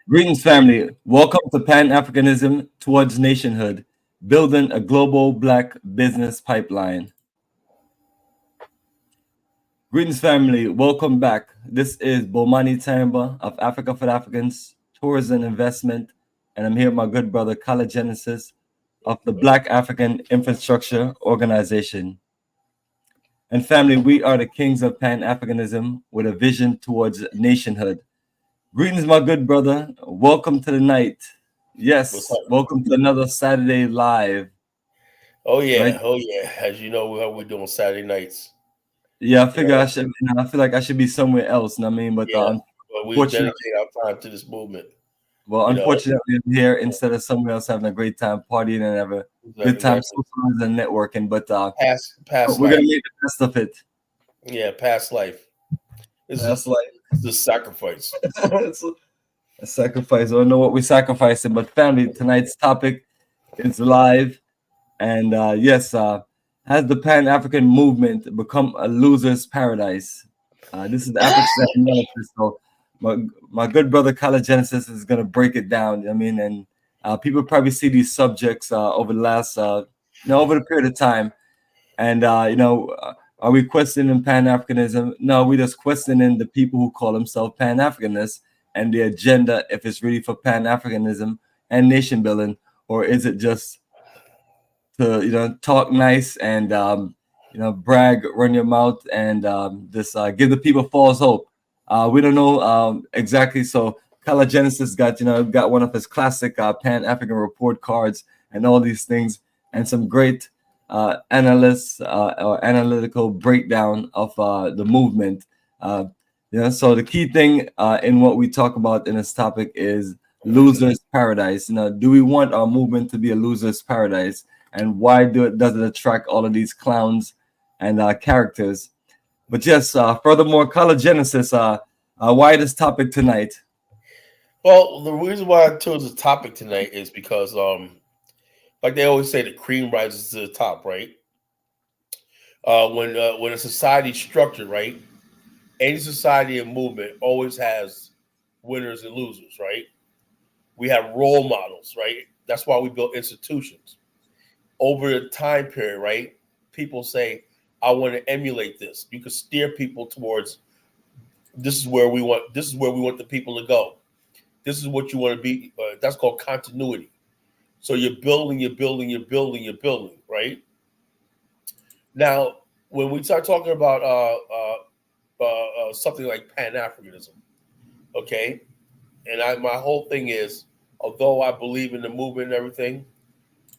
Greetings, family. Welcome to Pan-Africanism towards Nationhood, building a global Black business pipeline. Greetings, family. Welcome back. This is Bomani Tyehimba of Africa for Africans, Tourism Investment, and I'm here with my good brother, Kala Genesis of the Black African Infrastructure Organization. And family, we are the kings of Pan-Africanism with a vision towards nationhood. Greetings, my good brother. Welcome to the night. Yes, welcome to another Saturday live. Oh yeah, right? oh yeah. As you know, how we doing Saturday nights. Yeah, I figure I should. I feel like I should be somewhere else. I mean, but Yeah, but we unfortunately, dedicate our time to this movement. unfortunately, I'm here instead of somewhere else having a great time partying and have a good time socializing and networking. But past we're life. gonna make the best of it. Yeah, past life. That's like the sacrifice. it's a sacrifice. I don't know what we're sacrificing, but family, tonight's topic is live, and yes, has the Pan-African movement become a loser's paradise? This is the Afrikstan analysis. So my good brother Kala Genesis is gonna break it down. I mean, and people probably see these subjects over the last, over the period of time, and are we questioning Pan-Africanism? No, we just questioning the people who call themselves Pan-Africanists and the agenda, if it's really for Pan-Africanism and nation building, or is it just to talk nice and brag, run your mouth, and just give the people false hope. We don't know exactly. So Kala Genesis got one of his classic Pan-African report cards and all these things, and some great analysts or analytical breakdown of the movement. So the key thing in what we talk about in this topic is loser's paradise. Do we want our movement to be a loser's paradise? And why does it attract all of these clowns and characters? But yes, furthermore, Kala Genesis, why this topic tonight? Well, the reason why I chose the topic tonight is because, like they always say, the cream rises to the top, right? When a society's structured, right? Any society and movement always has winners and losers, right? We have role models, right? That's why we built institutions. Over the time period, right? People say, I want to emulate this. You can steer people towards this is where we want the people to go. This is what you want to be. That's called continuity. So you're building, right? Now, when we start talking about something like Pan-Africanism, okay, and my whole thing is, although I believe in the movement and everything,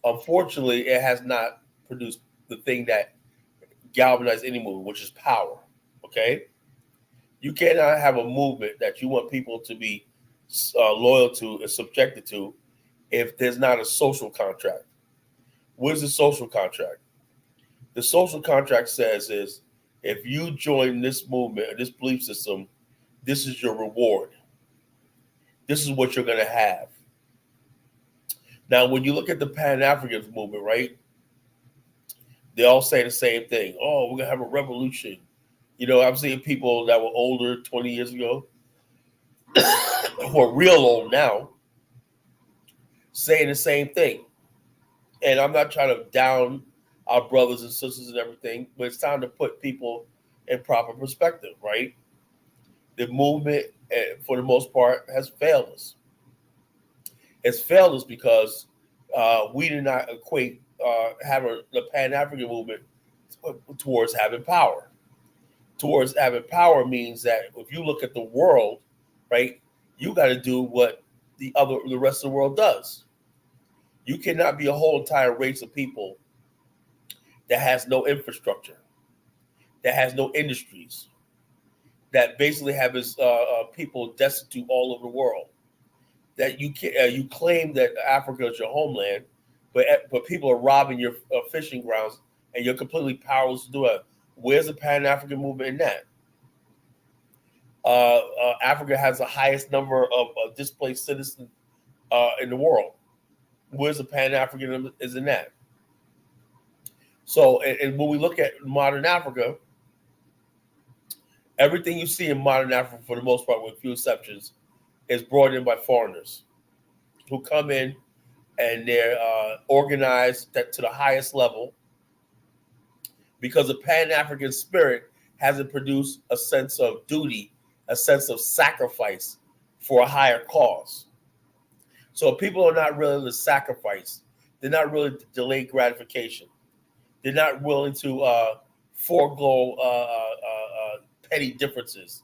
unfortunately, it has not produced the thing that galvanized any movement, which is power. Okay, you cannot have a movement that you want people to be loyal to and subjected to if there's not a social contract. What is the social contract? The social contract says is if you join this movement or this belief system, this is your reward. This is what you're going to have. Now, when you look at the Pan-African movement, right, they all say the same thing. Oh, we're going to have a revolution. I'm seeing people that were older 20 years ago who are real old now saying the same thing. And I'm not trying to down our brothers and sisters and everything, but it's time to put people in proper perspective, right? The movement, for the most part, has failed us. It's failed us because we did not equate having the Pan-African movement towards having power. Towards having power means that if you look at the world, right, you got to do what the rest of the world does. You cannot be a whole entire race of people that has no infrastructure, that has no industries, that basically have its people destitute all over the world. That you claim that Africa is your homeland, but people are robbing your fishing grounds, and you're completely powerless to do it. Where's the Pan-African movement in that? Africa has the highest number of displaced citizens in the world. Where's the Pan-African is in that? So, and when we look at modern Africa, everything you see in modern Africa, for the most part, with few exceptions, is brought in by foreigners who come in and they're organized to the highest level, because the Pan-African spirit hasn't produced a sense of duty, a sense of sacrifice for a higher cause. So people are not willing to sacrifice. They're not willing to delay gratification. They're not willing to forego petty differences.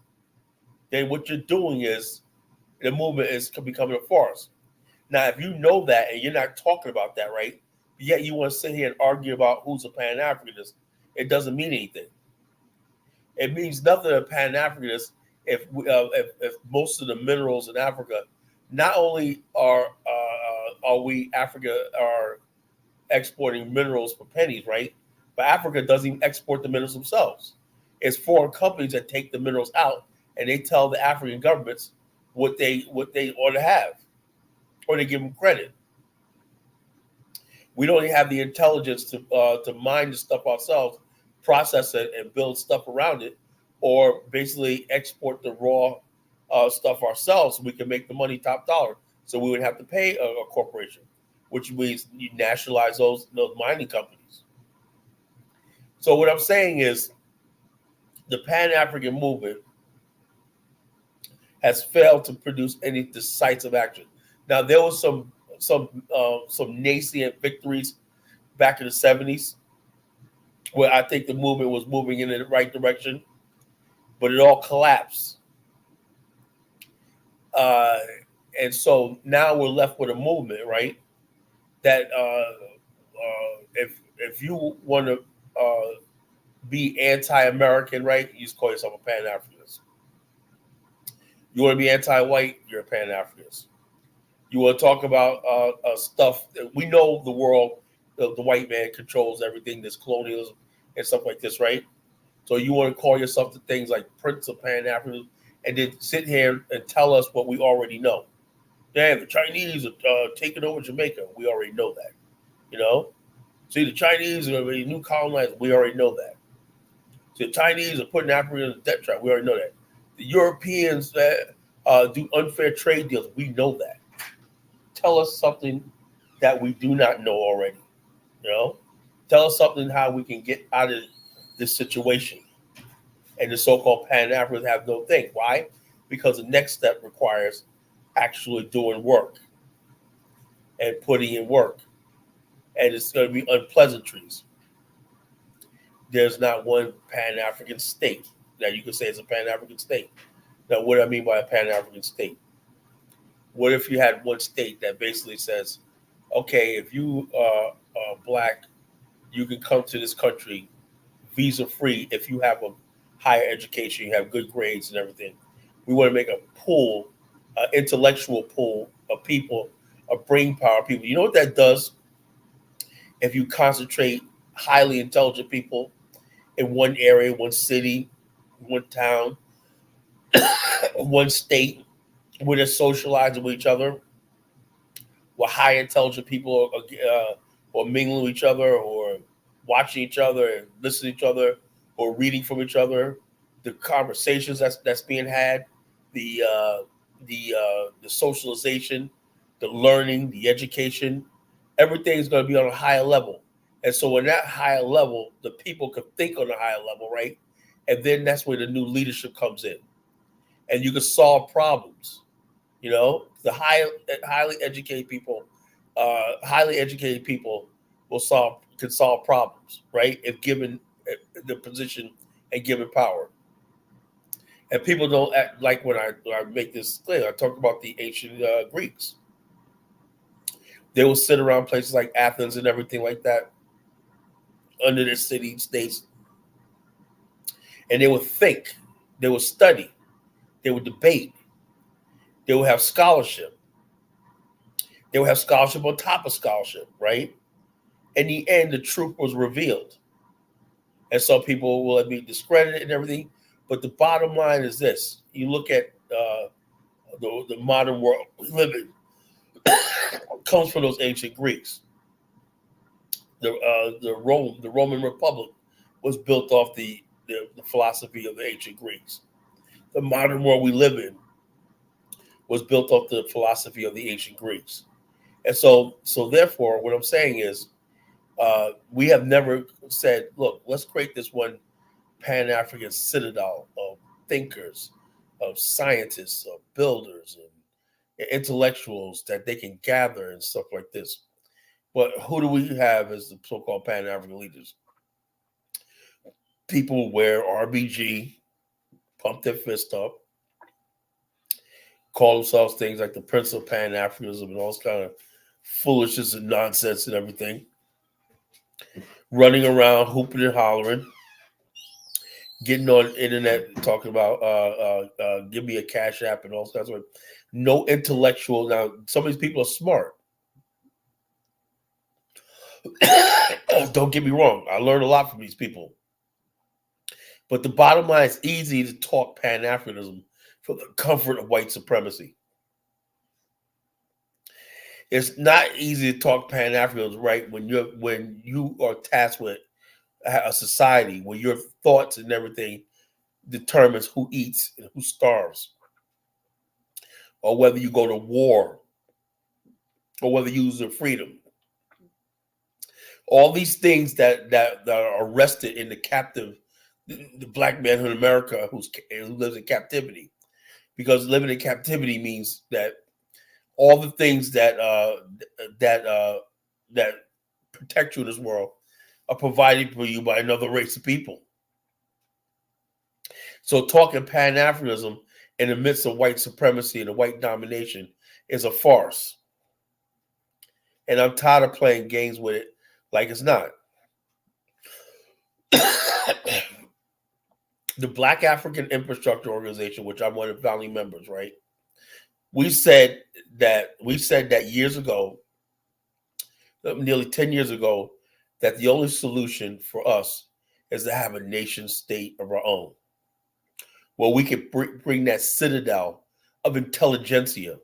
Then what you're doing is the movement is becoming a farce. Now, if you know that and you're not talking about that, right? Yet you want to sit here and argue about who's a Pan-Africanist, it doesn't mean anything. It means nothing to Pan-Africanists if most of the minerals in Africa, not only are we Africa are exporting minerals for pennies, right? But Africa doesn't even export the minerals themselves. It's foreign companies that take the minerals out and they tell the African governments what they ought to have, or they give them credit. We don't even have the intelligence to mine the stuff ourselves, process it, and build stuff around it, or basically export the raw stuff ourselves so we can make the money top dollar. So we would have to pay a corporation, which means you nationalize those mining companies. So what I'm saying is the Pan-African movement has failed to produce any decisive action. Now, there was some nascent victories back in the 70s where I think the movement was moving in the right direction, but it all collapsed. And so now we're left with a movement, right? That if you want to be anti-American, right, you just call yourself a Pan-Africanist. You want to be anti-white, you're a Pan-Africanist. You want to talk about stuff that we know the world, the white man controls everything. There's colonialism and stuff like this, right? So you want to call yourself to things like Prince of Pan-Africanism, and then sit here and tell us what we already know. Damn, the Chinese are taking over Jamaica. We already know that, you know? See, the Chinese are the new colonizers. We already know that. See, the Chinese are putting Africa in a debt trap. We already know that. The Europeans that do unfair trade deals. We know that. Tell us something that we do not know already, you know? Tell us something how we can get out of this situation. And the so-called Pan-Africans have no thing. Why? Because the next step requires actually doing work and putting in work. And it's going to be unpleasantries. There's not one Pan-African state that you can say it's a Pan-African state. Now, what do I mean by a Pan-African state? What if you had one state that basically says, okay, if you are black, you can come to this country visa-free if you have a higher education, you have good grades and everything. We want to make a pool, an intellectual pool of people, of brain power people. You know what that does? If you concentrate highly intelligent people in one area, one city, one town, one state, where they're socializing with each other, where high intelligent people are mingling with each other, or watching each other and listening to each other, or reading from each other, the conversations that's being had, the socialization, the learning, the education, everything is going to be on a higher level. And so in that higher level, the people can think on a higher level, right? And then that's where the new leadership comes in. And you can solve problems. You know, the highly educated people can solve problems, right? If given the position and given power. And people don't act like when I make this clear. I talk about the ancient Greeks. They will sit around places like Athens and everything like that, under their city states, and they would think, they would study, they would debate, they would have scholarship. They would have scholarship on top of scholarship, right? In the end, the truth was revealed. And some people will be discredited and everything. But the bottom line is this. You look at the modern world we live in, comes from those ancient Greeks. The Roman Republic was built off the philosophy of the ancient Greeks. The modern world we live in was built off the philosophy of the ancient Greeks. And so therefore, what I'm saying is, we have never said, look, let's create this one Pan-African citadel of thinkers, of scientists, of builders, and intellectuals that they can gather and stuff like this. But who do we have as the so-called Pan-African leaders? People wear RBG, pump their fist up, call themselves things like the Prince of Pan-Africanism and all this kind of foolishness and nonsense and everything. Running around, hooping and hollering, getting on the internet, talking about give me a cash app and all kinds of no intellectual. Now, some of these people are smart. Don't get me wrong. I learned a lot from these people. But the bottom line is easy to talk Pan-Africanism from the comfort of white supremacy. It's not easy to talk Pan-Africanism, right, when you are tasked with a society where your thoughts and everything determines who eats and who starves, or whether you go to war, or whether you lose your freedom. All these things that are arrested in the captive, the black man in America who lives in captivity, because living in captivity means that all the things that protect you in this world are provided for you by another race of people. So talking Pan-Africanism in the midst of white supremacy and white domination is a farce. And I'm tired of playing games with it like it's not. The Black African Infrastructure Organization, which I'm one of the founding members, right? We said that years ago, nearly 10 years ago, that the only solution for us is to have a nation state of our own, where we could bring that citadel of intelligentsia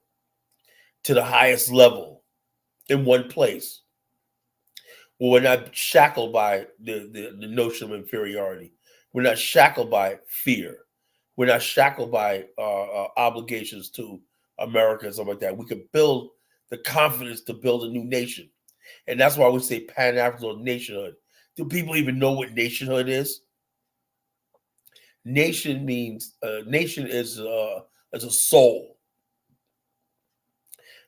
to the highest level in one place, where we're not shackled by the notion of inferiority. We're not shackled by fear. We're not shackled by obligations to America and stuff like that. We could build the confidence to build a new nation. And that's why we say Pan-African or nationhood. Do people even know what nationhood is? Nation means nation is a soul,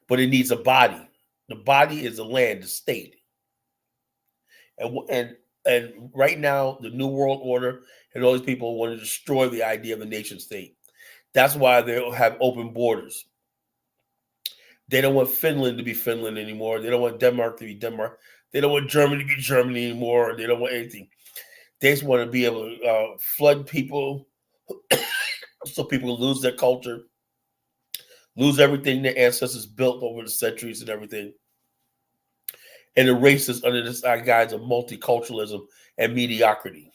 but it needs a body. The body is the land, the state, and right now the New World Order and all these people want to destroy the idea of the nation state. That's why they don't have open borders. They don't want Finland to be Finland anymore. They don't want Denmark to be Denmark. They don't want Germany to be Germany anymore. They don't want anything. They just want to be able to flood people so people lose their culture, lose everything their ancestors built over the centuries and everything, and erase us under this guise of multiculturalism and mediocrity.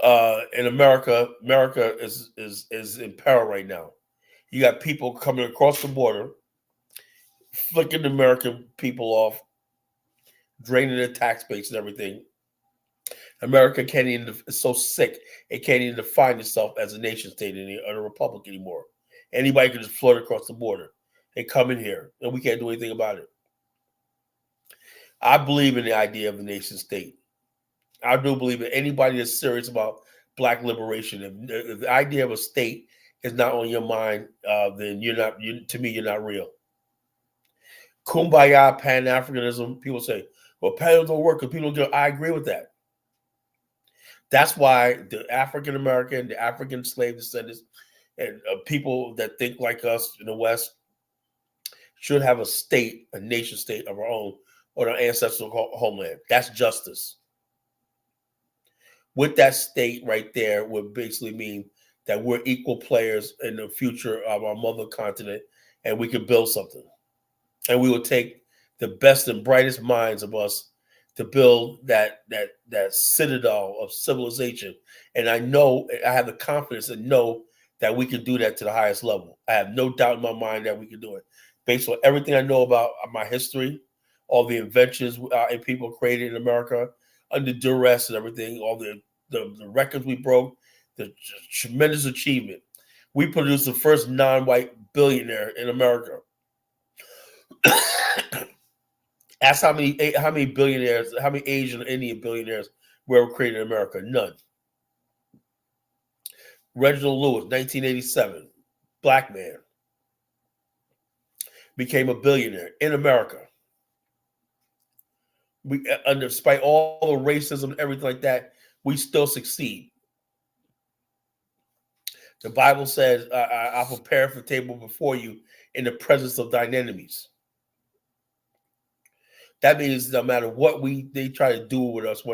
In America is in peril right now. You got people coming across the border, flicking the American people off, draining their tax base and everything. America can't even, it's so sick, it can't even define itself as a nation state or a republic anymore. Anybody can just float across the border and come in here, and we can't do anything about it. I believe in the idea of a nation state. I do believe that anybody that's serious about Black liberation, if the idea of a state is not on your mind, then to me, you're not real. Kumbaya, Pan-Africanism, people say, well, Pan don't work because people don't get. I agree with that. That's why the African American, the African slave descendants, and people that think like us in the West should have a state, a nation state of our own, or our ancestral homeland. That's justice. With that state right there would basically mean that we're equal players in the future of our mother continent, and we could build something. And we will take the best and brightest minds of us to build that citadel of civilization. And I have the confidence and know that we can do that to the highest level. I have no doubt in my mind that we can do it. Based on everything I know about my history, all the inventions and people created in America under duress and everything, all the records we broke, the tremendous achievement. We produced the first non-white billionaire in America. Ask how many billionaires, how many Asian or Indian billionaires were ever created in America? None. Reginald Lewis, 1987, black man, became a billionaire in America. We, despite all the racism and everything like that, we still succeed. The Bible says, "I'll prepare for the table before you in the presence of thine enemies." That means no matter what they try to do with us,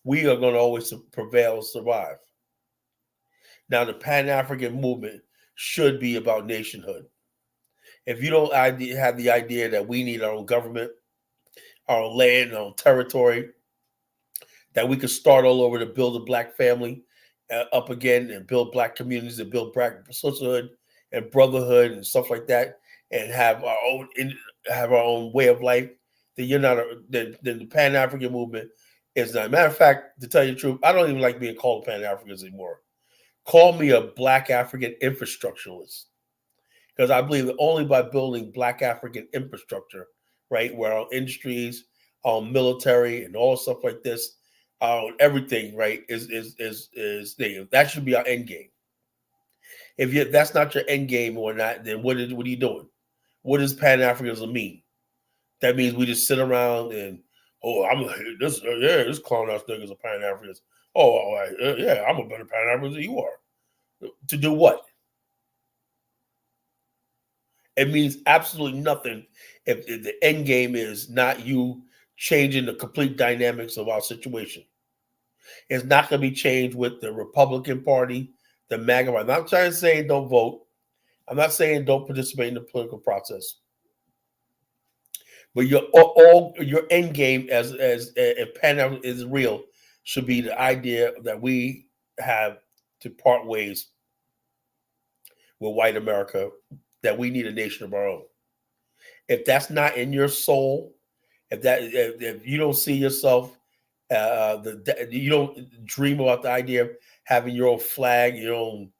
we are going to always prevail and survive. Now, the Pan-African movement should be about nationhood. If you don't have the idea that we need our own government, our own land, our own territory, that we could start all over to build a black family up again and build black communities and build black sisterhood and brotherhood and stuff like that, and have our own way of life, then you're not the Pan-African movement is not. Matter of fact, to tell you the truth, I don't even like being called Pan-Africans anymore. Call me a Black African infrastructuralist, because I believe that only by building Black African infrastructure, right, where our industries, our military, and all stuff like this, everything, right, is that should be our end game. If that's not your end game or not, then what are you doing? What does Pan-Africanism mean? That means we just sit around and this clown ass nigga's a Pan-Africanist. Yeah, I'm a better Pan-Africanist than you are. To do what? It means absolutely nothing if the end game is not you changing the complete dynamics of our situation. It's not going to be changed with the Republican Party, the MAGA. I'm not trying to say don't vote. I'm not saying don't participate in the political process. But your end game as if Pan-Africanism is real should be the idea that we have to part ways with white America, that we need a nation of our own. If that's not in your soul, if you don't see yourself, you don't dream about the idea of having your own flag, your own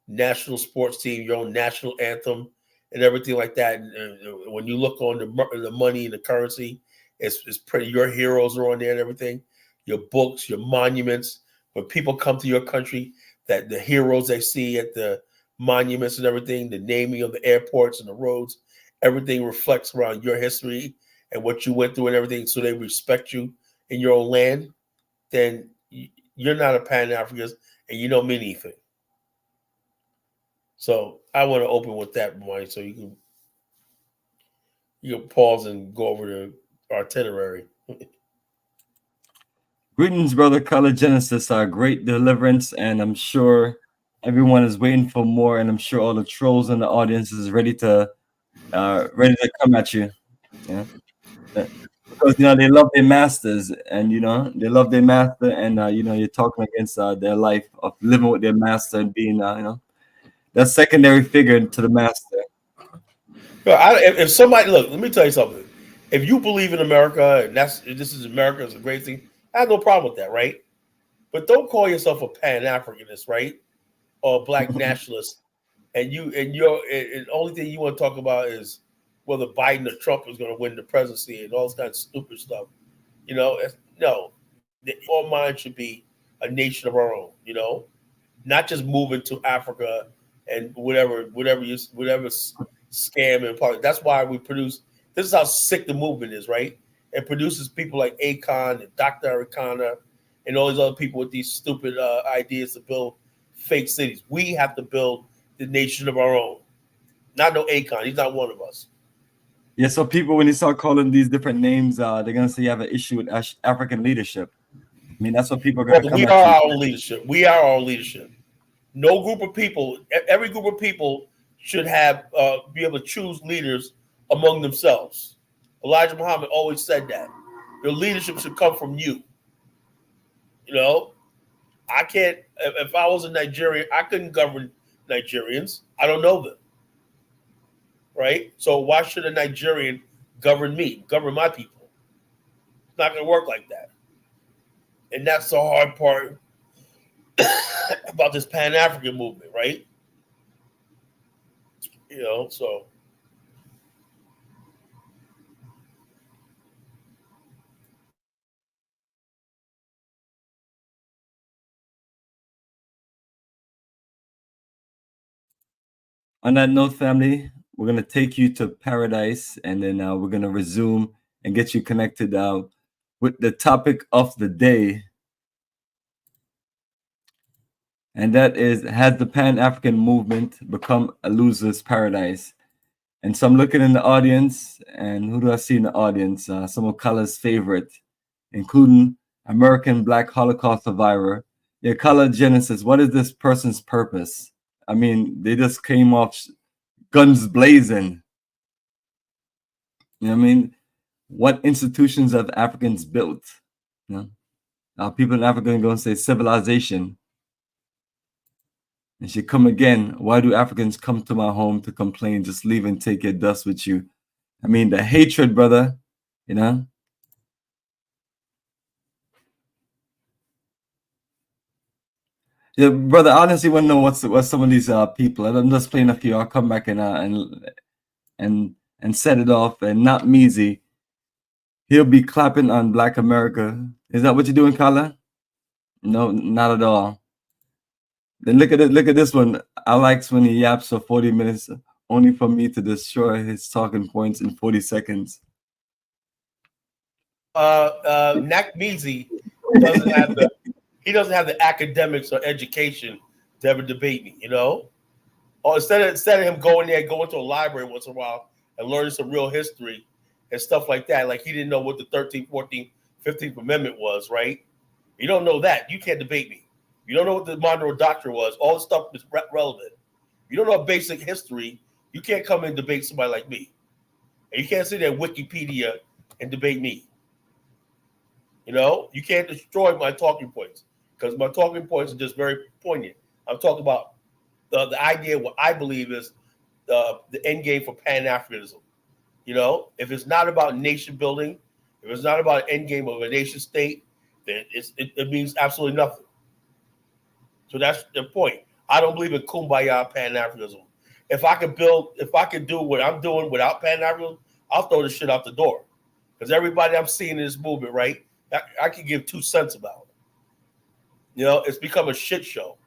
national sports team, your own national anthem, and everything like that. And when you look on the money and the currency, it's pretty. Your heroes are on there and everything. Your books, your monuments. When people come to your country, that the heroes they see at the monuments and everything, the naming of the airports and the roads, everything reflects around your history and what you went through and everything. So they respect you in your own land. Then you're not a Pan-Africanist and you don't mean anything. So I want to open with that, Bomani, so you can pause and go over the itinerary. Greetings, brother. Color Genesis, great deliverance, and I'm sure everyone is waiting for more, and I'm sure all the trolls in the audience is ready to come at you. Yeah, because they love their masters, and they love their master, and you're talking against their life of living with their master and being that secondary figure to the master. If somebody look, let me tell you something. If you believe in America and this is America, it's a great thing, I have no problem with that, right? But don't call yourself a Pan-Africanist, right? Or a black nationalist, and the only thing you want to talk about is whether Biden or Trump is going to win the presidency and all this kind of stupid stuff. No, our mind should be a nation of our own. Not just moving to Africa and whatever scam and politics. That's why we produce. This is how sick the movement is, right? It produces people like Akon and Dr. Arikana and all these other people with these stupid ideas to build fake cities. We have to build the nation of our own. Not no Akon. He's not one of us. Yeah, so people, when they start calling these different names, they're going to say you have an issue with African leadership. I mean, that's what people are going to come we at are you. our own leadership. We are our own leadership. No group of people, every group of people should have be able to choose leaders among themselves. Elijah Muhammad always said that. Your leadership should come from you. I can't, if I was a Nigerian, I couldn't govern Nigerians. I don't know them. Right? So why should a Nigerian govern me, govern my people? It's not going to work like that. And that's the hard part about this Pan-African movement, right? So. On that note, family, we're gonna take you to paradise, and then we're gonna resume and get you connected with the topic of the day, and that is: has the Pan-African movement become a loser's paradise? And so I'm looking in the audience, and who do I see in the audience? Some of Kala's favorite, including American Black Holocaust survivor. Yeah, Kala Genesis, what is this person's purpose? I mean, they just came off guns blazing. You know what I mean? What institutions have Africans built? You know, people in Africa are going to say civilization. And she come again. Why do Africans come to my home to complain? Just leave and take your dust with you. I mean, the hatred, brother. You know. Yeah, brother. I honestly want to know what's some of these people. And I'm just playing a few. I'll come back and set it off. And not Measy. He'll be clapping on Black America. Is that what you're doing, Kala? No, not at all. Then look at this one. I likes when he yaps for 40 minutes, only for me to destroy his talking points in 40 seconds. Nakmeezy doesn't have the academics or education to ever debate me, Or instead of him going to a library once in a while and learning some real history and stuff like that, like he didn't know what the 13th, 14th, 15th Amendment was, right? You don't know that. You can't debate me. You don't know what the Monroe Doctrine was. All the stuff is relevant. You don't know basic history. You can't come and debate somebody like me. And you can't sit there Wikipedia and debate me. You can't destroy my talking points because my talking points are just very poignant. I'm talking about the idea of what I believe is the end game for Pan-Africanism. If it's not about nation building, if it's not about an end game of a nation state, then it means absolutely nothing. So that's the point. I don't believe in kumbaya Pan-Africanism. If I could do what I'm doing without Pan-Africanism, I'll throw this shit out the door. Because everybody I'm seeing in this movement, right, I can give 2 cents about it. It's become a shit show.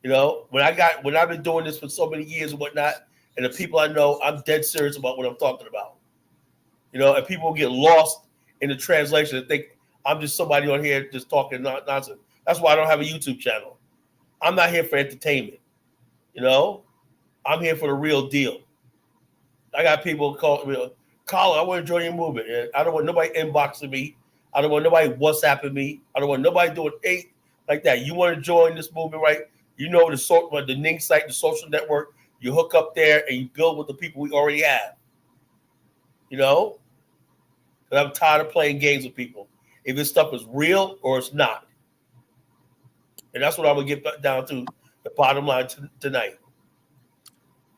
When I've been doing this for so many years and whatnot, and the people I know, I'm dead serious about what I'm talking about. And people get lost in the translation and think I'm just somebody on here just talking nonsense. That's why I don't have a YouTube channel. I'm not here for entertainment. I'm here for the real deal. I got people call me, Colin, I want to join your movement. And I don't want nobody inboxing me. I don't want nobody WhatsApping me. I don't want nobody doing like that. You want to join this movement, right? The Ning site, the social network. You hook up there and you build with the people we already have. And I'm tired of playing games with people. If this stuff is real or it's not. And that's what I'm going to get down to the bottom line tonight.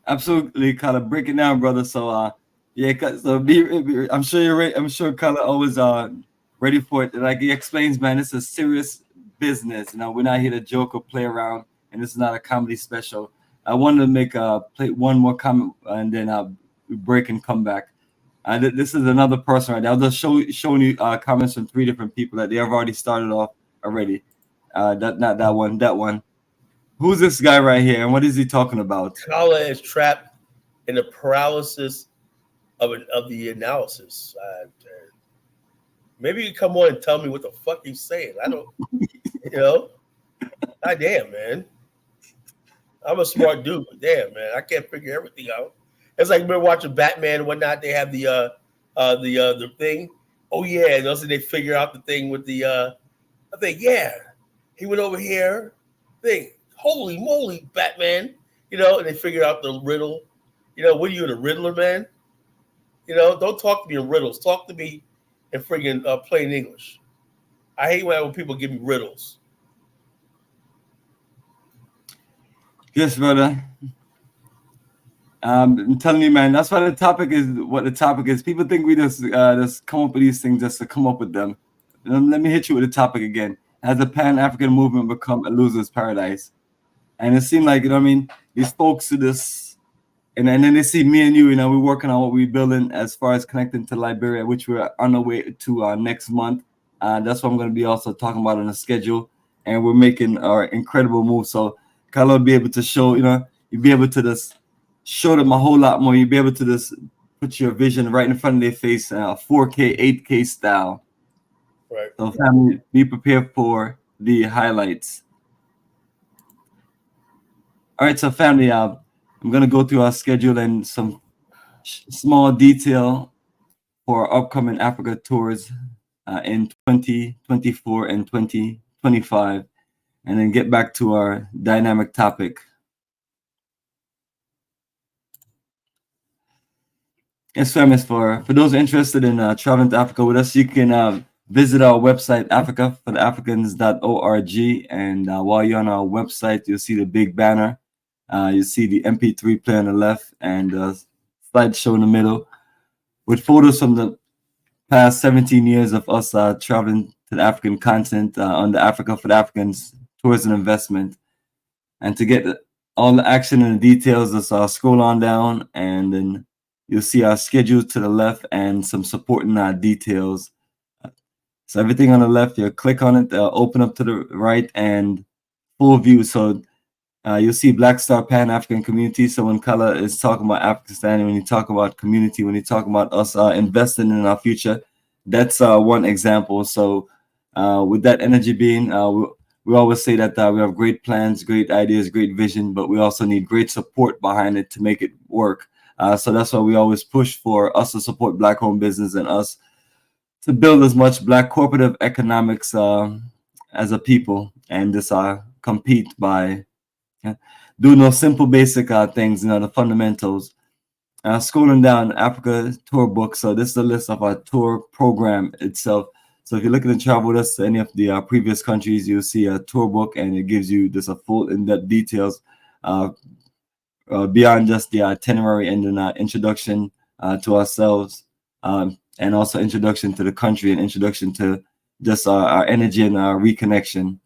Absolutely, kind of break it down, brother. So, yeah, so I'm sure you're ready. I'm sure kind of always ready for it. Like he explains, man, it's a serious business. We're not here to joke or play around, and this is not a comedy special. I wanted to play one more comment, and then break and come back. This is another person right now. I was just showing you comments from 3 different people that they have already started off already. That one. Who's this guy right here, and what is he talking about? Kala is trapped in the paralysis of the analysis. Maybe you come on and tell me what the fuck he's saying. I don't, God damn, man. I'm a smart dude, but damn, man, I can't figure everything out. It's like we're watching Batman and whatnot. They have the thing. Oh yeah, and also they figure out the thing with the. I think he went over here. Thing. Holy moly, Batman! And they figure out the riddle. What are you, the Riddler, man? Don't talk to me in riddles. Talk to me in friggin' plain English. I hate when people give me riddles. Yes, brother. I'm telling you, man, that's why the topic is what the topic is. People think we just come up with these things just to come up with them. Let me hit you with the topic again. Has the Pan-African movement become a loser's paradise? And it seemed like, these folks are just and then they see me and you, we're working on what we're building as far as connecting to Liberia, which we're on the way to next month. That's what I'm going to be also talking about on the schedule, and we're making our incredible move. So Carlo will be able to show, you'll be able to just show them a whole lot more. You'll be able to just put your vision right in front of their face, 4K, 8K style. Right. So family, be prepared for the highlights. All right, so family, I'm going to go through our schedule and some small detail for our upcoming Africa tours in 2024 and 2025, and then get back to our dynamic topic. Yes, family, for those interested in traveling to Africa with us, you can visit our website, africafortheafricans.org, and while you're on our website, you'll see the big banner. You see the MP3 player on the left and the slideshow in the middle with photos from the past 17 years of us traveling to the African continent on the Africa for the Africans tours and investment. And to get all the action and the details, just scroll on down, and then you'll see our schedule to the left and some supporting details. So everything on the left, you click on it, open up to the right, and full view. So you'll see Black Star Pan-African community. So when Kala is talking about Afrikstan, when you talk about community, when you talk about us investing in our future, that's one example. So with that energy being, we always say that we have great plans, great ideas, great vision, but we also need great support behind it to make it work. So that's why we always push for us to support Black-owned business and us to build as much Black corporative economics as a people, and just compete by doing those simple basic things, the fundamentals. Scrolling down Africa tour book. So this is a list of our tour program itself. So if you're looking to travel with us to any of the previous countries, you'll see a tour book, and it gives you just a full in-depth details beyond just the itinerary, and then introduction to ourselves, and also introduction to the country, and introduction to just our energy and our reconnection.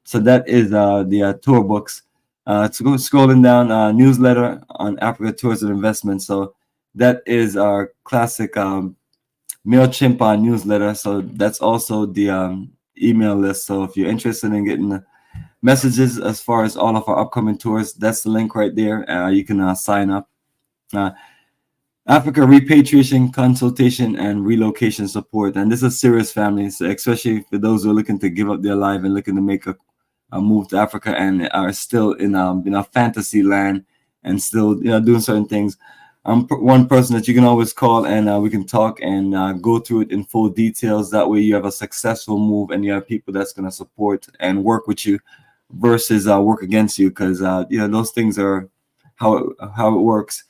So that is the tour books. Scrolling down, newsletter on Africa tours and investments. So that is our classic MailChimp newsletter. So that's also the email list. So if you're interested in getting the messages as far as all of our upcoming tours, that's the link right there. You can sign up. Africa Repatriation Consultation and Relocation Support. And this is serious, families, especially for those who are looking to give up their life and looking to make a move to Africa and are still in a fantasy land and still doing certain things. I'm one person that you can always call, and we can talk and go through it in full details. That way you have a successful move and you have people that's going to support and work with you versus work against you, because those things are how it works.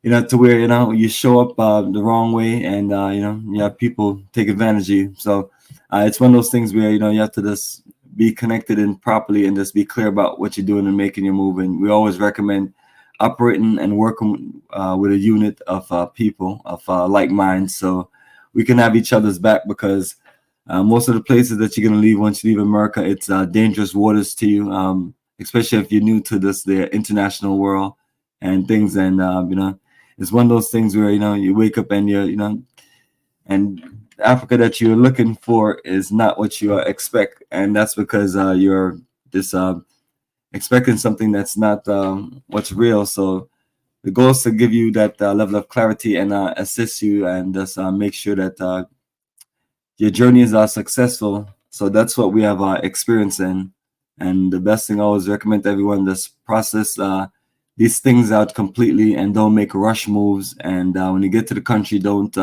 To where you show up the wrong way, and you have people take advantage of you. So it's one of those things where you have to just be connected and properly, and just be clear about what you're doing and making your move. And we always recommend operating and working with a unit of people of like minds, so we can have each other's back, because most of the places that you're going to leave once you leave America, it's dangerous waters to you, especially if you're new to the international world and things. And it's one of those things where you wake up and and Africa that you're looking for is not what you expect, and that's because you're just expecting something that's not what's real. So the goal is to give you that level of clarity and assist you, and just make sure that your journey is successful. So that's what we have experience in. And the best thing I always recommend to everyone, just process these things out completely and don't make rush moves. And when you get to the country, don't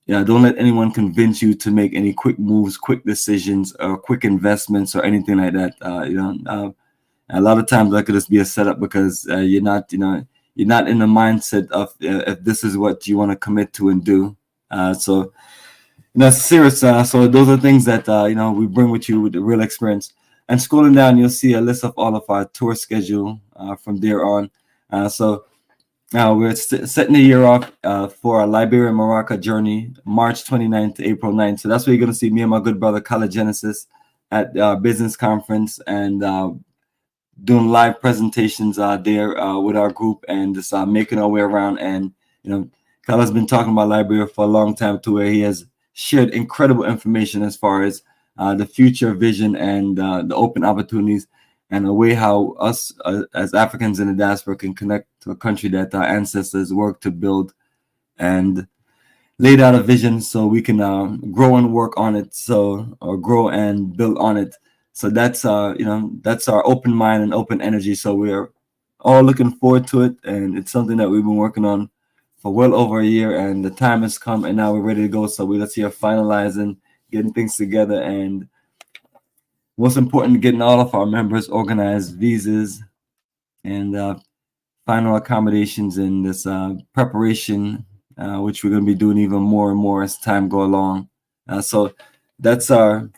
let anyone convince you to make any quick moves, quick decisions, or quick investments or anything like that. A lot of times that could just be a setup, because you're not in the mindset of if this is what you want to commit to and do. So it's serious. So those are things that we bring with you with the real experience. And scrolling down, you'll see a list of all of our tour schedule from there on. So we're setting the year off for our Liberia and Morocco journey, March 29th to April 9th. So that's where you're going to see me and my good brother, Kala Genesis, at our business conference. And doing live presentations there with our group, and just making our way around. And Kala's been talking about Liberia for a long time, to where he has shared incredible information as far as the future vision and the open opportunities, and a way how us as Africans in the diaspora can connect to a country that our ancestors worked to build, and laid out a vision so we can grow and work on it, or grow and build on it. So that's that's our open mind and open energy. So we're all looking forward to it, and it's something that we've been working on for well over a year, and the time has come, and now we're ready to go. So let's here finalizing, getting things together, and most important, getting all of our members organized visas and final accommodations in this preparation, which we're going to be doing even more and more as time go along. So that's our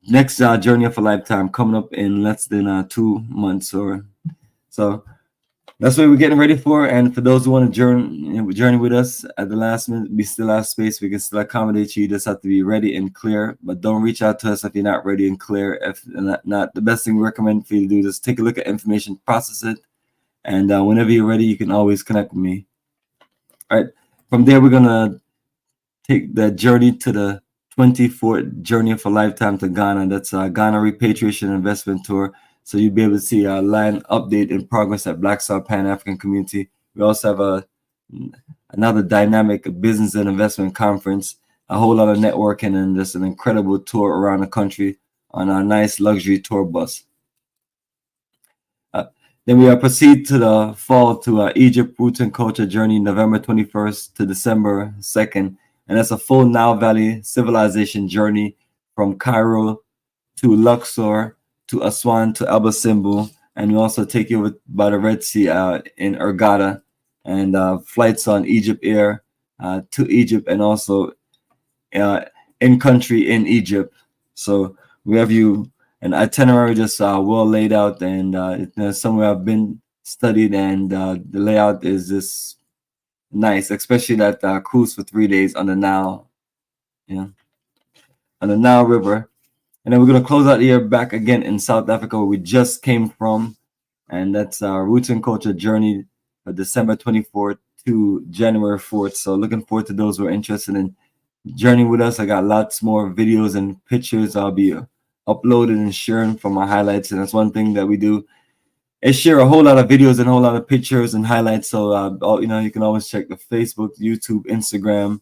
next journey of a lifetime, coming up in less than 2 months or so. That's what we're getting ready for. And for those who want to journey with us at the last minute, we still have space. We can still accommodate you. You just have to be ready and clear. But don't reach out to us if you're not ready and clear. If not, the best thing we recommend for you to do is just take a look at information, process it, and whenever you're ready, you can always connect with me. All right. From there, we're gonna take the journey to the 24th Journey of a Lifetime to Ghana. That's Ghana Repatriation Investment Tour. So you'll be able to see a land update in progress at Black Zionist Pan-African Community. We also have another dynamic business and investment conference, a whole lot of networking, and just an incredible tour around the country on our nice luxury tour bus. Then we proceed to the fall to Egypt Roots and Culture Journey, November 21st to December 2nd. And that's a full Nile Valley civilization journey from Cairo to Luxor to Aswan to Elba Simbu. And we also take you over by the Red Sea in Hurghada, and flights on Egypt Air to Egypt, and also in country in Egypt. So we have you an itinerary just well laid out, and somewhere I've been studied, and the layout is just nice, especially that cruise for 3 days on the Nile, on the Nile River. And then we're going to close out the year back again in South Africa, where we just came from, and that's our Roots and Culture Journey, December 24th to January 4th. So looking forward to those who are interested in journeying with us. I got lots more videos and pictures I'll be uploading and sharing from my highlights, and that's one thing that we do is share a whole lot of videos and a whole lot of pictures and highlights. So you can always check the Facebook, YouTube, Instagram,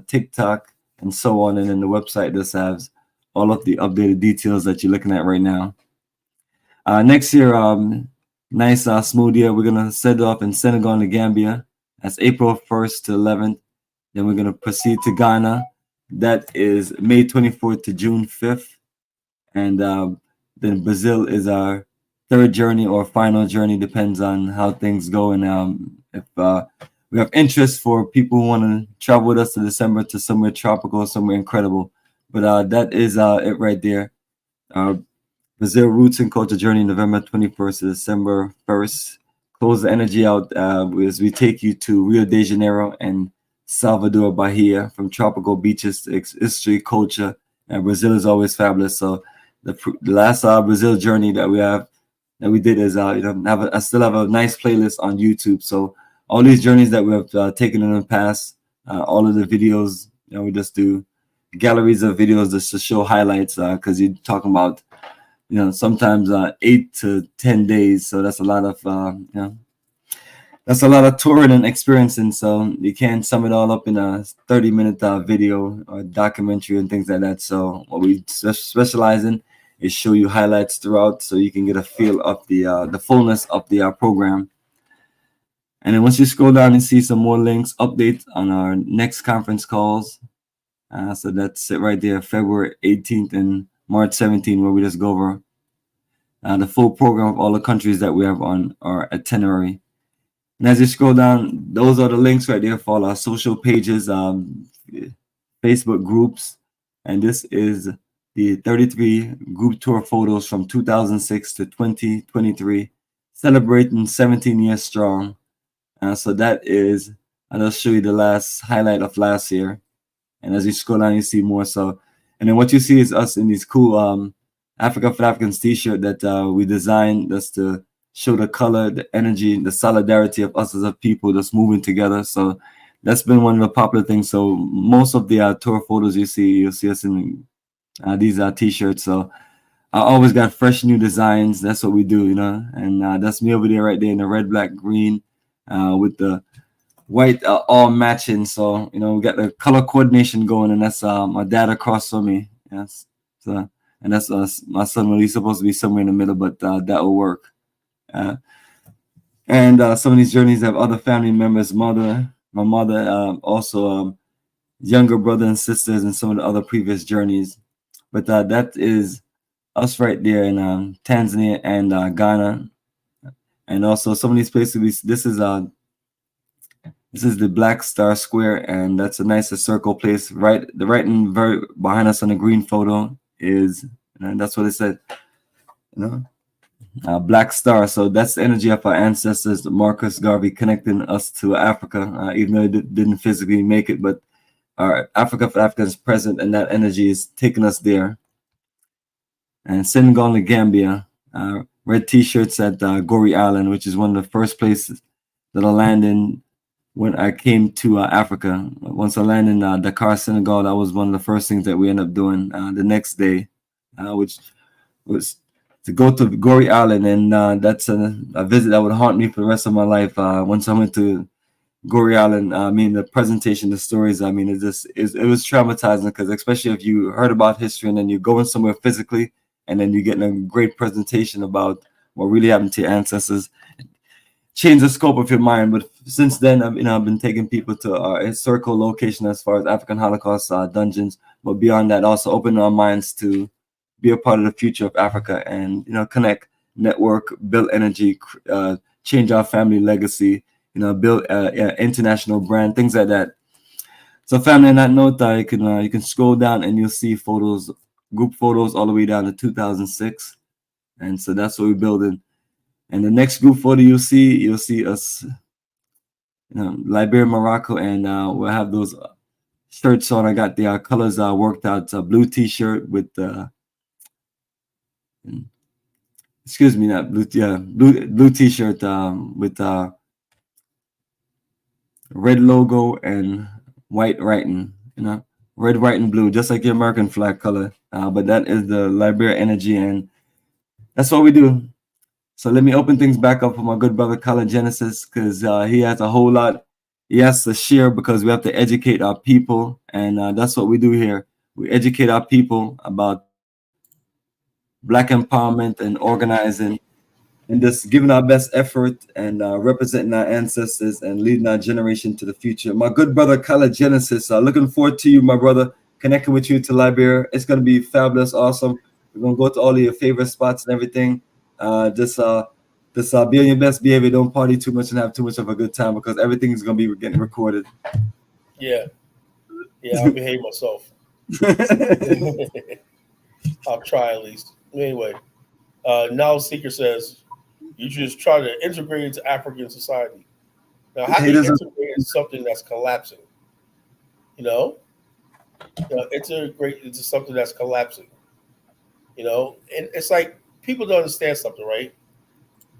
TikTok, and so on. And then the website just has all of the updated details that you're looking at right now. Next year, nice smooth year. We're gonna set it off in Senegal and the Gambia. That's April 1st to 11th. Then we're gonna proceed to Ghana. That is May 24th to June 5th. And then Brazil is our third journey or final journey, depends on how things go. And if we have interest for people who want to travel with us to December to somewhere tropical, somewhere incredible. But that is it right there. Brazil Roots and Culture Journey, November 21st to December 1st. Close the energy out as we take you to Rio de Janeiro and Salvador Bahia, from tropical beaches to history, culture, and Brazil is always fabulous. So the last Brazil journey that we did is I still have a nice playlist on YouTube. So all these journeys that we have taken in the past, all of the videos, we just do galleries of videos just to show highlights, because you're talking about sometimes 8 to 10 days. So that's a lot of that's a lot of touring and experiencing. So you can't sum it all up in a 30-minute video or documentary and things like that. So what we specialize in is show you highlights throughout, so you can get a feel of the fullness of the program. And then once you scroll down and see some more links, updates on our next conference calls. So that's it right there, February 18th and March 17th, where we just go over the full program of all the countries that we have on our itinerary. And as you scroll down, those are the links right there for all our social pages, Facebook groups. And this is the 33 group tour photos from 2006 to 2023, celebrating 17 years strong. So that is, I'll show you the last highlight of last year. And as you scroll down, you see more. So, and then what you see is us in these cool Africa for Africans t-shirt that we designed just to show the color, the energy, the solidarity of us as a people that's moving together. So that's been one of the popular things. So most of the tour photos you'll see us in these t-shirts. So I always got fresh new designs. That's what we do, you know. And that's me over there right there in the red, black, green with the white all matching. So, you know, we got the color coordination going, and that's my dad across from me. Yes. So, and that's my son. Well, he's supposed to be somewhere in the middle, but that will work. And some of these journeys have other family members, my mother, also younger brother and sisters, and some of the other previous journeys. But that is us right there in Tanzania and Ghana, and also some of these places. This is the Black Star Square, and that's a nice circle place. Right in very behind us on the green photo is, and that's what it said. You know. Black Star. So that's the energy of our ancestors, Marcus Garvey, connecting us to Africa, even though it didn't physically make it, but our Africa for Africans present, and that energy is taking us there. And Senegal and Gambia, red t-shirts at Goree Island, which is one of the first places that I landed in when I came to Africa. Once I landed in Dakar, Senegal, that was one of the first things that we ended up doing the next day, which was to go to Goree Island, and that's a visit that would haunt me for the rest of my life. Once I went to Goree Island, I mean, the presentation, the stories, I mean, it was traumatizing, because especially if you heard about history and then you're going somewhere physically and then you're getting a great presentation about what really happened to your ancestors, change the scope of your mind. But since then, I've been taking people to our historical location as far as African Holocaust dungeons, but beyond that, also opening our minds to be a part of the future of Africa, and connect, network, build energy, change our family legacy, build international brand, things like that. So, family, on that note, you can scroll down and you'll see photos, group photos, all the way down to 2006, and so that's what we're building. And the next group photo you'll see us, Liberia, Morocco, and we'll have those shirts on. I got the colors worked out. Blue T-shirt with excuse me, not blue. Yeah, blue T-shirt with red logo and white writing. Red, white, and blue, just like your American flag color. But that is the Liberia energy, and that's what we do. So let me open things back up for my good brother Kala Genesis, because he has a whole lot he has to share, because we have to educate our people, and that's what we do here. We educate our people about Black empowerment and organizing, and just giving our best effort, and representing our ancestors and leading our generation to the future. My good brother Kala Genesis, looking forward to you, my brother, connecting with you to Liberia. It's going to be fabulous, awesome. We're going to go to all of your favorite spots and everything. Just be on your best behavior. Don't party too much and have too much of a good time, because everything is going to be getting recorded. Yeah, I'll behave myself. I'll try at least. Anyway, Now Seeker says, you just try to integrate into African society. Now, how do you integrate into something that's collapsing? Integrate into something that's collapsing. And it's like people don't understand something, right?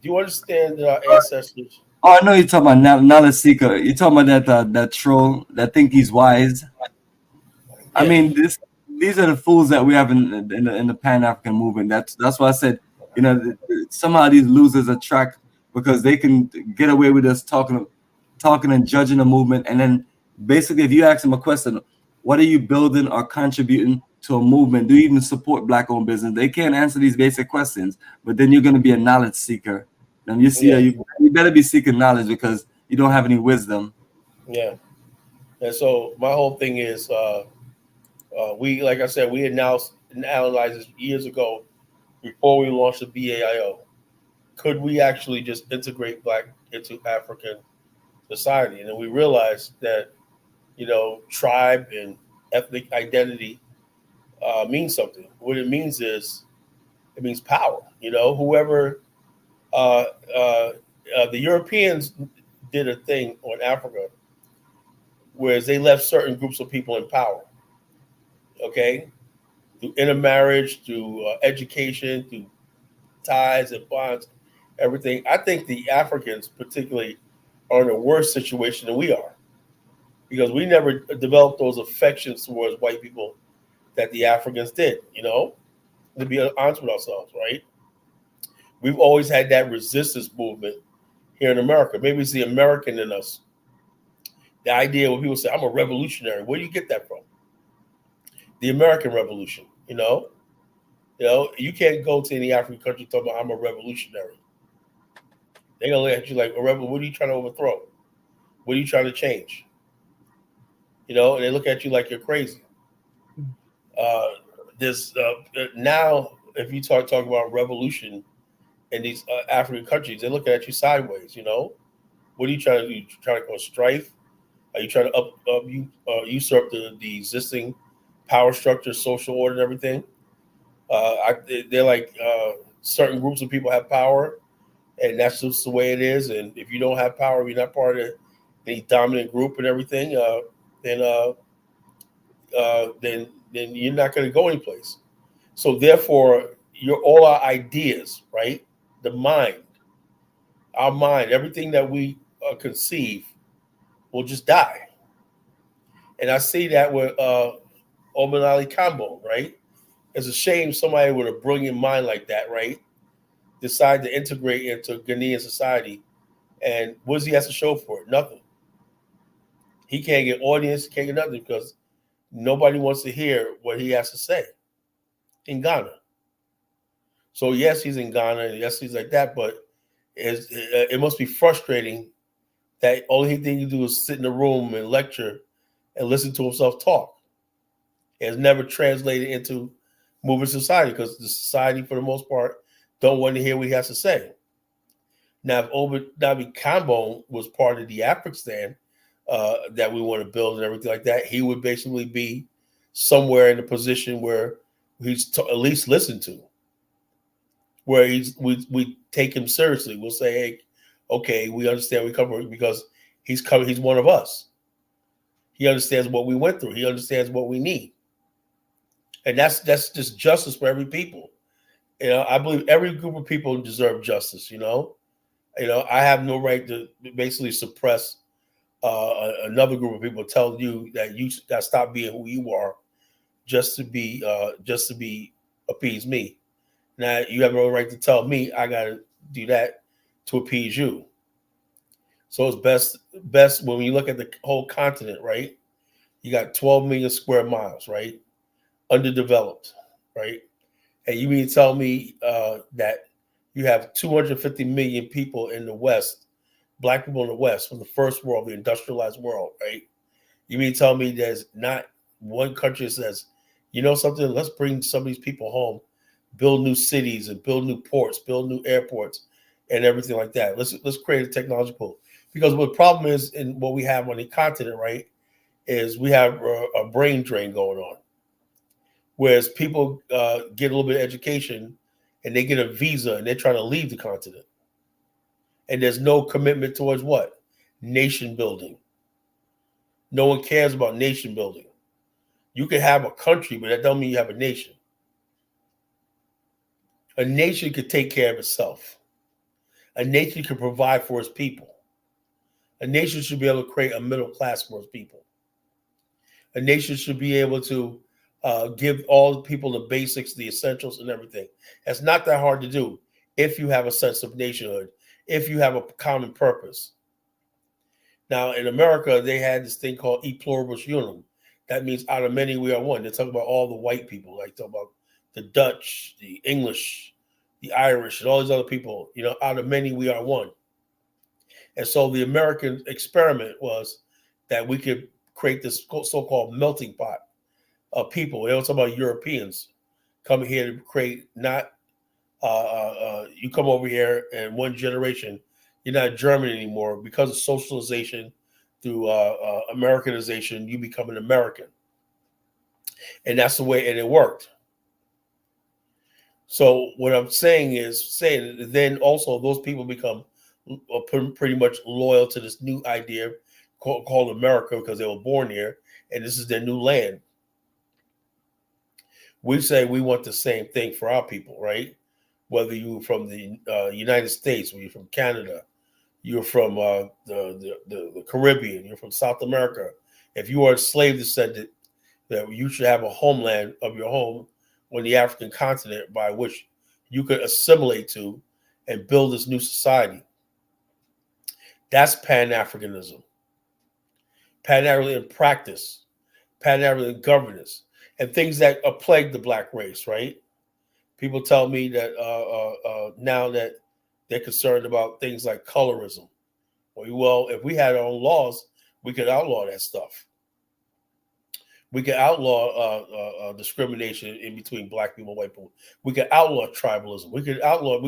Do you understand that our ancestors? Oh, I know you're talking about Nala Seeker. You're talking about that troll that think he's wise. Yeah. I mean, these are the fools that we have in the Pan-African movement. That's why I said, somehow these losers attract, because they can get away with us talking and judging the movement, and then basically, if you ask them a question, what are you building or contributing to a movement? Do you even support Black-owned business? They can't answer these basic questions, but then you're going to be a knowledge seeker. And you better be seeking knowledge, because you don't have any wisdom. Yeah. And so my whole thing is, we, like I said, we analyzed this years ago before we launched the BAIO. Could we actually just integrate Black into African society? And then we realized that, tribe and ethnic identity means something. What it means is, it means power. Whoever the Europeans did a thing on Africa, whereas they left certain groups of people in power. Okay, through intermarriage, through education, through ties and bonds, everything. I think the Africans, particularly, are in a worse situation than we are because we never developed those affections towards white people that the Africans did. To be honest with ourselves, right? We've always had that resistance movement here in America. Maybe it's the American in us. The idea when people say, I'm a revolutionary, where do you get that from? The American Revolution, you can't go to any African country talking about I'm a revolutionary. They're gonna look at you like a rebel. What are you trying to overthrow? What are you trying to change? And they look at you like you're crazy. Now, if you talk about revolution in these African countries, they're looking at you sideways. What are you trying to do? You trying to cause strife? Are you trying to usurp the existing power structure, social order, and everything? They're like certain groups of people have power, and that's just the way it is. And if you don't have power, if you're not part of the dominant group and everything, then you're not going to go anyplace. So therefore, all our ideas, right? Our mind, everything that we conceive will just die. And I see that with Bomani Kambo, right? It's a shame somebody with a brilliant mind like that, right, decide to integrate into Ghanaian society. And what does he have to show for it? Nothing. He can't get audience, can't get nothing because nobody wants to hear what he has to say in Ghana. So yes, he's in Ghana, and yes, he's like that, but it must be frustrating that only thing you do is sit in a room and lecture and listen to himself talk. It's never translated into moving society because the society, for the most part, don't want to hear what he has to say. Now, if Bomani Kambo was part of the Afrikstan that we want to build and everything like that, he would basically be somewhere in a position where he's at least listened to, where we take him seriously. We'll say, hey, okay, we understand we come from because he's one of us. He understands what we went through. He understands what we need. And that's just justice for every people. I believe every group of people deserve justice. I have no right to basically suppress another group of people, tell you that you got to stop being who you are just to be appease me. Now you have no right to tell me I got to do that to appease you. So it's best when you look at the whole continent, right? You got 12 million square miles, right? Underdeveloped, right? And you mean to tell me that you have 250 million people in the West, Black people in the West, from the first world, the industrialized world, right? You mean to tell me there's not one country that says, you know something, let's bring some of these people home, build new cities and build new ports, build new airports and everything like that. Let's create a technology pool. Because what the problem is in what we have on the continent, right, is we have a brain drain going on. Whereas people get a little bit of education and they get a visa and they're trying to leave the continent. And there's no commitment towards what? Nation building. No one cares about nation building. You can have a country, but that don't mean you have a nation. A nation could take care of itself. A nation can provide for its people. A nation should be able to create a middle class for its people. A nation should be able to give all the people the basics, the essentials, and everything. It's not that hard to do if you have a sense of nationhood, if you have a common purpose. Now, in America, they had this thing called e pluribus unum. That means out of many we are one. They talk about all the white people, like talk about the Dutch, the English, the Irish, and all these other people. Out of many we are one. And so the American experiment was that we could create this so-called melting pot of people. They don't talk about Europeans coming here to create not you come over here and one generation, you're not German anymore because of socialization through Americanization, you become an American. And that's the way, and it worked. So what I'm saying then also those people become pretty much loyal to this new idea called America because they were born here and this is their new land. We say we want the same thing for our people, right? Whether you're from the United States, whether you're from Canada, you're from the Caribbean, you're from South America. If you are a slave descendant, that you should have a homeland of your home on the African continent by which you could assimilate to and build this new society. That's Pan-Africanism. Pan-African practice, Pan-African governance, and things that plague the Black race, right? People tell me that now that they're concerned about things like colorism. Well, if we had our own laws, we could outlaw that stuff. We could outlaw discrimination in between Black people and white people. We could outlaw tribalism. We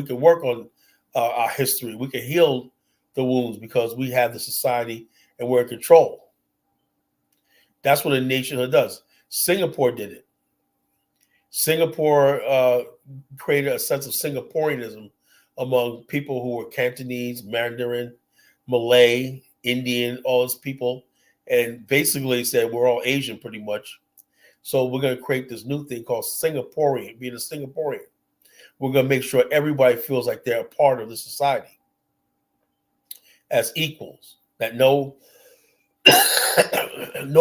could work on our history. We could heal the wounds because we have the society and we're in control. That's what a nationhood does. Singapore did it. Singapore created a sense of Singaporeanism among people who were Cantonese, Mandarin, Malay, Indian, all those people, and basically said we're all Asian pretty much. So we're going to create this new thing called Singaporean, being a Singaporean. We're going to make sure everybody feels like they're a part of the society as equals, that no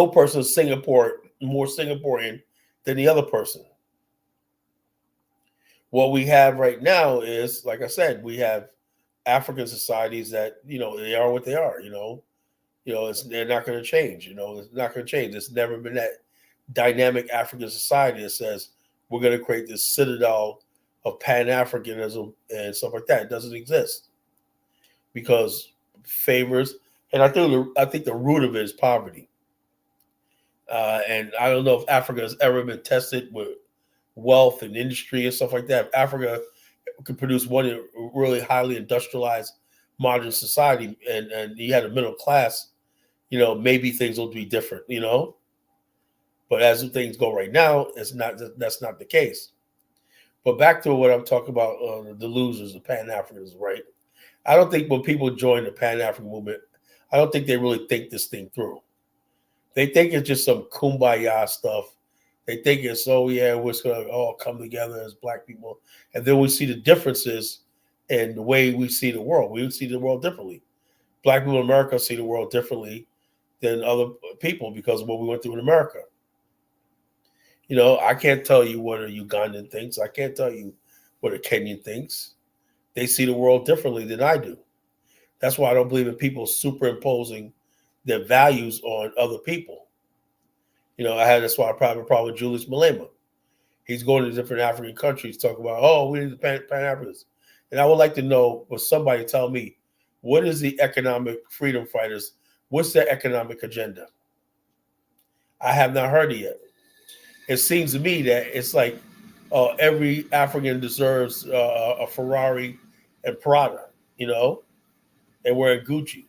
person in Singapore more Singaporean than the other person. What we have right now is, like I said, we have African societies that, they are what they are, they're not going to change, it's not going to change. There's never been that dynamic African society that says we're going to create this citadel of Pan-Africanism and stuff like that. It doesn't exist because favors, and I think the root of it is poverty. And I don't know if Africa has ever been tested with wealth and industry and stuff like that. If Africa could produce one really highly industrialized modern society and you had a middle class, maybe things will be different, But as things go right now, that's not the case. But back to what I'm talking about, the losers, the Pan-Africans, right? I don't think when people join the Pan-African movement, I don't think they really think this thing through. They think it's just some kumbaya stuff. They think it's, we're going to all come together as Black people. And then we see the differences in the way we see the world. We see the world differently. Black people in America see the world differently than other people because of what we went through in America. I can't tell you what a Ugandan thinks. I can't tell you what a Kenyan thinks. They see the world differently than I do. That's why I don't believe in people superimposing their values on other people. That's why I have a problem with Julius Malema. He's going to different African countries talking about, we need the Pan-Africans. And I would like to know, or somebody tell me, what is the economic freedom fighters? What's their economic agenda? I have not heard it yet. It seems to me that it's like every African deserves a Ferrari and Prada, and wearing Gucci.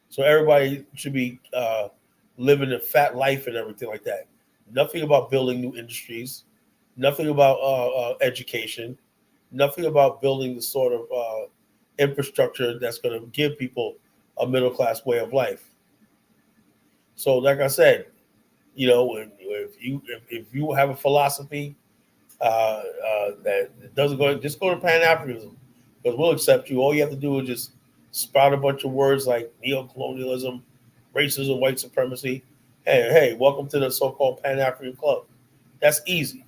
So everybody should be living a fat life and everything like that. Nothing about building new industries, nothing about education, nothing about building the sort of infrastructure that's going to give people a middle class way of life. So, like I said, if you have a philosophy that doesn't just go to Pan-Africanism, because we'll accept you. All you have to do is just spout a bunch of words like neocolonialism, racism, white supremacy. Hey, welcome to the so-called Pan-African Club. That's easy.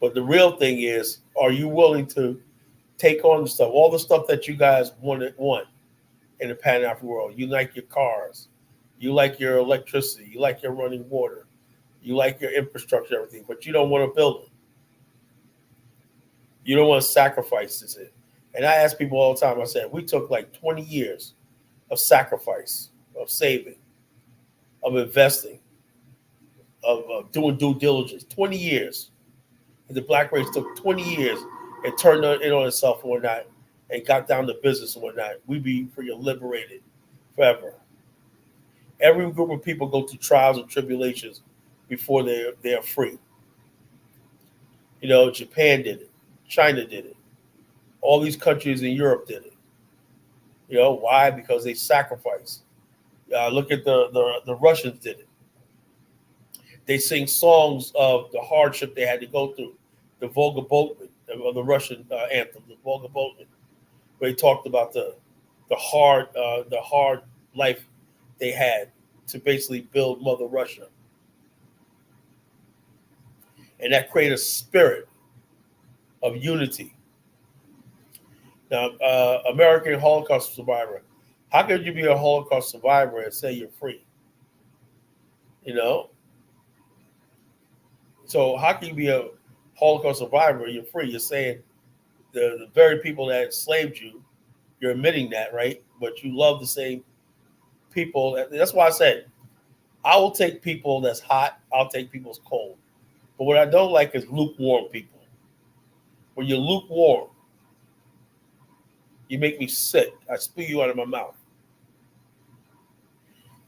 But the real thing is, are you willing to take on the stuff, all the stuff that you guys want in the Pan-African world? You like your cars. You like your electricity. You like your running water. You like your infrastructure, everything, but you don't want to build it. You don't want to sacrifice it. And I ask people all the time, I said, we took like 20 years of sacrifice, of saving, of investing, of doing due diligence. 20 years. And the Black race took 20 years and turned it on itself and whatnot and got down to business and whatnot. We'd be free and liberated forever. Every group of people go through trials and tribulations before they're free. Japan did it. China did it. All these countries in Europe did it. Why? Because they sacrificed. Look at the Russians did it. They sing songs of the hardship they had to go through, the Volga Boatman, or the Russian anthem, the Volga Boatman, where he talked about the hard life they had to basically build Mother Russia, and that created a spirit of unity. Now, American Holocaust survivor, how could you be a Holocaust survivor and say you're free? You know? So how can you be a Holocaust survivor and you're free? You're saying the very people that enslaved you, you're admitting that, right? But you love the same people. That's why I said, I will take people that's hot. I'll take people's cold. But what I don't like is lukewarm people. When you're lukewarm, you make me sick. I spew you out of my mouth.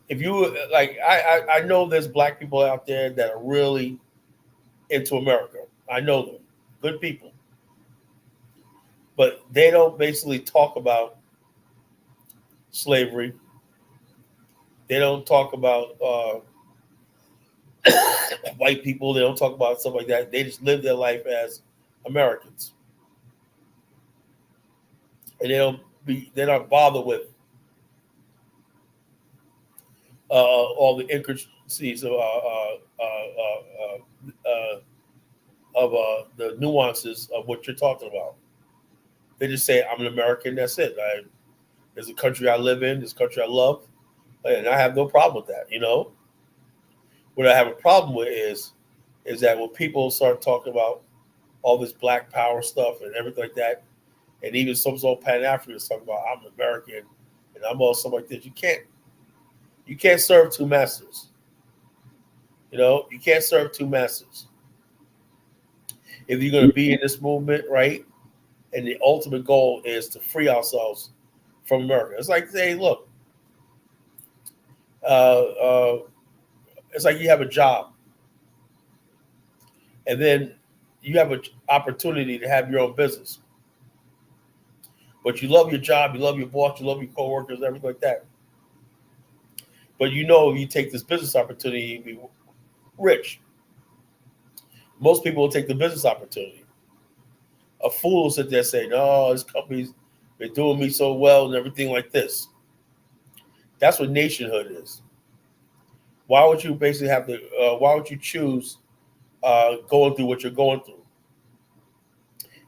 If you like, I know there's black people out there that are really into America. I know them, good people, but they don't basically talk about slavery. They don't talk about white people. They don't talk about stuff like that. They just live their life as Americans, and they're not bothered with all the intricacies of the nuances of what you're talking about. They just say, I'm an American, that's it. There's a country I live in, this country I love, and I have no problem with that, you know? What I have a problem with is that when people start talking about all this black power stuff and everything like that, and even some Pan-Africanists talk about, I'm American, and I'm all something like this, you can't serve two masters. You know, you can't serve two masters. If you're going to be in this movement, right, and the ultimate goal is to free ourselves from America. It's like saying, look, it's like you have a job, and then you have an opportunity to have your own business. But you love your job, you love your boss, you love your coworkers, everything like that. But you know if you take this business opportunity, you'll be rich. Most people will take the business opportunity. A fool will sit there and say, no, this company's been doing me so well and everything like this. That's what nationhood is. Why would you basically why would you choose going through what you're going through?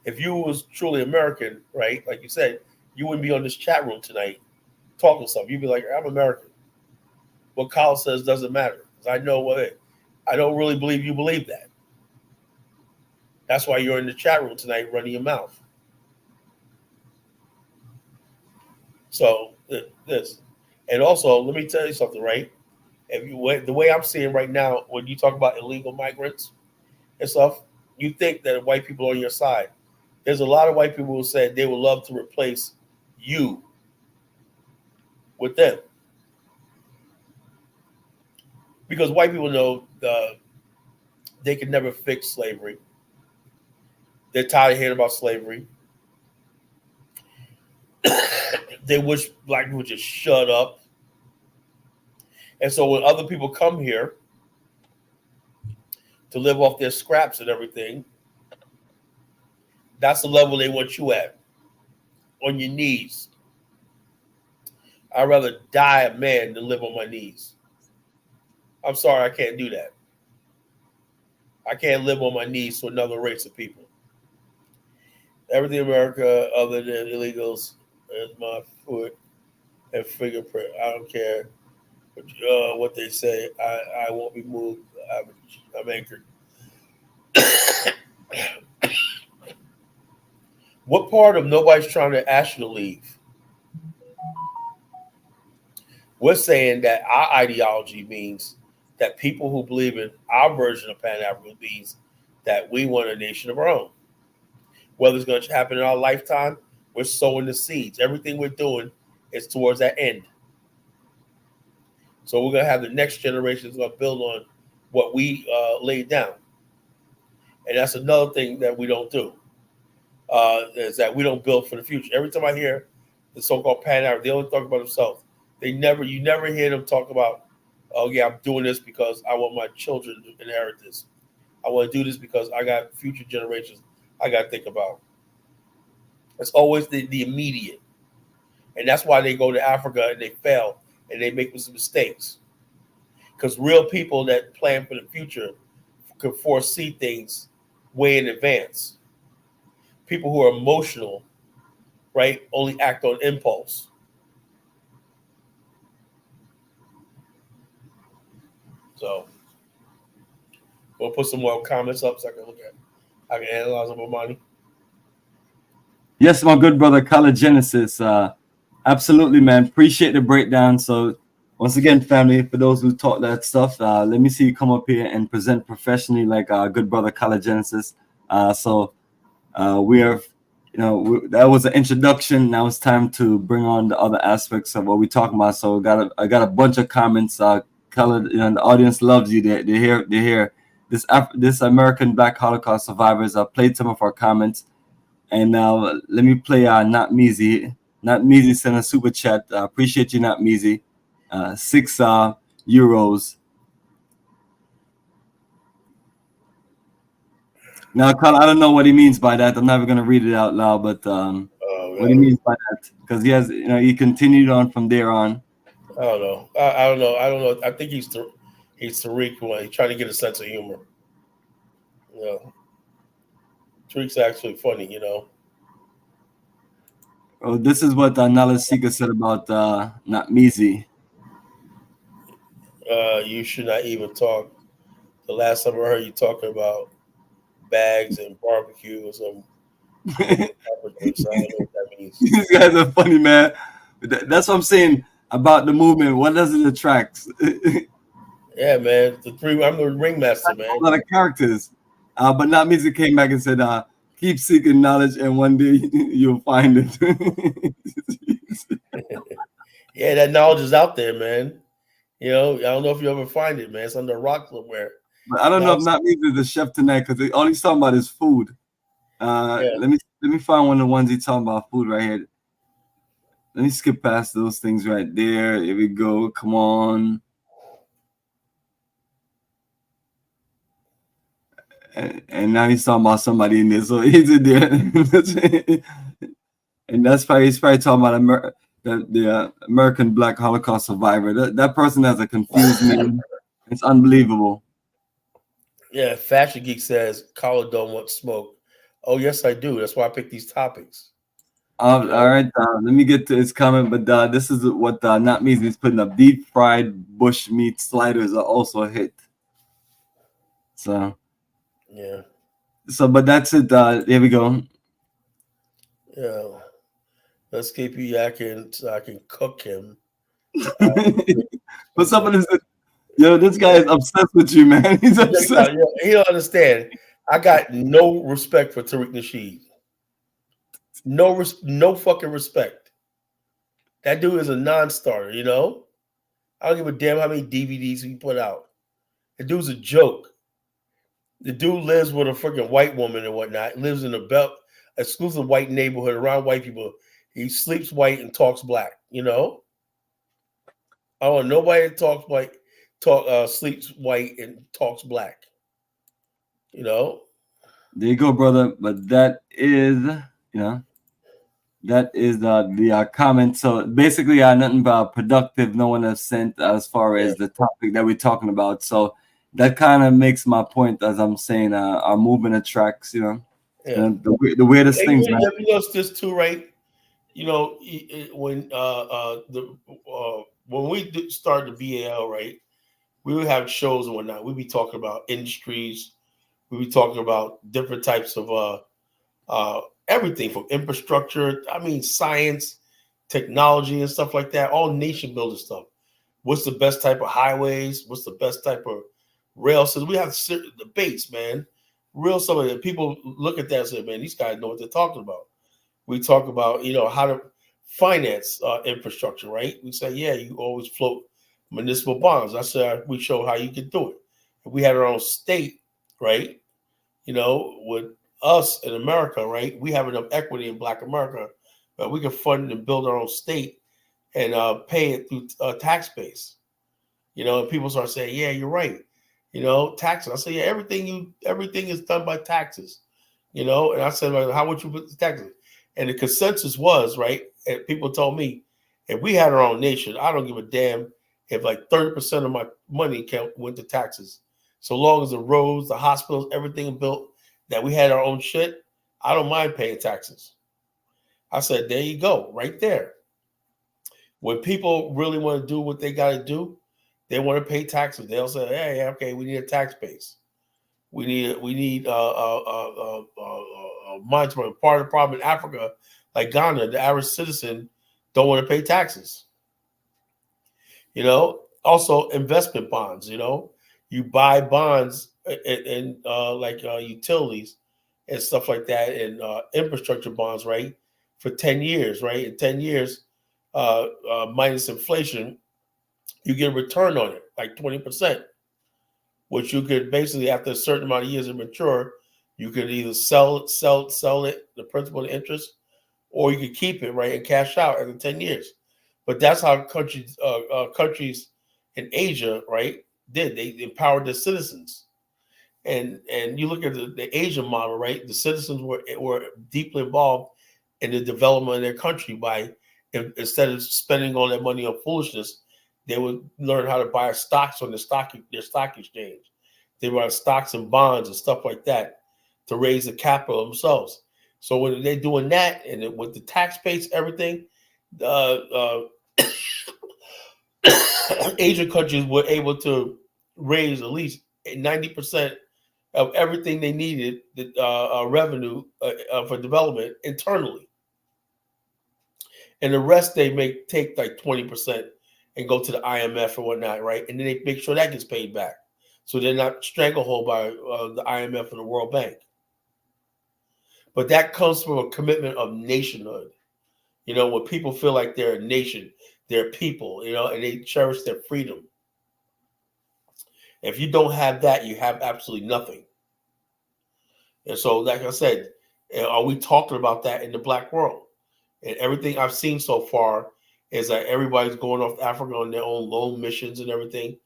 If you was truly American, right, like you said, you wouldn't be on this chat room tonight talking stuff. You'd be like, I'm American. What Kyle says doesn't matter. I know what I don't really believe you believe that. That's why you're in the chat room tonight running your mouth. So this, and also let me tell you something, right? The way I'm seeing right now, when you talk about illegal migrants and stuff, you think that white people are on your side. There's a lot of white people who said they would love to replace you with them. Because white people know they can never fix slavery. They're tired of hearing about slavery. They wish black people would just shut up. And so when other people come here to live off their scraps and everything, that's the level they want you at, on your knees. I'd rather die a man than live on my knees. I'm sorry, I can't do that. I can't live on my knees to another race of people. Everything in America other than illegals is my foot and fingerprint. I don't care what they say. I won't be moved. I'm anchored. What part of nobody's trying to ask you to leave? We're saying that our ideology means that people who believe in our version of Pan-African means that we want a nation of our own. Whether it's going to happen in our lifetime, we're sowing the seeds. Everything we're doing is towards that end. So we're going to have the next generation is going to build on what we laid down. And that's another thing that we don't do, is that we don't build for the future. Every time I hear the so-called Pan-African, they only talk about themselves. You never hear them talk about oh yeah, I'm doing this because I want my children to inherit this. I want to do this because I got future generations I got to think about. It's always the immediate. And that's why they go to Africa and they fail and they make some mistakes. Because real people that plan for the future can foresee things way in advance. People who are emotional, right, only act on impulse. So we'll put some more comments up so I can look at. I can analyze them, Bomani. Yes, my good brother, Color Genesis. Absolutely, man. Appreciate the breakdown. So, once again, family, for those who taught that stuff, let me see you come up here and present professionally like our good brother, Color Genesis. We are, that was an introduction. Now it's time to bring on the other aspects of what we're talking about. So, I got a bunch of comments. Color, the audience loves you. They hear this American Black Holocaust survivors. I played some of our comments. And now let me play Not Meezy. Not Meezy sent a super chat. Appreciate you, Not Meezy. 6 euros. Now, Carl, I don't know what he means by that. I'm never going to read it out loud, but what he means by that. Because he has, he continued on from there on. I don't know. I don't know. I think he's Tariq when he's trying to get a sense of humor. Tariq's actually funny, Oh, this is what Nala Sika said about Not Meezy. You should not even talk. The last time I heard you talking about bags and barbecue or some. I don't know what that means. These guys are funny, man. That's what I'm saying about the movement. What does it attract? Yeah, man. I'm the ringmaster, man. A lot of characters. But Not Meezy came back and said, keep seeking knowledge and one day you'll find it. Yeah, that knowledge is out there, man. I don't know if you ever find it, man. It's under a rock somewhere. But I don't know if Not Meezy is the chef tonight because all he's talking about is food. Yeah. Let me find one of the ones he's talking about food right here. Let me skip past those things right there. Here we go. Come on. And now he's talking about somebody in there. So he's in there. And he's probably talking about the American Black Holocaust survivor. That person has a confused name. It's unbelievable. Yeah, Fashion Geek says, Collar don't want smoke. Oh, yes, I do. That's why I picked these topics. All right, let me get to his comment. But this is what Not Meezy is putting up. Deep fried bush meat sliders are also a hit. So, yeah. So, but that's it. There we go. Yeah. Let's keep you yakking so I can cook him. But someone is, this guy is obsessed with you, man. He's obsessed. He don't understand. I got no respect for Tariq Nasheed. No fucking respect. That dude is a non-starter, I don't give a damn how many DVDs he put out. The dude's a joke. The dude lives with a freaking white woman and whatnot. Lives in a exclusive white neighborhood around white people. He sleeps white and talks black. I don't want nobody that talks white, sleeps white and talks black. There you go, brother. But that is, that is the comment. So basically, nothing but productive. No one has sent as far as the topic that we're talking about. So that kind of makes my point, as I'm saying, our movement attracts, the weirdest things, man. You notice this too, right? When we started the BAIO, right, we would have shows and whatnot. We'd be talking about industries. We'd be talking about different types of everything from infrastructure. I mean, science, technology, and stuff like that. All nation building stuff. What's the best type of highways? What's the best type of rail system? We have debates, man. Real some of the people look at that and say, man, these guys know what they're talking about. We talk about, how to finance infrastructure, right? We say, yeah, you always float municipal bonds. I said, we show how you can do it. If we had our own state, right? With us in America, right? We have enough equity in Black America that we can fund and build our own state and pay it through tax base. And people start saying, yeah, you're right. Taxes. I say, yeah, everything is done by taxes. And I said, well, how would you put the taxes? And the consensus was, right, and people told me, if we had our own nation, I don't give a damn if like 30% of my money went to taxes. So long as the roads, the hospitals, everything built, that we had our own shit, I don't mind paying taxes. I said, there you go, right there. When people really want to do what they got to do, they want to pay taxes. They'll say, hey, okay, we need a tax base. We need monitoring. Part of the problem in Africa, like Ghana, the average citizen don't want to pay taxes. Also investment bonds. You buy bonds and like utilities and stuff like that, and infrastructure bonds, right, for 10 years, right? In 10 years, minus inflation, you get a return on it, like 20%, which you could basically, after a certain amount of years of mature, you could either sell it, the principal and interest, or you could keep it, right, and cash out after 10 years. But that's how countries in Asia, right, did. They empowered their citizens. And you look at the Asian model, right, the citizens were deeply involved in the development of their country by, instead of spending all their money on foolishness, they would learn how to buy stocks on their stock exchange. They buy stocks and bonds and stuff like that to raise the capital themselves. So when they're doing that, and with the tax base, everything, Asian countries were able to raise at least 90% of everything they needed, the revenue for development internally. And the rest they take like 20% and go to the IMF or whatnot, right? And then they make sure that gets paid back. So they're not stranglehold by the IMF and the World Bank. But that comes from a commitment of nationhood. When people feel like they're a nation, they're people, and they cherish their freedom. If you don't have that, you have absolutely nothing. And so, like I said, are we talking about that in the Black world? And everything I've seen so far is that everybody's going off Africa on their own lone missions and everything.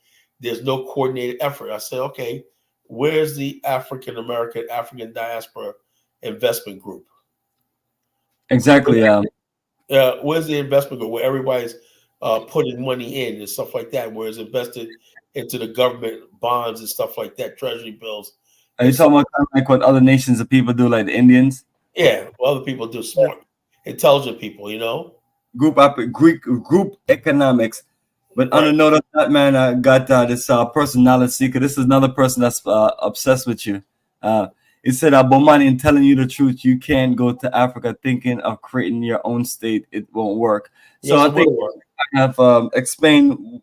There's no coordinated effort. I said, okay, where's the African Diaspora investment group? Exactly. Where's the investment group where everybody's putting money in and stuff like that, where it's invested into the government bonds and stuff like that, treasury bills? Are you talking about kind of like what other nations of people do, like the Indians? Yeah, well, other people do, smart, intelligent people, Group economics. But on Right. the note of that, man, I got this personality seeker. This is another person that's obsessed with you. It said, Bomani, in telling you the truth, you can't go to Africa thinking of creating your own state. It won't work. So Yes, I think I have explained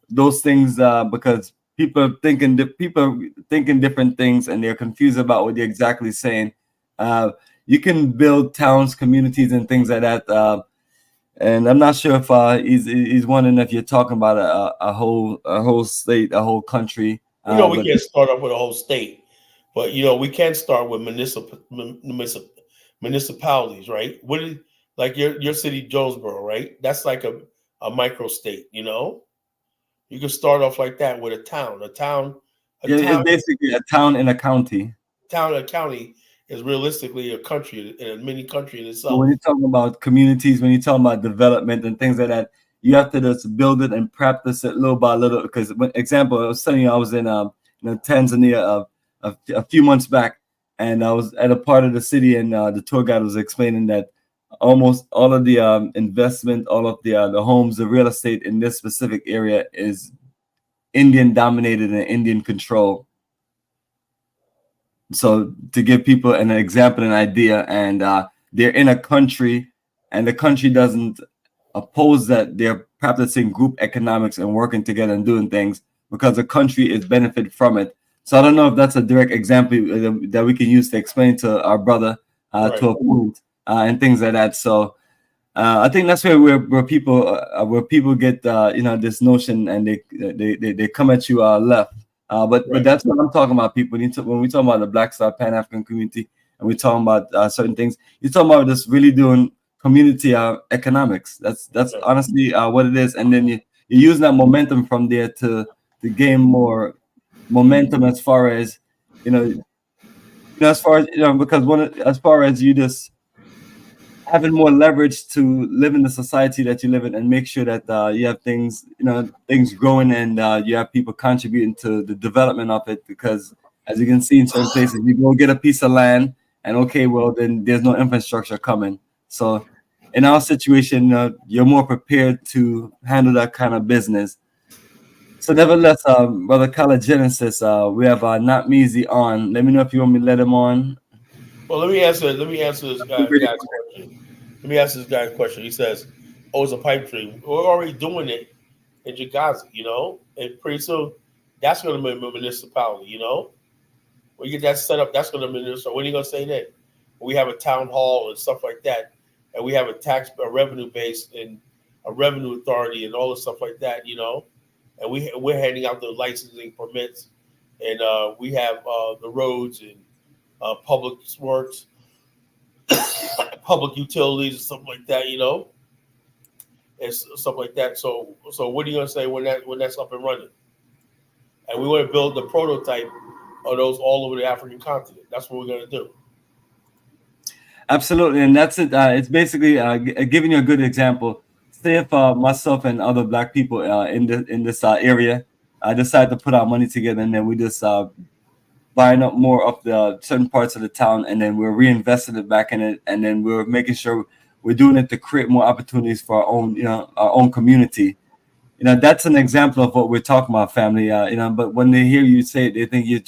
those things because people thinking different things and they're confused about what you're exactly saying. You can build towns, communities, and things like that. And I'm not sure if he's wondering if you're talking about a whole state, a whole country. we can't start off with a whole state, but we can start with municipalities, right? Like your city, Jonesboro, right? That's like a micro state. You can start off like that with a town. It's basically a town in a county. Town and county is realistically a country, a mini country in itself. So when you're talking about communities, when you're talking about development and things like that, you have to just build it and practice it little by little. Because, example, I was telling you, I was in Tanzania a few months back, and I was at a part of the city, and the tour guide was explaining that almost all of the investment, all of the homes, the real estate in this specific area is Indian dominated and Indian controlled. So to give people an example, an idea, and they're in a country, and the country doesn't oppose that. They're practicing group economics and working together and doing things because the country is benefit from it. So I don't know if that's a direct example that we can use to explain to our brother to a point and things like that. So I think that's where people get this notion and they come at you left. But that's what I'm talking about, people. When we talk about the Black Star Pan-African community and we're talking about certain things, you're talking about just really doing community economics. That's honestly what it is. And then you you're using that momentum from there to gain more momentum as far as as far as because as far as you just having more leverage to live in the society that you live in and make sure that you have things things growing and you have people contributing to the development of it, because as you can see in certain places you go get a piece of land and okay, well then there's no infrastructure coming. So in our situation you're more prepared to handle that kind of business. So nevertheless, brother Kala Genesis, we have Not Measy on. Let me know if you want me to let him on. Well, let me answer this guy's question. Let me answer this guy's question. He says, "Oh, it's a pipe dream. We're already doing it in Jagazi, and pretty soon that's going to be a municipality, When you get that set up, that's going to be municipal. What are you going to say then? We have a town hall and stuff like that, and we have a revenue base and a revenue authority and all the stuff like that, and we're handing out the licensing permits, and we have the roads and public works, public utilities and stuff like that, and stuff like that. So what are you gonna say when that's up and running? And we want to build the prototype of those all over the African continent. That's what we're gonna do. Absolutely, and that's it. It's basically giving you a good example. Say if myself and other Black people in this area decide to put our money together, and then we just buying up more of the certain parts of the town, and then we're reinvesting it back in it, and then we're making sure we're doing it to create more opportunities for our own community. That's an example of what we're talking about, family. But when they hear you say it, they think you're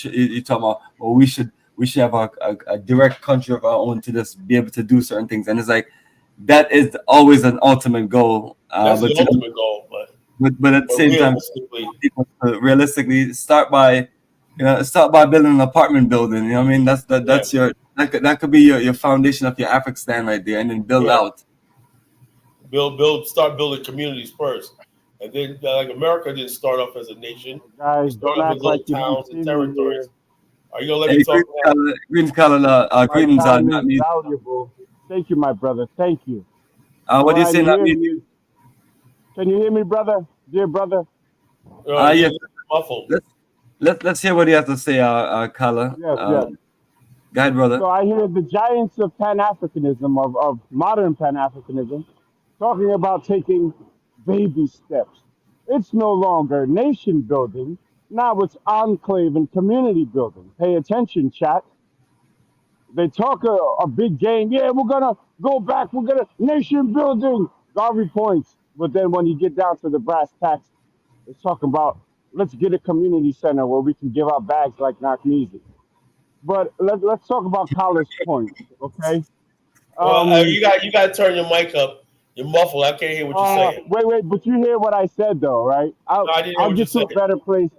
talking about, well, we should have a direct country of our own to just be able to do certain things, and it's like that is always an ultimate goal. That's the ultimate goal, but at the same time, realistically, start by building an apartment building. I mean, that's that could be your foundation of your Afrikstan right there, and then build out. Start building communities first, and then like America didn't start off as a nation. Guys, Start don't off act as little like you towns don't and see me territories. here. Are you gonna let me talk? Greetings, Kala. Greetings, My time Not is Me. valuable. Thank you, my brother. Thank you. What do you say, Not Me? Can you hear me, brother? Dear brother? Yes. Muffled. Let's hear what he has to say, Kala. Yes. Go ahead, brother. So I hear the giants of Pan-Africanism, of modern Pan-Africanism, talking about taking baby steps. It's no longer nation building. Now it's enclave and community building. Pay attention, chat. They talk a big game. Yeah, we're going to go back. We're going to nation building. Garvey points. But then when you get down to the brass tacks, it's talking about let's get a community center where we can give out bags like knock music. But let's talk about Kala's point, okay? Well, you got to turn your mic up. You're muffled. I can't hear what you're saying. Wait, but you hear what I said though, right? I'll get to a better place.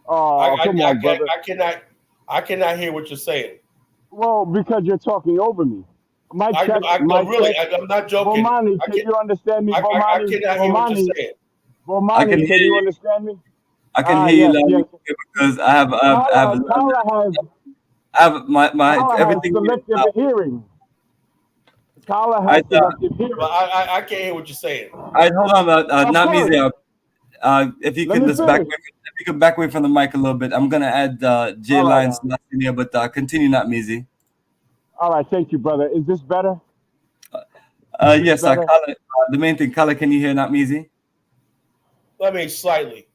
Come on, brother. I cannot hear what you're saying. Well, because you're talking over me. I'm not joking. Bomani, can you understand me? Bomani, I cannot hear what you're saying. Bomani, can you understand me? I can hear you loud because I have everything. Selective hearing. Kala has selective hearing. I can't hear what you're saying. All right, hold on, Not me there. If you can just back away from the mic a little bit, I'm gonna add J lines in here, but continue, Not Measy. All right, thank you, brother. Is this better? Yes, Kala, the main thing, Kala, can you hear Not Measy? Let me slightly.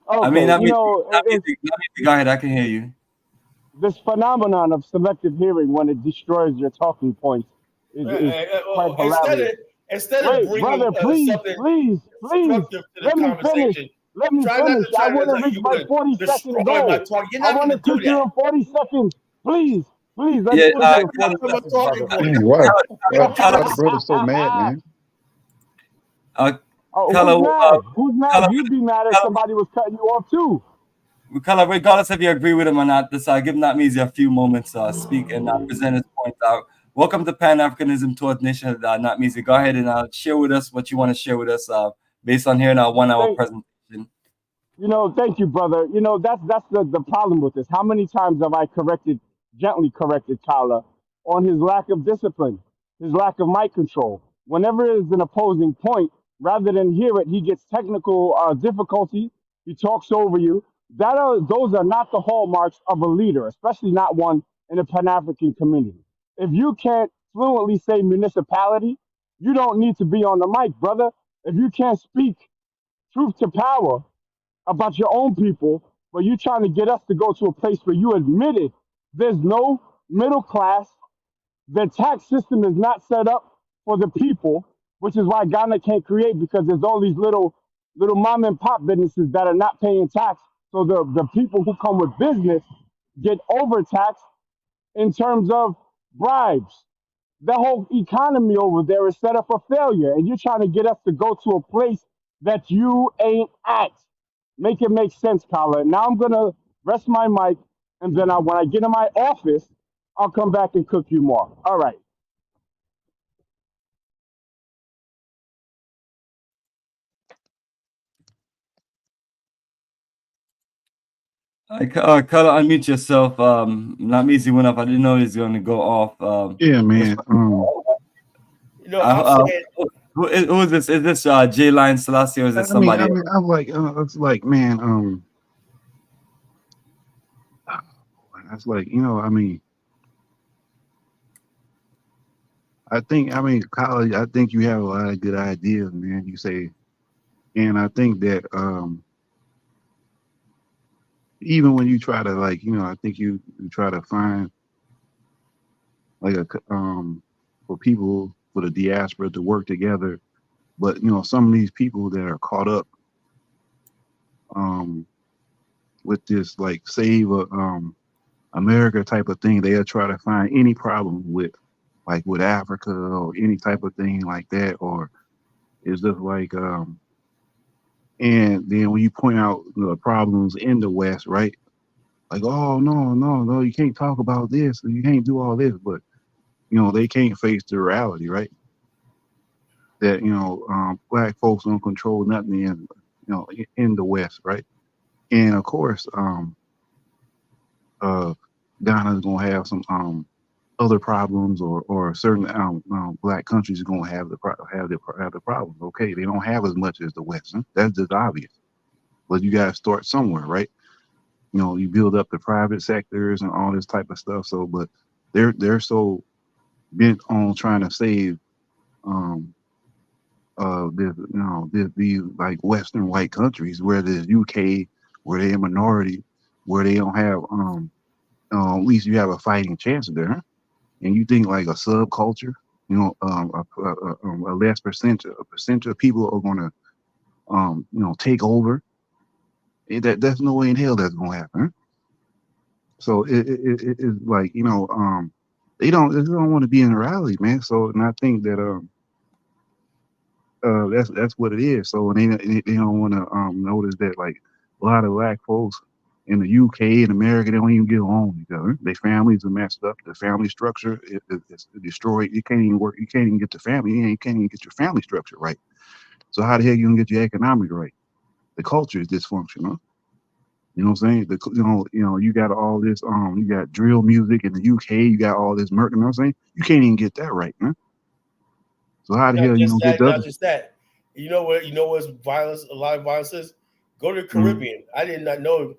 Okay, I mean, Not Measy, go ahead, I can hear you. This phenomenon of selective hearing, when it destroys your talking points, is quite hilarious. Instead of bringing brother, please, let me finish. I want to reach my 40-second goal. I want to take you in 40 seconds. Please, let me take you in 40 seconds, brother. Dang, why the brother's so mad, man? Who's mad? You'd be mad if somebody was cutting you off too. Kala, regardless if you agree with him or not, this give Not Measy a few moments to speak and present his point out. Welcome to Pan-Africanism towards Nationhood, Not Measy. Go ahead and share with us what you want to share with us based on hearing our 1 hour presentation. Thank you, brother. That's the problem with this. How many times have I gently corrected Kala on his lack of discipline, his lack of mic control? Whenever there's an opposing point, rather than hear it, he gets technical difficulty. He talks over you. Those are not the hallmarks of a leader, especially not one in the Pan-African community. If you can't fluently say municipality, you don't need to be on the mic, brother. If you can't speak truth to power about your own people, but you trying to get us to go to a place where you admitted there's no middle class, the tax system is not set up for the people, which is why Ghana can't create, because there's all these little mom and pop businesses that are not paying tax. So the people who come with business get overtaxed in terms of bribes. The whole economy over there is set up for failure, and you're trying to get us to go to a place that you ain't at. Make it make sense, Colin. Now I'm gonna rest my mic, and then when I get in my office, I'll come back and cook you more. All right. Color, unmute yourself. Not easy enough. I didn't know he's going to go off. Yeah, man. You know, I'm saying, who is this? Is this J Line Selassie, or is this somebody? I mean, I'm like, it's like, man, that's like, you know, I mean, college, I think you have a lot of good ideas, man. You say, and I think that even when you try to, like, you know, I think you try to find like for people, for the diaspora to work together, but you know, some of these people that are caught up with this like save America type of thing, they'll try to find any problem with Africa or any type of thing like that, or it's just like and then when you point out the problems in the West, right? Like, oh no, you can't talk about this, you can't do all this, but you know, they can't face the reality, right? That, you know, black folks don't control nothing in the West, right? And of course, Ghana's gonna have some other problems, or certain black countries are gonna have the problems. Okay, they don't have as much as the West. Huh? That's just obvious. But you gotta start somewhere, right? You know, you build up the private sectors and all this type of stuff. So, but they're so bent on trying to save these like Western white countries, where there's UK, where they're a minority, where they don't have at least you have a fighting chance there. Huh? And you think like a subculture, you know, a less percentage of people are going to, you know, take over. That's no way in hell that's going to happen. Huh? So it's like, you know, they don't want to be in a rally, man. So, and I think that that's what it is. So they don't want to notice that like a lot of black folks in the UK and America, they don't even get along with each other. Their families are messed up. The family structure is destroyed. You can't even work. You can't even get the family. You can't even get your family structure right. So how the hell you gonna get your economic right? The culture is dysfunctional. You know what I'm saying? You know, you got all this. You got drill music in the UK. You got all this murder. You know what I'm saying? You can't even get that right, man. So how the hell you gonna get the not other? just that. You know what's violence? A lot of violence is. Go to the Caribbean. I did not know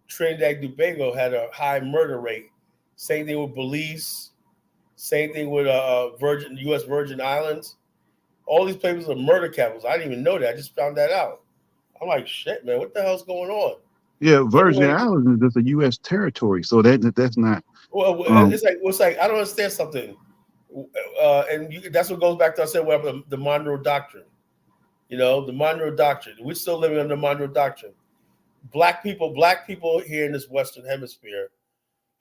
Trinidad and Tobago had a high murder rate. Same thing with Belize. Same thing with U.S. Virgin Islands. All these places are murder capitals. I didn't even know that. I just found that out. I'm like, shit, man, what the hell's going on? Yeah, Virgin Islands is just a U.S. territory, so that's not. Well, it's like I don't understand something, that's what goes back to I said what the Monroe Doctrine. You know, the Monroe Doctrine. We're still living under the Monroe Doctrine. Black people here in this Western Hemisphere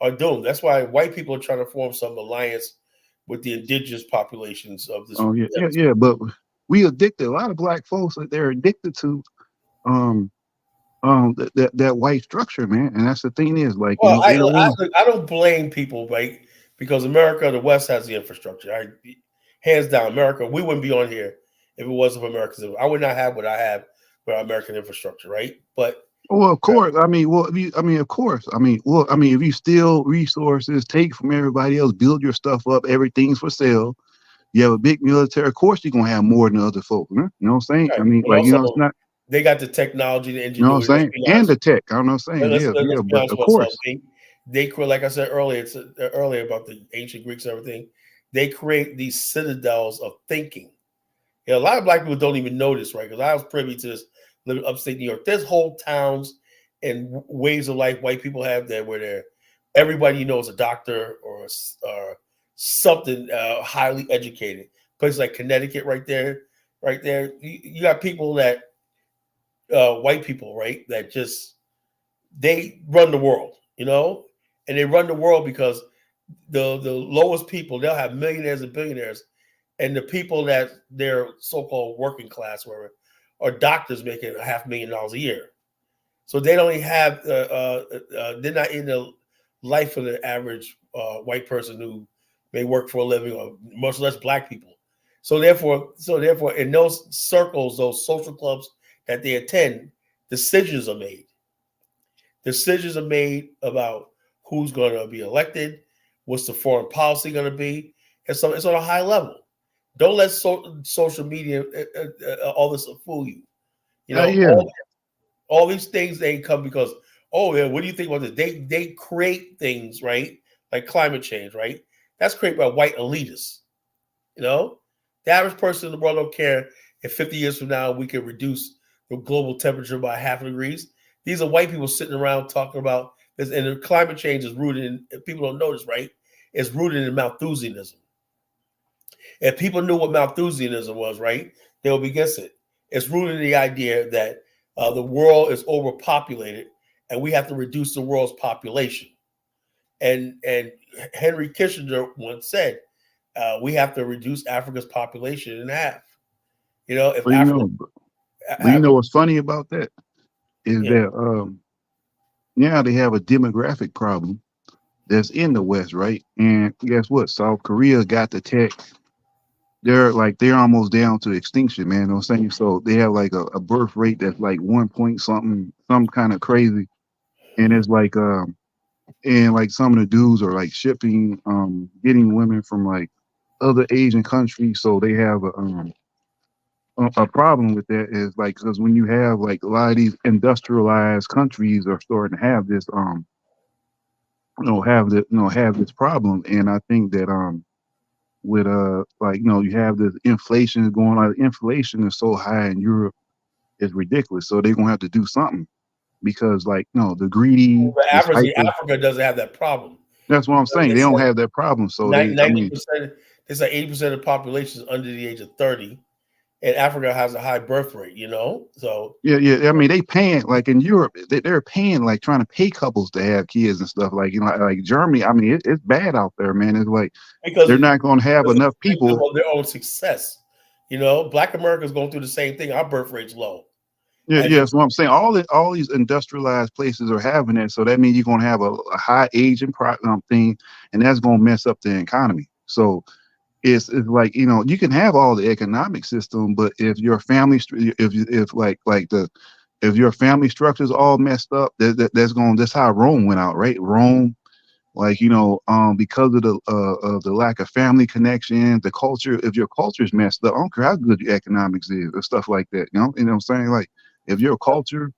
are doomed. That's why white people are trying to form some alliance with the indigenous populations of this. Oh yeah. But we addicted. A lot of black folks, they're addicted to that white structure, man. And that's the thing is, like, well, you know, I don't blame people, right? Because America, the West has the infrastructure. Hands down, America, we wouldn't be on here if it wasn't for America's. I would not have what I have with American infrastructure, right? But well, of course, of course, if you steal resources, take from everybody else, build your stuff up, everything's for sale. You have a big military, of course you're gonna have more than other folks. You know what I'm saying? Right. I mean, And like, also, it's not, they got the technology, the you know what ingenuity. I'm Let's saying? be And honest. the tech, I don't know what I'm saying. Let's Yeah, be but honest of with ourselves. course. They like I said earlier, earlier about the ancient Greeks and everything. They create these citadels of thinking. A lot of black people don't even know this, right? Because I was privy to this living upstate New York. There's whole towns and ways of life white people have there where everybody you know is a doctor or something highly educated. Places like Connecticut, right there. You got people that white people, right? That just they run the world, and they run the world because the lowest people they'll have millionaires and billionaires, and the people that they're so-called working class whatever are doctors making $500,000 a year. So they don't have they're not in the life of the average white person who may work for a living, or much less black people. So therefore, in those circles, those social clubs that they attend, decisions are made. Decisions are made about who's going to be elected, what's the foreign policy going to be, and so it's on a high level. Don't let social media all this fool you. Yeah. All these things they come because yeah, what do you think about this? They create things, right? Like climate change, right? That's created by white elitists. The average person in the world don't care if 50 years from now we can reduce the global temperature by 0.5 degrees. These are white people sitting around talking about this, and the climate change is rooted in, if people don't notice, right? It's rooted in Malthusianism. If people knew what Malthusianism was, right, they would be against it. It's rooted in the idea that the world is overpopulated and we have to reduce the world's population. And Henry Kissinger once said, we have to reduce Africa's population in half. If But Africa, what's funny about that is that now they have a demographic problem that's in the West, right? And guess what? South Korea got the tech. They're almost down to extinction, man. You know what I'm saying? So they have like a birth rate that's like 1 point something, some kind of crazy. And it's like and like some of the dudes are like shipping getting women from like other Asian countries. So they have a problem with that is like, because when you have like a lot of these industrialized countries are starting to have this have this problem. And I think that with you have this inflation going on. Inflation is so high in Europe, it's ridiculous. So they're gonna have to do something because the greedy, this hyper. Africa doesn't have that problem. That's what I'm saying. They don't have that problem. So 90%, it's like 80% of the population is under the age of 30, and Africa has a high birth rate. So yeah. I mean, they paying like in Europe, they're paying like trying to pay couples to have kids and stuff. Like like Germany. I mean, it's bad out there, man. It's like because they're not going to have enough people. Their own success. Black America is going through the same thing. Our birth rate's low. Yeah, that's what I'm saying. All these industrialized places are having it, so that means you're going to have a high aging thing, and that's going to mess up the economy. So it's like you can have all the economic system, but if your family if your family structure is all messed up, that's how Rome went out, right? Rome, because of the lack of family connection, the culture. If your culture is messed up, I don't care how good your economics is or stuff like that. You know what I'm saying? Like, if your culture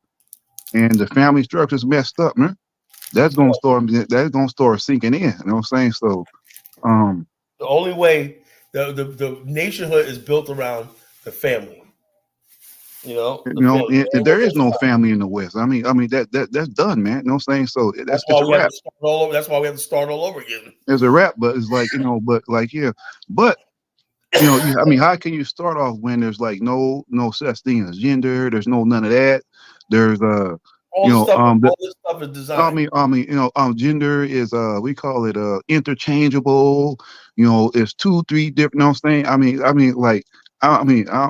and the family structure is messed up, man, that's gonna start sinking in. You know what I'm saying? So, the only way the nationhood is built around the family. There is no family in the West. I mean that's done, man. You know what I'm saying? So it's a wrap. That's why we have to start all over again. It's a wrap, but it's like but I mean, how can you start off when there's like no such thing as gender? There's none of that. There's all this stuff is designed. Gender is we call it interchangeable. It's 2-3 different. You know what I'm saying? I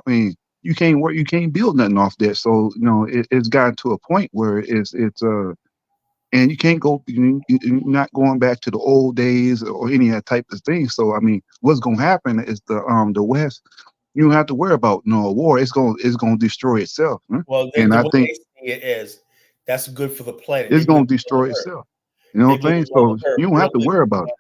mean, you can't build nothing off that. So it's gotten to a point where it's and you can't go. You're not going back to the old days or any of that type of thing. So I mean, what's gonna happen is the West. You don't have to worry about a war. It's gonna destroy itself. Huh? Well, and I think it is that's good for the planet. It's gonna destroy itself. You know what I'm saying? So you don't have to worry about it.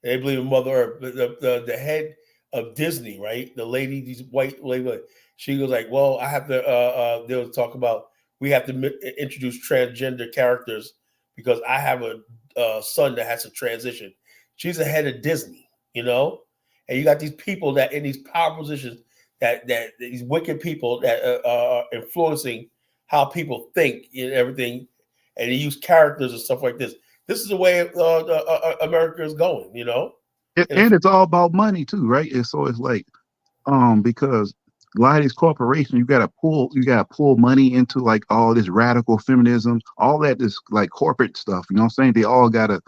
They believe in Mother Earth. The head of Disney, right? The lady, these white lady, she goes like, "Well, I have to." They'll talk about we have to introduce transgender characters because I have a son that has to transition. She's the head of Disney, you know, and you got these people that in these power positions that these wicked people that are influencing how people think and everything, and they use characters and stuff like this. This is the way America is going, you know. And it's all about money too, right? And so it's like, because a lot of these corporations, you gotta pull money into like all this radical feminism, all that is like corporate stuff. You know what I'm saying? They all gotta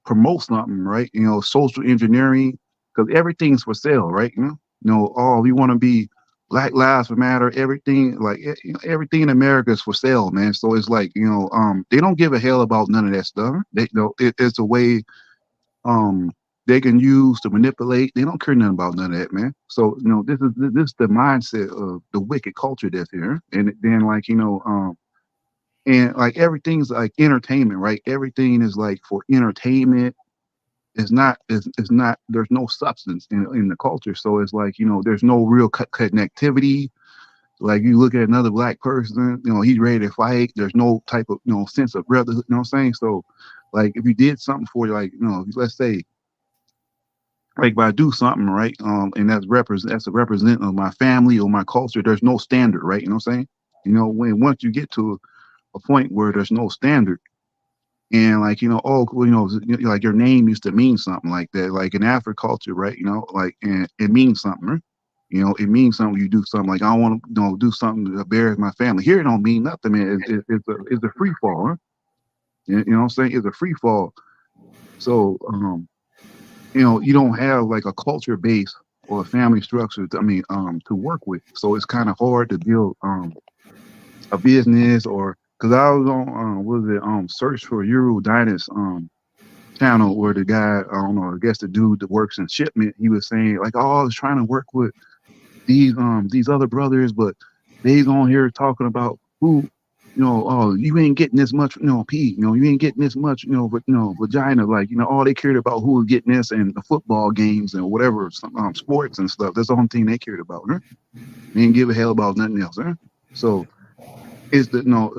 promote something, right? You know, social engineering, because everything's for sale, right? Oh, we want to be Black Lives Matter. Everything, like everything in America is for sale, man. So it's like, they don't give a hell about none of that stuff. It's a way they can use to manipulate. They don't care nothing about none of that, man. So this is the mindset of the wicked culture that's here. And then like and like everything's like entertainment, right? Everything is like for entertainment. It's not, there's no substance in the culture. So it's like, there's no real connectivity. Like you look at another Black person, he's ready to fight. There's no type of, sense of brotherhood, you know what I'm saying? So like if you did something for you, like, let's say, like if I do something, right, and that's a representative of my family or my culture, there's no standard, right? You know what I'm saying? When once you get to a point where there's no standard, and like like your name used to mean something like that, like in African culture, right? Like, and it means something, right? It means something when you do something like, I want to do something to bury my family. Here it don't mean nothing, man. It's a free fall, huh? You know what I'm saying? It's a free fall. So you don't have like a culture base or a family structure to work with. So it's kind of hard to build a business. Or because I was on what was it, Search for Eurodynast channel, where the guy, I don't know, I guess the dude that works in shipment, he was saying like, oh, I was trying to work with these other brothers, but they's on here talking about who, oh, you ain't getting this much, pee, you ain't getting this much, but vagina, like, all they cared about who was getting this, and the football games and whatever, sports and stuff. That's the only thing they cared about, huh? They didn't give a hell about nothing else, huh? So it's not,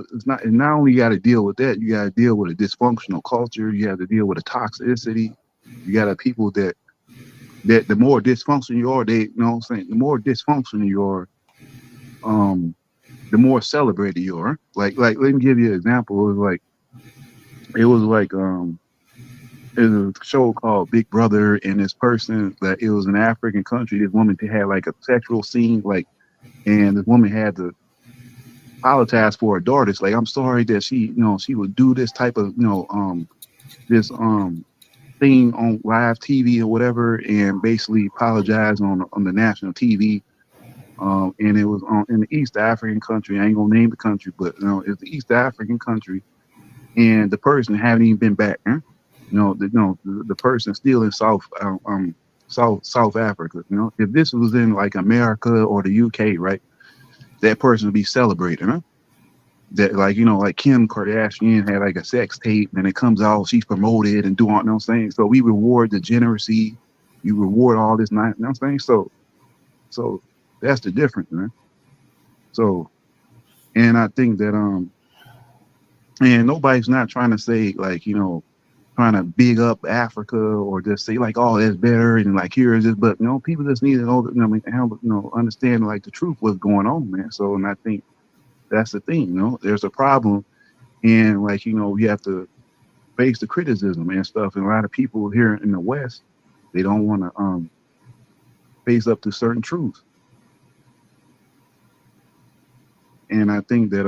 and not only you got to deal with that, you got to deal with a dysfunctional culture. You have to deal with a toxicity. You got people that the more dysfunctional you are, they, what I'm saying, the more dysfunctional you are, the more celebrated you are. Like let me give you an example. It was like it was a show called Big Brother, and this person, that it was an African country. This woman had like a sexual scene, like, and this woman had to apologize for her daughter. It's like, I'm sorry that she would do this type of this thing on live TV or whatever, and basically apologize on the national TV. And it was in the East African country. I ain't gonna name the country, but it's the East African country, and the person haven't even been back. Huh? The person still in South Africa. If this was in like America or the UK, right, that person would be celebrated. Huh? That like Kim Kardashian had like a sex tape, and it comes out, she's promoted and doing, you know what I'm saying? So we reward degeneracy, you reward all this, you know what I'm saying? So that's the difference, man. So, and I think that and nobody's not trying to say like, trying to big up Africa or just say like, oh, that's better and like here is this, but people just need to know, understand like the truth, what's going on, man. So, and I think that's the thing, there's a problem, and like, you have to face the criticism and stuff. And a lot of people here in the West, they don't want to face up to certain truths. And I think that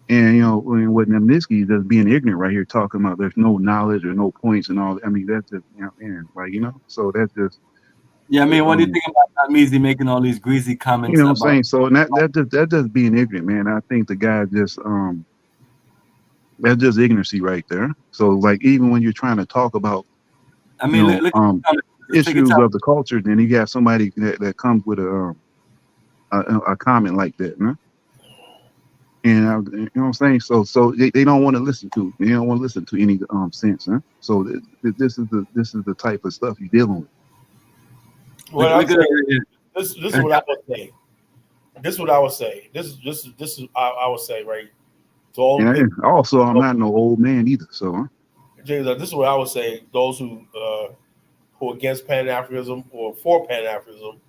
and what Naminsky is just being ignorant right here, talking about there's no knowledge or no points and all. I mean, that's just and like so that's just. Yeah, I mean, what do you think about Naminsky making all these greasy comments? What I'm saying? So and that just being ignorant, man. I think the guy just that's just ignorancy right there. So like, even when you're trying to talk about look issues of the culture, then you got somebody that comes with a comment like that, man. And you know what I'm saying? So they don't want to listen to. They don't want to listen to any sense, huh? So this is the type of stuff you're dealing with. What Look I'm at saying, it. this is what I would say. This is what I would say. This is I would say, right? To all the And people, also, I'm not no old man either. So, huh? James, this is what I would say. Those who are against Pan Africanism or for Pan Africanism,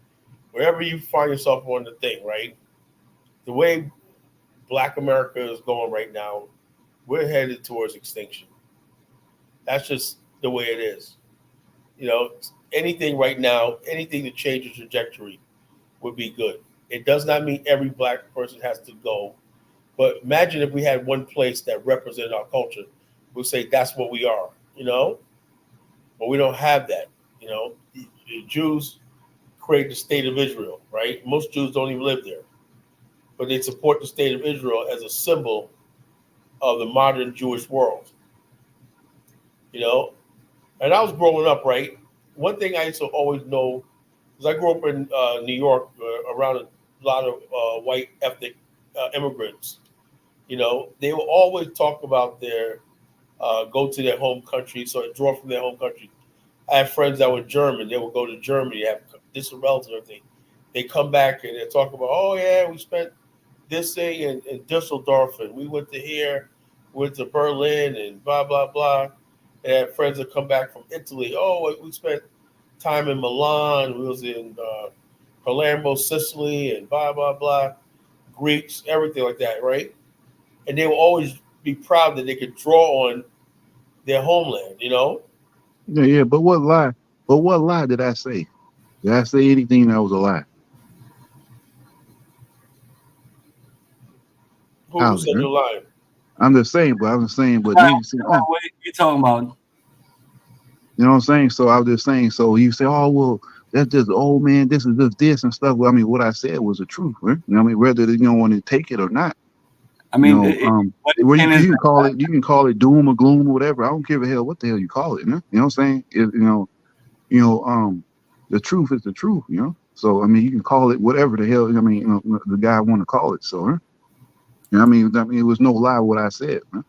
wherever you find yourself on the thing, right? The way Black America is going right now, we're headed towards extinction. That's just the way it is. You know, anything right now, anything to change the trajectory would be good. It does not mean every Black person has to go. But imagine if we had one place that represented our culture. We'll say that's what we are, you know? But we don't have that, you know? The Jews create the state of Israel, right? Most Jews don't even live there. But they support the state of Israel as a symbol of the modern Jewish world, you know? And I was growing up, right? One thing I used to always know is I grew up in New York around a lot of white ethnic immigrants. You know, they will always talk about their go to their home country, so draw from their home country. I have friends that were German. They would go to Germany, have distant relatives and everything. They come back and they talk about, oh yeah, we spent this thing in Düsseldorf, and we went to here, went to Berlin, and blah blah blah. And I have friends that come back from Italy. Oh, we spent time in Milan. We was in Palermo, Sicily, and blah blah blah. Greeks, everything like that, right? And they will always be proud that they could draw on their homeland. You know, Yeah, yeah. But what lie? But what lie did I say? Did I say anything that was a lie? who Out said there. the line? I'm just saying, but What niggas say, oh, are you talking about? you know what I'm saying? So I was just saying, so you say, oh, well, that's just old man, this is just this and stuff. Well, I mean, what I said was the truth, right? You know what I mean? Whether you don't want to take it or not, I you mean, know, what it's where saying is you can call it doom or gloom or whatever. I don't give a hell what the hell you call it, you know? You know what I'm saying? You know, the truth is the truth, you know? So, I mean, you can call it whatever the hell, I mean, you know, the guy want to call it. So, huh? You know what I mean, it was no lie what I said, huh?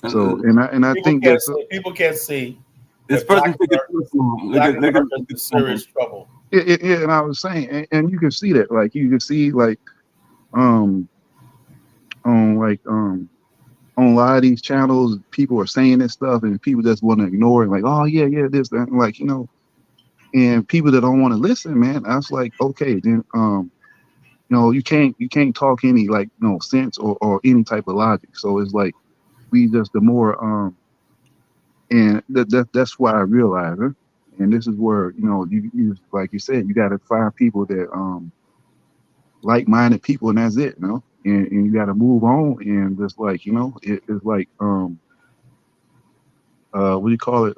So, and I think that's People can't see this that person took it personal. Black Look at America is in serious trouble. yeah, and I was saying, and you can see that, like you can see, like um on like on a lot of these channels, people are saying this stuff, and people just want to ignore it, like, oh yeah, this, that, and like, you know, and people that don't want to listen, man, I was like, okay, then you know, you can't talk any like sense or any type of logic. So it's like we just the more and that's why I realized, huh? And this is where you like you said, you got to find people that like-minded people, and that's it, you know. And you got to move on, and just like it's like what do you call it,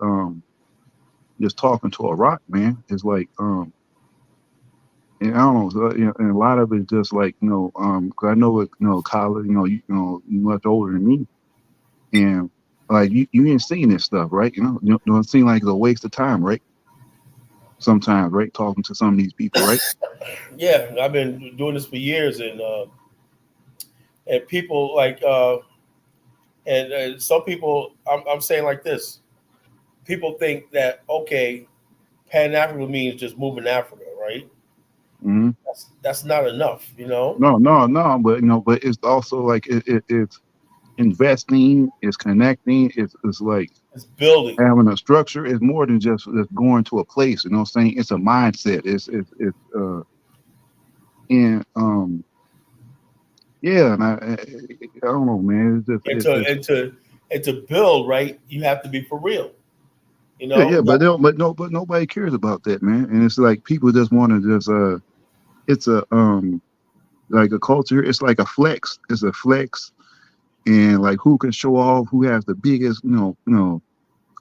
just talking to a rock, man. It's like and I don't know, so, and a lot of it is just like 'cause I know it, college, you much older than me, and like you ain't seen this stuff, right? You don't seem like it's a waste of time, right? Sometimes, right? Talking to some of these people, right? Yeah, I've been doing this for years, and people like and some people. I'm saying like this. People think that okay, Pan Africa means just moving Africa, right? Hmm. That's not enough, you know. No, but but it's also like it's investing, it's connecting, it's like It's building. having a structure. It's more than just going to a place. You know what I'm saying? It's a mindset. It's and yeah, and I don't know, man. It's just And to build, right, you have to be for real. You know, yeah, but they don't, but nobody cares about that, man. And it's like people just want to just it's a like a culture. It's like a flex. It's a flex, and like who can show off, who has the biggest,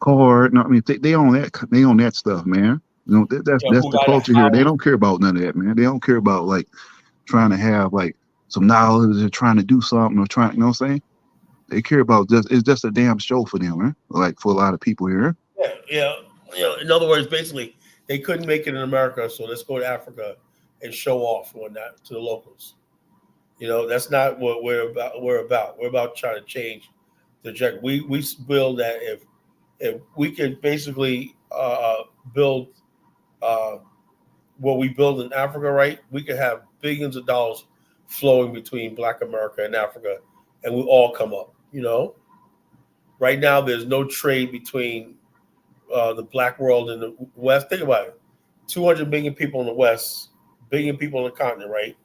card. No, I mean they own that. They own that stuff, man. That's who the got a culture here. They house. don't care about none of that, man. They don't care about like trying to have like some knowledge or trying to do something or trying. You know what I'm saying? They care about just it's just a damn show for them, man. Like for a lot of people here. Yeah, yeah. You know, in other words, basically, they couldn't make it in America, so let's go to Africa and show off on that to the locals. You know, that's not what we're about. We're about trying to change the trajectory. We build that if we can basically build what we build in Africa, right? We could have billions of dollars flowing between Black America and Africa, and we all come up. Right now there's no trade between the Black world and the West. Think about it: 200 million people in the West, billion people on the continent, right?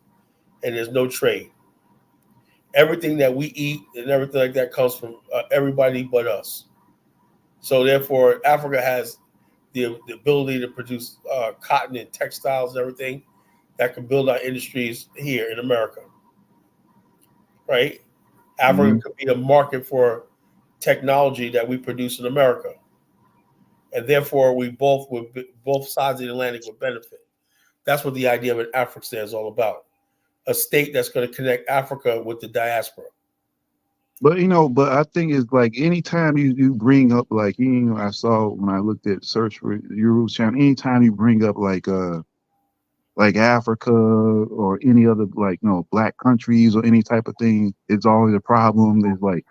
And there's no trade. Everything that we eat and everything like that comes from everybody but us. So therefore, Africa has the ability to produce cotton and textiles and everything that can build our industries here in America, right? Africa could be a market for technology that we produce in America, and therefore both sides of the Atlantic would benefit. That's what the idea of an Afrikstan is all about: a state that's going to connect Africa with the diaspora. But but I think it's like anytime you bring up like I saw when I looked at search for Euro's channel, anytime you bring up like Africa or any other like Black countries or any type of thing, it's always a problem. There's like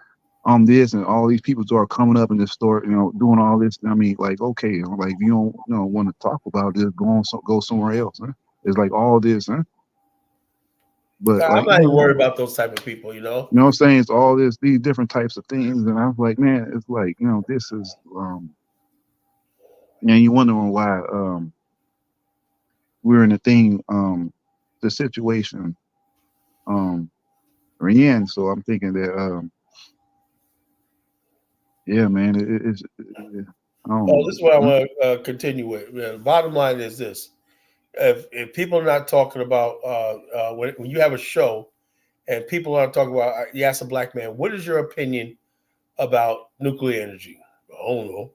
this and all these people start coming up in this store, doing all this. I mean, like, okay, like if you don't want to talk about this, go somewhere else. Huh? It's like all this, huh? But I'm like, not even worried about those type of people, You know what I'm saying? It's all these different types of things, and I was like, man, it's like this is and you wondering why we're in the thing the situation we're in. So I'm thinking that yeah, man, it's I don't know. This is what I want to continue with. The bottom line is this: if people are not talking about when you have a show and people aren't talking about, you ask a Black man, what is your opinion about nuclear energy? I don't know.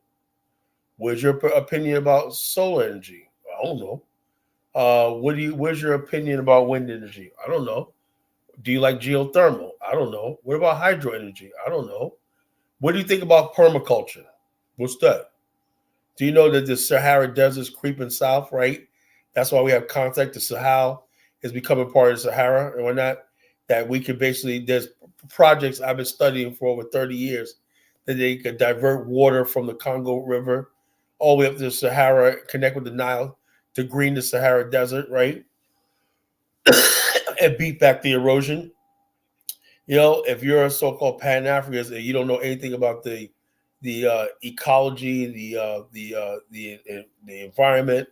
What's your opinion about solar energy? I don't know. What's your opinion about wind energy? I don't know. Do you like geothermal? I don't know. What about hydro energy? I don't know. What do you think about permaculture? What's that? Do you know that the Sahara Desert is creeping south, right? That's why we have contact. The Sahel is becoming part of the Sahara and whatnot. That we could basically, there's projects I've been studying for over 30 years that they could divert water from the Congo River all the way up to the Sahara, connect with the Nile to green the Sahara Desert, right? And beat back the erosion. If you're a so-called Pan-Africanist and you don't know anything about the ecology, the environment,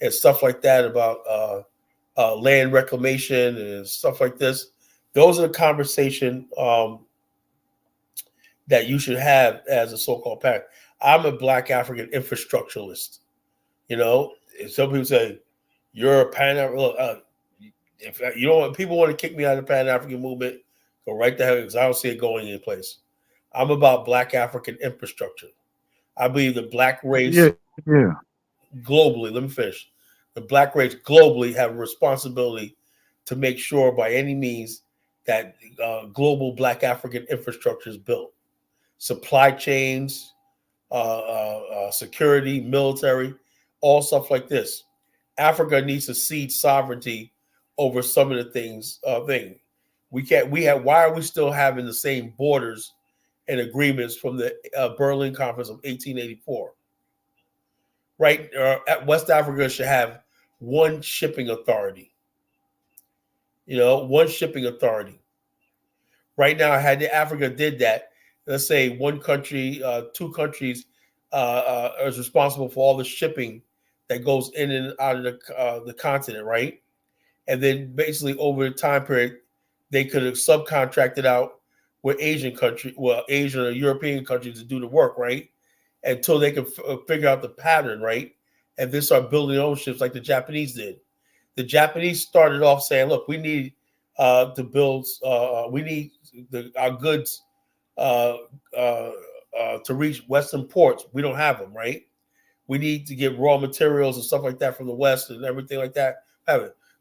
and stuff like that, about land reclamation and stuff like this, those are the conversation that you should have as a so-called Pan. I'm a Black African infrastructuralist. If some people say you're a Pan-African, if you don't want people want to kick me out of the Pan-African movement, go right to hell because I don't see it going any place. I'm about Black African infrastructure. I believe the Black race globally, let me finish. The Black race globally have a responsibility to make sure by any means that global Black African infrastructure is built. Supply chains, security, military, all stuff like this. Africa needs to cede sovereignty over some of the things. Why are we still having the same borders and agreements from the Berlin Conference of 1884? Right? West Africa should have one shipping authority. One shipping authority. Right now, had Africa did that, let's say one country, two countries is responsible for all the shipping that goes in and out of the continent, right? And then basically over the time period, they could have subcontracted out with Asian or European countries to do the work, right? Until they could figure out the pattern, right? And then start building their own ships like the Japanese did. The Japanese started off saying, look, we need to build, we need our goods to reach Western ports. We don't have them, right? We need to get raw materials and stuff like that from the West and everything like that.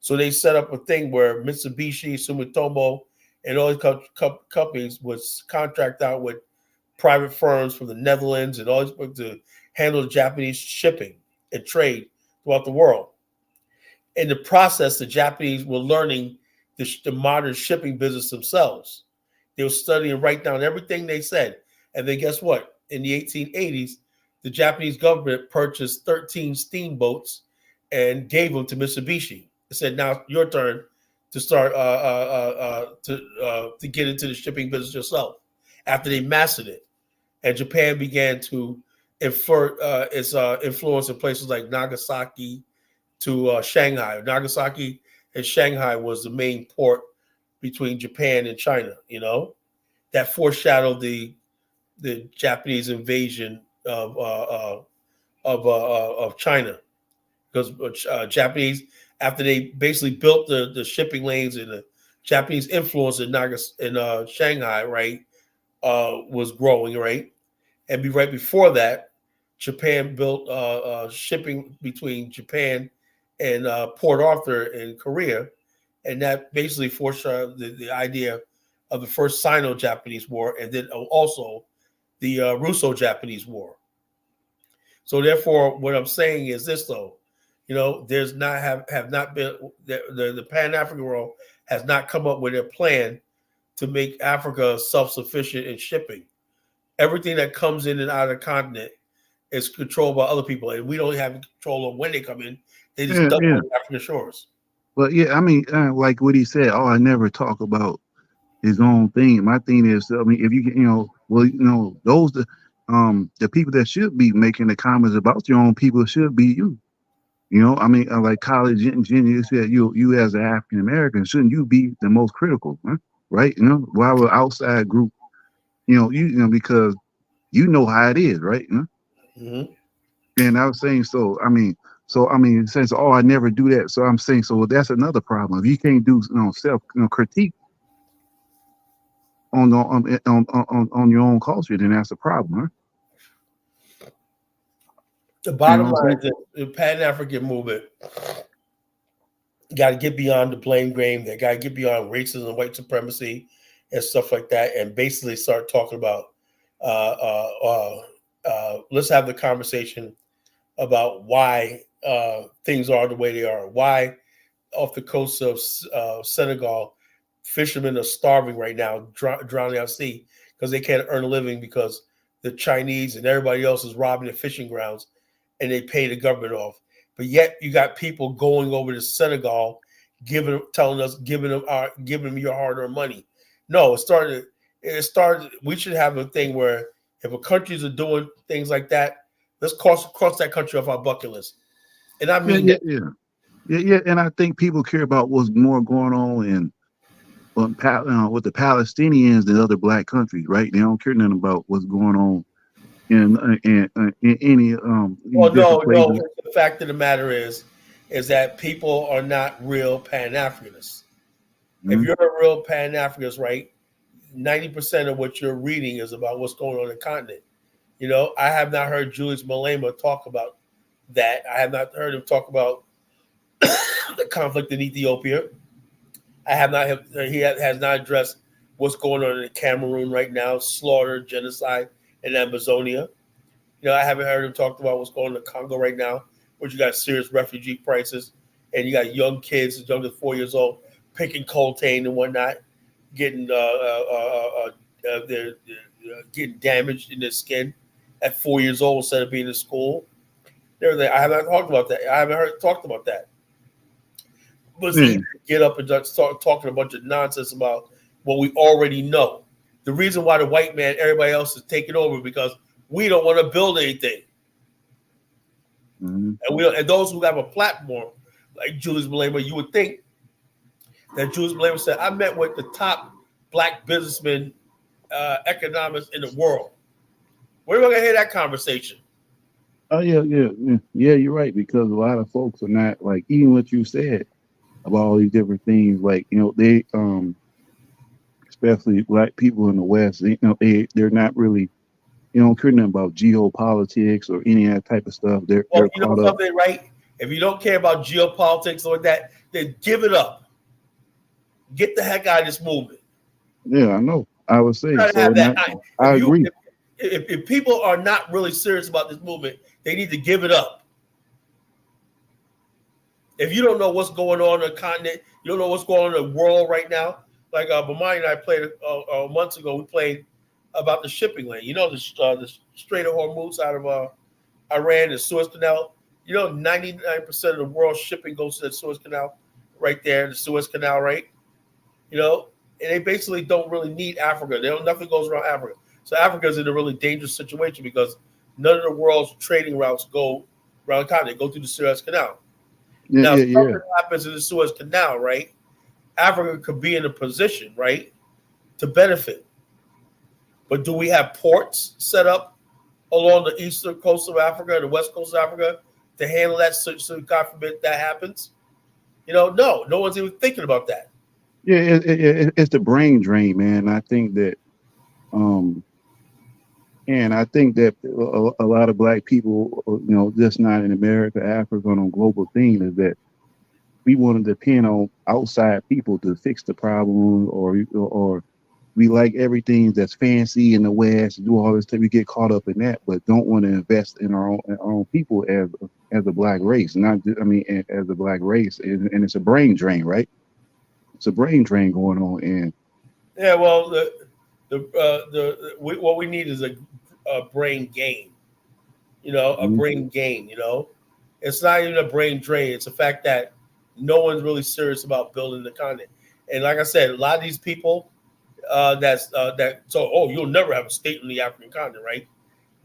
So they set up a thing where Mitsubishi, Sumitomo, and all these companies would contract out with private firms from the Netherlands and all these to handle the Japanese shipping and trade throughout the world. In the process, the Japanese were learning the modern shipping business themselves. They were studying, write down everything they said. And then guess what? In the 1880s, the Japanese government purchased 13 steamboats and gave them to Mitsubishi. It said, "Now your turn to start to get into the shipping business yourself." After they mastered it, and Japan began to infer its influence in places like Nagasaki to Shanghai. Nagasaki and Shanghai was the main port between Japan and China. You know, that foreshadowed the Japanese invasion of China, because Japanese, after they basically built the shipping lanes and the Japanese influence in Shanghai, right, was growing, right, and right before that, Japan built shipping between Japan and Port Arthur in Korea, and that basically foreshadowed the idea of the first Sino-Japanese War, and then also the Russo-Japanese War. So therefore, what I'm saying is this, though, you know, there's not have not been the Pan-African world has not come up with a plan to make Africa self-sufficient in shipping. Everything that comes in and out of the continent is controlled by other people, and we don't have control of when they come in. They just dump on the African shores. But yeah, I mean, like what he said, I never talk about his own thing. My thing is, I mean, if you can, you know, well, you know, the people that should be making the comments about your own people should be you. You know, I mean, like College Engineer said, you as an African American, shouldn't you be the most critical, huh? Right? You know, while we're outside group, you know, because you know how it is, right? You know? Mm-hmm. And I was saying, saying, so, I never do that. So I'm saying, so that's another problem. If you can't do, you know, self critique on your own culture, then that's a problem, huh? The bottom line is the Pan-African movement got to get beyond the blame game. They got to get beyond racism, white supremacy, and stuff like that, and basically start talking about let's have the conversation about why things are the way they are. Why off the coast of Senegal, fishermen are starving right now, drowning out at sea because they can't earn a living because the Chinese and everybody else is robbing the fishing grounds, and they pay the government off. But yet you got people going over to Senegal, giving them your hard-earned money. No, it started. We should have a thing where if a countries are doing things like that, let's cross that country off our bucket list. And I mean, yeah. And I think people care about what's more going on with the Palestinians than other black countries, right? They don't care nothing about what's going on in any well, no. The fact of the matter is that people are not real Pan-Africanists. Mm-hmm. If you're a real Pan-Africanist, right, 90% of what you're reading is about what's going on in the continent. You know, I have not heard Julius Malema talk about that. I have not heard him talk about the conflict in Ethiopia. I have not. He has not addressed what's going on in Cameroon right now, slaughter, genocide in Amazonia. You know, I haven't heard him talk about what's going on in Congo right now, where you got serious refugee crisis, and you got young kids as young as 4 years old picking coltan and whatnot, getting they're getting damaged in their skin at 4 years old instead of being in school. Everything. I haven't talked about that. I haven't heard talked about that. But get up and start talking a bunch of nonsense about what we already know. The reason why the white man, everybody else is taking over because we don't want to build anything. Mm-hmm. And those who have a platform like Julius Malema, you would think that Julius Malema said, I met with the top black businessmen, economists in the world. Where are we going to hear that conversation? Oh, yeah, you're right, because a lot of folks are not, like, even what you said about all these different things, like, you know, they, especially black people in the West, you know, they're not really, you know, care nothing about geopolitics or any of that type of stuff. They're you know something, right? If you don't care about geopolitics or that, then give it up. Get the heck out of this movement. Yeah, I know. I would say so. I agree. If people are not really serious about this movement, they need to give it up. If you don't know what's going on the continent, you don't know what's going on in the world right now. Like Bomani and I played months ago. We played about the shipping lane. You know, the Strait of Hormuz out of Iran, the Suez Canal. You know, 99% of the world's shipping goes to the Suez Canal, right there, the Suez Canal, right? You know, and they basically don't really need Africa. Nothing goes around Africa. So Africa's in a really dangerous situation because none of the world's trading routes go around the continent. They go through the Suez Canal. Yeah, Now, yeah, if yeah. something happens in the Suez Canal, right? Africa could be in a position, right, to benefit. But do we have ports set up along the eastern coast of Africa and the west coast of Africa to handle that? So God forbid that happens. You know, no one's even thinking about that. Yeah, it's the brain drain, man. I think that, um, and I think that a lot of black people, just not in America, Africa, on a global theme, is that we want to depend on outside people to fix the problem, or we like everything that's fancy in the West, do all this stuff. We get caught up in that, but don't want to invest in our own people as a black race. As a black race, and it's a brain drain, right? It's a brain drain going on, and Yeah, well, what we need is a brain gain. You know, a brain gain. You know, it's not even a brain drain. It's the fact that no one's really serious about building the continent. And like I said, a lot of these people you'll never have a state in the African continent, right?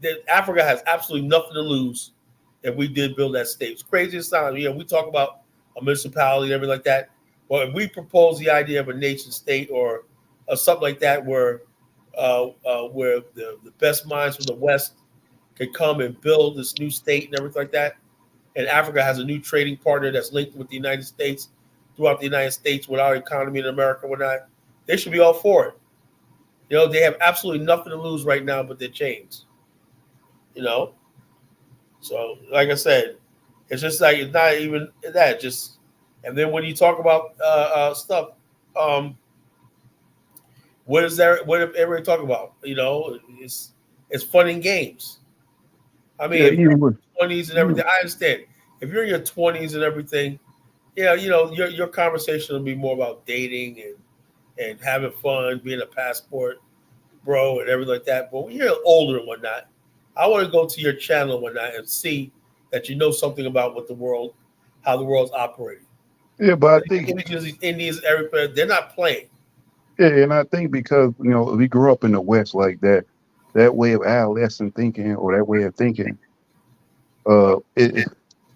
That Africa has absolutely nothing to lose if we did build that state. It's crazy as time. You know, we talk about a municipality and everything like that. Well, if we propose the idea of a nation state or something like that, where the best minds from the West can come and build this new state and everything like that, and Africa has a new trading partner that's linked with the United States, throughout the United States, with our economy in America, whatnot, they should be all for it. You know, they have absolutely nothing to lose right now but their chains. You know, so like I said, it's just like it's not even that. Just and then when you talk about stuff, what is there? What if everybody talk about? You know, it's fun and games. I mean, yeah, if you're in even with your 20s and everything, I understand. If you're in your 20s and everything, yeah, you know, your conversation will be more about dating and having fun, being a passport bro and everything like that. But when you're older and whatnot, I want to go to your channel and whatnot and see that you know something about how the world's operating. yeah, but I think These Indians, everybody, they're not playing. yeah, and I think because we grew up in the West like that, that way of adolescent thinking or that way of thinking, like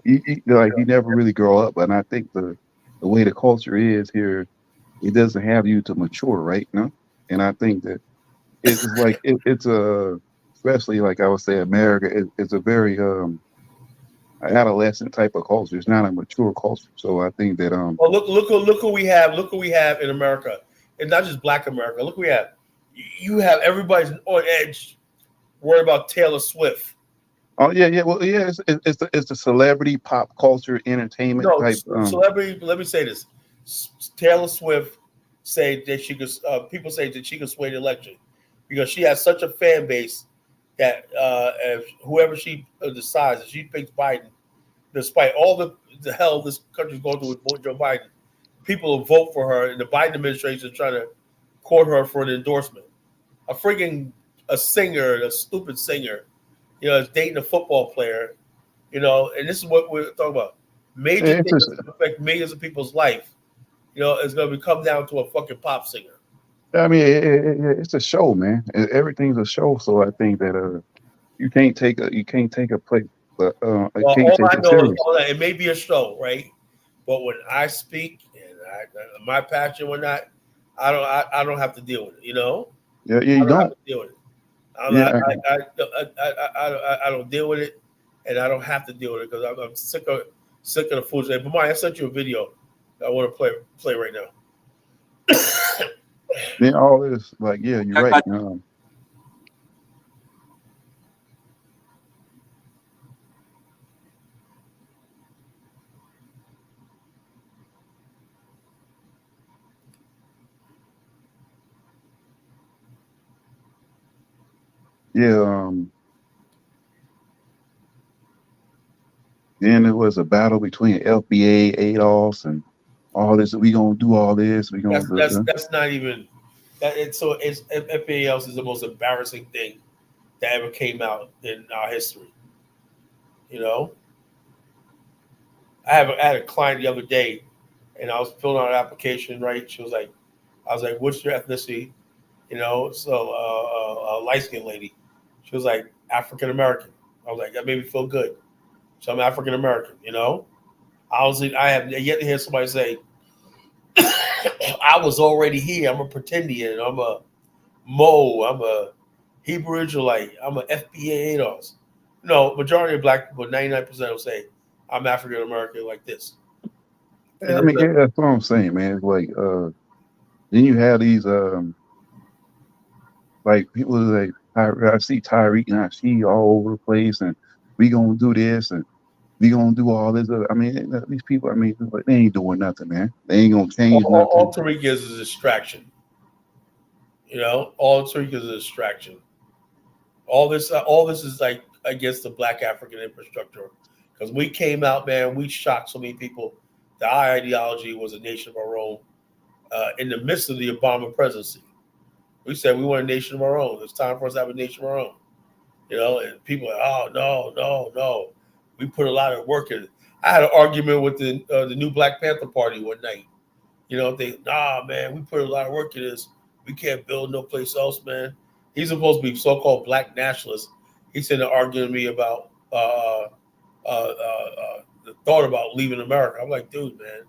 you never really grow up. And I think the way the culture is here, it doesn't have you to mature, right? No, and I think that it's like it's a especially like I would say America, it's a very adolescent type of culture. It's not a mature culture. So I think that Well, look who we have. Look who we have in America, and not just Black America. Look who we have. You have everybody's on edge, worried about Taylor Swift. oh yeah, well yeah, it's the celebrity pop culture entertainment No, type. celebrity. Let me say this: Taylor Swift say that she could. People say that she could sway the election because she has such a fan base that if whoever she decides, if she picks Biden, despite all the hell this country's going through with Joe Biden, people will vote for her, and the Biden administration is trying to court her for an endorsement. A singer, a stupid singer, is dating a football player, and this is what we're talking about. Major It's things just, that affect millions of people's life, is going to come down to a fucking pop singer. I mean, it's a show, man. Everything's a show. So I think that you can't take a place, but you Well, can't all take I it know is serious. all that it may be a show, right? But when I speak and my passion, whatnot, I don't have to deal with it. Yeah, yeah, I you don't have don't. to deal with it. Yeah, I don't deal with it, and I don't have to deal with it because I'm sick of the foolishness. But Mike, I sent you a video that I want to play right now. then all this like, yeah, you're I right. got Yeah, then it was a battle between FBA, ADOS, and all this. We gonna do all this. We gonna do. That's not even that. It's FBA is the most embarrassing thing that ever came out in our history. You know, I had a client the other day, and I was filling out an application. Right, she was like, I was like, "What's your ethnicity?" You know, so a light skinned lady. She was like African American. I was like, that made me feel good. So I'm African American. You know, I have yet to hear somebody say I was already here. I'm a pretendian. I'm a Mo. I'm a Hebrew Israelite. I'm a FBA ADOS. No, majority of black people, 99% will say I'm African American like this. Yeah, I mean, yeah, that's what I'm saying, man. It's like, then you have these, like people like I see Tyreek and I see all over the place, and we gonna do this and we gonna do all this. I mean, these people, I mean, like, they ain't doing nothing, man. They ain't gonna change All nothing. Tariq is a distraction. You know, all Tariq is a distraction. All this is like against the black African infrastructure. Because we came out, man, we shocked so many people that our ideology was a nation of our own in the midst of the Obama presidency. We said we want a nation of our own. It's time for us to have a nation of our own. You know, and people are, oh, no. We put a lot of work in it. I had an argument with the new Black Panther Party one night. You know, nah, man, we put a lot of work in this. We can't build no place else, man. He's supposed to be so-called black nationalist. He's sitting there arguing to me about the thought about leaving America. I'm like, dude, man,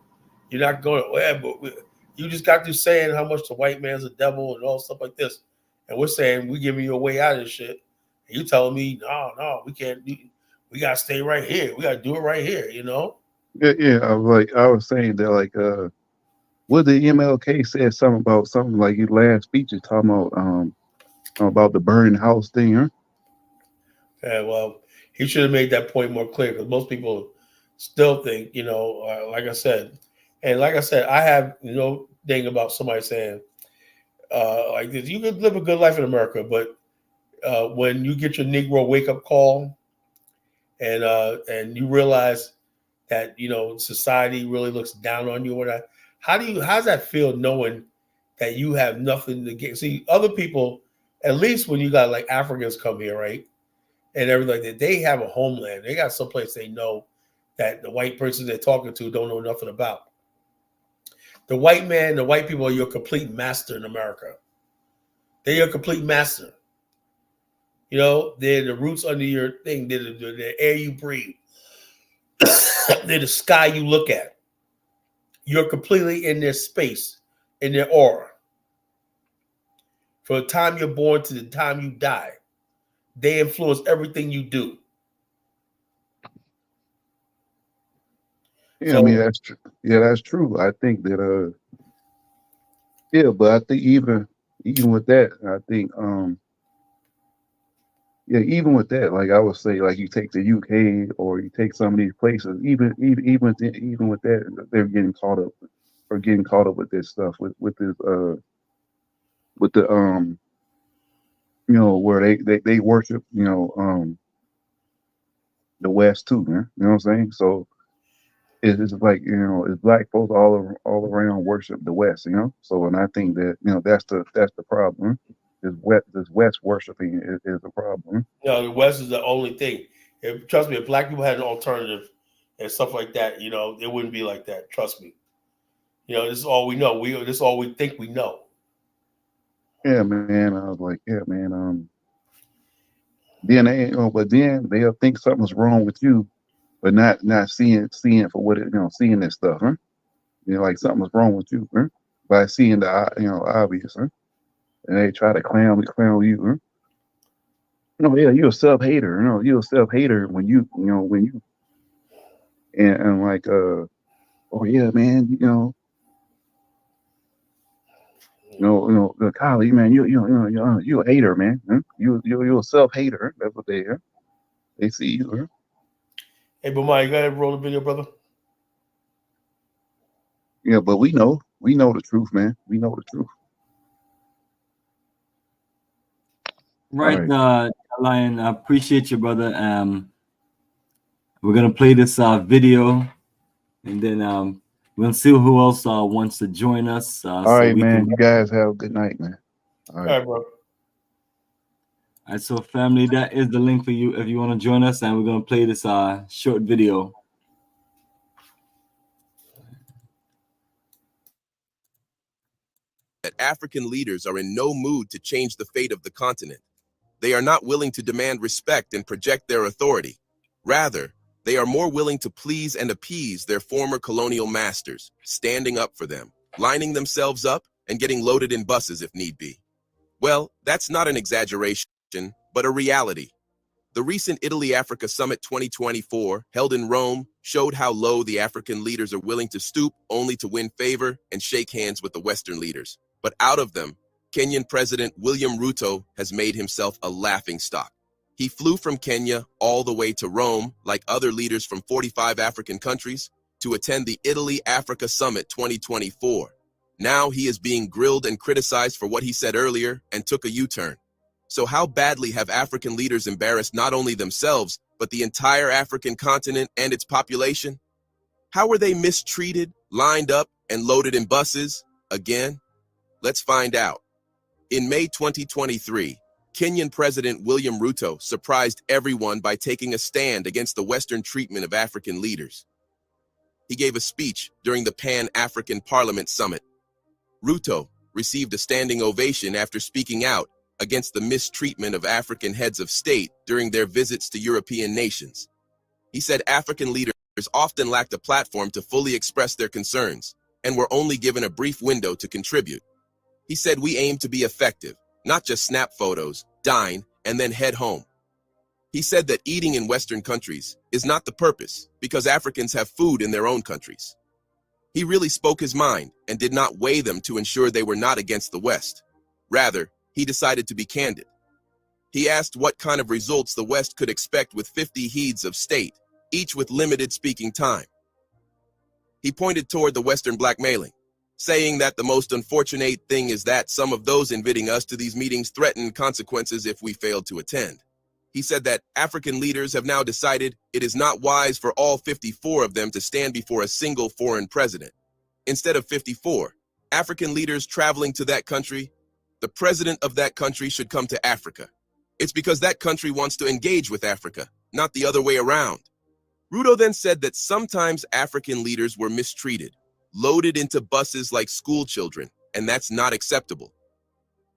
you're not going to. But you just got through saying how much the white man's a devil and all stuff like this, and we're saying we're giving you a way out of this shit. And you telling me, no, we can't. We gotta stay right here. We gotta do it right here. You know. Yeah. I was saying that, like, what the MLK said something about something like his last speech is talking about the burning house thing, huh? Yeah, well, he should have made that point more clear because most people still think, you know, like I said, I have no thing about somebody saying like this. You could live a good life in America, but when you get your Negro wake up call and you realize that society really looks down on you, how does that feel knowing that you have nothing to get? See, other people, at least when you got like Africans come here, right? And everything like that, they have a homeland. They got someplace they know that the white person they're talking to don't know nothing about. The white man, the white people are your complete master in America. They're your complete master. You know, they're the roots under your thing. They're the air you breathe. They're the sky you look at. You're completely in their space, in their aura. From the time you're born to the time you die, they influence everything you do. Yeah, I mean, that's true. Yeah, that's true. I think that yeah, but I think even with that, I think yeah, even with that, like I would say, like you take the UK or you take some of these places, even with that, they're getting caught up with this stuff with this with the where they worship the West too, man. You know what I'm saying? So it's like it's black folks all around worship the West, you know. So and I think that that's the problem. This West worshiping is the problem. The West is the only thing. Trust me, if black people had an alternative and stuff like that, it wouldn't be like that. Trust me. This is all we know. This is all we think we know. Yeah, man. I was like, yeah, man. Then but then they'll think something's wrong with you, but not seeing for what it seeing this stuff, huh? Like something's wrong with you, huh? By seeing the obvious, huh? And they try to clown you, huh? Yeah, you're a self hater. You're a self hater when when you and like oh yeah, man, the college, man, you a hater, man. Huh? You're a self hater. That's what they see you. Huh? Hey, Bomani, go ahead and roll the video, brother. Yeah, but we know the truth, man. We know the truth. Right, Lion. I appreciate you, brother. We're gonna play this video, and then we'll see who else wants to join us. All right, man. You guys have a good night, man. All right, bro. All right, so family, that is the link for you if you want to join us, and we're gonna play this short video. that African leaders are in no mood to change the fate of the continent. They are not willing to demand respect and project their authority. Rather, they are more willing to please and appease their former colonial masters, standing up for them, lining themselves up, and getting loaded in buses if need be. Well, that's not an exaggeration, but a reality. The recent Italy-Africa Summit 2024, held in Rome, showed how low the African leaders are willing to stoop only to win favor and shake hands with the Western leaders. But out of them, Kenyan President William Ruto has made himself a laughingstock. He flew from Kenya all the way to Rome, like other leaders from 45 African countries, to attend the Italy-Africa Summit 2024. Now he is being grilled and criticized for what he said earlier and took a U-turn. So how badly have African leaders embarrassed not only themselves, but the entire African continent and its population? How were they mistreated, lined up, and loaded in buses? Again? Let's find out. In May 2023, Kenyan President William Ruto surprised everyone by taking a stand against the Western treatment of African leaders. He gave a speech during the Pan-African Parliament Summit. Ruto received a standing ovation after speaking out against the mistreatment of African heads of state during their visits to European nations. He said African leaders often lacked a platform to fully express their concerns and were only given a brief window to contribute. He said we aim to be effective, not just snap photos, dine, and then head home. He said that eating in Western countries is not the purpose because Africans have food in their own countries. He really spoke his mind and did not weigh them to ensure they were not against the West. Rather, he decided to be candid. He asked what kind of results the West could expect with 50 heads of state, each with limited speaking time. He pointed toward the Western blackmailing, saying that the most unfortunate thing is that some of those inviting us to these meetings threaten consequences if we fail to attend. He said that African leaders have now decided it is not wise for all 54 of them to stand before a single foreign president. Instead of 54 African leaders traveling to that country, the president of that country should come to Africa. It's because that country wants to engage with Africa, not the other way around. Ruto then said that sometimes African leaders were mistreated, loaded into buses like school children, and that's not acceptable.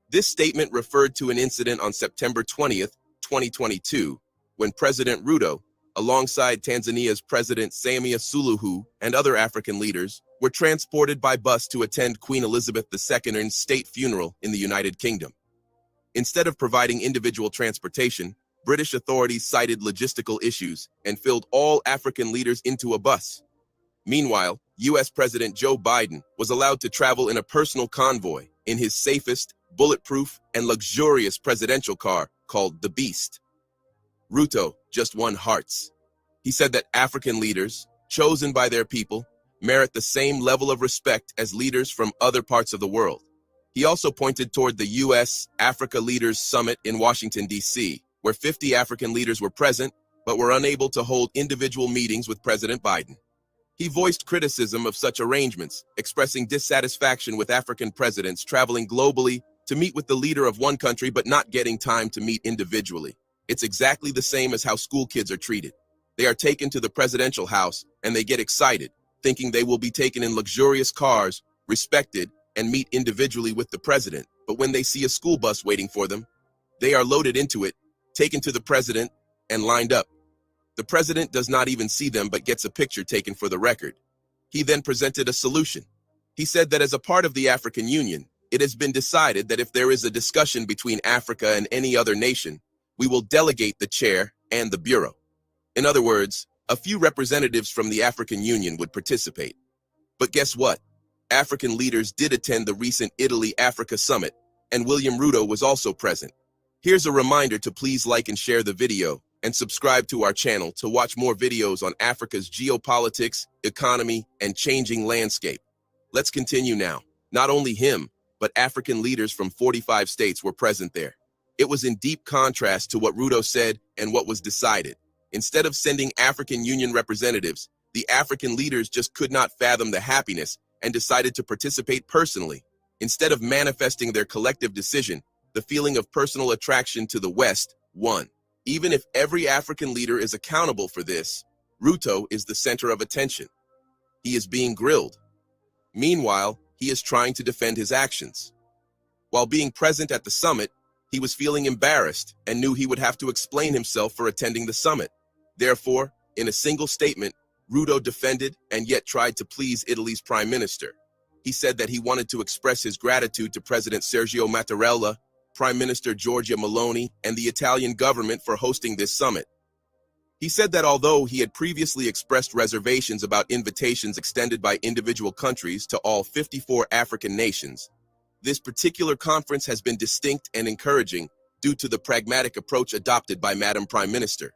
This statement referred to an incident on September 20th, 2022, when President Ruto, alongside Tanzania's President Samia Suluhu and other African leaders, were transported by bus to attend Queen Elizabeth II's state funeral in the United Kingdom. Instead of providing individual transportation, British authorities cited logistical issues and filled all African leaders into a bus. Meanwhile, US President Joe Biden was allowed to travel in a personal convoy in his safest, bulletproof, and luxurious presidential car called the Beast. Ruto just won hearts. He said that African leaders, chosen by their people, merit the same level of respect as leaders from other parts of the world. He also pointed toward the US Africa Leaders Summit in Washington, D.C., where 50 African leaders were present, but were unable to hold individual meetings with President Biden. He voiced criticism of such arrangements, expressing dissatisfaction with African presidents traveling globally to meet with the leader of one country but not getting time to meet individually. It's exactly the same as how school kids are treated. They are taken to the presidential house and they get excited, thinking they will be taken in luxurious cars, respected, and meet individually with the president. But when they see a school bus waiting for them, they are loaded into it, taken to the president, and lined up. The president does not even see them but gets a picture taken for the record. He then presented a solution. He said that as a part of the African Union, it has been decided that if there is a discussion between Africa and any other nation, we will delegate the chair and the bureau. In other words, a few representatives from the African Union would participate. But guess what? African leaders did attend the recent Italy-Africa Summit, and William Ruto was also present. Here's a reminder to please like and share the video, and subscribe to our channel to watch more videos on Africa's geopolitics, economy, and changing landscape. Let's continue now. Not only him, but African leaders from 45 states were present there. It was in deep contrast to what Ruto said and what was decided. Instead of sending African Union representatives, the African leaders just could not fathom the happiness and decided to participate personally. Instead of manifesting their collective decision, the feeling of personal attraction to the West won. Even if every African leader is accountable for this, Ruto is the center of attention. He is being grilled. Meanwhile, he is trying to defend his actions. While being present at the summit, he was feeling embarrassed and knew he would have to explain himself for attending the summit. Therefore, in a single statement, Ruto defended and yet tried to please Italy's prime minister. He said that he wanted to express his gratitude to President Sergio Mattarella, Prime Minister Giorgia Meloni, and the Italian government for hosting this summit. He said that although he had previously expressed reservations about invitations extended by individual countries to all 54 African nations, this particular conference has been distinct and encouraging due to the pragmatic approach adopted by Madam Prime Minister.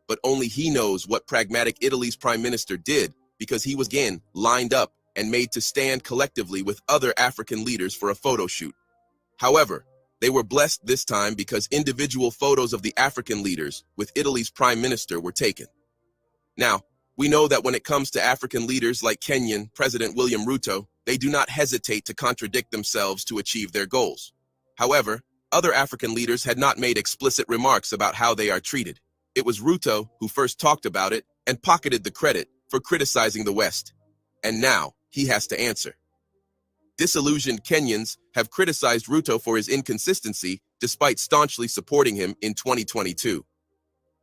But only he knows what pragmatic Italy's Prime Minister did, because he was again lined up and made to stand collectively with other African leaders for a photo shoot. However, they were blessed this time because individual photos of the African leaders with Italy's Prime Minister were taken. Now, we know that when it comes to African leaders like Kenyan President William Ruto, they do not hesitate to contradict themselves to achieve their goals. However, other African leaders had not made explicit remarks about how they are treated. It was Ruto who first talked about it and pocketed the credit for criticizing the West. And now he has to answer. Disillusioned Kenyans have criticized Ruto for his inconsistency despite staunchly supporting him in 2022.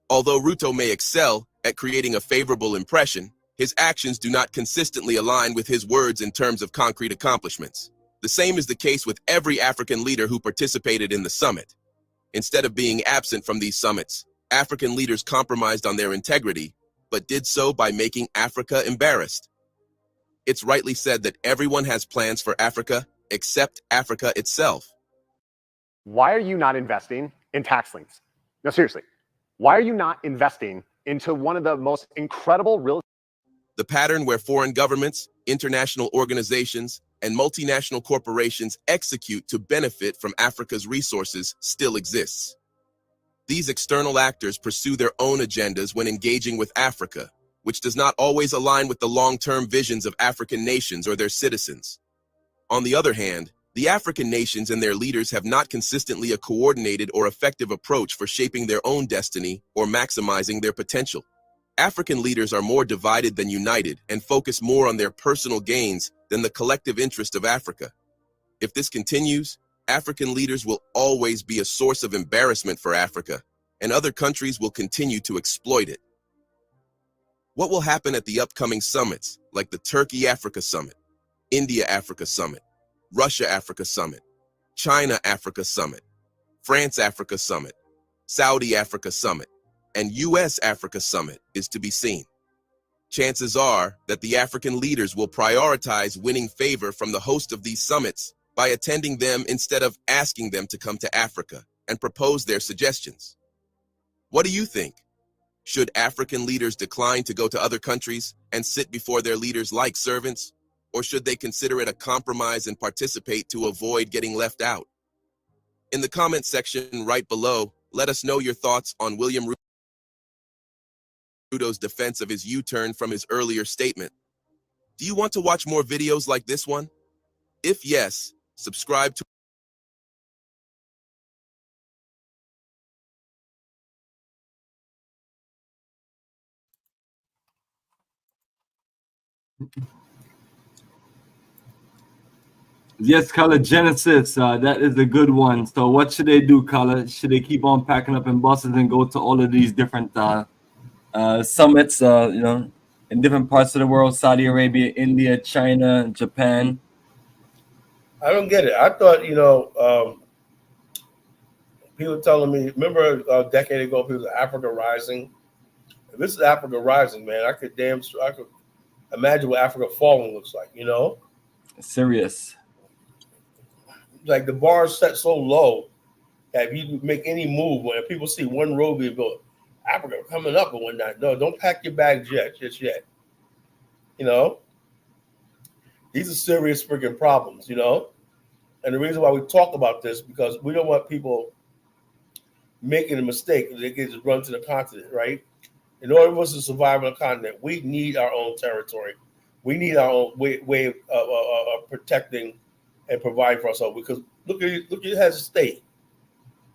Although Ruto may excel at creating a favorable impression, his actions do not consistently align with his words in terms of concrete accomplishments. The same is the case with every African leader who participated in the summit. Instead of being absent from these summits, African leaders compromised on their integrity, but did so by making Africa embarrassed. It's rightly said that everyone has plans for Africa except Africa itself. Why are you not investing in tax liens? No, seriously. Why are you not investing into one of the most incredible real estate? The pattern where foreign governments, international organizations, and multinational corporations execute to benefit from Africa's resources still exists. These external actors pursue their own agendas when engaging with Africa, which does not always align with the long-term visions of African nations or their citizens. On the other hand, the African nations and their leaders have not consistently a coordinated or effective approach for shaping their own destiny or maximizing their potential. African leaders are more divided than united and focus more on their personal gains than the collective interest of Africa. If this continues, African leaders will always be a source of embarrassment for Africa, and other countries will continue to exploit it. What will happen at the upcoming summits, like the Turkey-Africa Summit, India-Africa Summit, Russia-Africa Summit, China-Africa Summit, France-Africa Summit, Saudi-Africa Summit, and US-Africa Summit is to be seen. Chances are that the African leaders will prioritize winning favor from the host of these summits by attending them instead of asking them to come to Africa and propose their suggestions. What do you think? Should African leaders decline to go to other countries and sit before their leaders like servants? Or should they consider it a compromise and participate to avoid getting left out? In the comment section right below, let us know your thoughts on William Ruto's defense of his U-turn from his earlier statement. Do you want to watch more videos like this one? If yes, subscribe to Yes, Color Genesis. That is a good one. So, what should they do, Color? Should they keep on packing up in buses and go to all of these different summits? In different parts of the world: Saudi Arabia, India, China, Japan. I don't get it. I thought, people telling me, remember a decade ago, people said Africa Rising. If this is Africa Rising, man, I could imagine what Africa Falling looks like, Serious. Like the bar is set so low that if you make any move, when people see one road being built, Africa coming up and whatnot. No, don't pack your bags just yet. These are serious freaking problems, And the reason why we talk about this, because we don't want people making a mistake that they can just run to the continent, right? In order for us to survive on the continent, we need our own territory. We need our own way of protecting and providing for ourselves. Because look at it as a state.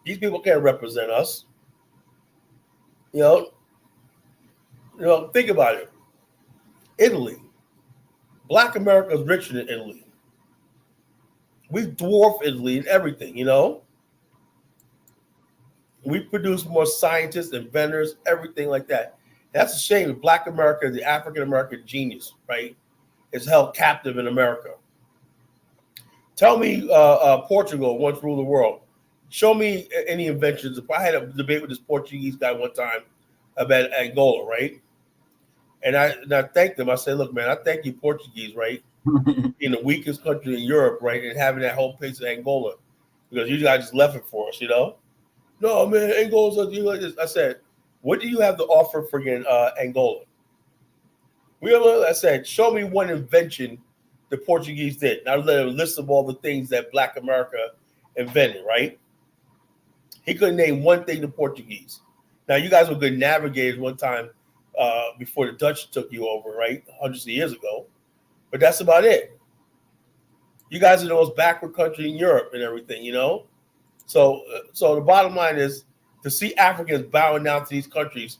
These people can't represent us. Think about it. Italy. Black America is richer than Italy. We dwarf Italy in everything, you know. We produce more scientists, inventors, everything like that. That's a shame. Black America, the African American genius, right, is held captive in America. Tell me, Portugal once ruled the world. Show me any inventions. If I had a debate with this Portuguese guy one time about Angola, right? And I thanked him. I said, look, man, I thank you, Portuguese, right? In the weakest country in Europe, right? And having that whole place of Angola. Because you guys just left it for us, you know? No, man, Angola's like this. I said, what do you have to offer friggin' Angola? I said, show me one invention the Portuguese did. And I let him list of all the things that Black America invented, right? He couldn't name one thing the Portuguese. Now, you guys were good navigators one time before the Dutch took you over, right? Hundreds of years ago. But that's about it. You guys are the most backward country in Europe and everything, you know? So the bottom line is to see Africans bowing down to these countries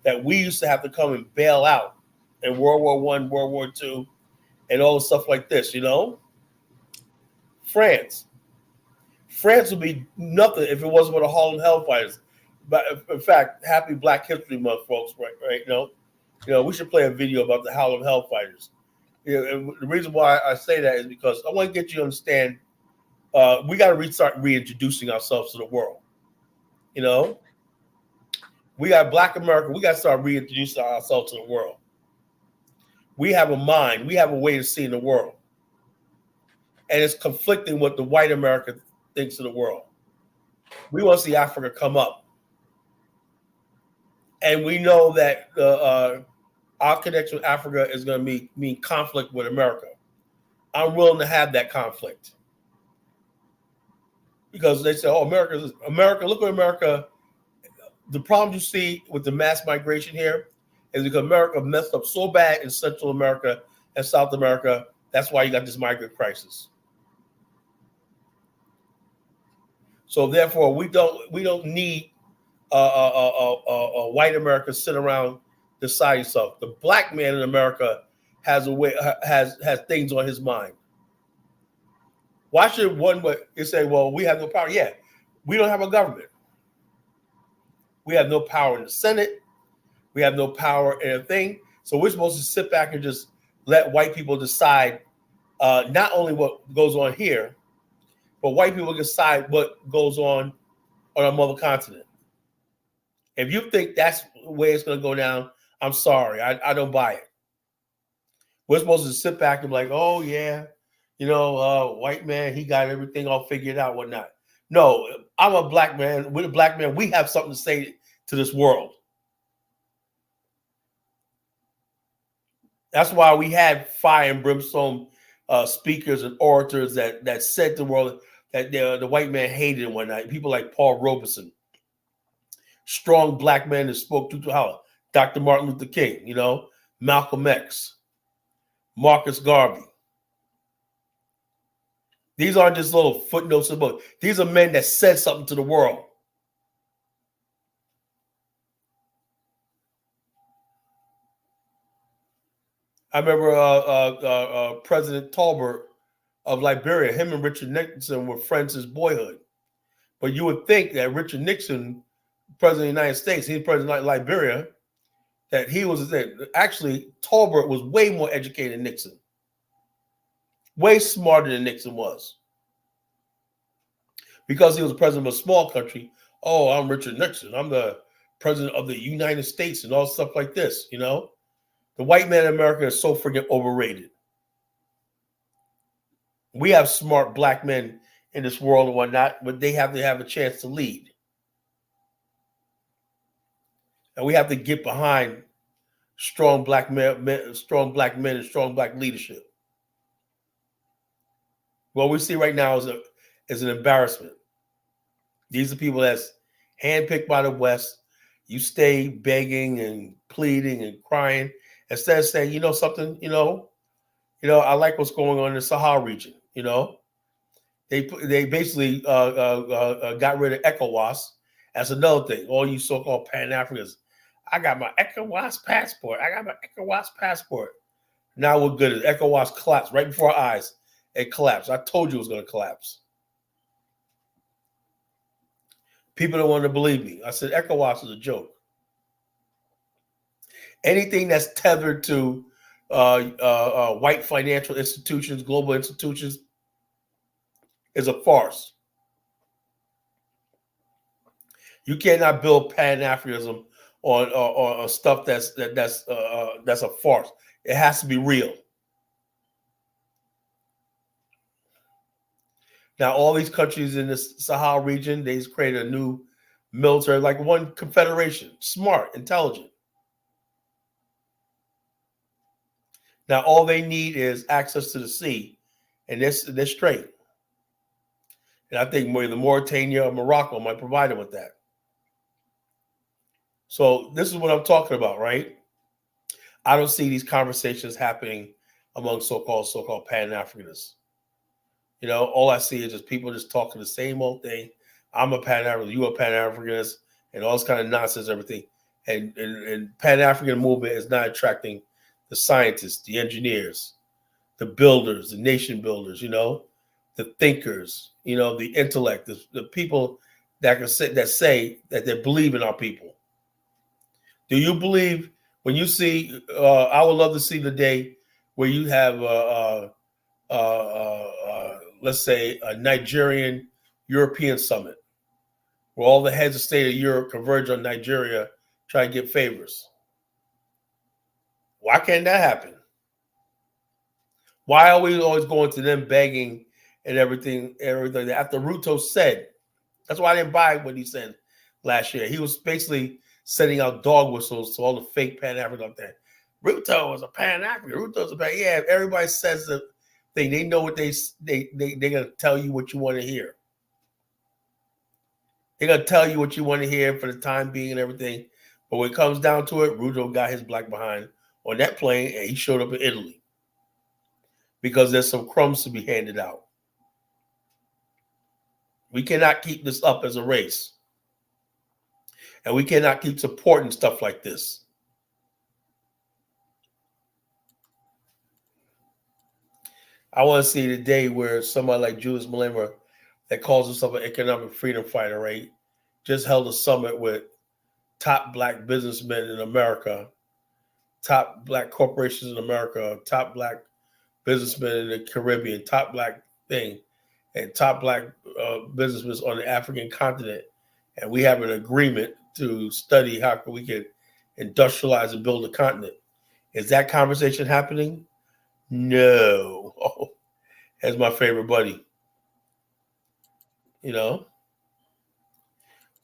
that we used to have to come and bail out in World War I, World War II, and all the stuff like this, you know? France would be nothing if it wasn't for the Harlem Hellfighters. But in fact, happy Black History Month, folks, right? You know, we should play a video about the Harlem Hellfighters. You know, and the reason why I say that is because I want to get you to understand we got to start reintroducing ourselves to the world. You know, we got Black America. We got to start reintroducing ourselves to the world. We have a mind. We have a way of seeing the world. And it's conflicting what the white America thinks of the world. We want to see Africa come up. And we know that our connection with Africa is going to mean conflict with America. I'm willing to have that conflict. Because they say, oh, America, look at America. The problem you see with the mass migration here is because America messed up so bad in Central America and South America. That's why you got this migrant crisis. So therefore, we don't need a white America sit around deciding stuff. The Black man in America has things on his mind. Why should one say, well, we have no power? Yeah, we don't have a government. We have no power in the Senate. We have no power in a thing. So we're supposed to sit back and just let white people decide not only what goes on here, but white people decide what goes on our mother continent. If you think that's the way it's going to go down, I'm sorry. I don't buy it. We're supposed to sit back and be like, oh, yeah, you know, white man, he got everything all figured out, whatnot. No, I'm a Black man. We're a Black man. We have something to say to this world. That's why we had fire and brimstone speakers and orators that said to the world that the white man hated and whatnot. People like Paul Robeson, strong Black man that spoke to how Dr. Martin Luther King, you know, Malcolm X, Marcus Garvey. These aren't just little footnotes in the book. These are men that said something to the world. I remember President Tolbert of Liberia, him and Richard Nixon were friends since boyhood. But you would think that Richard Nixon, president of the United States, he's president of Liberia, that he was actually Tolbert was way more educated than Nixon. Way smarter than Nixon was. Because he was the president of a small country. Oh, I'm Richard Nixon. I'm the president of the United States and all stuff like this, you know? The white man in America is so freaking overrated. We have smart Black men in this world and whatnot, but they have to have a chance to lead. And we have to get behind strong Black men and strong Black leadership. What we see right now is an embarrassment. These are people that's handpicked by the West. You stay begging and pleading and crying instead of saying, you know something, you know, I like what's going on in the Sahel region. You know, they basically got rid of ECOWAS. That's another thing. All you so-called Pan-Africans, I got my ECOWAS passport. Now we're good. ECOWAS collapsed right before our eyes. it collapsed. I told you it was going to collapse. People don't want to believe me. I said ECOWAS is a joke. Anything that's tethered to white financial institutions, global institutions, is a farce. You cannot build Pan-Africanism on stuff that's a farce. It has to be real. Now, all these countries in the Sahel region, they just created a new military, like one confederation, smart, intelligent. Now, all they need is access to the sea, and they're straight. And I think the Mauritania or Morocco might provide them with that. So this is what I'm talking about, right? I don't see these conversations happening among so-called Pan-Africanists. You know, all I see is just people just talking the same old thing. I'm a Pan-Africanist, you a Pan-Africanist, and all this kind of nonsense, everything. And Pan-African movement is not attracting the scientists, the engineers, the builders, the nation builders, you know, the thinkers, you know, the intellect, the people that can say that they believe in our people. Do you believe when you see? I would love to see the day where you have, let's say, a Nigerian European summit, where all the heads of state of Europe converge on Nigeria, try and get favors. Why can't that happen? Why are we always going to them begging and everything after Ruto said? That's why I didn't buy what he said last year. He was basically sending out dog whistles to all the fake Pan-Africans out there. Ruto was a Pan-African. Ruto's a Pan. Yeah, everybody says the thing. They know what they're gonna tell you what you want to hear. They're gonna tell you what you want to hear for the time being and everything. But when it comes down to it, Ruto got his black behind on that plane, and he showed up in Italy because there's some crumbs to be handed out. We cannot keep this up as a race, and we cannot keep supporting stuff like this. I want to see the day where somebody like Julius Malema, that calls himself an economic freedom fighter, right, just held a summit with top black businessmen in America, top black corporations in America, top black businessmen in the Caribbean, top black thing, and top black businessmen on the African continent. And we have an agreement to study how we can industrialize and build a continent. Is that conversation happening? No. Oh, that's my favorite buddy. You know?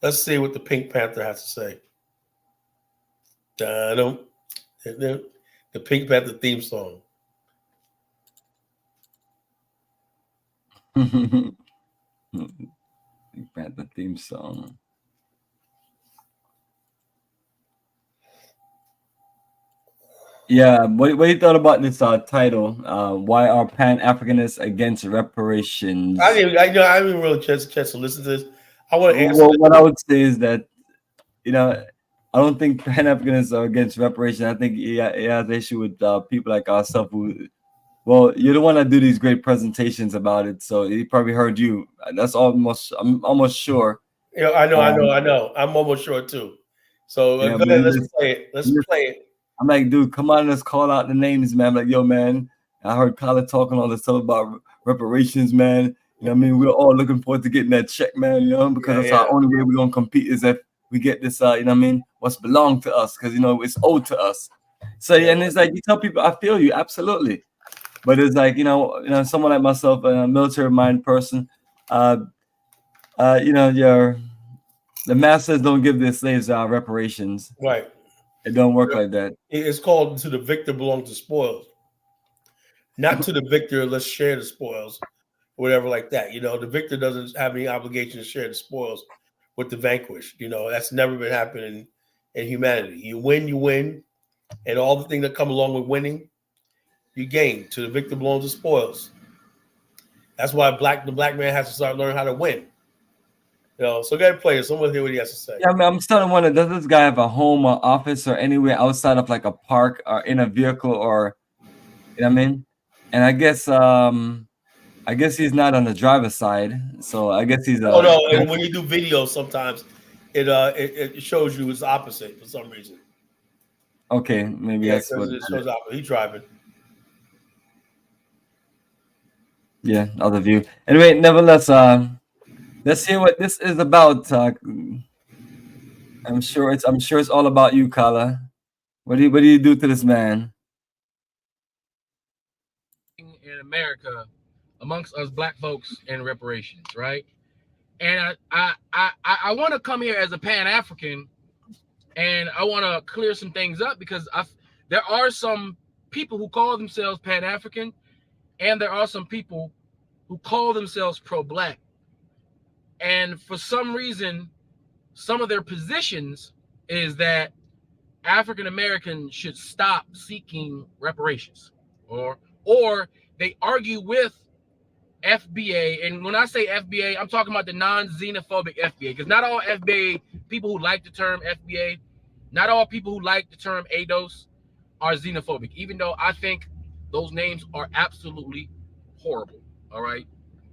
Let's see what the Pink Panther has to say. The Pink Panther theme song. Pink Panther theme song. Yeah, what you thought about this title? Why are Pan-Africanists against reparations? I didn't really chance to listen to this. I want to answer. Well, what I would say is that, you know, I don't think Pan-Africanists are against reparations. I think he has an issue with people like ourselves who, well, you're the one that do these great presentations about it, so he probably heard you. I'm almost sure. Yeah, I know. I'm almost sure too. So Yeah, go ahead, let's play it. Let's play it. I'm like, dude, come on, let's call out the names, man. I'm like, yo, man, I heard Khaled talking all this stuff about reparations, man. You know what I mean? We're all looking forward to getting that check, man, you know, because that's our only way we're going to compete is if we get this, you know what I mean, what's belonged to us, because, you know, it's owed to us. So, and it's like, you tell people, I feel you, absolutely. But it's like, you know, someone like myself, a military mind person, you know, the masters don't give their slaves reparations. Right. It don't work like that. It's called to the victor belongs the spoils. Not to the victor, let's share the spoils, whatever like that. You know, the victor doesn't have any obligation to share the spoils with the vanquished. You know, that's never been happening in humanity. You win, and all the things that come along with winning, you gain. To the victor belongs the spoils. That's why the black man has to start learning how to win. You know, so go ahead and play it. Someone hear what he has to say. Yeah, I mean, I'm starting to wonder, does this guy have a home or office or anywhere outside of like a park or in a vehicle or, you know what I mean? And I guess I guess he's not on the driver's side, so I guess he's. Oh no! And when you do videos, sometimes it shows you it's opposite for some reason. Okay, maybe that's what. It shows opposite. He's driving. Yeah, other view. Anyway, nevertheless, let's hear what this is about. I'm sure it's all about you, Kala. What do you do to this man? In America, amongst us black folks in reparations, right? And I want to come here as a Pan-African, and I want to clear some things up because there are some people who call themselves Pan-African, and there are some people who call themselves pro-black. And for some reason, some of their positions is that African Americans should stop seeking reparations, or they argue with FBA. And when I say FBA, I'm talking about the non-xenophobic FBA, because not all FBA people who like the term FBA, not all people who like the term ADOS are xenophobic, even though I think those names are absolutely horrible. All right.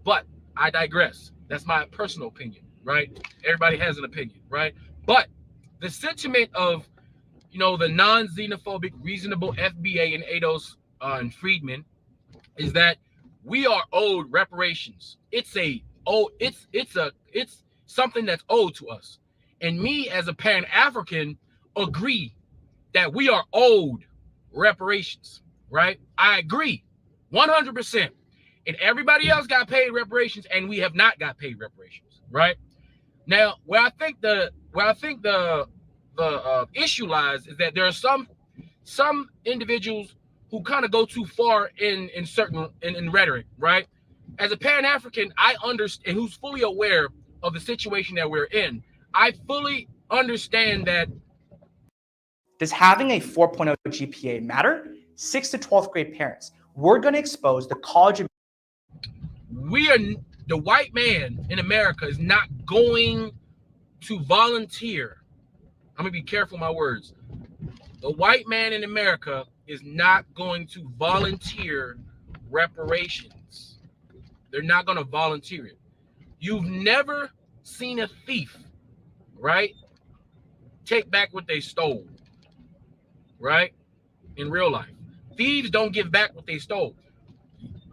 But I digress. That's my personal opinion, right? Everybody has an opinion, right? But the sentiment of, the non-xenophobic, reasonable FBA and ADOS and Friedman is that we are owed reparations. It's something that's owed to us. And me as a Pan-African agree that we are owed reparations, right? I agree 100%. And everybody else got paid reparations, and we have not got paid reparations, right? Now, where I think the issue lies is that there are some individuals who kind of go too far in rhetoric, right? As a Pan-African, I understand, who's fully aware of the situation that we're in, I fully understand that. Does having a 4.0 GPA matter? 6th to 12th grade parents, we're going to expose the college. The white man in America is not going to volunteer. I'm going to be careful with my words. The white man in America is not going to volunteer reparations. They're not going to volunteer it. You've never seen a thief, right, take back what they stole, right? In real life, thieves don't give back what they stole.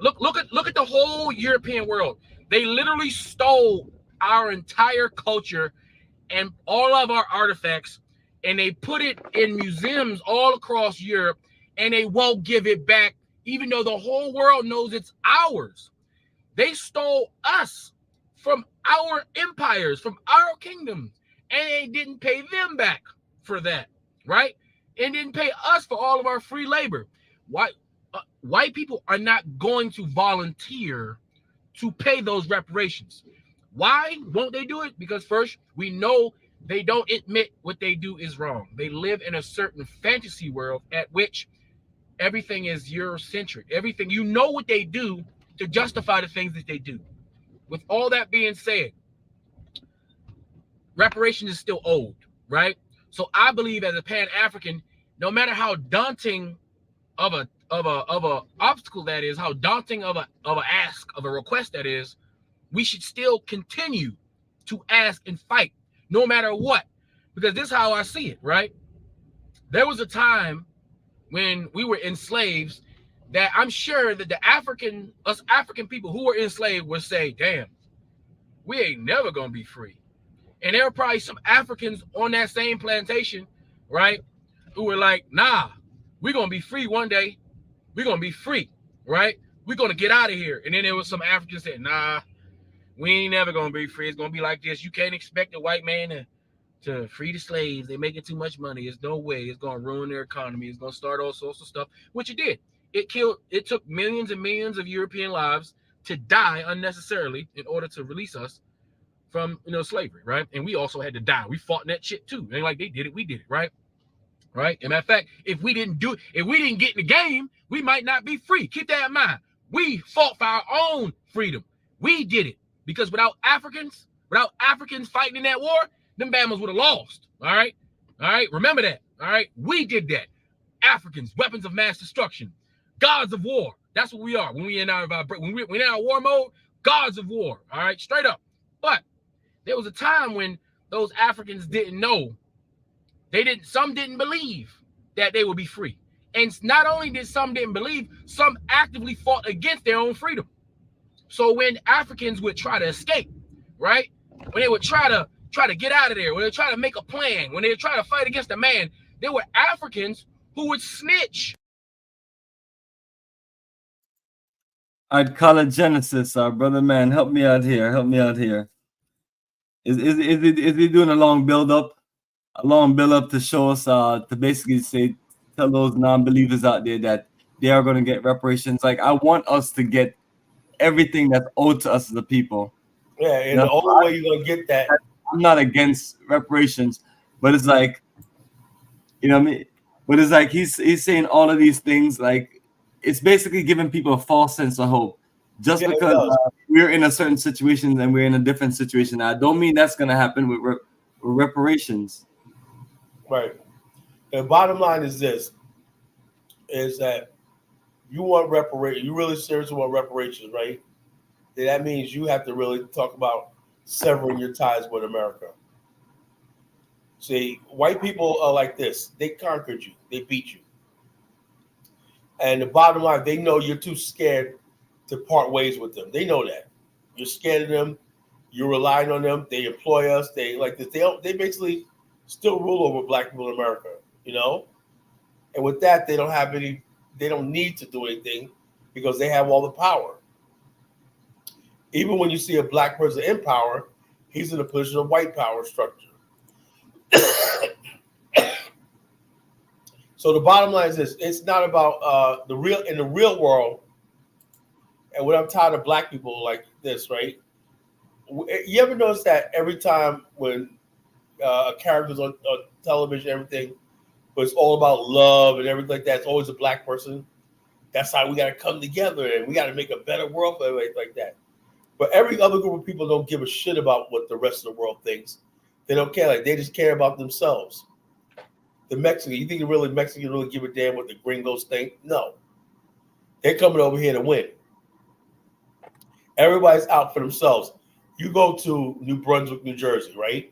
Look at the whole European world. They literally stole our entire culture and all of our artifacts, and they put it in museums all across Europe, and they won't give it back, even though the whole world knows it's ours. They stole us from our empires, from our kingdoms, and they didn't pay them back for that, right? And didn't pay us for all of our free labor. White people are not going to volunteer to pay those reparations. Why won't they do it? Because first, we know they don't admit what they do is wrong. They live in a certain fantasy world at which everything is Eurocentric. Everything, what they do to justify the things that they do. With all that being said, reparation is still owed, right? So I believe as a Pan-African, no matter how daunting of a obstacle that is, how daunting of a request that is, we should still continue to ask and fight no matter what, because this is how I see it, right? There was a time when we were enslaved that I'm sure that us African people who were enslaved would say, damn, we ain't never gonna be free. And there were probably some Africans on that same plantation, right, who were like, nah, we're gonna be free one day. We're gonna be free, right? We're gonna get out of here. And then there was some Africans that said, nah, we ain't never gonna be free. It's gonna be like this. You can't expect a white man to free the slaves. They're making too much money. There's no way. It's gonna ruin their economy. It's gonna start all sorts of stuff, which it did. It took millions and millions of European lives to die unnecessarily in order to release us from slavery, right? And we also had to die. We fought in that shit too. Ain't like they did it, we did it, right? Right? As a matter of fact, if we didn't get in the game, we might not be free. Keep that in mind. We fought for our own freedom. We did it. Because without Africans fighting in that war, them Bama's would have lost. All right? All right? Remember that. All right? We did that. Africans, weapons of mass destruction, gods of war. That's what we are when we in our when we're in our war mode. Gods of war. All right, straight up. But there was a time when those Africans didn't know. Some didn't believe that they would be free. And not only did some didn't believe, some actively fought against their own freedom. So when Africans would try to escape, right? When they would try to get out of there, when they try to make a plan, when they try to fight against a man, there were Africans who would snitch. I'd call it Genesis, brother man. Help me out here. Help me out here. Is he doing a long build up to show us to basically tell those non-believers out there that they are going to get reparations? Like, I want us to get everything that's owed to us as a people. Yeah, and the only way you're gonna get that. I'm not against reparations, but it's like, you know what I mean? But it's like he's saying all of these things, like it's basically giving people a false sense of hope. Just because we're in a certain situation and we're in a different situation, I don't mean that's gonna happen with reparations. Right. The bottom line is this: is that you want reparations? You really seriously want reparations, right? Then that means you have to really talk about severing your ties with America. See, white people are like this. They conquered you. They beat you. And the bottom line, they know you're too scared to part ways with them. They know that. You're scared of them. You're relying on them. They employ us. They like this. They basically still rule over black people in America, you know? And with that, they don't need to do anything because they have all the power. Even when you see a black person in power, he's in a position of white power structure. So the bottom line is this: it's not about in the real world. And when I'm tired of black people like this, right? You ever notice that every time when a character's on television, everything, but it's all about love and everything like that, it's always a black person. That's how we got to come together and we got to make a better world for everybody like that. But every other group of people don't give a shit about what the rest of the world thinks. They don't care. Like, they just care about themselves. The Mexican, you think Mexicans really give a damn what the gringos think? No. They're coming over here to win. Everybody's out for themselves. You go to New Brunswick, New Jersey, right?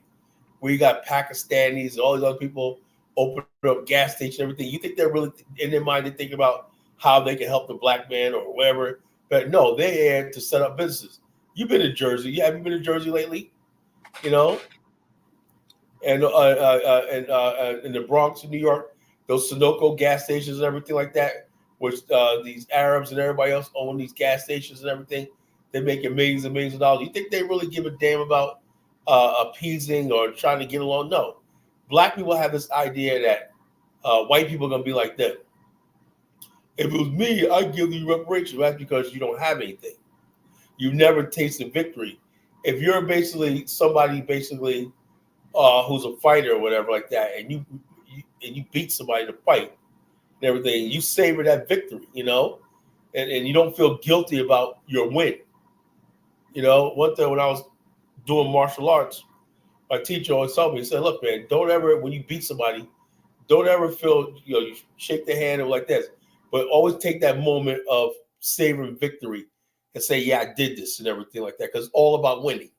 Where you got Pakistanis and all these other people open up gas stations and everything. You think they're really in their mind, they think about how they can help the black man or whatever. But no, they're here to set up businesses. You've been to Jersey. Have you been to Jersey lately? You know? And in the Bronx in New York, those Sunoco gas stations and everything like that, which these Arabs and everybody else own these gas stations and everything. They're making millions and millions of dollars. You think they really give a damn about appeasing or trying to get along? No. Black people have this idea that white people are going to be like them. If it was me, I'd give you reparations. That's because you don't have anything. You've never tasted victory. If you're basically somebody who's a fighter or whatever like that, and you beat somebody to fight and everything, you savor that victory, you know, and you don't feel guilty about your win. You know, one thing when I was doing martial arts, my teacher always told me, he said, look, man, don't ever, when you beat somebody, don't ever feel, you shake their hand or like this, but always take that moment of savoring victory and say, yeah, I did this and everything like that, because it's all about winning.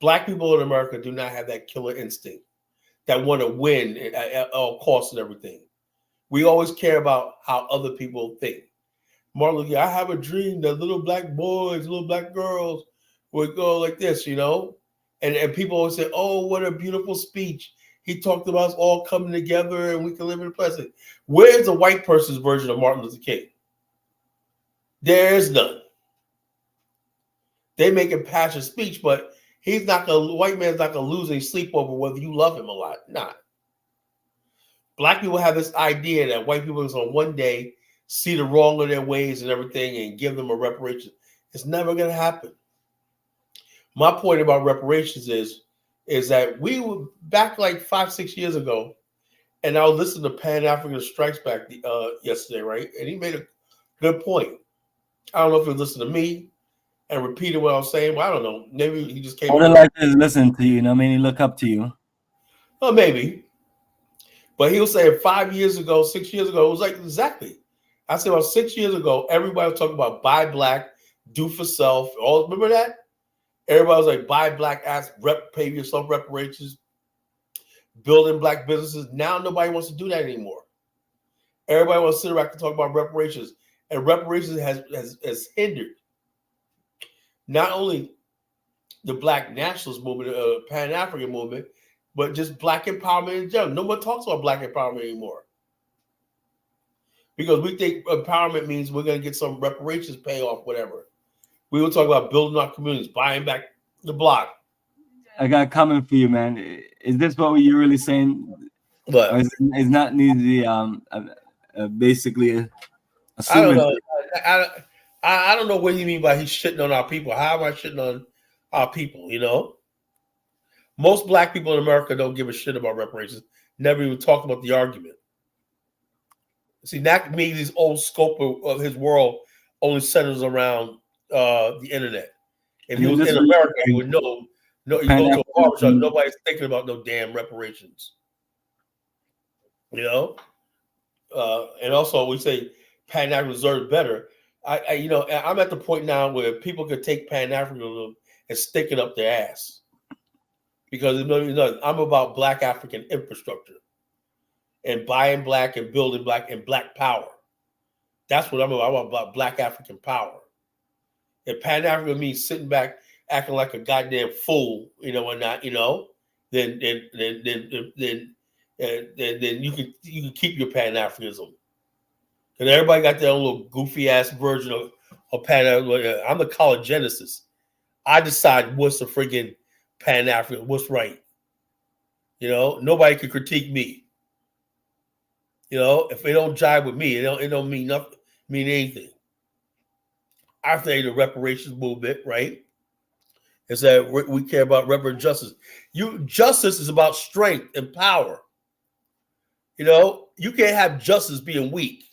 Black people in America do not have that killer instinct that want to win at all costs and everything. We always care about how other people think. Martin Luther King, I have a dream that little black boys, little black girls would go like this, you know? And people always say, oh, what a beautiful speech. He talked about us all coming together and we can live in the present. Where's the white person's version of Martin Luther King? There's none. They make a passionate speech, but white man's not gonna lose any sleep over whether you love him a lot. Nah. Black people have this idea that white people is gonna one day see the wrong of their ways and everything and give them a reparation. It's never gonna happen. My point about reparations is that we were back like 5-6 years ago, and I was listening to Pan-African Strikes Back yesterday, right? And he made a good point. I don't know if he listened to me and repeated what I was saying. Well, I don't know. Maybe he just came. I would like to listen to you. You know what I mean? He look up to you. Well, maybe. But he was saying 5 years ago, 6 years ago, it was like exactly. I said about 6 years ago, everybody was talking about buy black, do for self. All remember that? Everybody was like, buy black, pay yourself reparations, building black businesses. Now nobody wants to do that anymore. Everybody wants to sit around and talk about reparations. And reparations has hindered not only the black nationalist movement, Pan-African movement, but just black empowerment in general. No one talks about black empowerment anymore. Because we think empowerment means we're going to get some reparations payoff, whatever. We will talk about building our communities, buying back the block. I got a comment for you, man. Is this what you're really saying? But or is not needed basically I assuming? don't know. I don't know what you mean by he's shitting on our people. How am I shitting on our people? You know, most black people in America don't give a shit about reparations. Never even talk about the argument. See, that means his old scope of his world only centers around the internet. If he was in America, he would know. No, you go to a barbershop, nobody's thinking about no damn reparations. You know, and also we say Pan-Africanism deserves better. I'm at the point now where people could take Pan-Africanism and stick it up their ass, because I'm about Black African infrastructure and buying black and building black and black power. That's what I'm about. I'm about Black African power. If Pan-African means sitting back acting like a goddamn fool, and not, then you can keep your Pan-Africanism. Because everybody got their own little goofy ass version of Pan-African. I'm the college genesis. I decide what's the friggin' Pan-African, what's right. Nobody can critique me. If it don't jive with me, it don't mean nothing, mean anything. I think the reparations movement, right, is that we care about reparative justice. Justice is about strength and power. You can't have justice being weak.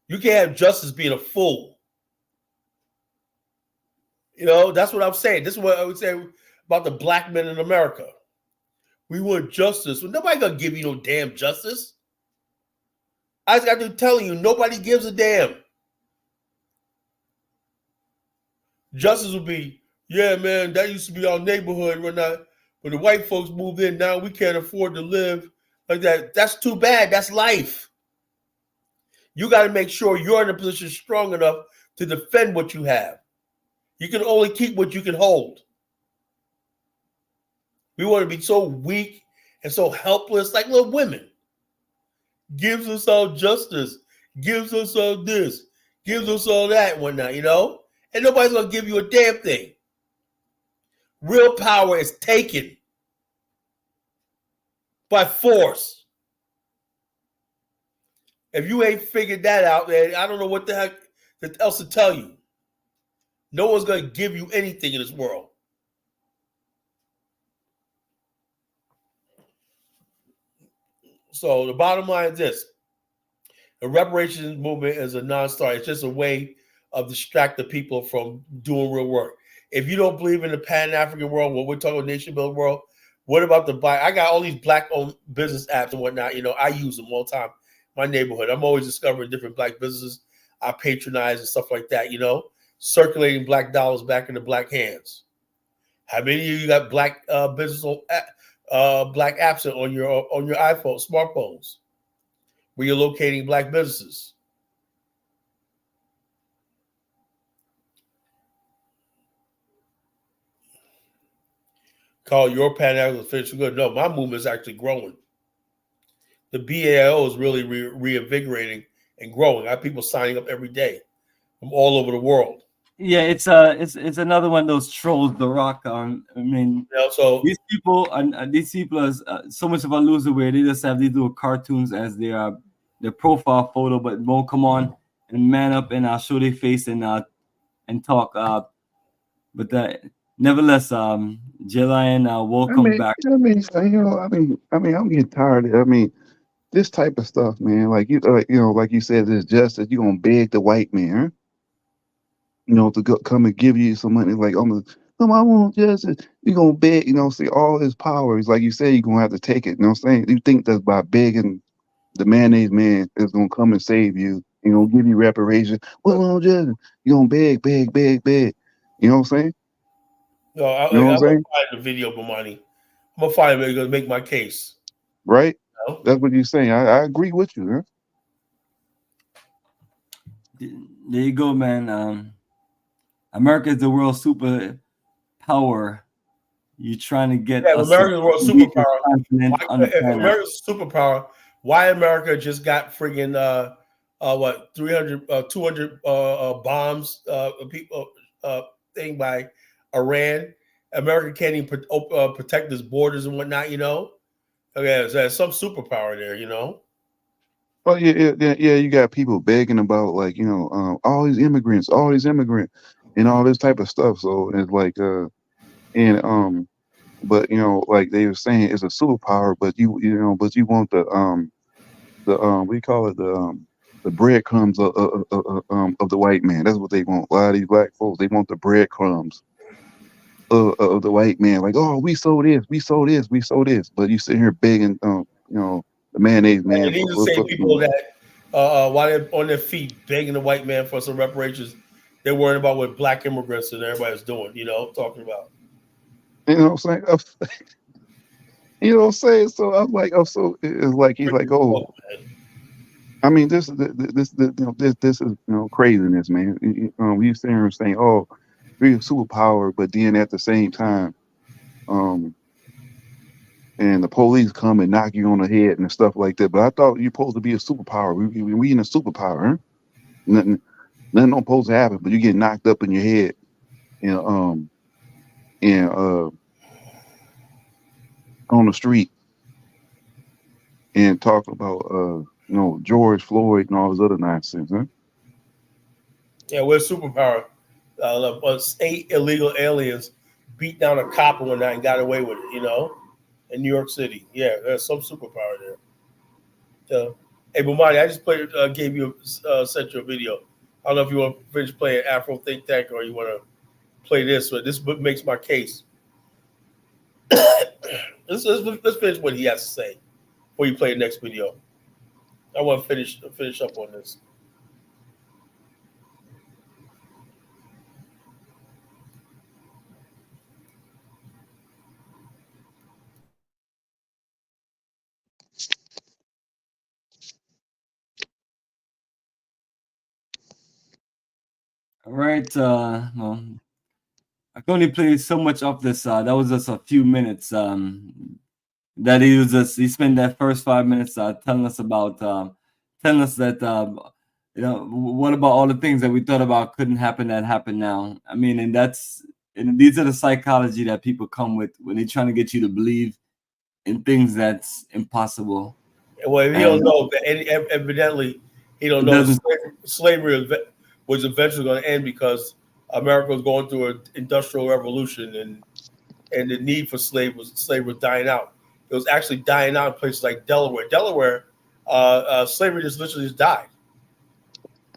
You can't have justice being a fool. That's what I'm saying. This is what I would say about the black men in America. We want justice. Well, nobody gonna give you no damn justice. I just got to tell you, nobody gives a damn. Justice would be, yeah, man, that used to be our neighborhood when the white folks moved in. Now we can't afford to live like that. That's too bad. That's life. You got to make sure you're in a position strong enough to defend what you have. You can only keep what you can hold. We want to be so weak and so helpless, like little women. Gives us all justice, gives us all this, gives us all that and whatnot, And nobody's going to give you a damn thing. Real power is taken by force. If you ain't figured that out, man, I don't know what the heck else to tell you. No one's going to give you anything in this world. So the bottom line is this. The reparations movement is a non-starter. It's just a way of distract the people from doing real work. If you don't believe in the Pan-African world, what we're talking about, nation building world, what about I got all these black-owned business apps and whatnot. I use them all the time. My neighborhood, I'm always discovering different black businesses I patronize and stuff like that, circulating black dollars back into black hands. How many of you got black business black apps on your iPhone, smartphones, where you're locating black businesses? Call your Pan-African official good. No, my movement is actually growing. The BAIO is really reinvigorating and growing. I have people signing up every day from all over the world. Yeah, it's another one of those trolls, The Rock. I mean, so these people are so much of a loser where they just have these little cartoons as their profile photo, but won't come on and man up and show their face and talk. But nevertheless, Jelian, welcome back. I'm getting tired of it. This type of stuff, man. Like you said, it's justice. You're gonna beg the white man, to come and give you some money. Like, I want justice. You're gonna beg, see all his power. It's like you said, you're gonna have to take it. You know what I'm saying? You think that by begging the mayonnaise man is gonna come and save you You know, give you reparations. Well, just you gonna beg, beg, beg, beg. You know what I'm saying? No, I'm You know what I'm gonna saying? find the video, Bomani. I'm gonna find it. Gonna make my case. Right? You know? That's what you're saying. I agree with you, huh? There you go, man. America is the world superpower. You're trying to get Yeah, us to America's world beat this superpower. continent on the If planet. America's superpower, why America just got friggin' what 300 200 bombs people thing by Iran. America can't even protect its borders and whatnot, you know. Okay, so there's some superpower there, you know. Well, yeah. You got people begging about like, you know, all these immigrants, and all this type of stuff. So it's like, but you know, like they were saying, it's a superpower, but but you want what do you call it, the breadcrumbs of the white man. That's what they want. A lot of these black folks, they want the breadcrumbs of the white man. Like, oh, we sold this, we sold this, we sold this. But you sit here begging, you know, the mayonnaise man And these are the same people that while they're on their feet begging the white man for some reparations, they're worrying about what black immigrants and everybody's doing, you know, talking about. You know what I'm saying? You know what I'm saying? So I'm like, oh, so it's like he's like, oh, I mean, this is this is craziness, man. We sit here saying, oh, we're a superpower, but then at the same time, and the police come and knock you on the head and stuff like that. But I thought you're supposed to be a superpower. We in a superpower, huh? Nothing don't supposed to happen, but you get knocked up in your head, and on the street, and talk about George Floyd and all this other nonsense, huh? Yeah, we're a superpower. 8 illegal aliens beat down a cop one night and got away with it, you know, in New York City. Yeah, there's some superpower there. Hey, Bomani, I just gave you sent you a video. I don't know if you want to finish playing Afro Think Tank or you want to play this, but this makes my case. let's finish what he has to say before you play the next video. I want to finish up on this. All right. Well, I can only play so much of this. That was just a few minutes. That he spent that first 5 minutes telling us about, telling us that what about all the things that we thought about couldn't happen that happen now. I mean, and these are the psychology that people come with when they're trying to get you to believe in things that's impossible. Well, he don't know that evidently he don't know slavery was eventually going to end because America was going through an industrial revolution and the need for slavery was dying out. It was actually dying out in places like Delaware. Delaware, slavery literally just died.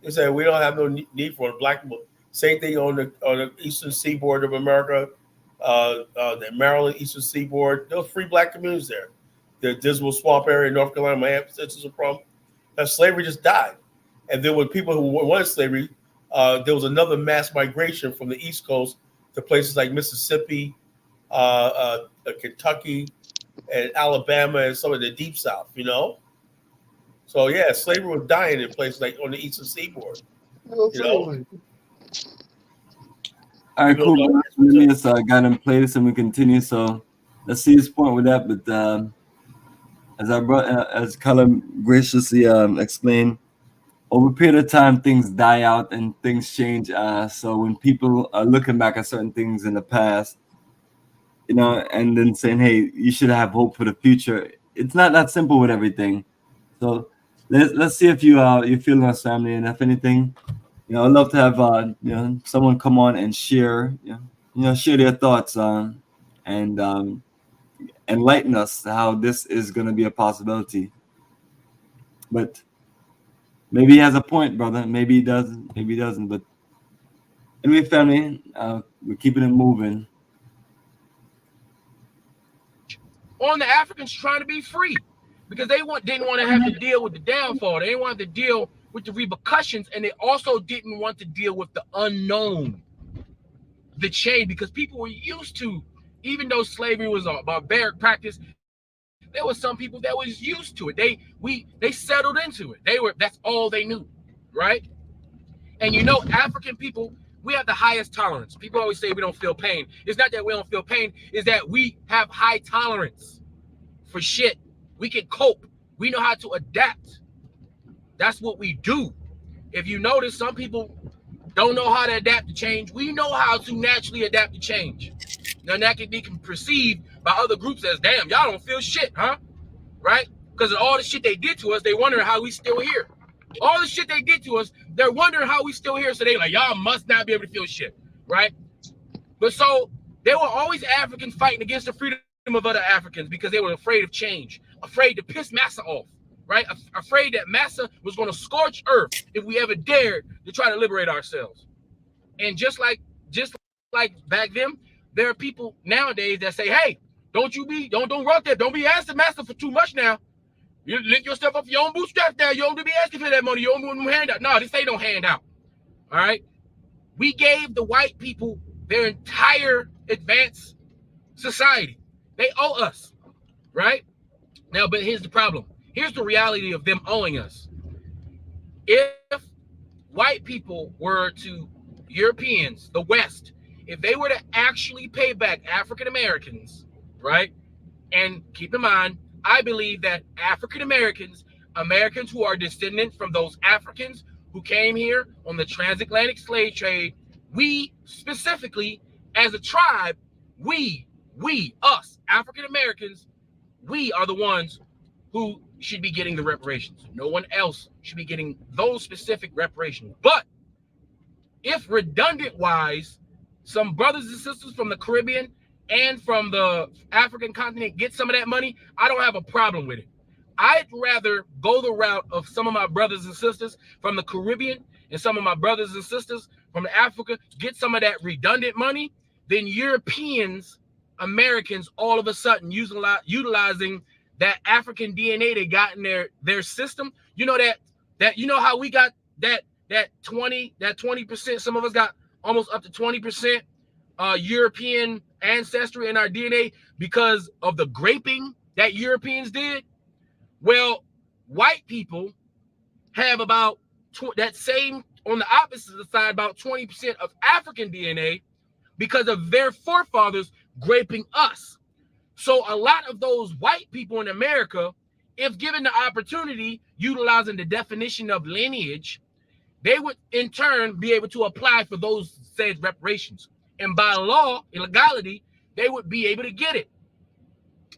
They said we don't have no need for it. Black people. Same thing on the eastern seaboard of America, the Maryland eastern seaboard. There was free black communities there. The Dismal Swamp area in North Carolina, my ancestors are from. That slavery just died. And then with people who wanted slavery, there was another mass migration from the East Coast to places like Mississippi, Kentucky, and Alabama, and some of the deep South, you know? So, yeah, slavery was dying in places like on the eastern seaboard, you know? All right, cool. Let me just got him play this and we continue. So let's see his point with that. But as Colin graciously explained, over a period of time, things die out and things change. So when people are looking back at certain things in the past, and then saying, "Hey, you should have hope for the future," it's not that simple with everything. So let's see if you're feeling us, family, and if anything, I'd love to have someone come on and share share their thoughts and enlighten us how this is going to be a possibility. But maybe he has a point, brother. Maybe he doesn't. Maybe he doesn't. But anyway, family, we're keeping it moving. On the Africans trying to be free because they didn't want to have to deal with the downfall. They didn't want to deal with with the repercussions, and they also didn't want to deal with the unknown, the change, because people were used to, even though slavery was a barbaric practice, there were some people that was used to it. They settled into it. That's all they knew, right? And you know, African people, we have the highest tolerance. People always say we don't feel pain. It's not that we don't feel pain, it's that we have high tolerance for shit. We can cope. We know how to adapt. That's what we do. If you notice, some people don't know how to adapt to change. We know how to naturally adapt to change. Now that can be perceived by other groups as, damn, y'all don't feel shit, huh? Right? Because of all the shit they did to us, they wondering how we still here. All the shit they did to us, they're wondering how we still here. So they like, y'all must not be able to feel shit, right? But so there were always Africans fighting against the freedom of other Africans because they were afraid of change, afraid to piss Massa off, right? Afraid that Massa was going to scorch earth if we ever dared to try to liberate ourselves. And just like back then, there are people nowadays that say, hey, don't run there. Don't be asking Massa for too much now. You lift yourself up your own bootstraps now. You don't be asking for that money. You don't want no handout. No, this ain't no handout. All right. We gave the white people their entire advanced society. They owe us, right? Now, but here's the problem. Here's the reality of them owing us. If white people were to Europeans, the West, if they were to actually pay back African Americans, right? And keep in mind, I believe that African Americans, Americans who are descendants from those Africans who came here on the transatlantic slave trade, we specifically as a tribe, us African Americans, we are the ones who should be getting the reparations. No one else should be getting those specific reparations. But if redundant wise, some brothers and sisters from the Caribbean and from the African continent get some of that money, I don't have a problem with it. I'd rather go the route of some of my brothers and sisters from the Caribbean and some of my brothers and sisters from Africa get some of that redundant money than Europeans, Americans, all of a sudden utilizing that African DNA they got in their system. You know that you know how we got that 20%, some of us got almost up to 20% European ancestry in our DNA because of the graping that Europeans did. Well, white people have about that same, on the opposite side, about 20% of African DNA because of their forefathers graping us. So a lot of those white people in America, if given the opportunity, utilizing the definition of lineage, they would in turn be able to apply for those said reparations. And by law, illegality, they would be able to get it.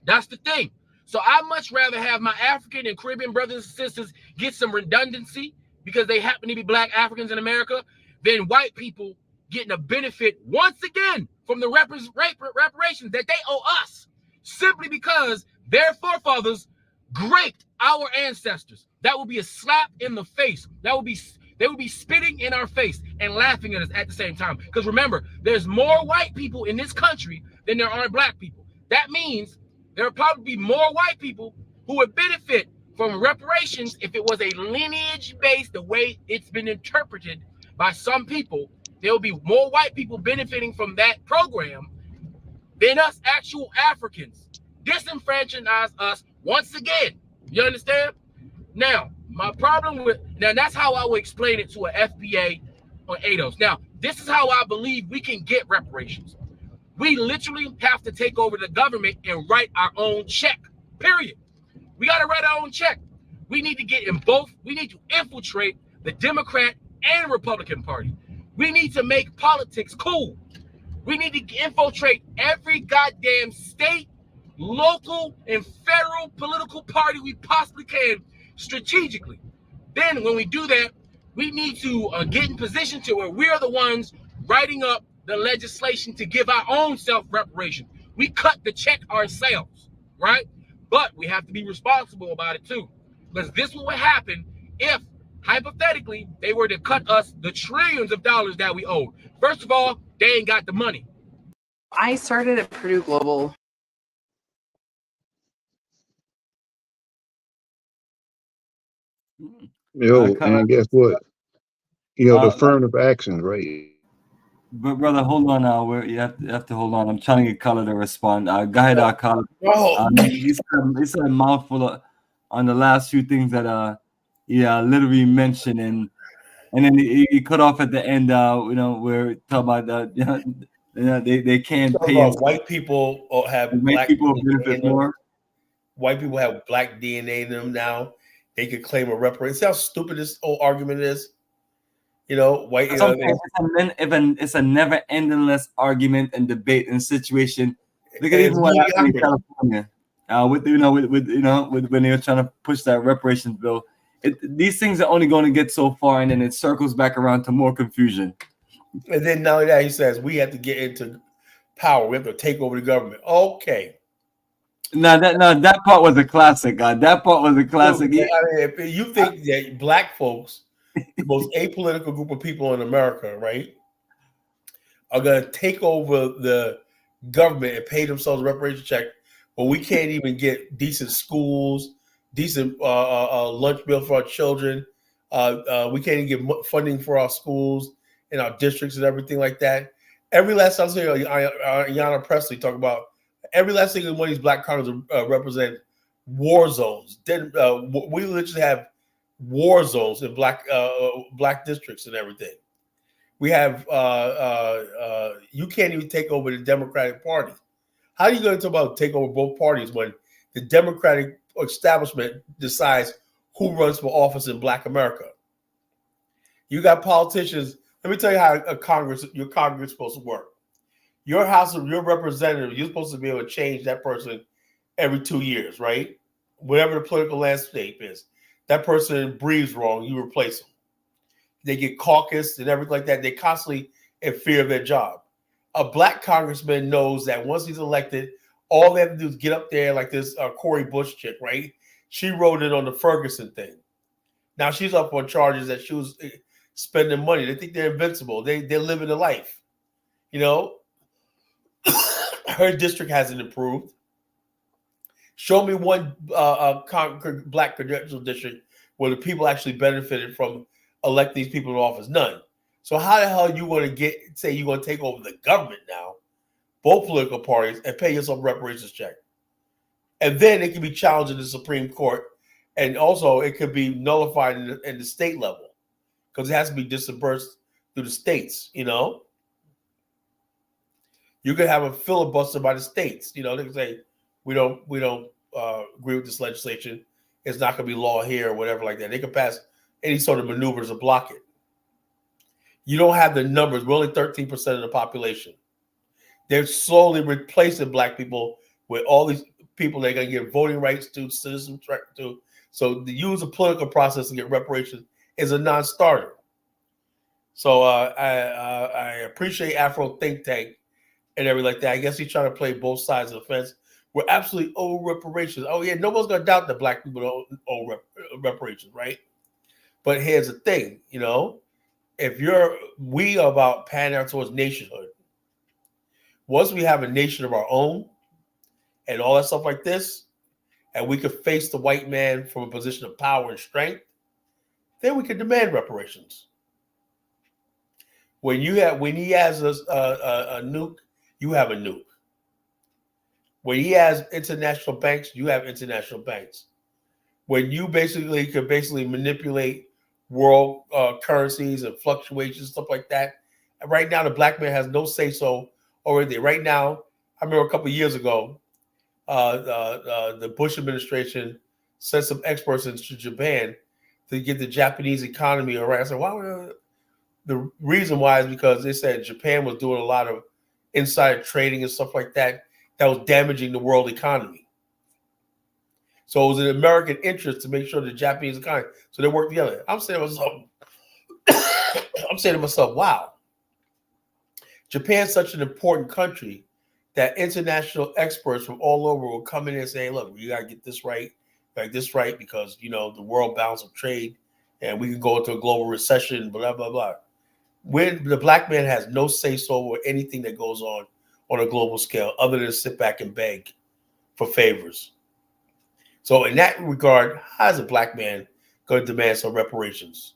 That's the thing. So I much rather have my African and Caribbean brothers and sisters get some redundancy because they happen to be Black Africans in America than white people getting a benefit once again from the reparations that they owe us simply because their forefathers graped our ancestors. That would be a slap in the face. They would be spitting in our face and laughing at us at the same time. Because remember, there's more white people in this country than there are Black people. That means there will probably be more white people who would benefit from reparations if it was a lineage-based, the way it's been interpreted by some people. There will be more white people benefiting from that program than us actual Africans. Disenfranchise us once again. You understand? Now, my problem with, now that's how I would explain it to an FBA or ADOS. Now, this is how I believe we can get reparations. We literally have to take over the government and write our own check, period. We got to write our own check. We need to get in both. We need to infiltrate the Democrat and Republican Party. We need to make politics cool. We need to infiltrate every goddamn state, local, and federal political party we possibly can strategically. Then when we do that, we need to get in position to where we're the ones writing up the legislation to give our own self-reparation. We cut the check ourselves, right? But we have to be responsible about it too. Because this would happen if, hypothetically, they were to cut us the trillions of dollars that we owe. First of all, they ain't got the money. I started at Purdue Global. Yo, and guess what? The uh, affirmative actions, right? but brother, hold on now. You have to hold on. I'm trying to get Color to respond. Go ahead, Color. Oh, He said a mouthful on the last few things that literally mentioned, and then he cut off at the end. Where talk about they can't talking pay him. about white people have White black people DNA benefit in them. more. White people have black DNA in them now. They could claim a reparation. See how stupid this whole argument is? White. It's a never-endingless argument and debate and situation. Look at And it's even what happened in mediocrity. California. With when they were trying to push that reparations bill. These things are only going to get so far, and then it circles back around to more confusion. And then not only that, he says we have to get into power. We have to take over the government. Okay. That part was a classic, God. That part was a classic. If you think that black folks, the most apolitical group of people in America, right, are going to take over the government and pay themselves a reparation check, but we can't even get decent schools, decent lunch meal for our children. We can't even get funding for our schools and our districts and everything like that. Every last time I see Ayanna Presley talk about every last single one of these black Congress represent war zones. Then we literally have war zones in black districts and everything. We have you can't even take over the Democratic Party. How are you going to talk about take over both parties when the Democratic establishment decides who runs for office in Black America? You got politicians. Let me tell you how your Congress is supposed to work. Your House of your representative, you're supposed to be able to change that person every 2 years, right? Whatever the political landscape is. That person breathes wrong, you replace them. They get caucused and everything like that. They constantly in fear of their job. A black congressman knows that once he's elected, all they have to do is get up there like this Cori Bush chick, right? She wrote it on the Ferguson thing. Now she's up on charges that she was spending money. They think they're invincible. They're living a life. Her district hasn't improved. Show me one black congressional district where the people actually benefited from electing these people in office. None. So how the hell you want to say you're going to take over the government now, both political parties, and pay yourself a reparations check? And then it can be challenged in the Supreme Court, and also it could be nullified in the state level because it has to be disbursed through the states. You could have a filibuster by the states. They can say we don't agree with this legislation. It's not going to be law here or whatever like that. They could pass any sort of maneuvers to block it. You don't have the numbers. We're only 13% of the population. They're slowly replacing black people with all these people they're going to give voting rights to, citizens to. So the use of political process to get reparations is a non-starter. So I appreciate Afro Think Tank and everything like that. I guess he's trying to play both sides of the fence. We're absolutely owe reparations. Oh yeah, nobody's going to doubt that black people don't owe reparations, right? But here's the thing, we are about panning out towards nationhood. Once we have a nation of our own and all that stuff like this, and we could face the white man from a position of power and strength, then we could demand reparations. When he has a nuke, you have a nuke. When he has international banks, you have international banks. When you could manipulate world currencies and fluctuations, stuff like that. And right now, the black man has no say-so over there. Right now, I remember a couple of years ago, the Bush administration sent some experts into Japan to get the Japanese economy around. I said, well, the reason why is because they said Japan was doing a lot of insider trading and stuff like that was damaging the world economy. So it was an American interest to make sure the Japanese economy, so they work together. I'm saying to myself, wow, Japan's such an important country that international experts from all over will come in and say, hey, look, you got to get this right, because, the world balance of trade and we can go into a global recession, blah, blah, blah. When the black man has no say-so over anything that goes on a global scale other than sit back and beg for favors. So in that regard, how is a black man going to demand some reparations.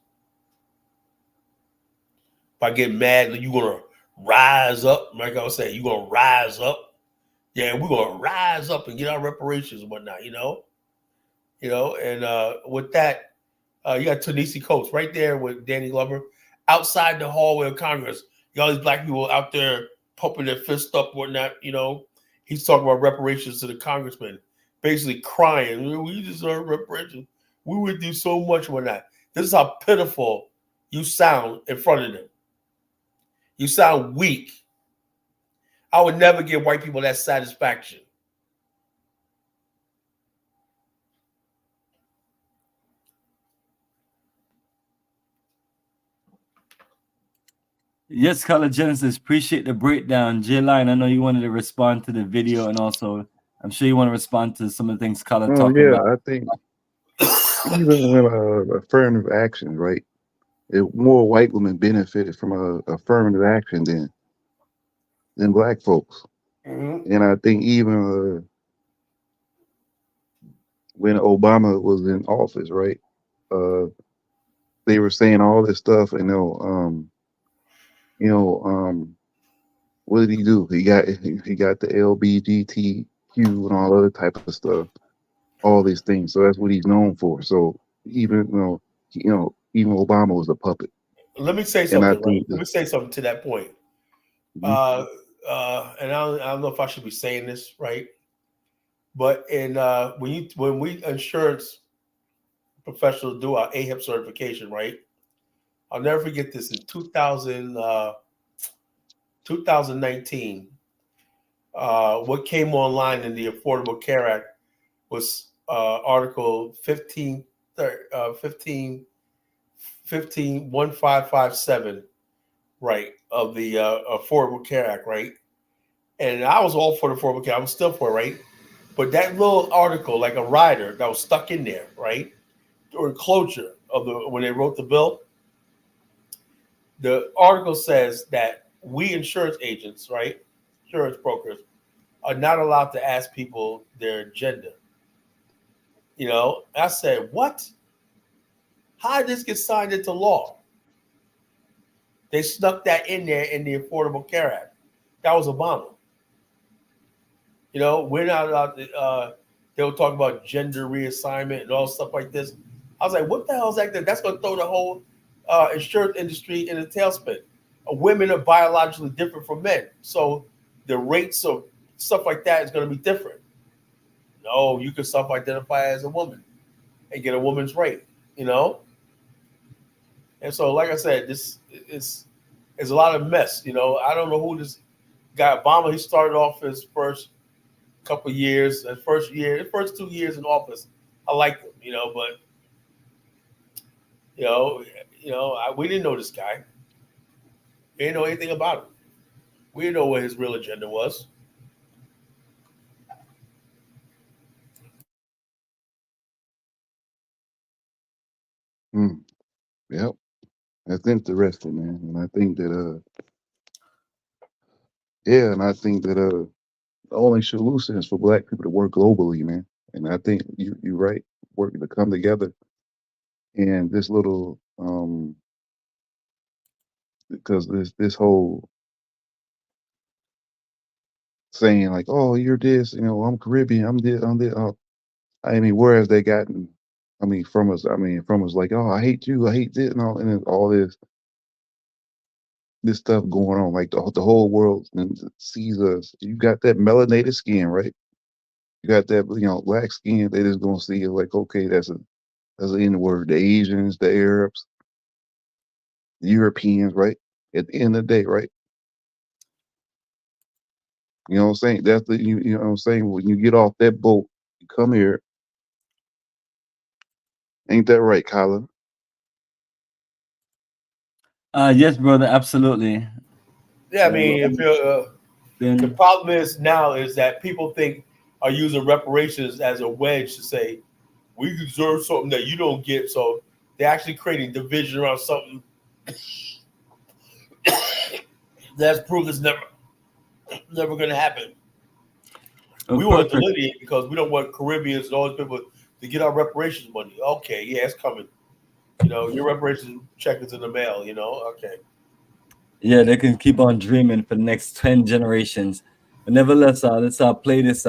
If I get mad, you're going to rise up. Like I was saying, you're going to rise up. Yeah, we're going to rise up and get our reparations and whatnot, and with that, you got Ta-Nehisi Coates right there with Danny Glover outside the hallway of Congress. You got all these black people out there pumping their fist up, whatnot, He's talking about reparations to the congressman, basically crying. We deserve reparations. We would do so much whatnot. This is how pitiful you sound in front of them. You sound weak. I would never give white people that satisfaction. Yes, Color Genesis, appreciate the breakdown. J-Line, I know you wanted to respond to the video, and also I'm sure you want to respond to some of the things Color talking about. I think even when affirmative action, right? More white women benefited from affirmative action than black folks. Mm-hmm. And I think even when Obama was in office, right? They were saying all this stuff, and what did he do? He got the LBGTQ and all other type of stuff, all these things. So that's what he's known for. So even even Obama was a puppet. Let me say something. Right? Let me say something to that point. And I don't know if I should be saying this, right? But when we insurance professionals do our AHIP certification, right? I'll never forget this. In 2019, what came online in the Affordable Care Act was Article 151557, right, of the Affordable Care Act, right? And I was all for the Affordable Care. I'm still for it, right? But that little article, like a rider that was stuck in there, right, or closure of when they wrote the bill, the article says that we insurance agents, right, insurance brokers, are not allowed to ask people their gender. I said, what? How did this get signed into law? They snuck that in there in the Affordable Care Act. That was Obama. We're not allowed to, they were talking about gender reassignment and all stuff like this. I was like, what the hell is that? That's going to throw the whole insurance industry in a tailspin. Women are biologically different from men. So the rates of stuff like that is going to be different. No, you can self-identify as a woman and get a woman's rate, And so, like I said, this is a lot of mess. I don't know who this guy, Obama, he started off his first couple of years, the first 2 years in office. I liked him, but we didn't know this guy. We didn't know anything about him. We didn't know what his real agenda was. Yep, that's interesting, man. And I think that the only solution is for black people to work globally, man. And I think you're right, work to come together. And this little because this whole saying like, oh, you're this, I'm Caribbean, I'm this, I'm this. I mean, where have they gotten? From us like, oh, I hate you, I hate this, and all this stuff going on. Like the whole world sees us. You got that melanated skin, right? You got that, black skin. They just gonna see it like, okay, that's an N word. The Asians, the Arabs, the Europeans, right? At the end of the day, right? You know what I'm saying? That's you know what I'm saying? When you get off that boat, you come here. Ain't that right, Kyla? Yes, brother, absolutely. Yeah, I mean, if the problem is now is that people are using reparations as a wedge to say we deserve something that you don't get. So they're actually creating division around something that's proved it's never going to happen. We want to delineate because we don't want Caribbeans and all these people to get our reparations money. Okay, yeah, it's coming. You know, your reparations check is in the mail. You know, okay. Yeah, they can keep on dreaming for the next 10 generations. But nevertheless, let's play this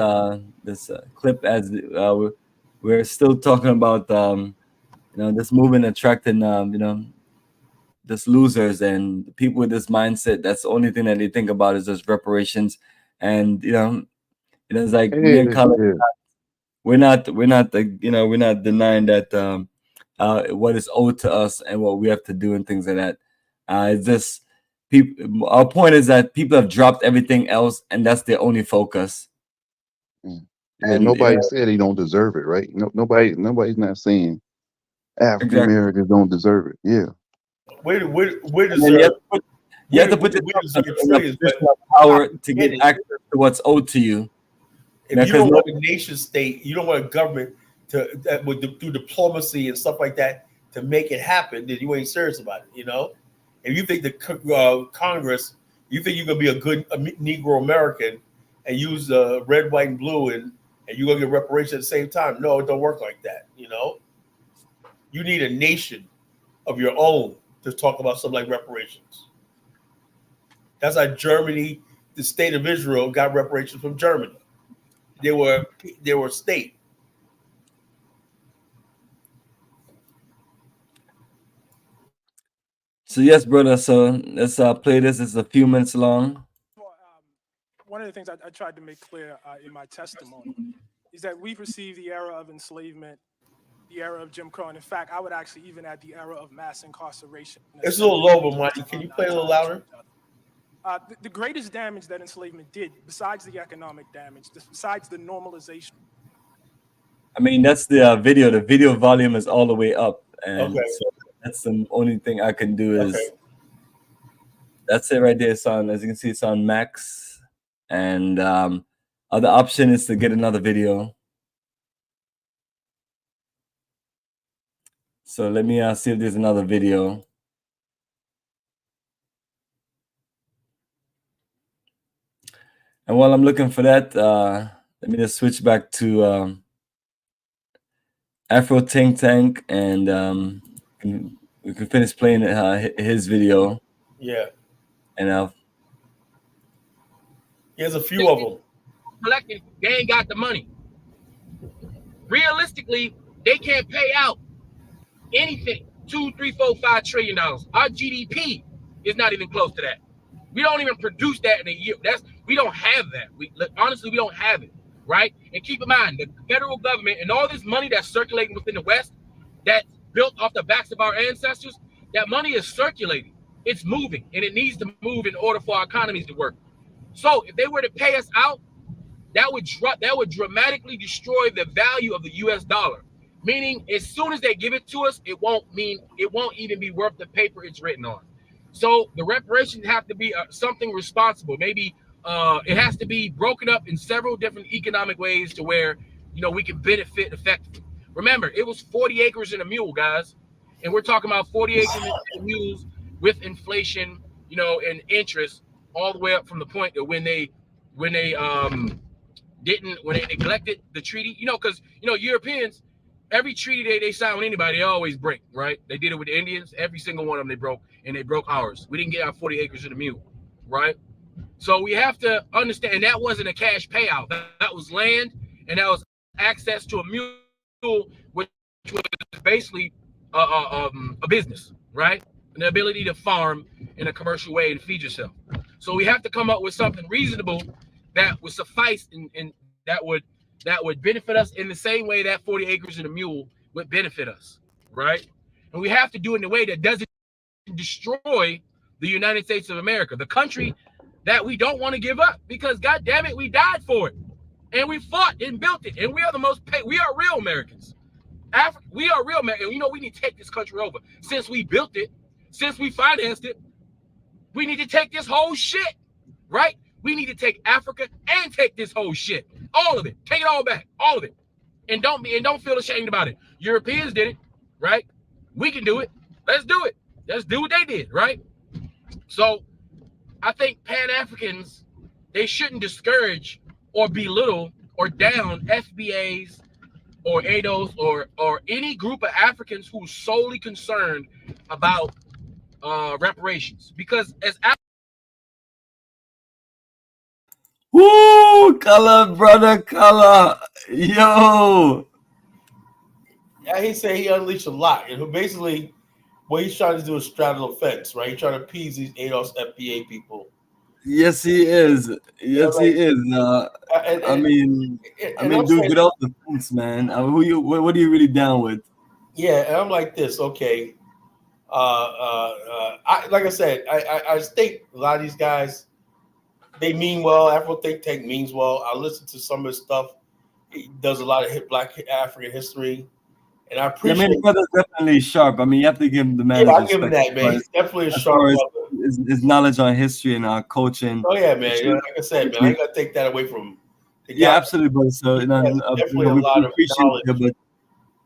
clip as we're still talking about this movement attracting just losers and people with this mindset. That's the only thing that they think about is just reparations. And it's like me and Colin, we're not denying that what is owed to us and what we have to do and things like that. It's just people. Our point is that people have dropped everything else, and that's their only focus. Yeah, and nobody said he don't deserve it, right? Nobody's not saying African Americans don't deserve it. Yeah. We deserve. You have to put the power to get access to what's owed to you. If you don't want a nation state, you don't want a government through diplomacy and stuff like that to make it happen, then you ain't serious about it. You know, if you think the Congress, you think you're gonna be a good Negro American and use red, white, and blue, and you're gonna get reparations at the same time. No, it don't work like that. You know, you need a nation of your own to talk about something like reparations. That's how Germany, the state of Israel, got reparations from Germany. They were a state. So yes, brother. So let's play this. It's a few minutes long. One of the things I tried to make clear in my testimony is that we've received the era of enslavement, the era of Jim Crow, and in fact, I would actually even add the era of mass incarceration. It's a little low, Bomani. Can you play a little louder? The greatest damage that enslavement did, besides the economic damage, besides the normalization. I mean, that's the video. The video volume is all the way up, and so that's the only thing I can do is that's it right there. It's on, as you can see, it's on max, and other option is to get another video. So let me see if there's another video. And while I'm looking for that, let me just switch back to Afro Think Tank, and we can finish playing his video. Yeah. And there's a few of them. Collecting, they ain't got the money. Realistically, they can't pay out anything. $2, $3, $4, $5 trillion. Our GDP is not even close to that. We don't even produce that in a year. We don't have that. Honestly, we don't have it, right? And keep in mind, the federal government and all this money that's circulating within the West, that's built off the backs of our ancestors, that money is circulating. It's moving, and it needs to move in order for our economies to work. So if they were to pay us out, that would dramatically destroy the value of the U.S. dollar. Meaning, as soon as they give it to us, it won't even be worth the paper it's written on. So the reparations have to be something responsible. Maybe it has to be broken up in several different economic ways to where we can benefit effectively. Remember, it was 40 acres and a mule, guys, and we're talking about 40 acres and mules with inflation, and interest all the way up from the point that when they neglected the treaty, because Europeans. Every treaty they sign with anybody, they always break, right? They did it with the Indians. Every single one of them they broke, and they broke ours. We didn't get our 40 acres and a mule, right? So we have to understand, and that wasn't a cash payout. That was land, and that was access to a mule, which was basically a business, right? And the ability to farm in a commercial way and feed yourself. So we have to come up with something reasonable that would suffice and that would benefit us in the same way that 40 acres and a mule would benefit us, right? And we have to do it in a way that doesn't destroy the United States of America, the country that we don't want to give up, because God damn it, we died for it, and we fought and built it, and we are the most paid. We are real Americans. We are real Americans. We need to take this country over. Since we built it, since we financed it, we need to take this whole shit, right? We need to take Africa and take this whole shit. All of it. Take it all back. All of it. And don't feel ashamed about it. Europeans did it, right? We can do it. Let's do it. Let's do what they did, right? So I think Pan-Africans, they shouldn't discourage or belittle or down FBAs or ADOS or any group of Africans who's solely concerned about reparations. Because as Woo, color, brother, color. Yo. Yeah, he said he unleashed a lot. And basically, what he's trying to do is straddle the fence, right? He's trying to appease these ADOS FBA people. Yes, he is. Yes, he is. I mean, dude, get off the fence, man. What are you really down with? Yeah, and I'm like this. Okay, like I said, I think a lot of these guys, they mean well. Afro Think Tank means well. I listen to some of his stuff. He does a lot of Black African history, and I appreciate. I mean, the brother's definitely sharp. I mean, you have to give him the man. Yeah, I give him that, man. He's definitely a sharp brother. His knowledge on history and coaching. Oh yeah, man. Yeah, like I said, man, I ain't gonna take that away from him. Yeah, absolutely, brother. So definitely a lot of knowledge. But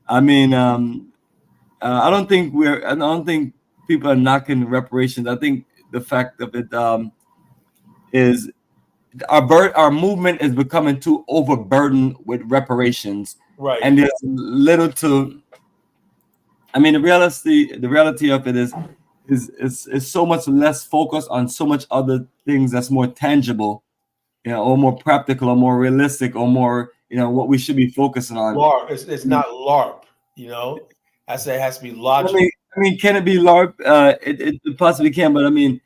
I mean, I don't think people are knocking reparations. I think the fact of it is our movement is becoming too overburdened with reparations, right? And there's little to. I mean, the reality of it is so much less focused on so much other things that's more tangible, or more practical, or more realistic, or more, what we should be focusing on. LARP. It's not LARP. I say it has to be logical. I mean, can it be LARP? It possibly can, but I mean,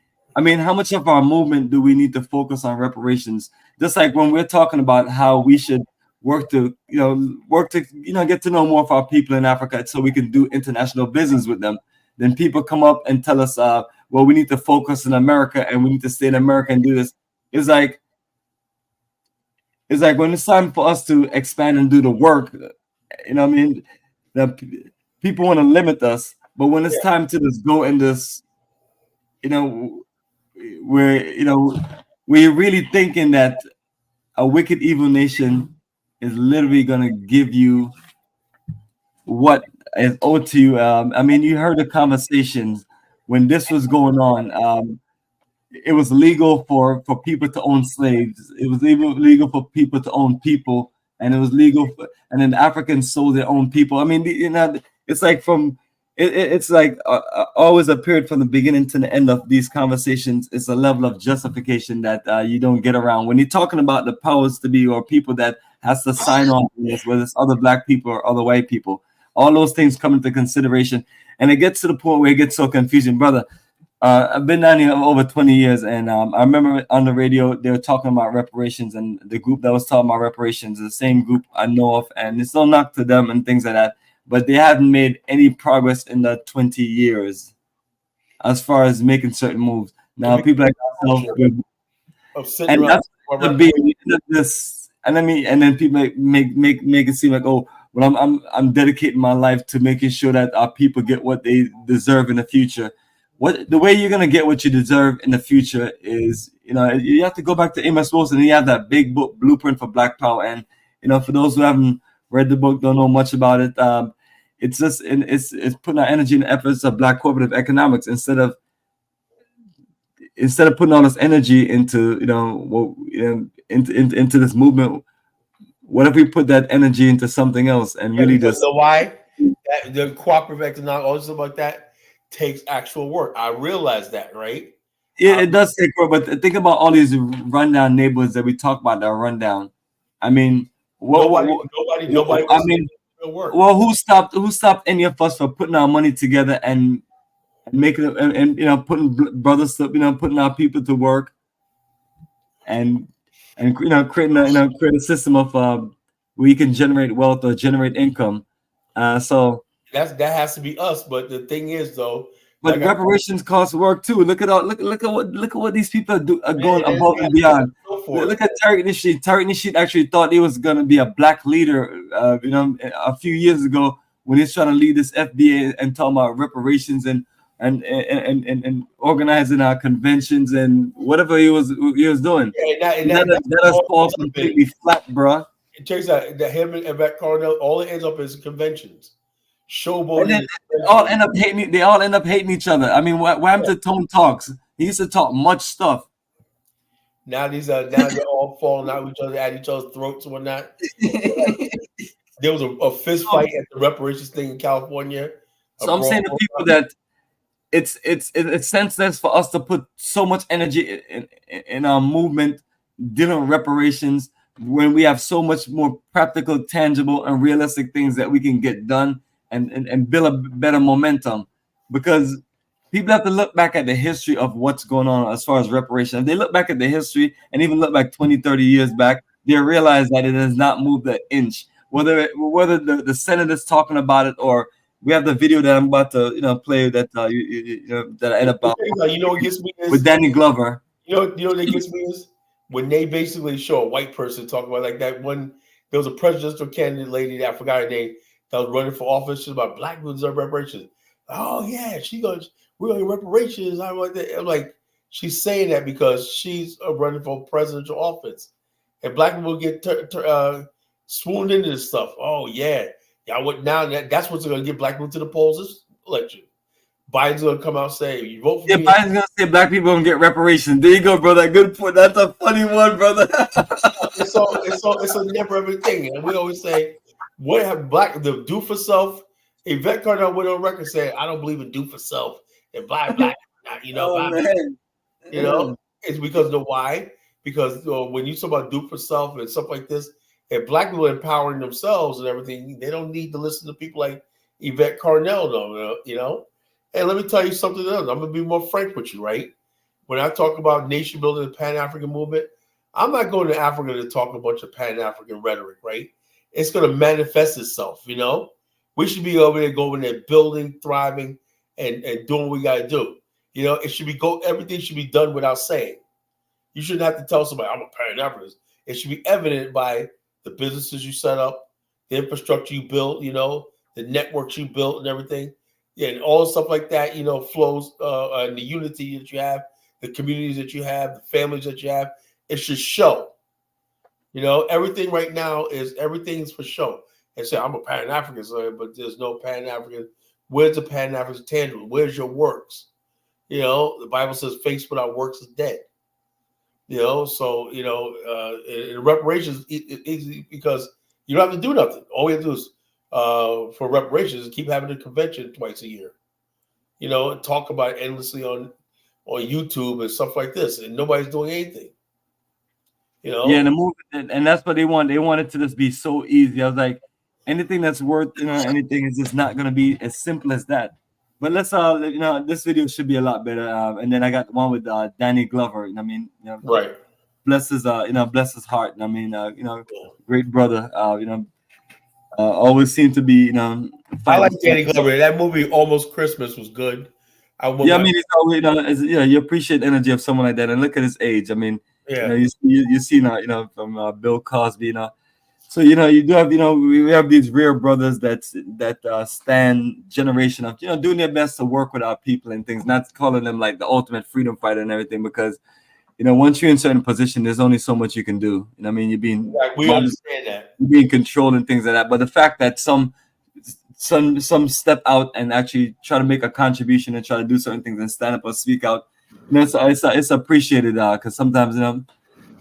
how much of our movement do we need to focus on reparations? Just like when we're talking about how we should work to get to know more of our people in Africa so we can do international business with them. Then people come up and tell us, well, we need to focus in America and we need to stay in America and do this. It's like when it's time for us to expand and do the work, the people want to limit us, but when it's time to just go in this, we're really thinking that a wicked evil nation is literally gonna give you what is owed to you. I mean, you heard the conversations when this was going on. It was legal for people to own slaves. It was legal for people to own people, and it was legal and then the Africans sold their own people. I mean, it's like it's like always appeared from the beginning to the end of these conversations. It's a level of justification that you don't get around when you're talking about the powers to be or people that has to sign on to this, whether it's other Black people or other white people. All those things come into consideration, and it gets to the point where it gets so confusing, brother. I've been down here over 20 years, and I remember on the radio they were talking about reparations, and the group that was talking about reparations is the same group I know of, and it's no knock to them and things like that, but they haven't made any progress in the 20 years as far as making certain moves. Now, people like ourselves, and that's the being this, and then people make it seem like, oh, well, I'm dedicating my life to making sure that our people get what they deserve in the future. The way you're gonna get what you deserve in the future is, you have to go back to Amos Wilson, and you have that big book, Blueprint for Black Power. And for those who haven't read the book, don't know much about it, it's just it's putting our energy and efforts of Black cooperative economics instead of putting all this energy into into this movement. What if we put that energy into something else and really just why the cooperative economics, all stuff like that takes actual work. I realize that, right? Yeah, it does take work, but think about all these rundown neighborhoods that we talk about that are rundown. I mean, nobody. I mean, well, who stopped any of us from putting our money together and making it and putting brothers to putting our people to work and creating a system of where you can generate wealth or generate income. So that has to be us. But the thing is, though, but reparations cost work too. Look at what these people are going above and beyond. Look at Tariq Nasheed. Tariq Nasheed actually thought he was going to be a Black leader, a few years ago when he's trying to lead this FBA and talking about reparations and organizing our conventions and whatever he was doing. Yeah, that has fallen completely flat, bro. It turns out that him and Beck Cornell, all it ends up is conventions. Showboating. They all end up hating each other. I mean, what happened to Tone Talks? He used to talk much stuff. Now they're all falling out with each other, at each other's throats and whatnot. There was a fist fight at the reparations thing in California. So I'm saying to people that it's senseless for us to put so much energy in our movement dealing with reparations when we have so much more practical, tangible, and realistic things that we can get done and build a better momentum. Because people have to look back at the history of what's going on as far as reparations. If they look back at the history and even look back 20, 30 years back, they realize that it has not moved an inch. Whether the Senate is talking about it, or we have the video that I'm about to play that that I end up you know what gets me is with Danny Glover. You know what that gets me is when they basically show a white person talking about like that one. There was a presidential candidate lady that I forgot her name that was running for office. She's about black people deserve reparations. Oh yeah, she goes, we're going to reparations. I'm like that. I'm like, she's saying that because she's running for presidential office, and black people get swooned into this stuff. Oh yeah, now that's what's going to get black people to the polls this election. Biden's going to come out and say, you vote for me. Biden's going to say black people going to get reparations. There you go, brother. Good point. That's a funny one, brother. it's a never-ending thing. And we always say, what have the do for self? Yvette Carnell went on record saying, I don't believe in do for self. And black, it's because the why? Because when you talk about do for self and stuff like this, if black people are empowering themselves and everything, they don't need to listen to people like Yvette Carnell, though, And let me tell you something else. I'm going to be more frank with you, right? When I talk about nation building and Pan-African movement, I'm not going to Africa to talk a bunch of Pan-African rhetoric, right? It's going to manifest itself, We should be over there going there, building, thriving, and doing what we got to do. It should be everything should be done without saying. You shouldn't have to tell somebody, I'm a Pan-Africanist. It should be evident by the businesses you set up, the infrastructure you built, the networks you built and everything. Yeah, and all stuff like that, flows and the unity that you have, the communities that you have, the families that you have. It should show. Everything right now everything's for show. And say, I'm a Pan-African, but there's no Pan-African. Where's the Pan-African tangible? Where's your works? The Bible says faith without works is dead. So, reparations easy because you don't have to do nothing. All we have to do is for reparations, keep having a convention twice a year, and talk about it endlessly on YouTube and stuff like this, and nobody's doing anything. Yeah, the movement, and that's what they want. They want it to just be so easy. I was like, anything that's worth anything is just not gonna be as simple as that. But let's this video should be a lot better. And then I got one with Danny Glover. Right. Bless his bless his heart. Great brother. Always seem to be, I like Danny Glover. That movie Almost Christmas was good. It's always, you appreciate the energy of someone like that, and look at his age. You see now, from Bill Cosby, So you do have, we have these rare brothers that stand generation of, doing their best to work with our people and things, not calling them like the ultimate freedom fighter and everything, because once you're in a certain position, there's only so much you can do. You're being we understand that you're being controlled and things like that. But the fact that some step out and actually try to make a contribution and try to do certain things and stand up or speak out, it's appreciated because sometimes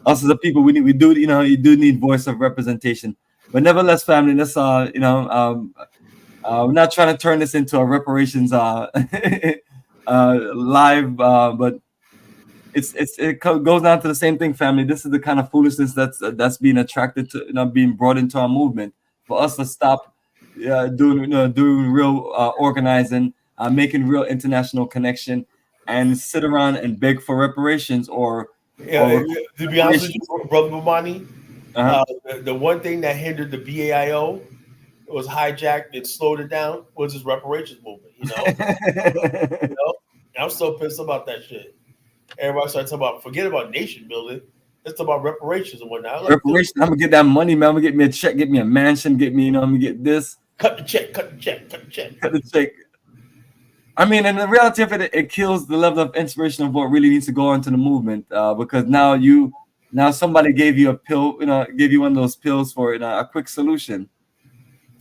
us as a people you do need voice of representation. But nevertheless, family, let's we're not trying to turn this into a reparations live, but it goes down to the same thing, family. This is the kind of foolishness that's being attracted to, being brought into our movement. For us to stop doing real organizing, making real international connection, and sit around and beg for reparations or to be honest with you, Brother Bomani, the one thing that hindered the BAIO was hijacked and slowed it down was this reparations movement. I'm so pissed about that shit. Everybody started talking about, forget about nation building. Let's talk about reparations and whatnot. Reparations, I'm gonna get that money, man. I'm gonna get me a check, get me a mansion, get me, I'm gonna get this. Cut the check. And the reality of it kills the level of inspiration of what really needs to go on to the movement. Because now somebody gave you a pill, gave you one of those pills for a quick solution.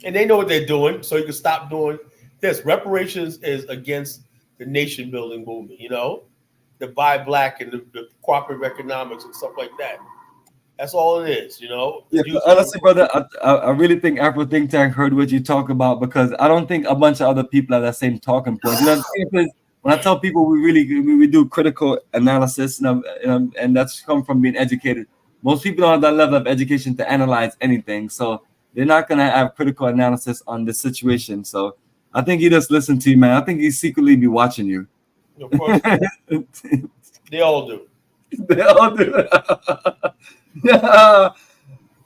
And they know what they're doing, so you can stop doing this. Reparations is against the nation building movement, the buy black and the cooperative economics and stuff like that. That's all it is, you know. Yeah, honestly, brother, I really think Afro Think Tank heard what you talk about, because I don't think a bunch of other people have that same talking point. You know, the thing is, when I tell people we do critical analysis, and that's come from being educated. Most people don't have that level of education to analyze anything, so they're not gonna have critical analysis on the situation. So I think he just listened to you, man. I think he secretly be watching you. Of course, they all do. They all do. Yeah.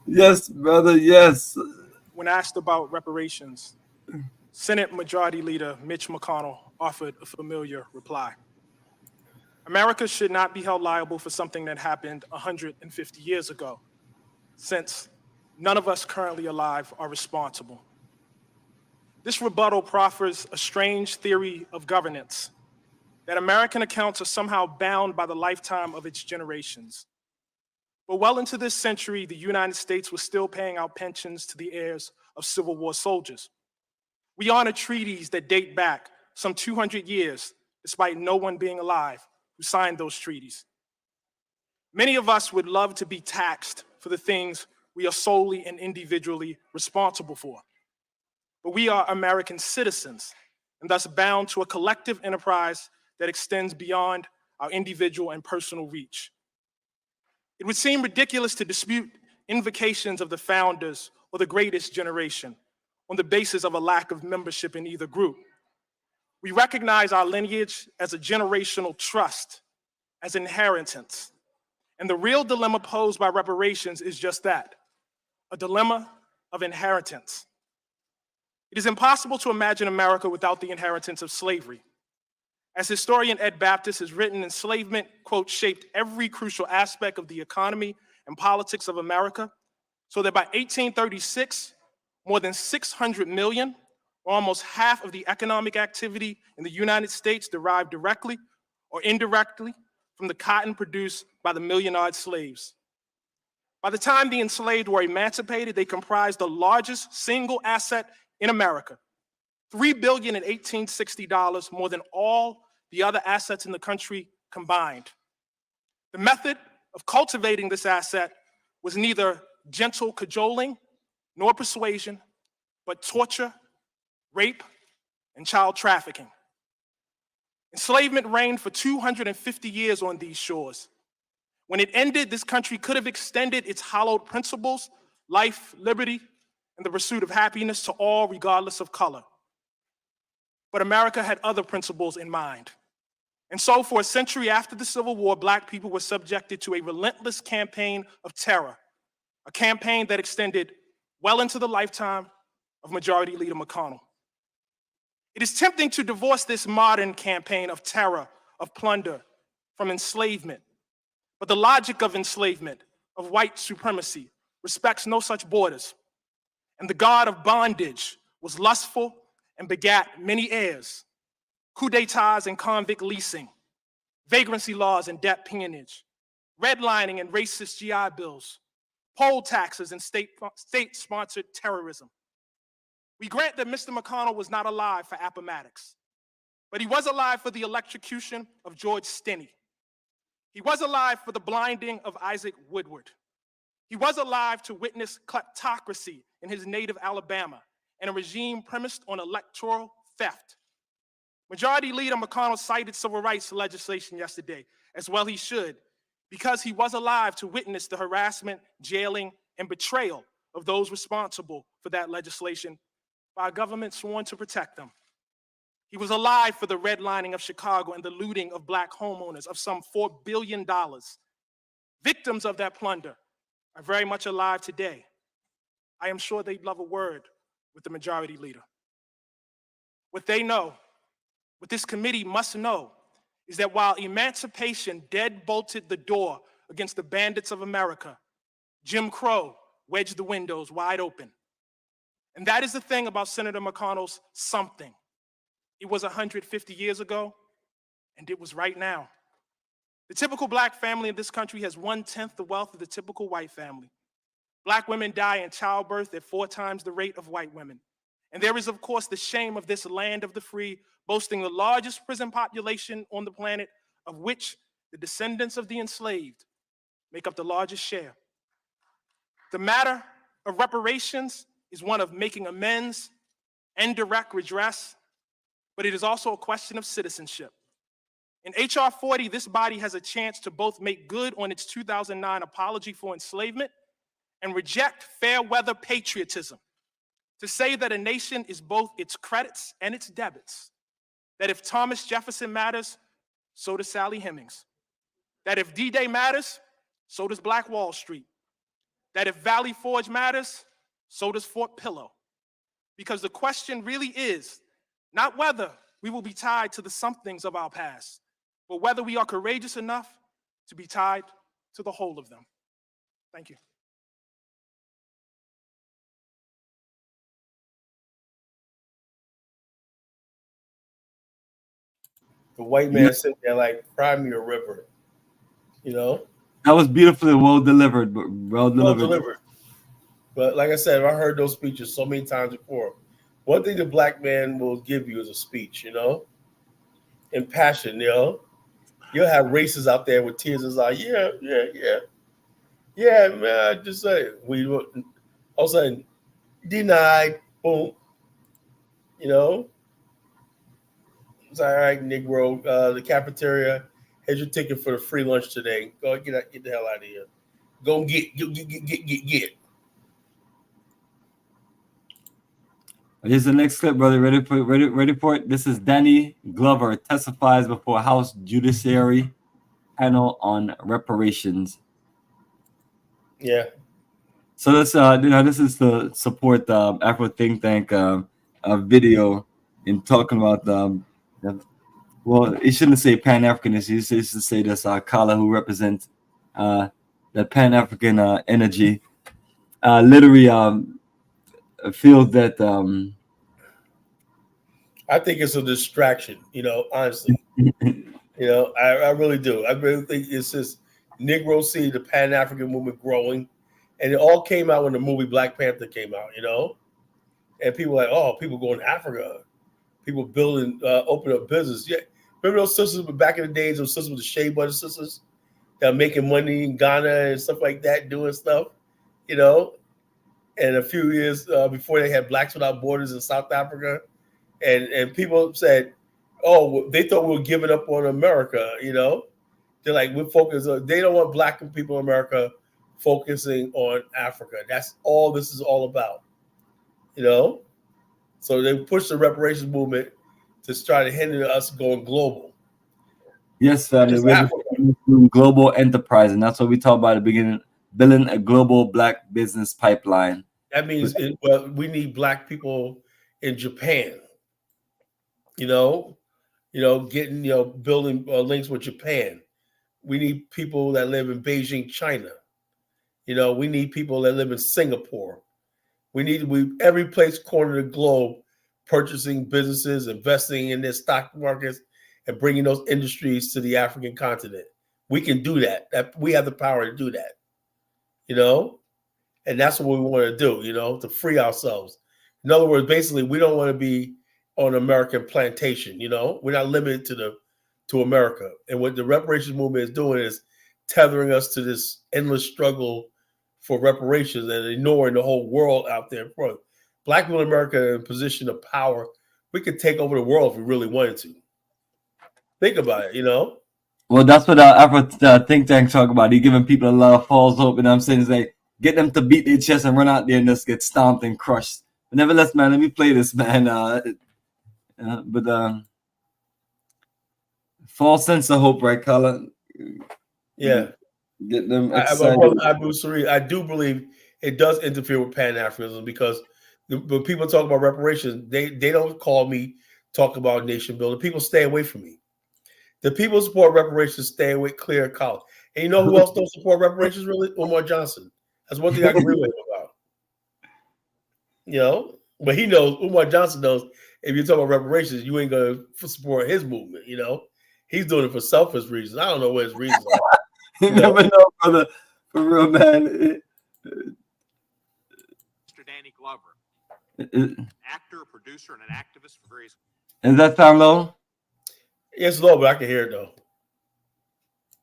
Yes, brother. Yes. When asked about reparations, Senate Majority Leader Mitch McConnell offered a familiar reply. America should not be held liable for something that happened 150 years ago, since none of us currently alive are responsible. This rebuttal proffers a strange theory of governance, that American accounts are somehow bound by the lifetime of its generations. But well into this century, the United States was still paying out pensions to the heirs of Civil War soldiers. We honor treaties that date back some 200 years, despite no one being alive who signed those treaties. Many of us would love to be taxed for the things we are solely and individually responsible for. But we are American citizens, and thus bound to a collective enterprise that extends beyond our individual and personal reach. It would seem ridiculous to dispute invocations of the founders or the greatest generation on the basis of a lack of membership in either group. We recognize our lineage as a generational trust, as inheritance. And the real dilemma posed by reparations is just that, a dilemma of inheritance. It is impossible to imagine America without the inheritance of slavery. As historian Ed Baptist has written, enslavement, quote, shaped every crucial aspect of the economy and politics of America, so that by 1836, more than 600 million, or almost half of the economic activity in the United States, derived directly or indirectly from the cotton produced by the million-odd slaves. By the time the enslaved were emancipated, they comprised the largest single asset in America, $3 billion in 1860, more than all the other assets in the country combined. The method of cultivating this asset was neither gentle cajoling nor persuasion, but torture, rape, and child trafficking. Enslavement reigned for 250 years on these shores. When it ended, this country could have extended its hallowed principles, life, liberty, and the pursuit of happiness to all, regardless of color. But America had other principles in mind. And so for a century after the Civil War, Black people were subjected to a relentless campaign of terror, a campaign that extended well into the lifetime of Majority Leader McConnell. It is tempting to divorce this modern campaign of terror, of plunder, from enslavement. But the logic of enslavement, of white supremacy, respects no such borders. And the god of bondage was lustful and begat many heirs. Coup d'etats and convict leasing, vagrancy laws and debt peonage, redlining and racist GI bills, poll taxes and state-sponsored terrorism. We grant that Mr. McConnell was not alive for Appomattox, but he was alive for the electrocution of George Stinney. He was alive for the blinding of Isaac Woodward. He was alive to witness kleptocracy in his native Alabama and a regime premised on electoral theft. Majority Leader McConnell cited civil rights legislation yesterday, as well he should, because he was alive to witness the harassment, jailing, and betrayal of those responsible for that legislation by a government sworn to protect them. He was alive for the redlining of Chicago and the looting of Black homeowners of some $4 billion. Victims of that plunder are very much alive today. I am sure they'd love a word with the Majority Leader. What they know, what this committee must know, is that while emancipation deadbolted the door against the bandits of America, Jim Crow wedged the windows wide open. And that is the thing about Senator McConnell's something. It was 150 years ago, and it was right now. The typical Black family in this country has 1/10 the wealth of the typical white family. Black women die in childbirth at 4 times the rate of white women. And there is, of course, the shame of this land of the free, boasting the largest prison population on the planet, of which the descendants of the enslaved make up the largest share. The matter of reparations is one of making amends and direct redress, but it is also a question of citizenship. In H.R. 40, this body has a chance to both make good on its 2009 apology for enslavement and reject fair weather patriotism, to say that a nation is both its credits and its debits, that if Thomas Jefferson matters, so does Sally Hemings, that if D-Day matters, so does Black Wall Street, that if Valley Forge matters, so does Fort Pillow. Because the question really is not whether we will be tied to the somethings of our past, but whether we are courageous enough to be tied to the whole of them. Thank you. The white man sitting there like, cry me a river, you know? That was beautifully well delivered, but well delivered. But like I said, I heard those speeches so many times before. One thing the black man will give you is a speech, you know? And passion, you know? You'll have racists out there with tears in his eye. Yeah, man, just say we all of a sudden denied, boom. You know? It's all right, Negro. The cafeteria, here's your ticket for the free lunch today. Go get the hell out of here. Go get. Here's the next clip, brother. Ready for it? This is Danny Glover testifies before House Judiciary panel on reparations. Yeah. So this, this is to support the Afro think tank video in talking about well, it shouldn't say Pan-Africanist. It used to say this Kala, who represents the Pan-African energy. Literally feels that I think it's a distraction, you know, honestly. You know, I really do. I really think it's just Negro see the Pan-African movement growing. And it all came out when the movie Black Panther came out, you know? And people were like, oh, people going to Africa. People building, open up business. Yeah. Remember those sisters back in the days, those sisters with the Shea Butter sisters that were making money in Ghana and stuff like that, doing stuff, you know? And a few years before they had Blacks Without Borders in South Africa. And people said, oh, they thought we were giving up on America, you know? They're like, we're focused on, they don't want black people in America focusing on Africa. That's all this is all about, you know? So they pushed the reparations movement to try to hinder us going global. yes, family, we're global enterprise, and that's what we talked about at the beginning, building a global black business pipeline. That means well, we need black people in Japan, you know, getting, building links with Japan. We need people that live in Beijing, China. You know, we need people that live in Singapore. We every place corner of the globe purchasing businesses, investing in their stock markets, and bringing those industries to the African continent. We can do that. We have the power to do that, you know, and that's what we want to do, you know, to free ourselves. In other words, basically, we don't want to be on American plantation, you know. We're not limited to America. And what the reparations movement is doing is tethering us to this endless struggle for reparations and ignoring the whole world out there in front. Black people in America are in a position of power. We could take over the world if we really wanted to. Think about it, you know? Well, that's what Afro think tank talk about. He giving people a lot of false hope, and I'm saying is like get them to beat their chest and run out there and just get stomped and crushed. But nevertheless, man, let me play this, man. False sense of hope, right, Colin? Yeah. Get them excited. I do believe it does interfere with Pan-Africanism because when people talk about reparations, they don't call me talk about nation building. People stay away from me. The people who support reparations stay away, clear column. And you know who else don't support reparations really? Umar Johnson. That's one thing I agree with him about. You know, but he knows, Umar Johnson knows, if you talk about reparations, you ain't gonna support his movement. You know, he's doing it for selfish reasons. I don't know what his reasons are. You never know, brother. For real, man. Mr. Danny Glover, actor, producer, and an activist for various. Does that sound low? It's low, but I can hear it though.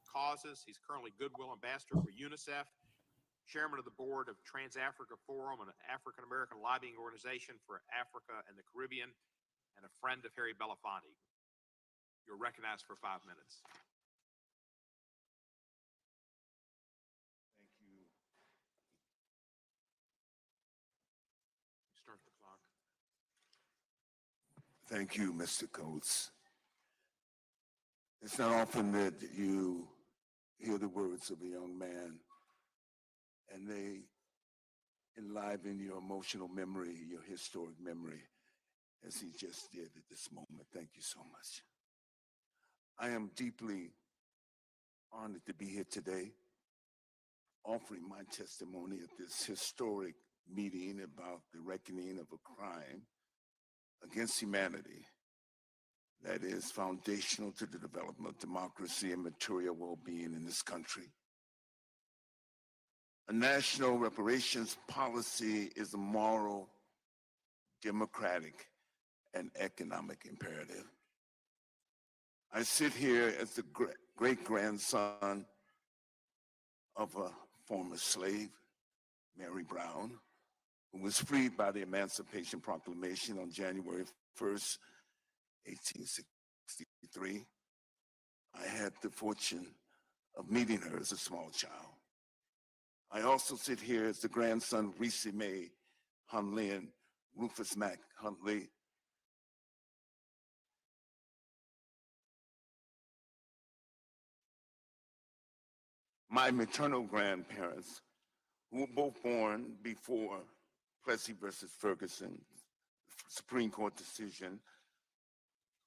Causes. He's currently Goodwill Ambassador for UNICEF. chairman of the board of Trans-Africa Forum, an African-American lobbying organization for Africa and the Caribbean, and a friend of Harry Belafonte. You're recognized for 5 minutes. Thank you. Start the clock. Thank you, Mr. Coates. It's not often that you hear the words of a young man and they enliven your emotional memory, your historic memory, as he just did at this moment. Thank you so much. I am deeply honored to be here today, offering my testimony at this historic meeting about the reckoning of a crime against humanity that is foundational to the development of democracy and material well-being in this country. A national reparations policy is a moral, democratic, and economic imperative. I sit here as the great-grandson of a former slave, Mary Brown, who was freed by the Emancipation Proclamation on January 1st, 1863. I had the fortune of meeting her as a small child. I also sit here as the grandson of Reese May Huntley and Rufus Mack Huntley. My maternal grandparents, who were both born before Plessy versus Ferguson, Supreme Court decision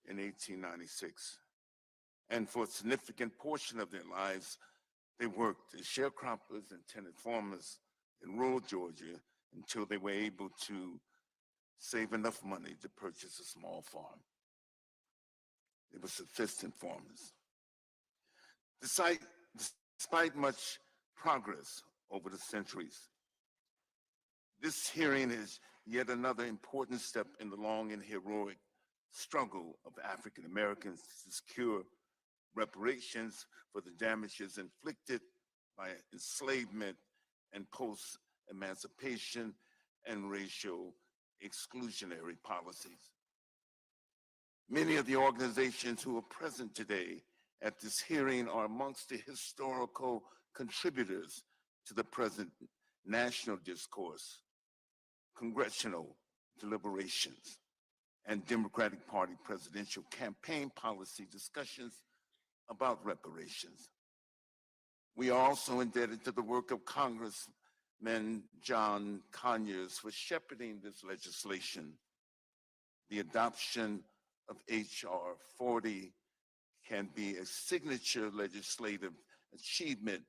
in 1896. And for a significant portion of their lives, they worked as sharecroppers and tenant farmers in rural Georgia until they were able to save enough money to purchase a small farm. They were subsistence farmers. Despite much progress over the centuries, this hearing is yet another important step in the long and heroic struggle of African Americans to secure reparations for the damages inflicted by enslavement and post-emancipation and racial exclusionary policies. Many of the organizations who are present today at this hearing are amongst the historical contributors to the present national discourse, congressional deliberations, and Democratic Party presidential campaign policy discussions about reparations. We are also indebted to the work of Congressman John Conyers for shepherding this legislation. The adoption of H.R. 40 can be a signature legislative achievement,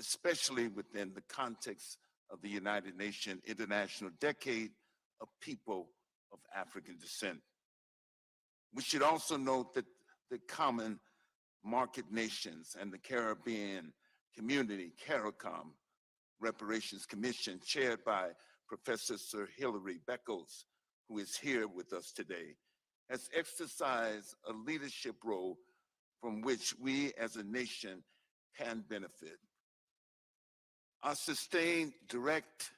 especially within the context of the United Nations International Decade of People of African Descent. We should also note that the Common Market Nations and the Caribbean Community, CARICOM, Reparations Commission, chaired by Professor Sir Hilary Beckles, who is here with us today, has exercised a leadership role from which we as a nation can benefit. Our sustained, direct,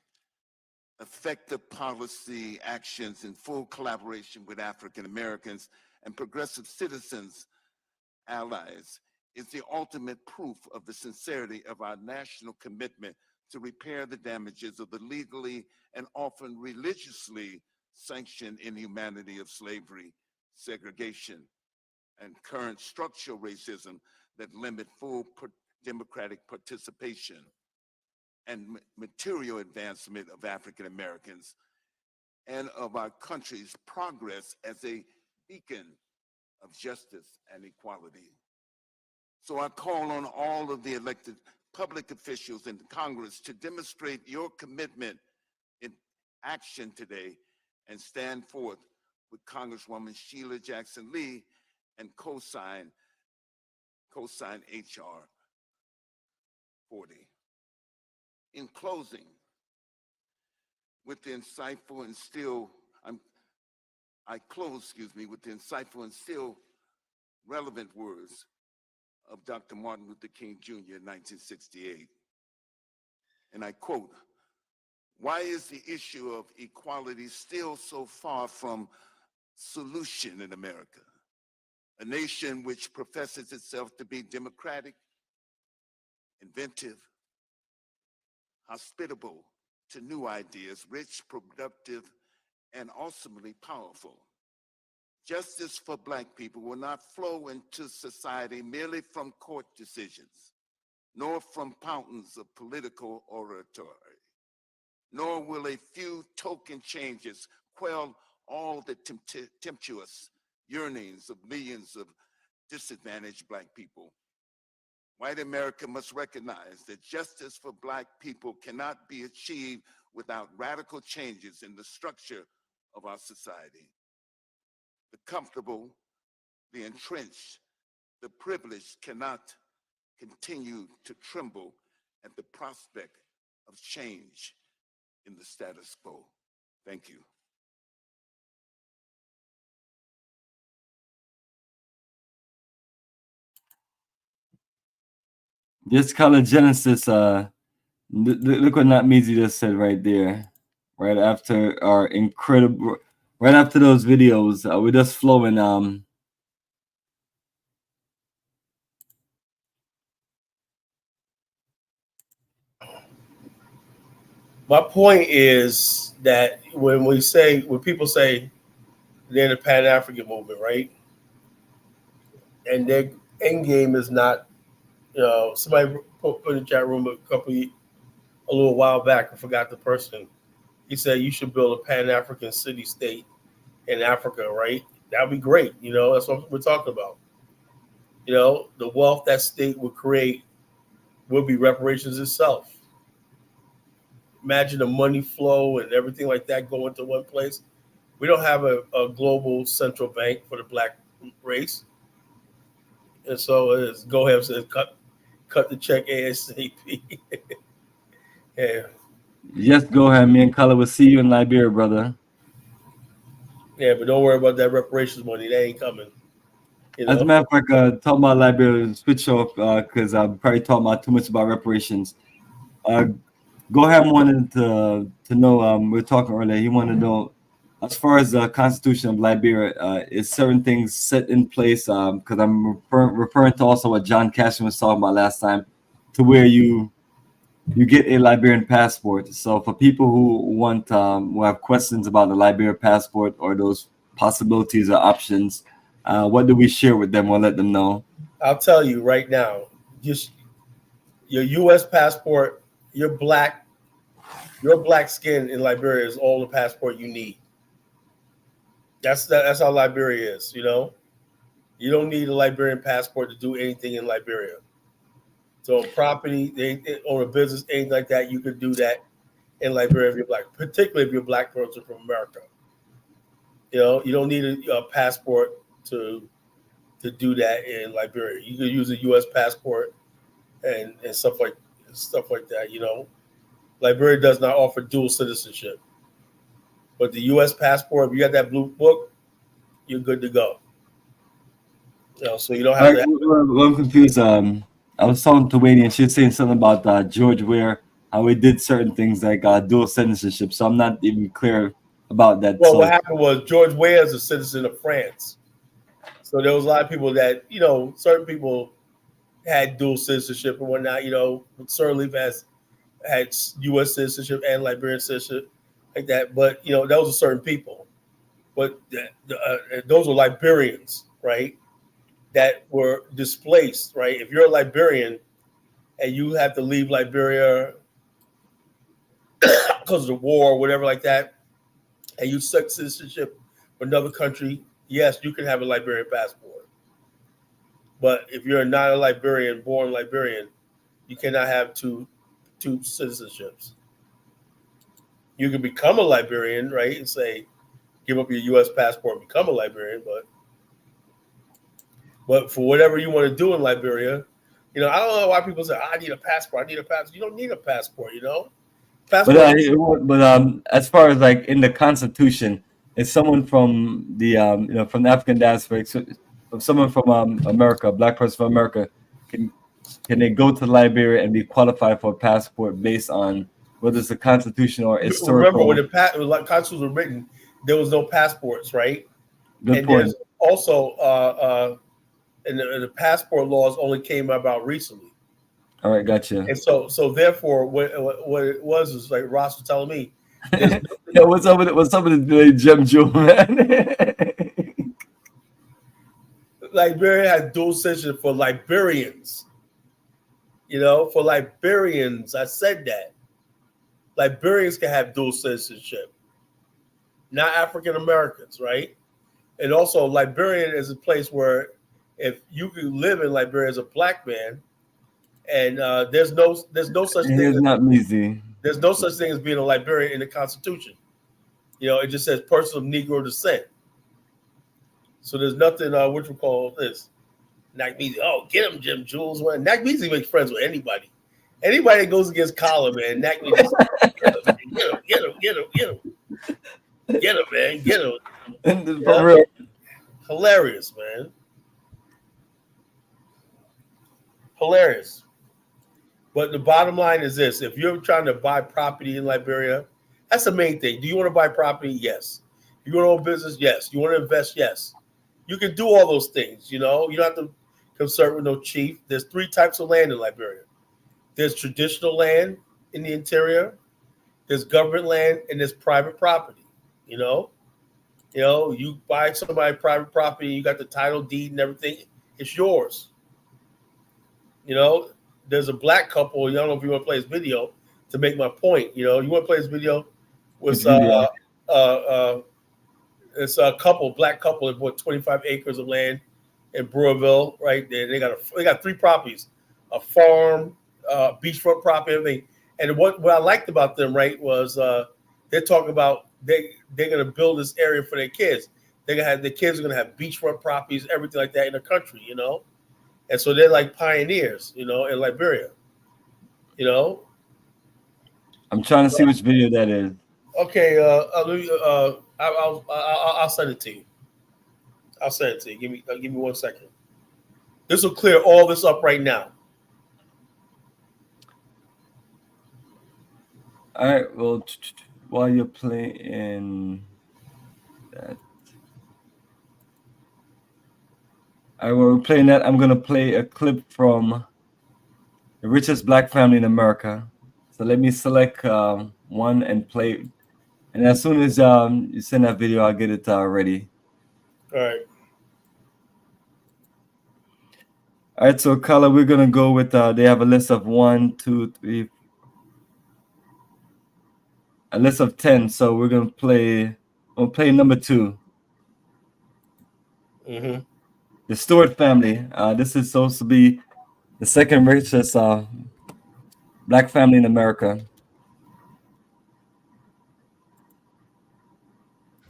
effective policy actions in full collaboration with African Americans and progressive citizens, allies, is the ultimate proof of the sincerity of our national commitment to repair the damages of the legally and often religiously sanctioned inhumanity of slavery, segregation, and current structural racism that limit full democratic participation and material advancement of African Americans and of our country's progress as a beacon of justice and equality. So I call on all of the elected public officials in Congress to demonstrate your commitment in action today and stand forth with Congresswoman Sheila Jackson Lee and co-sign H.R. 40. In closing, with the insightful and still, with the insightful and still relevant words of Dr. Martin Luther King Jr. in 1968. and I quote, "Why is the issue of equality still so far from solution in America? A nation which professes itself to be democratic, inventive, hospitable to new ideas, rich, productive, and ultimately powerful. Justice for Black people will not flow into society merely from court decisions, nor from fountains of political oratory, nor will a few token changes quell all the tempestuous yearnings of millions of disadvantaged Black people. White America must recognize that justice for Black people cannot be achieved without radical changes in the structure of our society. The comfortable, the entrenched, the privileged cannot continue to tremble at the prospect of change in the status quo. Thank you. This color Genesis, look what Not Meezy just said right there, right after our incredible, right after those videos, we're just flowing. My point is that when people say they're in the Pan-African movement, right? And their end game is not, somebody put in the chat room a little while back, I forgot the person. He said you should build a Pan-African city-state in Africa, right? That'd be great. That's what we're talking about. The wealth that state would create would be reparations itself. Imagine the money flow and everything like that going to one place. We don't have a global central bank for the Black race. And so it's go ahead and say, cut the check ASAP. Yeah. Yes, go ahead. Me and Color will see you in Liberia, brother. Yeah, but don't worry about that reparations money. That ain't coming. As a matter of fact, talk about Liberia, switch off because I'm probably talking about too much about reparations. Go ahead and wanted to know, we were talking earlier, he wanted to know, as far as the Constitution of Liberia, is certain things set in place, because I'm referring to also what John Cashman was talking about last time, to where you get a Liberian passport. So for people who want, who have questions about the Liberian passport or those possibilities or options, what do we share with them or let them know? I'll tell you right now, just your U.S. passport, your black skin in Liberia is all the passport you need. That's how Liberia is, You don't need a Liberian passport to do anything in Liberia. So property, they own a business, anything like that, you could do that in Liberia if you're Black, particularly if you're a Black person from America. You don't need a passport to do that in Liberia. You could use a U.S. passport and stuff like that. Liberia does not offer dual citizenship, but the U.S. passport, if you got that blue book, you're good to go. So you don't have to. Well, I'm confused. I was talking to Wayne and she was saying something about George Ware, how he did certain things like dual citizenship. So I'm not even clear about that. Well, what happened was George Ware is a citizen of France. So there was a lot of people that, certain people had dual citizenship and whatnot. Sirleaf had U.S. citizenship and Liberian citizenship like that. But, those are certain people. But those were Liberians, right, that were displaced, right? If you're a Liberian and you have to leave Liberia because of the war or whatever like that, and you seek citizenship for another country, yes, you can have a Liberian passport. But if you're not a Liberian, born Liberian, you cannot have two citizenships. You can become a Liberian, right, and say, give up your U.S. passport and become a Liberian, but for whatever you want to do in Liberia, I don't know why people say, I need a passport. You don't need a passport, Passport. But as far as like in the Constitution, if someone from the from the African diaspora, if someone from America, a Black person from America, can can they go to Liberia and be qualified for a passport based on whether it's a constitutional or historical? Remember, when the constitutions were written, there was no passports, right? Good point. There's also, and the passport laws only came about recently. All right, gotcha. And so therefore, what it was like Ross was telling me. Yo, what's up with the Gem Jewel, man? Liberia had dual citizenship for Liberians. You know, for Liberians, I said that. Liberians can have dual citizenship, not African Americans, right? And also, Liberian is a place where if you can live in Liberia as a black man, and there's no such thing. It's not easy. There's no such thing as being a Liberian in the Constitution. You know, it just says person of Negro descent. So there's nothing, what you call this. Nakmeezy, oh, get him, Jim Jules. Nakmeezy makes friends with anybody. Anybody that goes against Colin, man, Nakmeezy, get him, man, get him. For real. Hilarious, man. Hilarious. But the bottom line is this. If you're trying to buy property in Liberia, that's the main thing. Do you want to buy property? Yes. You want to own business? Yes. You want to invest? Yes. You can do all those things, you know. You don't have to consult with no chief. There's 3 types of land in Liberia. There's traditional land in the interior. There's government land, and there's private property, you know. You know, you buy somebody private property, you got the title deed and everything. It's yours. You know, there's a black couple. I don't know if you want to play this video to make my point. You know, you want to play this video with it's a black couple that bought 25 acres of land in Brewerville, right? They got 3 properties, a farm, beachfront property, everything. And what I liked about them, right, was they're talking about they're gonna build this area for their kids. They're gonna have the kids are gonna have beachfront properties, everything like that in the country, you know. And so they're like pioneers, you know, in Liberia. You know. I'm trying to see which video that is. Okay, I'll send it to you. I'll send it to you. Give me 1 second. This will clear all this up right now. All right. Well, while you're playing that, while we're playing that, I'm gonna play a clip from the richest black family in America. So let me select one and play. And as soon as you send that video, I'll get it ready. All right. All right. So, Carla, we're gonna go with. They have a list of 1, 2, 3, a list of 10. So we're gonna play. We'll play number 2. Mm-hmm. The Stewart family. This is supposed to be the second richest black family in America.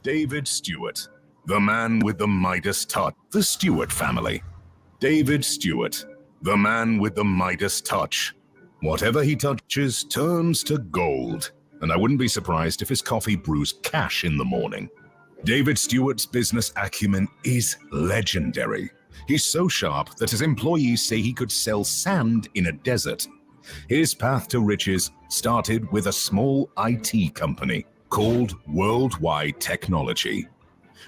David Stewart, the man with the Midas touch. The Stewart family. David Stewart, the man with the Midas touch. Whatever he touches turns to gold. And I wouldn't be surprised if his coffee brews cash in the morning. David Stewart's business acumen is legendary. He's so sharp that his employees say he could sell sand in a desert. His path to riches started with a small IT company called Worldwide Technology.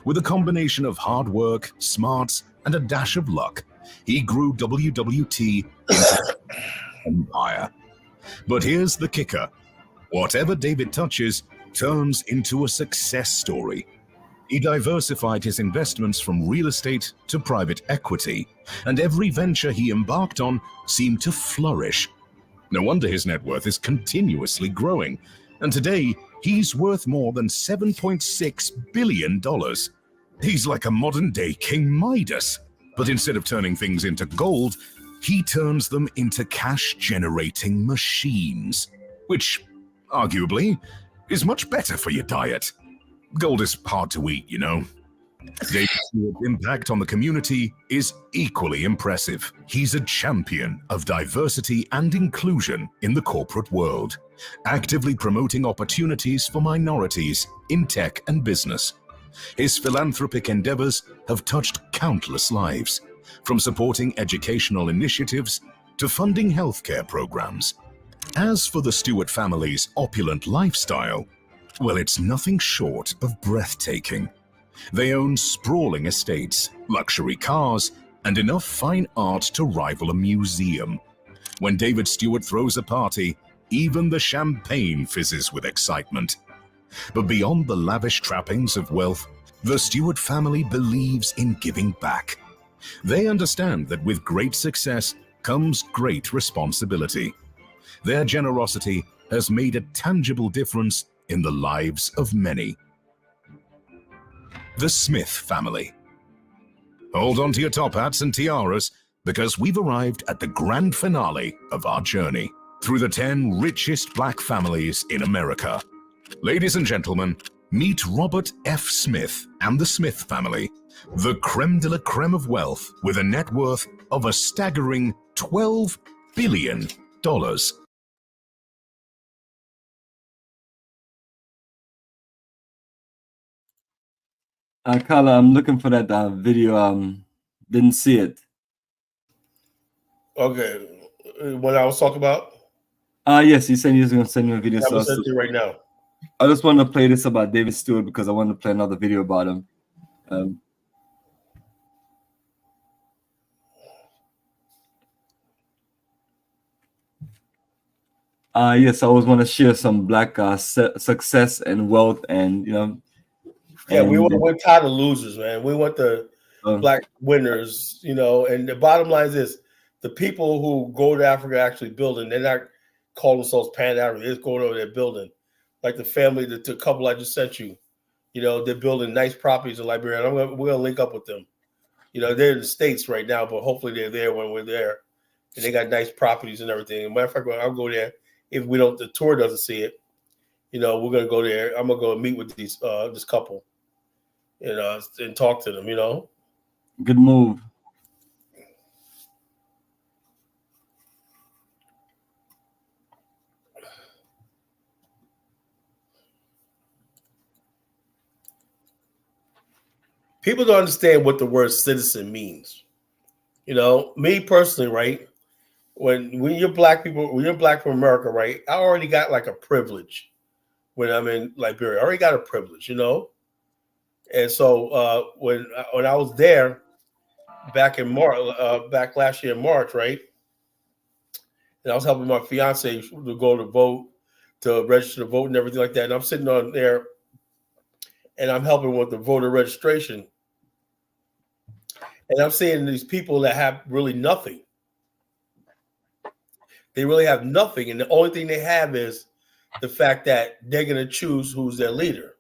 With a combination of hard work, smarts, and a dash of luck, he grew WWT into an empire. But here's the kicker. Whatever David touches turns into a success story. He diversified his investments from real estate to private equity, and every venture he embarked on seemed to flourish. No wonder his net worth is continuously growing, and today he's worth more than $7.6 billion. He's like a modern-day King Midas, but instead of turning things into gold, he turns them into cash-generating machines, which, arguably, is much better for your diet. Gold is hard to eat, you know. David Stewart's impact on the community is equally impressive. He's a champion of diversity and inclusion in the corporate world, actively promoting opportunities for minorities in tech and business. His philanthropic endeavors have touched countless lives, from supporting educational initiatives to funding healthcare programs. As for the Stewart family's opulent lifestyle, well, it's nothing short of breathtaking. They own sprawling estates, luxury cars, and enough fine art to rival a museum. When David Stewart throws a party, even the champagne fizzes with excitement. But beyond the lavish trappings of wealth, the Stewart family believes in giving back. They understand that with great success comes great responsibility. Their generosity has made a tangible difference in the lives of many. The Smith family. Hold on to your top hats and tiaras, because we've arrived at the grand finale of our journey through the 10 richest black families in America. Ladies and gentlemen, meet Robert F. Smith and the Smith family, the creme de la creme of wealth with a net worth of a staggering $12 billion. Carla, I'm looking for that video. Didn't see it. Okay, what I was talking about? Yes, you said you was going to send me a video. I'm going to send it to you right now. I just wanted to play this about David Stewart because I wanted to play another video about him. Yes, I always want to share some black success and wealth, and you know. Yeah, we're tired of losers, man. We want the black winners, you know. And the bottom line is this: the people who go to Africa actually building, they're not calling themselves Pan-African. They're just going over there building. Like the family, the couple I just sent you, you know, they're building nice properties in Liberia. And we're gonna link up with them. You know, they're in the States right now, but hopefully they're there when we're there. And they got nice properties and everything. As a matter of fact, I'll go there if the tour doesn't see it. You know, we're gonna go there. I'm gonna go meet with this couple, you know, and talk to them. You know, good move. People don't understand what the word citizen means. You know, me personally, right? When you're black people, when you're black from America, right? I already got like a privilege when I'm in Liberia. I already got a privilege, you know. And so when I was there back in March, back last year in March, right? And I was helping my fiance to go to vote, to register to vote and everything like that. And I'm sitting on there and I'm helping with the voter registration. And I'm seeing these people that have really nothing. They really have nothing. And the only thing they have is the fact that they're going to choose who's their leader.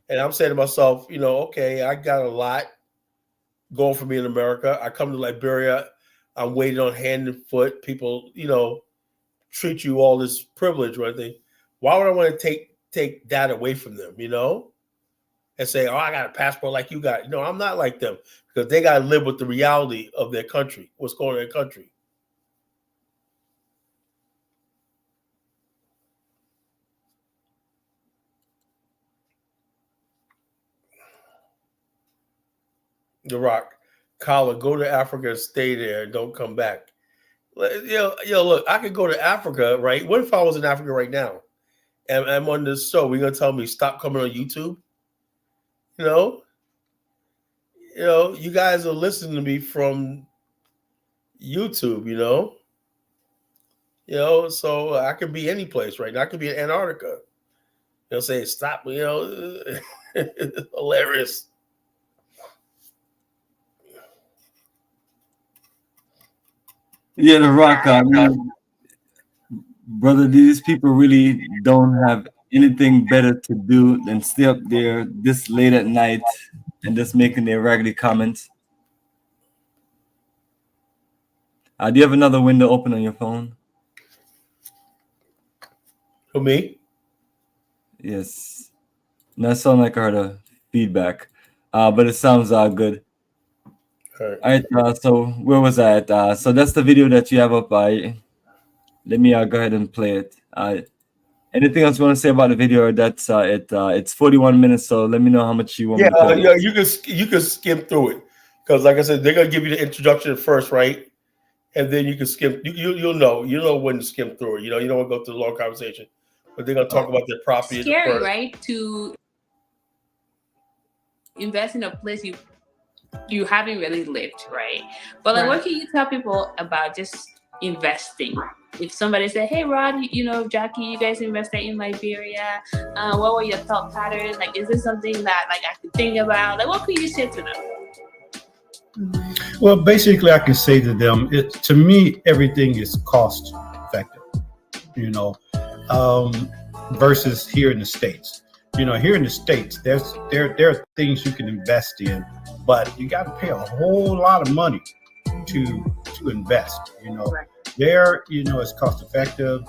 And I'm saying to myself, you know, okay, I got a lot going for me in America. I come to Liberia. I'm waiting on hand and foot. People, you know, treat you all this privilege or anything. Why would I want to take that away from them, you know? And say, oh, I got a passport like you got. No, I'm not like them, because they got to live with the reality of their country, what's going on in their country. The Rock, Colin, go to Africa and stay there and don't come back. You know, look, I could go to Africa, right? What if I was in Africa right now and I'm on this show? We're going to tell me stop coming on YouTube? You know, you guys are listening to me from YouTube, you know, so I could be any place right now. I could be in Antarctica. They'll say, stop, you know, hilarious. Yeah, The Rock, brother, these people really don't have anything better to do than stay up there this late at night and just making their raggedy comments. Do you have another window open on your phone? For me? Yes. That sounds like I heard a feedback, but it sounds good. All right. So where was I at? So that's the video that you have up. Let me go ahead and play it. Anything else you want to say about the video? That's it's 41 minutes. So let me know how much you want. You can skim through it, because like I said, they're gonna give you the introduction first, right? and then you can skim. You'll know when to skim through it. You don't want to go through the long conversation, but they're gonna talk about their property. Scary, right? To invest in a place you haven't really lived, right? But like, what can you tell people about just investing? If somebody said, "Hey, Rod, Jackie, you guys invested in Liberia. What were your thought patterns? Like, is this something that like I could think about? Like, what could you say to them?" Well, basically, I can say to them, to me, everything is cost effective, versus here in the States. Here in the States, there are things you can invest in, but you got to pay a whole lot of money to invest. There, it's cost effective.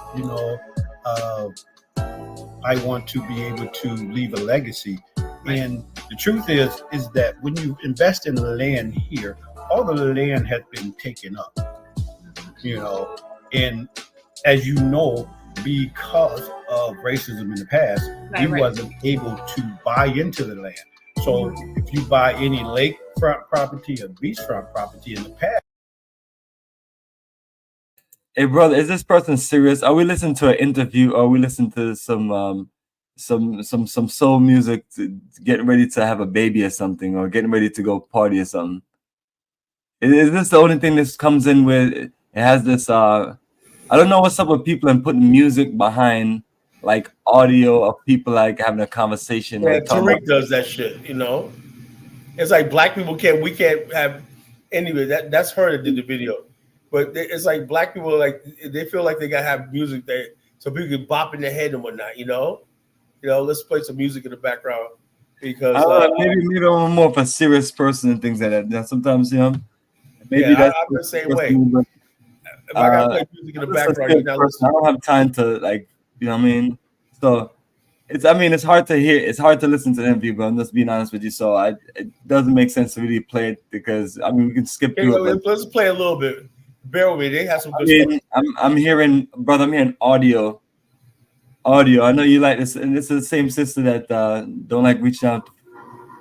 I want to be able to leave a legacy. And the truth is that when you invest in the land here, all the land has been taken up, and as you know, because of racism in the past, wasn't able to buy into the land. So if you buy any lakefront property or beachfront property in the past. Hey, brother, is this person serious? Are we listening to an interview, or are we listening to some soul music, getting ready to have a baby or something, or getting ready to go party or something? Is this the only thing this comes in with? It has this I don't know what's up with people and putting music behind like audio of people like having a conversation. Yeah, like Tariq does that shit, It's like black people we can't have anyway, that's her that did the video. But it's like black people, like they feel like they gotta have music there so people can bop in their head and whatnot, let's play some music in the background because maybe I'm more of a serious person and things like that. Sometimes, maybe that's I'm the same way. If I gotta play music in the background, I don't have time to So it's hard to hear. It's hard to listen to the interview, but I'm just being honest with you. So it doesn't make sense to really play it because we can skip through it. Let's play a little bit. Bear with me. They have some good stuff. I'm hearing audio. I know you like this, and this is the same sister that don't like reaching out.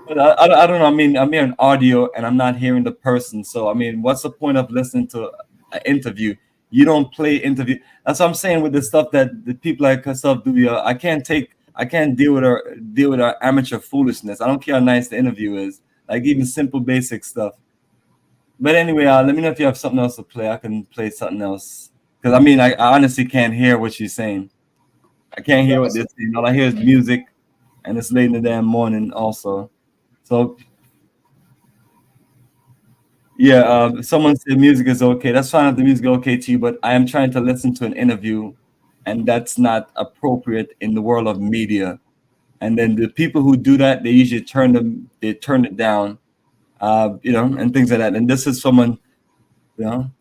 But I don't know. I'm hearing audio, and I'm not hearing the person. So what's the point of listening to an interview? You don't play interview. That's what I'm saying with the stuff that the people like herself do. I can't deal with our amateur foolishness. I don't care how nice the interview is. Like even simple basic stuff. But anyway, let me know if you have something else to play. I can play something else. Because I honestly can't hear what she's saying. I can't hear what they're saying. All I hear is music, and it's late in the damn morning also. So yeah, someone said music is okay. That's fine if the music is okay to you, but I am trying to listen to an interview, and that's not appropriate in the world of media. And then the people who do that, they usually turn it down. And things like that. And this is someone, But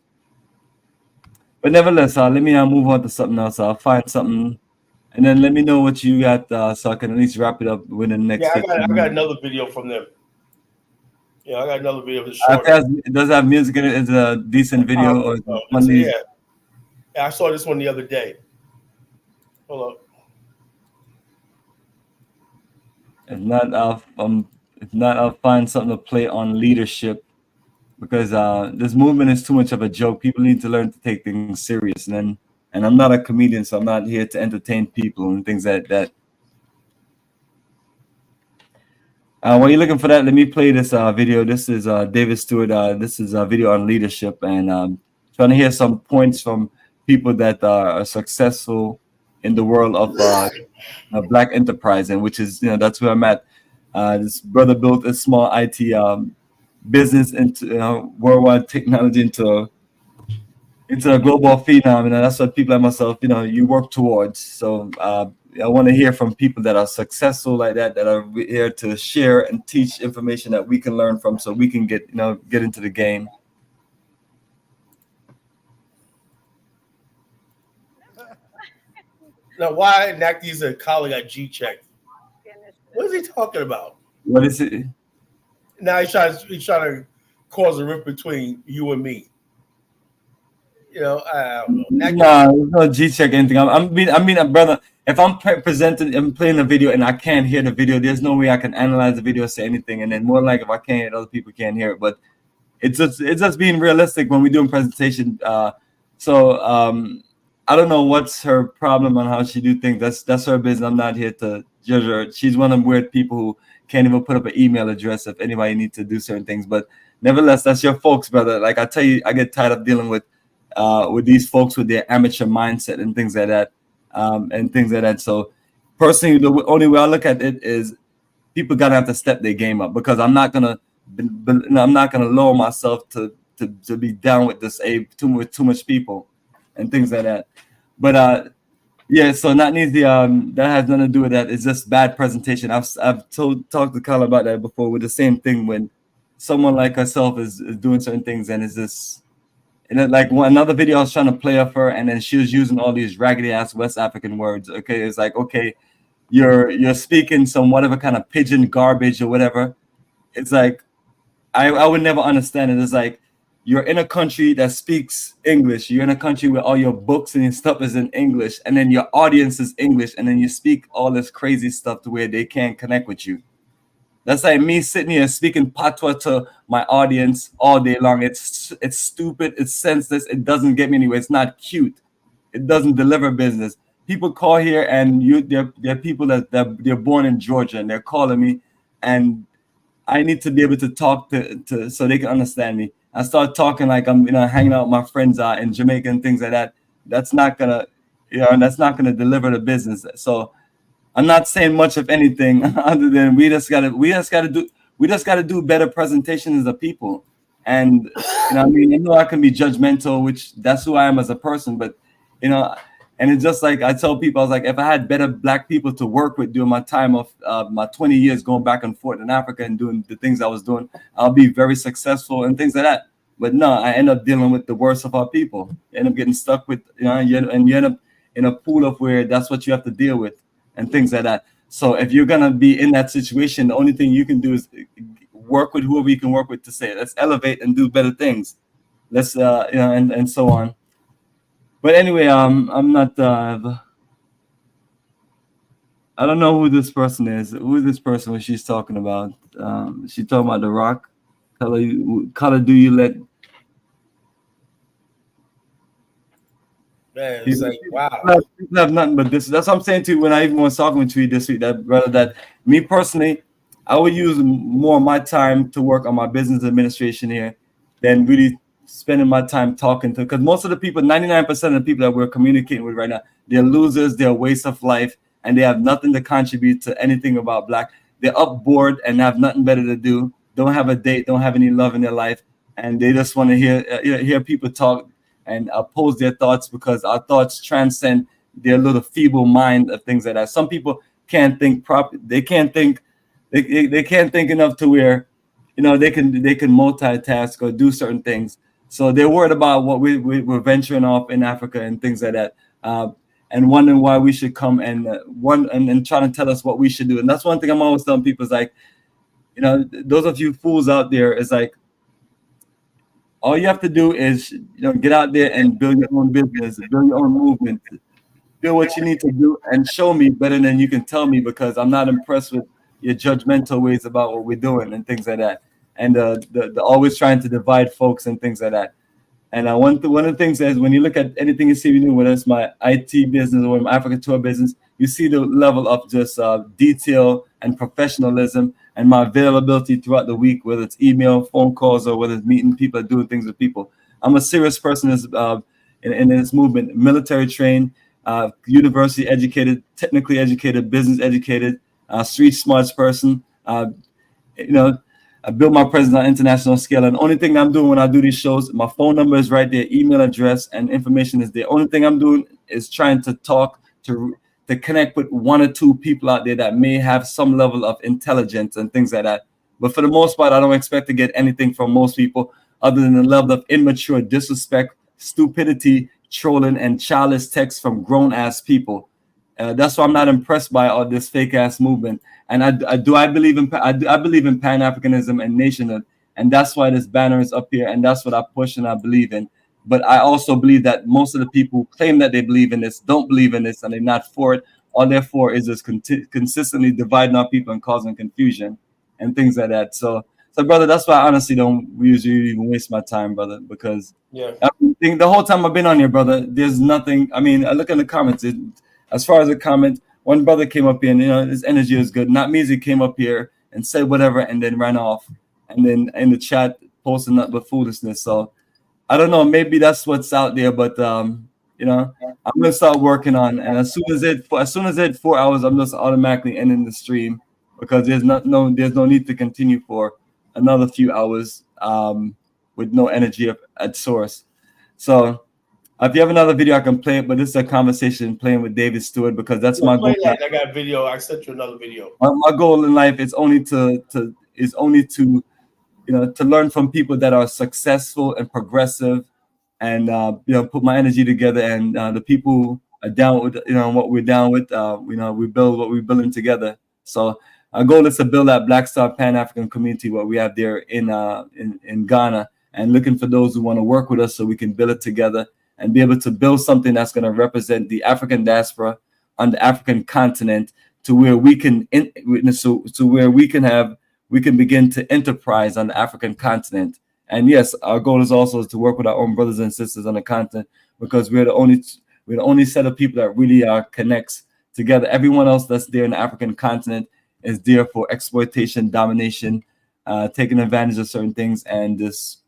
nevertheless, let me move on to something else. I'll find something, and then let me know what you got, so I can at least wrap it up within the next. Yeah, I got another video from them. Yeah, I got another video. It does have music in it. It's a decent video. Yeah, I saw this one the other day. Hold up. If not, I'll find something to play on leadership, because this movement is too much of a joke. People need to learn to take things serious. And I'm not a comedian, so I'm not here to entertain people and things like that. While you're looking for that, let me play this video. This is David Stewart. This is a video on leadership, and trying to hear some points from people that are successful in the world of Black enterprise, and which is that's where I'm at. This brother built a small IT business into worldwide technology into a global phenom, and that's what people like myself, you work towards. So I want to hear from people that are successful like that are here to share and teach information that we can learn from, so we can get into the game. Now, why Naki's a colleague at G-Check? What is he talking about? What is it? Now he's trying to cause a rift between you and me. I don't know. There's no G-Check anything. Brother, if I'm I'm playing a video and I can't hear the video, there's no way I can analyze the video or say anything. And then more like if I can't hear it, other people can't hear it. But it's just being realistic when we're doing presentation. I don't know what's her problem on how she do things. That's her business. I'm not here to judge her. She's one of them weird people who can't even put up an email address if anybody needs to do certain things. But nevertheless, that's your folks, brother. Like I tell you, I get tired of dealing with these folks with their amateur mindset and things like that. So personally, the only way I look at it is people gotta have to step their game up, because I'm not gonna lower myself to be down with this too much people and things like that. But yeah, so not easy. That has nothing to do with that. It's just bad presentation. I've talked to Carla about that before, with the same thing when someone like herself is doing certain things, and it's just, and then, like another video I was trying to play of her, and then she was using all these raggedy ass West African words. Okay, it's like, okay, you're speaking some whatever kind of pigeon garbage or whatever. It's like I would never understand it. It's like, you're in a country that speaks English. You're in a country where all your books and your stuff is in English, and then your audience is English, and then you speak all this crazy stuff to where they can't connect with you. That's like me sitting here speaking patois to my audience all day long. It's stupid. It's senseless. It doesn't get me anywhere. It's not cute. It doesn't deliver business. People call here, and they're people that they're born in Georgia, and they're calling me, and I need to be able to talk to so they can understand me. I start talking like I'm, hanging out with my friends in Jamaica and things like that. That's not gonna, that's not gonna deliver the business. So I'm not saying much of anything other than we just gotta do better presentations as a people. And I know I can be judgmental, which that's who I am as a person, but and it's just like I tell people, I was like, if I had better Black people to work with during my time of my 20 years going back and forth in Africa and doing the things I was doing, I'll be very successful and things like that. But no, I end up dealing with the worst of our people. You end up getting stuck with, and you end up in a pool of where that's what you have to deal with and things like that. So if you're gonna be in that situation, the only thing you can do is work with whoever you can work with to say, let's elevate and do better things. Let's and so on. But anyway, I'm not. I don't know who this person is. Who is this person? What she's talking about? She's talking about The Rock. Color, do you let? Man, it's like, wow. Have nothing but this. That's what I'm saying to you when I even was talking to you this week. That brother, that me personally, I would use more of my time to work on my business administration here than really spending my time talking to, because most of the people, 99% of the people that we're communicating with right now, they're losers, they're a waste of life, and they have nothing to contribute to anything about Black. They're up bored and have nothing better to do, don't have a date, don't have any love in their life, and they just want to hear people talk and oppose their thoughts, because our thoughts transcend their little feeble mind of things like that. Some people can't think properly. They can't think enough to where they can multitask or do certain things. So they're worried about what we're venturing off in Africa and things like that, and wondering why we should come and trying to tell us what we should do. And that's one thing I'm always telling people is like, those of you fools out there, is like, all you have to do is get out there and build your own business, build your own movement, do what you need to do, and show me better than you can tell me, because I'm not impressed with your judgmental ways about what we're doing and things like that. And the always trying to divide folks and things like that. And one of the things is, when you look at anything you see me doing, whether it's my IT business or my African tour business, you see the level of just detail and professionalism and my availability throughout the week, whether it's email, phone calls, or whether it's meeting people, doing things with people. I'm a serious person in this movement, military trained, university educated, technically educated, business educated, street smarts person. I built my presence on an international scale, and the only thing I'm doing when I do these shows, my phone number is right there, email address and information is there. Only thing I'm doing is trying to talk to connect with one or two people out there that may have some level of intelligence and things like that. But for the most part, I don't expect to get anything from most people other than the level of immature disrespect, stupidity, trolling, and childish texts from grown-ass people. That's why I'm not impressed by all this fake-ass movement. And I believe in Pan-Africanism and nationhood, and that's why this banner is up here, and that's what I push and I believe in. But I also believe that most of the people who claim that they believe in this don't believe in this, and they're not for it. All they're for is just consistently dividing our people and causing confusion and things like that. So So, brother, that's why I honestly don't usually even waste my time, brother, because Yeah. everything, the whole time I've been on here, brother, there's nothing. I mean, I look in the comments. As far as the comment, one brother came up here and, you know, his energy was good. Not music came up here and said whatever and then ran off. And then in the chat, posting nothing but foolishness. So I don't know. Maybe that's what's out there. But, you know, I'm going to start working on. And as soon as it 4 hours, I'm just automatically ending the stream because there's no need to continue for another few hours with no energy at source. So if you have another video, I can play it, but this is a conversation playing with David Stewart because that's my goal. I got a video. I sent you another video. My goal in life is only to you know, to learn from people that are successful and progressive, and you know, put my energy together. And the people are down with, you know, what we're down with. You know, we build what we're building together. So our goal is to build that Black Star Pan-African community, what we have there in Ghana, and looking for those who want to work with us so we can build it together and be able to build something that's going to represent the African diaspora on the African continent, to where we can where we can begin to enterprise on the African continent. And yes, our goal is also to work with our own brothers and sisters on the continent, because we're the only set of people that really connects together. Everyone else that's there in the African continent is there for exploitation, domination, taking advantage of certain things, and this,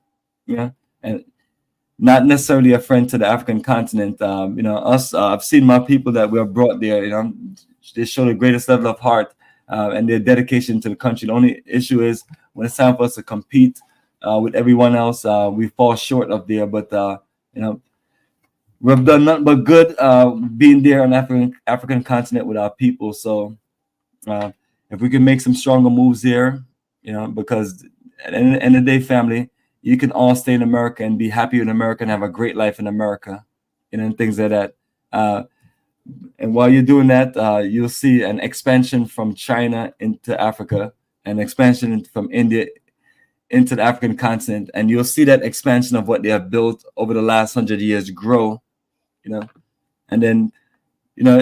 you know, and not necessarily a friend to the African continent. You know, us, I've seen my people that we have brought there, you know, they show the greatest level of heart and their dedication to the country. The only issue is when it's time for us to compete with everyone else, we fall short of there. But, you know, we've done nothing but good being there on the African continent with our people. So if we can make some stronger moves there, you know, because at the end of the day, family, you can all stay in America and be happy in America and have a great life in America, you know, and things like that. And while you're doing that, you'll see an expansion from China into Africa, an expansion from India into the African continent. And you'll see that expansion of what they have built over the last 100 years grow, you know. And then, you know,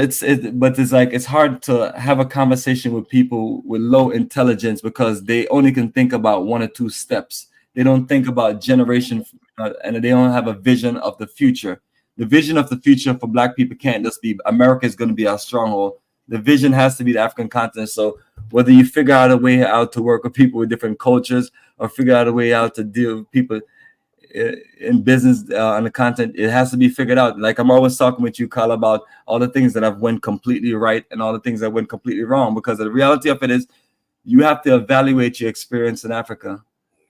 but it's like, it's hard to have a conversation with people with low intelligence because they only can think about one or two steps. They don't think about generation, and they don't have a vision of the future. The vision of the future for Black people can't just be America is going to be our stronghold. The vision has to be the African continent. So whether you figure out a way out to work with people with different cultures, or figure out a way out to deal with people in business on the continent, it has to be figured out. Like I'm always talking with you, Carl, about all the things that have went completely right and all the things that went completely wrong, because the reality of it is you have to evaluate your experience in Africa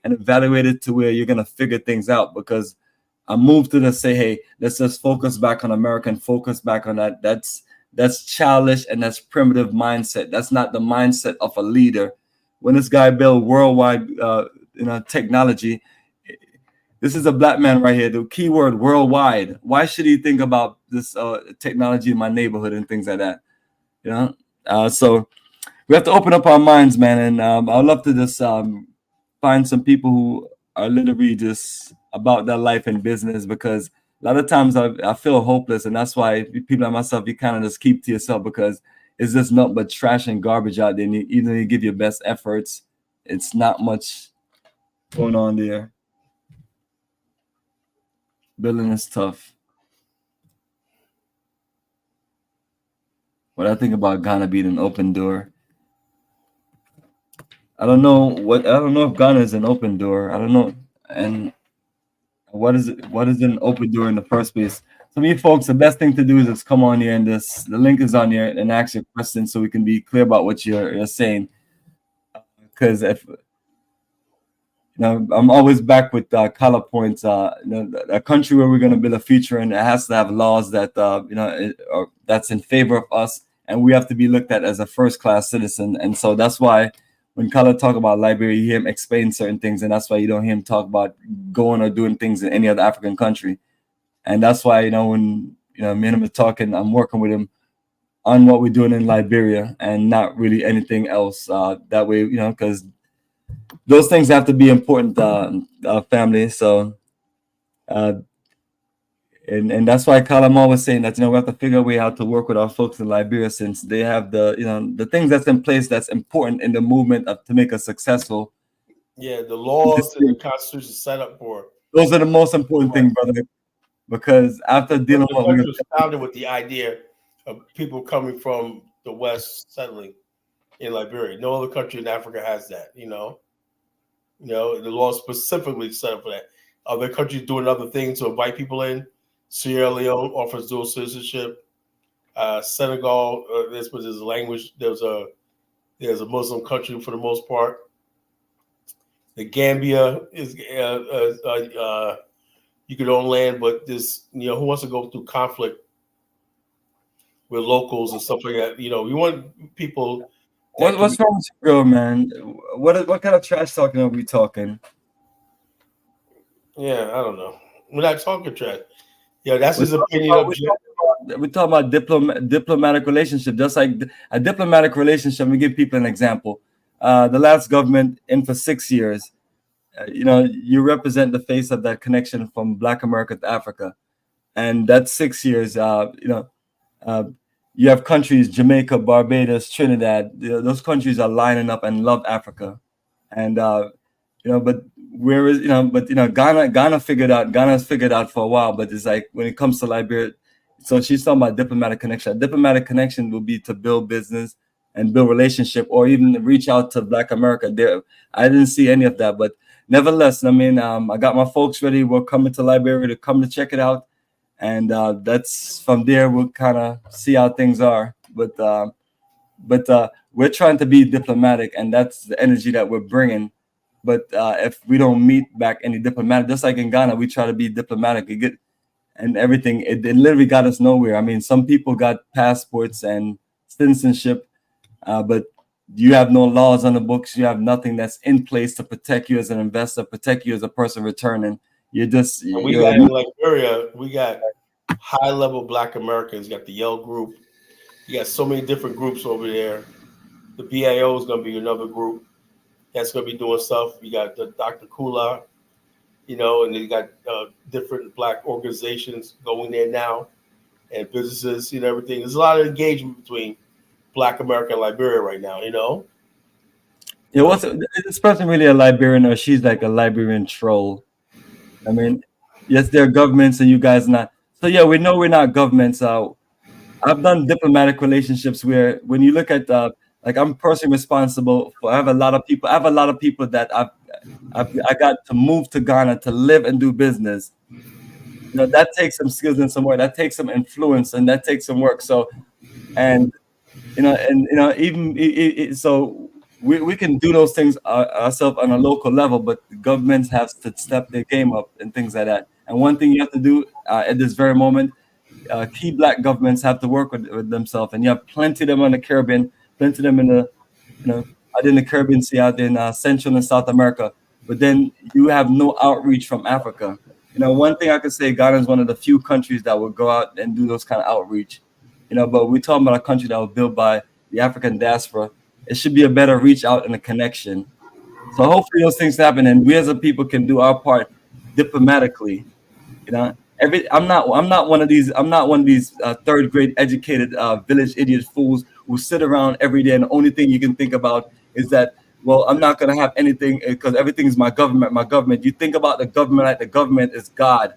and evaluate it to where you're going to figure things out. Because I moved to say, hey, let's just focus back on America and focus back on that. That's childish and that's primitive mindset. That's not the mindset of a leader. When this guy built worldwide, you know, technology, this is a Black man right here. The keyword worldwide. Why should he think about this technology in my neighborhood and things like that? You know, so we have to open up our minds, man. And I'd love to just find some people who are literally just about that life and business, because a lot of times I feel hopeless, and that's why people like myself, you kind of just keep to yourself, because it's just not but trash and garbage out there. And even though you give your best efforts, it's not much going on there. Building is tough. What I think about Ghana being an open door, I don't know if Ghana is an open door. I don't know. And what is an open door in the first place? So me folks, the best thing to do is just come on here and the link is on here and ask your questions so we can be clear about what you're saying. Because if you know, I'm always back with color points. You know, a country where we're going to build a future, and it has to have laws that you know, that's in favor of us, and we have to be looked at as a first-class citizen. And so that's why when Kala talk about Liberia, you hear him explain certain things, and that's why you don't hear him talk about going or doing things in any other African country. And that's why, you know, when me and him are talking, I'm working with him on what we're doing in Liberia and not really anything else. That way, you know, because those things have to be important, family. So, and that's why I'm always saying that, you know, we have to figure a way how to work with our folks in Liberia, since they have the, you know, the things that's in place that's important in the movement to make us successful. Yeah, the laws and the Constitution set up for. Those are the most important things, brother. Because after dealing the with country was founded with the idea of people coming from the West settling in Liberia. No other country in Africa has that. You know, the law specifically set up for that. Other countries doing other things to invite people in. Sierra Leone offers dual citizenship. Senegal, this was his language. There's a Muslim country for the most part. The Gambia is you could own land, but this who wants to go through conflict with locals and stuff like that? You want people. What's wrong with you, bro, man? What kind of trash talking are we talking? Yeah, I don't know. We're not talking trash. Yeah, that's his opinion. We're talking about diplomatic relationship. Just like a diplomatic relationship, we give people an example. The last government in for 6 years, you represent the face of that connection from Black America to Africa, and that's 6 years. You have countries, Jamaica, Barbados, Trinidad. Those countries are lining up and love Africa, and but Ghana's figured out for a while, but it's like when it comes to Liberia. So she's talking about diplomatic connection. A diplomatic connection will be to build business and build relationship, or even reach out to Black America. There, I didn't see any of that, but nevertheless, I mean, I got my folks ready. We're coming to Liberia to come to check it out, and that's from there. We'll kind of see how things are. But we're trying to be diplomatic, and that's the energy that we're bringing. But if we don't meet back any diplomatic, just like in Ghana, we try to be diplomatic. And everything, it literally got us nowhere. I mean, some people got passports and citizenship, but you have no laws on the books. You have nothing that's in place to protect you as an investor, protect you as a person returning. You're just. We got in Liberia, we got high-level Black Americans. You got the Yale group. You got so many different groups over there. The BAIO is going to be another group that's going to be doing stuff. You got the Dr. Kula. And they got different Black organizations going there now, and businesses, everything. There's a lot of engagement between Black America and Liberia right now, Yeah, this person really a Liberian, or she's like a Liberian troll? I mean, yes, they're governments, and you guys not. So yeah, we know we're not governments. I've done diplomatic relationships where, when you look at like, I'm personally responsible for. I have a lot of people that I got to move to Ghana to live and do business. That takes some skills and some work. That takes some influence, and that takes some work. So, even so, we can do those things ourselves on a local level, but the governments have to step their game up and things like that. And one thing you have to do at this very moment, key Black governments have to work with themselves, and you have plenty of them on the Caribbean, plenty of them in the, out in the Caribbean Sea, out in Central and South America. But then you have no outreach from Africa. One thing I could say, Ghana is one of the few countries that will go out and do those kind of outreach. But we're talking about a country that was built by the African Diaspora. It should be a better reach out and a connection. So hopefully those things happen, and we as a people can do our part diplomatically. I'm not one of these third grade educated village idiot fools who sit around every day and the only thing you can think about is that, well, I'm not going to have anything because everything is my government. You think about the government like the government is God.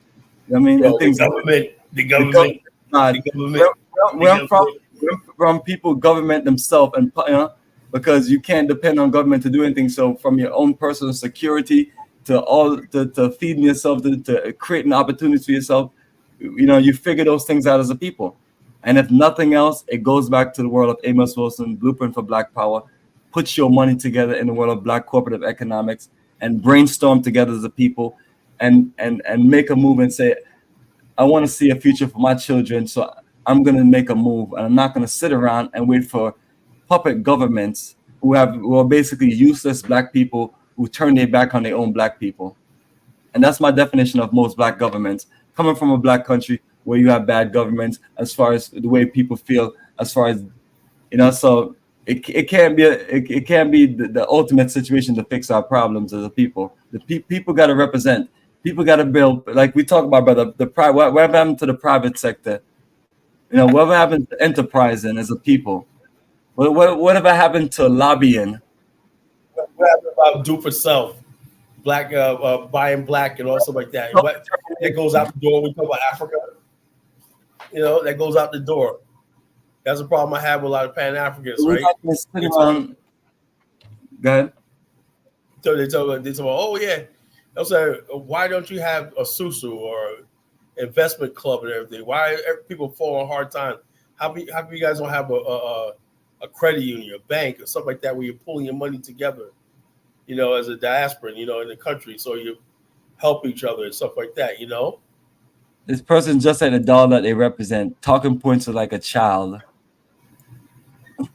I mean, the government. Where I'm from, people government themselves, and because you can't depend on government to do anything. So from your own personal security to feeding yourself, to creating opportunities for yourself, you figure those things out as a people. And if nothing else, it goes back to the world of Amos Wilson, Blueprint for Black Power. Put your money together in the world of Black cooperative economics and brainstorm together as a people, and make a move and say, I want to see a future for my children, so I'm going to make a move, and I'm not going to sit around and wait for puppet governments who are basically useless Black people who turn their back on their own Black people. And that's my definition of most Black governments. Coming from a Black country where you have bad governments, as far as the way people feel, as far as, so it can't be the ultimate situation to fix our problems as a people. The people got to represent. People got to build, like we talk about, brother. Whatever happened to the private sector? Whatever happened to enterprising as a people? Whatever happened to lobbying? What happened about do for self? black buying black and all stuff like that. What that goes out the door when we talk about Africa, that goes out the door. That's a problem I have with a lot of Pan-Africans, right? Go ahead. So they talk about, oh yeah. They'll say, why don't you have a susu or investment club and everything? Why are people fall on hard time? How come you guys don't have a credit union, a bank, or something like that where you're pulling your money together, as a diaspora, in the country, so you help each other and stuff like that, This person just like the doll that they represent. Talking points are like a child.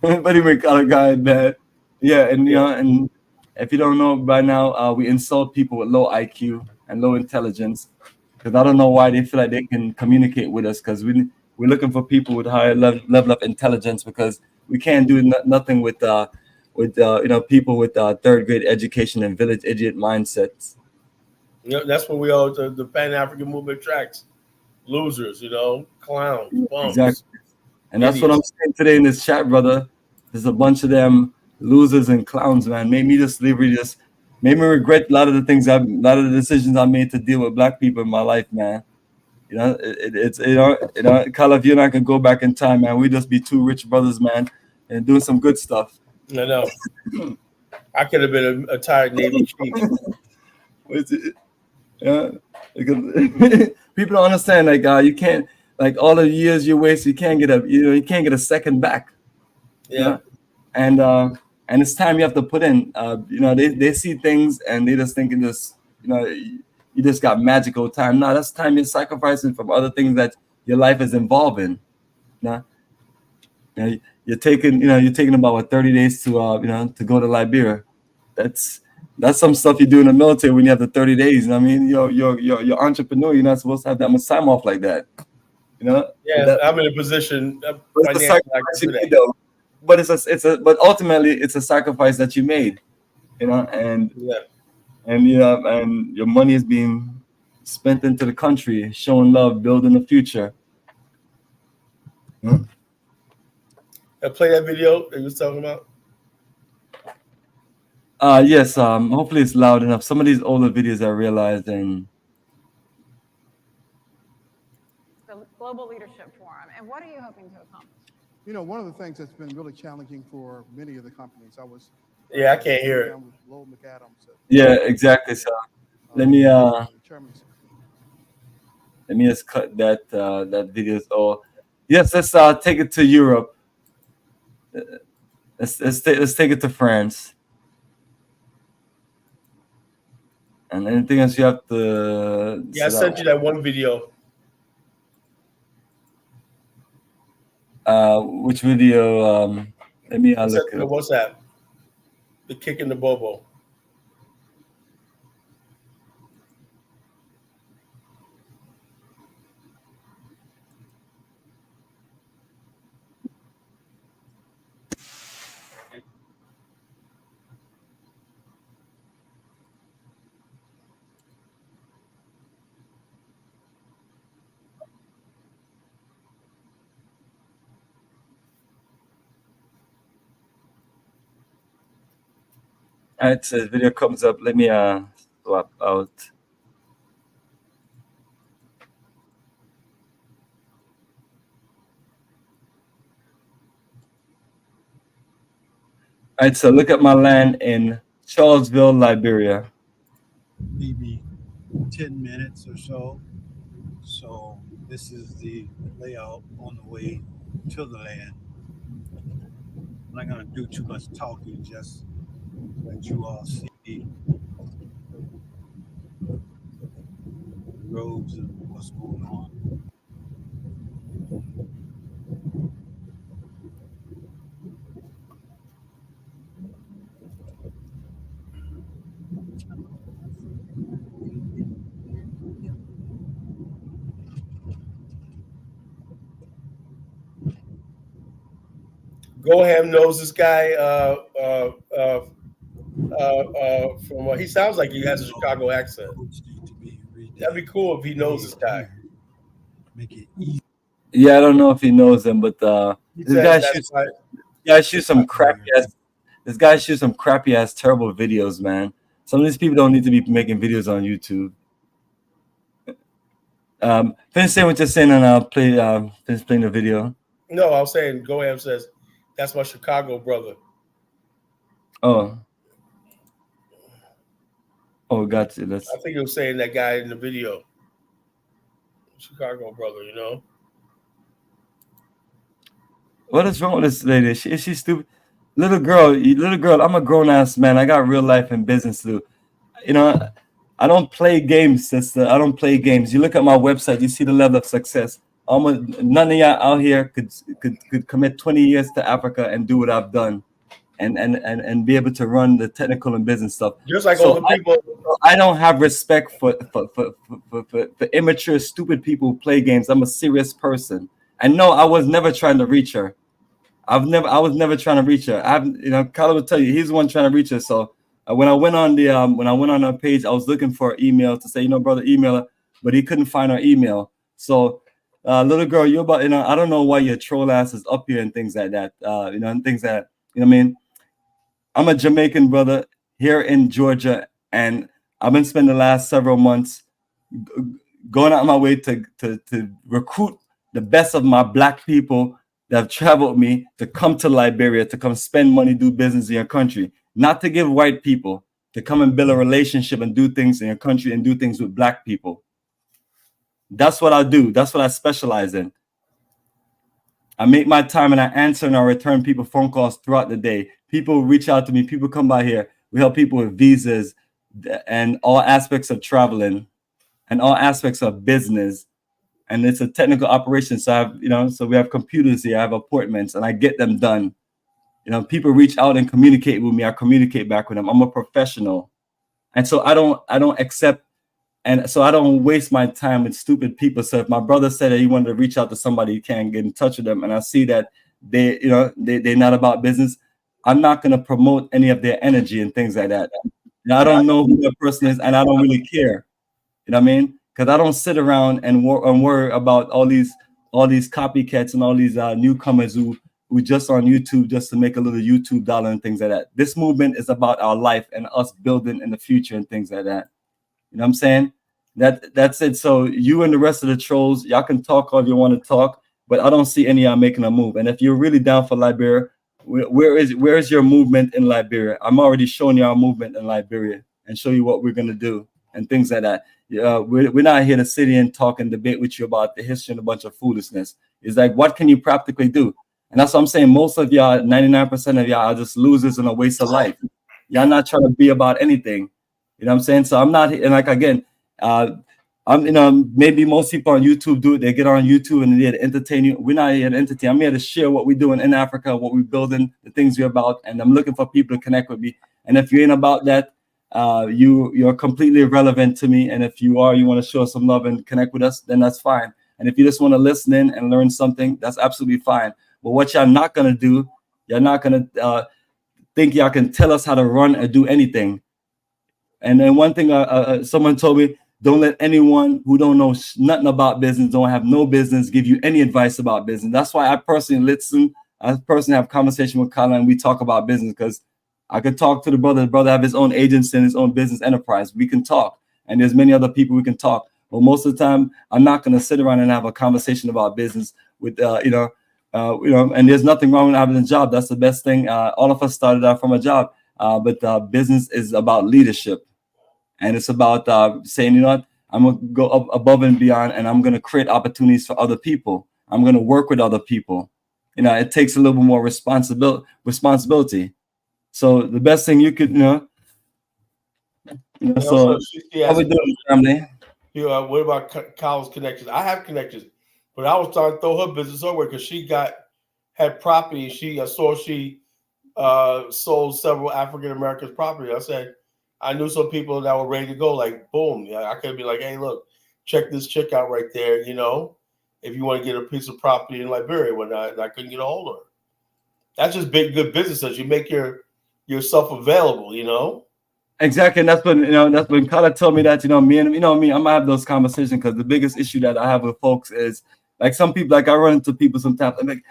But he make other guy bad. Yeah, and and if you don't know by now, we insult people with low IQ and low intelligence, because I don't know why they feel like they can communicate with us, because we're looking for people with higher level of intelligence, because we can't do nothing with people with third grade education and village idiot mindsets. That's what the Pan-African movement attracts. Losers, clowns, bums. Exactly. And that's what I'm saying today in this chat, brother. There's a bunch of them losers and clowns, man. Made me regret a lot of the decisions I made to deal with black people in my life, man. Kyle, if you're not gonna go back in time, man, we just be two rich brothers, man, and doing some good stuff. I know. I could have been a tired Navy chief. Yeah, because people don't understand. You can't, all the years you waste, you can't get a second back. Yeah. And it's time you have to put in. They see things and they just think you just got magical time. No, that's time you're sacrificing from other things that your life is involved in. You're taking about 30 days to go to Liberia. That's some stuff you do in the military when you have the 30 days. I mean, you're entrepreneur. You're not supposed to have that much time off like that. Yeah, I'm in a position. But ultimately, it's a sacrifice that you made. And your money is being spent into the country, showing love, building the future. Play that video that you was talking about. Yes. Hopefully it's loud enough. Some of these older videos I realized, and the Global Leadership Forum, and what are you hoping to accomplish? One of the things that's been really challenging for many of the companies, I can't hear it. Yeah, exactly. So let me just cut that video. Oh, yes. Let's take it to Europe. Let's take it to France. And anything else you have to? Yeah, I sent you that one video. Which video? Let me look at what's that? The kick in the bobo. All right, so the video comes up. Let me swap out. All right, so look at my land in Charlesville, Liberia. Maybe 10 minutes or so. So this is the layout on the way to the land. I'm not going to do too much talking, just let you all see the roads and what's going on. Goham knows this guy from. He sounds like he has a Chicago accent. That'd be cool if he knows this guy. Yeah, I don't know if he knows him, but this guy shoots some crappy ass terrible videos, man. Some of these people don't need to be making videos on YouTube. Finish saying what you're saying, and I'll finish playing the video. No, I was saying, Goham says, that's my Chicago brother. Oh, gotcha. That's. I think he was saying that guy in the video. Chicago brother, you know. What is wrong with this lady? Is she stupid? Little girl, I'm a grown ass man. I got real life and business to do. You know, I don't play games, sister. I don't play games. You look at my website, you see the level of success. Almost none of y'all out here could commit 20 years to Africa and do what I've done, and be able to run the technical and business stuff. Just like all the people. I don't have respect for immature, stupid people who play games. I'm a serious person. And no, I was never trying to reach her. I was never trying to reach her. Kyler will tell you, he's the one trying to reach her. So when I went on her page, I was looking for an email to say, brother, email her, but he couldn't find her email. So little girl, I don't know why your troll ass is up here and things like that. And things that, what I mean? I'm a Jamaican brother here in Georgia, and I've been spending the last several months going out of my way to recruit the best of my Black people that have traveled with me to come to Liberia, to come spend money, do business in your country, not to give white people, to come and build a relationship and do things in your country and do things with Black people. That's what I do. That's what I specialize in. I make my time and I answer and I return people phone calls throughout the day. People reach out to me. People come by here. We help people with visas and all aspects of traveling and all aspects of business. And it's a technical operation. So I have, so we have computers here. I have appointments and I get them done. People reach out and communicate with me. I communicate back with them. I'm a professional. And so I don't accept. And so I don't waste my time with stupid people. So if my brother said that he wanted to reach out to somebody, you can't get in touch with them. And I see that they're not about business. I'm not going to promote any of their energy and things like that. I don't know who that person is, and I don't really care. You know what I mean? Because I don't sit around and worry about all these copycats and all these newcomers who just on YouTube just to make a little YouTube dollar and things like that. This movement is about our life and us building in the future and things like that. You know what I'm saying? That's it. So you and the rest of the trolls, y'all can talk all you want to talk, but I don't see any of y'all making a move. And if you're really down for Liberia, where is your movement in Liberia? I'm already showing y'all movement in Liberia and show you what we're gonna do and things like that. We're not here to sit here and talk and debate with you about the history and a bunch of foolishness. It's like, what can you practically do? And that's what I'm saying. Most of y'all, 99% of y'all are just losers and a waste of life. Y'all not trying to be about anything. You know what I'm saying? So I'm not, and like, again, maybe most people on YouTube do it. They get on YouTube and they're to entertain you. We're not here to entertain. I'm here to share what we're doing in Africa, what we're building, the things we're about. And I'm looking for people to connect with me. And if you ain't about that, you're completely irrelevant to me. And if you are, you want to show some love and connect with us, then that's fine. And if you just want to listen in and learn something, that's absolutely fine. But what y'all not going to do, you're not going to think y'all can tell us how to run or do anything. And then one thing someone told me, don't let anyone who don't know nothing about business, don't have no business, give you any advice about business. That's why I personally listen. I personally have conversation with Colin and we talk about business because I could talk to the brother have his own agency and his own business enterprise. We can talk. And there's many other people we can talk. But most of the time, I'm not going to sit around and have a conversation about business with, and there's nothing wrong with having a job. That's the best thing. All of us started out from a job. But business is about leadership. And it's about saying, you know what, I'm going to go up above and beyond, and I'm going to create opportunities for other people. I'm going to work with other people. It takes a little bit more responsibility. So the best thing you could, so how we doing, family? What about Kyle's connections? I have connections, but I was trying to throw her business over because she had property. She sold several African Americans property. I said, I knew some people that were ready to go, like, boom. I could be like, hey, look, check this chick out right there, if you want to get a piece of property in Liberia when I couldn't get a hold of her. That's just good business as you make yourself available, Exactly. And that's when Kala told me that, me, I'm gonna have those conversations because the biggest issue that I have with folks is like some people, like I run into people sometimes, and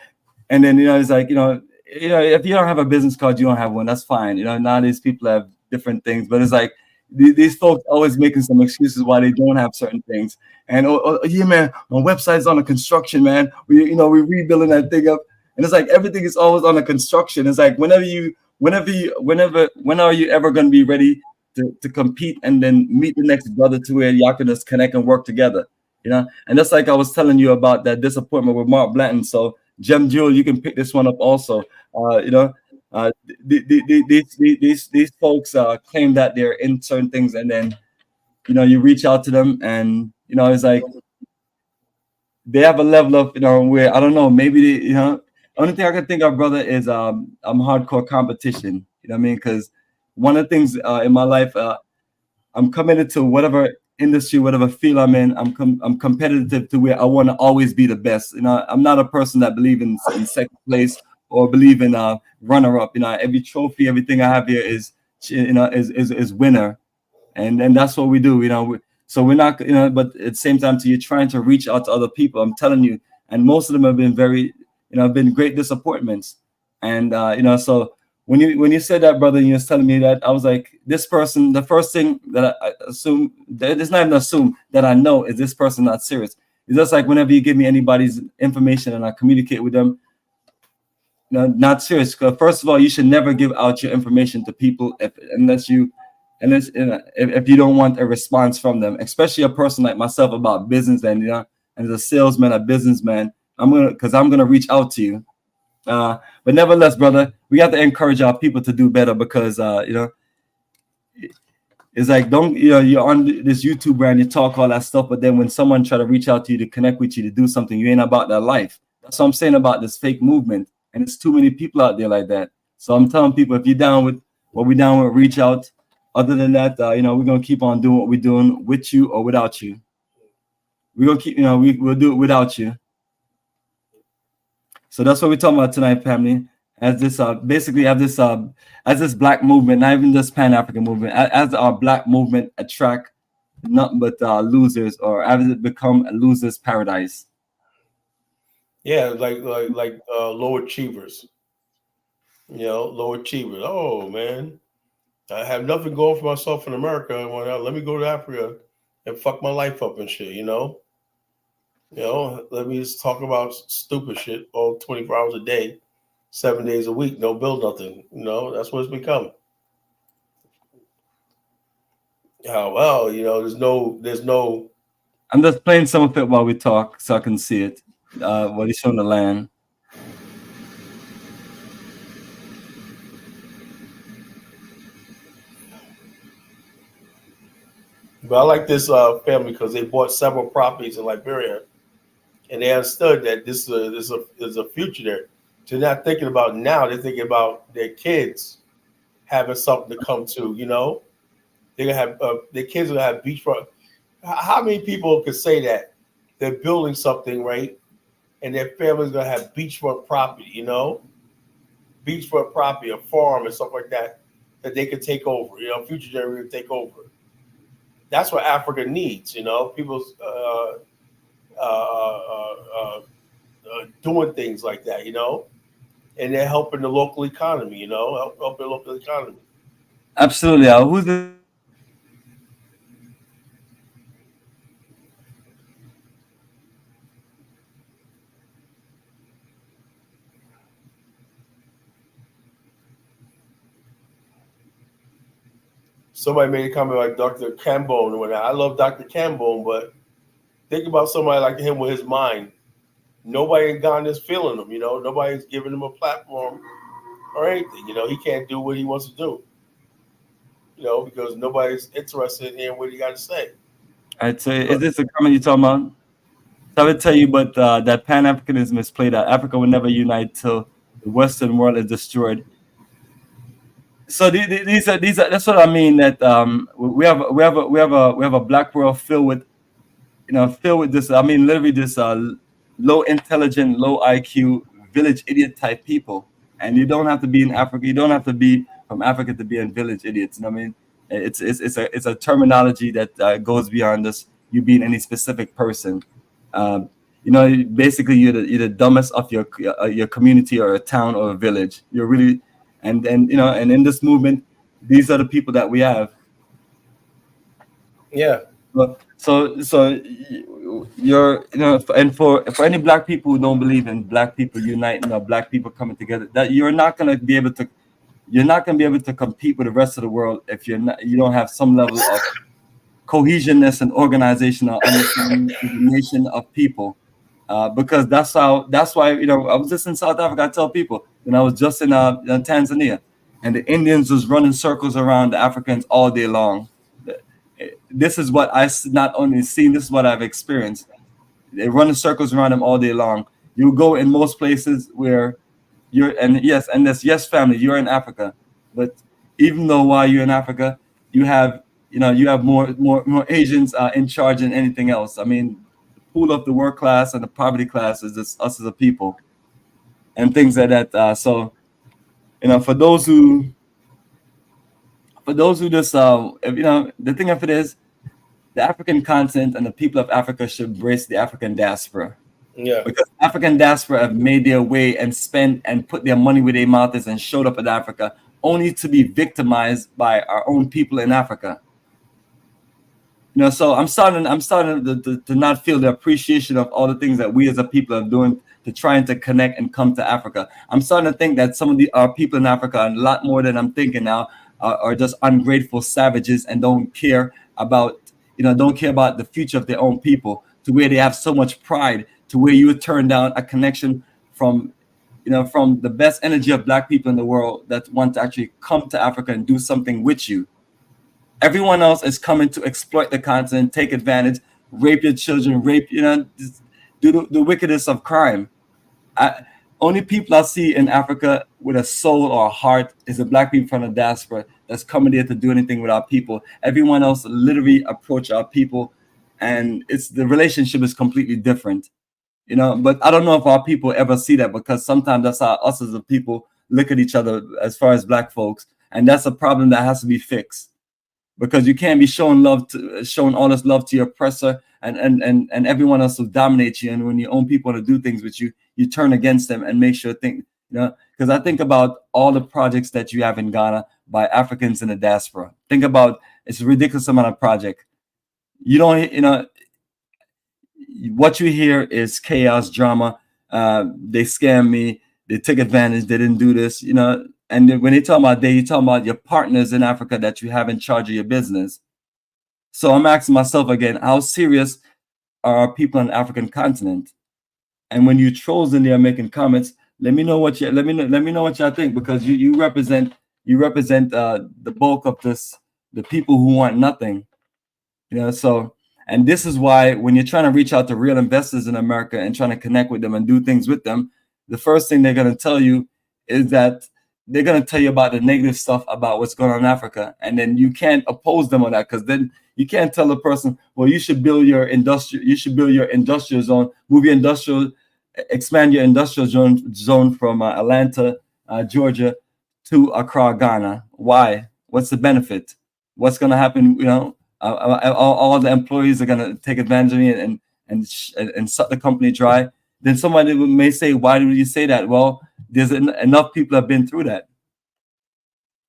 then, it's like, if you don't have a business card, you don't have one. That's fine. Nowadays people have different things, but it's like these folks always making some excuses why they don't have certain things. And yeah, man, my website's on a construction, man. We rebuilding that thing up, and it's like everything is always on a construction. It's like when are you ever going to be ready to compete and then meet the next brother to where y'all can just connect and work together, And that's like I was telling you about that disappointment with Mark Blanton. So Gem Jewel, you can pick this one up also. These folks claim that they're in certain things, and then you reach out to them, and it's like they have a level of where I don't know, maybe they, only thing I can think of, brother, is I'm hardcore competition. You know what I mean? Because one of the things in my life, I'm committed to whatever industry, whatever field I'm in. I'm competitive to where I want to always be the best. I'm not a person that believe in second place or believe in runner up. Every trophy, everything I have here is is winner, and that's what we do. So we're not, but at the same time, you're trying to reach out to other people. I'm telling you, and most of them have been very, been great disappointments. And so when you said that, brother, and you're telling me that, I was like, this person, the first thing that I assume, that it's not even assume that I know is this person not serious. It's just like whenever you give me anybody's information and I communicate with them, not serious. Because first of all, you should never give out your information to people unless you don't want a response from them, especially a person like myself about business and and as a salesman, a businessman, I'm gonna reach out to you. But nevertheless, brother, we have to encourage our people to do better because it's like you're on this YouTube brand, you talk all that stuff, but then when someone try to reach out to you to connect with you to do something, you ain't about their life. That's what I'm saying about this fake movement, and it's too many people out there like that. So I'm telling people, if you're down with what we're down with, reach out. Other than that, we're gonna keep on doing what we're doing with you or without you. We're gonna keep, we'll do it without you. So that's what we're talking about tonight, family. As this basically as this Black movement, not even this Pan-African movement, as our Black movement attract nothing but losers, or as it become a loser's paradise. Yeah, like low achievers. Low achievers. Oh man, I have nothing going for myself in America. Let me go to Africa and fuck my life up and shit. Let me just talk about stupid shit all 24 hours a day, 7 days a week. Don't build nothing. That's what it's become. Well, there's no. I'm just playing some of it while we talk so I can see it. What he's showing the land. But I like this family because they bought several properties in Liberia, and they understood that this is a future there. They're not thinking about now; they're thinking about their kids having something to come to. They're gonna have their kids are gonna have beachfront. How many people could say that they're building something right, and their family's gonna have beachfront property? Beachfront property, a farm, and stuff like that they could take over. Future generation take over. That's what Africa needs, people's doing things like that, and they're helping the local economy, helping the local economy. Absolutely. Who's the Somebody made a comment like Dr. Cambone and whatnot. I love Dr. Cambone, but think about somebody like him with his mind. Nobody in Ghana is feeling him, Nobody's giving him a platform or anything. He can't do what he wants to do, because nobody's interested in hearing what he got to say. I'd say, is this a comment you're talking about? So I would tell you, but that Pan-Africanism is played out. Africa will never unite till the Western world is destroyed. So these are that's what I mean. That we have a Black world filled with this. I mean, literally this low intelligent, low IQ, village idiot type people. And you don't have to be in Africa. You don't have to be from Africa to be in village idiots. I mean, it's a terminology that goes beyond this. You being any specific person. Basically you're the dumbest of your community or a town or a village. You're really, and in this movement, these are the people that we have. Yeah. So you're, and for any black people who don't believe in black people uniting or black people coming together, that you're not going to be able to compete with the rest of the world if you don't have some level of cohesionness and organization or understanding of the nation of people. Because that's why I was just in South Africa. I tell people, I was just in Tanzania, and the Indians was running circles around the Africans all day long. This is what I not only seen, this is what I've experienced. They run in circles around them all day long. You go in most places where and yes, family, you're in Africa, but even though while you're in Africa, you have more Asians in charge than anything else. I mean, the pool of the work class and the poverty class is just us as a people, and things like that. So, for those who just the thing of it is, the African continent and the people of Africa should embrace the African diaspora. Yeah. Because African diaspora have made their way and spent and put their money where their mouth is and showed up in Africa, only to be victimized by our own people in Africa. So I'm starting to not feel the appreciation of all the things that we as a people are doing to trying to connect and come to Africa. I'm starting to think that some of our people in Africa, and a lot more than I'm thinking now, are just ungrateful savages and don't care about the future of their own people, to where they have so much pride, to where you would turn down a connection from the best energy of black people in the world that want to actually come to Africa and do something with you. Everyone else is coming to exploit the continent, take advantage, rape your children, do the wickedest of crime. Only people I see in Africa with a soul or a heart is the black people from the diaspora that's coming there to do anything with our people. Everyone else literally approach our people, and the relationship is completely different. But I don't know if our people ever see that, because sometimes that's how us as a people look at each other as far as black folks, and that's a problem that has to be fixed, because you can't be showing all this love to your oppressor and everyone else will dominate you, and when your own people want to do things with you, you turn against them and make sure because I think about all the projects that you have in Ghana by Africans in the diaspora. Think about, it's a ridiculous amount of project. You don't what you hear is chaos, drama. They scammed me. They took advantage. They didn't do this, And then when they talk about you're talking about your partners in Africa that you have in charge of your business. So I'm asking myself again, how serious are our people on the African continent? And when you trolls in there making comments, let me know what y'all think, because you represent the bulk of the people who want nothing. So. And this is why when you're trying to reach out to real investors in America and trying to connect with them and do things with them, the first thing they're going to tell you is that they're going to tell you about the negative stuff about what's going on in Africa. And then you can't oppose them on that, because then you can't tell a person, well, you should build your industrial zone, expand your industrial zone from Atlanta, Georgia to Accra, Ghana. Why? What's the benefit? What's going to happen? All the employees are going to take advantage of me and suck the company dry. Then somebody may say, why do you say that? Well, there's enough people have been through that.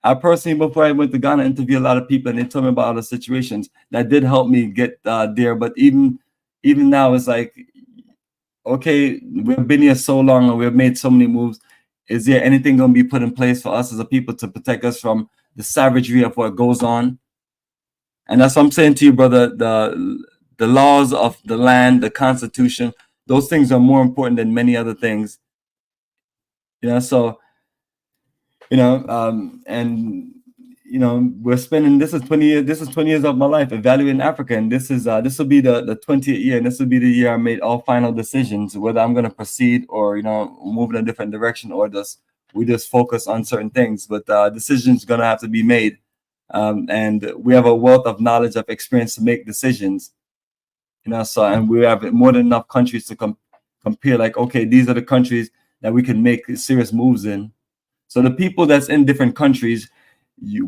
I personally, before I went to Ghana, interviewed a lot of people, and they told me about all the situations that did help me get there. But even now, it's like, okay, we've been here so long and we've made so many moves. Is there anything going to be put in place for us as a people to protect us from the savagery of what goes on? And that's what I'm saying to you, brother. The laws of the land, the Constitution, those things are more important than many other things. So, we're spending, this is 20 years of my life evaluating Africa, and this will be the 20th year, and this will be the year I made all final decisions, whether I'm going to proceed or move in a different direction, or we just focus on certain things. But decisions going to have to be made. And we have a wealth of knowledge, of experience to make decisions, and we have more than enough countries to compare, like, okay, these are the countries that we can make serious moves in. So the people that's in different countries,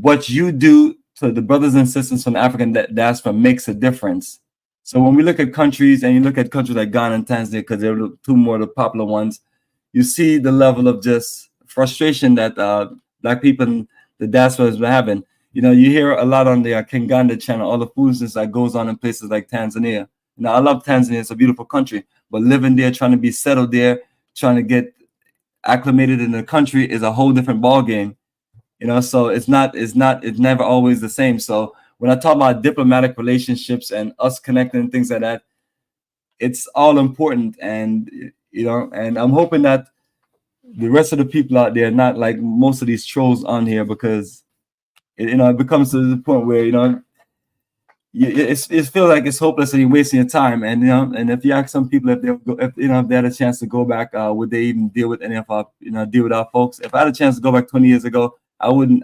what you do to the brothers and sisters from the African diaspora makes a difference. So when we look at countries, and you look at countries like Ghana and Tanzania, because they're two more of the popular ones, you see the level of just frustration that black people in the diaspora is having. you know, you hear a lot on the Kinganda channel, all the foolishness that goes on in places like Tanzania. Now, I love Tanzania; it's a beautiful country, but living there, trying to be settled there, trying to get acclimated in the country is a whole different ball game. You know, so it's never always the same. So when I talk about diplomatic relationships and us connecting and things like that, it's all important. And you know, and I'm hoping that the rest of the people out there are not like most of these trolls on here, because you know, it becomes to the point where, you know, it feels like it's hopeless and you're wasting your time. And you know, and if you ask some people if they had a chance to go back, would they even deal with any of our, you know, deal with our folks? If I had a chance to go back 20 years ago, I wouldn't.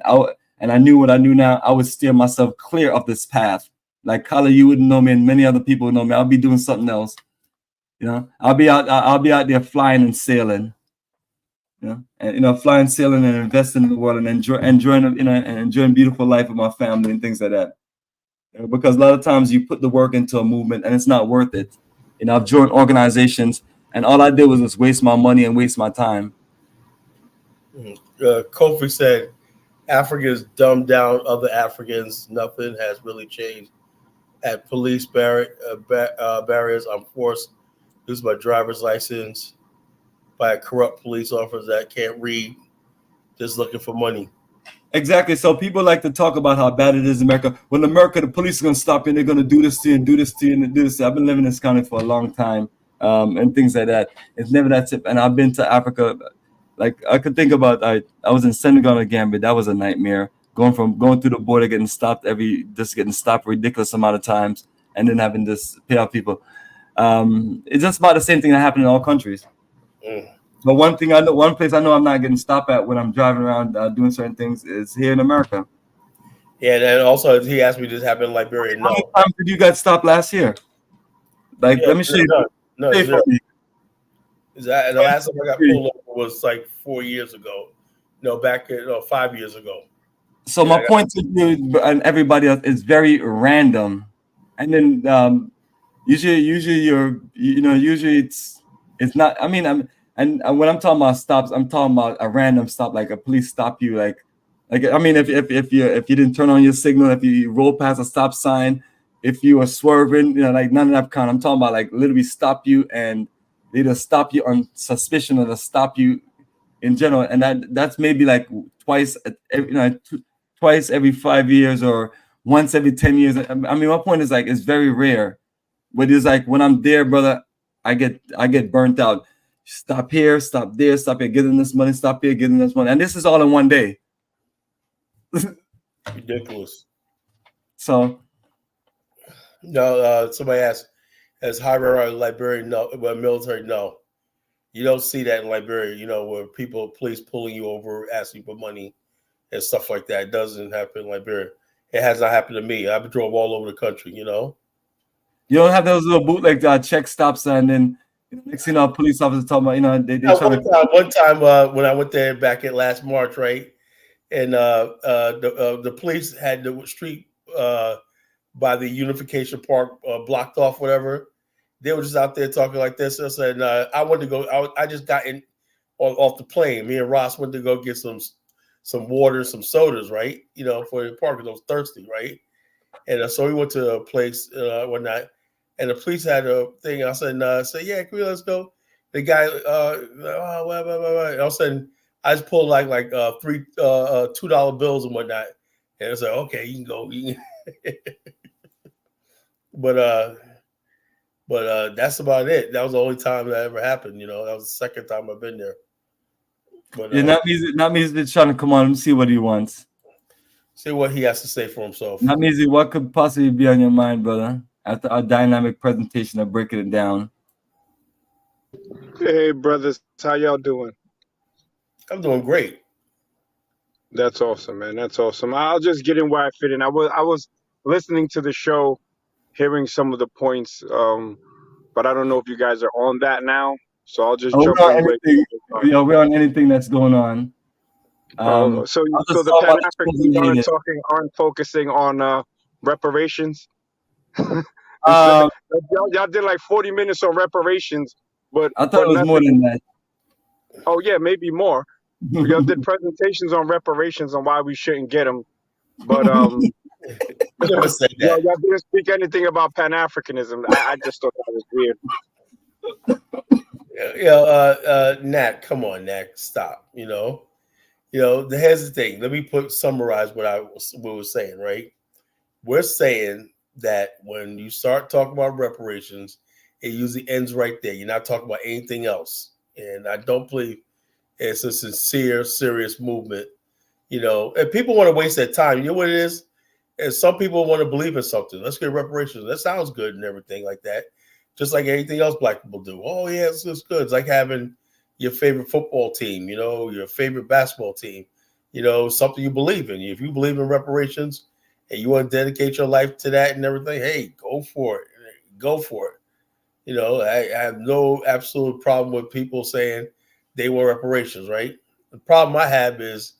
And I knew what I knew now, I would steer myself clear of this path. Like Kala, you wouldn't know me, and many other people would know me. I'll be doing something else. You know, I'll be out there flying and sailing. You know, and you know, flying, sailing, and investing in the world, and enjoying, you know, and enjoying beautiful life with my family and things like that. Because a lot of times you put the work into a movement and it's not worth it. You know, I've joined organizations and all I did was just waste my money and waste my time. Kofi said, Africans dumb down other Africans. Nothing has really changed. At police barriers, I'm forced to use my driver's license by a corrupt police officer that can't read, just looking for money. Exactly. So people like to talk about how bad it is in America. When America, the police are going to stop you and they're going to do this to you and do this to you and do this. I've been living in this county for a long time, and things like that. It's never that tip. And I've been to Africa. Like I could think about, I was in Senegal and Gambia. That was a nightmare. Going through the border, getting stopped a ridiculous amount of times, and then having to pay off people. It's just about the same thing that happened in all countries. But one place I know I'm not getting stopped at when I'm driving around doing certain things is here in America. Yeah, and then also he asked me this happened in Liberia. No. How many times did you get stopped last year? Like, Yeah, let me show you. No, zero. The last time I got pulled over was like 4 years ago. No, back 5 years ago. So my point to you and everybody else is very random, and then usually it's not. I mean, and when I'm talking about stops, I'm talking about a random stop, like a police stop you, like I mean, if you didn't turn on your signal, if you roll past a stop sign, if you were swerving, you know, like none of that kind. I'm talking about like literally stop you, and they just stop you on suspicion, or to stop you in general, and that's maybe like twice every 5 years or once every 10 years. I mean, my point is like it's very rare, but it's like when I'm there, brother, I get burnt out. Stop here, stop there, stop here, get in this money, stop here, get in this money, and this is all in one day. Ridiculous. So, no, somebody asked, as higher Liberia, no, but military, no. You don't see that in Liberia, you know, where police pulling you over, asking for money and stuff like that. It doesn't happen in Liberia. It has not happened to me. I've drove all over the country, you know. You don't have those little bootleg check stops, and then next thing you know, police officers talking about, you know, they one time when I went there back in last March, right, and the police had the street by the Unification Park blocked off, whatever. They were just out there talking like this. I said, I wanted to go. I just got in off the plane. Me and Ross went to go get some water, some sodas, right? You know, for the park because I was thirsty, right? And so we went to a place one night, and the police had a thing. I said, yeah, can we let's go? The guy, and all of a sudden, I just pulled like three $2 bills and whatnot, and it's like, okay, you can go. But that's about it. That was the only time that ever happened. You know, that was the second time I've been there. But yeah, not music trying to come on and see what he wants. See what he has to say for himself. Not music. What could possibly be on your mind, brother? After our dynamic presentation of breaking it down. Hey, brothers, how y'all doing? I'm doing great. That's awesome, man. That's awesome. I'll just get in where I fit in. I was listening to the show, hearing some of the points, but I don't know if you guys are on that now. So I'll just jump in. We're on anything that's going on. So the Pan-Africans aren't focusing on reparations. Y'all did like 40 minutes on reparations, but I thought it was more than that. Oh yeah, maybe more. Y'all did presentations on reparations and why we shouldn't get them, But Never said y'all that. didn't speak anything about Pan-Africanism. I just thought that was weird. Nat, come on, Nat, stop. Here's the thing. Let me summarize what we were saying, right? We're saying that when you start talking about reparations, it usually ends right there. You're not talking about anything else. And I don't believe it's a sincere, serious movement. And people want to waste their time. You know what it is? And some people want to believe in something. Let's get reparations. That sounds good and everything like that. Just like anything else black people do. Oh, yeah, it's good. It's like having your favorite football team, your favorite basketball team, something you believe in. If you believe in reparations and you want to dedicate your life to that and everything, hey, go for it. Go for it. I have no absolute problem with people saying they want reparations, right? The problem I have is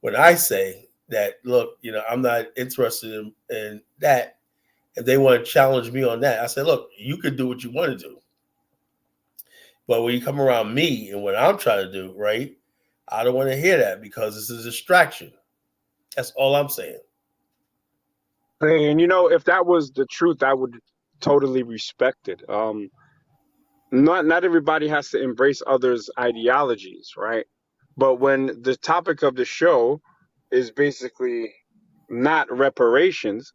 when I say that, look, I'm not interested in that. If they want to challenge me on that, I say, look, you could do what you want to do. But when you come around me and what I'm trying to do, right, I don't want to hear that because it's a distraction. That's all I'm saying. And if that was the truth, I would totally respect it. Not everybody has to embrace others' ideologies, right? But when the topic of the show is basically not reparations,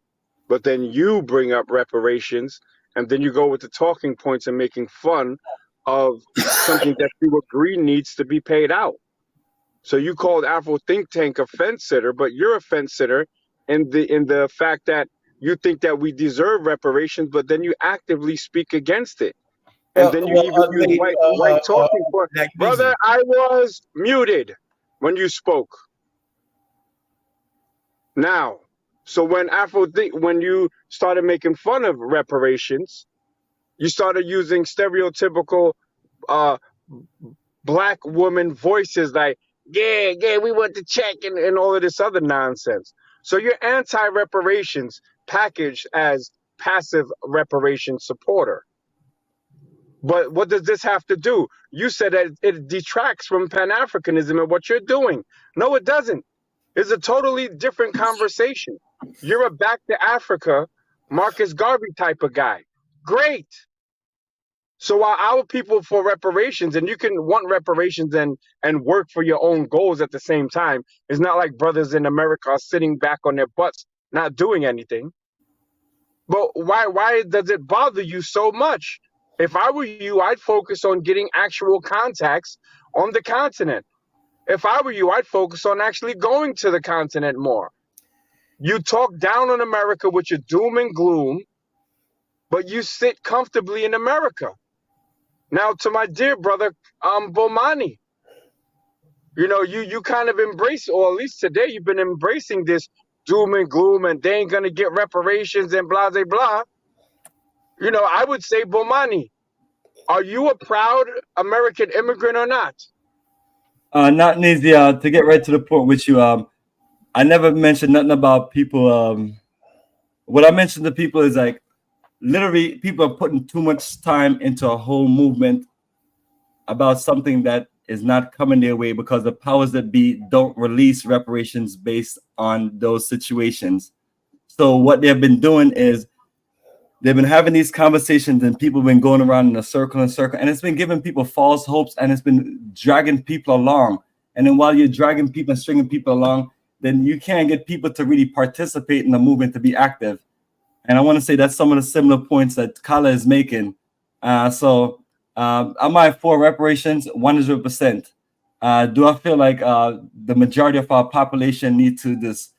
but then you bring up reparations, and then you go with the talking points and making fun of something that you agree needs to be paid out. So you called Afro Think Tank a fence sitter, but you're a fence sitter in the fact that you think that we deserve reparations, but then you actively speak against it. And then you even use white talking points. Brother, I was muted when you spoke. Now, so when you started making fun of reparations, you started using stereotypical black woman voices like, yeah, we want the check and all of this other nonsense. So you're anti-reparations packaged as passive reparation supporter. But what does this have to do? You said that it detracts from Pan-Africanism and what you're doing. No, it doesn't. It's a totally different conversation. You're a back to Africa, Marcus Garvey type of guy. Great. So while our people for reparations, and you can want reparations and work for your own goals at the same time, it's not like brothers in America are sitting back on their butts, not doing anything. But why does it bother you so much? If I were you, I'd focus on getting actual contacts on the continent. If I were you, I'd focus on actually going to the continent more. You talk down on America with your doom and gloom, but you sit comfortably in America. Now, to my dear brother, Bomani, you kind of embrace, or at least today you've been embracing this doom and gloom and they ain't going to get reparations and blah, blah, blah. I would say, Bomani, are you a proud American immigrant or not? Not easy. To get right to the point with you, I never mentioned nothing about people. What I mentioned to people is like, literally, people are putting too much time into a whole movement about something that is not coming their way because the powers that be don't release reparations based on those situations. So what they've been doing is they've been having these conversations and people have been going around in a circle and circle, and it's been giving people false hopes and it's been dragging people along. And then while you're dragging people and stringing people along, then you can't get people to really participate in the movement, to be active. And I want to say that's some of the similar points that Kala is making. So am I for reparations? 100%. Do I feel like the majority of our population need to this?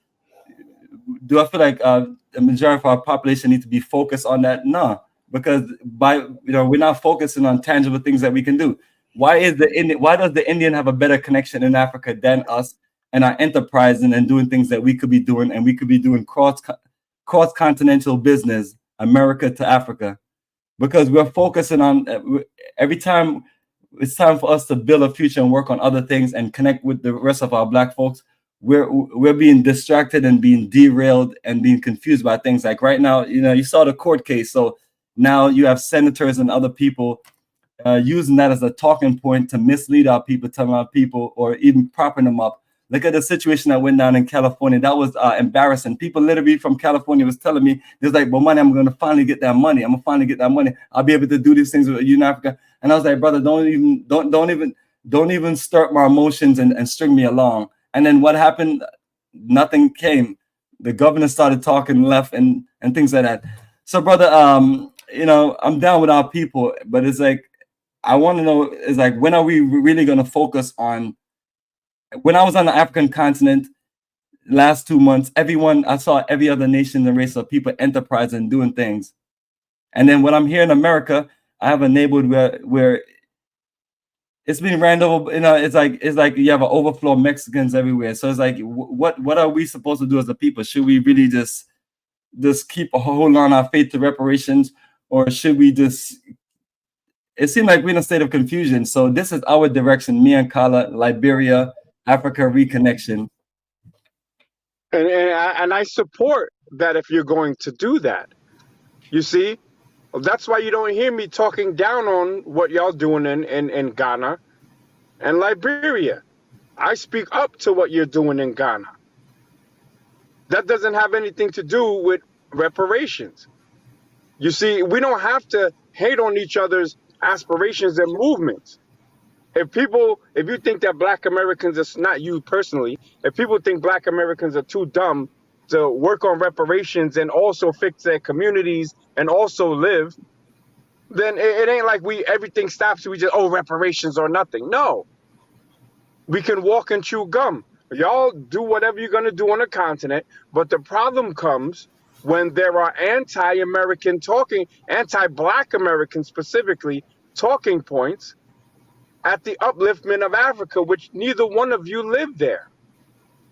Do I feel like the majority of our population need to be focused on that? No, because we're not focusing on tangible things that we can do. Why does the Indian have a better connection in Africa than us and our enterprising and doing things that we could be doing, and we could be doing cross-continental business, America to Africa, because we're focusing on every time it's time for us to build a future and work on other things and connect with the rest of our black folks. We're being distracted and being derailed and being confused by things. Like right now, you saw the court case. So now you have senators and other people using that as a talking point to mislead our people, telling our people, or even propping them up Look at the situation that went down in California. That was embarrassing. People literally from California was telling me, "There's like, Bomani, I'm gonna finally get that money. I'm gonna finally get that money. I'll be able to do these things with you in Africa." And I was like, "Brother, don't even start my emotions and string me along." And then what happened? Nothing came. The governor started talking left and things like that. So, brother, I'm down with our people, but it's like I want to know is like when are we really gonna focus on? When I was on the African continent last 2 months, I saw every other nation and race of people enterprising and doing things. And then when I'm here in America, I have a neighborhood where it's been ran over, it's like you have an overflow of Mexicans everywhere. So it's like, what are we supposed to do as a people? Should we really just keep a hold on our faith to reparations, or should we just? It seemed like we're in a state of confusion. So this is our direction, me and Kala, Liberia, Africa Reconnection. And I support that if you're going to do that. You see, that's why you don't hear me talking down on what y'all doing in Ghana and Liberia. I speak up to what you're doing in Ghana. That doesn't have anything to do with reparations. You see, we don't have to hate on each other's aspirations and movements. If you think that Black Americans, it's not you personally, if people think Black Americans are too dumb to work on reparations and also fix their communities and also live, then it ain't like everything stops. We just, reparations or nothing. No, we can walk and chew gum. Y'all do whatever you're going to do on the continent. But the problem comes when there are anti-American anti-Black American specifically talking points at the upliftment of Africa, which neither one of you live there.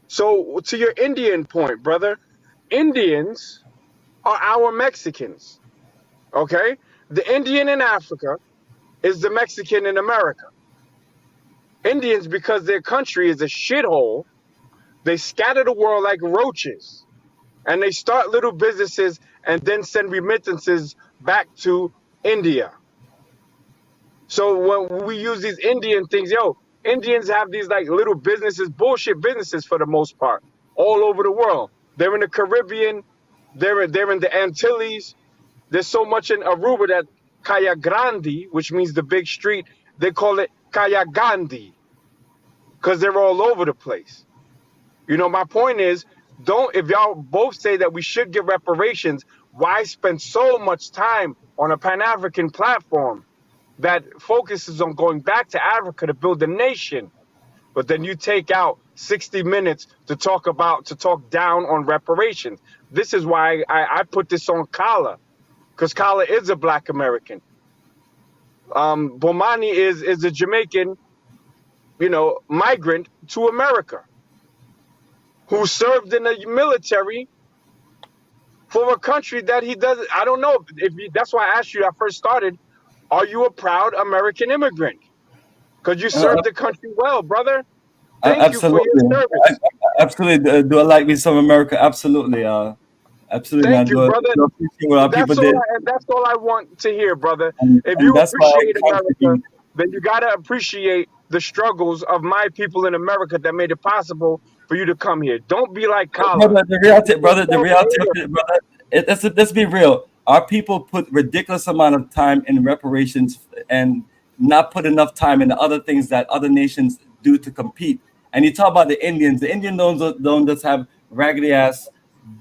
So to your Indian point, brother, Indians are our Mexicans, okay? The Indian in Africa is the Mexican in America. Indians, because their country is a shithole, they scatter the world like roaches, and they start little businesses and then send remittances back to India. So when we use these Indian things, Indians have these like little businesses, bullshit businesses for the most part, all over the world. They're in the Caribbean, they're in the Antilles. There's so much in Aruba that Calle Grande, which means the big street, they call it Calle Gandhi, because they're all over the place. My point is, if y'all both say that we should give reparations, why spend so much time on a Pan-African platform that focuses on going back to Africa to build a nation, but then you take out 60 minutes to talk down on reparations? This is why I put this on Kala, because Kala is a Black American. Bomani is a Jamaican, migrant to America who served in the military for a country that he doesn't. I don't know that's why I asked you. I first started. Are you a proud American immigrant? Because you served the country well, brother. Thank you for your service. Absolutely. Do I like me some America? Absolutely. Absolutely. Thank you, brother. That's all I want to hear, brother. If you appreciate America, then you got to appreciate the struggles of my people in America that made it possible for you to come here. Don't be like Kala. The reality, brother, let's be real. Our people put ridiculous amount of time in reparations and not put enough time in the other things that other nations do to compete. And you talk about the Indians. The Indians don't just have raggedy ass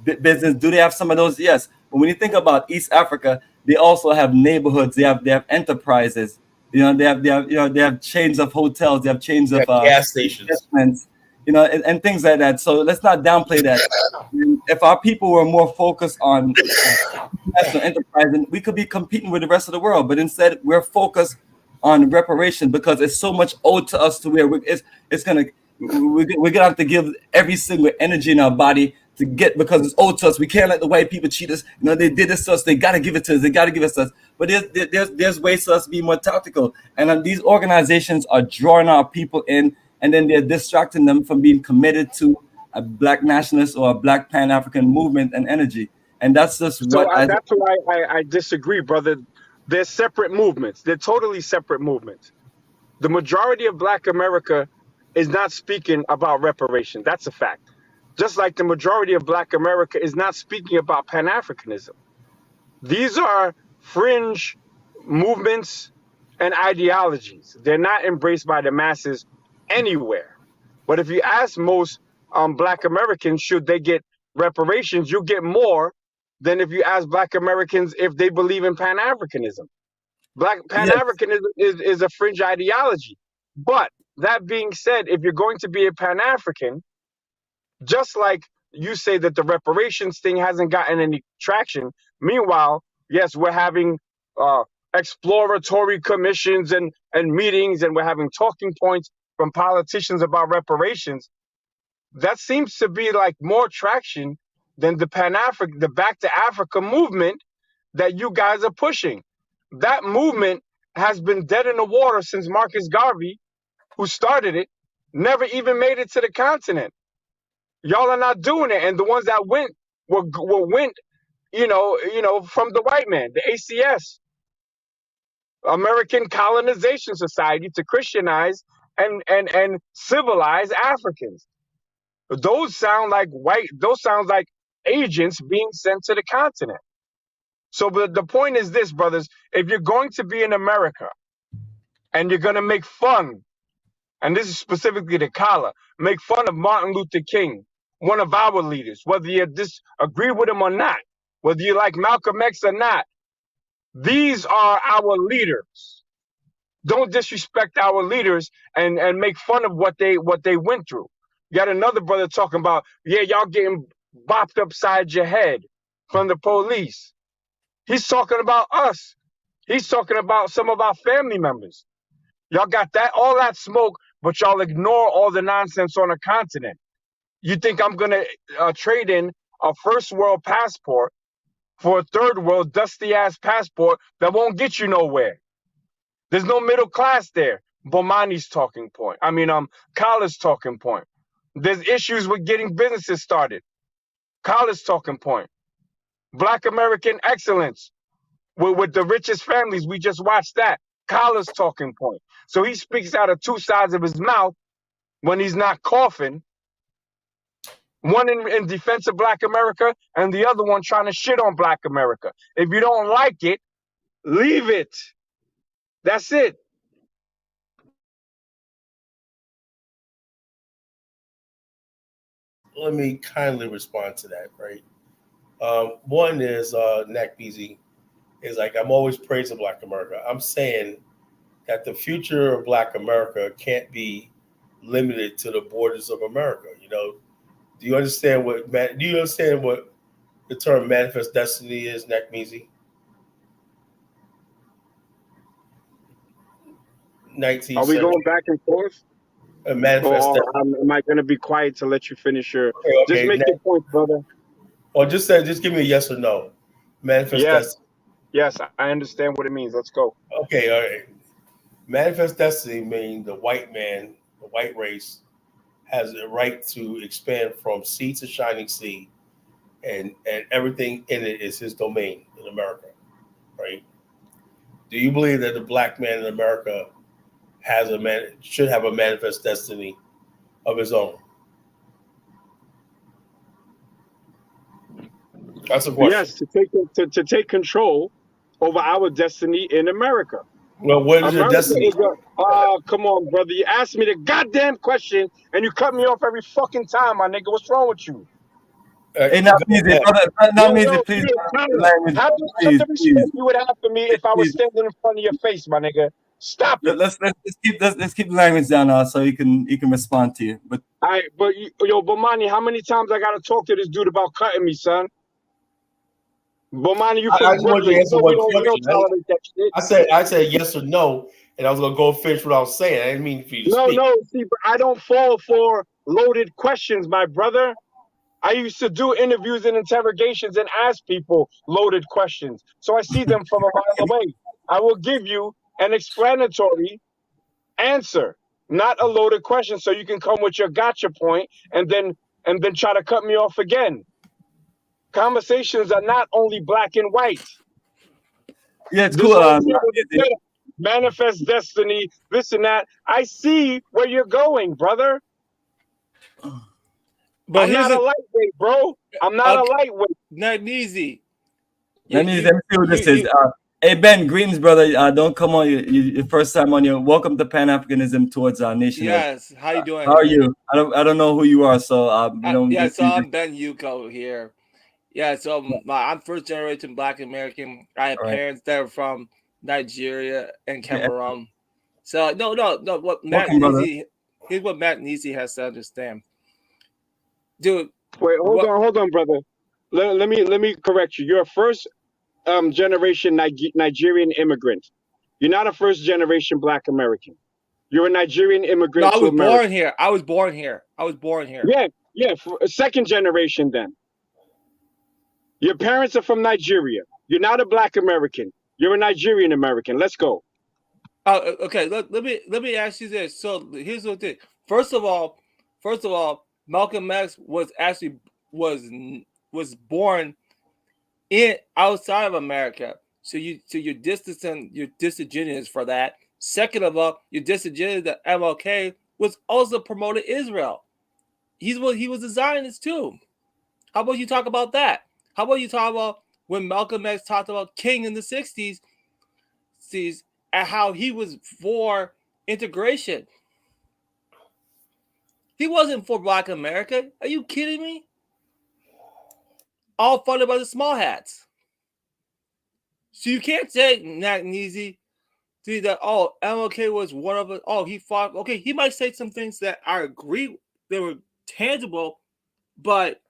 business. Do they have some of those? Yes. But when you think about East Africa, they also have neighborhoods. They have enterprises. They have chains of hotels. They have chains of gas stations. And things like that. So let's not downplay that. If our people were more focused on national enterprise, we could be competing with the rest of the world. But instead, we're focused on reparation because it's so much owed to us to where we're gonna have to give every single energy in our body to get, because it's owed to us. We can't let the white people cheat us. They did this to us. They gotta give it to us. They gotta give it to us. But there's ways for us to be more tactical. And these organizations are drawing our people in, and then they're distracting them from being committed to a Black nationalist or a Black Pan-African movement and energy. And that's just that's why I disagree, brother. They're separate movements. They're totally separate movements. The majority of Black America is not speaking about reparation. That's a fact. Just like the majority of Black America is not speaking about Pan-Africanism. These are fringe movements and ideologies. They're not embraced by the masses anywhere. But if you ask most Black Americans, should they get reparations, you get more than if you ask Black Americans if they believe in Pan-Africanism. Pan-Africanism is a fringe ideology. But that being said, if you're going to be a Pan-African, just like you say that the reparations thing hasn't gotten any traction, meanwhile, yes, we're having exploratory commissions and meetings, and we're having talking points from politicians about reparations. That seems to be like more traction than the the Back to Africa movement that you guys are pushing. That movement has been dead in the water since Marcus Garvey, who started it, never even made it to the continent. Y'all are not doing it, and the ones that went went, from the white man, the ACS, American Colonization Society, to Christianize and civilize Africans. Those sound like agents being sent to the continent. So, but the point is this, brothers: if you're going to be in America and you're going to make fun, and this is specifically the Kala, make fun of Martin Luther King, one of our leaders, whether you disagree with him or not, whether you like Malcolm X or not, these are our leaders. Don't disrespect our leaders and make fun of what they went through. You got another brother talking about, yeah, y'all getting bopped upside your head from the police. He's talking about us. He's talking about some of our family members. Y'all got all that smoke, but y'all ignore all the nonsense on the continent. You think I'm going to trade in a first world passport for a third world dusty ass passport that won't get you nowhere? There's no middle class there. Bomani's talking point. Kala's talking point. There's issues with getting businesses started. Kala's talking point. Black American excellence with the richest families. We just watched that. Kala's talking point. So he speaks out of two sides of his mouth when he's not coughing. One in defense of Black America, and the other one trying to shit on Black America. If you don't like it, leave it. That's it. Let me kindly respond to that, right? One is Nakbizi is like, I'm always praising Black America. I'm saying that the future of Black America can't be limited to the borders of America. Do you understand what the term manifest destiny is, Nakmizi? 19th Are we going back and forth? Manifest destiny. Am I going to be quiet to let you finish your? Okay. Just make your point, brother. Or just give me a yes or no. Manifest destiny. Yes, I understand what it means. Let's go. Okay, all right. Manifest destiny means the white man, the white race, has a right to expand from sea to shining sea, and everything in it is his domain in America, right? Do you believe that the Black man in America should have a manifest destiny of his own? That's a question. Yes, to take control over our destiny in America. Well, what is your destiny? Come on, brother. You asked me the goddamn question and you cut me off every fucking time, my nigga. What's wrong with you? Hey, not easy, brother. Not easy, please. How much respect you would have for me if I was standing in front of your face, my nigga? Stop it. Let's keep the language down now so he can respond to you. But all right, Bomani, how many times I gotta talk to this dude about cutting me, son? Bomani, you from Brooklyn. You don't tolerate that shit. I said yes or no, and I was gonna go finish what I was saying. I didn't mean for you to speak. No, see, but I don't fall for loaded questions, my brother. I used to do interviews and interrogations and ask people loaded questions. So I see them from a mile away. I will give you an explanatory answer, not a loaded question, so you can come with your gotcha point and then try to cut me off again. Conversations are not only black and white. Yeah, it's cool. manifest destiny, this and that. I see where you're going, brother. But I'm not a lightweight, bro. I'm not a lightweight. Not easy. Let me see what this is. Hey Ben, greetings, brother. Don't come on your first time on your welcome to Pan-Africanism towards our nation. Yes, how you doing? How are you? I don't know who you are, so yeah, so I'm Ben Yuko here. Yeah, so I'm first generation Black American. I have parents that are from Nigeria and Cameroon. So no. What Matt Neezy, here's what Matt Neezy has to understand, dude. Wait, hold on, brother. Let me correct you. You're a first generation Nigerian immigrant. You're not a first generation Black American. You're a Nigerian immigrant. No, I was born here. I was born here. Yeah, second generation then. Your parents are from Nigeria. You're not a Black American. You're a Nigerian American. Let's go. Okay. Let me ask you this. So here's the thing. First of all, Malcolm X was actually was born in outside of America. So you're distancing, you're disingenuous for that. Second of all, you're disingenuous that MLK was also promoted Israel. He was a Zionist too. How about you talk about that? How about you talk about when Malcolm X talked about King in the 60s, and how he was for integration? He wasn't for Black America. Are you kidding me? All funded by the small hats. So you can't say Nat Neezy that MLK was one of us. He fought. Okay, he might say some things that I agree they were tangible, but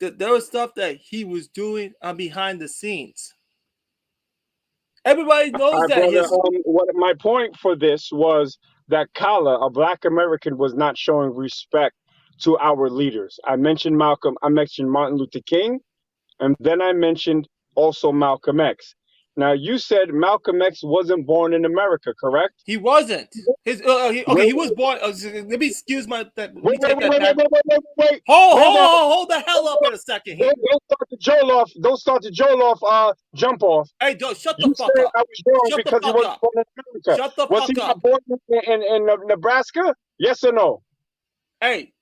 there was stuff that he was doing behind the scenes. Everybody knows that. What my point for this was that Kala, a Black American, was not showing respect to our leaders. I mentioned Malcolm. I mentioned Martin Luther King, and then I mentioned also Malcolm X. Now, you said Malcolm X wasn't born in America, correct? He wasn't. He was born. Let me excuse my. Wait. Hold the hell up in a second. Don't start the Joel off. Don't start the Joel off. Jump off. Hey, shut the fuck up. I was wrong because he wasn't born in America. Shut the was fuck he up. Not born in Nebraska? Yes or no? Hey.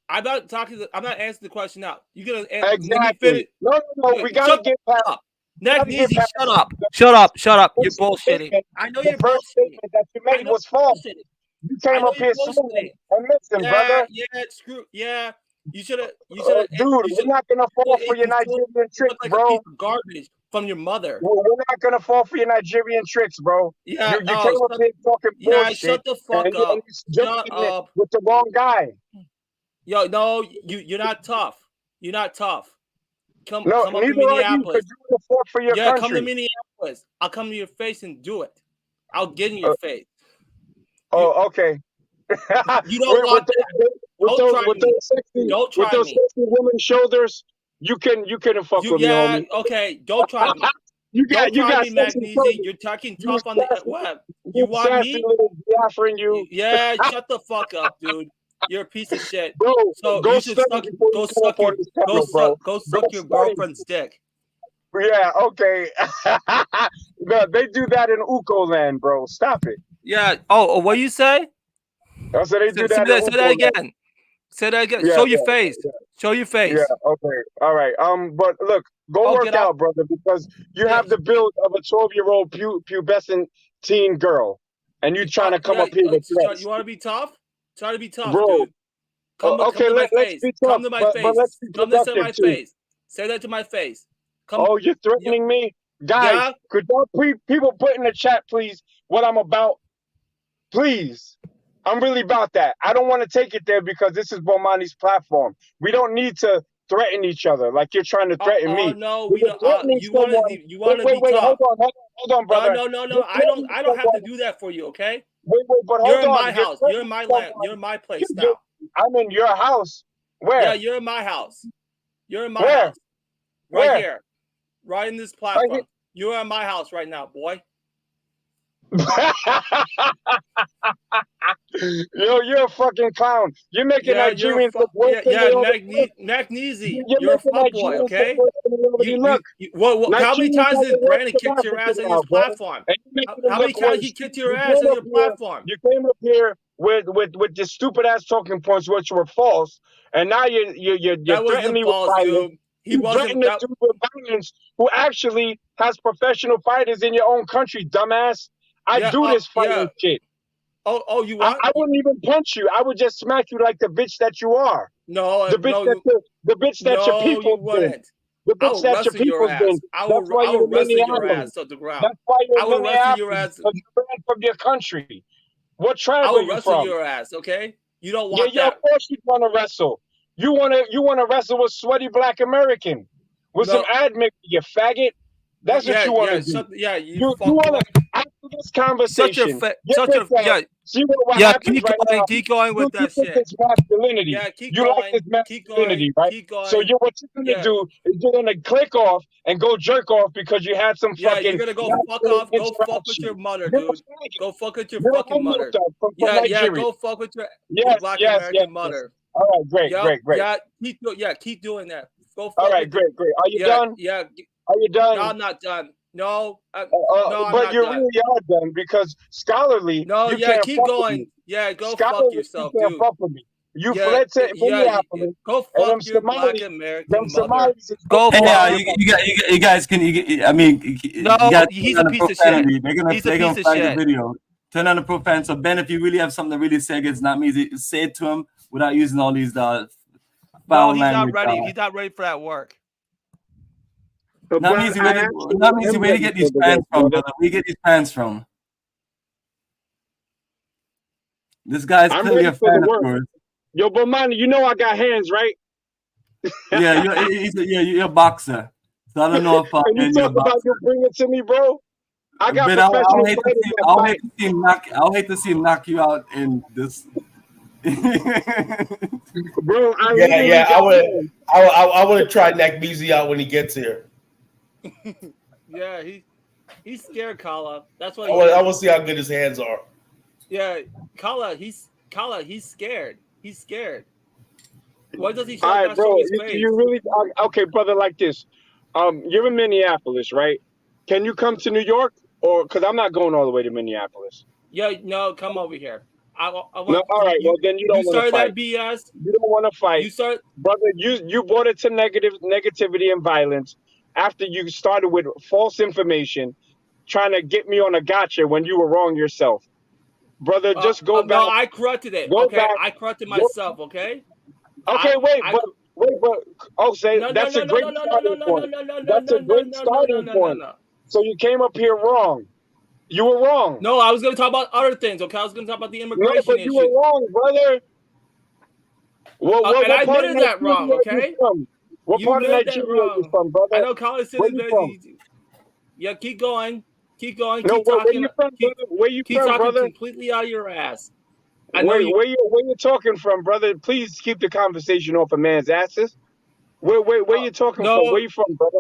I'm not answering the question now. You're gonna exactly. Let me finish. No. We gotta get past. Neezy, shut up. You're bullshitting. I know you're bullshitting. First statement that you made was false. You came up here smiling and listen, brother. Yeah. You should have. Dude, we're not gonna fall for your Nigerian tricks, bro. Garbage from your mother. We're not gonna fall for your Nigerian tricks, bro. Yeah, you came up here talking bullshit. Shut the fuck up. Shut up. With the wrong guy. Yo, no, you're not tough. You're not tough. Come up to Minneapolis. For your country. Come to Minneapolis. I'll come to your face and do it. I'll get in your face. Okay. You don't want that. With those 60 women shoulders, you can fuck with me, homie. Okay. Don't try me. you got me, Magnesia. You're talking tough on the web. You want me? Yeah, shut the fuck up, dude. You're a piece of shit. Bro, so you should suck your girlfriend's dick. Yeah, okay. No, they do that in Uko land, bro. Stop it. Yeah. Oh, what you say? I said they do that. Say that again. Say that again. Show your face. Show your face. Yeah. Okay. All right. But look, go work out, brother, because you have the build of a 12-year-old pubescent teen girl, and you trying to come up here with threats. You want to be tough? Try to be tough, bro. Dude. Come to my face. Come to my face. Come to my face. Say that to my face. You're threatening me? Guys, could y'all people put in the chat, please, what I'm about? Please. I'm really about that. I don't want to take it there because this is Bomani's platform. We don't need to threaten each other like you're trying to threaten me. No, we don't. You want to be tough. Hold on, brother. No. I don't have to do that for you, okay? Wait, but hold on. You're in my house. You're in my land. You're in my place now. I'm in your house. Where? Yeah, you're in my house. You're in my house. Right here. Right in this platform. Right, you're in my house right now, boy. Yo, you're a fucking clown. You're making Nigerians look worse than Magnesia. You're a fuckboy, okay? How many times did Brandon kick your ass on this platform? How many times he kicked your ass on your platform? You came up here with your stupid ass talking points, which were false, and now you're threatening me with violence. He wasn't. Threatening to do with violence. Who actually has professional fighters in your own country, dumbass? I do this fighting shit. Oh, you want? I wouldn't even punch you. I would just smack you like the bitch that you are. No, the bitch that your people been. The bitch that your people's been. That's why you're in Minneapolis. That's why you're in Minneapolis. Because you ran from your country. What tribe are you from? I will wrestle your ass, okay? You don't want that. Yeah, of course you want to wrestle. You want to wrestle with sweaty black American with some admin, you faggot. That's what you want to do. You want to, after this conversation, keep going with that shit. This masculinity. Yeah, keep you going. like this masculinity, right? Keep going. So what you're going to do is you're going to click off and go jerk off because you had some fucking. You're going to go fuck off. Go fuck with your mother, dude. Go fuck with your fucking mother. Go fuck with your black American mother. All right, great. Keep doing that. Go fuck. All right, great. Are you done? Yeah. Are you done? No, I'm not done. No, but you really are done because scholarly. No, you keep going. Yeah, go fuck yourself, you dude. Fuck with me. You fled to Minneapolis. Go fuck your black American mother. Go fuck. You guys can. I mean, he's a piece of shit. They're gonna flag the video. Turn on the profile. So Ben, if you really have something to really say against not me, say it to him without using all these foul language. Not ready. He's not ready for that work. Not easy. Where you get these pants from, brother? Where you get these pants from? This guy's clearly a fan of yours. Yo, Bomani, you know I got hands, right? Yeah, you're a boxer. So I don't know if can you talk about you bring it to me, bro? I got I'll hate to see him knock you out in this. Bro, I would have tried knock Beezy out when he gets here. Yeah, he's scared, Kala. That's why I want to see how good his hands are. Yeah, Kala, he's scared. He's scared. Why does he show all right, bro, his face? You really okay, brother? Like this, you're in Minneapolis, right? Can you come to New York, or because I'm not going all the way to Minneapolis? Yeah, no, come over here. All right. Well, then you don't want to fight. That BS. You don't want to fight. Brother. You brought it to negativity and violence after you started with false information, trying to get me on a gotcha when you were wrong yourself, brother. Just go back. No, I corrected it. I corrected myself. Okay. Okay. But say that's a great starting point. That's a great starting point. So you came up here wrong. You were wrong. No, I was going to talk about other things. Okay, I was going to talk about the immigration issue. You were wrong, brother. And I admitted that wrong. Okay. What part of Nigeria are you from, brother? I know college is very easy. Yeah, keep going. Keep going. No, keep talking. Where you from, brother? Completely out of your ass. Where you talking from, brother? Please keep the conversation off a man's asses. Where you talking from? Where you from, brother?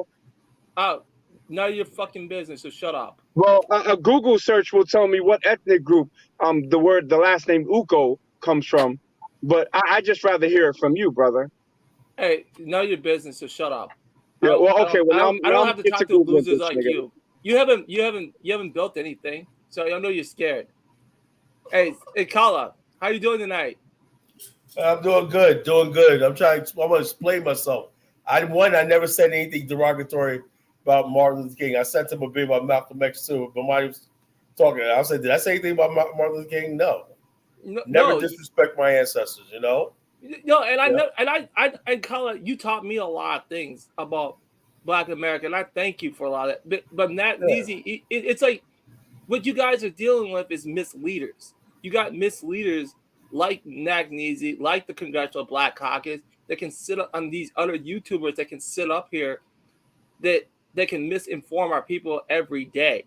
Oh, none of your fucking business. So shut up. Well, a Google search will tell me what ethnic group the last name Uko comes from, but I just rather hear it from you, brother. Hey, none of your business. So shut up. Yeah. Well, okay. I don't have to talk to losers like you. You haven't built anything, so I know you're scared. Hey, Kala, how you doing tonight? I'm doing good. I'm going to explain myself. I never said anything derogatory about Martin Luther King. I said to him a bit about Malcolm X too, but Bomani was talking. I said, did I say anything about Martin Luther King? No. Never disrespect my ancestors, you know? No, and I know, and Kala, you taught me a lot of things about Black America, and I thank you for a lot of it. But Nat Neezy, it's like what you guys are dealing with is misleaders. You got misleaders like Nat Neezy, like the Congressional Black Caucus, that can sit up on these other YouTubers that can sit up here that can misinform our people every day.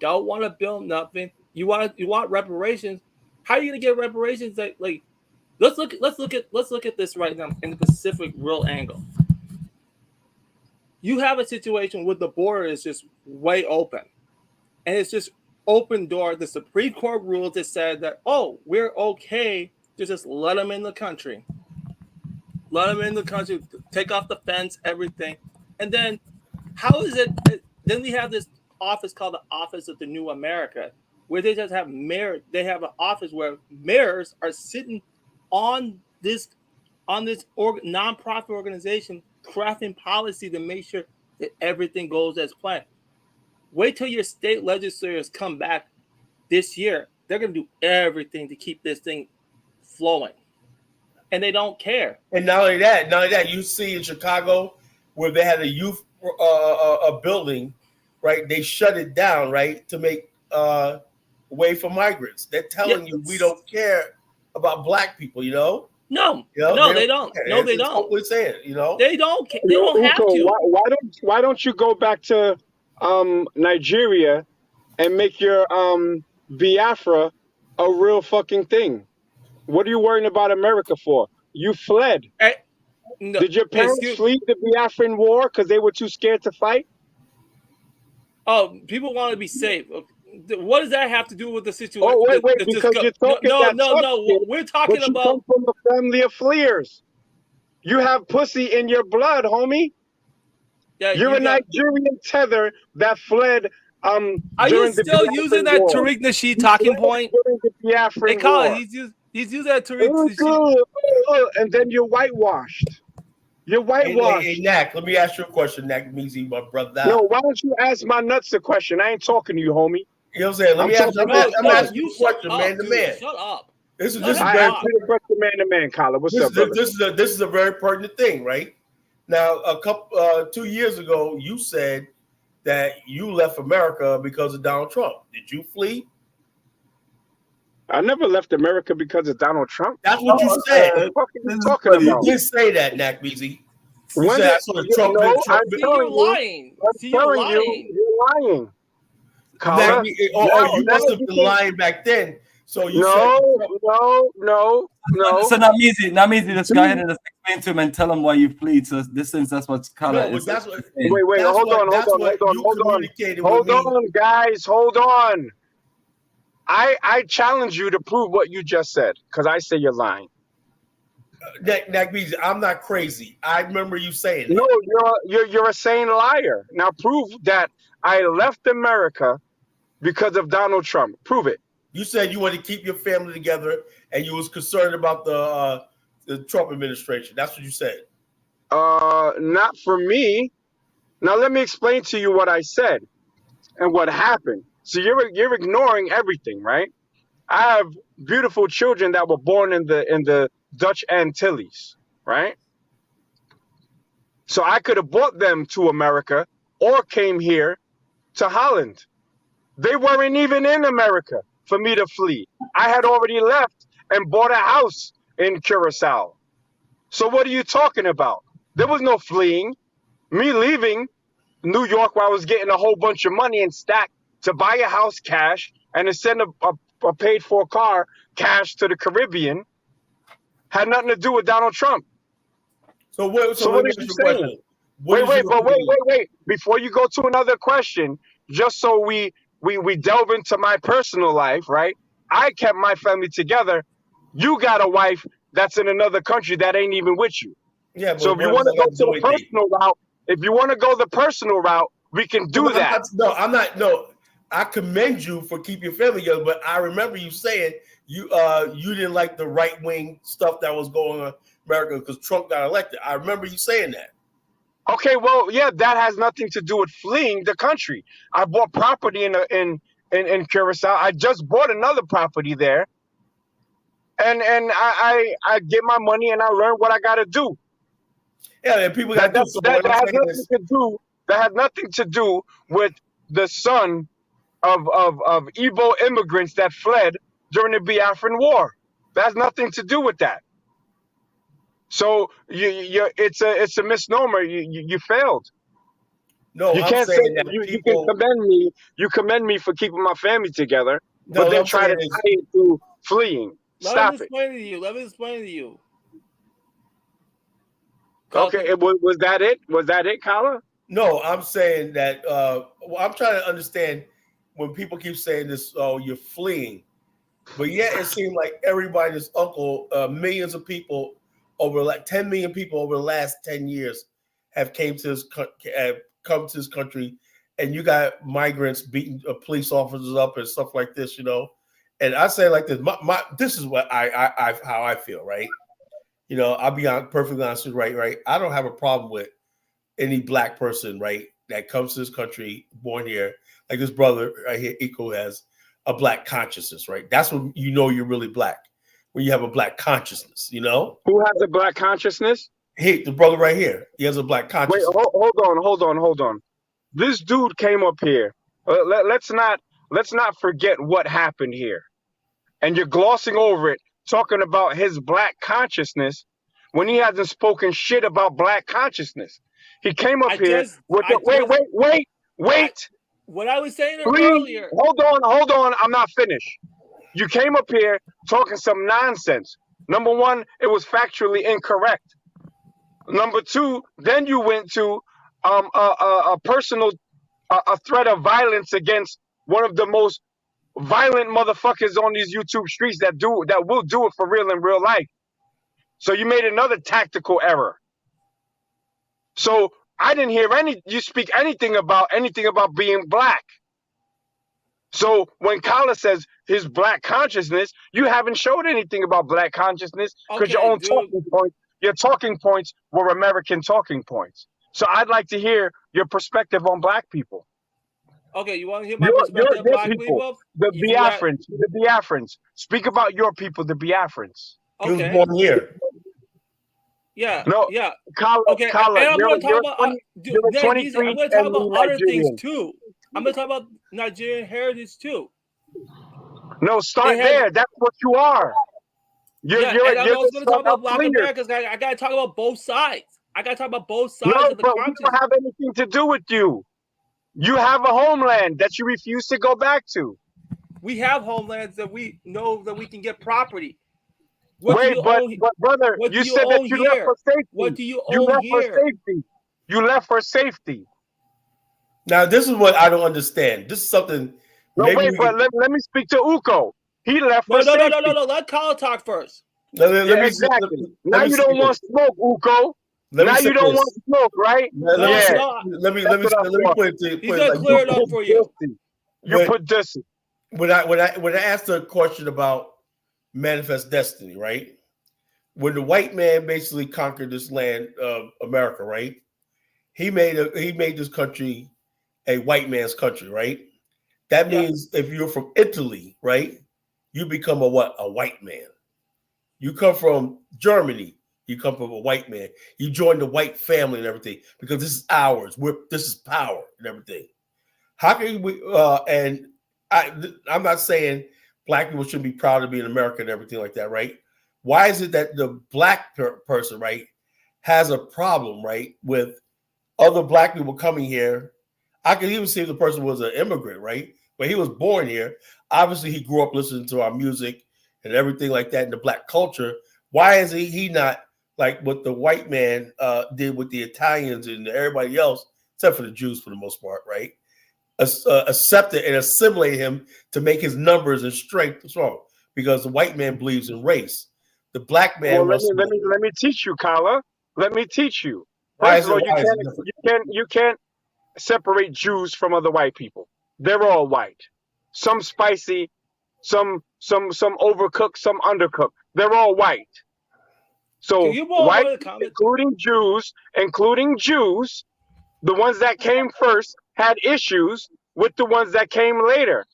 Don't want to build nothing. You want reparations. How are you gonna get reparations? Like let's look at this right now in the Pacific real angle. You have a situation where the border is just way open, and it's just open door. The Supreme Court ruled that said that we're okay to just let them in the country. Let them in the country, take off the fence, everything, and then how is it? Then we have this office called the Office of the New America, where they just have mayor. They have an office where mayors are sitting on this nonprofit organization, crafting policy to make sure that everything goes as planned. Wait till your state legislators come back this year. They're going to do everything to keep this thing flowing, and they don't care. And not only that, you see in Chicago where they had a youth a building, right? They shut it down, right, to make way for migrants. They're telling you we don't care about black people, you know. No, you know, no, they don't. care. No, they It's don't. what we're saying, you know. They don't. They don't have Uko, to. why don't you go back to Nigeria and make your Biafra a real fucking thing? What are you worrying about America for? You fled. No, Did your parents flee the Biafran war because they were too scared to fight? Oh, people want to be safe. What does that have to do with the situation? Oh, wait, because you're talking no. We're talking but you about. come from a family of fleers. You have pussy in your blood, homie. Yeah, You're a Nigerian tether that fled. Are during you still using that Tariq Nasheed talking point? During the Biafran They call war. it. He's using that Tariq Nasheed. And then you're whitewashed. You're whitewashed. Hey, Nak, let me ask you a question, Nak Meezy, my brother. Yo, why don't you ask my nuts a question? I ain't talking to you, homie. You know what I'm saying? Let me ask you. I'm asking you a question, man to man. Shut up. This is man to man, Kyler. What's up, brother? This is a very pertinent thing, right? Now, 2 years ago, you said that you left America because of Donald Trump. Did you flee? I never left America because of Donald Trump. That's what you said. What the fuck are you talking about? You did say that, Nak Meezy. When I'm lying. You're lying. Nak, you must have been lying back then. So you no. So not easy. Just go ahead and just explain to him and tell him why you plead. So since that's what color is. Wait, hold on, guys, hold on. I challenge you to prove what you just said, because I say you're lying. Nak Meezy, I'm not crazy. I remember you saying that. No, you're a sane liar. Now prove that I left America because of Donald Trump. Prove it. You said you wanted to keep your family together and you was concerned about the Trump administration. That's what you said. Not for me. Now let me explain to you what I said and what happened. So you're ignoring everything, right? I have beautiful children that were born in the Dutch Antilles, right? So I could have brought them to America or came here to Holland. They weren't even in America for me to flee. I had already left and bought a house in Curacao. So what are you talking about? There was no fleeing. Me leaving New York where I was getting a whole bunch of money and stacked to buy a house cash and to send a paid for car cash to the Caribbean had nothing to do with Donald Trump. So what are you saying? Wait. Before you go to another question, just so we delve into my personal life, right? I kept my family together. You got a wife that's in another country that ain't even with you. Yeah. So if you want to go to the personal route, we can do that. I'm not. No, I commend you for keeping your family together, but I remember you saying you didn't like the right wing stuff that was going on in America because Trump got elected. I remember you saying that. Okay, well, yeah, that has nothing to do with fleeing the country. I bought property in Curacao. I just bought another property there, and I get my money and I learn what I got to do. Yeah, and people got to do. That has nothing to do with the son of Igbo immigrants that fled during the Biafran War. That has nothing to do with that. So it's a misnomer. You failed. No, you can't say that you can commend me. You commend me for keeping my family together, but then try to tie it to fleeing. Stop it. Let me explain to you. Okay, was that it? Was that it, Kala? No, I'm saying that. I'm trying to understand when people keep saying this. Oh, you're fleeing, but yet it seems like everybody's uncle, millions of people. Over like 10 million people over the last 10 years have come to this country and you got migrants beating police officers up and stuff like this, you know. And I say like this, this is what I how I feel, right? You know, I'll be perfectly honest with you, right? I don't have a problem with any black person, right, that comes to this country, born here, like this brother right here, Iko, has a black consciousness, right? That's when you know you're really black, when you have a black consciousness, you know? Who has a black consciousness? Hey, the brother right here, he has a black consciousness. Wait, hold on. This dude came up here. Let's not forget what happened here. And you're glossing over it, talking about his black consciousness when he hasn't spoken shit about black consciousness. He came up here with wait. What I was saying Please, earlier. Hold on. I'm not finished. You came up here talking some nonsense. Number one, it was factually incorrect. Number two, then you went to a personal threat of violence against one of the most violent motherfuckers on these YouTube streets that will do it for real in real life. So you made another tactical error. So I didn't hear you speak anything about being black. So when Kala says his black consciousness, you haven't showed anything about black consciousness because your talking points were American talking points. So I'd like to hear your perspective on black people. Okay, you want to hear my perspective on black people? The Biafrans. Speak about your people, the Biafrans. Okay. He was born here. Yeah. No. Yeah. Kala, okay. And I'm going to talk about other things too. I'm going to talk about Nigerian heritage too. No, start there. That's what you are. And I'm also going to talk about Black Americans. I got to talk about both sides. I got to talk about both sides of the continent. We don't have anything to do with you. You have a homeland that you refuse to go back to. We have homelands that we know that we can get property. But brother, you said that you left for safety. What do you own here? You left for safety. Now, this is what I don't understand. This is something. Let me speak to Uko. He left for safety. No. Let Kyle talk first. Exactly. Now you don't want smoke, Uko. Now you don't want smoke, right? Let me put it to you. He's gonna clear it up for you. You put this. When I asked a question about manifest destiny, right? When the white man basically conquered this land of America, right? He made this country a white man's country, right? That means if you're from Italy, right, you become a white man. You come from Germany, you come from a white man. You join the white family and everything because this is ours. This is power and everything. How can we? I'm not saying black people should be proud to be in America and everything like that, right? Why is it that the black person, right, has a problem, right, with other black people coming here? I can even see if the person was an immigrant, right? But he was born here. Obviously, he grew up listening to our music and everything like that in the black culture. Why is he not like what the white man did with the Italians and everybody else, except for the Jews for the most part, right? Accept it and assimilate him to make his numbers and strength strong, because the white man believes in race. The black man. Well, let me teach you, Kala. Let me teach you. First of all, you can't separate Jews from other white people. They're all white. Some spicy, some overcooked, some undercooked. They're all white. So white, including Jews, the ones that came first had issues with the ones that came later.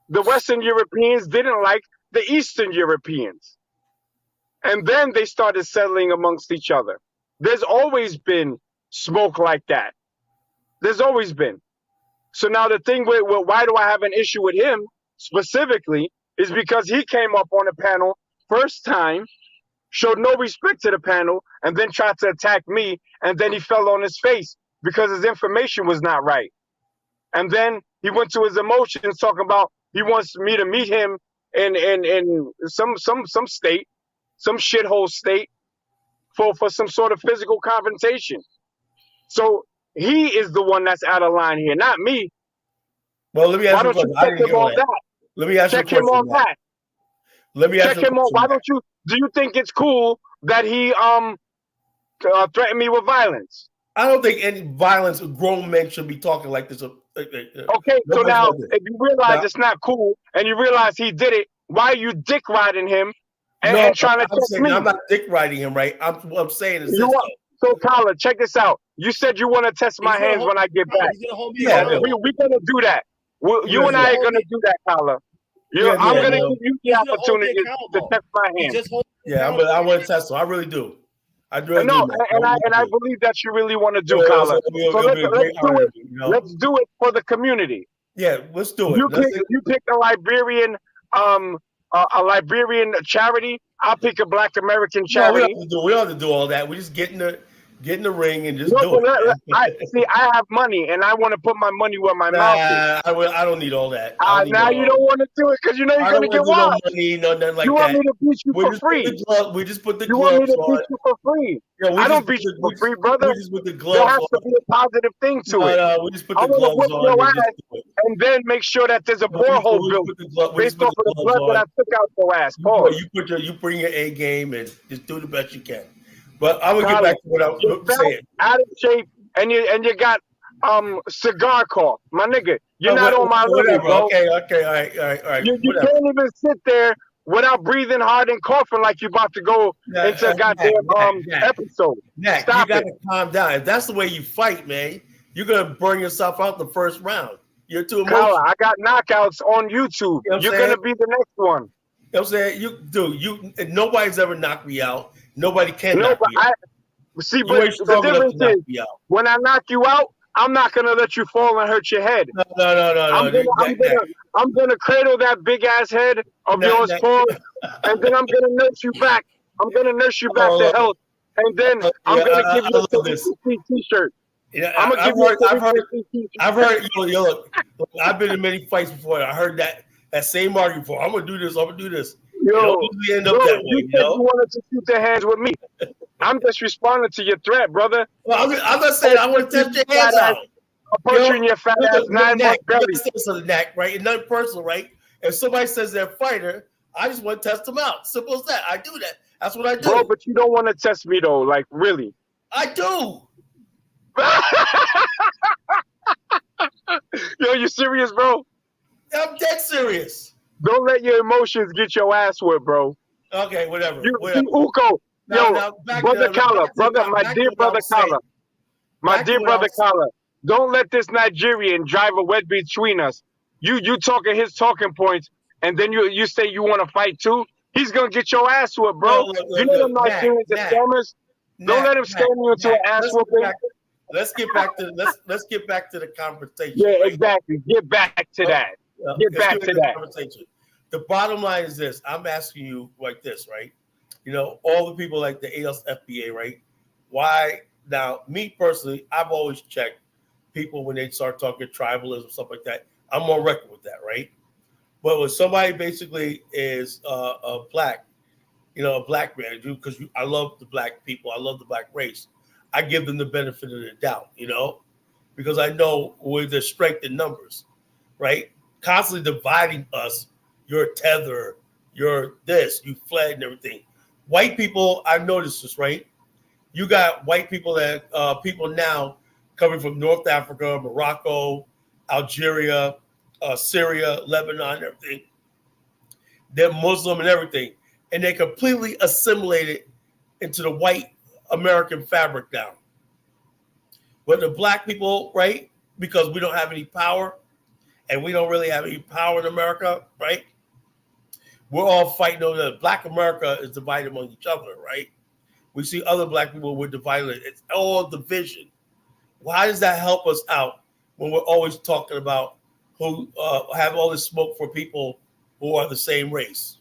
The Western Europeans didn't like the Eastern Europeans. And then they started settling amongst each other. There's always been smoke like that. There's always been. So now the thing with why do I have an issue with him specifically is because he came up on a panel first time, showed no respect to the panel, and then tried to attack me, and then he fell on his face because his information was not right. And then he went to his emotions talking about he wants me to meet him in some state, some shithole state for some sort of physical confrontation. So he is the one that's out of line here, not me. Well, let me ask you a question. Check him on that. Let me ask you a question. Check him on that. Let me ask you a question. Why don't you? Do you think it's cool that he threatened me with violence? I don't think any violence. Grown men should be talking like this Okay, so now if you realize it's not cool and you realize he did it, why are you dick riding him and trying to test me? I'm not dick riding him, right? What I'm saying is this. So, Kyler, check this out. You said you want to test my hands when I get back. Yeah, we're going to do that. You and I are going to do that, Kyler. I'm going to give you the opportunity to test my hands. Yeah, I want to test him. I really do. I really do. And I believe that you really want to do, Kyler. So let's do it for the community. Yeah, let's do it. You pick a Liberian charity. I'll pick a Black American charity. No, we don't have to do all that. We just get in the ring and just do it. I have money and I want to put my money where my mouth is. I don't need all that. Now you don't want to do it because you know you're going to get watched. Nothing like you want me to beat you for free? We just put the gloves on. You want me to beat you for free? I don't beat you for free, brother. We just put the gloves there has to be a positive thing to it. No, we just put the gloves on. And then make sure that there's a borehole built based off of the blood that I took out your ass. You bring your A game and just do the best you can. But I'm gonna get back to what I was saying. Out of shape, and you got cigar cough, my nigga. You're not on my level, bro. Okay, all right. You can't even sit there without breathing hard and coughing like you're about to go into a goddamn episode. Stop you gotta calm down. If that's the way you fight, man, you're gonna burn yourself out the first round. You're too emotional. I got knockouts on YouTube. You're gonna be the next one. You know what I'm saying? Nobody's ever knocked me out. Nobody can knock me out. See, but the difference is, when I knock you out, I'm not gonna let you fall and hurt your head. No. I'm gonna cradle that big ass head of yours, Paul, and then I'm gonna nurse you back. I'm gonna nurse you back to health, and then I'm gonna give you a T-shirt. Yeah, I've heard. Look, I've been in many fights before. I heard that same argument before. I'm gonna do this. Usually end up that way. You said you wanted to shoot their hands with me. I'm just responding to your threat, brother. Well, I'm not saying I want to test your hands out. I'm punching your fat ass 9-month belly. Right? It's not personal, right? If somebody says they're a fighter, I just want to test them out. Simple as that. I do that. That's what I do. Bro, but you don't want to test me though, like really. I do. Yo, you serious, bro? I'm dead serious. Don't let your emotions get your ass whipped, bro. Okay, whatever. Uko, brother Kala, my dear brother Kala, don't let this Nigerian drive a wedge between us. You talking his talking points, and then you say you want to fight too. He's gonna get your ass whipped, bro. You know them Nigerians are scammers. Don't let him scam you into an ass whooping. Let's get back to the conversation. Yeah, right? Exactly. Get back to that. Get back to that. Conversation. The bottom line is this. I'm asking you like this, right? All the people like the ASFBA, right? Why? Now, me personally, I've always checked people when they start talking tribalism, stuff like that. I'm on record with that, right? But when somebody basically is a black, a black man, because I love the black people, I love the black race, I give them the benefit of the doubt, because I know where there's strength in numbers, right? Constantly dividing us. You're a tether, you're this, you fled and everything. White people, I've noticed this, right? You got white people that people now coming from North Africa, Morocco, Algeria, Syria, Lebanon, everything. They're Muslim and everything. And they completely assimilated into the white American fabric now. But the black people, right? Because we don't have any power and we don't really have any power in America, right? We're all fighting over that. Black America is divided among each other, right? We see other black people, we're divided. It's all division. Why does that help us out when we're always talking about who have all this smoke for people who are the same race?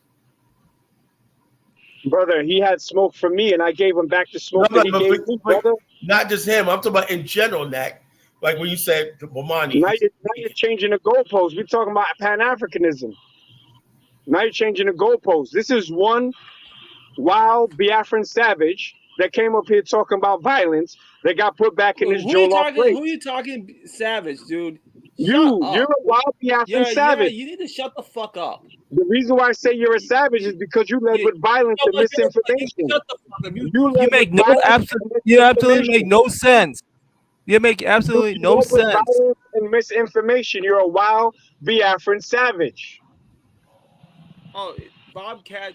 Brother, he had smoke for me, and I gave him back the smoke that he gave me, brother. Not just him. I'm talking about in general, Nak. Like when you said Bomani. Now you're changing the goalposts. We're talking about Pan-Africanism. Now you're changing the goalposts. This is one wild Biafran savage that came up here talking about violence that got put back in his Jolof place. Who you talking savage, dude? You're a wild Biafran savage. You need to shut the fuck up. The reason why I say you're a savage is because you led with violence and misinformation. You make no absolutely make no sense. You make absolutely You no led with sense. violence and misinformation. You're a wild Biafran savage. Oh, Bobcat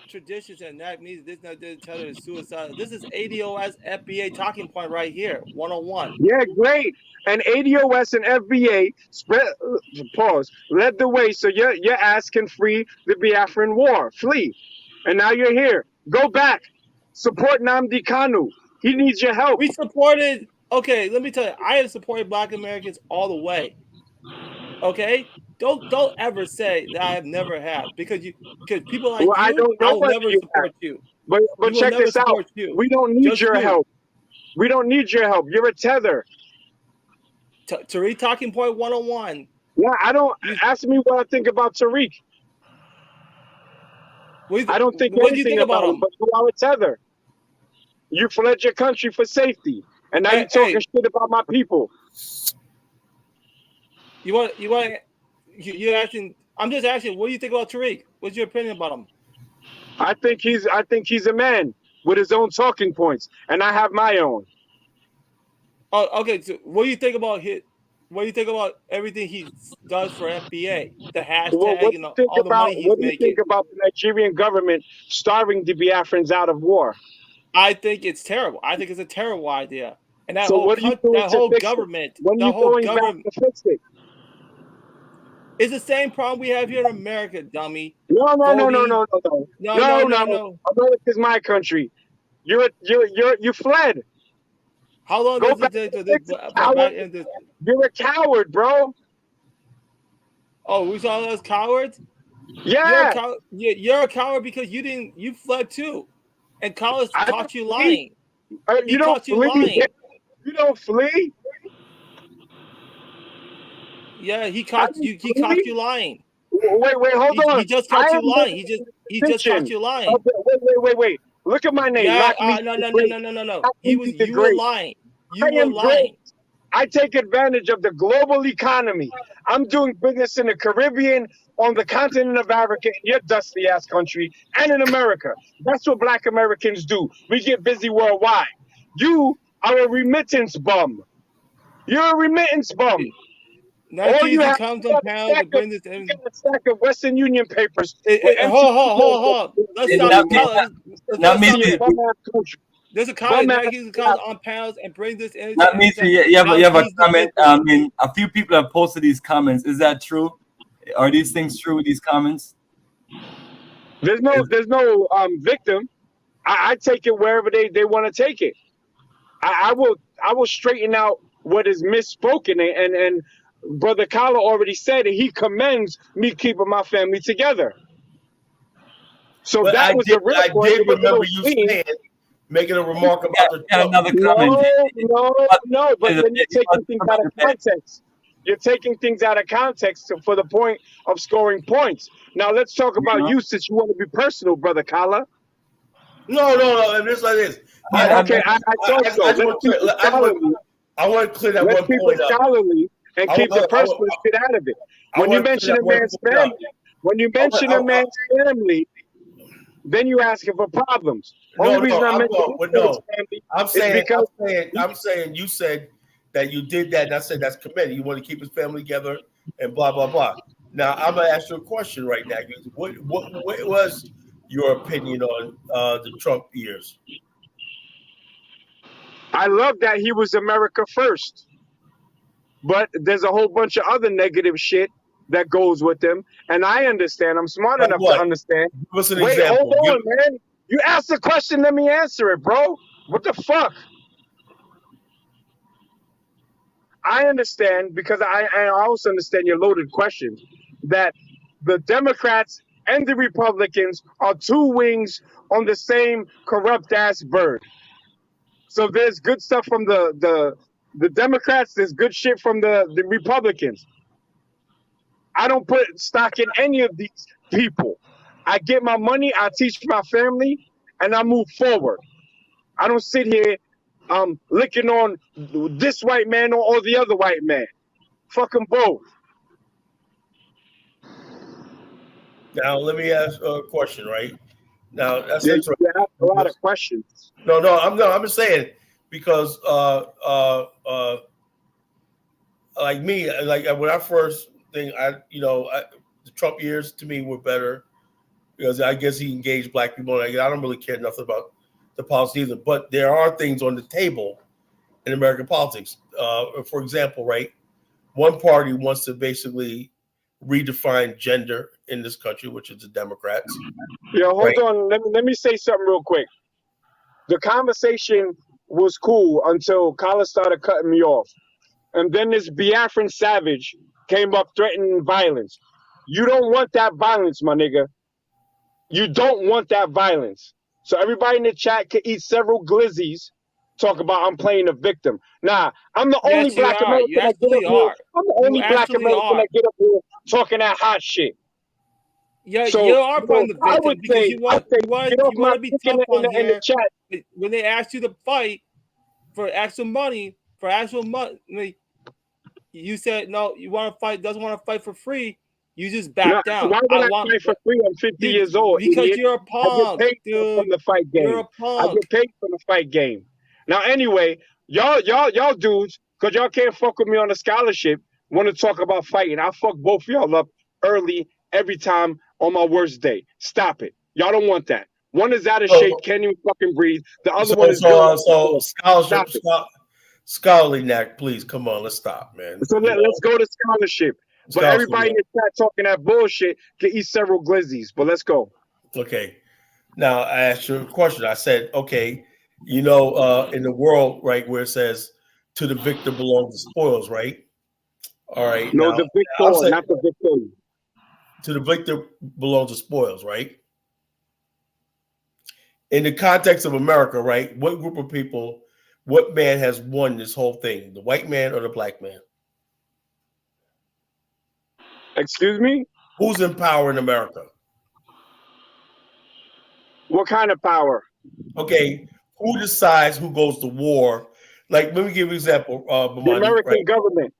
traditions and that means this not each other is suicide. This is ADOS FBA talking point right here, 101. Yeah, great. And ADOS and FBA led the way, so your ass can free the Biafran war, flee, and now you're here. Go back, support Nnamdi Kanu. He needs your help. We supported. Okay, let me tell you, I have supported Black Americans all the way. Okay, don't ever say that I have never have because people like Well, you, I don't know I will whether never you support have. you. But You will check never this out. support you. We don't need Just your you. help. We don't need your help. You're a tether. Tariq talking point 101. Yeah, I don't ask me what I think about Tariq. I don't think what do you anything think about him, him? but you are a tether. You fled your country for safety, and now you're talking shit about my people. You're asking. I'm just asking. What do you think about Tariq? What's your opinion about him? I think he's a man with his own talking points, and I have my own. Oh, okay. So what do you think about What do you think about everything he does for FBA? The hashtag and all the money he's What do you making. think about the Nigerian government starving the Biafrans out of war? I think it's terrible. I think it's a terrible idea. And that So whole what are you doing that to whole fix it? government, When that you whole going back government, to fix it? it's the same problem we have here in America, dummy. No. No. America is my country. You fled. How long Go does back it take to this? You're a coward, bro. Oh, we saw us cowards? Yeah. You're a coward because you fled too. And Carlos caught you lying. You don't flee. You don't flee. Yeah, he caught you lying. Wait, hold on. He just caught you lying. He just caught you lying. Wait. Look at my name. Yeah, No. You were lying. You were lying. I take advantage of the global economy. I'm doing business in the Caribbean, on the continent of Africa, in your dusty ass country, and in America. That's what Black Americans do. We get busy worldwide. You are a remittance bum. You're a remittance bum. All you have comes on pounds to bring this in. a stack of Western Union papers. Hold. Let's stop. There's a comment that he comes on pounds and brings this in. Not me. You have a comment. I mean, a few people have posted these comments. Is that true? Are these things true? These comments? There's no victim. I take it wherever they want to take it. I will straighten out what is misspoken, and Brother Kala already said it. He commends me keeping my family together. So but that I was did, the real I point. did remember you saying, making a remark about the another comment. No, but then you're taking things out of context. You're taking things out of context for the point of scoring points. Now let's talk about you, since you want to be personal, Brother Kala. No. And it's like this. I thought so. I want to clear that Let's one keep point it up. scholarly and keep the personal shit out of it. When you mention a man's family, then you asking for problems. Only reason I'm mentioning family is because I'm saying you said that you did that, and I said that's committed. You want to keep his family together, and blah blah blah. Now I'm gonna ask you a question right now. What was your opinion on the Trump years? I love that he was America first, but there's a whole bunch of other negative shit that goes with him, and I understand. I'm smart enough to understand. What's an Wait, example? hold on, man. You asked the question, let me answer it, bro. What the fuck? I understand, because I also understand your loaded question, that the Democrats and the Republicans are two wings on the same corrupt ass bird. So there's good stuff from the Democrats, there's good shit from the Republicans. I don't put stock in any of these people. I get my money, I teach my family, and I move forward. I don't sit here licking on this white man or the other white man. Fuck them both. Now let me ask a question, right? Now that's You interesting. have a lot of questions. No, I'm just saying, because like me, like when I first thing, the Trump years to me were better because I guess he engaged black people. And I don't really care nothing about the policy either. But there are things on the table in American politics. For example, right, one party wants to basically redefine gender in this country, which is the Democrats. Yo, hold right? on. Let me say something real quick. The conversation was cool until Colin started cutting me off. And then this Biafran savage came up threatening violence. You don't want that violence, my nigga. You don't want that violence. So everybody in the chat can eat several glizzies, talk about I'm playing a victim. Nah, I'm the only Yes, you black are. American You that get up actually here. are. I'm the You only black actually American are. that get up here talking that hot shit. Yeah, So, you are playing the I victim would because say, you want get off you my want to be dick tough on in the here. chat. When they ask you to fight for actual money, you said no. You want to fight? Doesn't want to fight for free. You just back No, down. why would I fight for free? I'm 50 years old, because idiot. you're a I get punk, paid dude. from the fight game. You're a I punk. get paid from the fight game. Now, anyway, y'all dudes, because y'all can't fuck with me on a scholarship, want to talk about fighting. I'll fuck both of y'all up early every time on my worst day. Stop it. Y'all don't want that. One is out of shape, can't even fucking breathe. The other one is so scholarship, scholarly knack, please come on, let's stop, man. So let's go to scholarship. But everybody in the chat talking that bullshit can eat several glizzies. But let's go. Okay. Now I asked you a question. I said, okay, in the world, right, where it says to the victor belongs the spoils, right? All right. No, now, the victor, not the victim. To the victor belongs the spoils, right? In the context of America, right? What group of people, what man has won this whole thing? The white man or the black man? Excuse me? Who's in power in America? What kind of power? Okay, who decides who goes to war? Like, let me give you an example. The American right? government.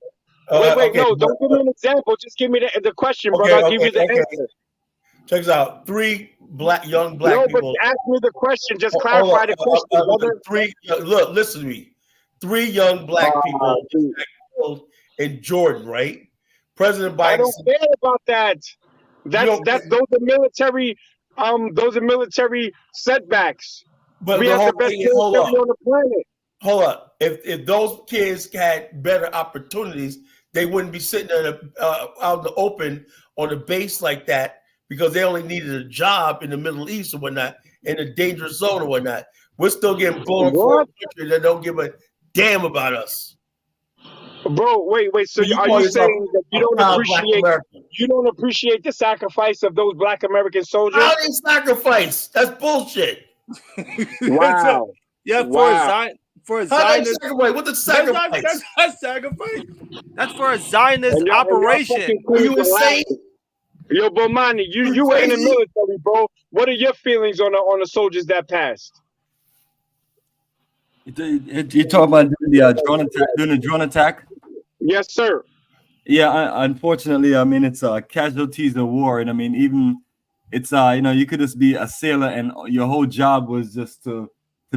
Wait, Okay, no, don't give me an example. Just give me the question, brother. I'll give you the answer. Check this out. Three young black no, people. But ask me the question. Just clarify the question, brother. Look, listen to me. 3 young black people killed in Jordan, right? President Biden. I don't care about that. That's those are military setbacks. But we have the best military on the planet. Hold up. If those kids had better opportunities, they wouldn't be sitting out in the open on a base like that because they only needed a job in the Middle East or whatnot, in a dangerous zone or whatnot. We're still getting blown for a country that don't give a damn about us. Bro, wait. So are you saying that you don't appreciate the sacrifice of those black American soldiers? How they sacrifice? That's bullshit. Wow. For a Zionist. What the sacrifice? That's not sacrifice. That's for a Zionist operation. Are you insane? Yo, Bomani, you were in the military, bro. What are your feelings on the soldiers that passed? You talking about doing the drone attack? Yes, sir. Yeah, unfortunately, I mean, it's casualties of war, and I mean, even it's you could just be a sailor, and your whole job was just to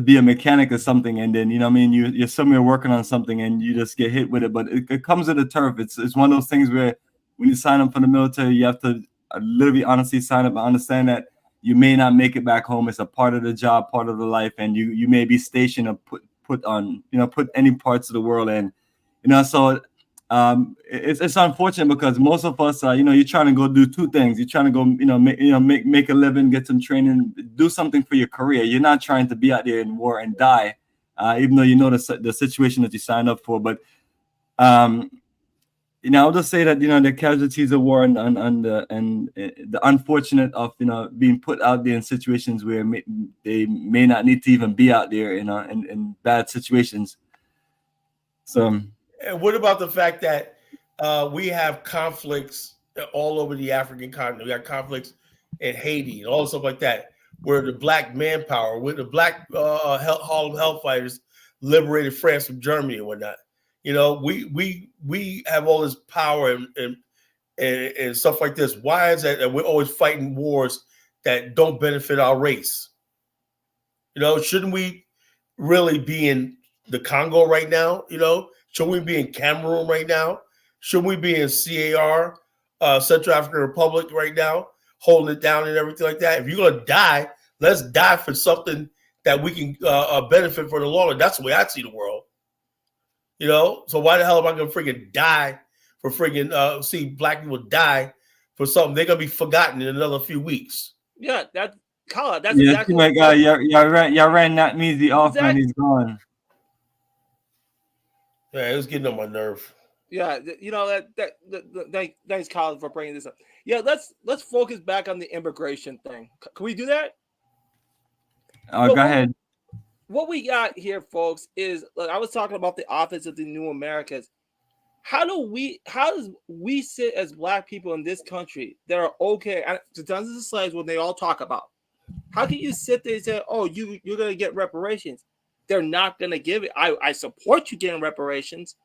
be a mechanic or something, and then you're somewhere working on something, and you just get hit with it. But it comes with a turf. It's one of those things where when you sign up for the military, you have to literally honestly sign up and understand that you may not make it back home. It's a part of the job, part of the life, and you may be stationed or put on any parts of the world, and so. It's unfortunate because most of us, you're trying to go do 2 things. You're trying to go, make a living, get some training, do something for your career. You're not trying to be out there in war and die, even though you know the situation that you signed up for. But, I'll just say that the casualties of war and the unfortunate of being put out there in situations where they may not need to even be out there, in bad situations. So. And what about the fact that we have conflicts all over the African continent? We got conflicts in Haiti and all stuff like that, where the black manpower, where the black Harlem Hellfighters liberated France from Germany and whatnot. We have all this power and stuff like this. Why is that we're always fighting wars that don't benefit our race? Shouldn't we really be in the Congo right now? You know, should we be in Cameroon right now? Should we be in CAR, Central African Republic right now, holding it down and everything like that? If you're gonna die, let's die for something that we can benefit for the long run. That's the way I see the world. You know, so why the hell am I gonna freaking die for freaking see black people die for something? They're gonna be forgotten in another few weeks. Yeah, that's exactly. My God, y'all ran that measy off, man. He's gone. Yeah, it was getting on my nerve. Yeah, you know thanks, Colin, for bringing this up. Yeah, let's focus back on the immigration thing. Can we do that? Go ahead. What we got here, folks, is like I was talking about the Office of the New Americas. How does we sit as black people in this country that are okay to tons of slaves when they all talk about? How can you sit there and say, "Oh, you're gonna get reparations"? They're not gonna give it. I support you getting reparations.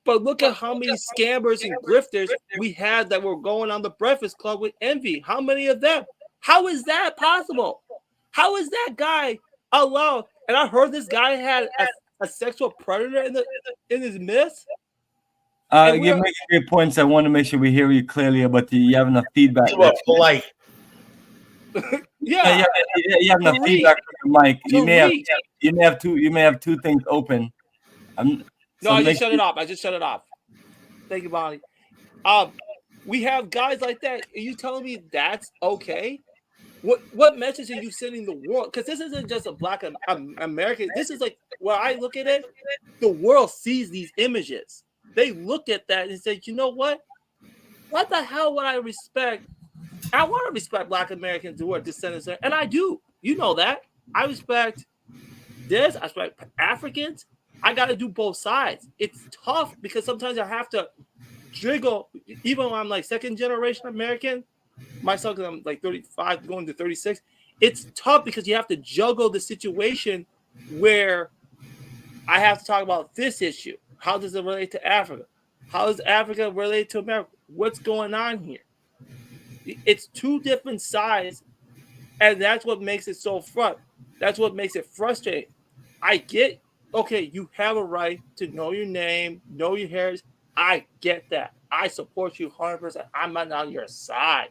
But look at how many scammers and grifters we had that were going on the Breakfast Club with Envy. How many of them? How is that possible? How is that guy allowed? And I heard this guy had a sexual predator in his midst. You're making great points. I want to make sure we hear you clearly, but you have enough feedback. You are polite. You have enough feedback from your mic. You may have two things open. I just shut it off. Thank you, Bonnie. We have guys like that. Are you telling me that's okay? What message are you sending the world? Because this isn't just a black American. This is like, when I look at it, the world sees these images. They look at that and say, you know what? What the hell would I respect? I want to respect black Americans who are descendants, and I do. You know that. I respect this. I respect Africans. I got to do both sides. It's tough because sometimes I have to jiggle, even when I'm like second generation American, myself, because I'm like 35 going to 36. It's tough because you have to juggle the situation where I have to talk about this issue. How does it relate to Africa? How does Africa relate to America? What's going on here? It's two different sides, and that's what makes it so front. That's what makes it frustrating. I get, okay, you have a right to know your name, know your heritage. I get that. I support you 100%. I'm not on your side.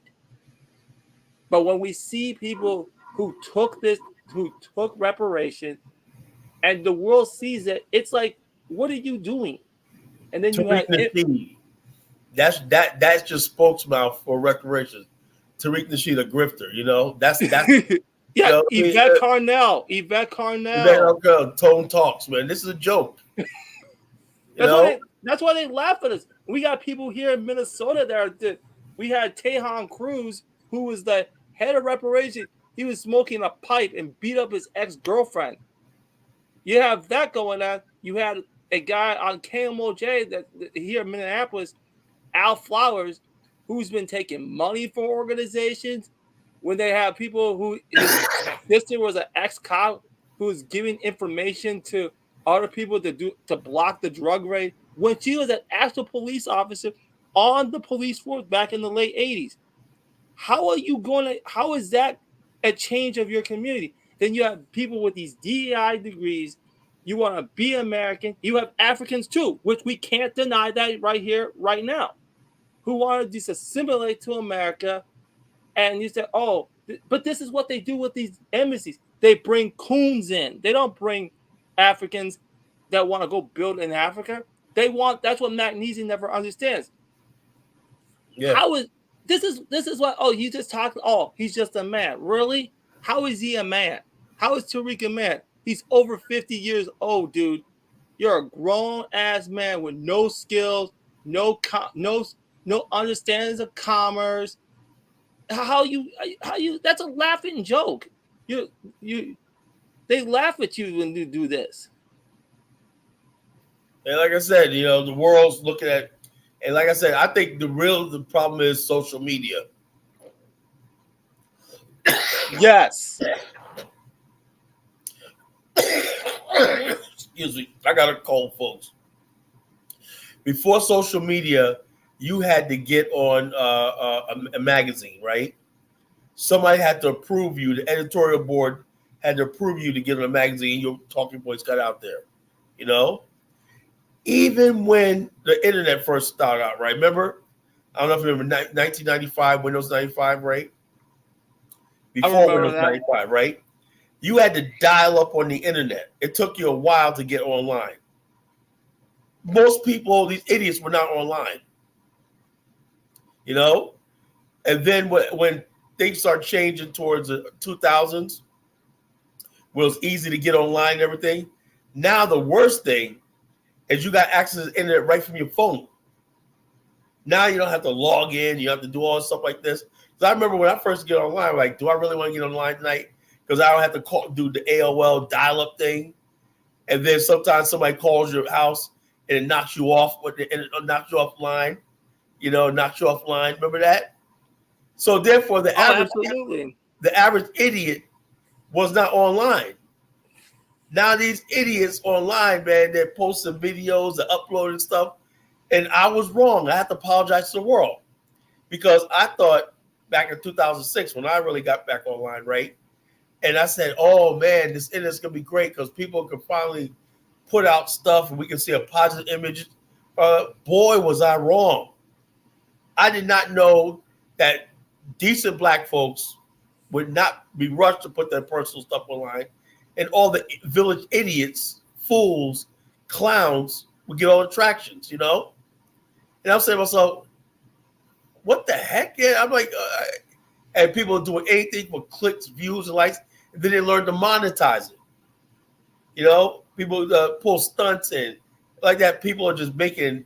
But when we see people who took reparation, and the world sees it, it's like, what are you doing? And then you have that's just spokesman for reparations. Tariq Nasheed, a grifter, you know. That's yeah. You know, Yvette Carnell. Tone talks, man. This is a joke. That's why they laugh at us. We got people here in Minnesota we had Tejan Cruz, who was the head of reparation. He was smoking a pipe and beat up his ex-girlfriend. You have that going on. You had a guy on KMOJ that here in Minneapolis, Al Flowers, who's been taking money for organizations. When they have people who his sister was an ex-cop who's giving information to other people to block the drug raid, when she was an actual police officer on the police force back in the late 80s. How is that a change of your community? Then you have people with these DEI degrees. You want to be American. You have Africans too, which we can't deny that right here, right now, who want to just assimilate to America. And you say, oh, but this is what they do with these embassies. They bring coons in. They don't bring Africans that want to go build in Africa. That's what Magnesi never understands. Yeah. This is what, oh, you just talked, oh, he's just a man. Really? How is he a man? How is Tariq a man? He's over 50 years old, dude. You're a grown ass man with no skills, no understandings of commerce. How you that's a laughing joke. They laugh at you when you do this. And like I said, you know, the world's looking at, and like I said, I think the problem is social media. Yes. Excuse me, I got a cold, folks. Before social media, you had to get on a magazine, right? Somebody had to approve you. The editorial board had to approve you to get on a magazine. Your talking points got out there, you know. Even when the internet first started out, right? Remember? I don't know if you remember 1995, Windows 95, right? Before Windows 95, right? You had to dial up on the internet. It took you a while to get online. Most people, these idiots, were not online. You know? And then when things start changing towards the 2000s, where it was easy to get online and everything, now the worst thing is you got access to the internet right from your phone. Now you don't have to log in. You have to do all stuff like this. So I remember when I first get online, like, do I really want to get online tonight? Because I don't have to do the AOL dial-up thing. And then sometimes somebody calls your house and it knocks you off, and it knocks you offline. You know, knocks you offline. Remember that? So therefore, the average idiot was not online. Now these idiots online, man, they're posting videos, they're uploading stuff. And I was wrong. I have to apologize to the world. Because I thought back in 2006, when I really got back online, right? And I said, oh, man, this internet's going to be great because people can finally put out stuff and we can see a positive image. Boy, was I wrong. I did not know that decent black folks would not be rushed to put their personal stuff online. And all the village idiots, fools, clowns would get all the attractions, you know? And I'm saying to myself, what the heck? Yeah, I'm like, and people are doing anything for clicks, views, and likes. And then they learn to monetize it. You know, people pull stunts and like that. People are just making,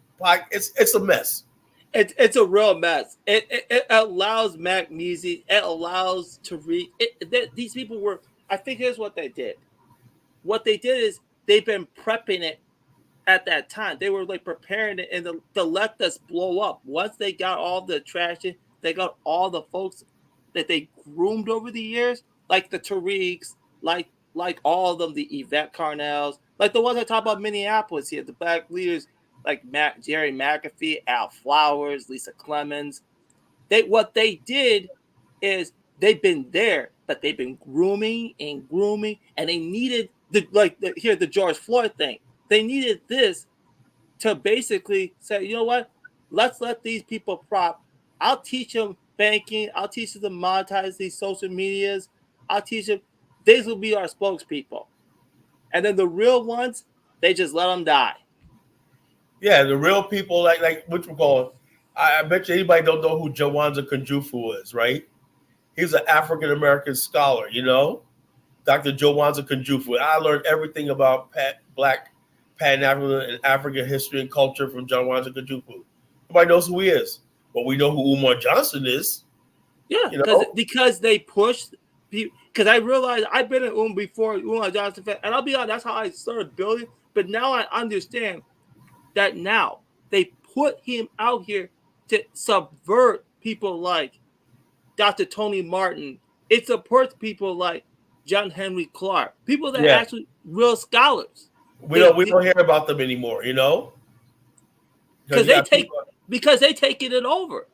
it's a mess. It's a real mess. It allows Magnesium. It allows Tariq. These people were, I think here's what they did. What they did is they've been prepping it at that time. They were like preparing it and to let this blow up. Once they got all the traction, they got all the folks that they groomed over the years, like the Tariqs, like all of them, the Yvette Carnells, like the ones I talk about Minneapolis here, the black leaders like Jerry McAfee, Al Flowers, Lisa Clemens. What they did is they've been there, but they've been grooming, and they needed the George Floyd thing. They needed this to basically say, you know what? Let's let these people prop. I'll teach them banking. I'll teach them to monetize these social medias. I'll teach them. These will be our spokespeople. And then the real ones, they just let them die. Yeah, the real people, like what you call it. I bet you anybody don't know who Jawanza Kunjufu is, right? He's an African-American scholar, you know? Dr. Jawanza Kunjufu. I learned everything about Black Pan-African and African history and culture from Jawanza Kunjufu. Nobody knows who he is. But we know who Umar Johnson is. Yeah, because they pushed people. Because I realized I've been in before Umar Johnson, and I'll be honest, that's how I started building. But now I understand that now they put him out here to subvert people like Dr. Tony Martin. It supports people like John Henry Clark, people that are actually real scholars. We don't hear about them anymore, you know, because they take it over.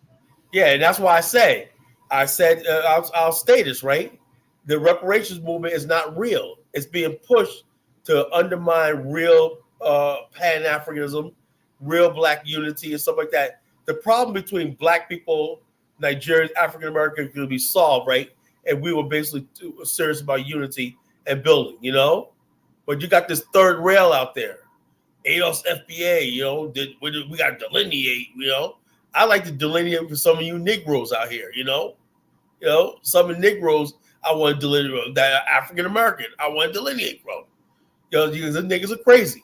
Yeah, and that's why I said I'll state this, right. The reparations movement is not real. It's being pushed to undermine real Pan-Africanism, real black unity, and stuff like that. The problem between black people, Nigerians, African Americans could be solved, right? And we were basically serious about unity and building, you know? But you got this third rail out there. ADOS FBA, you know, we got to delineate, you know? I like to delineate for some of you Negroes out here, you know? You know, some of the Negroes I want to delineate that are African American. I want to delineate from. You know, because the niggas are crazy.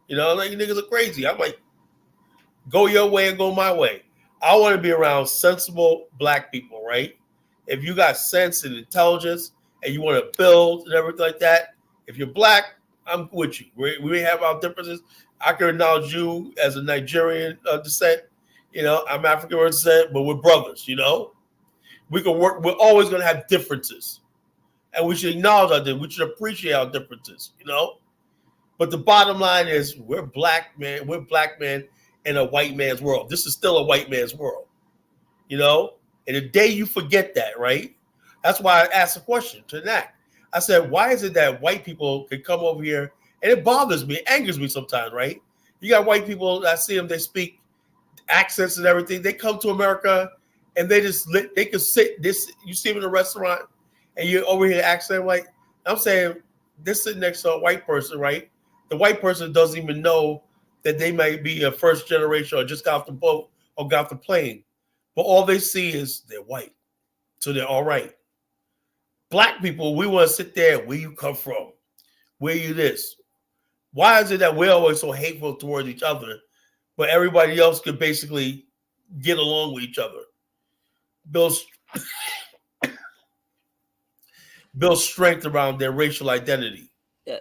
You know, like you niggas are crazy. I'm like, go your way and go my way. I want to be around sensible black people, right? If you got sense and intelligence and you want to build and everything like that, if you're black, I'm with you. We have our differences. I can acknowledge you as a Nigerian descent. You know, I'm African descent, but we're brothers, you know? We can work. We're always going to have differences. And we should acknowledge our differences. We should appreciate our differences, you know? But the bottom line is we're black men in a white man's world. This is still a white man's world, you know? And the day you forget that, right? That's why I asked a question to Nak. I said, why is it that white people can come over here, and it bothers me, it angers me sometimes, right? You got white people, I see them, they speak accents and everything. They come to America and they can sit this. You see them in a restaurant, and you're over here accent like I'm saying. They're sitting next to a white person, right? The white person doesn't even know that they might be a first generation or just got off the boat or got off the plane, but all they see is they're white, so they're all right. Black people, we want to sit there. Where you come from? Where you this? Why is it that we're always so hateful towards each other, but everybody else could basically get along with each other? Build strength around their racial identity. Yeah,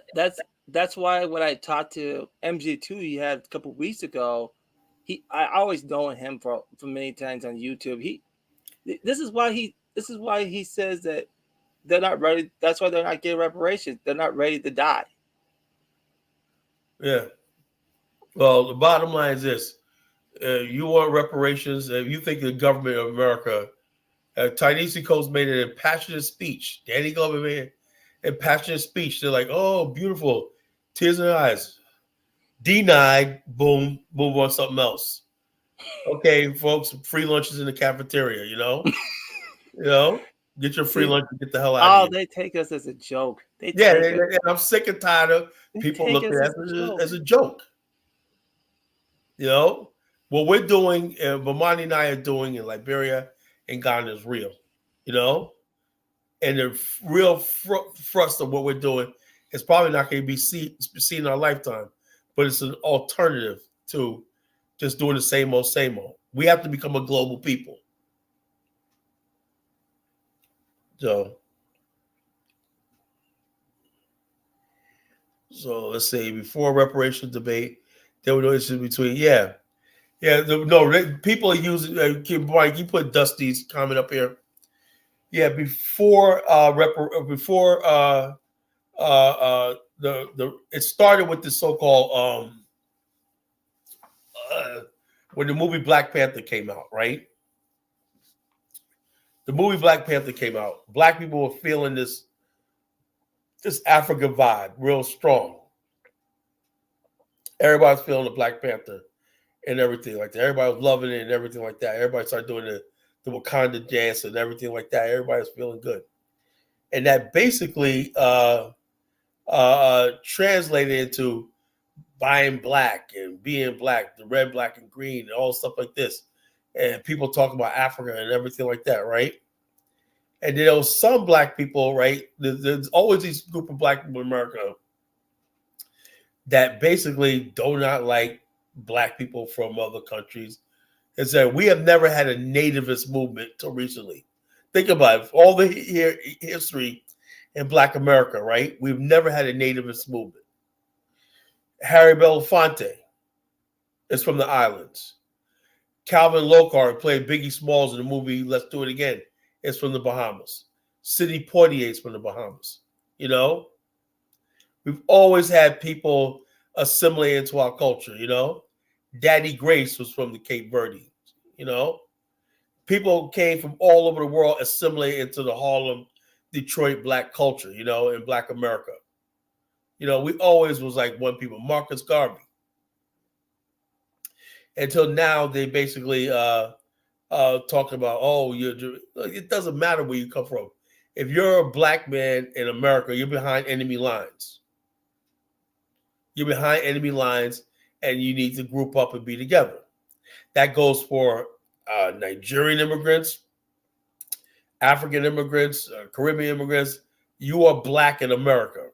that's why when I talked to MJ2 he had a couple weeks ago, I always known him for many times on YouTube. This is why he says that they're not ready. That's why they're not getting reparations. They're not ready to die. Yeah. Well, the bottom line is this: you want reparations. If you think the government of America, Ta-Nehisi Coates made an impassioned speech. Danny Glover made an impassioned speech. They're like, "Oh, beautiful, tears in their eyes." Denied. Boom, move on something else. Okay, folks, free lunches in the cafeteria. You know, get your free lunch and get the hell out of here. They take us as a joke. I'm sick and tired of people looking at it as a joke. You know, what we're doing, and Bomani and I are doing in Liberia and Ghana is real. You know, and the real thrust of what we're doing is probably not going to be seen in our lifetime, but it's an alternative to just doing the same old, same old. We have to become a global people. So let's say before reparations debate, there were no issues between people are using. Brian, you put Dusty's comment up here. Yeah, before it started with the so-called when the movie Black Panther came out, right? The movie Black Panther came out. Black people were feeling this African vibe real strong. Everybody's feeling the Black Panther and everything like that. Everybody was loving it and everything like that. Everybody started doing the Wakanda dance and everything like that. Everybody was feeling good. And that basically translated into buying black and being black, the red, black, and green, and all stuff like this. And people talk about Africa and everything like that, right? And there was some black people, right? There's always these group of black people in America that basically do not like black people from other countries. And said, we have never had a nativist movement till recently. Think about it. All the history in Black America, right? We've never had a nativist movement. Harry Belafonte is from the islands. Calvin Lockhart played Biggie Smalls in the movie Let's Do It Again. It's from the Bahamas. Sidney Poitier is from the Bahamas. You know? We've always had people assimilate into our culture, you know? Daddy Grace was from the Cape Verde, you know? People came from all over the world, assimilate into the Harlem, Detroit black culture, you know, in Black America. You know, we always was like one people. Marcus Garvey. Until now, they basically talking about, it doesn't matter where you come from. If you're a black man in America, you're behind enemy lines. You're behind enemy lines, and you need to group up and be together. That goes for Nigerian immigrants, African immigrants, Caribbean immigrants. You are black in America.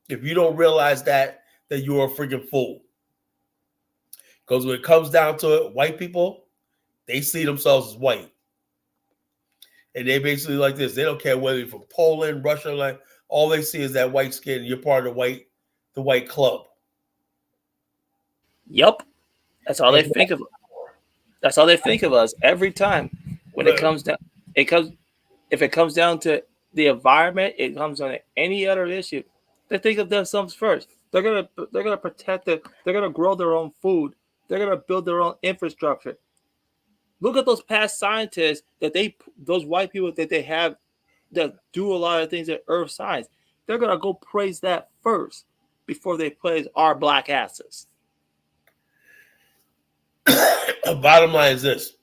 If you don't realize that, then you are a freaking fool. Because when it comes down to it, white people, they see themselves as white. And they basically like this. They don't care whether you're from Poland, Russia, like all they see is that white skin. You're part of the white club. Yep. That's all they think of. That's all they think of us every time. When it comes down, if it comes down to the environment, it comes on any other issue. They think of themselves first. They're gonna protect it. They're gonna grow their own food. They're gonna build their own infrastructure. Look at those past scientists those white people that they have that do a lot of things at earth science. they're gonna go praise that first before they praise our black asses. Bottom line is this: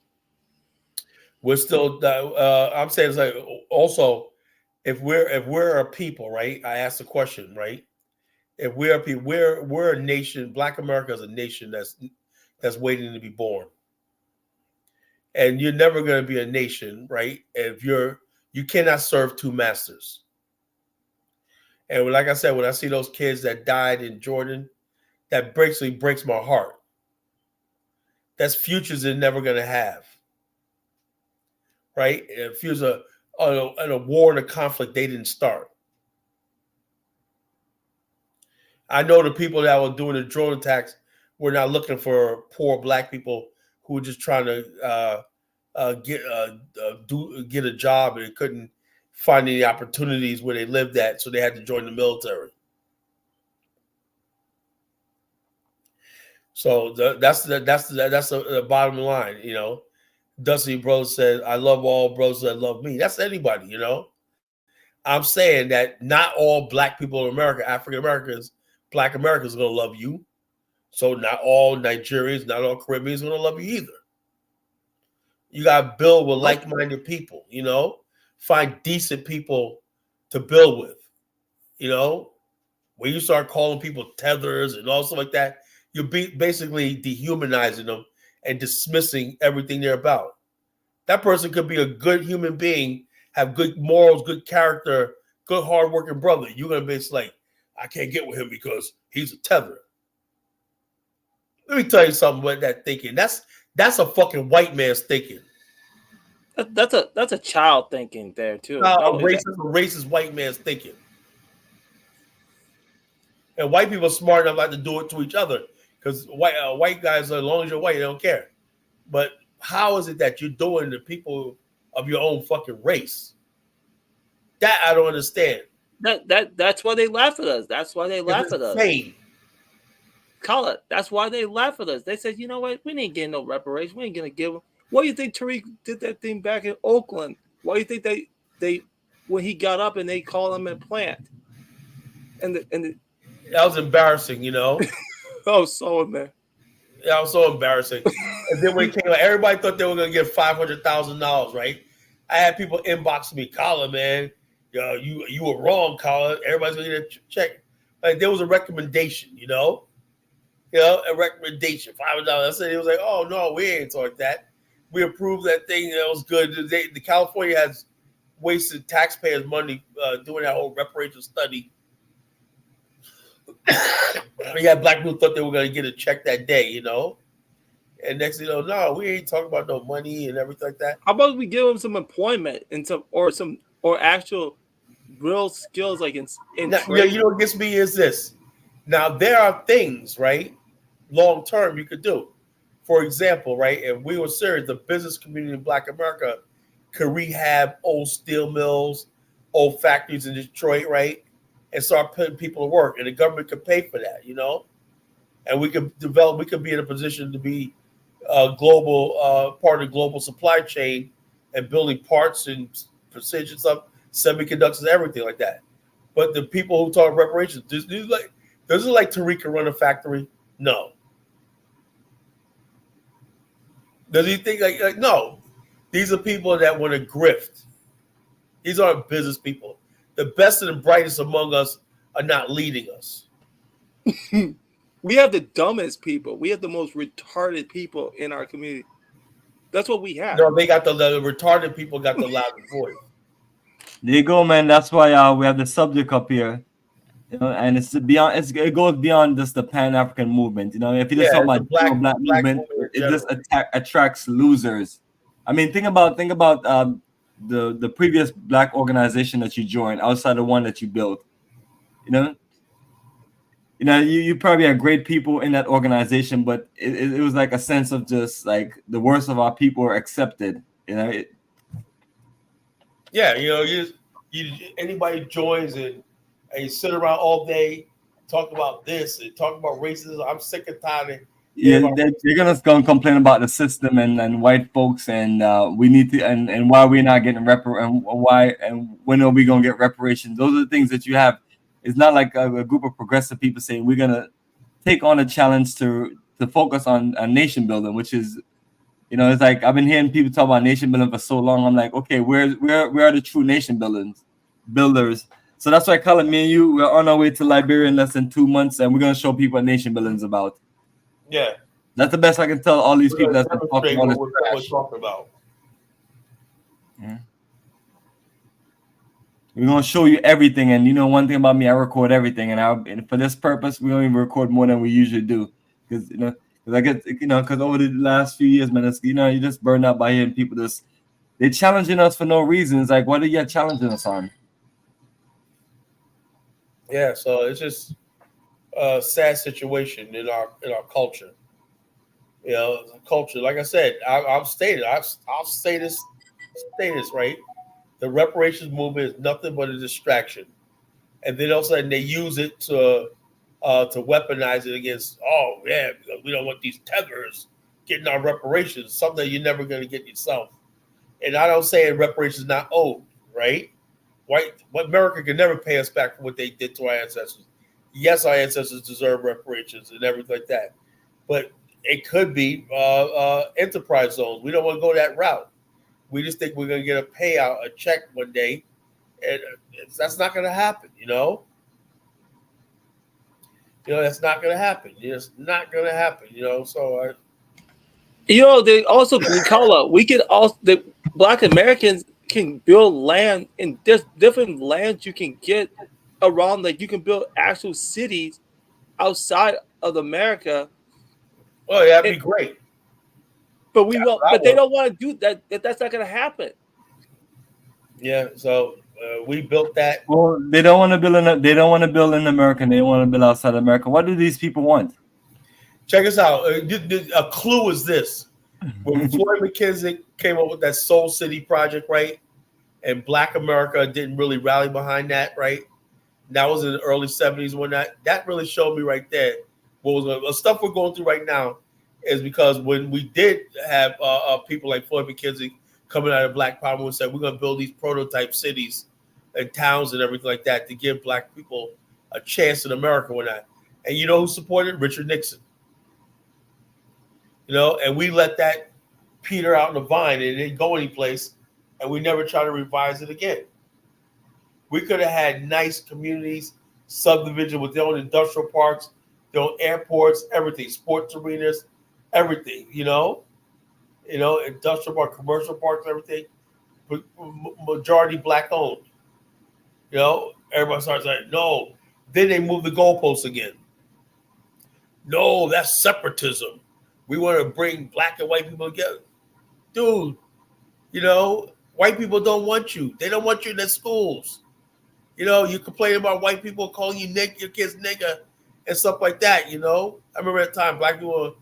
we're still. I'm saying it's like also, if we're a people, right? I asked the question, right? If we're a people, we're a nation. Black America is a nation that's waiting to be born, and you're never going to be a nation, right? If you cannot serve two masters. And like I said, when I see those kids that died in Jordan, that basically breaks my heart. That's futures they're never going to have, right? If there's a war and a conflict they didn't start. I know the people that were doing the drone attacks were not looking for poor black people who were just trying to get a job and they couldn't find any opportunities where they lived at, so they had to join the military. So that's the bottom line, you know. Dusty Bros said, "I love all bros that love me." That's anybody, you know. I'm saying that not all black people in America, African Americans, black Americans, are gonna love you. So not all Nigerians, not all Caribbeans are gonna love you either. You gotta build with like-minded people, you know. Find decent people to build with, you know. When you start calling people tethers and all stuff like that, you're basically dehumanizing them and dismissing everything they're about. That person could be a good human being, have good morals, good character, good hardworking brother. You're gonna be like, I can't get with him because he's a tether. Let me tell you something about that thinking. That's a fucking white man's thinking. That's a child thinking there too. A racist white man's thinking. And white people are smart enough not to do it to each other because white guys, as long as you're white, they don't care. But how is it that you're doing to people of your own fucking race? That I don't understand. That's why they laugh at us. That's why they laugh at us. Insane. Call it. That's why they laugh at us. They said, you know what? We ain't getting no reparations. We ain't gonna give them. Why do you think Tariq did that thing back in Oakland? Why do you think they when he got up and they called him a plant? And that was embarrassing, you know. Oh, so man. That was so embarrassing. And then when it came out, everybody thought they were gonna get $500,000, right? I had people inbox me, Colin, man, yo, you were wrong, Colin. Everybody's gonna get a check. Like there was a recommendation, you know, a recommendation, $500. I said it was like, oh no, we ain't like that. We approved that thing. That was good. The California has wasted taxpayers' money doing that whole reparation study. We had black people thought they were going to get a check that day, you know. And next thing you know, no, we ain't talking about no money and everything like that. How about we give them some employment and some actual real skills like in now, you know what gets me is this. Now there are things, right, long term you could do. For example, right, if we were serious, the business community in Black America could rehab old steel mills, old factories in Detroit, right, and start putting people to work, and the government could pay for that, you know, and we could be in a position to be a global part of the global supply chain and building parts and precision stuff, semiconductors, and everything like that. But the people who talk reparations, does it like Tariq run a factory? No. Does he think like no? These are people that want to grift. These aren't business people. The best and the brightest among us are not leading us. We have the dumbest people. We have the most retarded people in our community. That's what we have. No, they got the retarded people got the loudest voice. There you go, man. That's why we have the subject up here. You know, and it's beyond. It goes beyond just the Pan-African movement. You know, if you just talk about black movement, it just attracts losers. I mean, think about the previous black organization that you joined outside the one that you built. You know, you probably had great people in that organization, but it was like a sense of just like the worst of our people are accepted. You know. Yeah, you know, anybody joins and you sit around all day, talk about this and talk about racism. I'm sick and tired of it. Yeah, they're gonna complain about the system and white folks and we need to and why we're not getting and why and when are we gonna get reparations? Those are the things that you have it's not like a group of progressive people saying we're gonna take on a challenge to focus on nation building, which is, you know, it's like I've been hearing people talk about nation building for so long. I'm like, okay, where are the true nation builders? So that's why, Colin, me and you, we're on our way to Liberia in less than 2 months, and we're gonna show people what nation building is about. Yeah, that's the best I can tell all these people that's been demonstrate talking what about we're this. talking about. We're gonna show you everything, and you know one thing about me, I record everything, and for this purpose, we don't even record more than we usually do, because I get, because over the last few years, man, it's, you just burn out by hearing people they're challenging us for no reason. It's like, what are you challenging us on? Yeah, so it's just a sad situation in our culture. You know, culture. Like I said, I'll say this right. The reparations movement is nothing but a distraction, and then all of a sudden they use it to weaponize it against. Oh yeah, we don't want these tethers getting our reparations. Something you're never going to get yourself. And I don't say reparations not owed, right? America can never pay us back for what they did to our ancestors. Yes, our ancestors deserve reparations and everything like that, but it could be enterprise zones. We don't want to go that route. We just think we're going to get a payout, a check one day, and that's not going to happen. That's not going to happen. It's not going to happen. So. They also, Nicola, the Black Americans can build land, and there's different lands you can get around. Like you can build actual cities outside of America. Oh, yeah, that'd be great. But they don't want to do that. That's not going to happen. Yeah, so we built that. Well, they don't want to build in America. They want to build outside America. What do these people want? Check us out. A clue is this: when Floyd McKinsey came up with that Soul City project, right? And Black America didn't really rally behind that, right? That was in the early 70s when that really showed me right there what was going on. Stuff we're going through right now is because when we did have people like Floyd McKinsey coming out of Black Power and said, we're going to build these prototype cities and towns and everything like that to give Black people a chance in America when that. And you know who supported? Richard Nixon. And we let that peter out in the vine and it didn't go anyplace, and we never tried to revise it again. We could have had nice communities, subdivision with their own industrial parks, their own airports, everything, sports arenas, everything, industrial park, commercial parks, everything, majority Black owned. Everybody starts saying, no. Then they move the goalposts again. No, that's separatism. We want to bring Black and white people together. Dude, white people don't want you. They don't want you in their schools. You complain about white people calling you your kids nigga and stuff like that, I remember at the time Black people were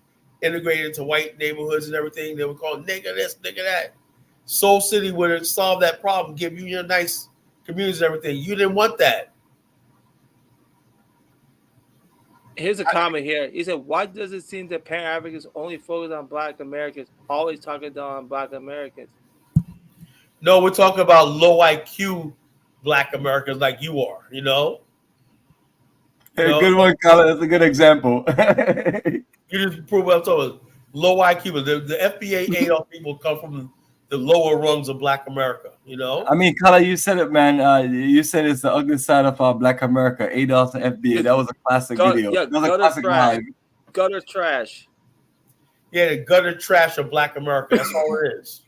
integrated into white neighborhoods and everything. They were called nigga this, nigga that. Soul City would have solved that problem, give you your nice communities and everything. You didn't want that. Here's a comment here. He said, why does it seem that Pan-Africans only focus on Black Americans, always talking down on Black Americans? No, we're talking about low IQ Black Americans like you are, Hey, good one, Colin. That's a good example. You just prove what I'm talking about. Low IQ. The FBA Adolf people come from the lower rungs of Black America, I mean, Colin, you said it, man. You said it's the ugly side of Black America. Adolf and FBA. That was a classic video. Yeah, that was a classic live. Gutter trash. Yeah, the gutter trash of Black America. That's all it is.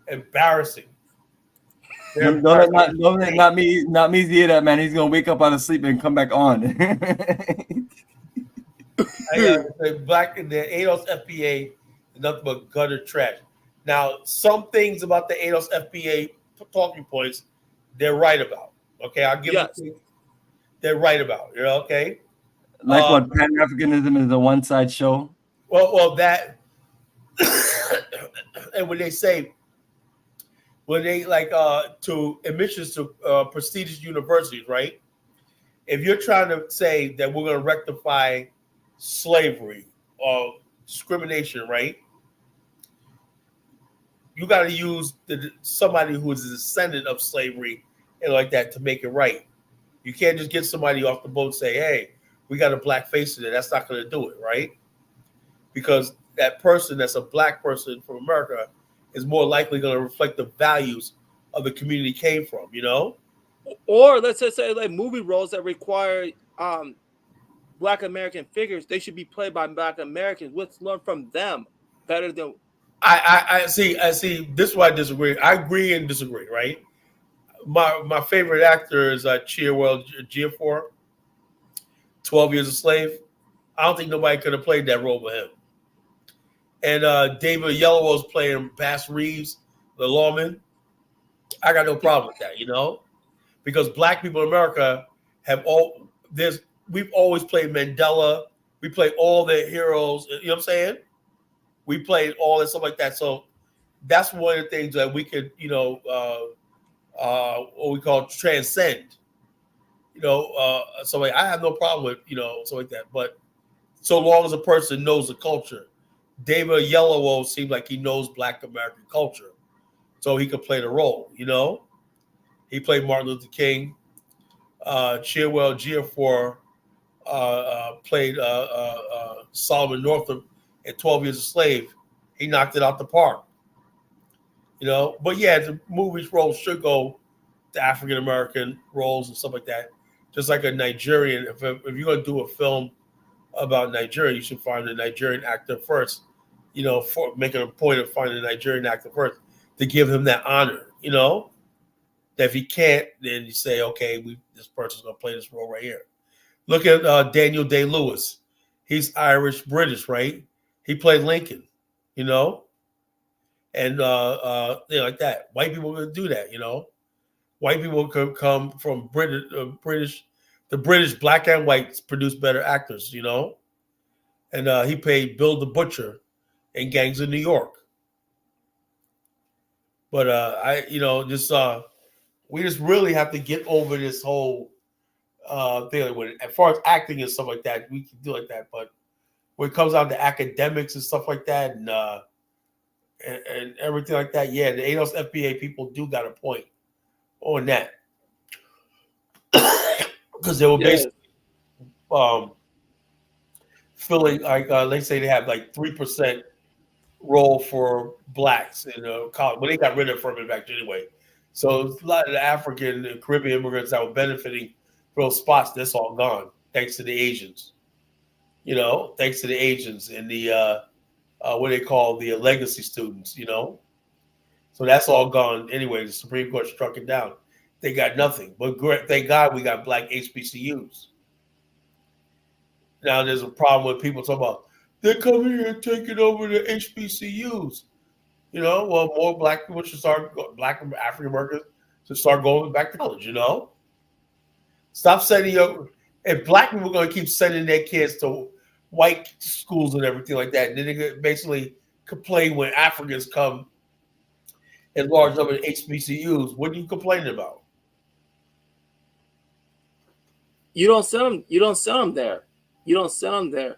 Embarrassing. Don't let not me hear that, man. He's gonna wake up out of sleep and come back on. Black in the ADOS FBA is nothing but gutter trash. Now, some things about the ADOS FBA talking points, they're right about. Okay, I'll give them. They're right about. Okay. Like what? Pan-Africanism is a one-side show. Well, that. And when they say, to admissions to prestigious universities, right? If you're trying to say that we're going to rectify slavery or discrimination, right? You got to use somebody who is a descendant of slavery and like that to make it right. You can't just get somebody off the boat and say, hey, we got a black face in it. That's not going to do it, right? Because that person that's a black person from America is more likely going to reflect the values of the community came from, you know? Or let's just say like movie roles that require Black American figures, they should be played by Black Americans. Let's learn from them better than. I see. This is why I disagree. I agree and disagree, right? My favorite actor is Chiwetel Ejiofor, 12 Years a Slave. I don't think nobody could have played that role with him. And David Oyelowo's playing Bass Reeves, the lawman. I got no problem with that, you know? Because black people in America we've always played Mandela. We played all the heroes, you know what I'm saying? We played all that stuff like that. So that's one of the things that we could, you know, what we call transcend. You know, so like, I have no problem with, you know, something like that. But so long as a person knows the culture, David Oyelowo seems like he knows Black American culture, so he could play the role. You know, he played Martin Luther King. Chiwetel Ejiofor played Solomon Northup in 12 Years a Slave. He knocked it out the park. You know, but yeah, the movie's roles should go to African American roles and stuff like that. Just like a Nigerian, if you're going to do a film about Nigeria, you should find a Nigerian actor first. You know, for making a point of finding a Nigerian actor first to give him that honor. You know, that if he can't, then you say, okay, this person's going to play this role right here. Look at Daniel Day-Lewis. He's Irish British, right? He played Lincoln. You know, and you know, like that. White people are going to do that. You know, white people could come from British. The British, black and white, produce better actors. You know, and he played Bill the Butcher in Gangs of New York. But we just really have to get over this whole thing. As far as acting and stuff like that, we can do like that. But when it comes down to academics and stuff like that, and everything like that, yeah, the ADOS FBA people do got a point on that. Because they were basically feeling like, let's say they have like 3% role for blacks in college, but they got rid of affirmative action anyway. So a lot of the African and Caribbean immigrants that were benefiting from those spots, that's all gone, thanks to the Asians. You know, thanks to the Asians and the what they call the legacy students, you know. So that's all gone anyway. The Supreme Court struck it down. They got nothing. But thank God we got black HBCUs. Now there's a problem with people talking about they're coming here and taking over the HBCUs. You know, well, more black people should start, black African Americans should start going back to college, you know? Stop sending if black people are going to keep sending their kids to white schools and everything like that, and then they basically complain when Africans come in large number of HBCUs, what are you complaining about? You don't send them. You don't send them there. You don't send them there.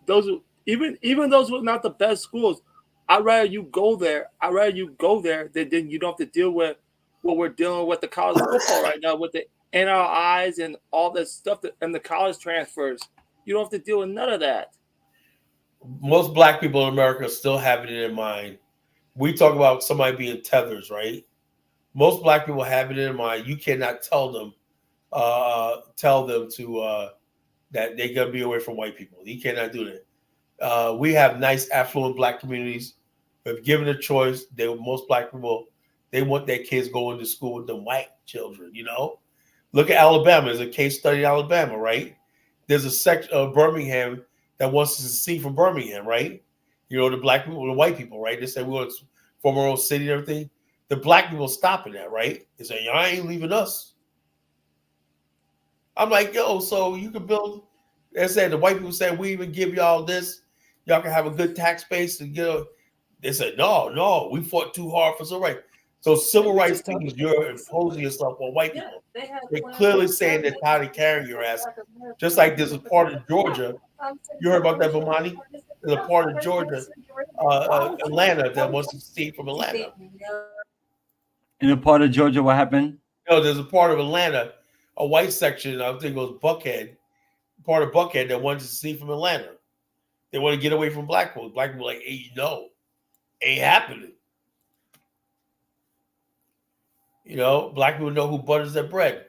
Those even those who are not the best schools, I'd rather you go there. I'd rather you go there than you don't have to deal with what we're dealing with the college football right now with the NRIs and all that stuff and the college transfers. You don't have to deal with none of that. Most black people in America still have it in their mind. We talk about somebody being tethers, right? Most black people have it in their mind. You cannot tell them to that they're gonna be away from white people. You cannot do that. We have nice, affluent black communities. If given a choice, most black people, they want their kids going to school with the white children. You know, look at Alabama. There's a case study in Alabama, right? There's a section of Birmingham that wants to secede from Birmingham, right? You know, the black people, the white people, right? They say we want to form our own city and everything. The black people stopping that, right? They say, y'all ain't leaving us. I'm like, yo, so you can build. They said the white people said we even give y'all this. Y'all can have a good tax base and They said, no, we fought too hard for civil rights. So civil rights things, you're imposing yourself on white people. They're clearly saying they're tired of carrying your ass. Just like there's a part of Georgia. You heard about that, Bomani? There's a part of Georgia, Atlanta, that wants to secede from Atlanta. In a part of Georgia, what happened? No, there's a part of Atlanta, a white section, I think it was Buckhead, part of Buckhead that wanted to see from Atlanta. They want to get away from black folks. Black people like, hey, no, ain't happening. You know, black people know who butters their bread.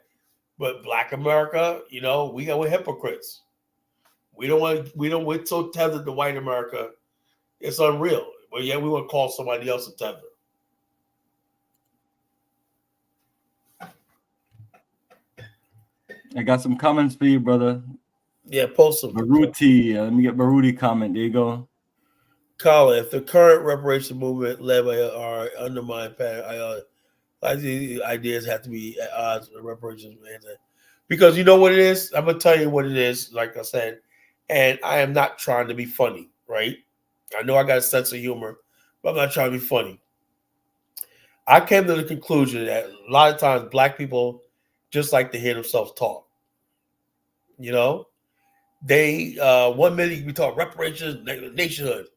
But black America, you know, we're hypocrites. We're so tethered to white America, it's unreal. But yeah, we want to call somebody else a tether. I got some comments for you, brother. Yeah, post them. Baruti, let me get Baruti comment. There you go. Colin, if the current reparation movement led by our undermined I think ideas have to be at odds with reparations, because you know what it is? I'm gonna tell you what it is, like I said, and I am not trying to be funny, right? I know I got a sense of humor, but I'm not trying to be funny. I came to the conclusion that a lot of times black people just like to hear themselves talk. You know, they 1 minute we talk reparations, nationhood.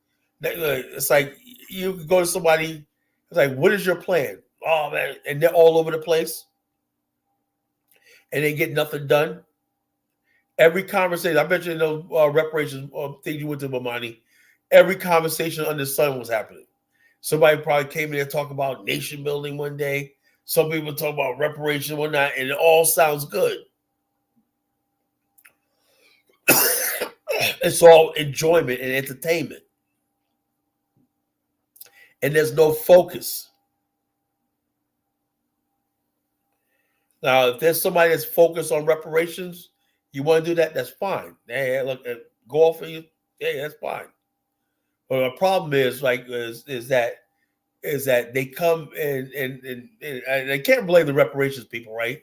It's like you could go to somebody. It's like, what is your plan? Oh man, and they're all over the place, and they get nothing done. Every conversation, I bet you know reparations thing you went to Bomani. Every conversation under the sun was happening. Somebody probably came in there talking about nation building one day. Some people talk about reparations one night, and it all sounds good. It's all enjoyment and entertainment. And there's no focus. Now, if there's somebody that's focused on reparations, you want to do that, that's fine. Hey, look, go off of you. Hey, that's fine. But the problem is, like, is that they come and I can't blame the reparations people, right?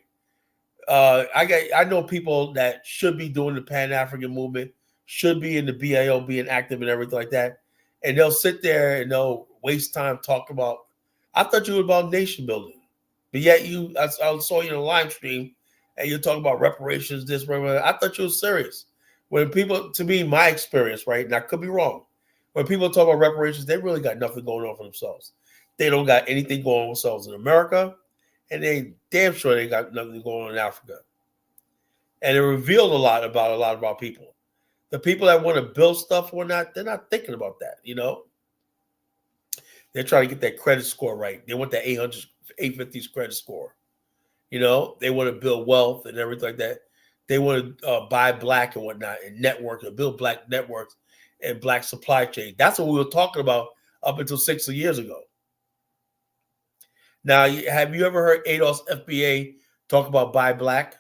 I know people that should be doing the Pan-African movement, should be in the BAIO, being active and everything like that, and they'll sit there and they'll waste time talking about. I thought you were about nation building, but yet I saw you in a live stream and you're talking about reparations. This, I thought you were serious. When people, to me, my experience, right, and I could be wrong, when people talk about reparations, they really got nothing going on for themselves. They don't got anything going on themselves in America. And they damn sure they got nothing going on in Africa. And it revealed a lot of our people. The people that want to build stuff or not, they're not thinking about that, you know? They're trying to get that credit score right. They want that 850 credit score. You know, they want to build wealth and everything like that. They want to buy black and whatnot and network and build black networks and black supply chain. That's what we were talking about up until 6 years ago. Now, have you ever heard ADOS FBA talk about buy black?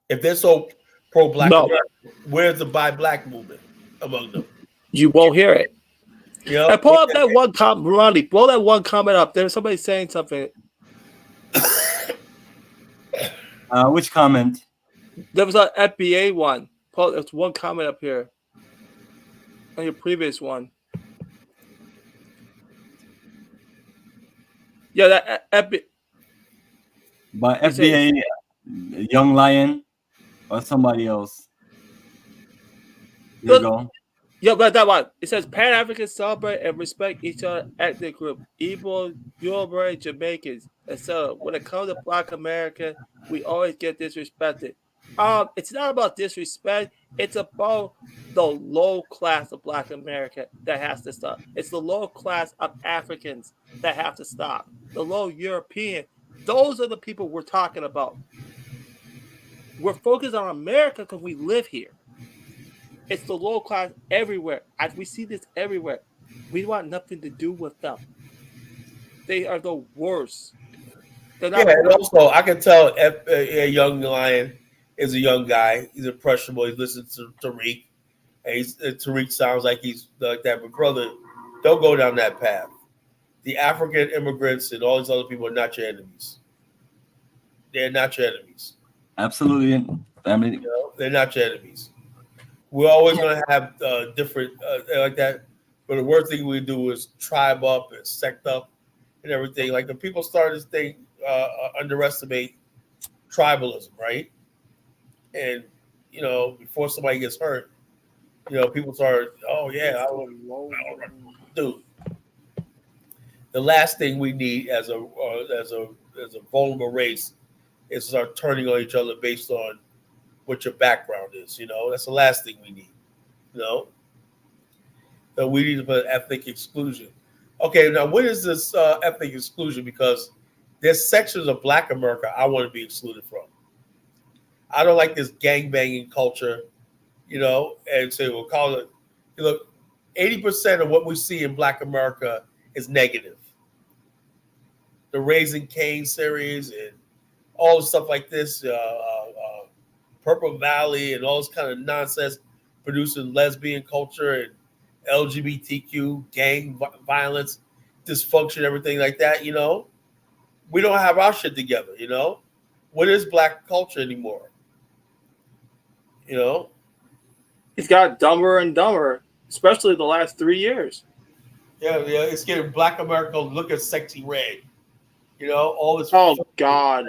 If they're so pro-black, No. where's the buy black movement among them? You won't hear it. Yeah. And pull up that one comment, Ronnie. Blow that one comment up. There's somebody saying something. Which comment? There was an FBA one. Paul, there's one comment up here on your previous one. Yeah, that FBA. By FBA, Young Lion, or somebody else. There you go. Yeah, but that one. It says Pan-Africans celebrate and respect each other ethnic group. Igbo, Yoruba, Jamaicans, etc. When it comes to Black America, we always get disrespected. It's not about disrespect. It's about the low class of Black America that has to stop. It's the low class of Africans that have to stop. The low European. Those are the people we're talking about. We're focused on America because we live here. It's the low class everywhere. As we see this everywhere. We want nothing to do with them. They are the worst. Yeah, and also I can tell a Young Lion is a young guy. He's impressionable. He listens to Tariq. And Tariq sounds like he's like that. But brother, don't go down that path. The African immigrants and all these other people are not your enemies. They're not your enemies. Absolutely. Family. You know, they're not your enemies. We're always going to have different like that. But the worst thing we do is tribe up and sect up and everything. Like the people start this thing, underestimate tribalism, right? And, you know, before somebody gets hurt, you know, people start, oh, yeah, dude. The last thing we need as a vulnerable race is start turning on each other based on what your background is. That's the last thing we need. So we need to put ethnic exclusion. Okay, now what is this ethnic exclusion? Because there's sections of Black America I want to be excluded from. I don't like this gangbanging culture, and so we'll call it. Look, 80% of what we see in Black America is negative. The Raising Cain series and all the stuff like this, Purple Valley and all this kind of nonsense, producing lesbian culture and LGBTQ, gang violence, dysfunction, everything like that. We don't have our shit together. What is Black culture anymore? It's got dumber and dumber, especially the last 3 years. Yeah, it's getting Black America look at Sexy Red. All this. Oh God.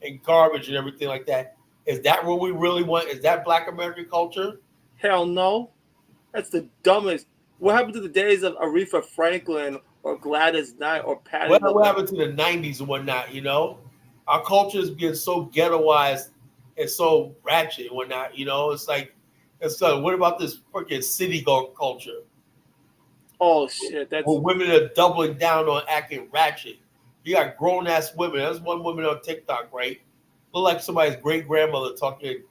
And garbage and everything like that. Is that what we really want? Is that Black American culture? Hell no. That's the dumbest. What happened to the days of Aretha Franklin or Gladys Knight or Patty? What happened to the 90s and whatnot? Our culture is getting so ghettoized and so ratchet and whatnot. It's like, what about this freaking city culture? Oh shit! That's where women are doubling down on acting ratchet. You got grown ass women. There's one woman on TikTok, right? Look like somebody's great grandmother talking.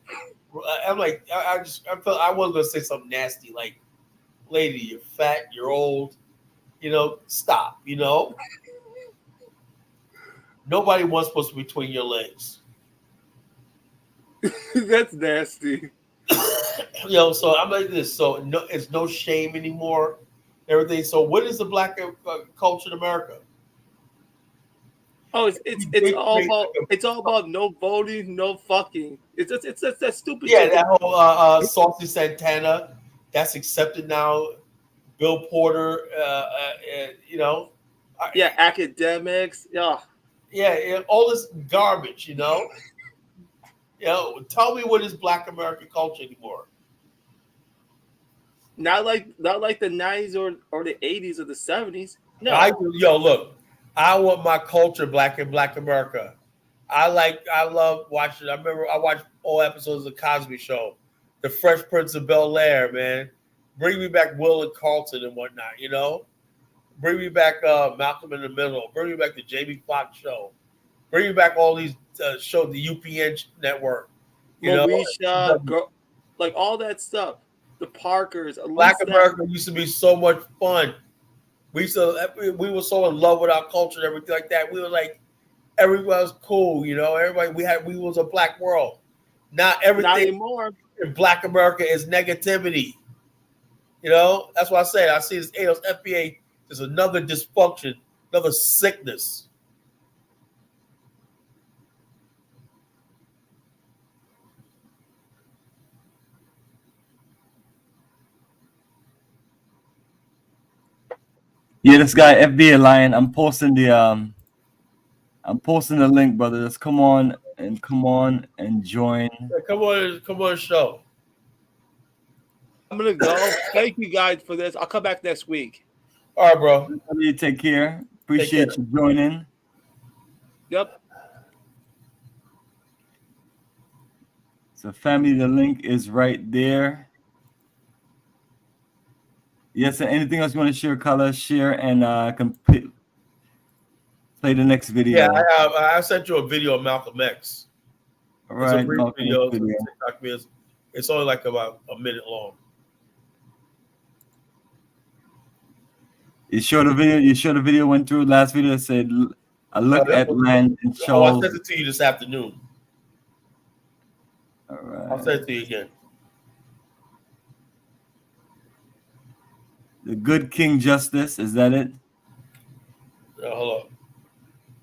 I'm like, I felt I was gonna say something nasty, like, lady, you're fat, you're old, stop, Nobody wants what's between your legs. That's nasty. So I'm like this. So no, it's no shame anymore. Everything. So what is the Black culture in America? Oh, it's all about no voting, no fucking. It's that stupid. Yeah, shit. that whole Saucy Santana, that's accepted now. Bill Porter, yeah, academics, yeah, all this garbage, Tell me what is Black American culture anymore. Not like the 90s or the 80s or the 70s. No. Look, I want my culture back in Black America. I love watching. I remember I watched all episodes of the Cosby Show, The Fresh Prince of Bel-Air, man. Bring me back Will and Carlton and whatnot, Bring me back Malcolm in the Middle. Bring me back the Jamie Foxx Show. Bring me back all these shows, the UPN network. Moesha, like all that stuff. The Parkers. Black America used to be so much fun. We were so in love with our culture and everything like that. We were like, everybody was cool, Everybody we was a black world. Now everything not anymore. In Black America is negativity. That's why I say I see this AOS FBA is another dysfunction, another sickness. Yeah, this guy FBA Lion. I'm posting the link, brothers. Come on and join. Yeah, come on, show. I'm gonna go. Thank you guys for this. I'll come back next week. All right, bro. You take care. Appreciate you joining. Yep. So, family, the link is right there. Yes, and anything else you want to share, color, share, and play the next video. Yeah, I sent you a video of Malcolm X. All right, it's a brief video. It's only like about a minute long. You showed the video. You showed the video went through. Last video said, "A look at land and Charles." I sent it to you this afternoon. All right. I'll send it to you again. The Good King Justice, is that it? Hold on.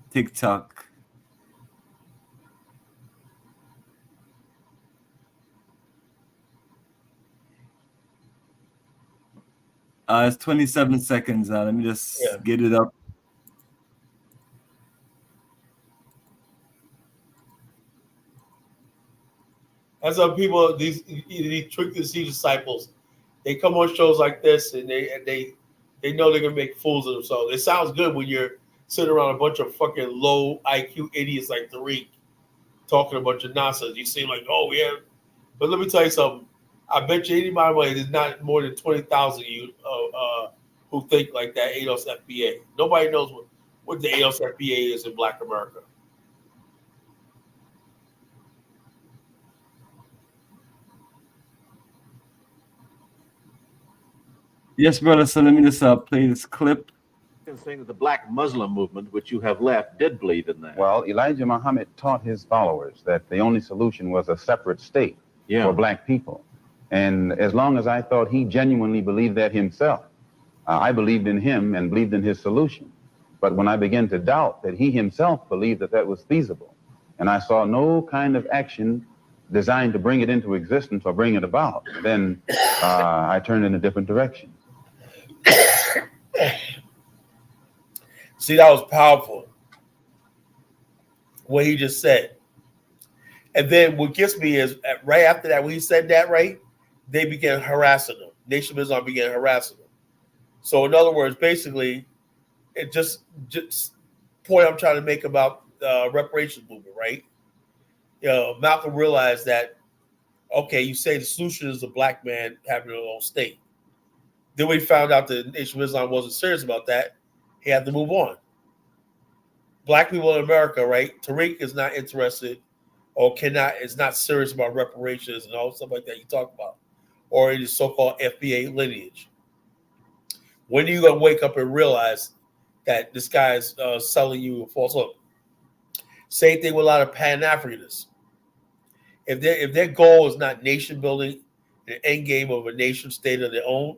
TikTok. It's 27 seconds. Let me just get it up. That's how people these trick the sea disciples. They come on shows like this and they know they're gonna make fools of themselves. It sounds good when you're sitting around a bunch of fucking low IQ idiots like Tariq talking a bunch of nonsense. You seem like, oh yeah, but let me tell you something. I bet you anybody there's not more than 20,000 you who think like that ADOS FBA. Nobody knows what the ADOS FBA is in Black America. Yes, brother. So let me just play this clip. Saying that the Black Muslim movement, which you have left, did believe in that. Well, Elijah Muhammad taught his followers that the only solution was a separate state for Black people. And as long as I thought he genuinely believed that himself, I believed in him and believed in his solution. But when I began to doubt that he himself believed that that was feasible, and I saw no kind of action designed to bring it into existence or bring it about, then I turned in a different direction. See, that was powerful, what he just said. And then what gets me is, right after that, when he said that, right, they began harassing him. Nation of Islam began harassing him. So in other words, basically, it just point I'm trying to make about the reparations movement, right? You know, Malcolm realized that, okay, you say the solution is a Black man having his own state. Then when he found out that Nation of Islam wasn't serious about that, he had to move on. Black people in America, right? Tariq is not interested or is not serious about reparations and all stuff like that you talk about, or in the so-called FBA lineage. When are you going to wake up and realize that this guy is selling you a false hope? Same thing with a lot of Pan-Africanists. If their goal is not nation building, the end game of a nation state of their own,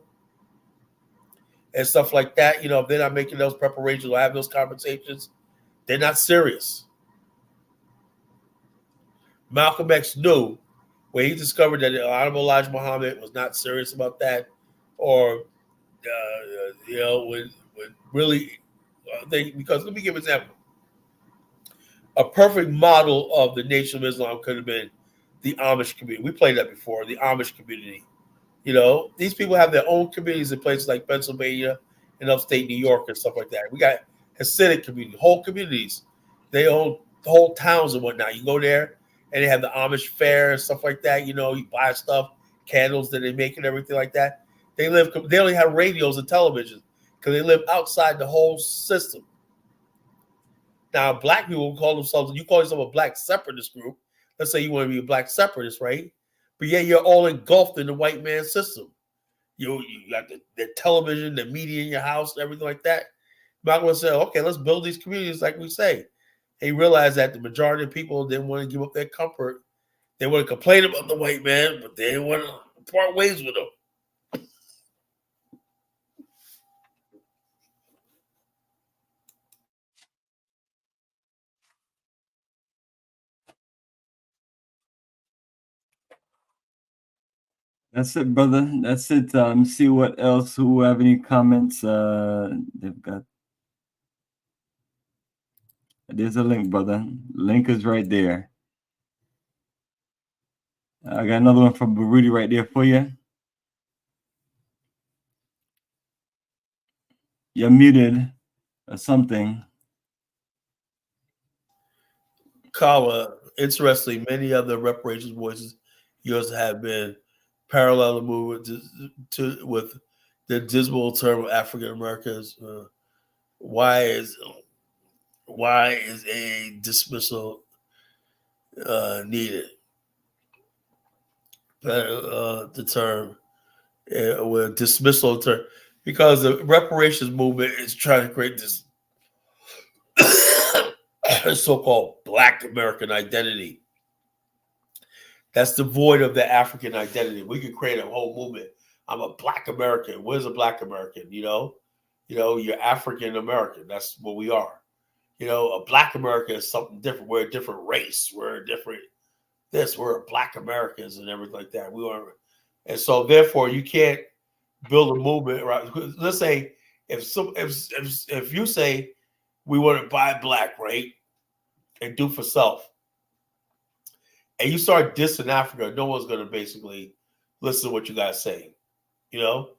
and stuff like that, you know, if they're not making those preparations or having those conversations, they're not serious. Malcolm X knew when he discovered that Honorable Elijah Muhammad was not serious about that, or you know, when really because let me give an example. A perfect model of the Nation of Islam could have been the Amish community. We played that before, the Amish community. You know, these people have their own communities in places like Pennsylvania and upstate New York and stuff like that. We got Hasidic community, whole communities. They own whole towns and whatnot. You go there and they have the Amish fair and stuff like that. You know, you buy stuff, candles that they make and everything like that. They only have radios and television because they live outside the whole system. Now, Black people call themselves, you call yourself a Black separatist group. Let's say you want to be a Black separatist, right? But yeah, you're all engulfed in the white man system. You got the television, the media in your house, everything like that. Malcolm said, okay, let's build these communities like we say. He realized that the majority of people didn't want to give up their comfort. They want to complain about the white man, but they didn't want to part ways with him. That's it, brother. That's it. See what else. Who have any comments? They've got. There's a link, brother. Link is right there. I got another one from Baruti right there for you. You're muted or something. Kawa, interestingly, many other reparations voices yours have been parallel movement with the dismal term of African Americans. Why is a dismissal needed? The term with dismissal term, because the reparations movement is trying to create this so-called Black American identity that's devoid of the African identity. We could create a whole movement. I'm a Black American. What is a Black American? You know, you're African American. That's what we are. You know, a Black American is something different. We're a different race. We're a different this. We're Black Americans and everything like that. We are, and so therefore you can't build a movement. Right? Let's say if you say we want to buy Black, right, and do for self, and you start dissing Africa, no one's going to basically listen to what you guys say. You know,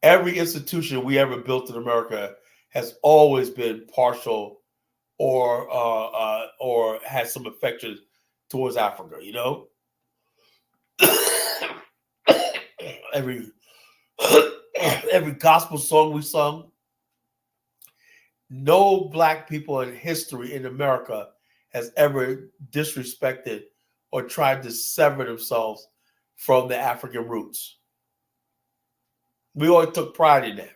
every institution we ever built in America has always been partial or has some affection towards Africa. You know, every gospel song we sung, no black people in history in America has ever disrespected or tried to sever themselves from the African roots. We always took pride in that.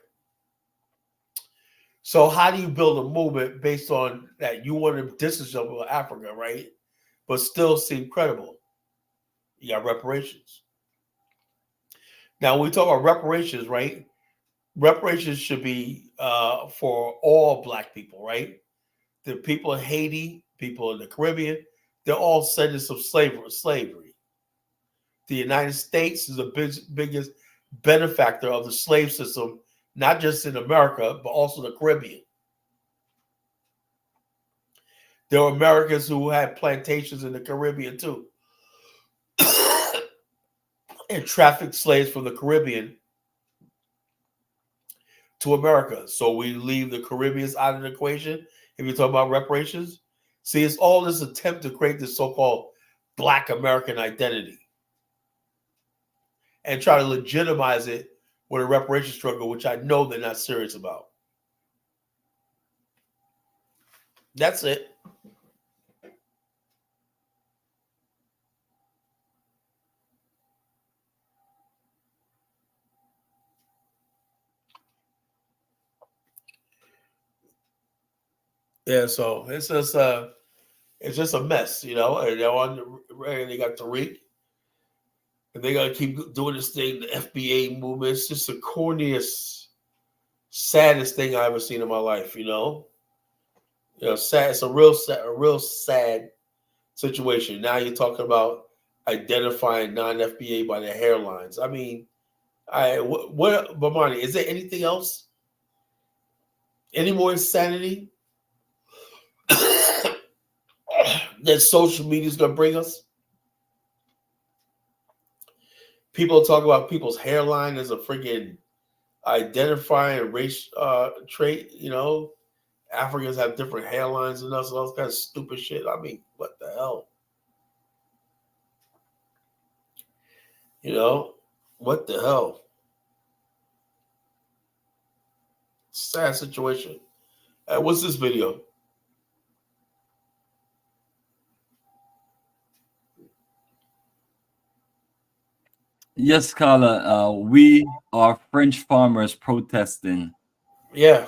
So how do you build a movement based on that? You want to distance yourself from Africa, right? But still seem credible. You got reparations. Now, when we talk about reparations, right? Reparations should be for all black people, right? The people in Haiti, people in the Caribbean, they're all descendants of slavery. The United States is the biggest benefactor of the slave system, not just in America, but also the Caribbean. There were Americans who had plantations in the Caribbean too, and trafficked slaves from the Caribbean to America. So we leave the Caribbeans out of the equation if you talk about reparations. See, it's all this attempt to create this so-called Black American identity and try to legitimize it with a reparation struggle, which I know they're not serious about. That's it. Yeah, so it's just a mess, you know. And they got Tariq, and they gotta keep doing this thing. The FBA movement, it's just the corniest, saddest thing I ever seen in my life, you know. You know, sad. It's a real sad situation. Now you're talking about identifying non-FBA by their hairlines. I mean, what Bomani, is there anything else? Any more insanity that social media is going to bring us? People talk about people's hairline as a freaking identifying race trait. You know, Africans have different hairlines than us, and all this kind of stupid shit. I mean, what the hell? You know, what the hell? Sad situation. What's this video? Yes, Carla. We are French farmers protesting. Yeah.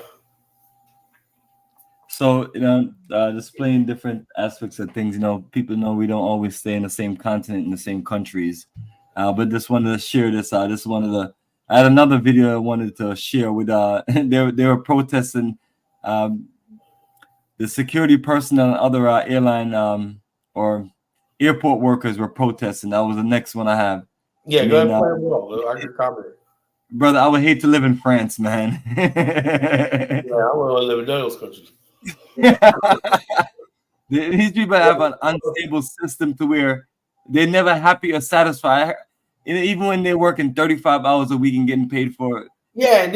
So, you know, displaying different aspects of things. You know, people know we don't always stay in the same continent, in the same countries. But just wanted to share this. This is one of the. I had another video I wanted to share with. They were protesting. The security personnel and other airline or airport workers were protesting. That was the next one I have. Yeah, go ahead and play them well. I can comment. Brother, I would hate to live in France, man. Yeah, I want to live in those countries. These people have an unstable system to where they're never happy or satisfied. Even when they're working 35 hours a week and getting paid for it. Yeah,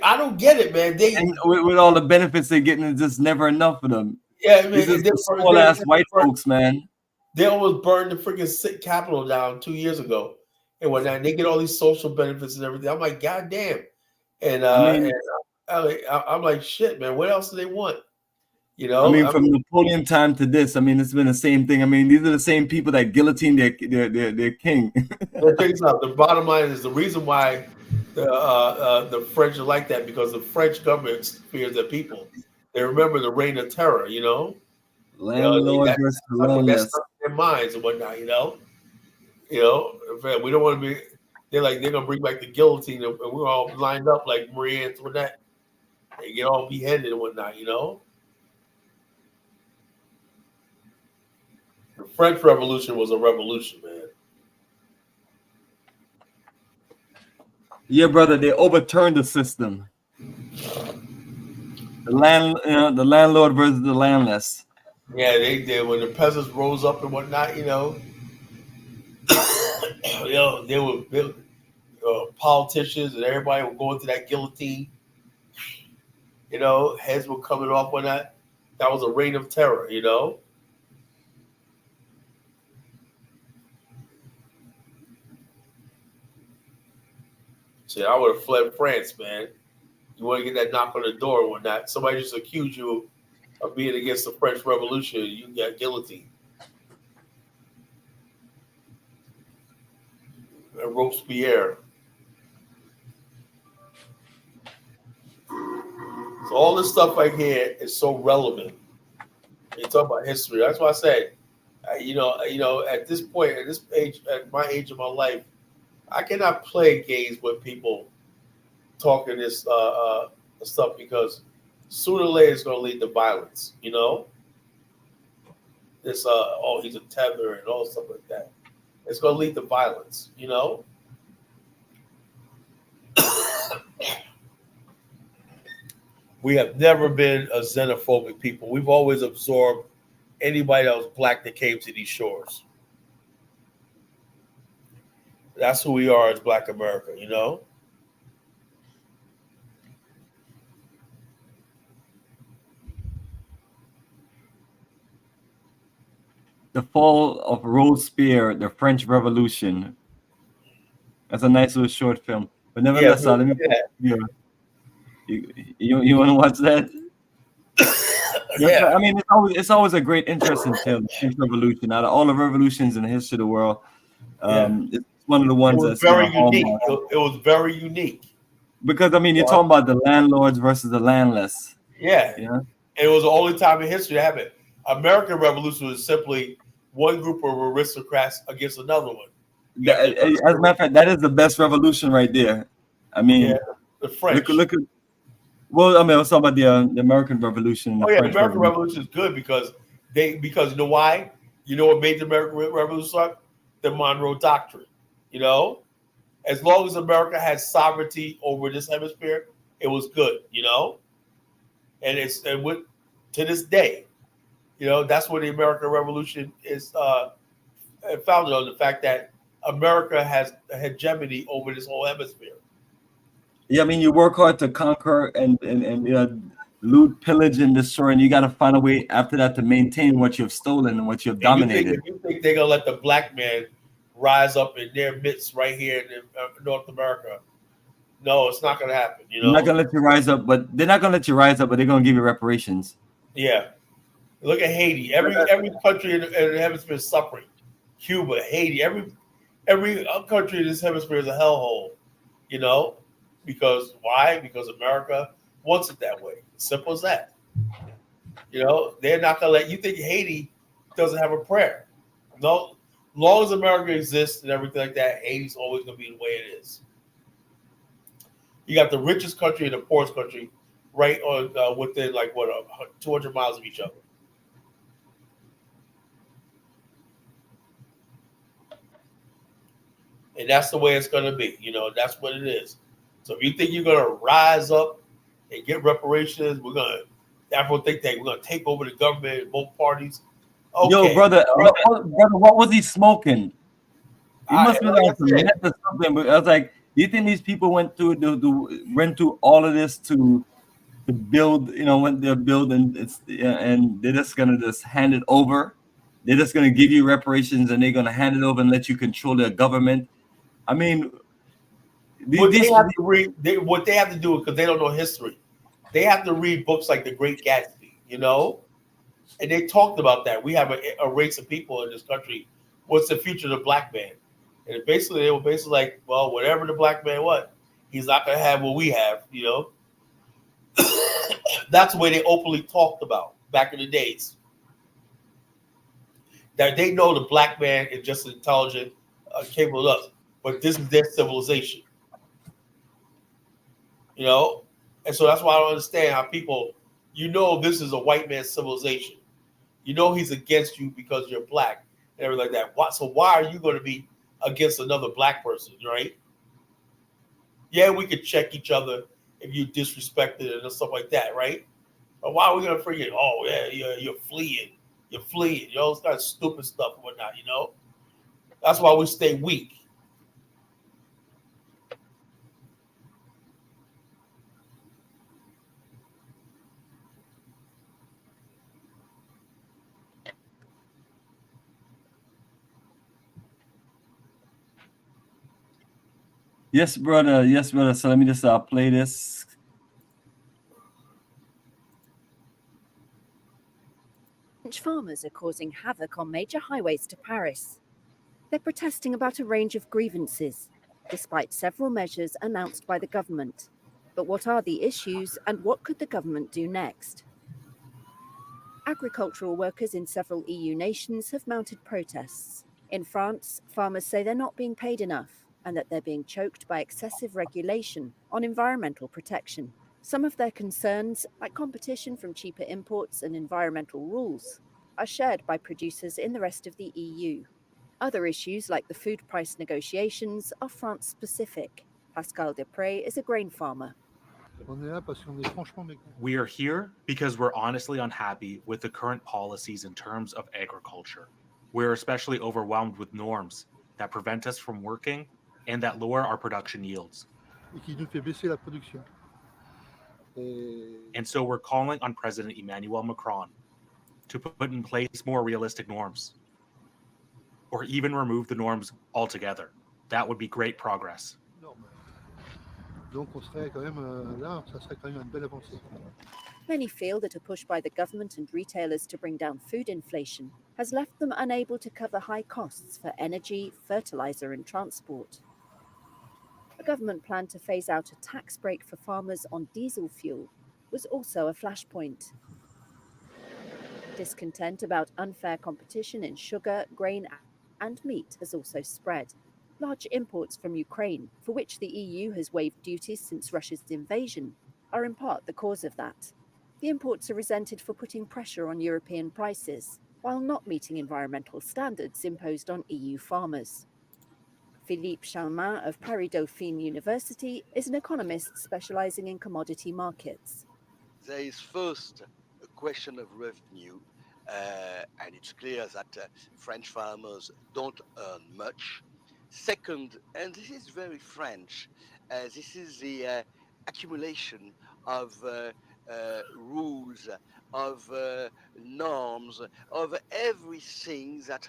I don't get it, man. And with all the benefits they're getting, it's just never enough for them. Yeah, I mean, these small ass white folks, man. They almost burned the freaking Capitol down 2 years ago, and whatnot. They get all these social benefits and everything. I'm like, God damn. And I'm like, shit, man. What else do they want? You know, I mean, from Napoleon time to this, I mean, it's been the same thing. I mean, these are the same people that guillotine their king. The bottom line is the reason why the French are like that, because the French government fears their people. They remember the reign of terror, you know. Landlord versus landless. That's their minds and whatnot, you know. You know, we don't want to be. They're gonna bring back the guillotine, and we're all lined up like Marie Antoinette. They get all beheaded and whatnot, you know. The French Revolution was a revolution, man. Yeah, brother, they overturned the system. The landlord versus the landless. Yeah, they did. When the peasants rose up and whatnot, you know, they were politicians and everybody would go into that guillotine. You know, heads were coming off when that was a reign of terror, you know. Shit, I would have fled France, man. You want to get that knock on the door when that somebody just accused you of being against the French Revolution, you got guillotined. Robespierre. So all this stuff right here is so relevant. You talk about history. That's why I said, you know, at this point, at this age, at my age of my life, I cannot play games with people talking this stuff because sooner or later it's going to lead to violence. You know, this oh, he's a tether and all stuff like that. It's going to lead to violence. You know. We have never been a xenophobic people. We've always absorbed anybody that was black that came to these shores. That's who we are as Black America, you know? The Fall of Robespierre, the French Revolution. That's a nice little short film. But nevertheless, let me. You want to watch that? Yeah. I mean, it's always a great, interesting tale. The French Revolution. Out of all the revolutions in the history of the world, it's one of the ones that's very unique. It was very unique. Because I mean, you're talking about the landlords versus the landless. Yeah. And it was the only time in history to have it. American Revolution was simply one group of aristocrats against another one. As a matter of fact, that is the best revolution right there. I mean, the French. Look at. Well, I mean, I was talking about the American Revolution. The American Revolution is good because you know why? You know what made the American Revolution start? The Monroe Doctrine. You know, as long as America had sovereignty over this hemisphere, it was good. You know, and to this day, you know, that's where the American Revolution is founded on, the fact that America has a hegemony over this whole hemisphere. Yeah, I mean, you work hard to conquer and loot, pillage, and destroy, and you got to find a way after that to maintain what you've stolen and what you've dominated. You think they're gonna let the black man rise up in their midst right here in North America? No, it's not gonna happen. You know, they're not gonna let you rise up, but they're gonna give you reparations. Yeah, look at Haiti. Every country in the hemisphere is suffering. Cuba, Haiti, every country in this hemisphere is a hellhole. You know. Because why? Because America wants it that way. Simple as that. You know, they're not gonna let you think Haiti doesn't have a prayer. No, long as America exists and everything like that, Haiti's always gonna be the way it is. You got the richest country and the poorest country right on within 200 miles of each other. And that's the way it's gonna be. You know, that's what it is. So if you think you're gonna rise up and get reparations, everyone think that we're gonna take over the government in both parties. Okay. Yo, brother, what was he smoking? He must have been on some meth or something. But I was like, do you think these people went through all of this to build? You know, when they're building, and they're just gonna hand it over. They're just gonna give you reparations, and they're gonna hand it over and let you control their government. I mean. What they have to do, because they don't know history, they have to read books like The Great Gatsby, you know? And they talked about that. We have a race of people in this country. What's the future of the black man? And they were basically like, well, whatever the black man wants, he's not going to have what we have, you know? That's the way they openly talked about back in the days. That they know the black man is just as intelligent, capable of us, but this is their civilization. You know, and so that's why I don't understand how people, you know, this is a white man's civilization. You know, he's against you because you're black and everything like that. So why are you going to be against another black person, right? Yeah, we could check each other if you disrespected and stuff like that, right? But why are we going to forget? Oh, yeah, you're fleeing. You know, it's kind of stupid stuff and whatnot, you know? That's why we stay weak. Yes, brother. Yes, brother. So let me just play this. French farmers are causing havoc on major highways to Paris. They're protesting about a range of grievances, despite several measures announced by the government. But what are the issues, and what could the government do next? Agricultural workers in several EU nations have mounted protests. In France, farmers say they're not being paid enough and that they're being choked by excessive regulation on environmental protection. Some of their concerns, like competition from cheaper imports and environmental rules, are shared by producers in the rest of the EU. Other issues, like the food price negotiations, are France-specific. Pascal Desprez is a grain farmer. We are here because we're honestly unhappy with the current policies in terms of agriculture. We're especially overwhelmed with norms that prevent us from working and that lower our production yields. And so we're calling on President Emmanuel Macron to put in place more realistic norms, or even remove the norms altogether. That would be great progress. Many feel that a push by the government and retailers to bring down food inflation has left them unable to cover high costs for energy, fertilizer, and transport. A government plan to phase out a tax break for farmers on diesel fuel was also a flashpoint. Discontent about unfair competition in sugar, grain, and meat has also spread. Large imports from Ukraine, for which the EU has waived duties since Russia's invasion, are in part the cause of that. The imports are resented for putting pressure on European prices, while not meeting environmental standards imposed on EU farmers. Philippe Chalmin of Paris Dauphine University is an economist specializing in commodity markets. There is first a question of revenue, and it's clear that French farmers don't earn much. Second, and this is very French, this is the accumulation of rules, of norms, of everything that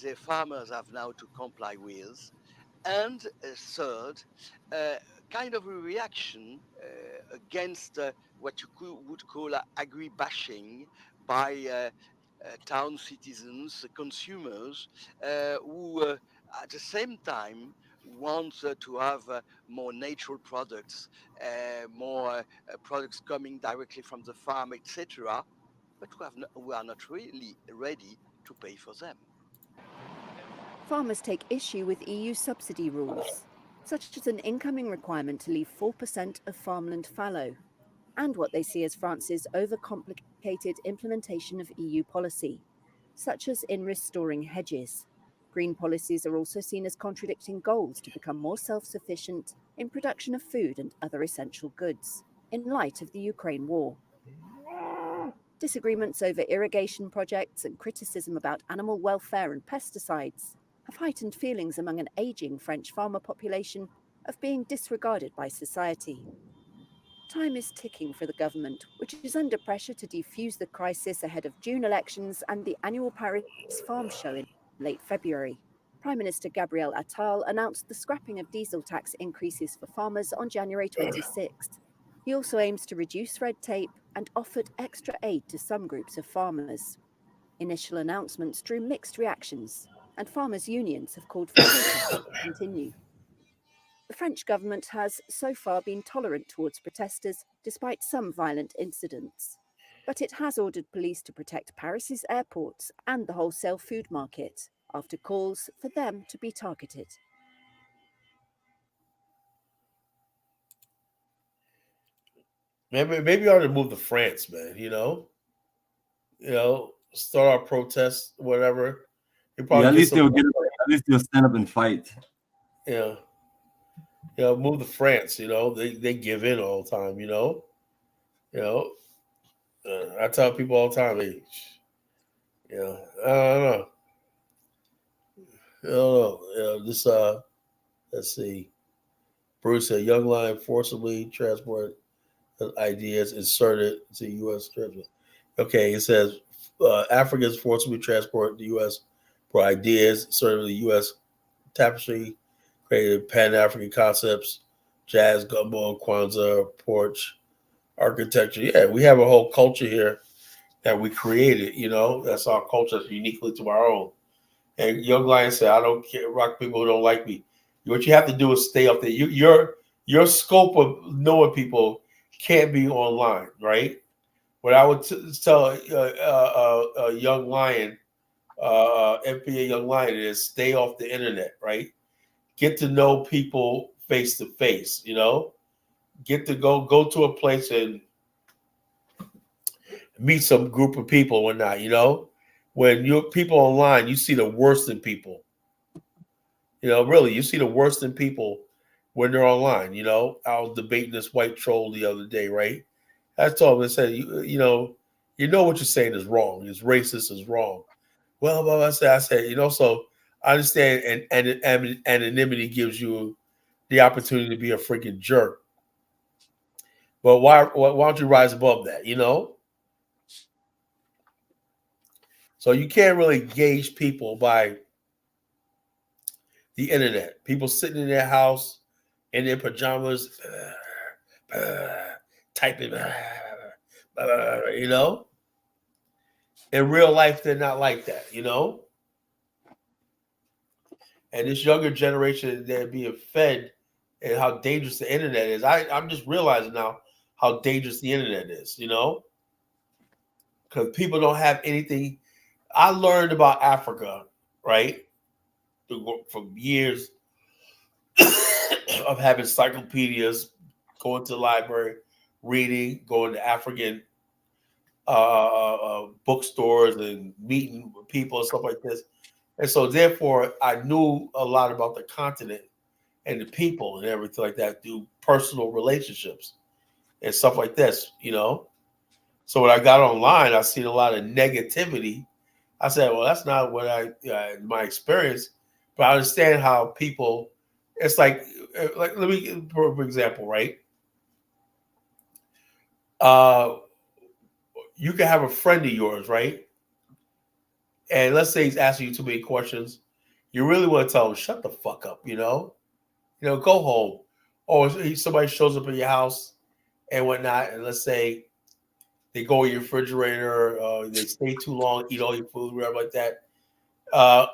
the farmers have now to comply with. And third, kind of a reaction against what you would call agri-bashing by town citizens, consumers, who at the same time want to have more natural products, more products coming directly from the farm, etc., but we are not really ready to pay for them. Farmers take issue with EU subsidy rules, such as an incoming requirement to leave 4% of farmland fallow, and what they see as France's overcomplicated implementation of EU policy, such as in restoring hedges. Green policies are also seen as contradicting goals to become more self-sufficient in production of food and other essential goods, in light of the Ukraine war. Disagreements over irrigation projects and criticism about animal welfare and pesticides have heightened feelings among an aging French farmer population of being disregarded by society. Time is ticking for the government, which is under pressure to defuse the crisis ahead of June elections and the annual Paris Farm Show in late February. Prime Minister Gabriel Attal announced the scrapping of diesel tax increases for farmers on January 26th. He also aims to reduce red tape and offered extra aid to some groups of farmers. Initial announcements drew mixed reactions, and farmers' unions have called for protests to continue. The French government has so far been tolerant towards protesters, despite some violent incidents. But it has ordered police to protect Paris's airports and the wholesale food market, after calls for them to be targeted. Maybe we ought to move to France, man. Start our protests, whatever. At least they'll stand up and fight. Yeah. Move to France. They give in all the time. I tell people all the time, I don't know. Let's see. Bruce, a young lion forcibly transport ideas inserted to U.S. treasury. Okay, it says Africans forcibly transport the U.S. for ideas inserted to the U.S. tapestry created Pan-African concepts, jazz, gumbo, Kwanzaa, porch, architecture. Yeah, we have a whole culture here that we created, you know. That's our culture, that's uniquely to our own. And Young Lion said, I don't care, rock people who don't like me. What you have to do is stay up there. Your scope of knowing people can't be online, right? What I would tell a Young Lion, FBA Young Lion, is stay off the internet, right? Get to know people face to face, you know? Get to go to a place and meet some group of people or not, you know? When you're people online, you see the worst in people. You know, really, you see the worst in people when they're online, you know? I was debating this white troll the other day, right? I told him, I said, you know what you're saying is wrong. It's racist, is wrong. Well, I said, you know, so I understand and anonymity gives you the opportunity to be a freaking jerk. But why don't you rise above that, you know? So you can't really gauge people by the internet. People sitting in their house in their pajamas, typing, you know? In real life, they're not like that, you know? And this younger generation, they're being fed and how dangerous the internet is. I'm just realizing now how dangerous the internet is, you know? Because people don't have anything. I learned about Africa, right? From years of having encyclopedias, going to the library, reading, going to African bookstores and meeting with people and stuff like this. And so therefore, I knew a lot about the continent and the people and everything like that through personal relationships and stuff like this, you know? So when I got online, I seen a lot of negativity. I said, well, that's not what my experience, but I understand how people, it's like let me, for example, right? You can have a friend of yours, right? And let's say he's asking you too many questions. You really want to tell him, shut the fuck up, you know? You know, go home. Or somebody shows up at your house and whatnot, and let's say they go in your refrigerator, they stay too long, eat all your food, whatever like that.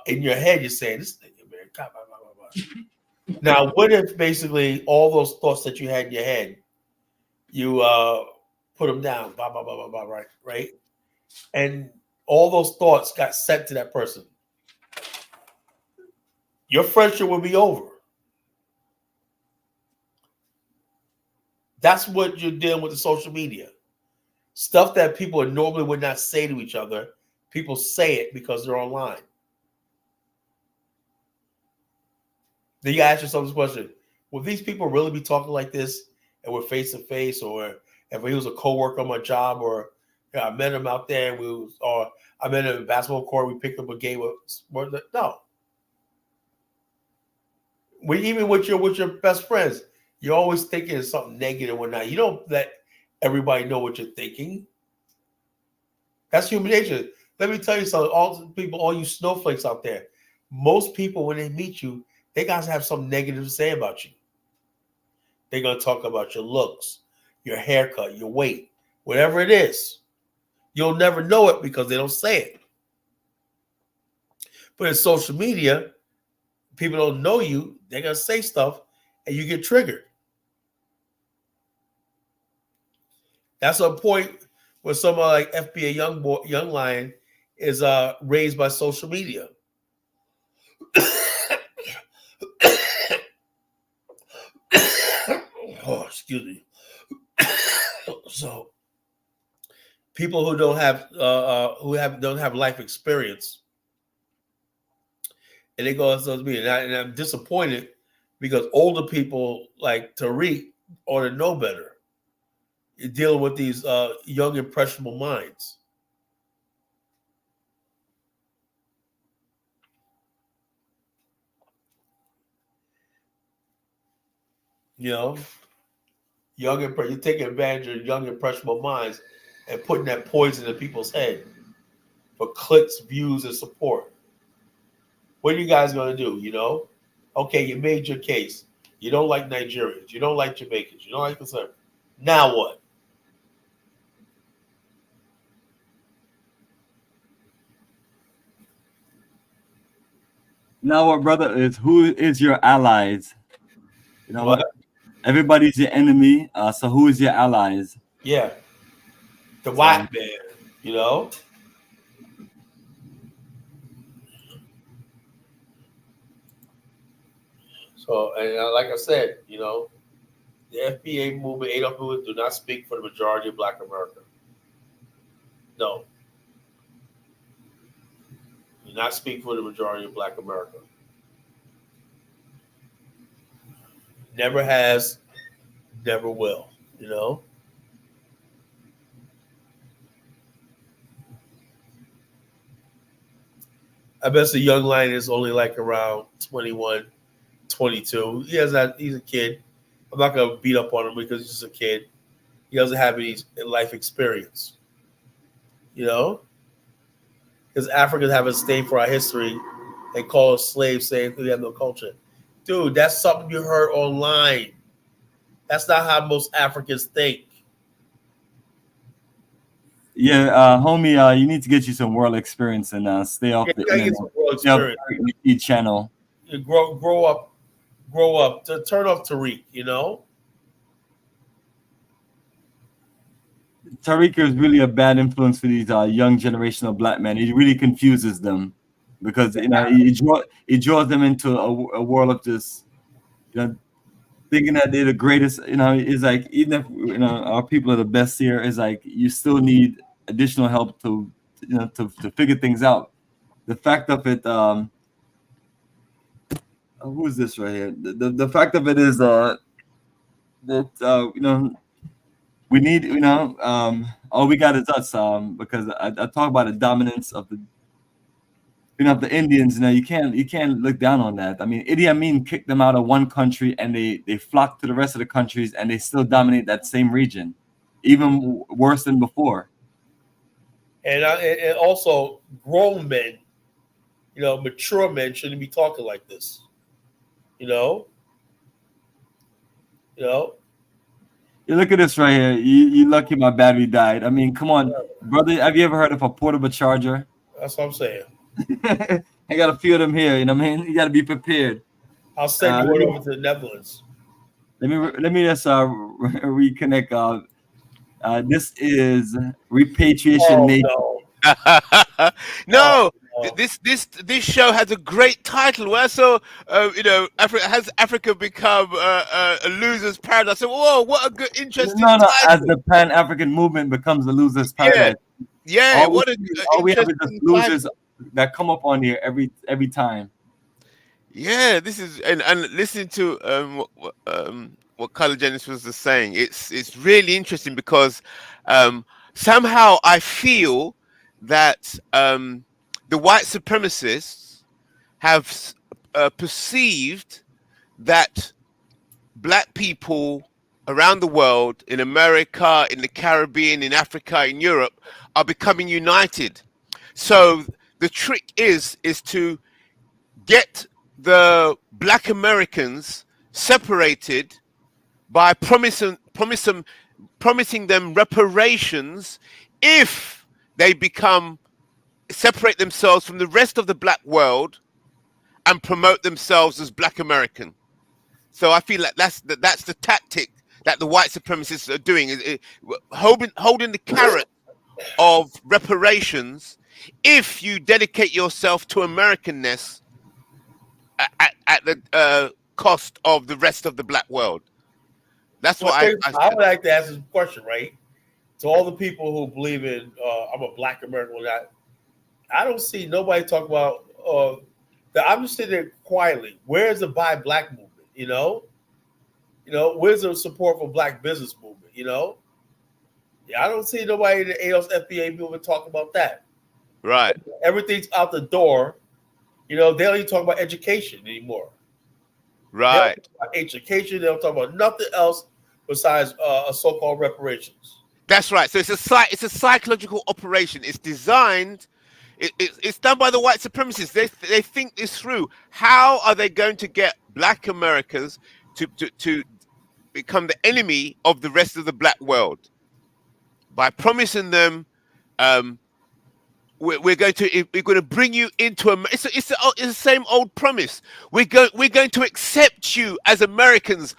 In your head, you're saying, this nigga, man, blah, blah, blah, blah. Now, what if basically all those thoughts that you had in your head, you put them down, blah, blah, blah, blah, blah, right? And all those thoughts got sent to that person. Your friendship will be over. That's what you're dealing with the social media. Stuff that people normally would not say to each other, people say it because they're online. Then you ask yourself this question: would these people really be talking like this and we're face to face, or if he was a coworker on my job, or I met him out there, or I met him in a basketball court, we picked up a game of no. Even with your best friends, you're always thinking of something negative or not. You don't let everybody know what you're thinking. That's human nature. Let me tell you something. All you snowflakes out there, most people, when they meet you, they guys have something negative to say about you. They're going to talk about your looks, your haircut, your weight, whatever it is. You'll never know it because they don't say it. But in social media, people don't know you. They're going to say stuff and you get triggered. That's a point where someone like FBA Young Lion is raised by social media. Oh, excuse me. So people who don't have life experience, and they go on social media, and I'm disappointed because older people like Tariq ought to know better. You're dealing with these young impressionable minds. You know, you're taking advantage of young impressionable minds and putting that poison in people's head for clicks, views, and support. What are you guys going to do, you know? Okay, you made your case. You don't like Nigerians. You don't like Jamaicans. You don't like the. Now what? Now what, brother, is who is your allies? You know what? Everybody's your enemy. So who is your allies? Yeah. The white man, you know? So, and like I said, you know, the FBA movement, ADOS movement, do not speak for the majority of Black America. No. Do not speak for the majority of Black America. Never has, never will, you know? I bet the young lion is only like around 21, 22. He's a kid. I'm not going to beat up on him because he's just a kid. He doesn't have any life experience, you know? Because Africans have a stain for our history and call us slaves saying we have no culture. Dude, that's something you heard online. That's not how most Africans think. Yeah, homie, you need to get you some world experience and stay off the internet. Stay off the channel. You grow up. Turn off Tariq, you know? Tariq is really a bad influence for these young generation of Black men. He really confuses them because you know he draws them into a world of just, you know, thinking that they're the greatest. You know, it's like even if, you know, our people are the best here, it's like you still need additional help to, you know, to figure things out. The fact of it, who is this right here? The fact of it is that you know, we need, you know, all we got is us, because I talk about the dominance of the, you know, of the Indians. You know, you can't look down on that. I mean, Idi Amin kicked them out of one country and they flocked to the rest of the countries and they still dominate that same region, even worse than before. And also grown men, you know, mature men shouldn't be talking like this. You know? You look at this right here. You lucky my battery died. I mean, come on, brother. Have you ever heard of a portable charger? That's what I'm saying. I got a few of them here. You know what I mean? You got to be prepared. I'll send you one over to the Netherlands. Let me just reconnect. This is Repatriation Nation. No. This show has a great title. Where so you know, has Africa become a loser's paradise? So, whoa, what a good, interesting title. As the Pan-African movement becomes a loser's paradise. Yeah. All we have is just losers that come up on here every time. Yeah, this is and listening to what Carla Jennings was just saying, it's really interesting because somehow I feel that the white supremacists have perceived that Black people around the world, in America, in the Caribbean, in Africa, in Europe, are becoming united. So the trick is to get the Black Americans separated by promising them reparations if they separate themselves from the rest of the Black world and promote themselves as Black American. So I feel like that's the tactic that the white supremacists are doing, is holding the carrot of reparations if you dedicate yourself to Americanness at the cost of the rest of the Black world. That's what I would like to ask this question, right? To all the people who believe in I'm a Black American, I don't see nobody talk about I'm just sitting there quietly. Where's the Buy Black movement? You know, where's the support for Black business movement? You know, I don't see nobody in the AOS FBA movement talk about that. Right. Everything's out the door. You know, they don't even talk about education anymore. Right. They don't talk about education. They don't talk about nothing else besides a so-called reparations. That's right. So it's a psychological operation. It's designed. It's done by the white supremacists. They think this through. How are they going to get Black Americans to become the enemy of the rest of the black world by promising them we're going to bring you into a. It's the same old promise. We're going to accept you as Americans.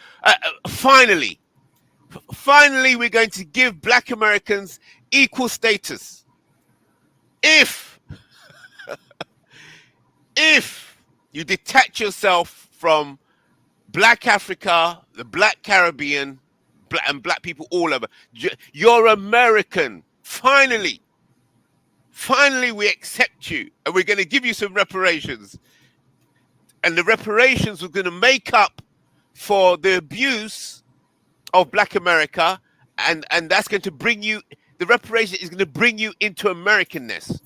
Finally, we're going to give Black Americans equal status. If you detach yourself from Black Africa, the Black Caribbean, and Black people all over, you're American. Finally, we accept you, and we're going to give you some reparations. And the reparations are going to make up for the abuse of Black America, and that's going to bring you. The reparation is going to bring you into Americanness.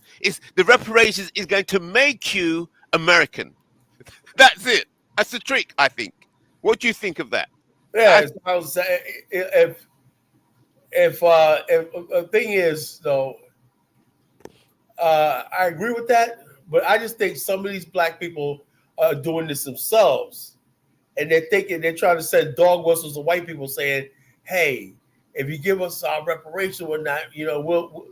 The reparations is going to make you American. That's it. That's the trick, I think. What do you think of that? Yeah, if the thing is though. I agree with that, but I just think some of these black people are doing this themselves, and they're trying to send dog whistles to white people saying, "Hey, if you give us our reparation or not, we'll."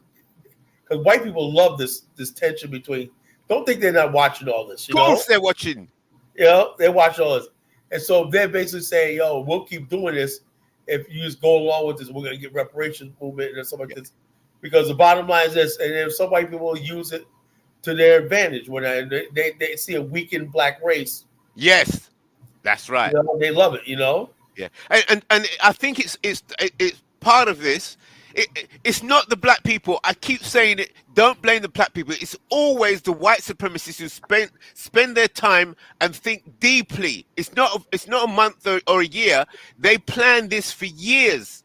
Because white people love this tension between. Don't think they're not watching all this. Of course, they're watching. They're watching all this, and so they're basically saying, "Yo, we'll keep doing this if you just go along with this. We're gonna get reparations movement and stuff like this." Because the bottom line is this, and if some white people use it to their advantage when they see a weakened black race. Yes, that's right. They love it, Yeah, and I think it's part of this. It's not the black people. I keep saying it. Don't blame the black people. It's always the white supremacists who spend their time and think deeply. It's not a month or a year. They plan this for years.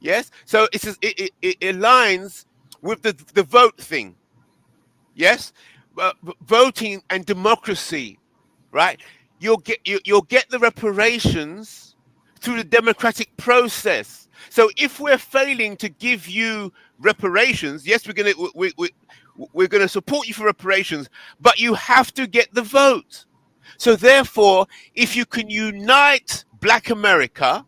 Yes, so it aligns with the vote thing. Yes, voting and democracy, right? You'll get the reparations through the democratic process. So if we're failing to give you reparations, yes, we're gonna support you for reparations, but you have to get the vote. So therefore, if you can unite Black America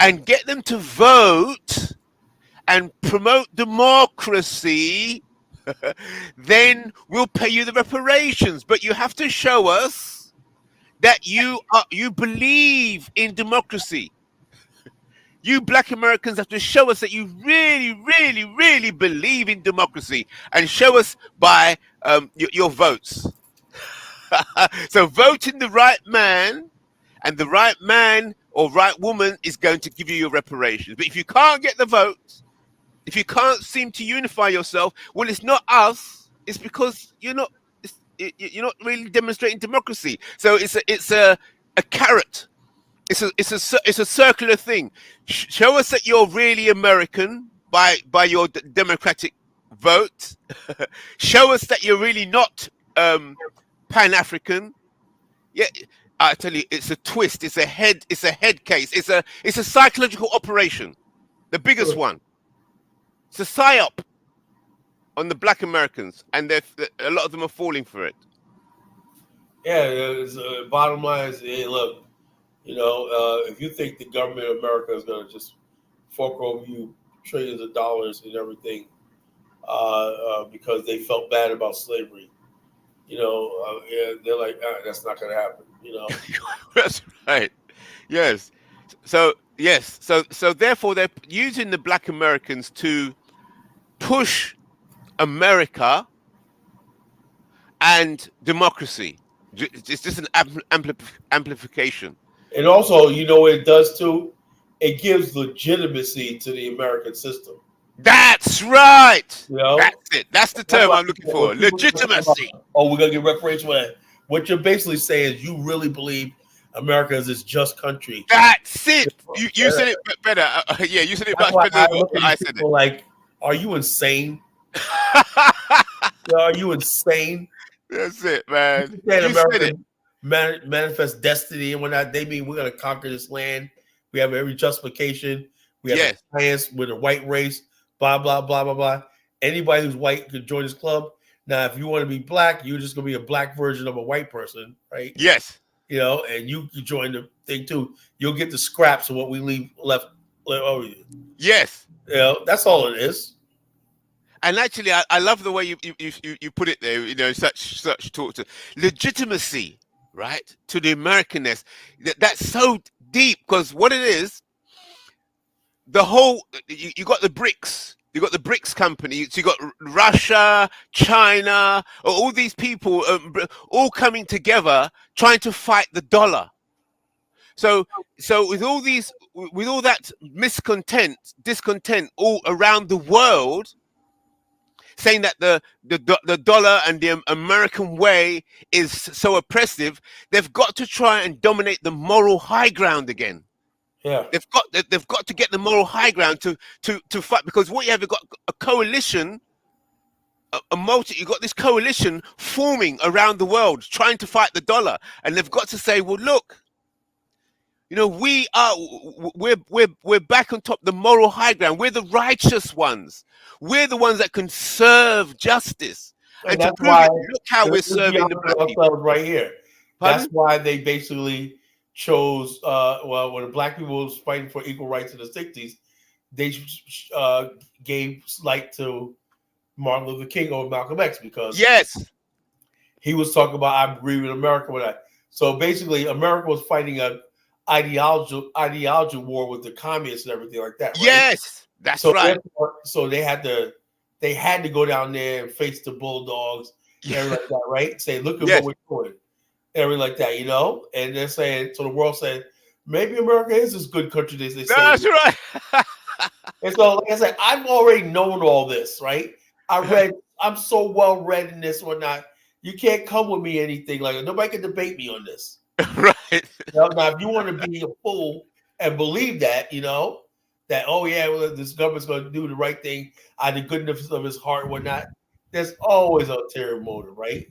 and get them to vote and promote democracy, then we'll pay you the reparations. But you have to show us that you believe in democracy. You Black Americans have to show us that you really, really, really believe in democracy, and show us by your votes. So voting the right man, and the right man or right woman is going to give you your reparations. But if you can't get the votes, if you can't seem to unify yourself, well, it's not us. It's because you're not really demonstrating democracy. So it's a carrot. It's a circular thing. Show us that you're really American by your democratic vote. Show us that you're really not Pan-African. Yeah. I tell you, it's a twist. It's a head case. It's a psychological operation, the biggest one. It's a psyop on the Black Americans, and a lot of them are falling for it. Yeah, bottom line is, hey, look, if you think the government of America is going to just fork over you trillions of dollars and everything because they felt bad about slavery, they're like, that's not going to happen. That's right. Yes. So therefore they're using the Black Americans to push America and democracy. It's just an amplification. And also, what it does too? It gives legitimacy to the American system. That's right. That's it. That's the term I'm looking for. Legitimacy. We're going to get reparations for that. What you're basically saying is you really believe America is this just country. That's it. You said it better. Yeah, you said it much better than I said it. Like, are you insane? Are you insane? That's it, man. You said it. Manifest destiny and whatnot. They mean we're going to conquer this land. We have every justification. We have a alliance with a white race. Blah, blah, blah, blah, blah. Anybody who's white could join this club. Now, if you want to be black, you're just going to be a black version of a white person, right? Yes. you know, and you join the thing too. You'll get the scraps of what we leave left over you. Yes. You know, that's all it is. And actually, I love the way you put it there. You know, such talk to legitimacy, right? To the Americanness. That's so deep, because what it is, the whole you got the BRICS. You got the BRICS company. So you got Russia, China, all these people all coming together trying to fight the dollar. So with all that discontent all around the world, saying that the dollar and the American way is so oppressive, they've got to try and dominate the moral high ground again. Yeah, they've got to get the moral high ground to fight, because what you've got a coalition, you got this coalition forming around the world trying to fight the dollar, and they've got to say, well, look, you know, we're back on top, the moral high ground. We're the righteous ones. We're the ones that can serve justice. And that's to prove why it, look how we're serving the black people. right here. Pardon? That's why they basically chose. Well, when the black people was fighting for equal rights in the '60s, they gave light to Martin Luther King over Malcolm X, because he was talking about, I agree with America with that. So basically, America was fighting a ideology war with the communists and everything like that. Right? Yes, that's right. So they had to go down there and face the bulldogs and everything like that, right? Say, look at what we're doing, everything like that, you know. And they're saying, so the world said, maybe America is this good country they say. That's right. And so, like I said, I've already known all this, right? I'm so well read in this or not. You can't come with me anything like that. Nobody can debate me on this. Right. Now, if you want to be a fool and believe that, you know, that, oh yeah, well, this government's going to do the right thing out of the goodness of his heart and whatnot, there's always a ulterior motive, right?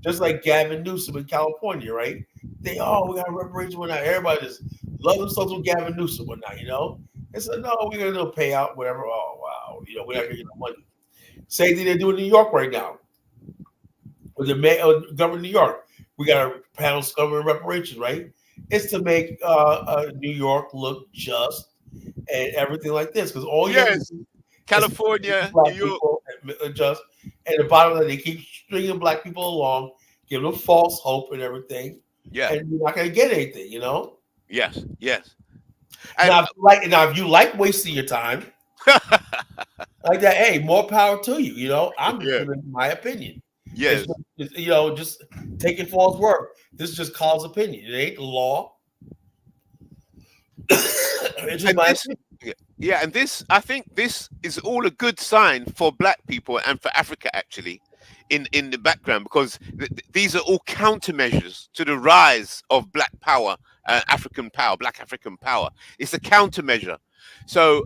Just like Gavin Newsom in California, right? We got reparations, whatnot. Everybody just love themselves with Gavin Newsom, whatnot, you know? It's like, no, we're going to do a payout, whatever. Oh, wow. You know, we're not going to get no money. Same thing they're doing in New York right now. With the governor of New York. We got a panel covering reparations, right? It's to make New York look just and everything like this. Because all California, New York, just, and the bottom line, they keep stringing black people along, giving them false hope and everything. Yeah, and you're not going to get anything, you know. Yes. And now, if you like wasting your time like that, hey, more power to you. You know, I'm just giving my opinion. Yes. You know, just take it for its word. This is just Carl's opinion. It ain't the law. It's just my opinion. Yeah, and I think this is all a good sign for black people and for Africa, actually, in the background, because these are all countermeasures to the rise of black power, African power, black African power. It's a countermeasure. So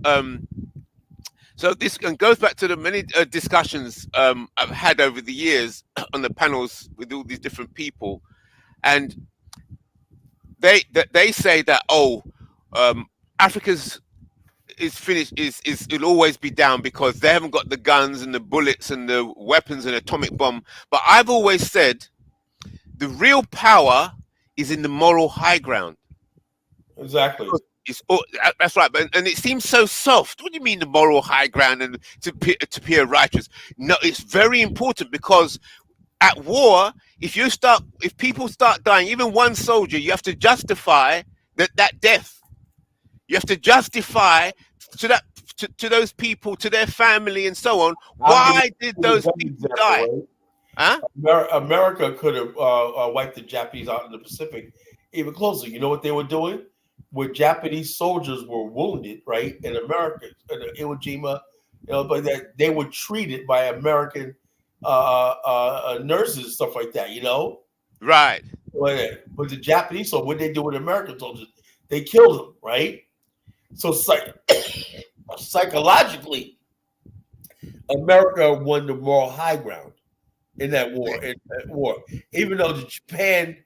this goes back to the many discussions I've had over the years on the panels with all these different people, and they say that Africa's is finished, it'll always be down because they haven't got the guns and the bullets and the weapons and atomic bomb. But I've always said the real power is in the moral high ground. Exactly. That's right, and it seems so soft. What do you mean the moral high ground and to appear righteous? No, it's very important, because at war, if people start dying, even one soldier, you have to justify that death. You have to justify to those people, to their family, and so on. Why did those people die? Huh? America could have wiped the Japanese out in the Pacific even closer. You know what they were doing? Where Japanese soldiers were wounded, right, in America, in Iwo Jima, you know, but that they were treated by American nurses and stuff like that, you know? Right. But the Japanese, so what they do with American soldiers, they killed them, right? So psychologically, America won the moral high ground in that war. Even though Japan,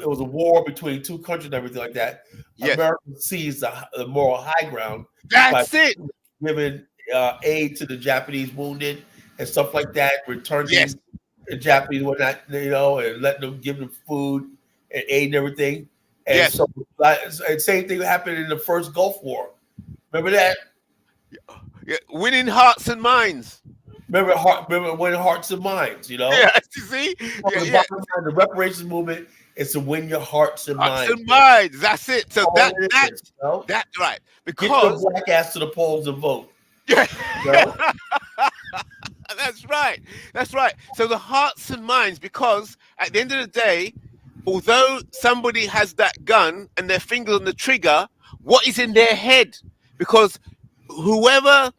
it was a war between two countries and everything like that. Yes. America sees the moral high ground. That's it. Giving aid to the Japanese wounded and stuff like that, returning the Japanese whatnot, you know, and letting them give them food and aid and everything. And Yes. so, and same thing happened in the first Gulf War. Remember that? Yeah, winning hearts and minds. Remember winning hearts and minds. You know. Yeah, you see. The reparations movement is to win your hearts and minds. Hearts and minds. That's it. So that right. Because get your black ass to the polls and vote. Yeah. You know? That's right. That's right. So the hearts and minds, because at the end of the day, although somebody has that gun and their finger on the trigger, what is in their head? Because whoever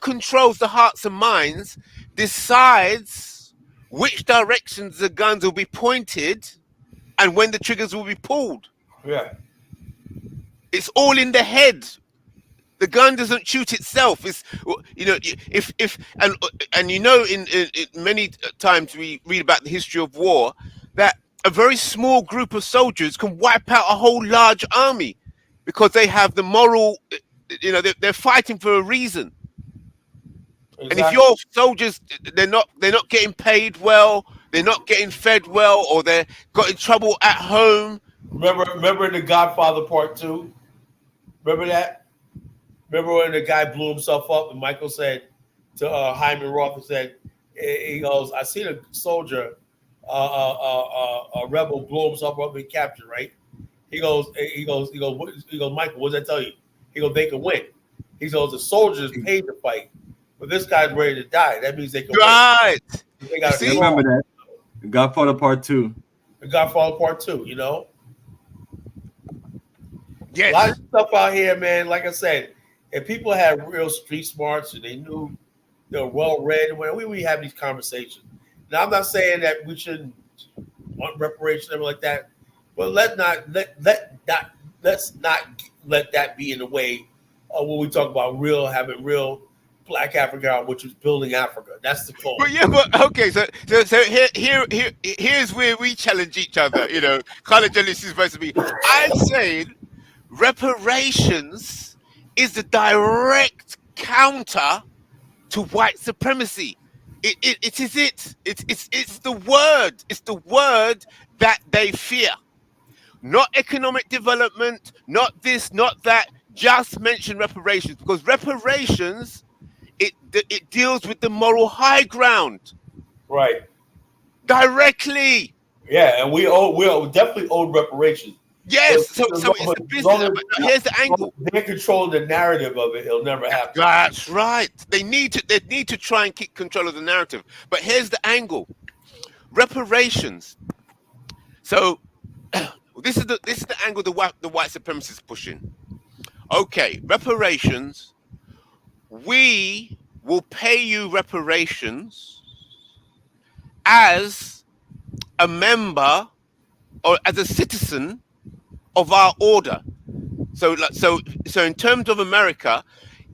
controls the hearts and minds decides which directions the guns will be pointed and when the triggers will be pulled. Yeah. It's all in the head. The gun doesn't shoot itself. It's, you know, if and you know, in many times we read about the history of war, that a very small group of soldiers can wipe out a whole large army because they have the moral, you know, they're fighting for a reason. Exactly. And if your soldiers, they're not getting paid well, they're not getting fed well, or they're got in trouble at home. Remember in The Godfather Part 2? Remember that? Remember when the guy blew himself up and Michael said to Hyman Roth, and said, he goes, I seen a soldier, a rebel blow himself up and captured, right? He goes, Michael, what does that tell you? He goes, they can win. He goes, the soldiers paid to fight, but this guy's ready to die. That means they can win. They got I remember that. The Godfather Part 2. The Godfather Part 2, you know? Yes. A lot of stuff out here, man, like I said, if people had real street smarts and they knew they were well read, when we have these conversations. Now, I'm not saying that we shouldn't want reparations and like that, but let's not let that be in the way of when we talk about having real Black Africa, which is building Africa. That's the goal. But okay, so here's where we challenge each other. You know, College is supposed to be. I'm saying reparations is the direct counter to white supremacy. It is it. It's the word. It's the word that they fear. Not economic development, not this, not that. Just mention reparations, because reparations it deals with the moral high ground. Right. Directly. Yeah, and we definitely owe reparations. Yes, so it's the business. Here's the angle. They're controlling the narrative of it. It'll never happen. That's right. They need to try and keep control of the narrative. But here's the angle. Reparations. So this is the angle the white supremacists pushing. Okay, reparations. We will pay you reparations as a member or as a citizen of our order. So in terms of America,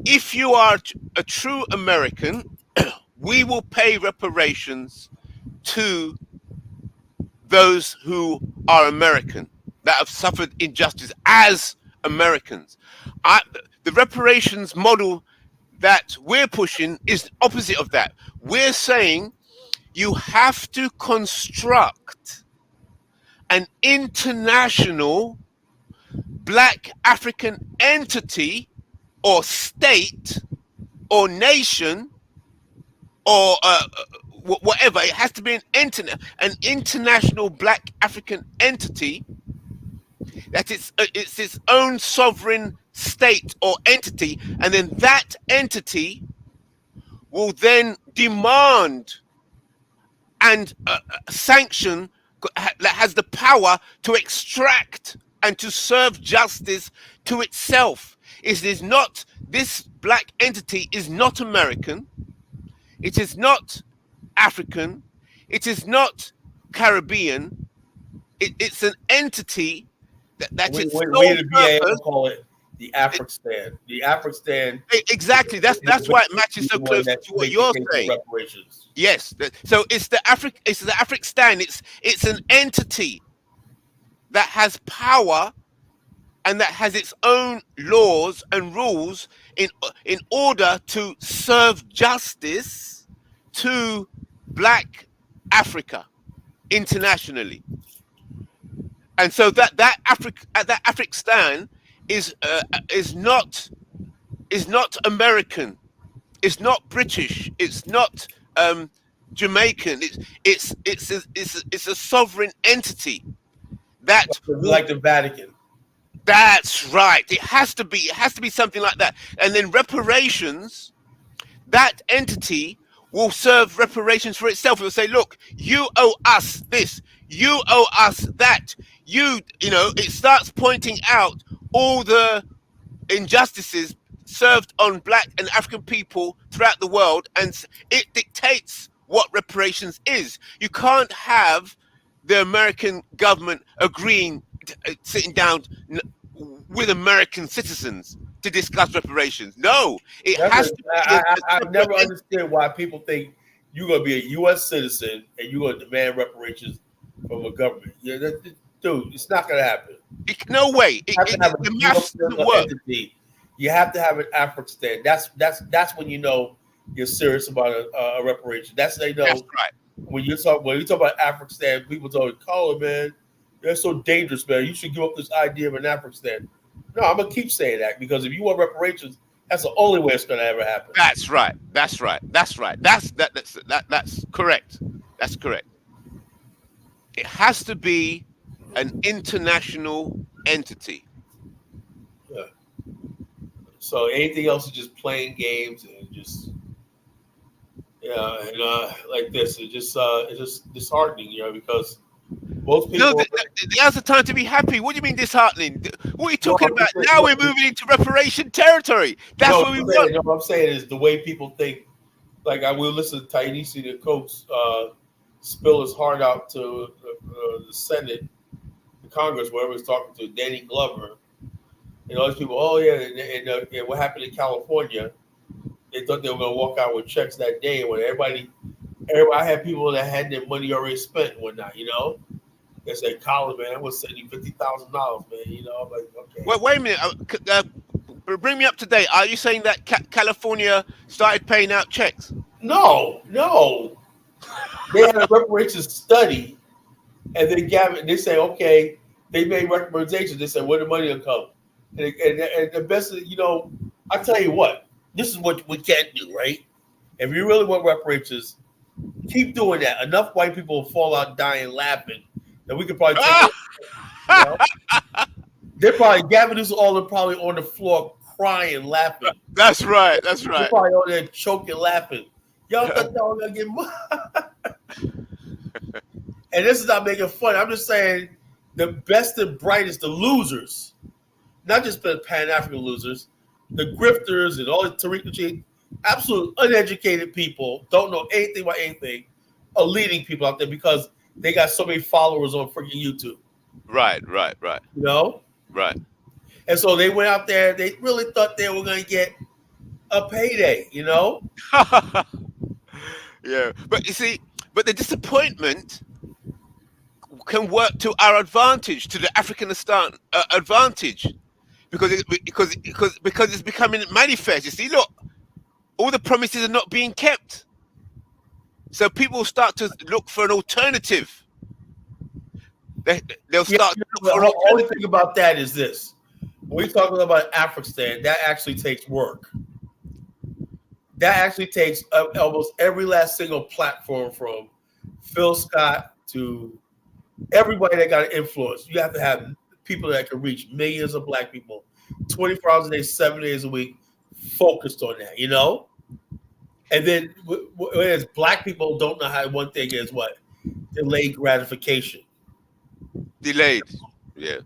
if you are a true American, we will pay reparations to those who are American, that have suffered injustice as Americans. The reparations model that we're pushing is opposite of that. We're saying you have to construct an international Black African entity or state or nation or whatever. It has to be an international Black African entity that it's its own sovereign state or entity, and then that entity will then demand and sanction, that has the power to extract and to serve justice to itself. It is not, this Black entity is not American, it is not African, it is not Caribbean, it's an entity that its we sole the BAIO purpose, call it the Afrikstan. The Afrikstan. Exactly. That's why it matches so close to what you're saying. Reparations. Yes. So it's the Afrikstan. It's an entity that has power and that has its own laws and rules in order to serve justice to Black Africa internationally. And so that Afrikstan is not American, it's not British, it's not Jamaican. It's a sovereign entity that like the Vatican. That's right. It has to be something like that. And then reparations, that entity will serve reparations for itself. It will say, look, you owe us this, you owe us that. It starts pointing out all the injustices served on Black and African people throughout the world, and it dictates what reparations is. You can't have the American government agreeing, sitting down with American citizens to discuss reparations. No, it has to be. I never understood why people think you're going to be a U.S. citizen and you're going to demand reparations from a government. Dude, it's not going to happen. No way. You have to have a U.S. entity. You have to have an Afrikstan. That's when you know you're serious about a reparation. That's they know. That's right. When you talk about Afrikstan, people tell "Call it, man. That's so dangerous, man. You should give up this idea of an Afrikstan." No, I'm gonna keep saying that because if you want reparations, that's the only way it's gonna ever happen. That's right. That's correct. That's correct. It has to be an international entity. Yeah. So anything else is just playing games and just like this. It's just disheartening, because most people. No, now's the time to be happy. What do you mean disheartening? What are you talking about? Now we're moving into reparation territory. That's what we want. What I'm saying is the way people think. Like I will listen to Tyehimba, the coach, spill his heart out to the Senate, the Congress, wherever he's talking to Danny Glover, and all these people. Oh yeah, and what happened in California? They thought they were going to walk out with checks that day. When everybody, I had people that had their money already spent and whatnot. They said, "Colin, man, I will send you $50,000, man." I'm like, okay. Wait a minute. Bring me up to date. Are you saying that California started paying out checks? No. They had a reparations study, and they say, okay, they made recommendations. They said, where the money will come, and the best, I tell you what, this is what we can't do, right? If you really want reparations, keep doing that. Enough white people will fall out dying laughing that we could probably take They're probably Gavin is all probably on the floor crying, laughing. That's right. They're probably on there choking, laughing. Y'all thought y'all gonna get money. And this is not making fun. I'm just saying the best and brightest, the losers, not just the Pan-African losers, the grifters and all the Tariq, absolute uneducated people, don't know anything about anything, are leading people out there because they got so many followers on freaking YouTube. Right. Right. And so they went out there, they really thought they were going to get a payday, Yeah. But you see, the disappointment can work to our advantage, to the Afrikanistan advantage, because it's becoming manifest. You see, look, all the promises are not being kept. So people start to look for an alternative. They'll start. The only thing about that is this: when we're talking about Afrikstan, that actually takes work. That actually takes almost every last single platform, from Phil Scott to everybody that got an influence. You have to have people that can reach millions of Black people, 24 hours a day, 7 days a week, focused on that. And then, whereas Black people don't know how, one thing is what? Delayed gratification. Delayed, yeah.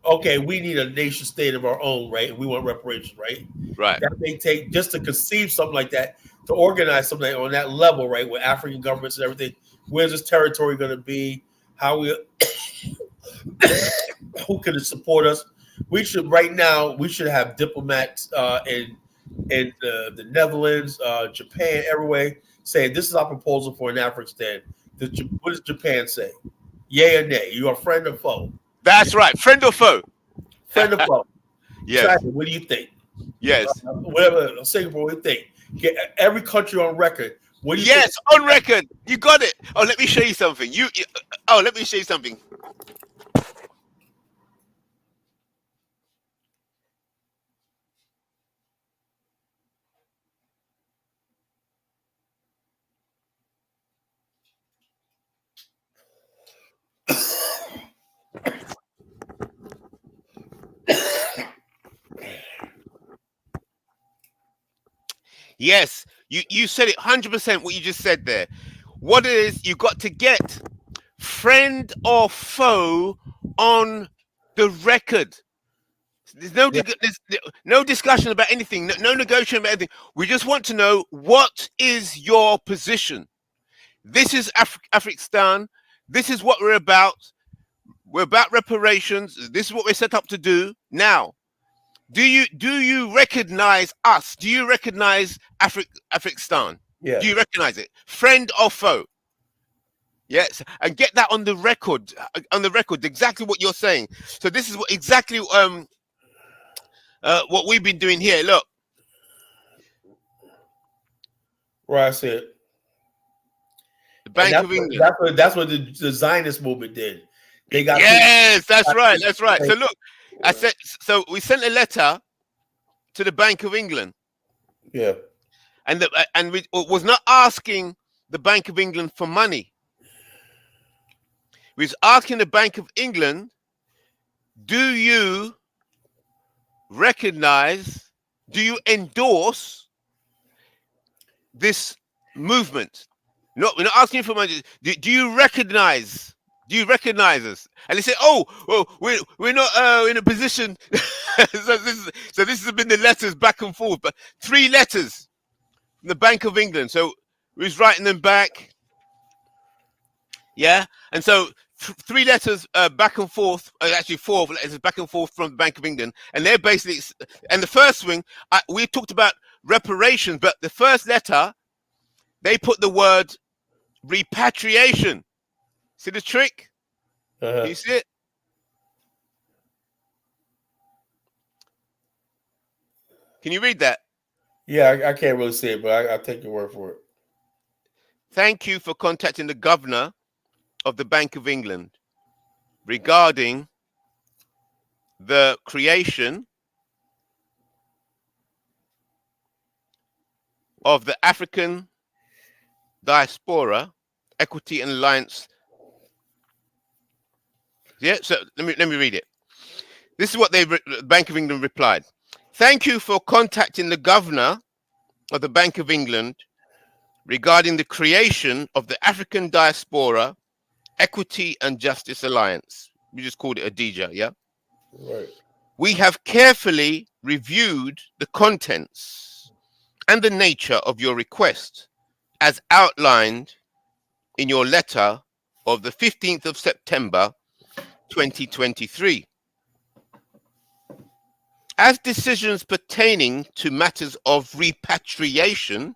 Okay, we need a nation state of our own, right? We want reparations, right? Right. That may take, just to conceive something like that, to organize something on that level, right? With African governments and everything. Where's this territory going to be? How we, who can support us? We should have diplomats in the Netherlands, Japan, everywhere, saying this is our proposal for an Afrikstan. What does Japan say? Yay or nay? You a friend or foe? That's right. Friend or foe? Friend or foe? Yes. What do you think? Yes. Whatever Singapore, what do you think? Get every country on record. What do you think? On record. You got it. Oh, let me show you something. Let me show you something. Yes, you said it 100% what you just said there. What it is, you got to get friend or foe on the record. There's no discussion about anything, no negotiation about anything. We just want to know, what is your position? This is Afrikstan. This is what we're about. We're about reparations. This is what we're set up to do. Now, do you recognize us? Do you recognize Afrikstan? Yeah. Do you recognize it? Friend or foe? Yes, and get that on the record. Exactly what you're saying. So this is exactly what we've been doing here. Look, Right, I said. The Bank of England. That's what the Zionist movement did. They got that's right. So look, I said, so we sent a letter to the Bank of England. Yeah. And we was not asking the Bank of England for money. We was asking the Bank of England, do you recognize, do you endorse this movement? No, we're not asking for money. Do you recognize? Do you recognize us? And they say, "Oh, we're not in a position." so this has been the letters back and forth, but 3 letters from the Bank of England. So we was writing them back, yeah. And so 3 letters back and forth. Actually, 4 letters back and forth from the Bank of England, and they're basically. And the first thing we talked about reparations, but the first letter they put the word repatriation. See the trick? Can you see it? Can you read that? Yeah, I can't really see it, but I'll take your word for it. Thank you for contacting the governor of the Bank of England regarding the creation of the African Diaspora Equity and Alliance. Yeah, so let me read it. This is what the Bank of England replied. Thank you for contacting the governor of the Bank of England regarding the creation of the African Diaspora Equity and Justice Alliance. We just called it ADIJA, yeah? Right. We have carefully reviewed the contents and the nature of your request as outlined in your letter of the 15th of September 2023. As decisions pertaining to matters of repatriation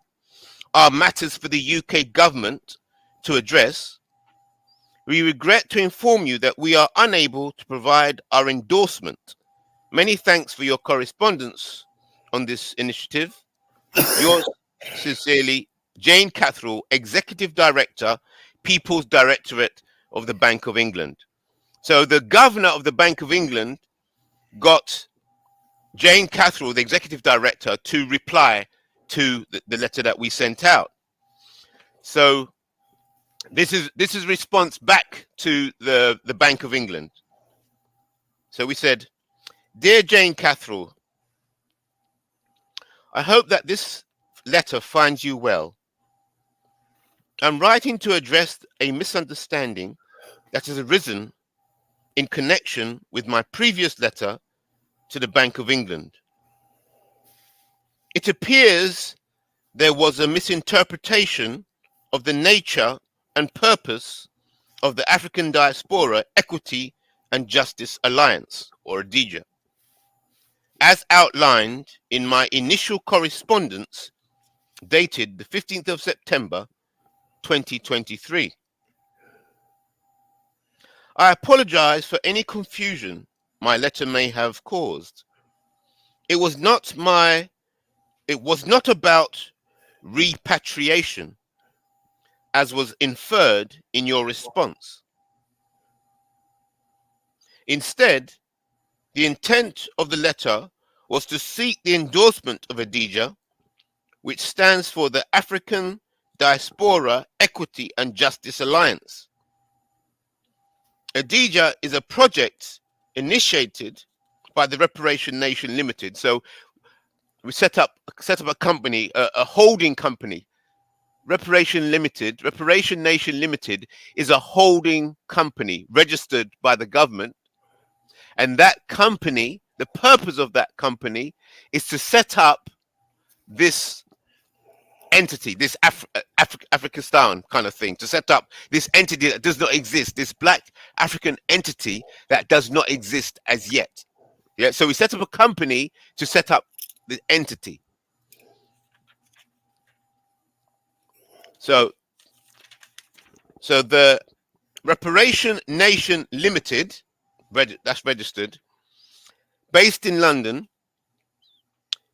are matters for the UK government to address, we regret to inform you that we are unable to provide our endorsement. Many thanks for your correspondence on this initiative. Yours sincerely, Jane Catherall, Executive Director, People's Directorate of the Bank of England. So the governor of the Bank of England got Jane Catherall, the Executive Director, to reply to the letter that we sent out. So this is response back to the Bank of England. So we said, Dear Jane Catherall, I hope that this letter finds you well. I'm writing to address a misunderstanding that has arisen in connection with my previous letter to the Bank of England. It appears there was a misinterpretation of the nature and purpose of the African Diaspora Equity and Justice Alliance, or ADIJA, as outlined in my initial correspondence dated the 15th of September 2023. I apologize for any confusion my letter may have caused. It was not about repatriation, as was inferred in your response. Instead, the intent of the letter was to seek the endorsement of ADIJA, which stands for the African Diaspora Equity and Justice Alliance. ADIJA is a project initiated by the Reparation Nation Limited. So we set up a company, a holding company. Reparation Nation Limited is a holding company registered by the government, and that company, the purpose of that company is to set up this entity, this Afrikstan kind of thing, to set up this entity that does not exist, this Black African entity that does not exist as yet. Yeah, so we set up a company to set up the entity. So the Reparation Nation Limited, that's registered, based in London,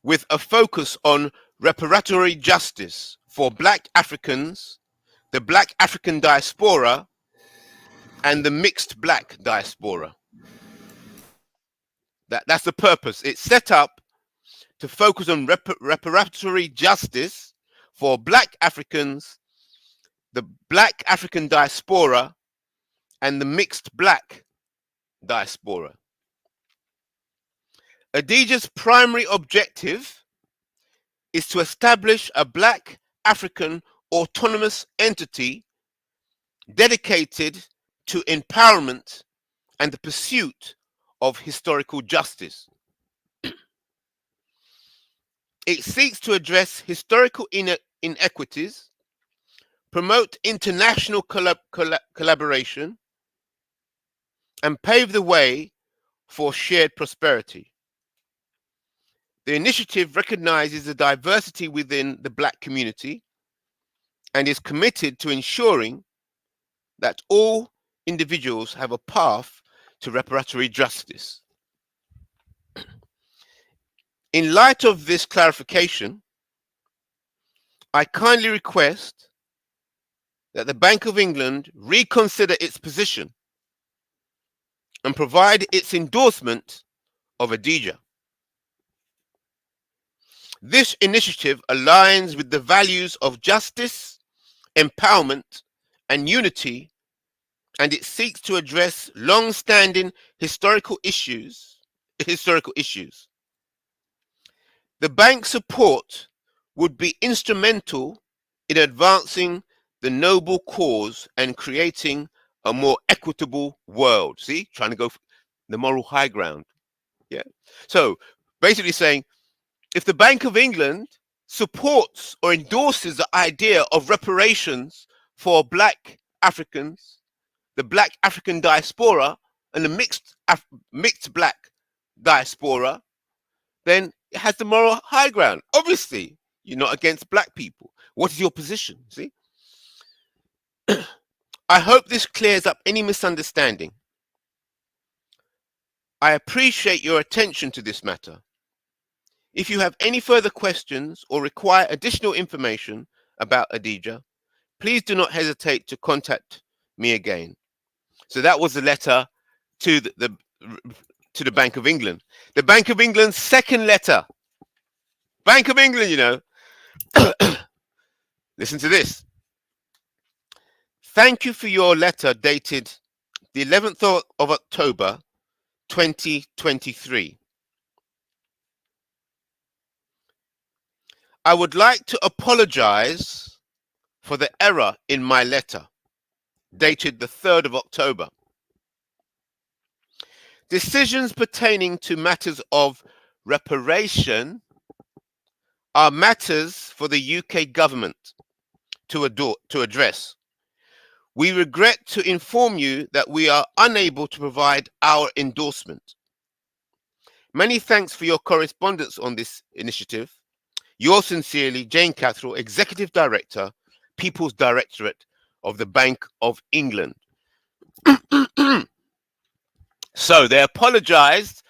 with a focus on reparatory justice for Black Africans, the Black African Diaspora, and the mixed Black Diaspora. That's the purpose. It's set up to focus on reparatory justice for Black Africans, the Black African Diaspora, and the mixed Black Diaspora. Adidja's primary objective is to establish a Black African autonomous entity dedicated to empowerment and the pursuit of historical justice. It seeks to address historical inequities, promote international collaboration, and pave the way for shared prosperity. The initiative recognizes the diversity within the Black community and is committed to ensuring that all individuals have a path to reparatory justice. In light of this clarification, I kindly request that the Bank of England reconsider its position and provide its endorsement of Adidja. This initiative aligns with the values of justice, empowerment, and unity, and it seeks to address long-standing historical issues. The bank's support would be instrumental in advancing the noble cause and creating a more equitable world. See, trying to go for the moral high ground. Yeah. So basically saying, if the Bank of England supports or endorses the idea of reparations for Black Africans, the Black African Diaspora, and the mixed Black Diaspora, then it has the moral high ground. Obviously, you're not against Black people. What is your position? See? I hope this clears up any misunderstanding. I appreciate your attention to this matter. If you have any further questions or require additional information about Adidja, please do not hesitate to contact me again. So that was the letter to the Bank of England. The Bank of England's second letter. Bank of England, you know. Listen to this. Thank you for your letter dated the 11th of October, 2023. I would like to apologize for the error in my letter, dated the 3rd of October. Decisions pertaining to matters of reparation are matters for the UK government to address. We regret to inform you that we are unable to provide our endorsement. Many thanks for your correspondence on this initiative. Yours sincerely, Jane Catherall, Executive Director, People's Directorate of the Bank of England. So they apologized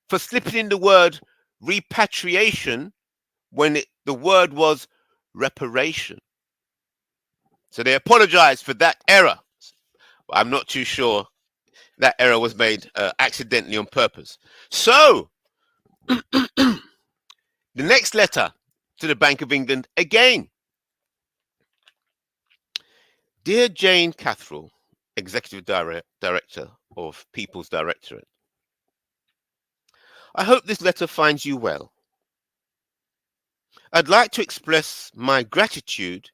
for slipping in the word repatriation when the word was reparation. So they apologized for that error. I'm not too sure that error was made accidentally on purpose. So the next letter to the Bank of England again. Dear Jane Catherall, Executive Director of People's Directorate, I hope this letter finds you well. I'd like to express my gratitude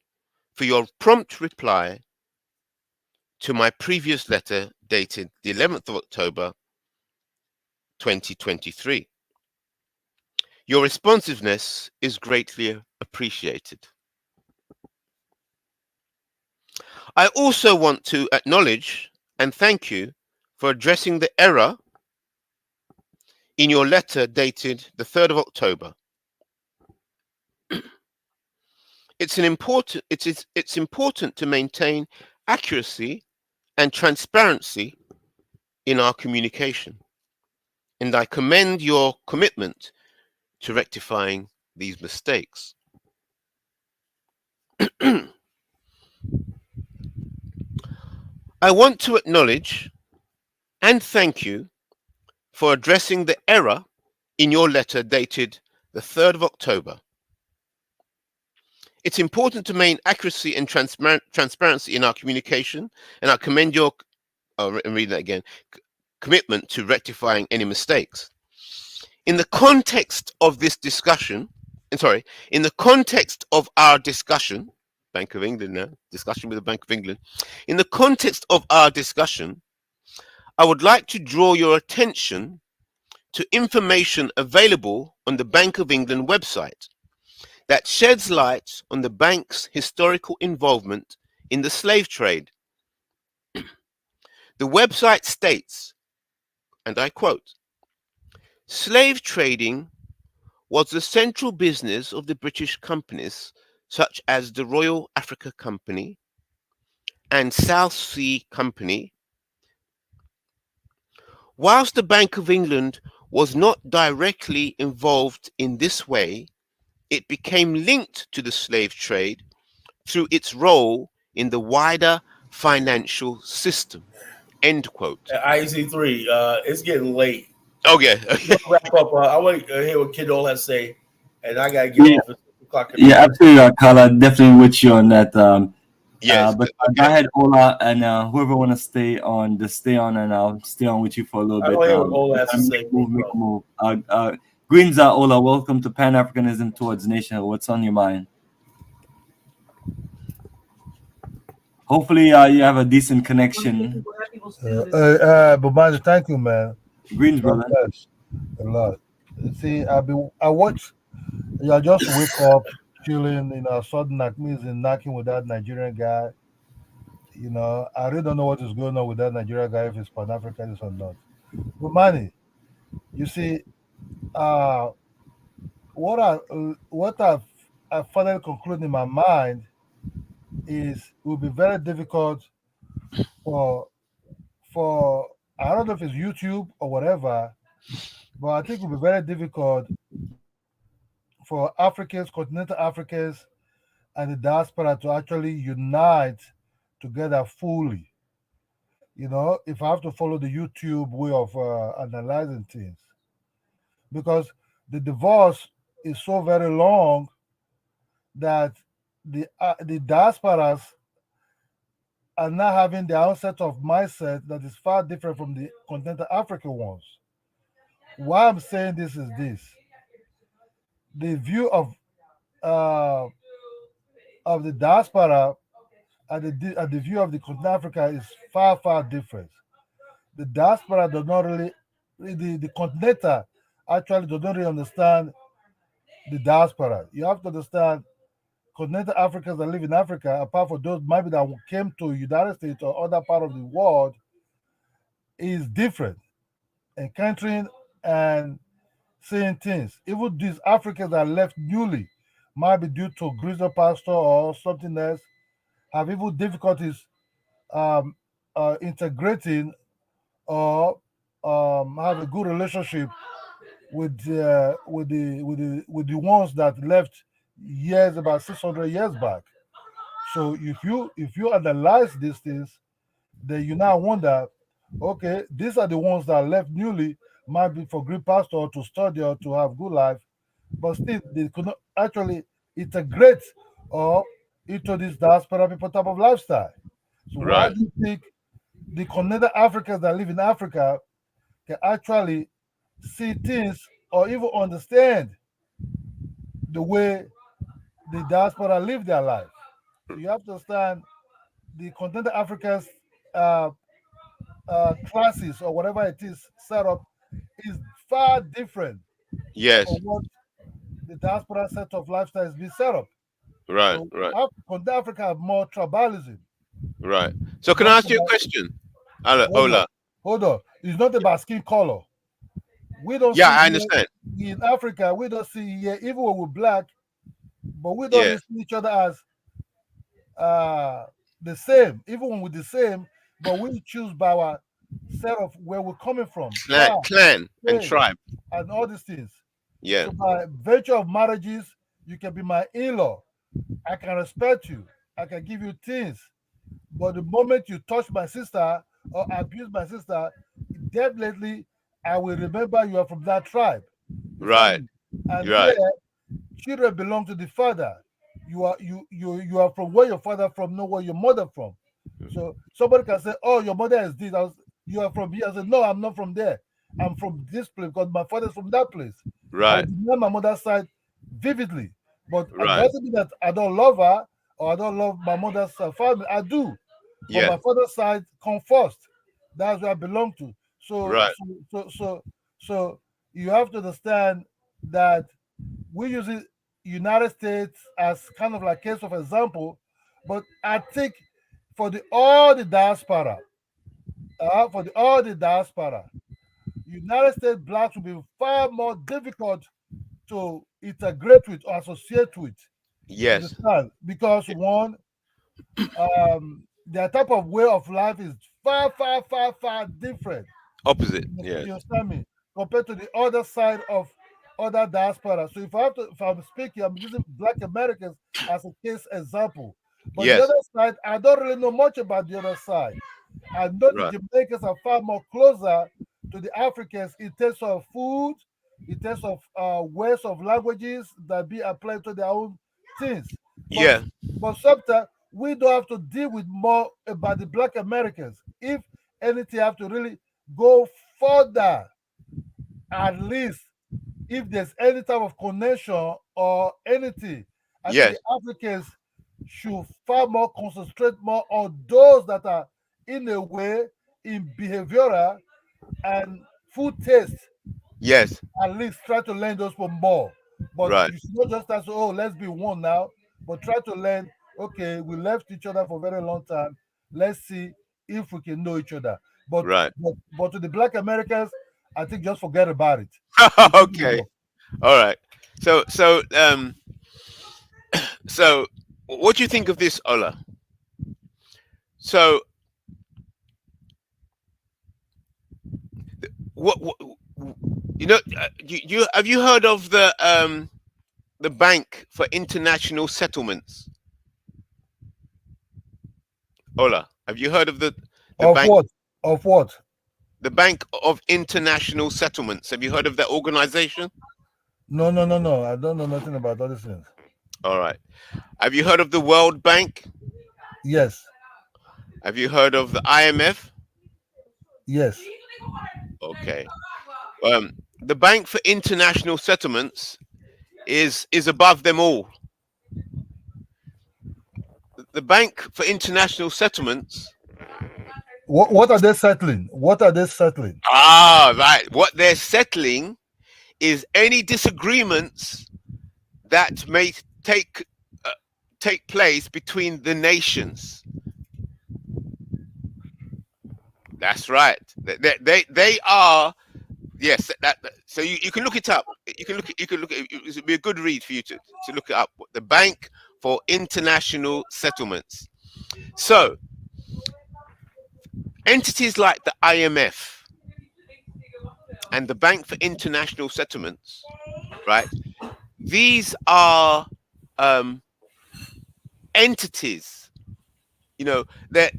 for your prompt reply to my previous letter dated the 11th of October 2023. Your responsiveness is greatly appreciated. I also want to acknowledge and thank you for addressing the error in your letter dated the 3rd of October. It's important to maintain accuracy and transparency in our communication, and I commend your commitment to rectifying these mistakes. I want to acknowledge and thank you for addressing the error in your letter dated the 3rd of October. It's important to maintain accuracy and transparency in our communication, and I commend your read that again, commitment to rectifying any mistakes. In the context of this discussion, in the context of our discussion, Bank of England now, discussion with the Bank of England, in the context of our discussion, I would like to draw your attention to information available on the Bank of England website that sheds light on the bank's historical involvement in the slave trade. The website states, and I quote, "Slave trading was the central business of the British companies such as the Royal Africa Company and South Sea Company. Whilst the Bank of England was not directly involved in this way, it became linked to the slave trade through its role in the wider financial system." End quote. IEC3, it's getting late. Okay. Wrap up. I want to hear what Kiddo has to say, and I got to get off at 6 o'clock. Yeah, absolutely, Carla. Definitely with you on that. Yes. But go ahead, Ola, and whoever want to stay on, just stay on, and I'll stay on with you for a little I bit. want to hear what Ola has to say. Make a move. Greens, Ola, welcome to Pan-Africanism Towards Nationhood. What's on your mind? Hopefully, you have a decent connection. Bomani, thank you, man. Greens, brother. A lot. See, I watch. I just wake up, chilling. Sudden means in knocking with that Nigerian guy. I really don't know what is going on with that Nigerian guy, if it's Pan-Africanist or not. Bomani, you see, what I finally conclude in my mind is it will be very difficult for I don't know if it's YouTube or whatever, but I think it will be very difficult for Africans, continental Africans, and the diaspora to actually unite together fully. If I have to follow the YouTube way of analyzing things, because the divorce is so very long that the diasporas are now having their own set of mindset that is far different from the continental African ones. Why I'm saying this is this: the view of the diaspora and the view of the continental Africa is far, far different. The diaspora does not really, the continental actually does not really understand the diaspora. You have to understand continental Africans that live in Africa, apart from those maybe that came to United States or other part of the world, is different. Encountering and seeing things. Even these Africans that left newly, might be due to grizzle pastor or something else, have even difficulties integrating or have a good relationship with the ones that left years, about 600 years back. So if you analyze these things, then you now wonder, okay, these are the ones that left newly, might be for great pastor to study or to have good life, but still they could not actually integrate or into this diaspora people type of lifestyle. So why do you think the continental Africans that live in Africa can actually see things or even understand the way the diaspora live their life. So you have to understand the continental Africa's uh, classes or whatever it is set up is far different Yes. from what the diaspora set of lifestyle is being set up. Right. So Right. continental Africa have more tribalism. Right. So can I Not ask you a about, question, hold on, Ola? hold on. It's not about skin color. We don't Yeah, see I here understand. in Africa, we don't see here, even when we're black, but we don't Yeah. really see each other as the same, even when we're the same, but we choose by our set of where we're coming from, Clan and faith, tribe. and all these things. Yeah. So by virtue of marriages, you can be my in-law. I can respect you. I can give you things. But the moment you touch my sister or abuse my sister, definitely I will remember you are from that tribe. You Right. understand me? And here, Right. children belong to the father. You are from where your father from, not where your mother from. So somebody can say, "Oh, your mother is this." You are from here. I said, "No, I'm not from there. I'm from this place because my father's from that place." I Right. remember my mother's side vividly, but it Right. doesn't mean that I don't love her or I don't love my mother's family. I do, but Yeah. my father's side come first. That's where I belong to. So, Right. so you have to understand that we use it United States as kind of like case of example, but I think for all the diaspora, all the diaspora, United States blacks will be far more difficult to integrate with or associate with. You Yes. understand? Because one, their type of way of life is far, far, far, far different. Opposite. Yeah. You understand me? Compared to the other side of other diaspora. So if I'm speaking, I'm using Black Americans as a case example. But the Yes. other side, I don't really know much about the other side. I know the Right. Jamaicans are far more closer to the Africans in terms of food, in terms of ways of languages that be applied to their own things. But Yeah. but sometimes we don't have to deal with more about the Black Americans. If anything, have to really go further, at least if there's any type of connection or anything, I think Yes. the Africans should far more concentrate more on those that are in a way in behavioral and food taste. Yes. At least try to learn those for more. But Right. you should not just start to, oh, let's be one now, but try to learn, okay, we left each other for a very long time. Let's see if we can know each other. But Right. but to the Black Americans, I think just forget about it. Okay. All right. So what do you think of this, Ola? So what you know? You have you heard of the Bank for International Settlements? Ola, have you heard of the Of bank? what? Of what? The Bank of International Settlements. Have you heard of that organization? No. I don't know nothing about all these things. All right. Have you heard of the World Bank? Yes. Have you heard of the IMF? Yes. Okay. The Bank for International Settlements is above them all. The Bank for International Settlements. What are they settling? What are they settling? Ah, right. What they're settling is any disagreements that may take place between the nations. That's right. They are. Yes, so you can look it up. You can look it would be a good read for you to look it up. The Bank for International Settlements. So entities like the IMF and the Bank for International Settlements, right? These are entities. You know, that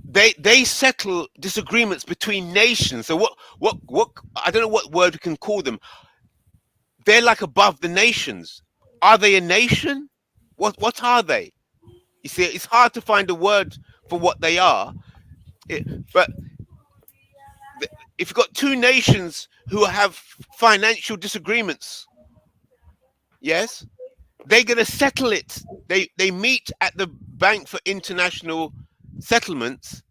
they settle disagreements between nations. So what I don't know what word we can call them. They're like above the nations. Are they a nation? What are they? You see, it's hard to find a word for what they are. But if you've got two nations who have financial disagreements, yes, they're going to settle it. They meet at the Bank for International Settlements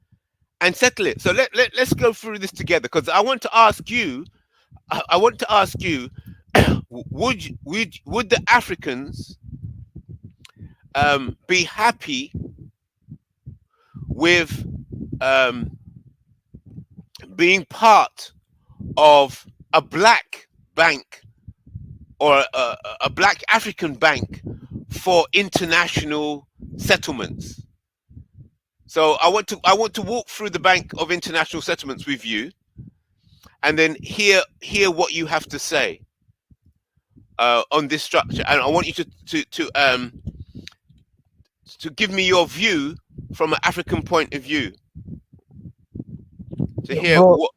and settle it. So let's go through this together, because I want to ask you. I want to ask you: would the Africans be happy with being part of a black bank or a black African bank for international settlements? So I want to walk through the Bank of International Settlements with you, and then hear what you have to say on this structure. And I want you to give me your view from an African point of view. To hear bro,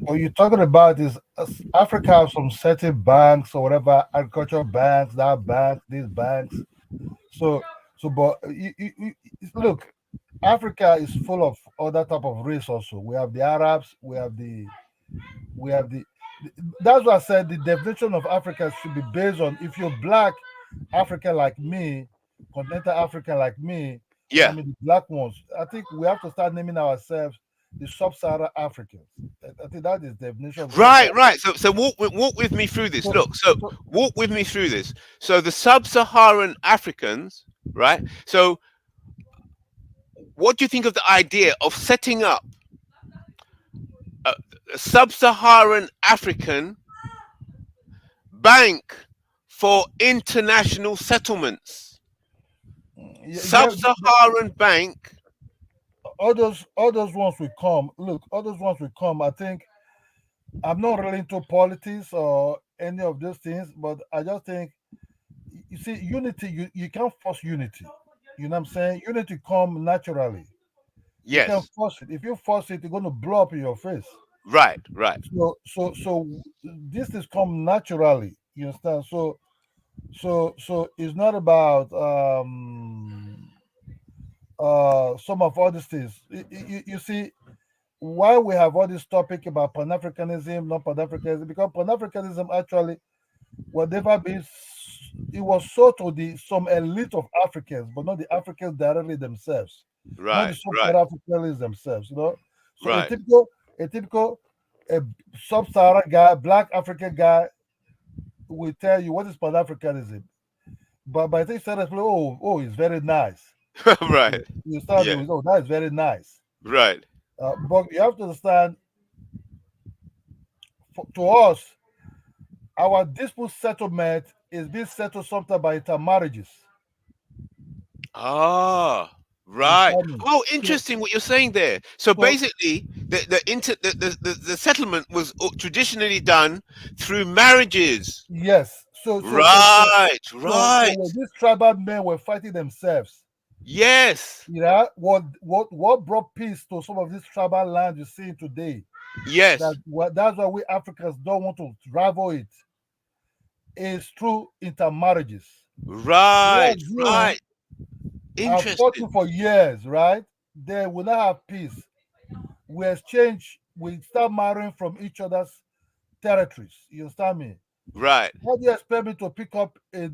what you're talking about is Africa has some certain banks or whatever, agricultural banks, that banks, these banks. But look, Africa is full of other type of race also. We have the Arabs, we have the. That's why I said the definition of Africa should be based on if you're black African like me, continental African like me. Yeah. I mean the black ones. I think we have to start naming ourselves the sub-Saharan Africans. I think that is the definition. Right. So walk with me through this. Look, so walk with me through this. So the sub-Saharan Africans, right? So what do you think of the idea of setting up a sub-Saharan African bank for international settlements? Sub-Saharan bank. All those ones will come. Look, all those ones will come. I think I'm not really into politics or any of those things, but I just think, you see, unity, you can't force unity. You know what I'm saying? Unity come naturally. Yes. You can force it. If you force it, you're going to blow up in your face. Right. So this is come naturally. You understand? So it's not about some of all these things. You see, why we have all this topic about Pan-Africanism, not Pan-Africanism, because Pan-Africanism actually, whatever be, it was sold to some elite of Africans, but not the Africans directly themselves. Not the sub-Africans themselves, you know. So a typical sub-Saharan guy, black African guy, will tell you what is Pan-Africanism. But by the time oh, it's very nice. Right. You start with, oh, that is very nice. Right. But you have to understand, to us, our dispute settlement is being settled sometimes by intermarriages. Ah, right. Oh, interesting what you're saying there. So basically, the settlement was traditionally done through marriages. Yes. So these tribal men were fighting themselves. Yes. Yeah. What brought peace to some of these tribal lands you see today? Yes. That's why we Africans don't want to rival it. Is through intermarriages. Right. Interesting. I've fought for years, right? They will not have peace. We exchange, we start marrying from each other's territories. You understand me? Right. How do you expect me to pick up a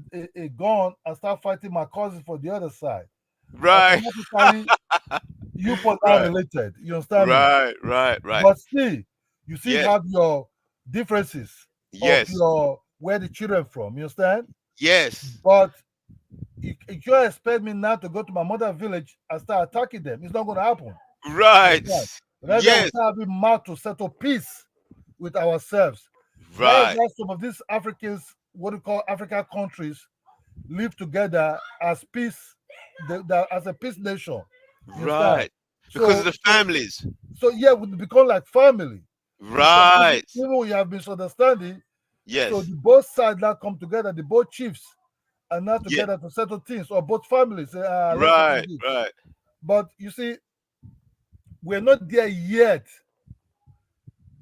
gun and start fighting my cousins for the other side? Right. You put that related. You understand me? Right. But still, you still have your differences of your where the children from. You understand? Yes. But you can't expect me now to go to my mother village and start attacking them. It's not going to happen. Right. Rather we start being mad to settle peace with ourselves. Right. That's some of these Africans, what we call African countries, live together as peace, as a peace nation. Right. Because of the families. So we become like family. Right. Even when you have misunderstanding. Yes. So the both sides now come together, the both chiefs are now together to settle things, or both families. Right. But you see, we're not there yet.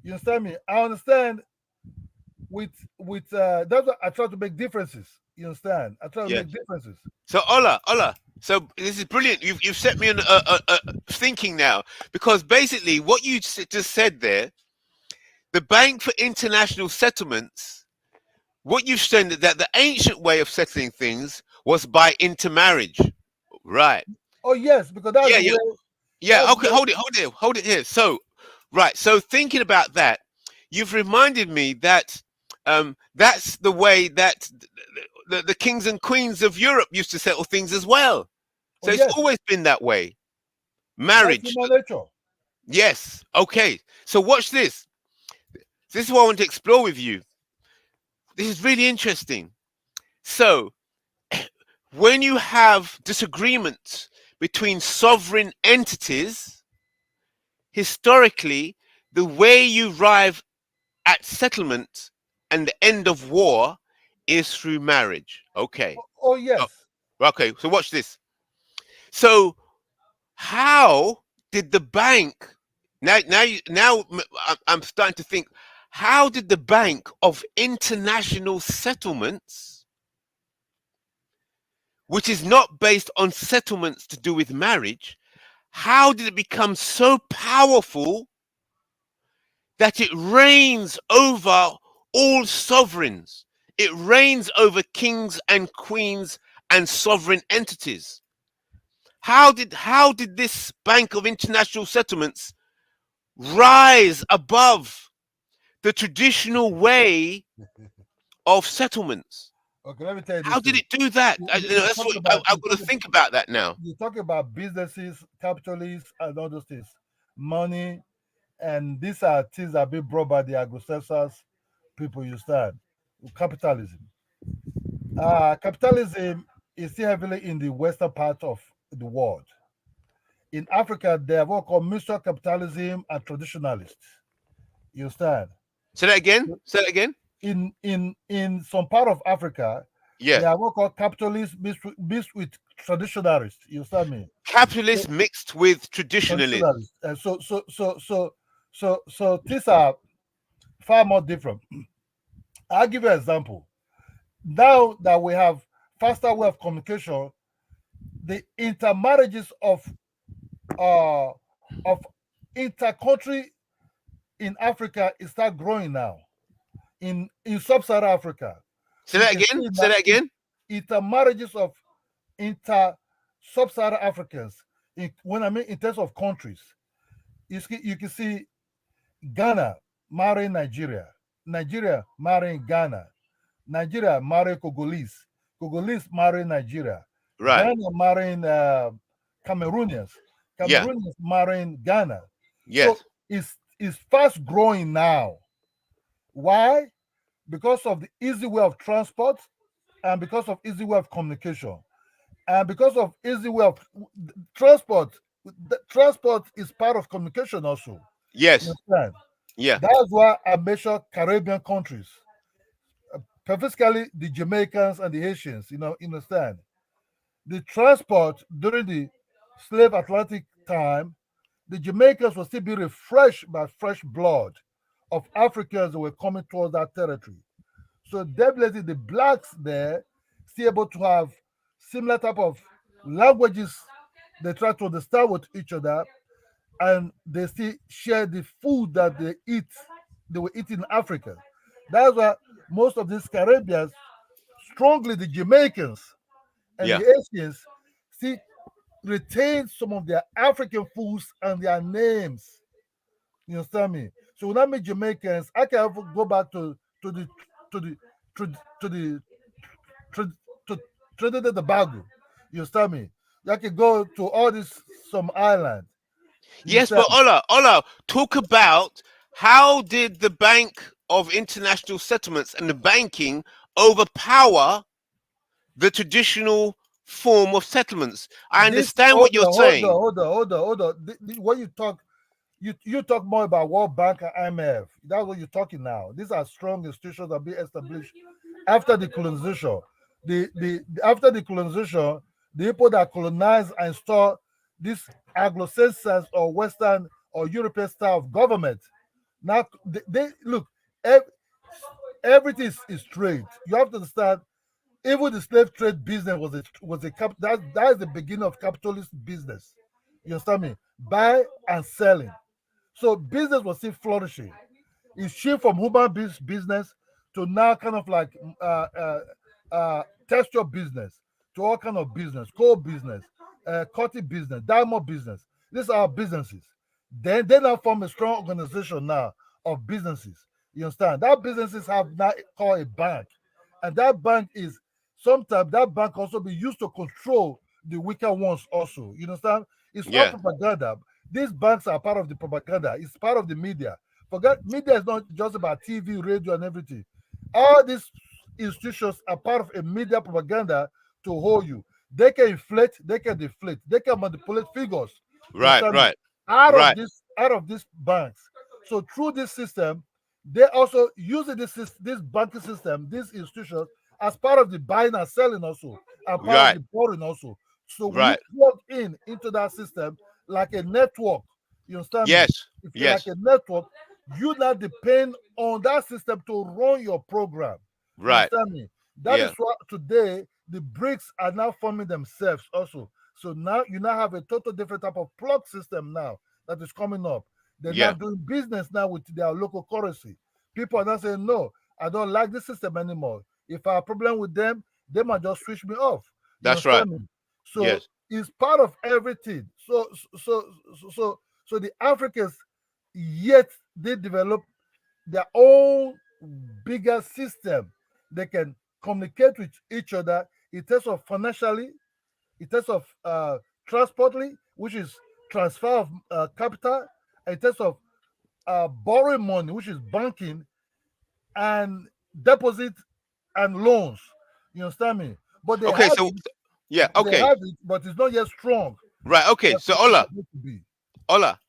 You understand me? I understand with that's what I try to make differences. You understand? I try to make differences. So Ola. So this is brilliant. You've set me on thinking now, because basically what you just said there, the Bank for International Settlements, what you've said that the ancient way of settling things was by intermarriage, right? Oh yes, because that's Yeah, the yeah, way. yeah. That's Okay, the way. hold it here. So, right. So thinking about that, you've reminded me that that's the way that the kings and queens of Europe used to settle things as well. Oh So it's yes, always been that way. that's Marriage. human nature. Yes. Okay. So watch this. This is what I want to explore with you. This is really interesting. So when you have disagreements between sovereign entities, historically, the way you arrive at settlement and the end of war is through marriage. Okay. Oh yes. Okay. So watch this. So how did the bank I'm starting to think, how did the Bank of International Settlements, which is not based on settlements to do with marriage, how did it become so powerful that it reigns over all sovereigns? It reigns over kings and queens and sovereign entities. How did this Bank of International Settlements rise above the traditional way of settlements? Okay, let me tell you this. How did it do that? That's what I've got to think about that now. You talk about businesses, capitalists, and all those things, money, and these are things that are being brought by the Anglo-Saxons people. You understand? Capitalism. Capitalism is still heavily in the western part of the world. In Africa, they have what called mixed capitalism and traditionalists. You understand? Say that again. Say that again. In some part of Africa, Yeah. they are what called capitalists mixed with traditionalists. You understand me? Capitalists mixed with traditionalists. So these are far more different. I'll give you an example. Now that we have faster way of communication, the intermarriages of inter-country in Africa is start growing now. In sub-Saharan Africa. Say that again. Say that again. Intermarriages of sub-Saharan Africans. When I mean in terms of countries, you can see Ghana marrying Nigeria, Nigeria marrying Ghana, Nigeria marrying Congolese, Congolese marrying Nigeria, Right. Ghana marrying Cameroonians, Cameroonians marrying Ghana. Yes. So it's fast growing now. Why? Because of the easy way of transport and because of easy way of communication. And because of easy way of transport, transport is part of communication also. Yes. You understand? Yeah. That's why I measure Caribbean countries, specifically the Jamaicans and the Haitians, you understand? The transport during the slave Atlantic time, the Jamaicans will still be refreshed by fresh blood of Africans that were coming towards that territory. So definitely the blacks there still able to have similar type of languages. They try to understand with each other, and they still share the food that they eat. They were eating in Africa. That's why most of these Caribbeans, strongly the Jamaicans and the Asians, still retain some of their African foods and their names. You understand me? So when I meet Jamaicans, I can go back to the Trinidad and Tobago. You understand me? I can go to all these some island. Yes, but Ola, talk about how did the Bank of International Settlements and the banking overpower the traditional form of settlements? I understand what you're saying. Hold on. What you talk, you talk more about World Bank and IMF. That's what you're talking now. These are strong institutions that be established after the colonization. After the colonization, the people that colonized and installed this Anglo-Saxon or Western or European style of government. Now they look, everything is trade. You have to understand. Even the slave trade business that is the beginning of capitalist business. You understand me? Buy and selling. So business was still flourishing. It's shift from human business to now kind of like texture business, to all kind of business, coal business, cotton business, diamond business. These are businesses. Then they now form a strong organization now of businesses. You understand? That businesses have now called a bank, and that bank is sometimes that bank also be used to control the weaker ones also. You understand? It's all Yeah. propaganda. These banks are part of the propaganda. It's part of the media. Forget media is not just about TV, radio, and everything. All these institutions are part of a media propaganda to hold you. They can inflate, they can deflate, they can manipulate figures. You Right, understand me? right, Out right. of these banks. So through this system, they also using this banking system, these institutions, as part of the buying and selling also, and part of Right, the borrowing also. So when you right. plug in into that system like a network, you understand me? Yes, If you're like yes. a network, you now depend on that system to run your program. You Right. understand me? That is Yeah, what today the BRICS are now forming themselves also. So now you now have a total different type of plug system now that is coming up. They're now yeah. doing business now with their local currency. People are not saying, no, I don't like this system anymore. If I have a problem with them, they might just switch me off. You That's right. understand me? So Yes. it's part of everything. So the Africans yet they develop their own bigger system. They can communicate with each other in terms of financially, in terms of transportly, which is transfer of capital, in terms of borrowing money, which is banking, and deposit and loans. You understand me? But Okay, so yeah, they okay. have it, but it's not yet strong. Right, okay. That's So what it's Ola, supposed to be. Ola.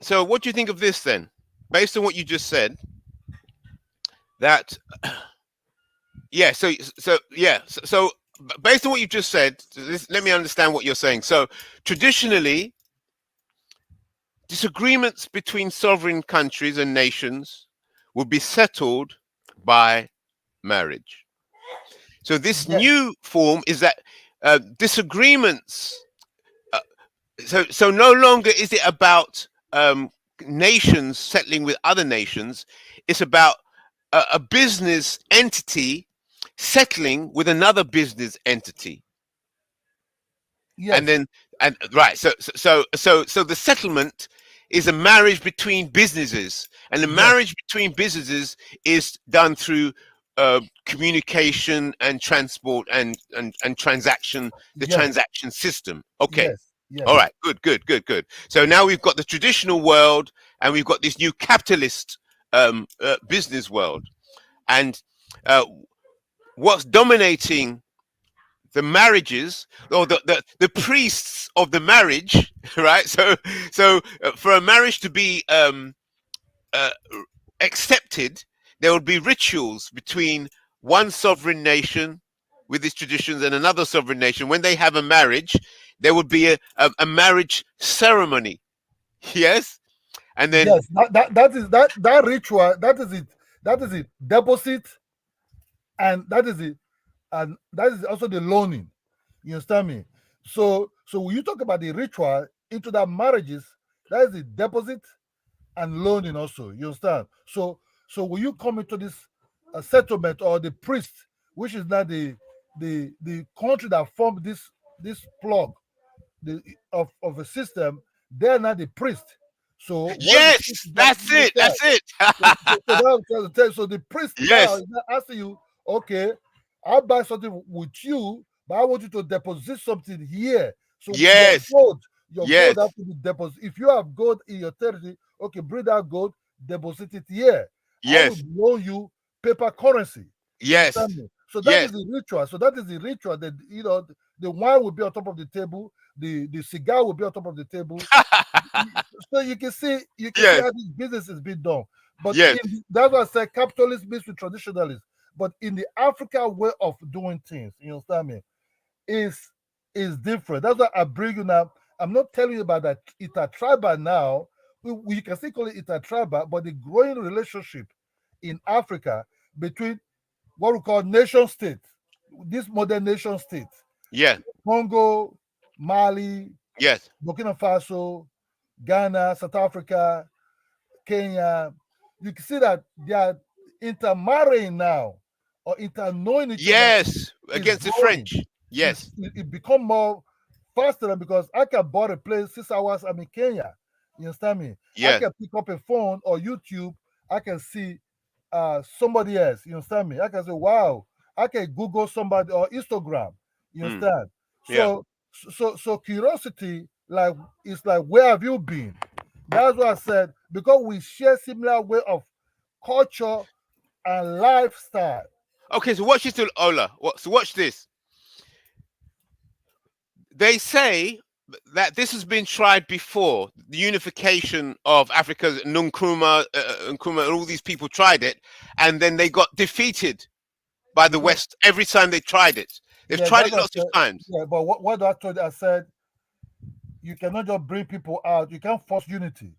So what do you think of this then? Based on what you just said, that yeah, so based on what you just said, let me understand what you're saying. So traditionally, disagreements between sovereign countries and nations would be settled by marriage. So this Yes. new form is that disagreements. So no longer is it about nations settling with other nations. It's about a business entity settling with another business entity. Yes. And then right. So the settlement is a marriage between businesses, and the Yes. marriage between businesses is done through communication and transport and transaction, the Yes. transaction system. Okay. Yes. Yes. All right. Good. So now we've got the traditional world, and we've got this new capitalist business world, and what's dominating the marriages, or the priests of the marriage, right? So for a marriage to be accepted, there would be rituals between one sovereign nation with its traditions and another sovereign nation. When they have a marriage, there would be a marriage ceremony. Yes, and then Yes. That ritual. That is it. That is it. Deposit, and that is it. And that is also the loaning. You understand me? So when you talk about the ritual into that marriages, that is the deposit and loaning also. You understand? So when you come into this settlement, or the priest, which is not the country that formed this plug of a system, they're not the priest. So what the priest yes, is not that's it. That's it. so the priest now Yes, is not asking you, okay, I'll buy something with you, but I want you to deposit something here. So yes, your yes, gold has to be deposited. If you have gold in your territory, okay, bring that gold, deposit it here. I will yes, loan you paper currency. You yes, understand me? So that is yes. the ritual. So that is the ritual that the wine will be on top of the table, the cigar will be on top of the table. So you can see Yes, how this business is being done. But yes. that's why I said capitalist mixed with traditionalist. But in the African way of doing things, you understand me, is different. That's why I bring you now. I'm not telling you about that tribal now. We can still call it tribal, but the growing relationship in Africa between what we call nation state, this modern nation state, Yeah. Congo, Mali, Yes. Burkina Faso, Ghana, South Africa, Kenya, you can see that they are intermarrying now or interknowing each other. Yes, against the French. Yes. It become more faster because I can buy a place 6 hours. I'm in Kenya. You understand me? Yeah. I can pick up a phone or YouTube. I can see somebody else. You understand me? I can say, wow. I can Google somebody or Instagram. You understand? So curiosity, like, it's like, where have you been? That's what I said, because we share similar way of culture and lifestyle. Okay, so watch this, Ola. So watch this. They say that this has been tried before. The unification of Africa, Nkrumah, Nkrumah, and all these people tried it, and then they got defeated by the West every time they tried it. They've tried it lots of times. Yeah, but what I told you, I said, you cannot just bring people out. You can't force unity.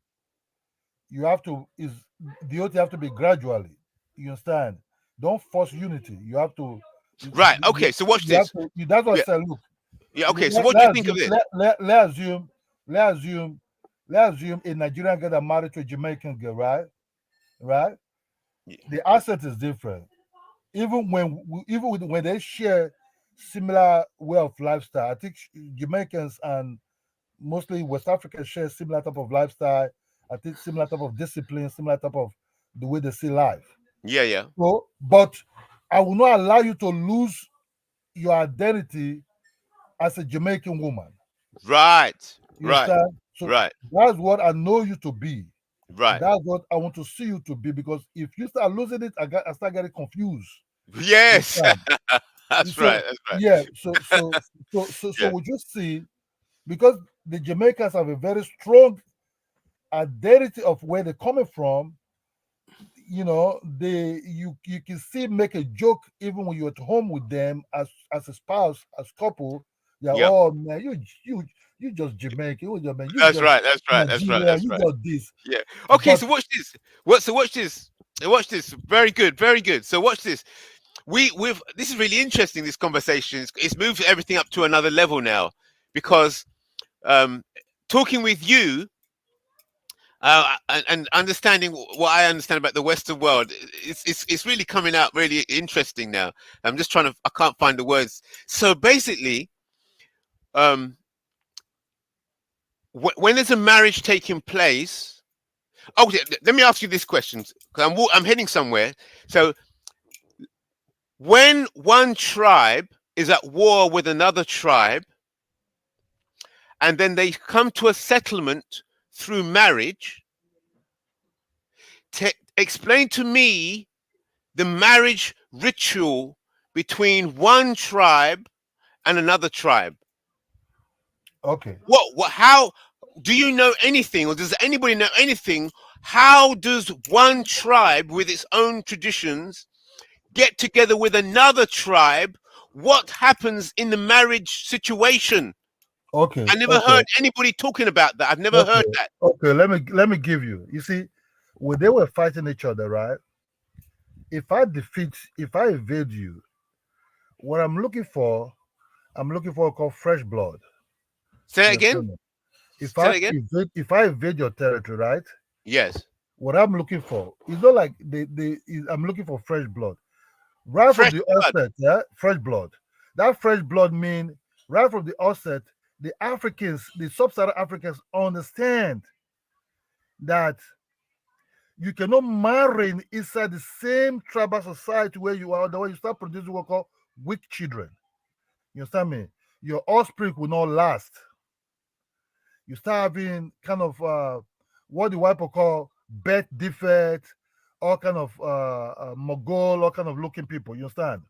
You have to, the unity have to be gradually. You understand? Don't force unity. You have to. Right. Okay. So watch this. That's what I said. Look. Yeah. Okay. So what do you think of this? Let's assume a Nigerian girl that married to a Jamaican girl, right? Right. Yeah. The asset is different. Even when they share similar way of lifestyle, I think Jamaicans and mostly West Africans share similar type of lifestyle. I think similar type of discipline, similar type of the way they see life. Yeah, yeah. So, but I will not allow you to lose your identity as a Jamaican woman. Right. You right. understand? So right. That's what I know you to be. Right. That's what I want to see you to be, because if you start losing it, I start getting confused. Yes. That's right. That's right. Yeah. So we just see, because the Jamaicans have a very strong identity of where they're coming from. You know, you can see make a joke even when you're at home with them as a spouse, as couple. Yeah, yep. Oh man, you just Jamaican. That's right. That's right. You got this. Yeah. Okay. So watch this. Watch this. Watch this. Very good. Very good. So watch this. This is really interesting. This conversation. It's moved everything up to another level now, because talking with you. And understanding what I understand about the Western world, it's really coming out really interesting now. I'm just I can't find the words. So basically, when there's a marriage taking place, let me ask you this question, because I'm heading somewhere. So when one tribe is at war with another tribe, and then they come to a settlement through marriage, explain to me the marriage ritual between one tribe and another tribe. Okay. How do you know anything, or does anybody know anything? How does one tribe with its own traditions get together with another tribe? What happens in the marriage situation? Okay. I never heard anybody talking about that. I've never heard that. Okay, let me give you. You see, when they were fighting each other, right? If I evade you, what I'm looking for called fresh blood. Say that again. If I invade your territory, right? Yes. What I'm looking for is not like I'm looking for fresh blood. Right from the outset, yeah, fresh blood. That fresh blood means right from the outset, the Africans, the sub-Saharan Africans understand that you cannot marry inside the same tribal society where you are. Otherwise, you start producing what we call weak children. You understand me? Your offspring will not last. You start having kind of what the white people call birth defect, all kind of Mongol, all kind of looking people. You understand?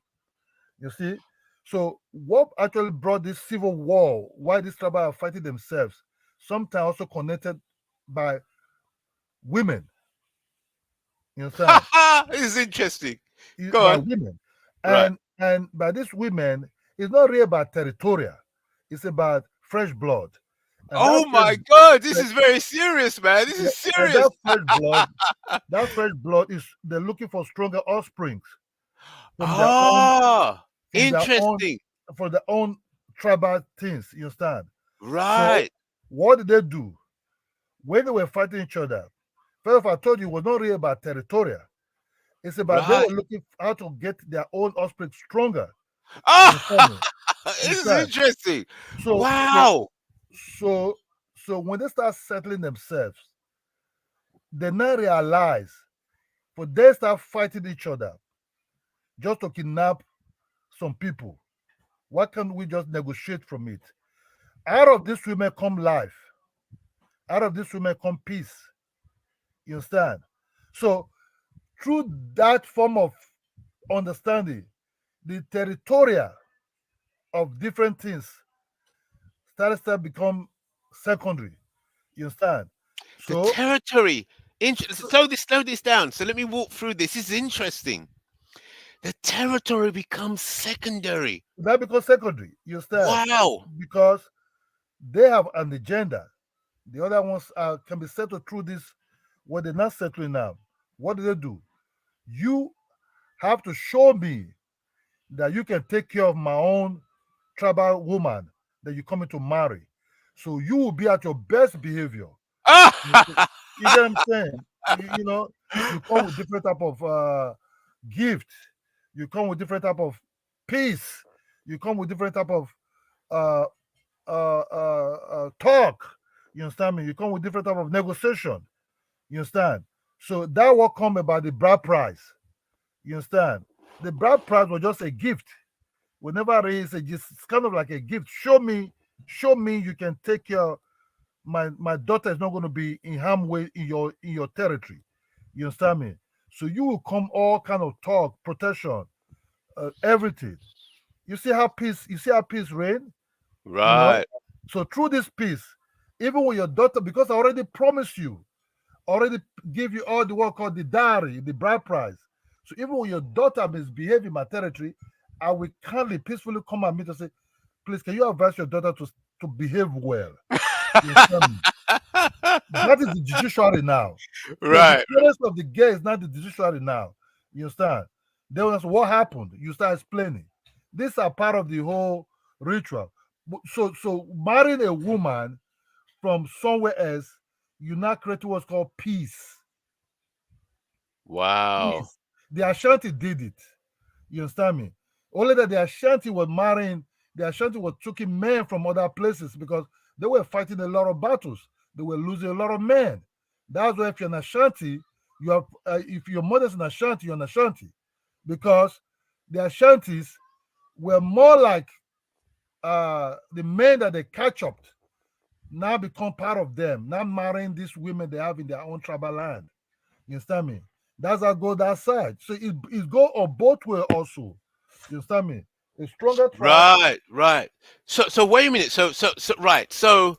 You see? So what actually brought this civil war, why these tribes are fighting themselves, sometimes also connected by women. You understand? This is interesting. By women. And by these women, it's not really about territorial. It's about fresh blood. And oh my God, this is very serious, man. This is serious. That fresh blood is they're looking for stronger offsprings. Interesting. For their own tribal things, you understand? Right. So what did they do? When they were fighting each other, First of all, I told you it was not really about territorial. It's about they Right. were looking how to get their own offspring stronger. Oh, this is interesting. So, Wow. So when they start settling themselves, they now realize, but they start fighting each other just to kidnap some people. Why can't we just negotiate from it? Out of this women come life. Out of this women come peace. You understand? So through that form of understanding, the territorial of different things started to become secondary. You understand? The territory. Slow this down. So let me walk through this. This is interesting. The territory becomes secondary. That becomes secondary. You understand? Wow. Because they have an agenda. The other ones can be settled through this, what they're not settling now. What do? You have to show me that you can take care of my own tribal woman that you're coming to marry. So you will be at your best behavior. You get what I'm saying? You know, you come with different type of gift. You come with different type of peace. You come with different type of talk. You understand me? You come with different type of negotiation. You understand? So that will come about the bride price. You understand? The bride price was just a gift. Whenever it is, it's kind of like a gift. Show me you can take care. My daughter is not going to be in harm way in your territory. You understand me? So you will come all kind of talk, protection, everything. You see how peace reign? Right. You know? So through this peace, even with your daughter, because I already promised you, already give you all the work called the dowry, the bride price. So even when your daughter misbehave in my territory, I will kindly, peacefully come and meet and say, please, can you advise your daughter to behave well? You understand me? That is the judiciary now. Right. So the parents of the girl is not the judiciary now. You understand? They will ask, what happened? You start explaining. These are part of the whole ritual. So marrying a woman from somewhere else, you now create what's called peace. Wow. Peace. The Ashanti did it. You understand me? Only that the Ashanti was marrying, the Ashanti was taking men from other places because they were fighting a lot of battles. They were losing a lot of men. That's why if you're an Ashanti, you have if your mother's an Ashanti, you're an Ashanti. Because the Ashantis were more like the men that they catch up now become part of them, not marrying these women they have in their own tribal land. You understand me? That's how go that side. So it go on both way also. You understand me? A stronger tribe. Right. So wait a minute. So right. So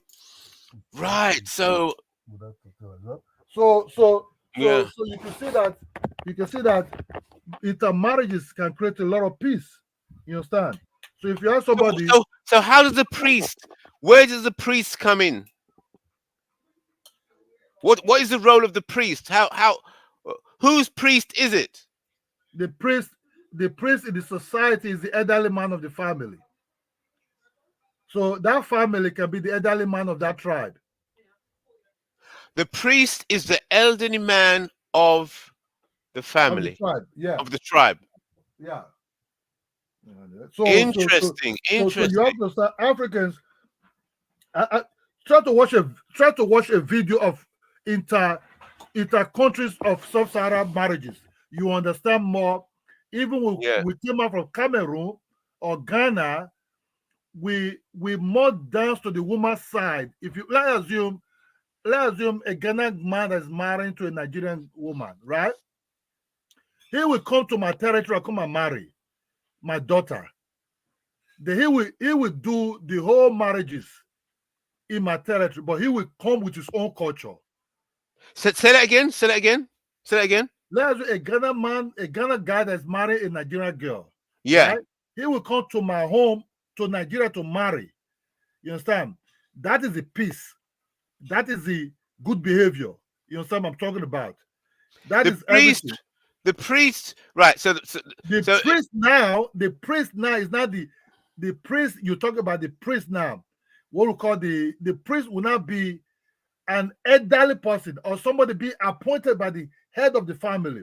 right. So yeah. So you can see that intermarriages can create a lot of peace. You understand? So if you have somebody, So how does the priest? Where does the priest come in? What is the role of the priest? How whose priest is it? the priest in the society is the elderly man of the family. So that family can be the elderly man of that tribe. The priest is the elderly man of the family. Of the tribe, yeah. Of the tribe. Yeah. Interesting. So you have to start Africans. I try to watch a video of inter countries of sub-Saharan marriages. You understand more. Even when we came out from Cameroon or Ghana, we more dance to the woman's side. If you let's assume a Ghanaian man that's married to a Nigerian woman, right? He will come to my territory and come and marry my daughter. Then he will do the whole marriages in my territory, but he will come with his own culture. Say that again. Let's say a Ghana guy that's married a Nigerian girl. Yeah. Right? He will come to my home to Nigeria to marry. You understand? That is the peace. That is the good behavior. You understand what I'm talking about? That is everything. The priest, right? So the priest now is not the priest. You talk about the priest now. What we call the priest will not be an elderly person or somebody be appointed by the head of the family.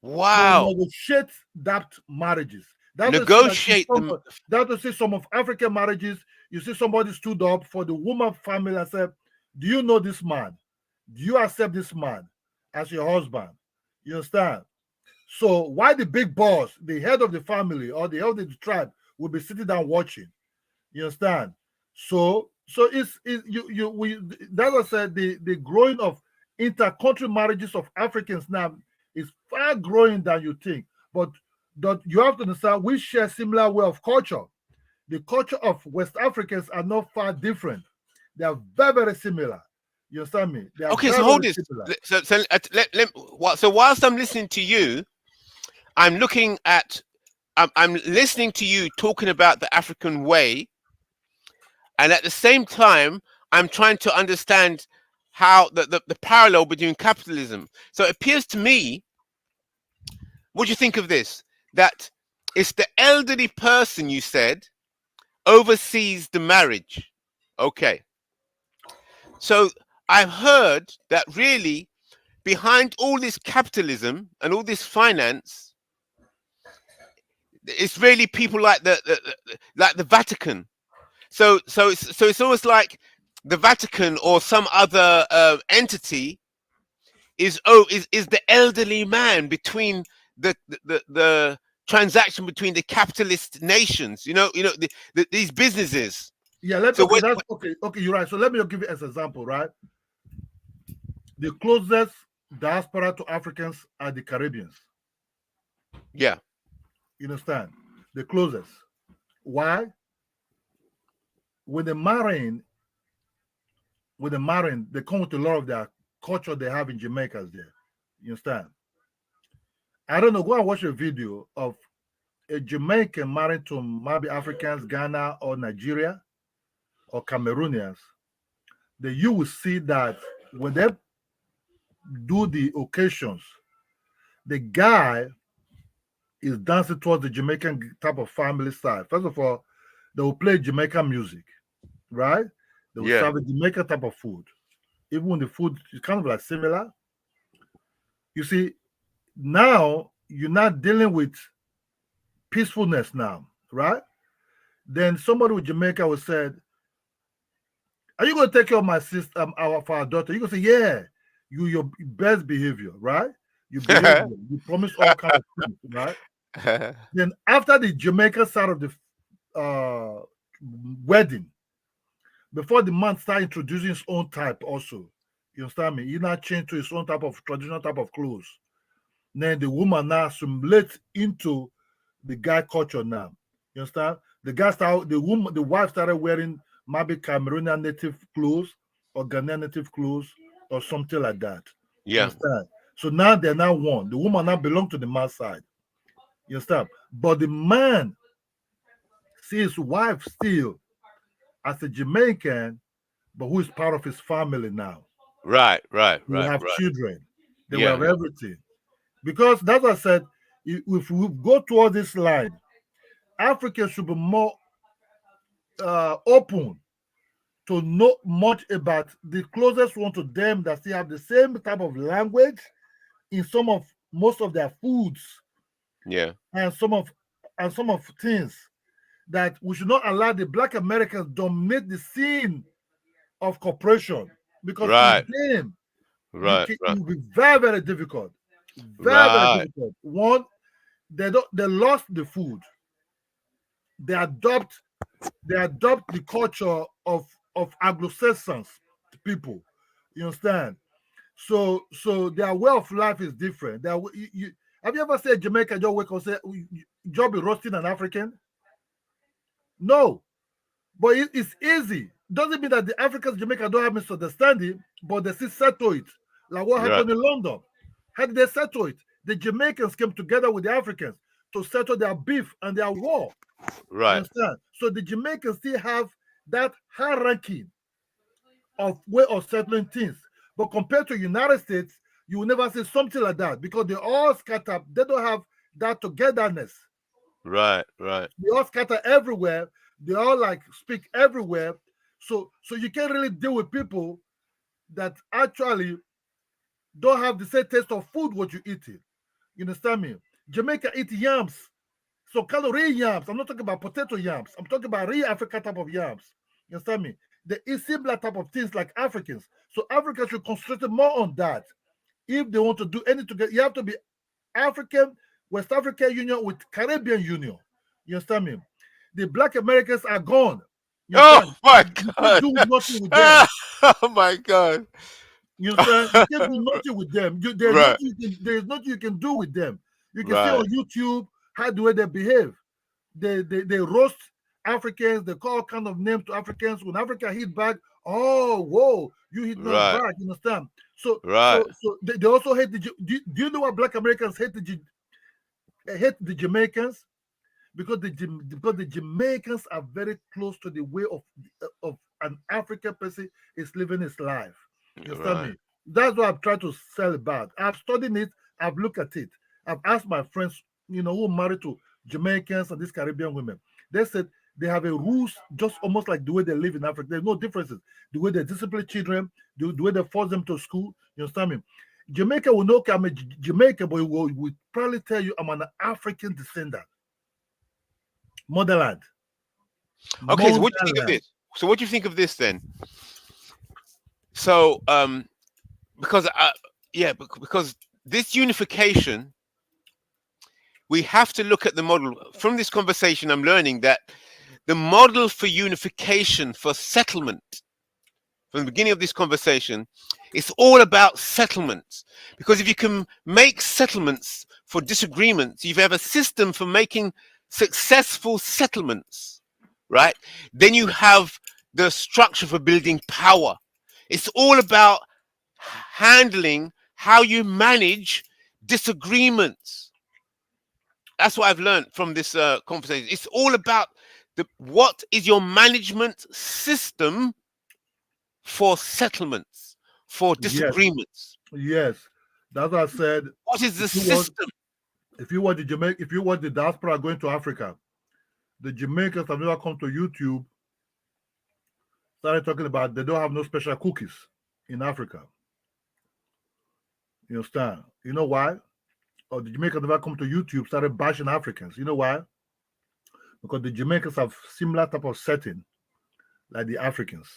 Wow. They negotiate that marriages. Negotiate them. That to see some of African marriages, you see somebody stood up for the woman family and said, do you know this man? Do you accept this man as your husband? You understand? So why the big boss, the head of the family or the head of the tribe will be sitting down watching? You understand? So that's what I said, the growing of inter-country marriages of Africans now is far growing than you think. But you have to understand we share similar way of culture. The culture of West Africans are not far different. They are very, very similar. You understand me? They are Okay, very, so hold very this. similar. So whilst I'm listening to you, I'm looking at, I'm listening to you talking about the African way, and at the same time, I'm trying to understand how the parallel between capitalism. So it appears to me, what do you think of this? That it's the elderly person, you said, oversees the marriage. Okay. So I've heard that really behind all this capitalism and all this finance, it's really people like the Vatican. So it's almost like the Vatican or some other entity is the elderly man between the transaction between the capitalist nations. These businesses. Yeah, okay, you're right. So let me give you as an example, right? The closest diaspora to Africans are the Caribbeans. Yeah. You understand? The closest. Why? When they're marrying, they come with a lot of their culture they have in Jamaica there. You understand? I don't know, go and watch a video of a Jamaican married to maybe Africans, Ghana or Nigeria or Cameroonians. Then you will see that when they do the occasions, the guy is dancing towards the Jamaican type of family style. First of all, they will play Jamaican music, right? They will serve a Jamaican type of food. Even when the food is kind of like similar. You see, now you're not dealing with peacefulness now, right? Then somebody with Jamaica will say, are you going to take care of my sister, our daughter? You're going to say, yeah, your best behavior, right? You behave, you promise all kinds of things, right? Then after the Jamaican side of the wedding, before the man start introducing his own type also, you understand me? He now change to his own type of traditional type of clothes. Then the woman now assimilates into the guy culture now. You understand? The wife started wearing maybe Cameroonian native clothes or Ghanaian native clothes or something like that. Yeah. You understand? So now they're now one. The woman now belongs to the man's side. You understand? But the man sees his wife still as a Jamaican, but who is part of his family now. Right. They will have children. They will Yeah. have everything. Because that's what I said, if we go toward this line, Africans should be more open to know much about the closest one to them that still have the same type of language in most of their foods. Yeah. And some of things that we should not allow the Black Americans dominate the scene of cooperation, because with them, it will be very, very difficult. Very difficult. One, they lost the food. They adopt the culture of Anglo-Saxons people. You understand? So their way of life is different. Have you ever said Jamaica just wake up and say you'll be roasting an African? No. But it's easy. Doesn't mean that the Africans Jamaica don't have misunderstanding, but they still settle it. Like what happened in London. How did they settle it? The Jamaicans came together with the Africans to settle their beef and their war. Right. Understand? So the Jamaicans still have that hierarchy of way of settling things. But compared to United States, you will never see something like that because they all scatter. They don't have that togetherness. Right. They all scatter everywhere. They all like speak everywhere. So you can't really deal with people that actually don't have the same taste of food what you eating. You understand me? Jamaica eat yams. So calorie yams. I'm not talking about potato yams. I'm talking about real African type of yams. You understand me? They eat similar type of things like Africans. So Africans should concentrate more on that. If they want to do anything together, you have to be African, West African Union with Caribbean Union. You understand me? The Black Americans are gone. You Oh understand? my You can't God! do nothing with them. Oh my God! You understand? You can't do nothing with them. There's Right. there's nothing you can do with them. You can see Right. on YouTube how the way they behave. They roast Africans. They call all kind of names to Africans. When Africa hit back, oh whoa, you hit not Right. back. You understand? So Right. so they also hate the. Do you know what Black Americans hate hate the Jamaicans? Because the Jamaicans are very close to the way of an African person is living his life. You understand Right. me? That's what I'm trying to sell about. I've studied it. I've looked at it. I've asked my friends, who are married to Jamaicans and these Caribbean women. They said they have a rules just almost like the way they live in Africa. There's no differences. The way they discipline children, the way they force them to school. You understand me? Jamaica will know, okay, I'm a Jamaican, but will probably tell you I'm an African descendant. Motherland. Okay, so what do you think of this? So what do you think of this then? So because because this unification, we have to look at the model. From this conversation, I'm learning that the model for unification, for settlement, from the beginning of this conversation, it's all about settlements. Because if you can make settlements for disagreements, if you have a system for making successful settlements, right, then you have the structure for building power. It's all about handling how you manage disagreements. That's what I've learned from this conversation. It's all about what is your management system for settlements, for disagreements. Yes. That's what I said. What is the system? If you want the diaspora going to Africa, the Jamaicans have never come to YouTube, started talking about they don't have no special cookies in Africa. You understand? You know why? Or the Jamaicans never come to YouTube, started bashing Africans. You know why? Because the Jamaicans have similar type of setting like the Africans.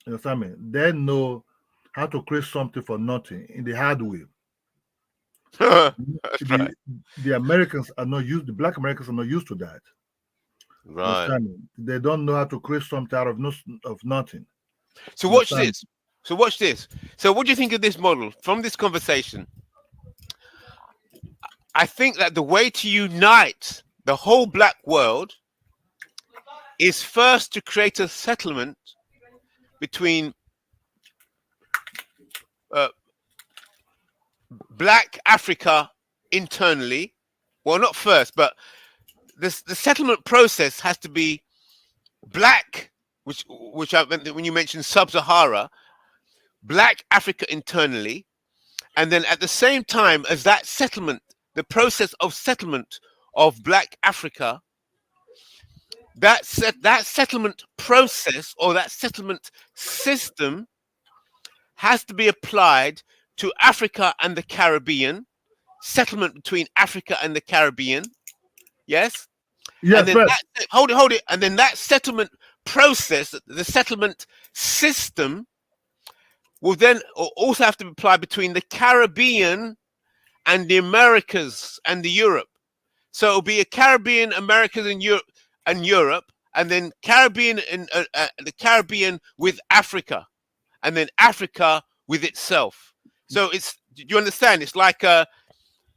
You understand me? They know how to create something for nothing in the hard way. The Americans are not used, the Black Americans are not used to that. Right. They don't know how to create something out of nothing. So watch this. So watch this. So what do you think of this model from this conversation? I think that the way to unite the whole Black world is first to create a settlement between Black Africa internally. Well, not first, but the settlement process has to be Black, which when you mentioned Sub-Sahara, Black Africa internally, and then at the same time as that settlement, the process of settlement of Black Africa, that settlement process or that settlement system has to be applied to Africa and the Caribbean, settlement between Africa and the Caribbean. Yes? Yes, and then hold it. And then that settlement process, the settlement system, will then also have to be applied between the Caribbean and the Americas and the Europe. So it'll be a Caribbean, Americas, and Europe, and then Caribbean and the Caribbean with Africa, and then Africa with itself. So it's, do you understand? It's like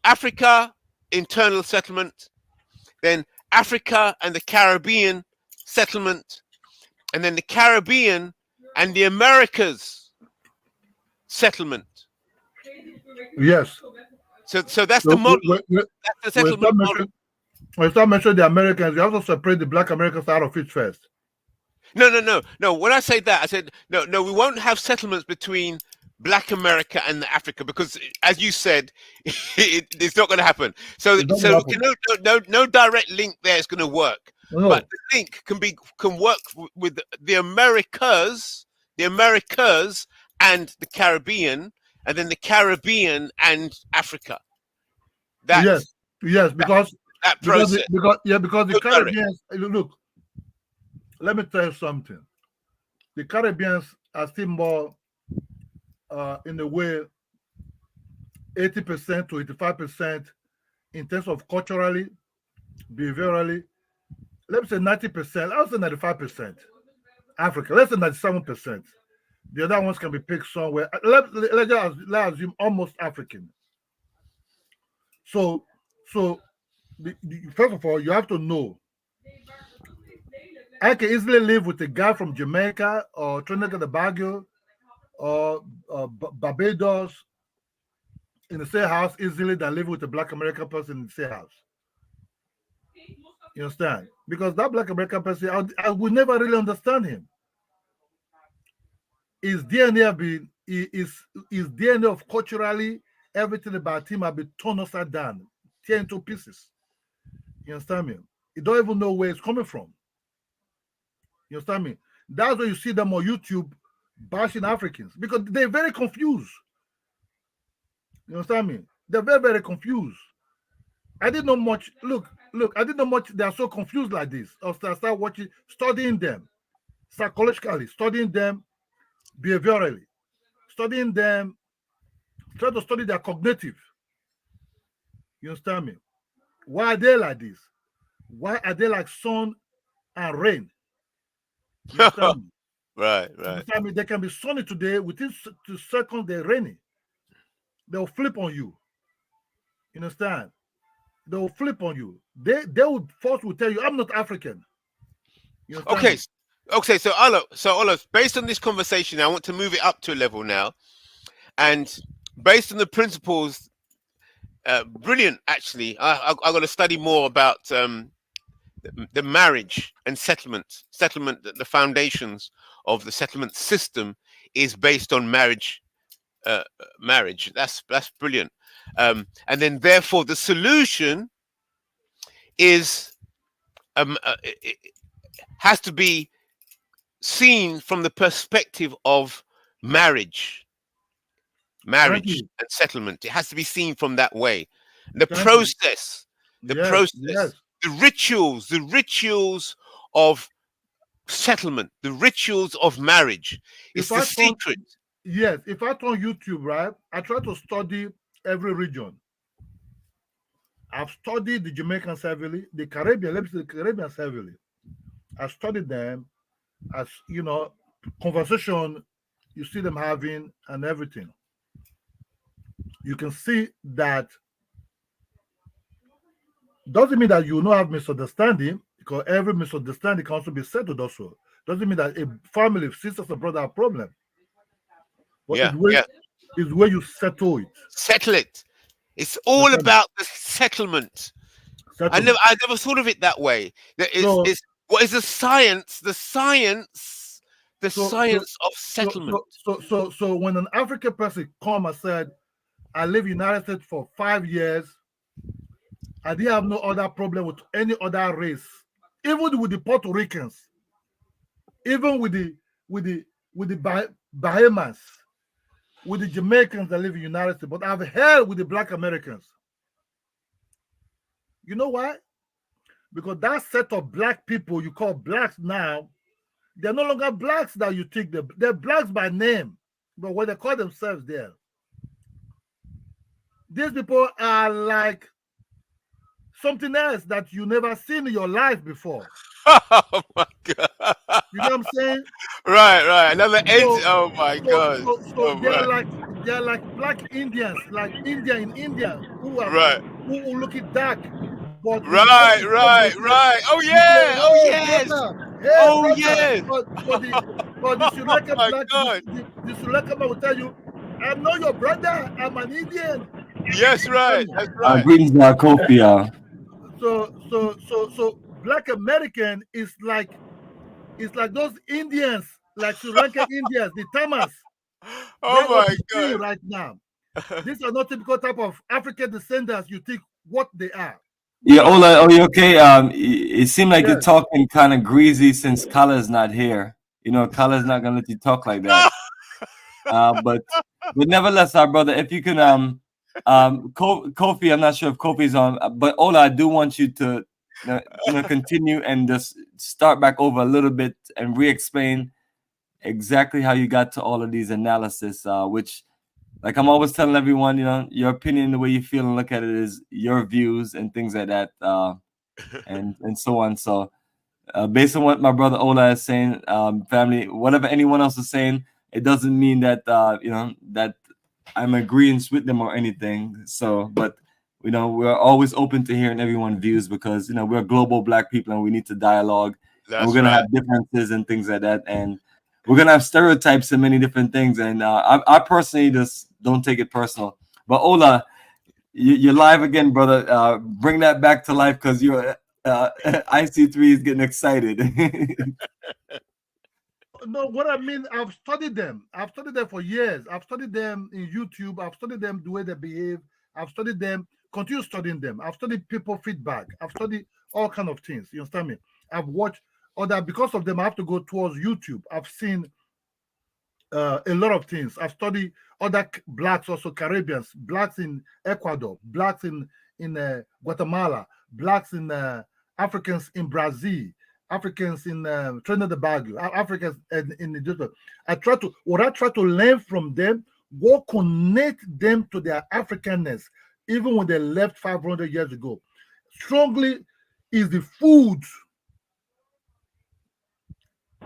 Africa internal settlement, then Africa and the Caribbean settlement, and then the Caribbean and the Americas settlement. Yes. So that's the model. That's the settlement model. When you start mentioning the Americans, you have to separate the Black Americans out of it first. No. When I say that, I said no. We won't have settlements between Black America and Africa because, as you said, it's not going to happen. So no direct link there is going to work. No. But the link can work with the Americas and the Caribbean, and then the Caribbean and Africa. Yes, because that process. because the Caribbeans, look, let me tell you something. The Caribbeans are still more in a way 80% to 85% in terms of culturally, behaviorally. Let me say 90%, I'll say 95%. Africa, let's say 97%. The other ones can be picked somewhere. Let's assume almost African. So first of all, you have to know. I can easily live with a guy from Jamaica or Trinidad and Tobago or Barbados in the same house easily than live with a Black American person in the same house. You understand? Because that Black American person, I would never really understand him. His DNA his DNA of culturally everything about him have been torn upside down, tear into pieces. You understand me? You don't even know where it's coming from. You understand me? That's why you see them on YouTube bashing Africans because they're very confused. You understand me? They're very, very confused. I didn't know much. Look, I didn't know much. They are so confused like this. I start watching, studying them psychologically, studying them behaviorally, studying them, try to study their cognitive. You understand me? Why are they like this? Why are they like sun and rain? You understand me? Right. You understand me? They can be sunny today, within 2 seconds they're raining. They'll flip on you. You understand? They'll flip on you. They would first will tell you, I'm not African. You understand me? Okay, so Ola, based on this conversation, I want to move it up to a level now. And based on the principles, brilliant, actually. I got to study more about the marriage and settlement. The foundations of the settlement system is based on marriage. That's brilliant. And then therefore the solution is has to be seen from the perspective of marriage and settlement. It has to be seen from that way. The process, the rituals of settlement, the rituals of marriage. It's the secret. Yes, if I turn YouTube, right, I try to study every region. I've studied the Jamaicans heavily, the Caribbean, let me say the Caribbeans heavily. I studied them as, you know, conversation you see them having and everything. You can see that doesn't mean that you will not have misunderstanding, because every misunderstanding can also be settled also. Doesn't mean that a family, sisters and brother have a problem. But it's where you settle it. Settle it. It's all about the settlement. I never thought of it that way. It's what is the science? The science of settlement. So when an African person come and said, I live in the United States for 5 years, I didn't have no other problem with any other race, even with the Puerto Ricans, even with the Bahamas, with the Jamaicans that live in the United States, but I've held with the Black Americans. You know why? Because that set of Black people you call Blacks now, they're no longer Blacks that you think they're Blacks by name, but what they call themselves there. These people are like something else that you never seen in your life before. Oh my God! You know what I'm saying? Right. Another edge. Oh my God! So they're like Black Indians, like India in India, who look it dark. But right. Oh yeah! But the Sri Lankan Black, the Sri Lankan man will tell you, I'm not your brother. I'm an Indian. Yes, right. That's right. Greetings, Kofi. So Black American is like those Indians, like Sri Lankan Indians, the Tamas. Oh my God! Right now, these are not typical type of African descendants. You think what they are. Yeah, Ola, are you okay? It seemed like you're talking kind of greasy since Kala's not here. You know, Kala's not gonna let you talk like that. But nevertheless, our brother, if you can, Kofi, I'm not sure if Kofi's on, but Ola, I do want you to continue and just start back over a little bit and re-explain exactly how you got to all of these analysis, which, like I'm always telling everyone, your opinion, the way you feel and look at it is your views and things like that, and so on. So based on what my brother Ola is saying, family, whatever anyone else is saying, it doesn't mean that that I'm agreeing with them or anything. So, but we're always open to hearing everyone's views because we're global Black people and we need to dialogue. And we're gonna have differences and things like that, and we're gonna have stereotypes and many different things. And I personally just don't take it personal. But Ola, you're live again, brother. Bring that back to life because you're IC3 is getting excited. No, what I mean, I've studied them. I've studied them for years. I've studied them in YouTube. I've studied them the way they behave. I've studied them, continue studying them. I've studied people feedback. I've studied all kind of things. You understand me? I've watched other, because of them, I have to go towards YouTube. I've seen a lot of things. I've studied other Blacks, also Caribbeans, Blacks in Ecuador, Blacks in Guatemala, Blacks in Africans in Brazil, Africans in Trinidad and Tobago, Africans in Egypt. I try to learn from them, what connect them to their Africanness, even when they left 500 years ago. Strongly is the food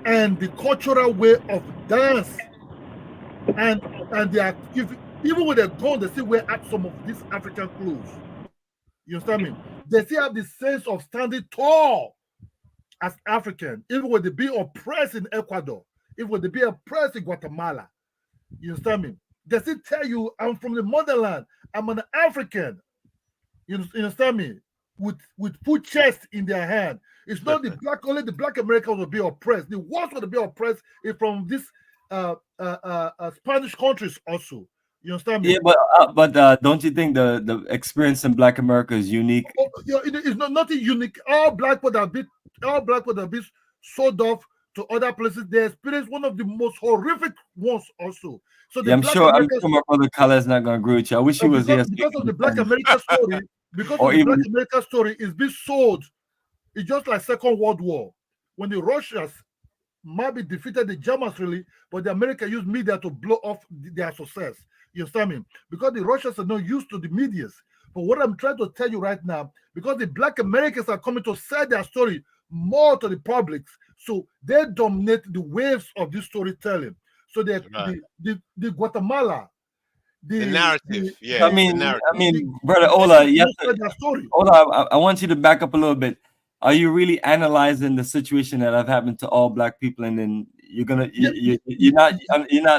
and the cultural way of dance, and they are, even when they're gone, they still wear some of these African clothes. You understand me? They still have the sense of standing tall as African, even when they be oppressed in Ecuador, even when they be oppressed in Guatemala. You understand me? They still tell you, I'm from the motherland, I'm an African. You understand me? With full chest in their hand. It's not the Black, only the Black Americans will be oppressed. The ones will be oppressed is from these Spanish countries also. You understand me? Yeah, but don't you think the experience in Black America is unique? It's nothing unique. All black people have been sold off to other places. They experience one of the most horrific ones also. So I'm sure my brother Kala is not going to agree with you. I wish he was here. Because of the Black America story, Black America story is being sold. It's just like Second World War, when the Russians maybe defeated the Germans really, but the America used media to blow off their success. You understand me? Because the Russians are not used to the medias. But what I'm trying to tell you right now, because the Black Americans are coming to sell their story more to the public, so they dominate the waves of this storytelling. So the Guatemala, the narrative, I mean, brother Ola, Ola, I want you to back up a little bit. Are you really analyzing the situation that have happened to all Black people, and then you're not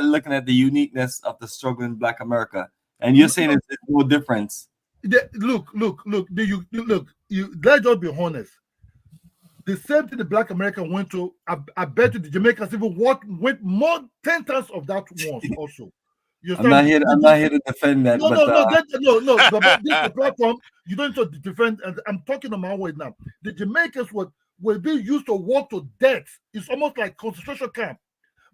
looking at the uniqueness of the struggle in Black America, and you're saying it's no difference? Look. Let's just be honest. The same thing the Black American went to, I bet you the Jamaicans even went more 10 times of that once also. I'm not here to defend that. No. But this is the platform. You don't need to defend. And I'm talking on my way now. The Jamaicans were being used to work to death. It's almost like concentration camp.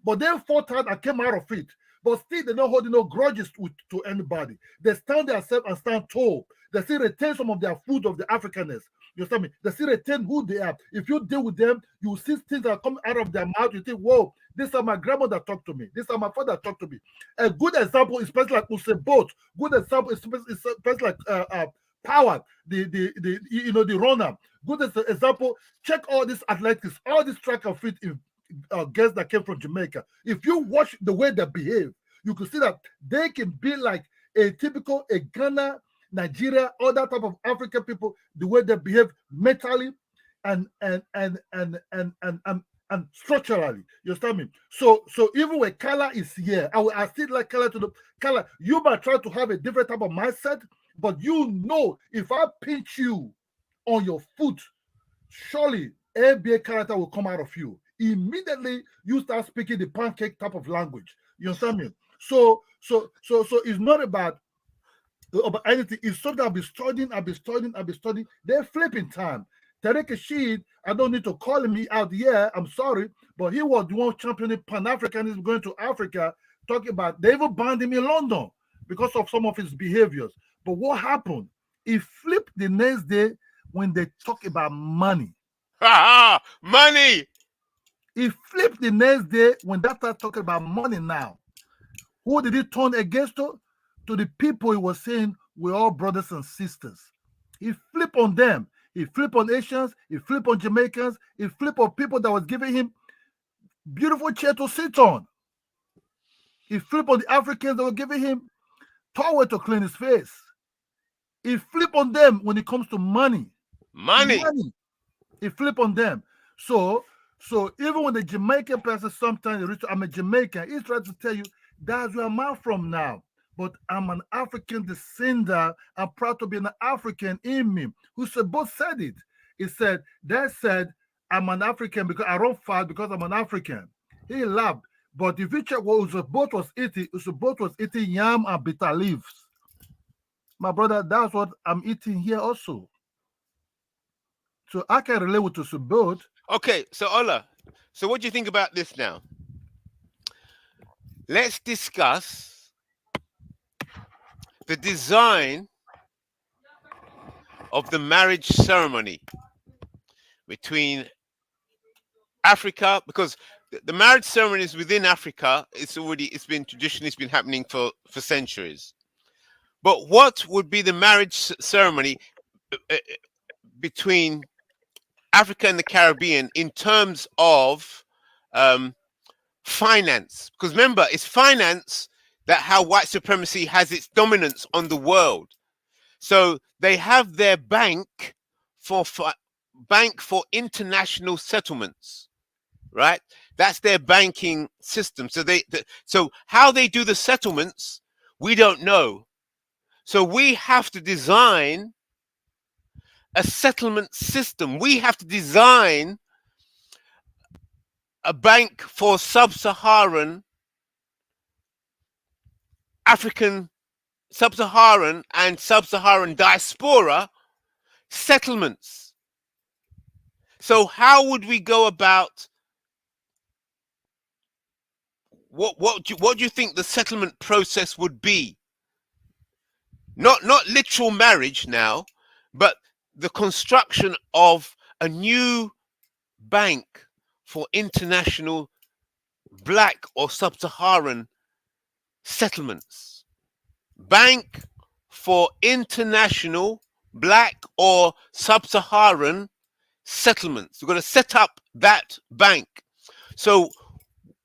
But they fought hard and came out of it. But still, they're not holding no grudges to anybody. They stand themselves and stand tall. They still retain some of their food of the Africanness. You understand me? They still retain who they are. If you deal with them, you see things that come out of their mouth. You think, whoa, this is my grandmother talked to me. This is my father talked to me. A good example is places like Usain Bolt. Good example is places like Power, the runner. Good example. Check all these athletics, all these track and field guys that came from Jamaica. If you watch the way they behave, you can see that they can be like a typical Ghana, Nigeria, all that type of African people, the way they behave mentally and structurally. You understand me? So even when Kala is here, I still like Kala to the Kala. You might try to have a different type of mindset, but you know if I pinch you on your foot, surely ABA character will come out of you. Immediately you start speaking the pancake type of language. You understand me? So it's not about anything. It's something I'll be studying. They're flipping time. Tariq Rashid, I don't need to call me out here. I'm sorry, but he was the one championing Pan-Africanism, going to Africa, talking about, they even banned him in London because of some of his behaviors. But what happened? He flipped the next day when they talk about money. Money! He flipped the next day when they start talking about money now. Who did he turn against? To the people he was saying, we're all brothers and sisters. He flipped on them. He flipped on Asians. He flipped on Jamaicans. He flipped on people that was giving him beautiful chair to sit on. He flipped on the Africans that were giving him towel to clean his face. He flipped on them when it comes to money. Money. He flipped on them. So even when the Jamaican person sometimes reach, I'm a Jamaican, he's trying to tell you that's where I'm from now. But I'm an African descender. I'm proud to be an African in me. Both said it. He said, Dad said, I'm an African because I don't fight because I'm an African. He laughed. But if you check what Usabot was eating yam and bitter leaves. My brother, that's what I'm eating here also. So I can relate with Usabot. Okay, so Ola, so what do you think about this now? Let's discuss the design of the marriage ceremony between Africa, because the marriage ceremonies within Africa, it's been traditionally happening for centuries. But what would be the marriage ceremony between Africa and the Caribbean in terms of finance? Because remember, it's finance that how white supremacy has its dominance on the world. So they have their bank for international settlements, right? That's their banking system. So so how they do the settlements, we don't know. So we have to design a settlement system. We have to design a bank for sub-Saharan African, sub-Saharan and sub-Saharan diaspora settlements. So how would we go about what do you think the settlement process would be? Not literal marriage now, but the construction of a new bank for international Black or sub-Saharan settlements. Bank for international Black or sub-Saharan settlements. We're going to set up that bank. So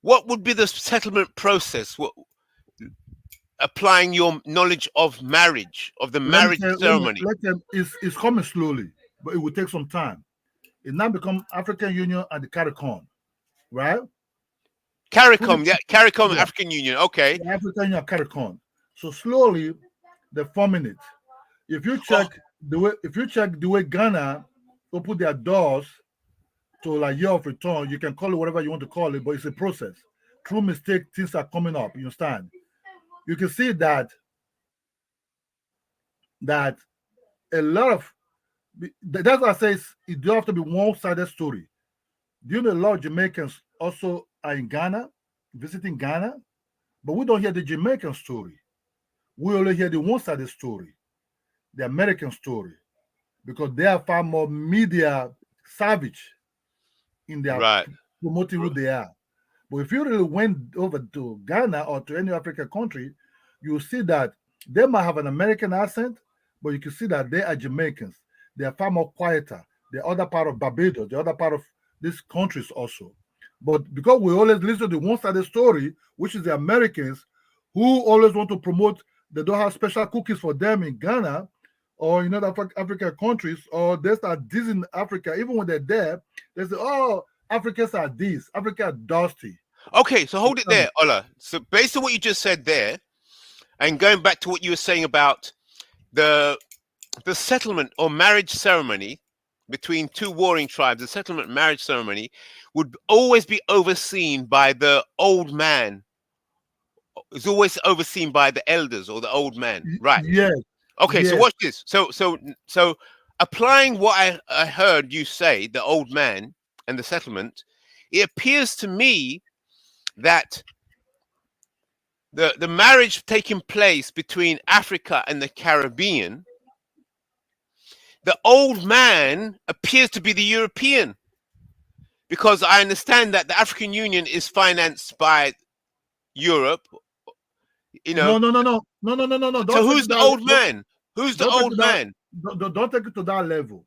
what would be the settlement process? Applying your knowledge of marriage, of the marriage ceremony. It's coming slowly, but it will take some time. It now become African Union and the CARICOM, right? CARICOM, yeah, CARICOM, yeah. African Union, okay. The African Union, CARICOM. So slowly, they're forming it. If you check the way Ghana open their doors to like year of return, you can call it whatever you want to call it, but it's a process. Through mistake, things are coming up. You understand? You can see that a lot of that's why I say it don't have to be one-sided story. Do you know a lot of Jamaicans also are in Ghana, visiting Ghana, but we don't hear the Jamaican story. We only hear the one-sided story, the American story, because they are far more media savage in their promoting who they are. But if you really went over to Ghana or to any African country, you'll see that they might have an American accent, but you can see that they are Jamaicans. They are far more quieter. The other part of Barbados, the other part of these countries also. But because we always listen to the one-sided story, which is the Americans who always want to promote, they don't have special cookies for them in Ghana or in other African countries, or they start dissing Africa. Even when they're there, they say, oh, Africans are this, Africa are dusty. Okay, so hold it there, Ola. So based on what you just said there, and going back to what you were saying about the settlement or marriage ceremony between two warring tribes, the settlement marriage ceremony would always be overseen by the old man. It's always overseen by the elders or the old man, right? Yes. Okay, yes. so watch this. So applying what I heard you say, the old man and the settlement, it appears to me that the marriage taking place between Africa and the Caribbean, the old man appears to be the European, because I understand that the African Union is financed by Europe. You know. No. So who's the old man? Who's the old man? Don't take it to that level.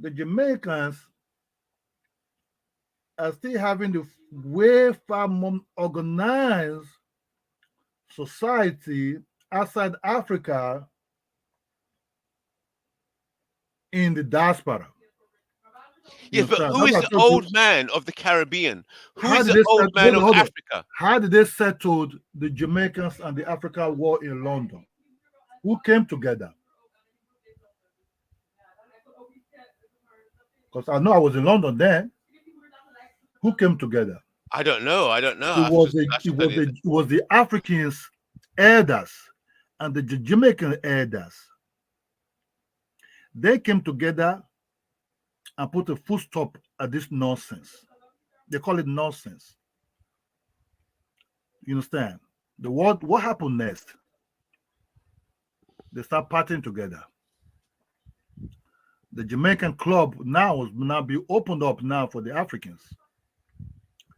The Jamaicans are still having the way far more organized society outside Africa in the diaspora. Yes, but who is the old man of the Caribbean? Who is the old man of Africa? How did they settle the Jamaicans and the African war in London? Who came together? Because I know I was in London then. Who came together? I don't know. It was the Africans elders and the Jamaican elders. They came together and put a full stop at this nonsense. They call it nonsense. You understand? What happened next? They start partying together. The Jamaican club now be opened up now for the Africans.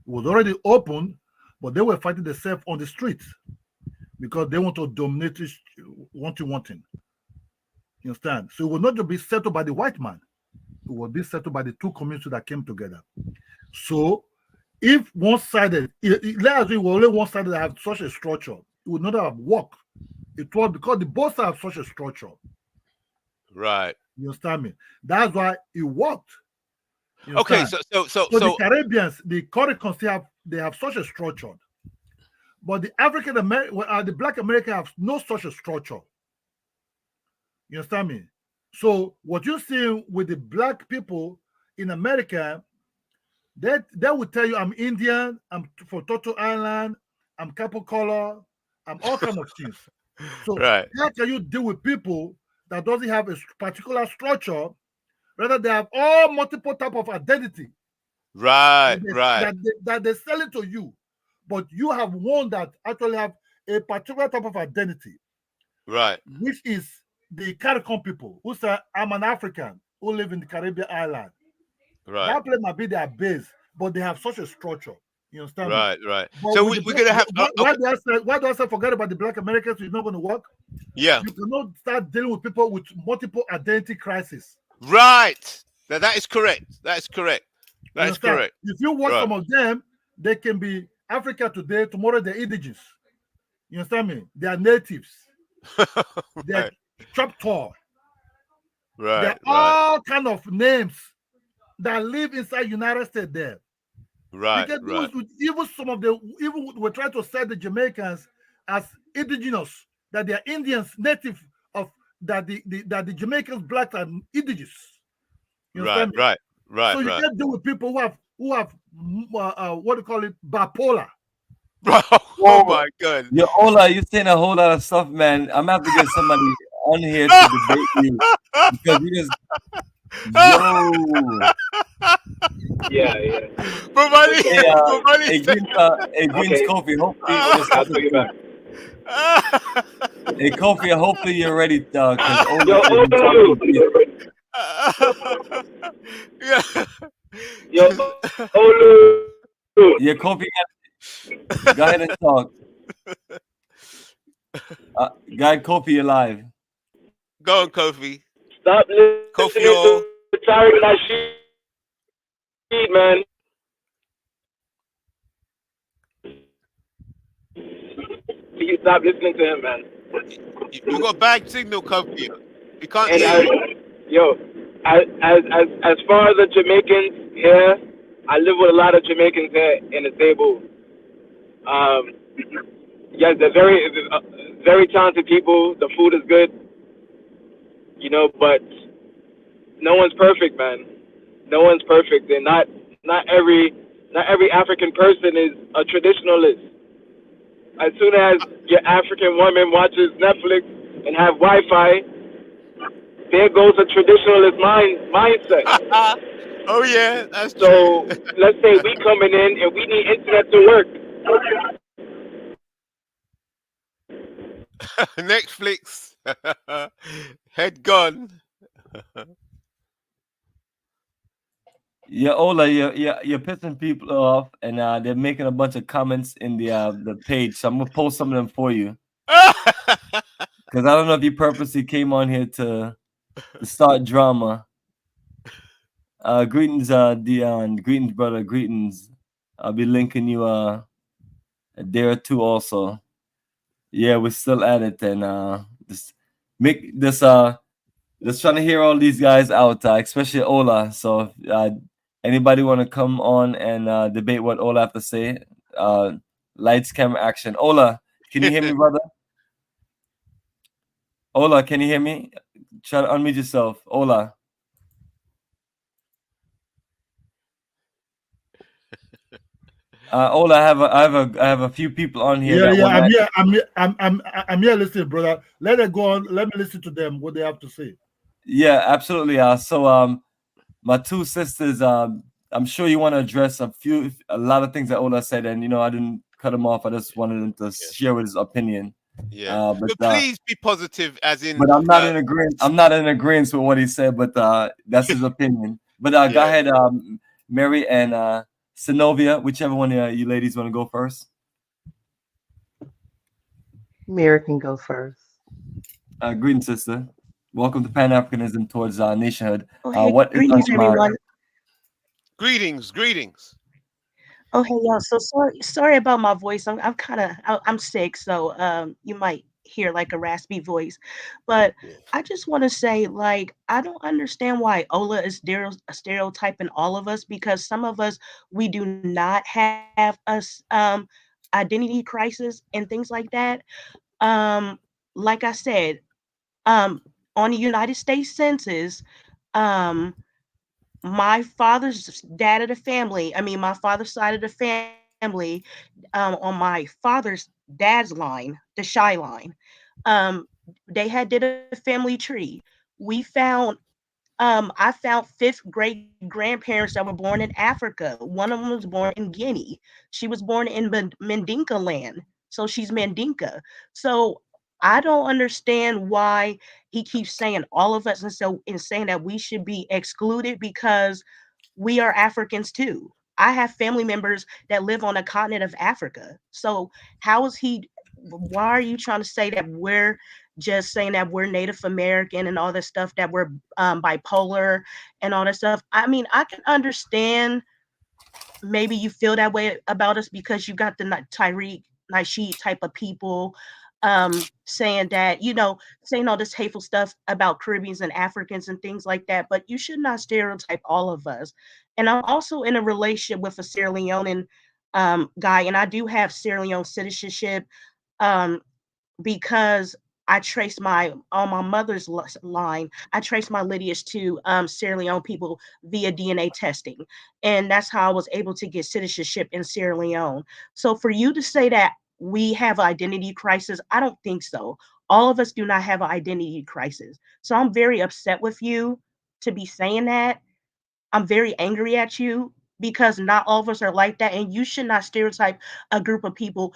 It was already open, but they were fighting themselves on the streets because they want to dominate wanting. You understand? So it will not just be settled by the white man. It will be settled by the two communities that came together. So if one-sided, let us say only one-sided that have such a structure, it would not have worked. It was because the both sides have such a structure. Right. You understand me? That's why it worked. Okay, so the Caribbeans, the Coricons, they have such a structure, but the African American, the Black American have no such a structure. You understand me? So what you see with the Black people in America, they will tell you, I'm Indian, I'm from Toto Island, I'm Capo Color, I'm all kind of things. So how can you deal with people that doesn't have a particular structure? Rather, they have all multiple type of identity. Right. That they sell it to you, but you have one that actually have a particular type of identity. Right. Which is the CARICOM people who say, I'm an African who live in the Caribbean island. Right. That place might be their base, but they have such a structure. You understand? Right. But So we're going to have. Why do I say forget about the Black Americans? It's not going to work. Yeah. You cannot start dealing with people with multiple identity crises. Right. Now that is correct. That is correct. That is correct. If you watch some of them, they can be Africa today, tomorrow they're indigenous. You understand me? They are natives. They're Choctaw. Right. They're all kind of names that live inside United States there. Right. Even some of the we're trying to set the Jamaicans as indigenous, that they are Indians, native of that the Jamaicans blacks are indigenous. You understand me? Right. So you can't deal with people who have what do you call it, bipolar. Oh my God. Yo, Ola, you're saying a whole lot of stuff, man. I'm gonna have to get somebody on here to debate you because you just Yeah. Bomani. Greens Kofi. Hopefully, I'll take it back. Hey, Kofi, hopefully you're ready. Yo, Olu. Yeah, Kofi. Go ahead and talk. Guy Kofi, you're live. Go on, Kofi. Stop listening to Tariq Nasheed, man. You stop listening to him, man. You got bad signal, Kofi. You can't And hear you. as far as the Jamaicans here, I live with a lot of Jamaicans here in the table. Yes, they're very talented people. The food is good, but no one's perfect, man. No one's perfect, and not every African person is a traditionalist. As soon as your African woman watches Netflix and have Wi-Fi, there goes a traditionalist mindset. Oh yeah, that's so. Let's say we coming in and we need internet to work. Netflix. Head gone. Yeah, Ola, you're pissing people off, and they're making a bunch of comments in the page. So I'm gonna post some of them for you. Because I don't know if you purposely came on here to start drama. Greetings, Dion. Greetings, brother. Greetings. I'll be linking you there or two also. Yeah, we're still at it, and just make this just trying to hear all these guys out, especially Ola. So anybody want to come on and debate what Ola have to say? Lights, camera, action. Ola, can you hear me, brother? Ola, can you hear me? Try to unmute yourself. Ola. Ola, I have a few people on here. Yeah, that yeah, I'm here listening, brother. Let it go on. Let me listen to them, what they have to say. Yeah, absolutely. So my two sisters, I'm sure you want to address a lot of things that Ola said, and I didn't cut him off. I just wanted him to share his opinion. Yeah, but please be positive, as in. But I'm not in agreement. I'm not in agreement with what he said, but that's his opinion. But go ahead, Mary and Synovia, whichever one you ladies want to go first. Mary can go first. Greetings, sister. Welcome to Pan-Africanism towards nationhood. Oh, hey, What is on greetings, your mind? everyone. Greetings. Oh, hey, y'all. So sorry about my voice. I'm sick, so you might hear like a raspy voice. But I just want to say, like, I don't understand why Ola is stereotyping all of us, because some of us, we do not have us identity crisis and things like that. Like I said, on the United States Census, my father's dad of the family, my father's side of the family, on my father's dad's line, the Shy line, they had did a family tree. We found I found fifth great grandparents that were born in Africa. One of them was born in Guinea. She was born in Mandinka land. So she's Mandinka. So I don't understand why he keeps saying all of us, and saying that we should be excluded because we are Africans too. I have family members that live on the continent of Africa. So why are you trying to say that we're just saying that we're Native American and all this stuff, that we're bipolar and all that stuff? I mean, I can understand maybe you feel that way about us because you got the Tariq Nasheed type of people saying that, saying all this hateful stuff about Caribbeans and Africans and things like that, but you should not stereotype all of us. And I'm also in a relationship with a Sierra Leonean guy, and I do have Sierra Leone citizenship because I trace on my mother's line, I trace my lineage to Sierra Leone people via DNA testing. And that's how I was able to get citizenship in Sierra Leone. So for you to say that we have an identity crisis, I don't think so. All of us do not have an identity crisis. So I'm very upset with you to be saying that. I'm very angry at you because not all of us are like that. And you should not stereotype a group of people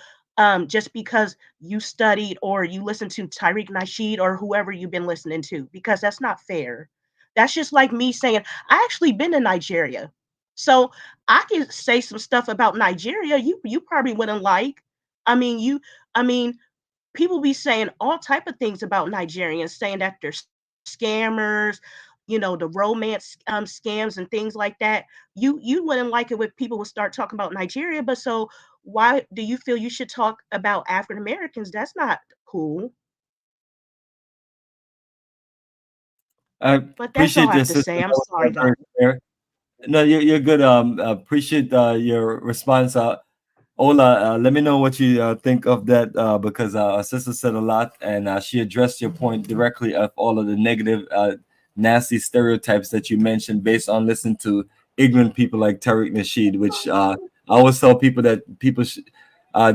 just because you studied or you listened to Tariq Nasheed or whoever you've been listening to, because that's not fair. That's just like me saying, I actually been to Nigeria. So I can say some stuff about Nigeria you probably wouldn't like. I mean, people be saying all type of things about Nigerians, saying that they're scammers, the romance scams and things like that. You wouldn't like it when people would start talking about Nigeria, but so why do you feel you should talk about African Americans? That's not cool. I But that's all appreciate I your have to sister. say. I'm sorry, guys. No, you're good. Appreciate your response. Ola, let me know what you think of that because our sister said a lot, and she addressed your point directly of all of the negative, nasty stereotypes that you mentioned based on listening to ignorant people like Tariq Nasheed, which I always tell people that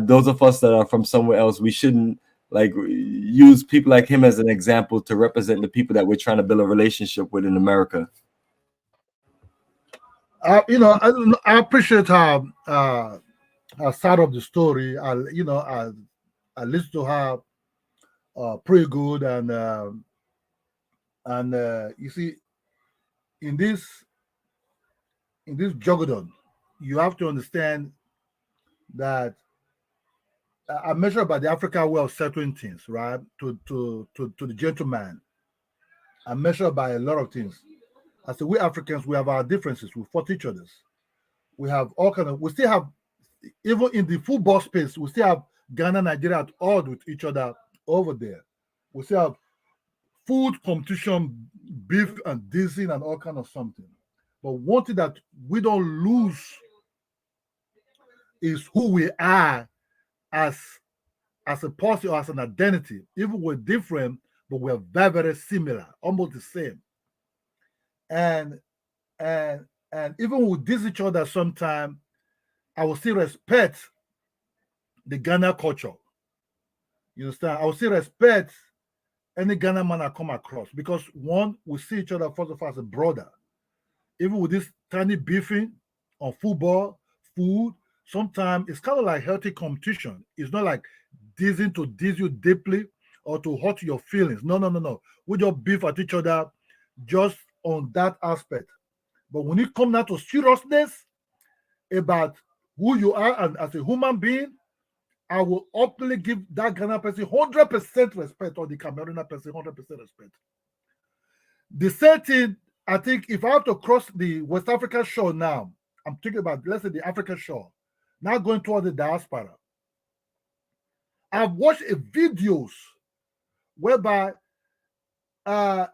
those of us that are from somewhere else, we shouldn't use people like him as an example to represent the people that we're trying to build a relationship with in America. I appreciate how side of the story. I listen to her pretty good, and you see, in this jugadon, you have to understand that I measure by the African way of settling things, right? To the gentleman, I measure by a lot of things. I say we Africans, we have our differences. We fought each other. We have all kind of. We still have, even in the football space, we still have Ghana, Nigeria at odds with each other over there. We still have food competition, beef and dissing and all kind of something. But one thing that we don't lose is who we are as a person or as an identity. Even we're different, but we're very, very similar, almost the same. And even we diss each other sometimes, I will still respect the Ghana culture. You understand? I will still respect any Ghana man I come across, because one, we see each other first of all as a brother. Even with this tiny beefing on football, food, sometimes it's kind of like healthy competition. It's not like dissing to diss you deeply or to hurt your feelings. No. We just beef at each other just on that aspect. But when it comes down to seriousness about who you are and as a human being, I will openly give that Ghana person 100% respect, or the Cameroonian person 100% respect. The same thing, I think, if I have to cross the West African shore now, I'm thinking about, let's say, the African shore, now going toward the diaspora. I've watched videos whereby, my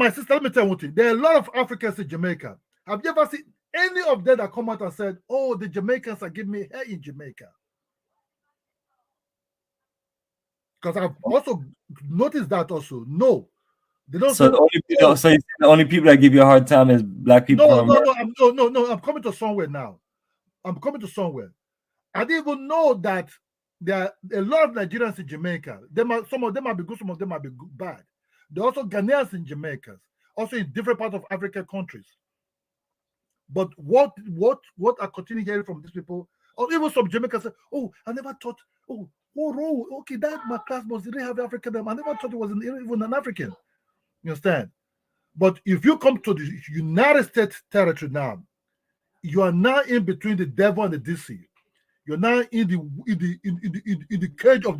sister, let me tell you one thing. There are a lot of Africans in Jamaica. Have you ever seen any of them that come out and said, oh, the Jamaicans are giving me hair in Jamaica? Because I've also noticed that also. No, they don't So say. the only people that give you a hard time is black people. No. I'm coming to somewhere now. I didn't even know that there are a lot of Nigerians in Jamaica. Some of them might be good, some of them might be bad. There are also Ghanaians in Jamaica, also in different parts of African countries. But what I continue hearing from these people, or even some Jamaicans say, oh, I never thought, okay, that my class was didn't have African. I never thought it was even an African. You understand? But if you come to the United States territory now, you are now in between the devil and the DC. You're now in the cage of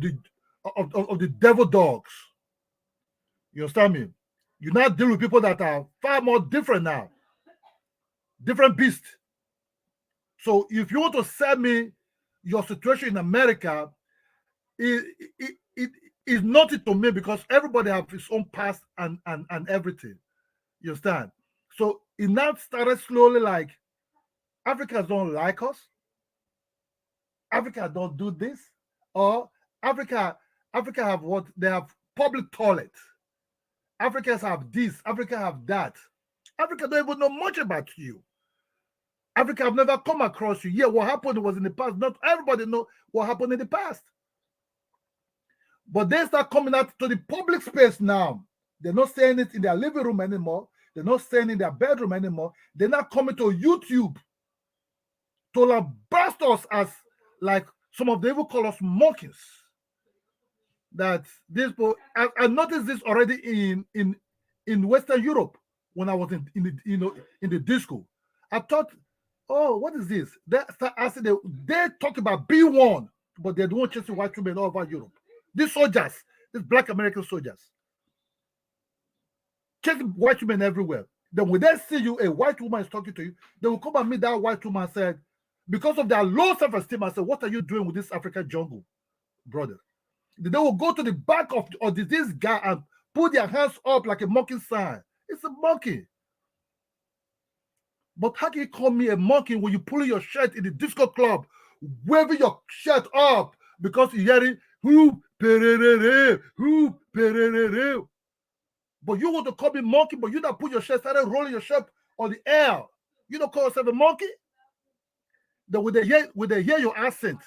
the devil dogs. You understand me? You now deal with people that are far more different now, different beasts. So if you want to sell me your situation in America, it is nothing to me, because everybody has his own past and everything. You understand? So it now started slowly, like Africans don't like us. Africa don't do this, or Africa have what? They have public toilets. Africans have this, Africa have that. Africa don't even know much about you. Africa have never come across you. Yeah, what happened was in the past. Not everybody know what happened in the past. But they start coming out to the public space now. They're not saying it in their living room anymore. They're not saying it in their bedroom anymore. They're not coming to YouTube to lambast us as, like, some of them even call us monkeys. That this, I noticed this already in Western Europe when I was in the disco. I thought, oh, what is this? They talk about B1, but they don't chase white women all over Europe. These soldiers, these black American soldiers, chasing white women everywhere. Then when they see you, a white woman is talking to you, they will come and meet that white woman and said, because of their low self-esteem, I said, what are you doing with this African jungle, brother? They will go to the back of this guy and put their hands up like a monkey sign. It's a monkey. But how can you call me a monkey when you pull your shirt in the disco club, waving your shirt up because you're hearing who perere, who perere. But you want to call me monkey, but you don't put your shirt, started rolling your shirt on the air. You don't call yourself a monkey? Then when they hear your accent,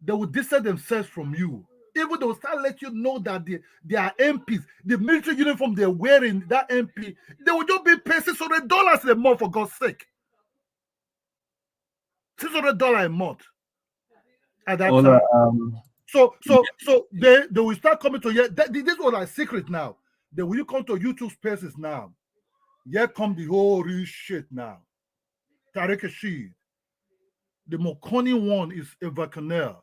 they will distance themselves from you. Even they will start let you know that they are MPs. The military uniform they're wearing, that MP, they will just be paying $600 a month, for God's sake. $600 a month at that Ola, time. So they will start coming to here. This was like secret now. Then when you come to YouTube Spaces now, here come the whole real shit now. Tariq Rashid. The more cunning one is Eva Connell.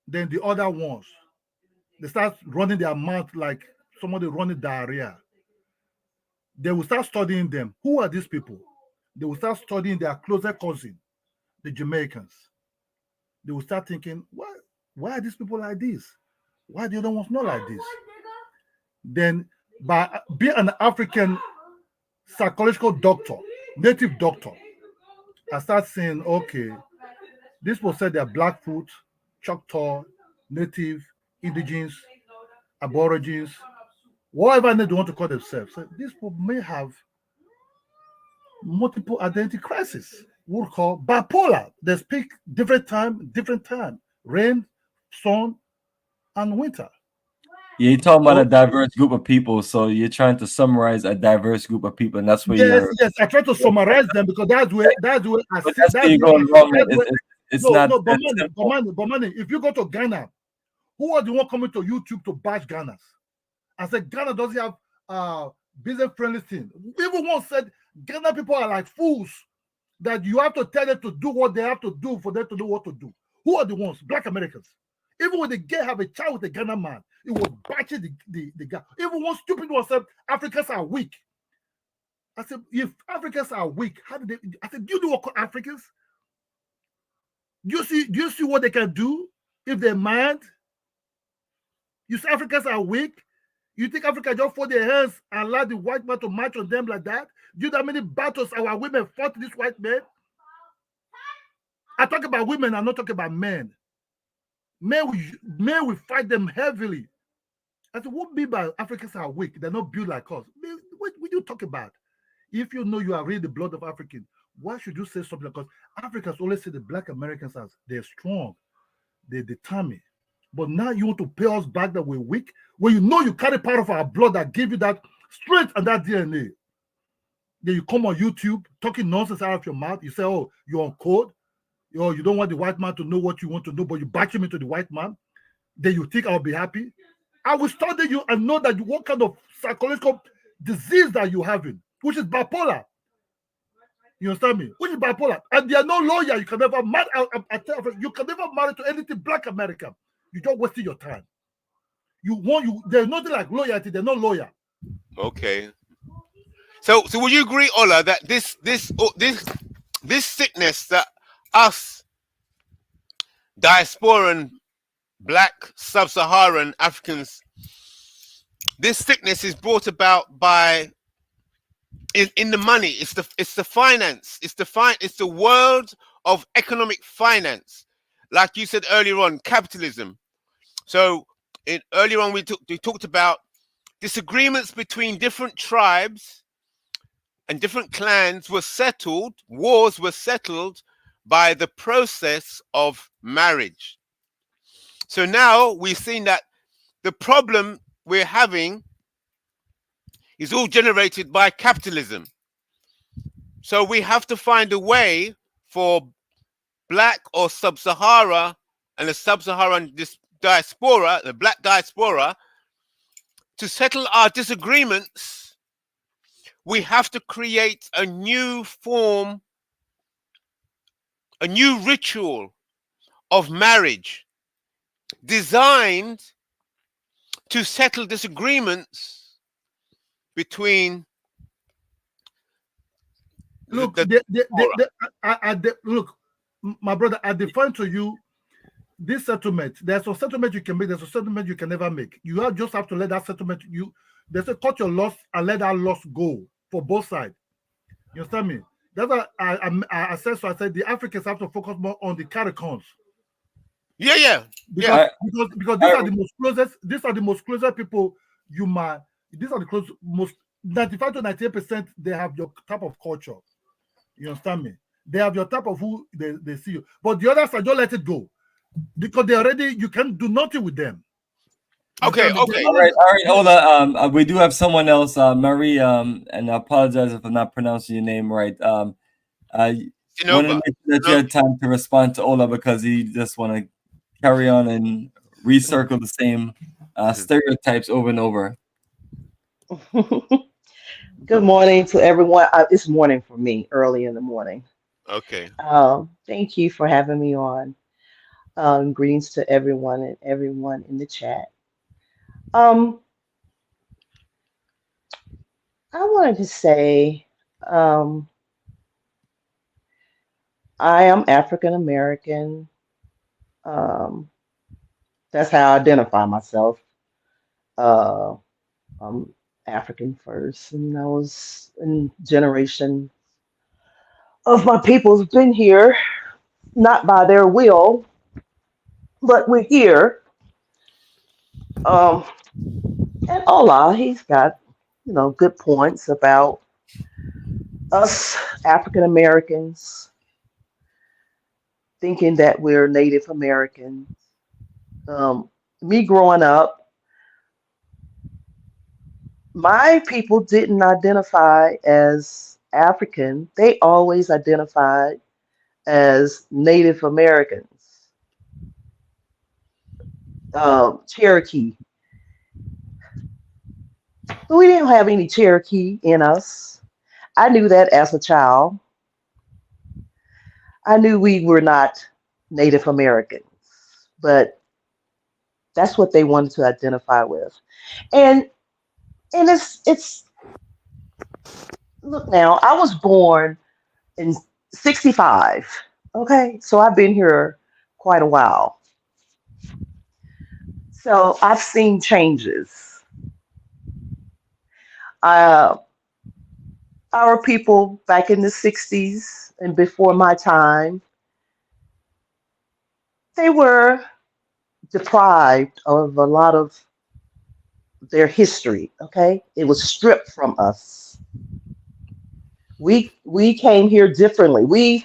Then the other ones, they start running their mouth like somebody running diarrhea. They will start studying them. Who are these people? They will start studying their closer cousin, the Jamaicans. They will start thinking, why are these people like this? Why the other ones not like this? Then by being an African psychological doctor, native doctor, I start saying, okay, these people said they're Blackfoot, Choctaw, Native, Indigenous, Aborigines, whatever they want to call themselves. So these people may have multiple identity crisis. We'll call bipolar. They speak different time, rain, sun, and winter. Yeah, you're talking about a diverse group of people, so you're trying to summarize a diverse group of people, and that's where yes, I try to summarize them because that's where I see that's where you're going wrong. It's not Bomani. If you go to Ghana, who are the one coming to YouTube to bash Ghana? I said Ghana doesn't have business friendly thing. Even one said Ghana people are like fools that you have to tell them to do what they have to do for them to know what to do. Who are the ones? Black Americans. Even when the gay have a child with a Ghana man, it was bashing the guy. Even one stupid one said Africans are weak. I said, if Africans are weak, how do they? I said, do you know what Africans? Do you see what they can do if they're mad? You say Africans are weak? You think Africa just fold their hands and allow the white man to march on them like that? Do you know how many battles our women fought this white man? I talk about women, I'm not talking about men. Men will fight them heavily. I said, what mean by Africans are weak? They're not built like us. What you talk about? If you know you are really the blood of African, why should you say something? Because Africans always say the Black Americans as they're strong, they're determined. But now you want to pay us back that we're weak when you know you carry part of our blood that give you that strength and that DNA. Then you come on YouTube talking nonsense out of your mouth. You say, oh, you're on code. You don't want the white man to know what you want to know, but you back him into the white man. Then you think I'll be happy. I will study you and know that what kind of psychological disease that you're having, which is bipolar. You understand me? Which is bipolar. And there are no lawyer. You can never marry. You can never marry to anything Black American. You're just wasting your time. There's nothing like loyalty. There's no lawyer. Okay. So would you agree, Ola, that this sickness that us diasporan Black sub-Saharan Africans, this sickness is brought about by in the money. It's the finance. It's the world of economic finance. Like you said earlier on, capitalism. So earlier on we talked about disagreements between different tribes and different clans were settled. Wars were settled by the process of marriage. So now we've seen that the problem we're having is all generated by capitalism. So we have to find a way for Black or Sub-Sahara and the Sub-Saharan diaspora, the Black diaspora, to settle our disagreements. We have to create a new form, a new ritual of marriage designed to settle disagreements between look, look, my brother, I define to you this settlement. There's a settlement you can make, there's a settlement you can never make. You just have to let that settlement, there's a cut your loss and let that loss go for both sides. You understand me? That's why I said so. I said the Africans have to focus more on the CARICONs. Yeah. Because these are the most closest. These are the most closest people you might. These are the most 95 to 98%. They have your type of culture. You understand me? They have your type of who they see you. But the others are just let it go because they already. You can do nothing with them. Okay. All right, Ola. We do have someone else, Marie. And I apologize if I'm not pronouncing your name right. wanted to make sure that you had time to respond to Ola because he just want to carry on and recircle the same stereotypes over and over. Good morning to everyone. It's morning for me, early in the morning. Okay. Thank you for having me on. Greetings to everyone and everyone in the chat. Um, I wanted to say I am African American. Um, that's how I identify myself. Uh, I'm African first, and I was in generation of my people's been here, not by their will, but we're here. Um, and Allah, he's got, good points about us African Americans thinking that we're Native American. Me growing up, my people didn't identify as African. They always identified as Native Americans. Cherokee. But we didn't have any Cherokee in us. I knew that as a child. I knew we were not Native Americans, but that's what they wanted to identify with. And it's look now, I was born in 65. Okay, so I've been here quite a while. So I've seen changes. Uh, our people back in the 60s and before my time, they were deprived of a lot of their history. Okay, it was stripped from us. We came here differently. We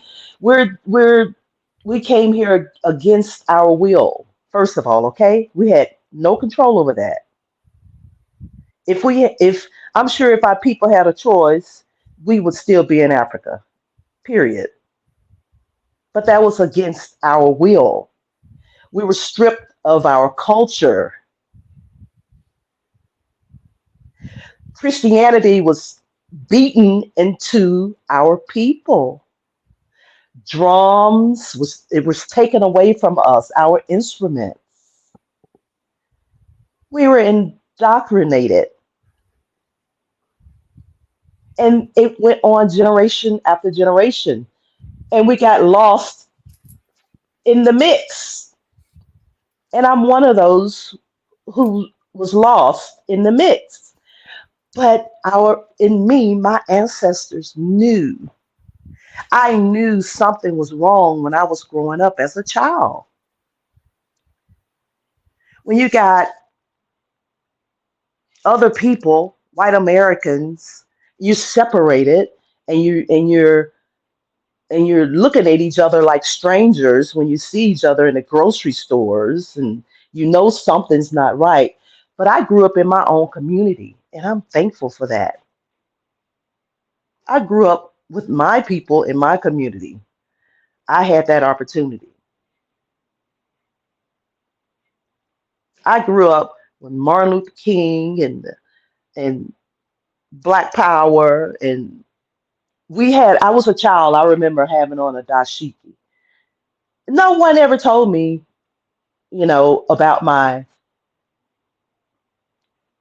came here against our will. First of all, okay, we had no control over that. If I'm sure if our people had a choice, we would still be in Africa. Period. But that was against our will. We were stripped of our culture. Christianity was beaten into our people. Drums was taken away from us, our instruments. We were indoctrinated. And it went on generation after generation. And we got lost in the mix. And I'm one of those who was lost in the mix. But my ancestors knew. I knew something was wrong when I was growing up as a child. When you got other people, white Americans, you separated and you're looking at each other like strangers when you see each other in the grocery stores and you know something's not right. But I grew up in my own community and I'm thankful for that. I grew up with my people in my community. I had that opportunity. I grew up with Martin Luther King and Black Power, and I was a child, I remember having on a dashiki. No one ever told me, about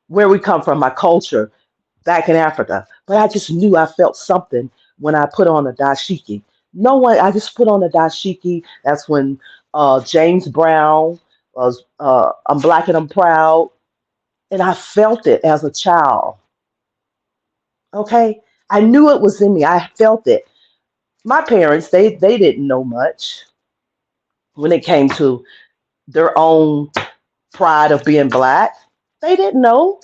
where we come from, my culture back in Africa. But I just knew I felt something when I put on a dashiki. I just put on a dashiki. That's when James Brown was I'm Black and I'm Proud. And I felt it as a child. Okay. I knew it was in me. I felt it. My parents, they didn't know much when it came to their own pride of being Black. They didn't know.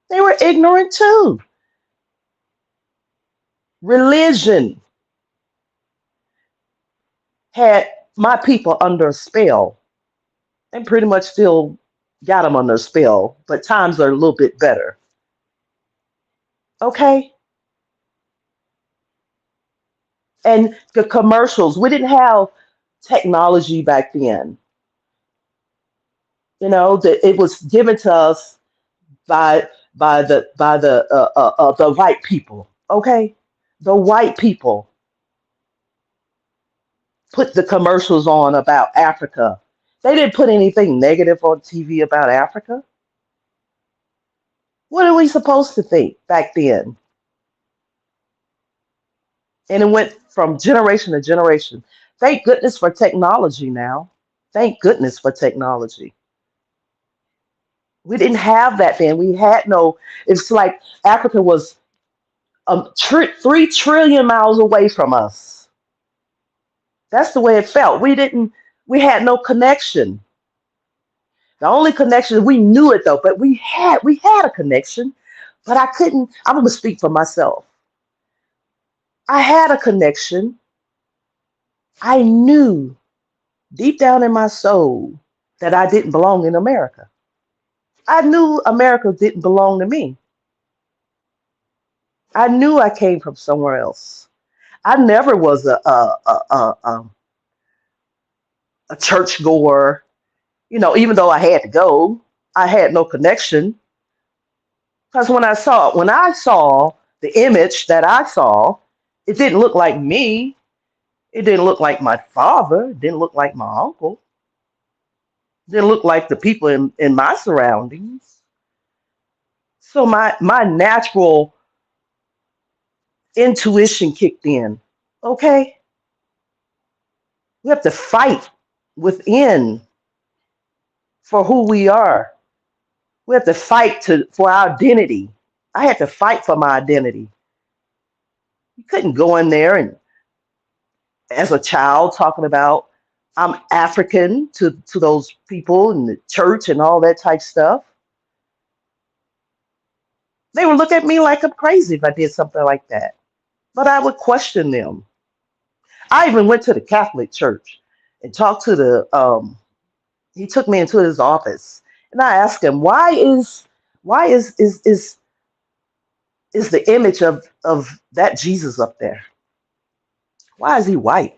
They were ignorant too. Religion had my people under a spell and pretty much still got them under a spell, but times are a little bit better. Okay? And the commercials, we didn't have technology back then. You know, that it was given to us by the white people. Okay, the white people put the commercials on about Africa. They didn't put anything negative on TV about Africa. What are we supposed to think back then? And it went from generation to generation. Thank goodness for technology now. Thank goodness for technology. We didn't have that then. We had no, it's like Africa was 3 trillion miles away from us. That's the way it felt. We had no connection. The only connection, we knew it though, but we had a connection, but I'm gonna speak for myself. I had a connection. I knew deep down in my soul that I didn't belong in America. I knew America didn't belong to me. I knew I came from somewhere else. I never was a church goer, you know, even though I had to go, I had no connection. Because when I saw the image that I saw, it didn't look like me. It didn't look like my father. It didn't look like my uncle. It didn't look like the people in my surroundings. So my natural intuition kicked in. Okay, we have to fight within for who we are. We have to fight for our identity. I had to fight for my identity. You couldn't go in there and, as a child, talking about I'm African to those people in the church and all that type stuff. They would look at me like I'm crazy if I did something like that. But I would question them. I even went to the Catholic Church and talked to he took me into his office and I asked him, why is the image of that Jesus up there? Why is he white?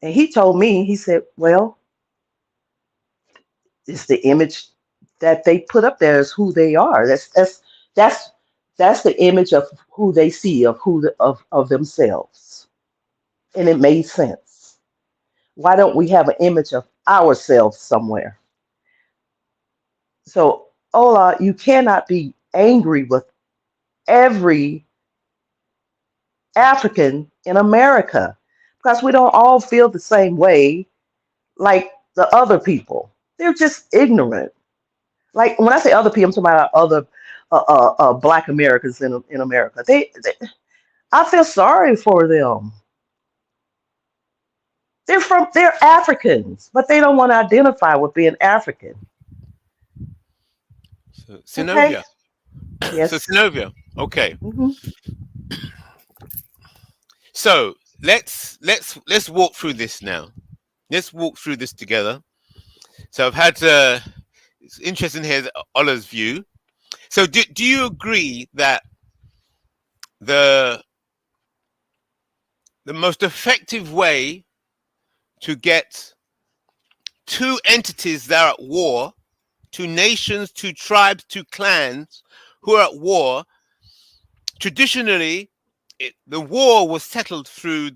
And he told me, he said, well, it's the image that they put up there is who they are. That's the image of who they see, of themselves. And it made sense. Why don't we have an image of ourselves somewhere? So, Ola, you cannot be angry with every African in America because we don't all feel the same way like the other people. They're just ignorant. Like when I say other people, I'm talking about other Black Americans in America. I feel sorry for them. They're Africans, but they don't want to identify with being African. So, Synovia. Okay? Yes. So Synovia. Okay. Mm-hmm. So let's walk through this now. Let's walk through this together. So I've had it's interesting to hear Ola's view. So do you agree that the most effective way to get two entities that are at war, two nations, two tribes, two clans who are at war, traditionally the war was settled through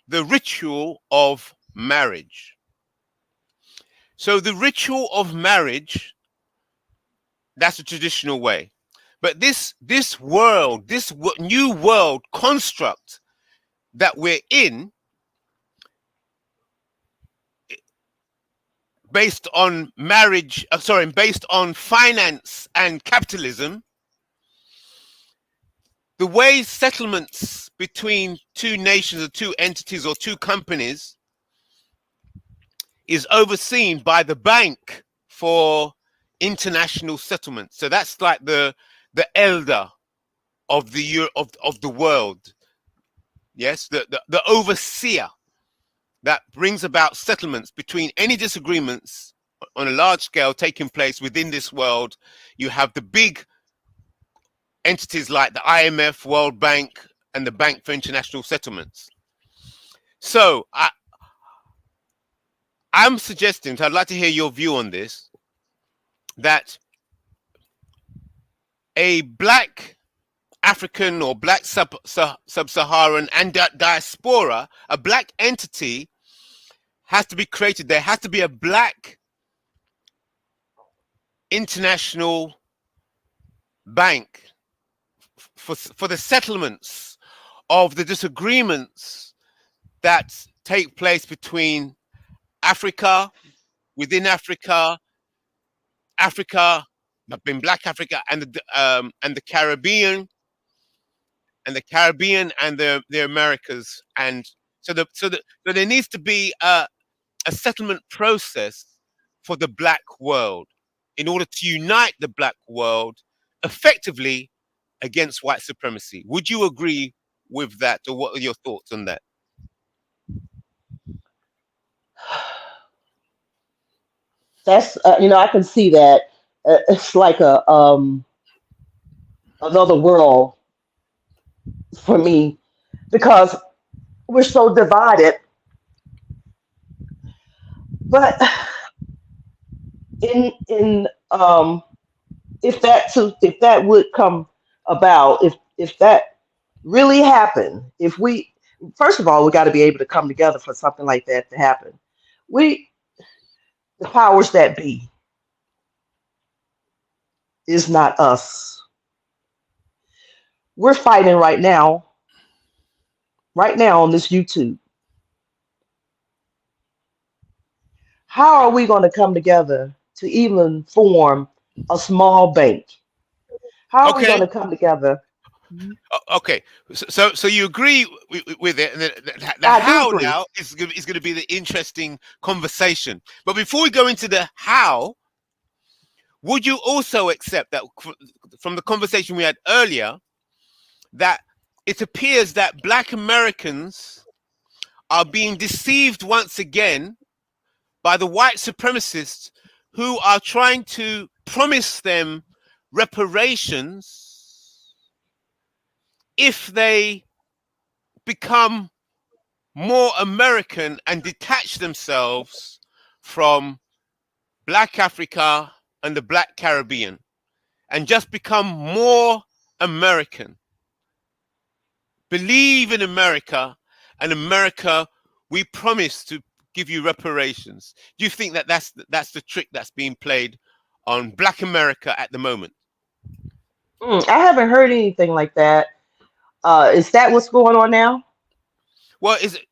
the ritual of marriage. So the ritual of marriage, that's a traditional way. But this world, this new world construct that we're in, based on marriage, based on finance and capitalism, the way settlements between two nations or two entities or two companies is overseen by the Bank for International Settlements. So that's like the elder of the world. Yes, the overseer that brings about settlements between any disagreements on a large scale taking place within this world. You have the big entities like the IMF, World Bank, and the Bank for International Settlements. So I'm suggesting, so I'd like to hear your view on this, that a Black African or Black sub-Saharan and diaspora, a Black entity has to be created. There has to be a Black international bank for the settlements of the disagreements that take place between Africa, within Africa, in Black Africa, and the Caribbean, and the Americas, and so there needs to be a settlement process for the Black world in order to unite the Black world effectively against white supremacy. Would you agree with that, or what are your thoughts on that? That's I can see that. It's like a another world for me, because we're so divided. But in if that would come about, if that really happened, if we, first of all, we got to be able to come together for something like that to happen. The powers that be is not us. We're fighting right now on this YouTube. How are we going to come together to even form a small bank? How are we going to come together? Okay, so you agree with it, and the how now is going to be the interesting conversation. But before we go into the how, would you also accept that from the conversation we had earlier, that it appears that Black Americans are being deceived once again by the white supremacists who are trying to promise them reparations if they become more American and detach themselves from Black Africa and the Black Caribbean and just become more American? Believe in America, and America, we promise to give you reparations. Do you think that that's the trick that's being played on Black America at the moment? I haven't heard anything like that. Is that what's going on now? Well, is it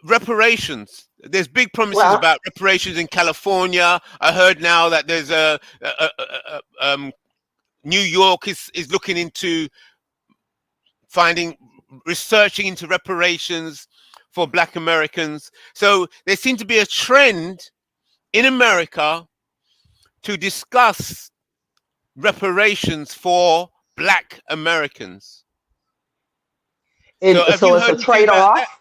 reparations? There's big promises about reparations in California. I heard now that there's New York is looking into researching into reparations for Black Americans. So there seems to be a trend in America to discuss reparations for Black Americans. So it's a trade-off.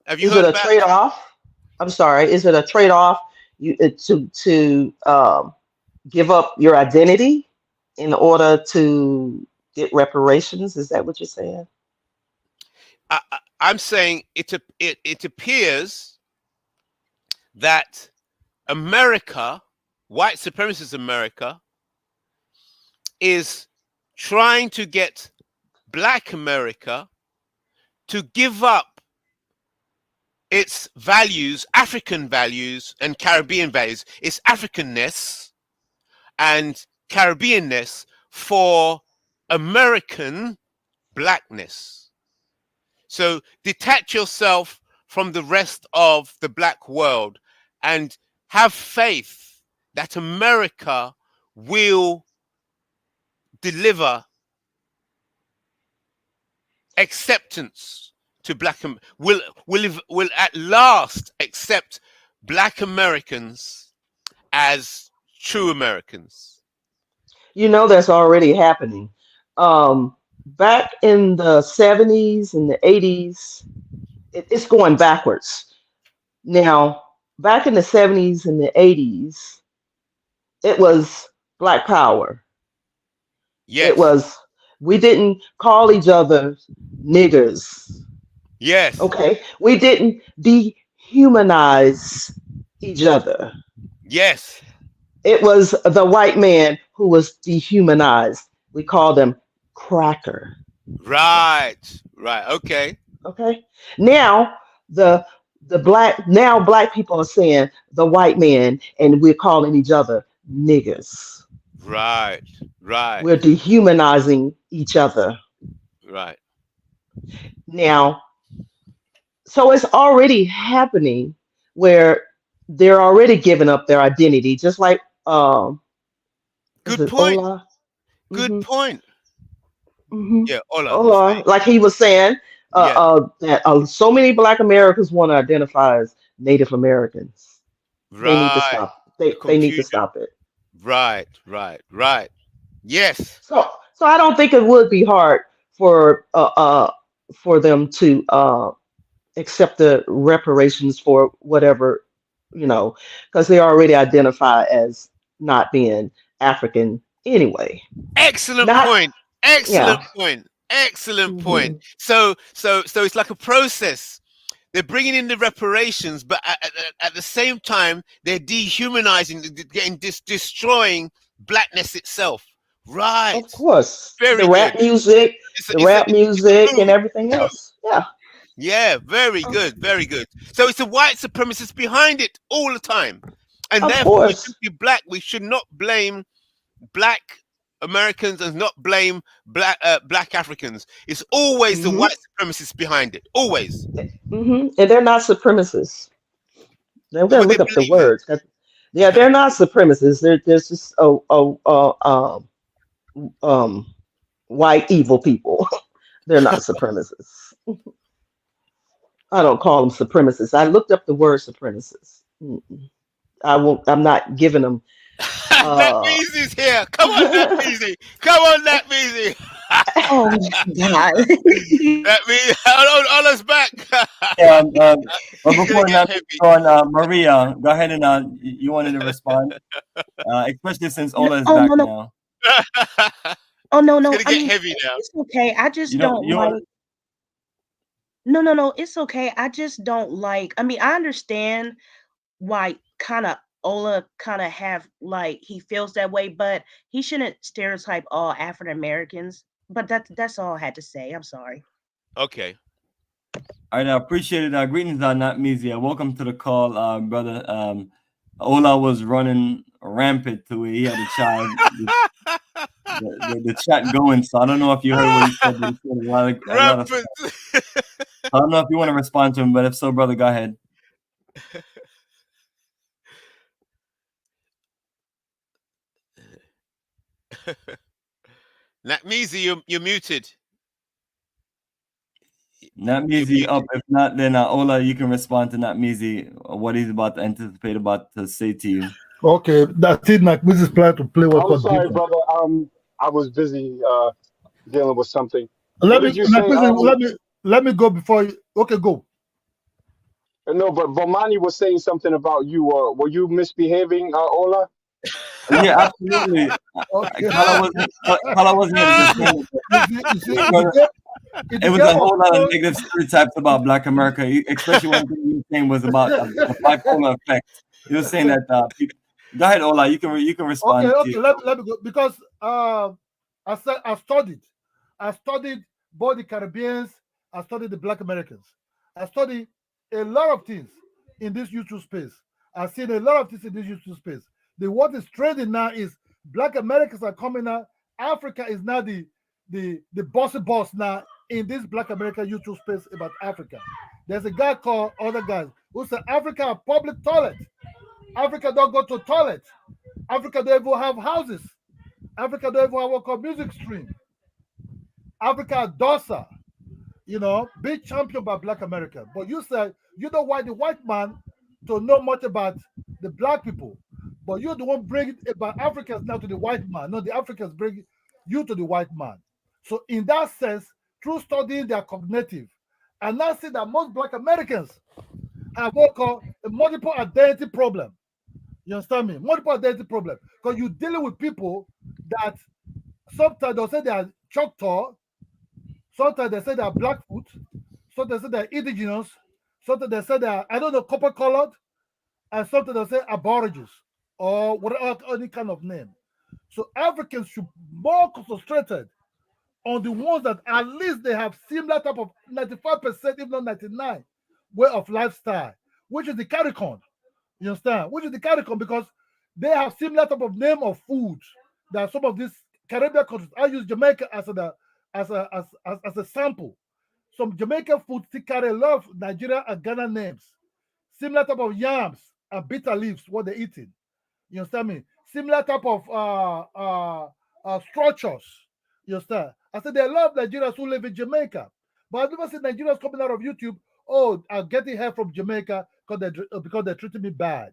Have you Is heard it a about trade-off? I'm sorry. Is it a trade-off to give up your identity in order to get reparations? Is that what you're saying? I'm saying it appears that America, white supremacist America, is trying to get Black America to give up its values, African values and Caribbean values, its Africanness and Caribbeanness for American Blackness. So detach yourself from the rest of the Black world and have faith that America will deliver acceptance to will at last accept Black Americans as true Americans. That's already happening. Back in the 70s and the 80s, it's going backwards. Now, back in the 70s and the 80s, it was Black Power. Yes. It was We didn't call each other niggers. Yes. Okay. We didn't dehumanize each other. Yes. It was the white man who was dehumanized. We called him cracker. Right. Right. Okay. Okay. Now black people are saying the white man, and we're calling each other niggers. Right. Right. We're dehumanizing each other. Right. Now, so it's already happening where they're already giving up their identity, just like is Good it point. Ola? Good point. Hmm. Yeah, Ola was Ola, saying. like he was saying, Yeah. that so many Black Americans want to identify as Native Americans. They need to Right. stop. The They need to confusion. stop it. Right. Right. Right. Yes. So I don't think it would be hard for them to accept the reparations for whatever, because they already identify as not being African anyway. Excellent Not point. Excellent Yeah. point. Excellent point. Hmm. So it's like a process. They're bringing in the reparations, but at the same time, they're dehumanizing, destroying blackness itself. Right. Of course, Very good. music, It's the rap a music, and move. everything else. Yeah. Yeah, very good, very good. So it's the white supremacists behind it all the time, and Of therefore we course. should be black. We should not blame black Americans and not blame black Africans. It's always the Hmm. white supremacists behind it. Always. And they're not supremacists. Now we're What gonna would they look up the believe in? words. Yeah, they're not supremacists. They're just white evil people. They're not supremacists. I don't call them supremacists. I looked up the word supremacists. Mm-mm. I won't. I'm not giving them. That Measy's here. Come on, that Measy. Come on, that Measy. Oh my God. That Measy. Hold us back. Yeah, but It's before gonna get that, heavy. Maria, go ahead and you wanted to respond, especially since Ola is Oh back no, no. now. Oh no, It's no. gonna I get mean, heavy now. it's okay. I You just don't don't you want like. No. It's okay. I just don't like. I mean, I understand why kind of Ola kind of have like he feels that way, but he shouldn't stereotype all African Americans. But that's all I had to say. I'm sorry. Okay. All right, I appreciate it. Greetings, not Mizia. Welcome to the call, brother. Ola was running rampant to it. He had a child. The chat going, so I don't know if you heard what he said, but he said a lot of stuff. Rampant. I don't know if you want to respond to him, but if so, brother, go ahead. Nakmizi, you're muted. Not Mizi up. If not, then Ola, you can respond to Not Mizi what he's about to anticipate about to say to you. Okay, that's it. Like Mrs. plan to play what I'm called sorry, different. brother. I was busy dealing with something. Let What me did you like, say? let me go before you. Okay, go. No, but Bomani was saying something about you. Were you misbehaving, Ola? Yeah, absolutely. Okay. Kala wasn't here to defend it. You see, It was a whole lot of negative stereotypes about Black America, especially one thing you were saying was about the bipolar effect. You were saying that people, go ahead, Ola, you can respond. Okay, let me go because I studied both the Caribbeans, I studied the Black Americans, I studied a lot of things in this YouTube space. I've seen a lot of things in this YouTube space. What is trending now is Black Americans are coming out. Africa is now the bossy boss now in this Black American YouTube space about Africa. There's a guy called other guys who said Africa a public toilet. Africa don't go to toilet. Africa don't even have houses. Africa don't even have what called music stream. Africa dosa, big champion by Black America. But you said you don't want the white man to know much about the Black people. But you're the one bringing about Africans now to the white man. No, the Africans bring you to the white man. So in that sense, through studying their cognitive, and now see that most Black Americans have what called a multiple identity problem. You understand me? Multiple identity problem. Because you're dealing with people that sometimes they'll say they are Choctaw. Sometimes they say they're Blackfoot. Sometimes they say they're indigenous. Sometimes they say they're, I don't know, copper colored. And sometimes they say aborigines or whatever, any kind of name. So Africans should more concentrated on the ones that at least they have similar type of 95%, if not 99, way of lifestyle, which is the CARICON. You understand? Which is the CARICON because they have similar type of name of food that some of these Caribbean countries. I use Jamaica as a sample. Some Jamaican food still carry a lot of Nigeria and Ghana names. Similar type of yams and bitter leaves, what they're eating. You understand me? Similar type of structures. You understand? I said there are a lot of Nigerians who live in Jamaica, but I've never seen Nigerians coming out of YouTube. Oh, I'm getting help from Jamaica because they're treating me bad.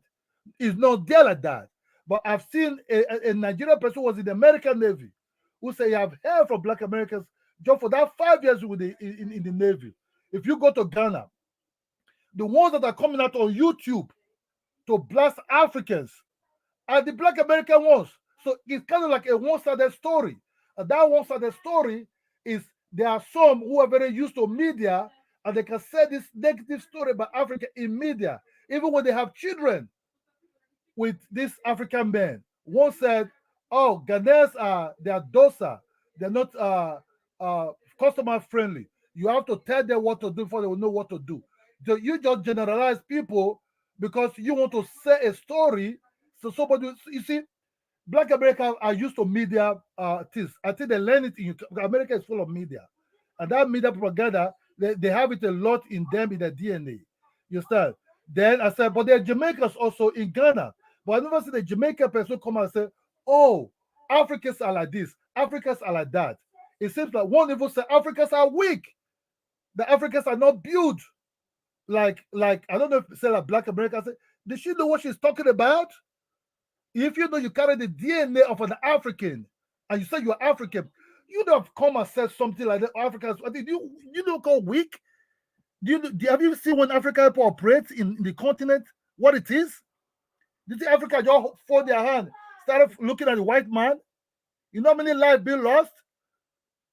It's not there like that. But I've seen a Nigerian person who was in the American Navy who say you have heard from Black Americans just for that 5 years in the Navy. If you go to Ghana, the ones that are coming out on YouTube to blast Africans are the Black American ones. So it's kind of like a one-sided story. And that one-sided story is there are some who are very used to media and they can say this negative story about Africa in media, even when they have children with this African men. One said, oh, Ghanaians they are docile, they're not customer friendly. You have to tell them what to do before they will know what to do. So you just generalize people because you want to say a story. So somebody, you see, Black Americans are used to media things. I think they learn it in America is full of media. And that media propaganda, they have it a lot in them, in their DNA. You understand? Then I said, but there are Jamaicans also in Ghana. But I never seen a Jamaican person come and say, oh, Africans are like this, Africans are like that. It seems like one even say Africans are weak. The Africans are not built like I don't know if say like Black Americans. Does she know what she's talking about? If you know you carry the DNA of an African and you say you're African, you don't come and say something like that. Africans, I think you don't call weak. Have you seen when Africa operates in the continent what it is? Do you think Africa just fold their hand, started looking at the white man? You know how many lives been lost?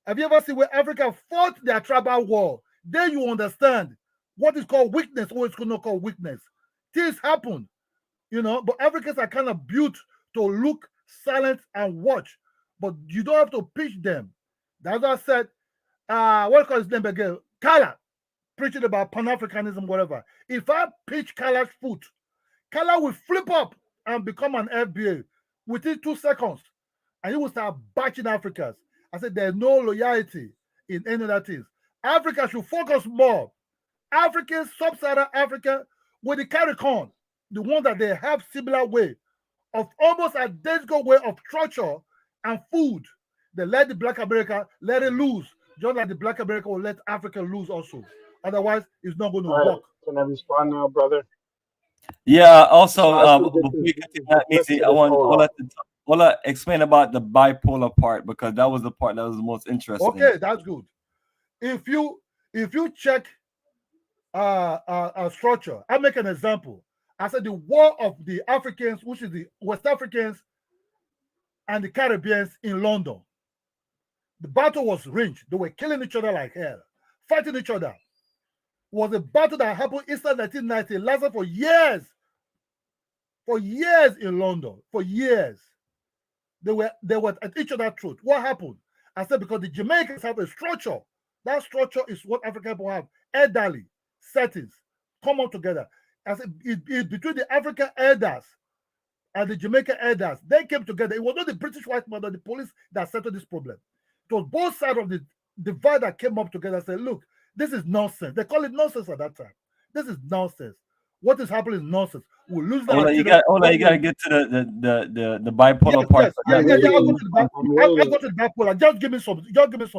Have you ever seen where Africa fought their tribal war? Then you understand what is called weakness, or it's not called weakness. Things happen, you know, but Africans are kind of built to look silent and watch, but you don't have to pitch them. That's what I said. What call his name again? Kala, preaching about Pan-Africanism, whatever. If I pitch Kala's foot, Kala will flip up and become an FBA within 2 seconds, and he will start batching Africans. I said there's no loyalty in any of that things. Africa should focus more. Africans, sub-Saharan Africa, with the CARICON, the one that they have similar way of almost identical way of structure and food. They let the Black America let it loose, just like the Black America will let Africa lose also. Otherwise, it's not going to work. Can I respond now, brother? Yeah. Also, I think before we continue that meeting, I want Ola explain about the bipolar part because that was the part that was the most interesting. Okay, that's good. If you check a structure, I'll make an example. I said the war of the Africans, which is the West Africans and the Caribbeans in London. The battle was raged. They were killing each other like hell, fighting each other. It was a battle that happened Easter 1990, lasted for years. For years in London, for years. They were at each other's throat. What happened? I said because the Jamaicans have a structure. That structure is what African people have. Elderly settings come up together. I said it's between the African elders and the Jamaican elders. They came together. It was not the British white man or the police that settled this problem. It was both sides of the divide that came up together and said, look, this is nonsense. They call it nonsense at that time. This is nonsense. What is happening is nonsense. We'll lose that. You got to get to the bipolar part. I'll go to the bipolar. Just give me some.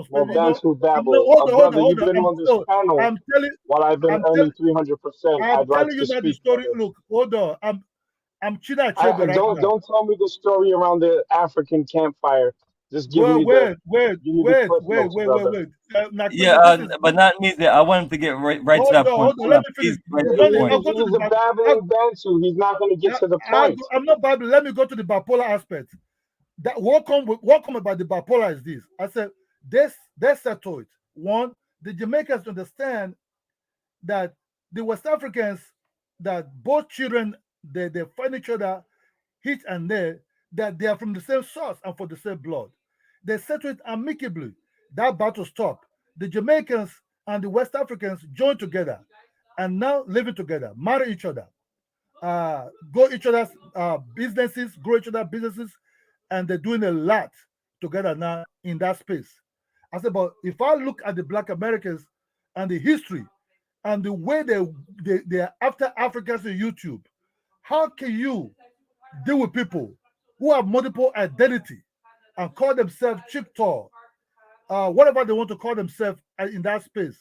Well, that's who babble. Brother, you've been on this panel. I'm telling. While I've been earning 300%, I'd like to speak. The story. Look, hold on. I'm China. Don't tell me the story around the African campfire. Just give me wait. But not me. I wanted to get right to that point. Let me finish. He's a babbling Bantu. He's not going to get to the point. I'm not babbling. Let me go to the bipolar aspect. That what come about the bipolar is this. I said they settle it. One, the Jamaicans understand that the West Africans, that both children, they find each other here and there, that they are from the same source and for the same blood. They settle it amicably. That battle stopped. The Jamaicans and the West Africans joined together and now living together, marry each other, go each other's businesses, grow each other's businesses, and they're doing a lot together now in that space. I said, but if I look at the Black Americans and the history and the way they're after Africans on YouTube, how can you deal with people who have multiple identity and call themselves Chickasaw, whatever they want to call themselves in that space?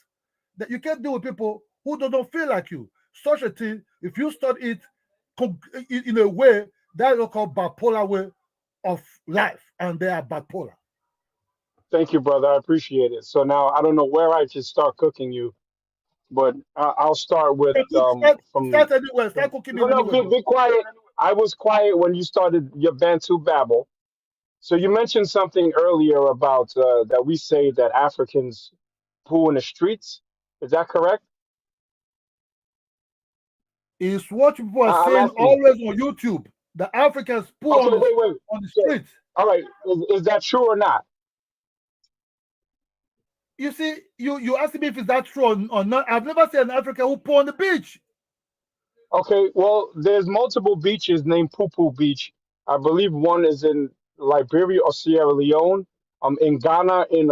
That you can't deal with people who don't feel like you. Such a thing, if you start it in a way that is called bipolar way of life, and they are bipolar. Thank you, brother. I appreciate it. So now I don't know where I should start cooking you, but I'll start with Start anywhere. Start cooking No, in no, anywhere. be quiet. I was quiet when you started your Bantu babble. So you mentioned something earlier about that we say that Africans poo in the streets. Is that correct? Is what people are I'm saying asking you. always on YouTube. The Africans poo Okay, on wait. the So, streets. all right, is that true or not? You see, you asking me if is that true or not. I've never seen an African who poo on the beach. Okay, well, there's multiple beaches named Poo Poo Beach. I believe one is in Liberia or Sierra Leone. In Ghana, in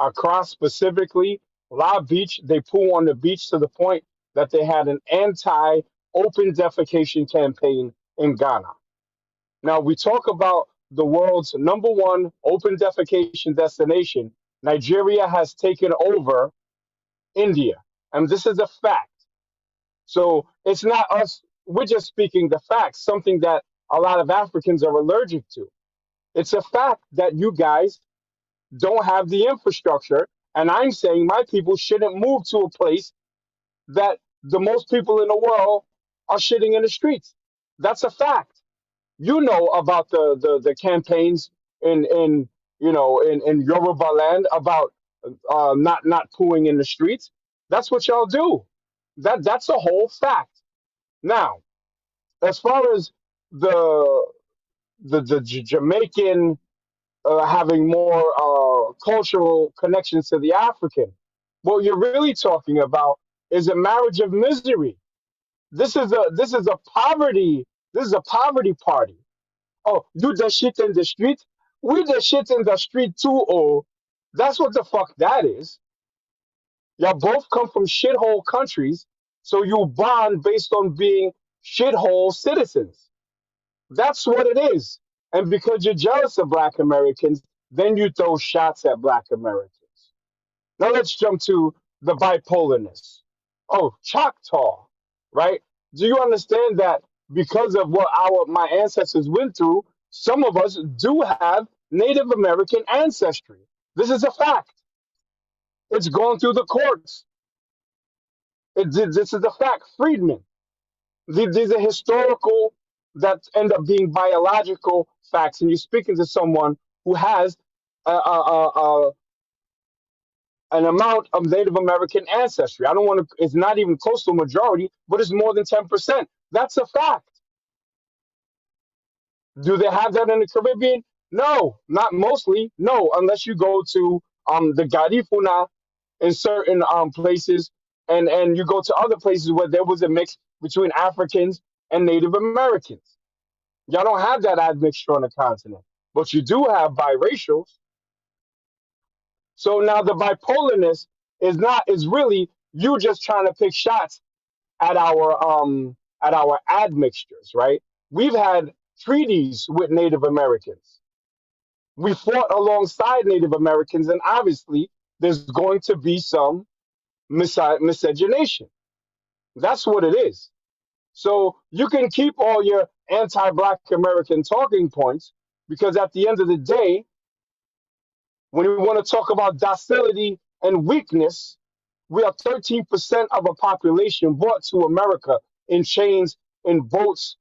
Accra specifically, La Beach, they poo on the beach to the point that they had an anti-open defecation campaign in Ghana. Now we talk about the world's number one open defecation destination. Nigeria has taken over India, and this is a fact. So it's not us, we're just speaking the facts, something that a lot of Africans are allergic to. It's a fact that you guys don't have the infrastructure. And I'm saying my people shouldn't move to a place that the most people in the world are shitting in the streets. That's a fact. You know about the campaigns in in Yoruba land about not pooing in the streets. That's what y'all do. That's a whole fact. Now, as far as the Jamaican having more cultural connections to the African, what you're really talking about is a marriage of misery. This is a poverty party. Oh, you the shit in the street? We the shit in the street too, oh. That's what the fuck that is. Y'all both come from shithole countries, so you bond based on being shithole citizens. That's what it is. And because you're jealous of Black Americans, then you throw shots at Black Americans. Now let's jump to the bipolarness. Oh, Choctaw, right? Do you understand that because of what my ancestors went through, some of us do have Native American ancestry? This is a fact. It's gone through the courts. This is a fact. Freedmen. These are historical that end up being biological facts, and you're speaking to someone who has an amount of Native American ancestry. I don't want to. It's not even close to a majority, but it's more than 10%. That's a fact. Do they have that in the Caribbean? No, not mostly. No, unless you go to the Garifuna in certain places, and you go to other places where there was a mix between Africans and Native Americans. Y'all don't have that admixture on the continent, but you do have biracials. So now the bipolarness is really you just trying to pick shots at our admixtures, right? We've had treaties with Native Americans. We fought alongside Native Americans, and obviously there's going to be some miscegenation. That's what it is. So you can keep all your anti-Black American talking points, because at the end of the day, when we want to talk about docility and weakness, we are 13% of a population brought to America in chains, in boats,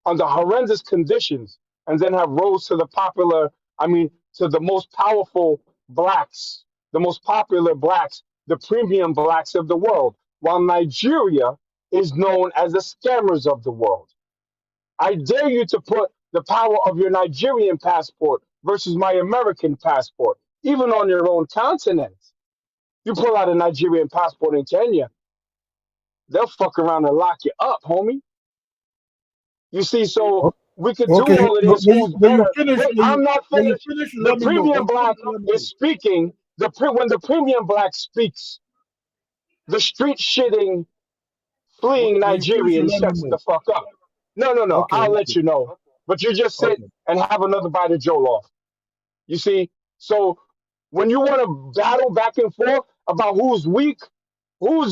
under horrendous conditions, and then have rose to the to the most powerful blacks, the most popular blacks, the premium blacks of the world, while Nigeria is known as the scammers of the world. I dare you to put the power of your Nigerian passport versus my American passport, even on your own continent. You pull out a Nigerian passport in Kenya, they'll fuck around and lock you up, homie. You see, so we could do Okay, all of this. Who's when you better? finish, Wait, I'm not when you finished. finish, The let me know. premium When you black finish, let me know. is speaking. When the premium black speaks, the street shitting, fleeing When you finish, Nigerian let me shuts know. the fuck up. No. Okay, I'll let you know. But you just sit and have another bite of Jollof. You see? So when you want to battle back and forth about who's weak, you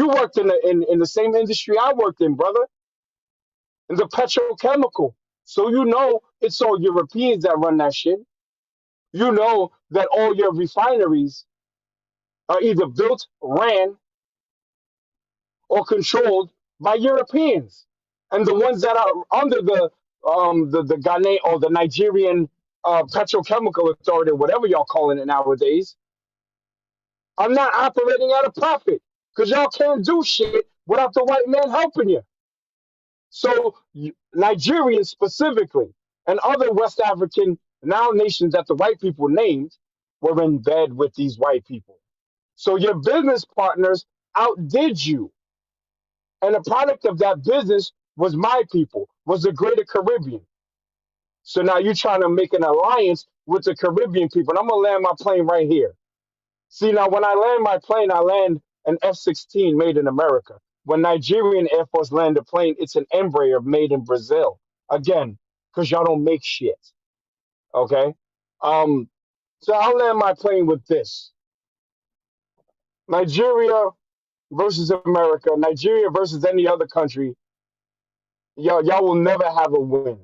worked in the same industry I worked in, brother, in the petrochemical. So you know it's all Europeans that run that shit. You know that all your refineries are either built, ran, or controlled by Europeans. And the ones that are under the Ghanaian or the Nigerian Petrochemical Authority, whatever y'all calling it nowadays, are not operating at a profit because y'all can't do shit without the white man helping you. So Nigerians specifically and other West African now nations that the white people named were in bed with these white people. So your business partners outdid you. And the product of that business was my people, was the greater Caribbean. So now you're trying to make an alliance with the Caribbean people. And I'm going to land my plane right here. See, now when I land my plane, I land an F-16 made in America. When Nigerian Air Force land a plane, it's an Embraer made in Brazil. Again, because y'all don't make shit. Okay? So I'll land my plane with this. Nigeria versus America, Nigeria versus any other country, y'all will never have a win.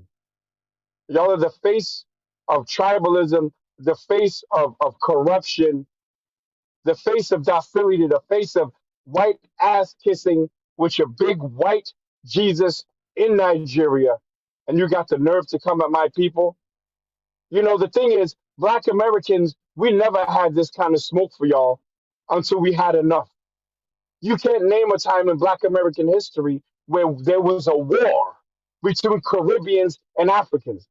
Y'all are the face of tribalism, the face of corruption, the face of docility, the face of white ass kissing with your big white Jesus in Nigeria. And you got the nerve to come at my people. You know, the thing is, Black Americans, we never had this kind of smoke for y'all until we had enough. You can't name a time in Black American history where there was a war between Caribbeans and Africans,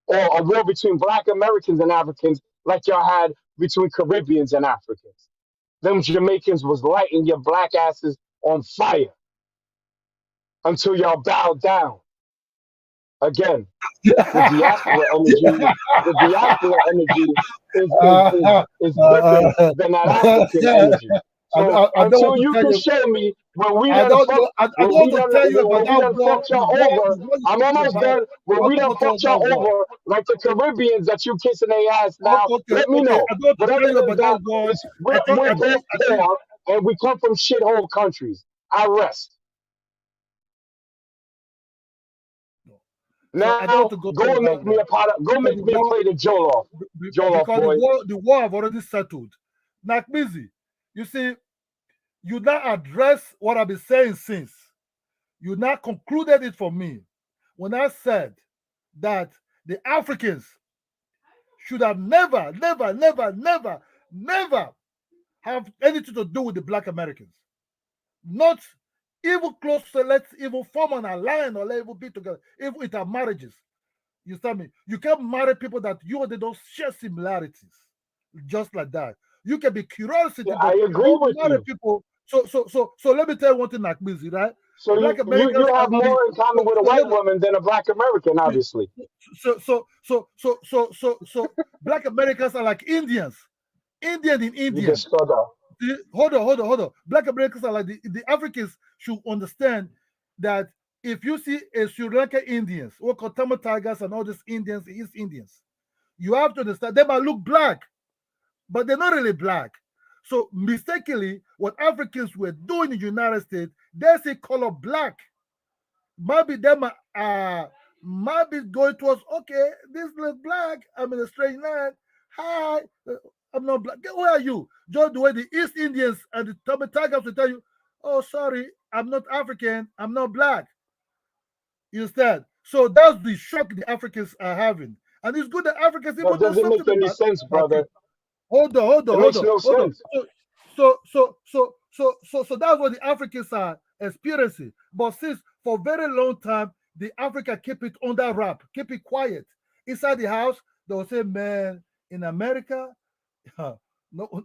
or a war between Black Americans and Africans like y'all had between Caribbeans and Africans. Them Jamaicans was lighting your black asses on fire until y'all bowed down. Again, the diaspora energy is different than that African energy. So I don't until want to you tell can you. show me when we I done don't fuck, want to tell you about that war. fucked y'all over, I'm almost done. When we done fucked y'all over, like the Caribbeans that you kissing their ass now, let me know. I don't want to But tell other you than about that, that war. we're both poor and we come from shithole countries. I rest. So I don't Now want to go go through and that make me war. a pot. Go Because make me a plate of Jollof. Jollof, because boy. the war have already settled. Nakmizi, you see, you now address what I've been saying since. You now concluded it for me when I said that the Africans should have never have anything to do with the Black Americans. Not even close to let's even form an alliance or let even be together, even with our marriages. You tell me, you can't marry people that you and they don't share similarities, just like that. You can be curiosity, Yeah, but I agree don't with marry you. people. So let me tell you one thing, like Busy, right? So Black you Americans have are the more in common with a white woman than a Black American, obviously. so Black Americans are like Indians. Indian in You Indian. just thought that. Hold on. Black Americans are like the Africans should understand that if you see a Sri Lanka Indians or Kotama Tigers and all these Indians, East Indians, you have to understand they might look black, but they're not really black. So mistakenly, what Africans were doing in the United States, they say color black. Maybe them might be going towards, okay, this look black. I'm in a strange land. Hi, I'm not black. Where are you? Just the way the East Indians and the Tama Tigers will tell you, oh, sorry, I'm not African. I'm not black. Instead, so that's the shock the Africans are having. And it's good that Africans No, even it do doesn't make something any about sense, brother. Hold on. It makes no sense. So that's what the Africans are experiencing. But since for a very long time, the Africa keep it under wrap, keep it quiet. Inside the house, they'll say, man, in America, no,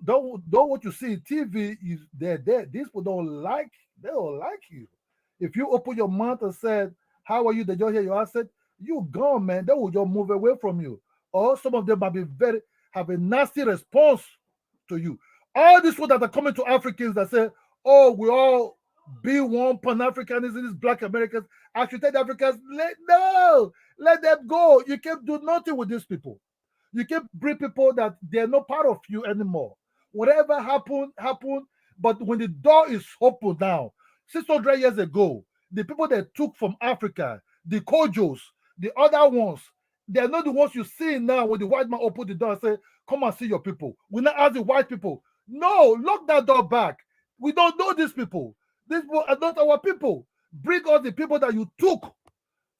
don't what you see in TV is they're there. These people they don't like you. If you open your mouth and said, how are you? They just hear your accent, you gone, man. They will just move away from you. Or some of them might be have a nasty response to you. All these people that are coming to Africans that say, oh, we all be one, Pan-Africanism, these black Americans. I should tell the Africans, let them go. You can't do nothing with these people. You can't bring people that they're not part of you anymore. Whatever happened. But when the door is open now, 600 years ago, the people that took from Africa, the Kojos, the other ones, they're not the ones you see now when the white man opened the door and say, come and see your people. We not ask the white people. No, lock that door back. We don't know these people. These people are not our people. Bring us the people that you took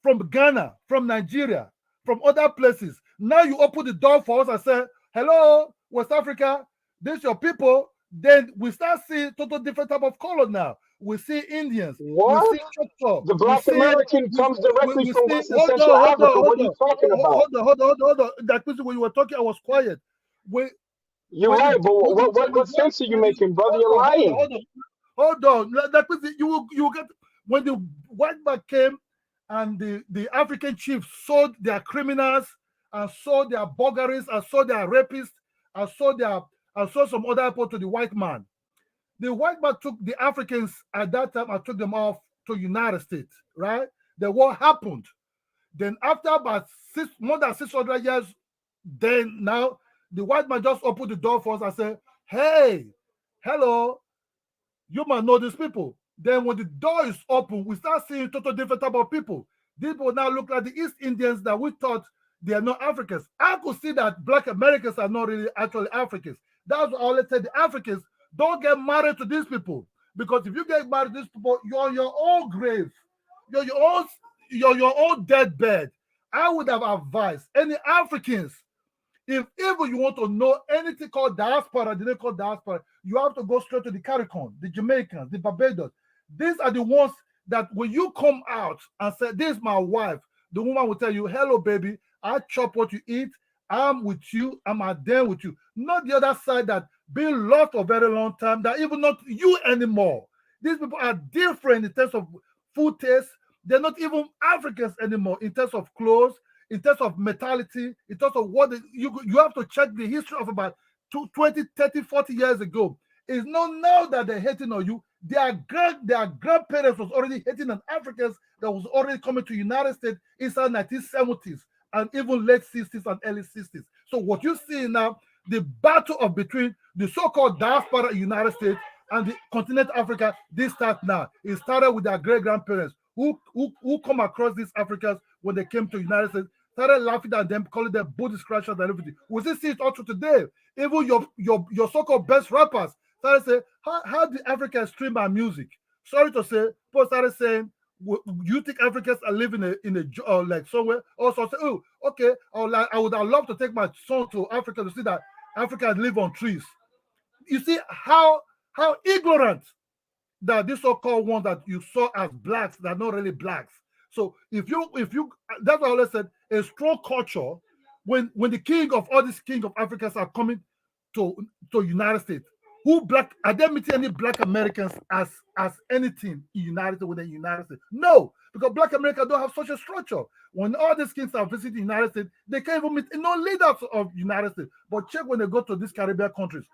from Ghana, from Nigeria, from other places. Now you open the door for us and say, hello, West Africa, this your people. Then we start seeing total different type of color now. We see Indians. What? We see Choctaw. The Black American comes directly from See, West and Central Africa. What are you talking about? Hold on. That person when you were talking, I was quiet. You're right, but what sense are you making, brother? You're lying. Hold on. That person, you will get when the white man came and the African chiefs sold their criminals and sold their burglaries and sold their rapists and sold some other people to the white man. The white man took the Africans at that time and took them off to United States, right? The war happened. Then after about more than 600 years, then now the white man just opened the door for us and said, hey, hello, you might know these people. Then when the door is open, we start seeing total different type of people. These people now look like the East Indians that we thought they are not Africans. I could see that Black Americans are not really actually Africans. That's why I always say the Africans don't get married to these people. Because if you get married to these people, you're on your own grave. You're your own deathbed. I would have advised any Africans, if ever you want to know anything called diaspora, they call diaspora, you have to go straight to the Caribbean, the Jamaicans, the Barbados. These are the ones that when you come out and say, this is my wife, the woman will tell you, hello, baby, I chop what you eat, I'm with you, I'm at there with you. Not the other side that been lost for a very long time, that even not you anymore. These people are different in terms of food taste. They're not even Africans anymore in terms of clothes, in terms of mentality, in terms of what you have to check the history of about 20, 30, 40 years ago. It's not now that they're hating on you. Their grandparents was already hating on Africans that was already coming to the United States inside 1970s and even late 60s and early 60s. So what you see now, the battle of between the so-called diaspora in the United States and the continent Africa, this starts now. It started with their great-grandparents who come across these Africans when they came to the United States, started laughing at them, calling them Buddhist crashers and everything. We still see it also today. Even your so-called best rappers started saying, how did Africans stream our music? Sorry to say, people started saying, you think Africans are living in a like somewhere? Also say, oh, okay, I would have loved to take my son to Africa to see that Africans live on trees. You see how ignorant that this so-called one that you saw as blacks, they're not really blacks. So if you that's what I always said, a strong culture, when the king of all these king of Africans are coming to United States, are they meeting any Black Americans as anything in United with the United States? No, because Black America don't have such a structure. When all these kings are visiting the United States, they can't even meet no leaders of United States. But check when they go to these Caribbean countries,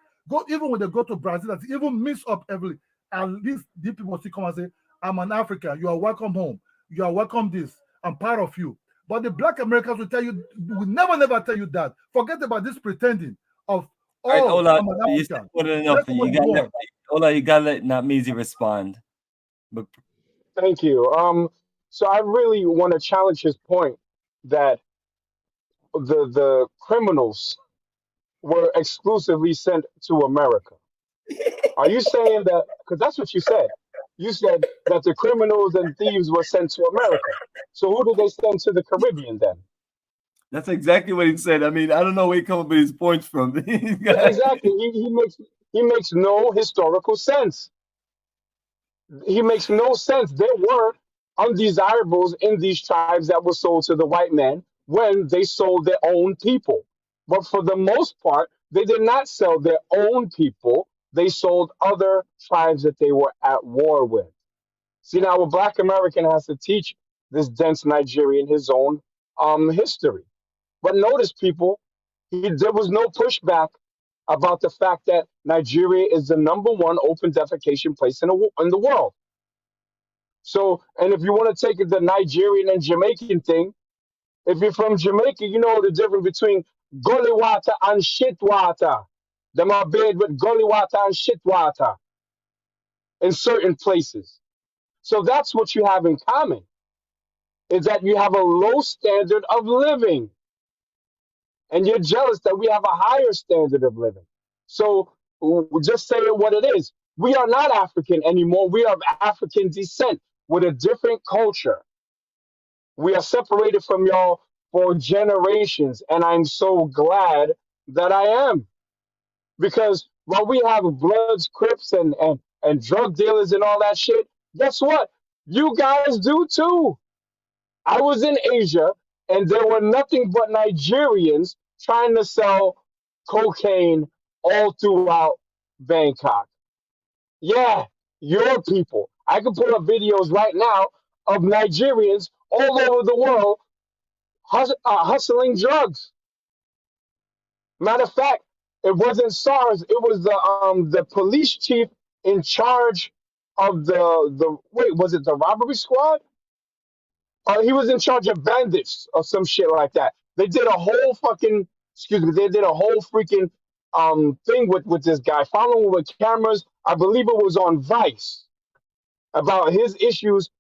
even when they go to Brazil, that's even mix up heavily. At least these people still come and say, I'm an African, you are welcome home, you are welcome this, I'm part of you. But the Black Americans will tell you, will never tell you that. Forget about this pretending of, I'm an African. You gotta let Namizi respond. But thank you. So I really want to challenge his point that the criminals were exclusively sent to America. Are you saying that? Because that's what you said. You said that the criminals and thieves were sent to America. So who did they send to the Caribbean then? That's exactly what he said. I mean, I don't know where he come up with his points from. Exactly. He makes no historical sense. He makes no sense. There were undesirables in these tribes that were sold to the white man when they sold their own people. But for the most part, they did not sell their own people. They sold other tribes that they were at war with. See, now a Black American has to teach this dense Nigerian his own history. But notice, people, there was no pushback about the fact that Nigeria is the #1 open defecation place in the world. So, and if you want to take it the Nigerian and Jamaican thing, if you're from Jamaica, you know the difference between gully water and shit water. Them are bad with gully water and shit water in certain places. So that's what you have in common, is that you have a low standard of living. And you're jealous that we have a higher standard of living. So just say it what it is. We are not African anymore. We are of African descent with a different culture. We are separated from y'all for generations. And I'm so glad that I am. Because while we have Bloods, Crips, and drug dealers and all that shit, guess what? You guys do too. I was in Asia, and there were nothing but Nigerians trying to sell cocaine all throughout Bangkok. Yeah, your people. I can pull up videos right now of Nigerians all over the world hustling drugs. Matter of fact, it wasn't SARS. It was the police chief in charge of was it the robbery squad? He was in charge of bandits or some shit like that. They did a whole fucking, they did a whole freaking thing with this guy, following with cameras. I believe it was on Vice, about his issues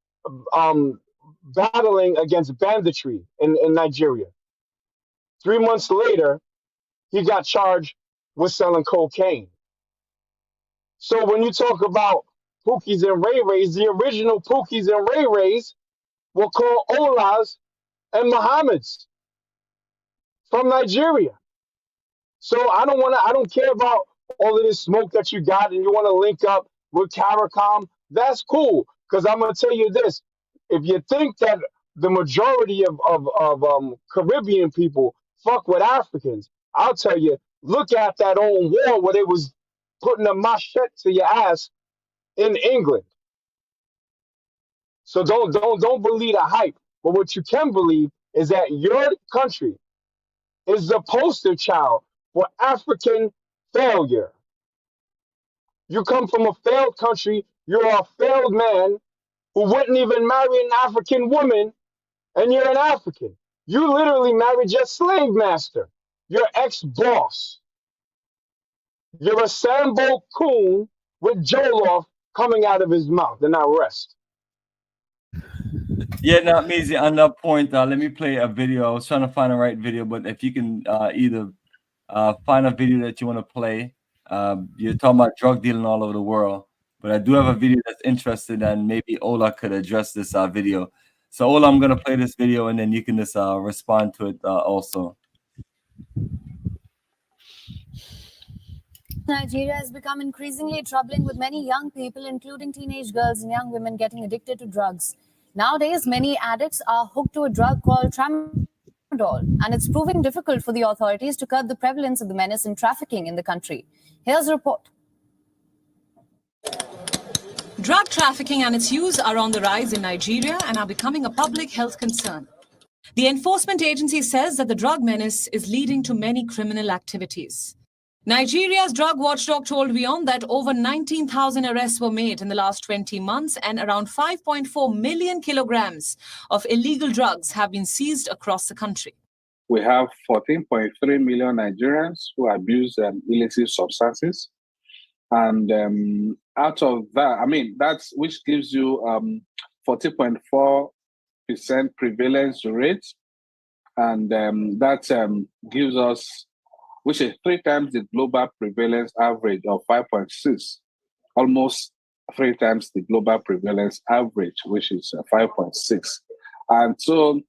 battling against banditry in Nigeria. 3 months later, he got charged with selling cocaine. So when you talk about Pookies and Ray Rays, the original Pookies and Ray Rays were called Olas and Mohammeds from Nigeria. So I don't care about all of this smoke that you got and you want to link up with CARICOM. That's cool. Because I'm gonna tell you this. If you think that the majority of Caribbean people fuck with Africans, I'll tell you, look at that old war where they was putting a machete to your ass in England. So don't believe the hype. But what you can believe is that your country is the poster child for African failure. You come from a failed country, you're a failed man who wouldn't even marry an African woman, and you're an African. You literally married your slave master, your ex-boss. You're a Sambo coon with Jollof coming out of his mouth, and I rest. Yeah, not easy on that point. Let me play a video. I was trying to find the right video, but if you can either find a video that you want to play. You're talking about drug dealing all over the world, but I do have a video that's interested, and maybe Ola could address this video. So Ola, I'm gonna play this video, and then you can just respond to it also. Nigeria has become increasingly troubling, with many young people, including teenage girls and young women, getting addicted to drugs. Nowadays, many addicts are hooked to a drug called tramadol, and it's proving difficult for the authorities to curb the prevalence of the menace in trafficking in the country. Here's a report. Drug trafficking and its use are on the rise in Nigeria and are becoming a public health concern. The enforcement agency says that the drug menace is leading to many criminal activities. Nigeria's drug watchdog told WION that over 19,000 arrests were made in the last 20 months and around 5.4 million kilograms of illegal drugs have been seized across the country. We have 14.3 million Nigerians who abuse illicit substances. And out of that, that's which gives you 40.4% prevalence rate. And that gives us, which is 3 times the global prevalence average of 5.6, almost 3 times the global prevalence average, which is 5.6. And so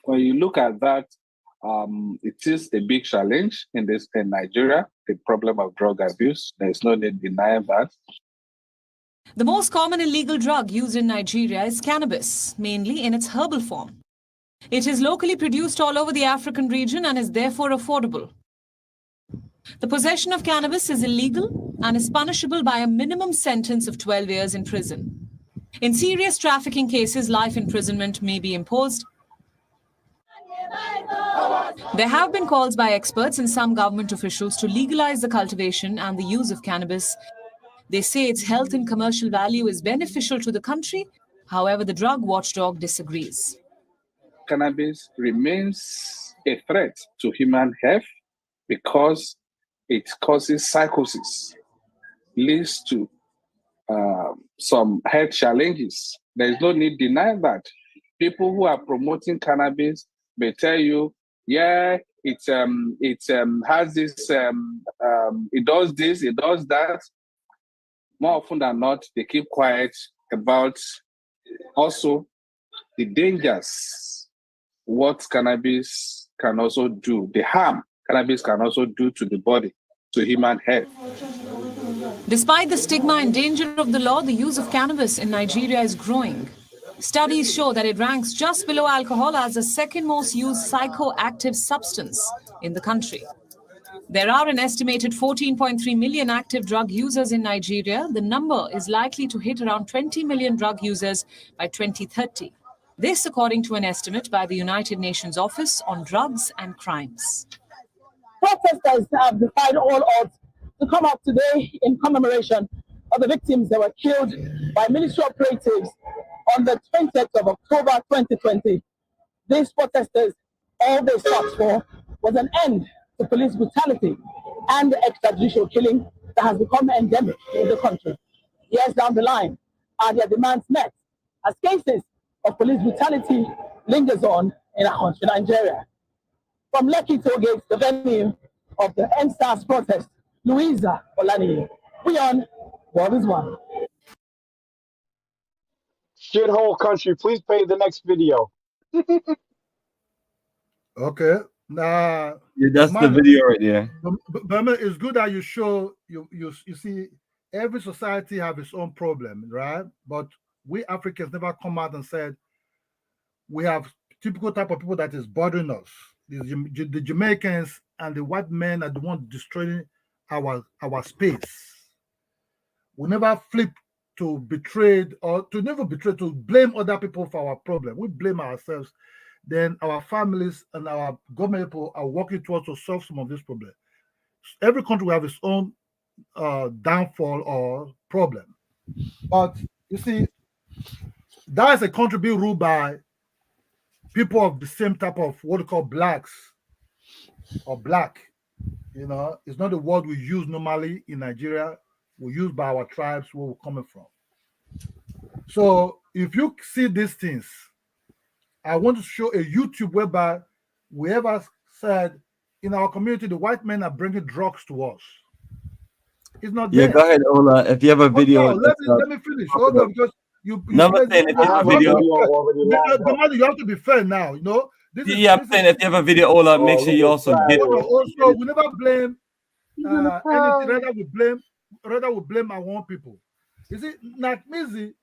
when you look at that, it is a big challenge in Nigeria, the problem of drug abuse. There's no need denying that. The most common illegal drug used in Nigeria is cannabis, mainly in its herbal form. It is locally produced all over the African region and is therefore affordable. The possession of cannabis is illegal and is punishable by a minimum sentence of 12 years in prison. In serious trafficking cases, life imprisonment may be imposed. There have been calls by experts and some government officials to legalize the cultivation and the use of cannabis. They say its health and commercial value is beneficial to the country. However, the drug watchdog disagrees. Cannabis remains a threat to human health because it causes psychosis, leads to some health challenges. There is no need denying that. People who are promoting cannabis may tell you, yeah, it has this, it does this, it does that. More often than not, they keep quiet about also the dangers, what cannabis can also do, the harm cannabis can also do to the body, to human health. Despite the stigma and danger of the law, the use of cannabis in Nigeria is growing. Studies show that it ranks just below alcohol as the second most used psychoactive substance in the country. There are an estimated 14.3 million active drug users in Nigeria. The number is likely to hit around 20 million drug users by 2030. This, according to an estimate by the United Nations Office on Drugs and Crimes. Protesters have defied all odds to come out today in commemoration of the victims that were killed by military operatives on the 20th of October 2020. These protesters, all they sought for was an end to police brutality and the extrajudicial killing that has become endemic in the country. Years down the line, are their demands met as cases of police brutality lingers on in our country, Nigeria? From Lekki toll gate, the venue of the NSAS protest, Louisa Olani. We on World is One. Shithole country, please play the next video. Okay. Now, yeah, that's the video right there. But it's good that you show you see every society have its own problem, right? But we Africans never come out and said we have typical type of people that is bothering us. The Jamaicans and the white men are the ones destroying our space. We never flip to betrayed or to never betray, to blame other people for our problem. We blame ourselves. Then our families and our government people are working towards to solve some of this problem. Every country will have its own downfall or problem. But you see, that is a country being ruled by people of the same type of what we call blacks or black. You know, it's not the word we use normally in Nigeria. We use by our tribes where we're coming from. So if you see these things, I want to show a YouTube whereby whoever said in our community the white men are bringing drugs to us. It's not there. Yeah, go ahead, Ola. If you have a video, let me finish. Hold on, because you number 10. If you have a video, you have to be fair now. You know. I'm saying if you have a video, Ola, make sure you also get it. Also, we never blame anything. Rather we blame our own people. You see, Nakmizi,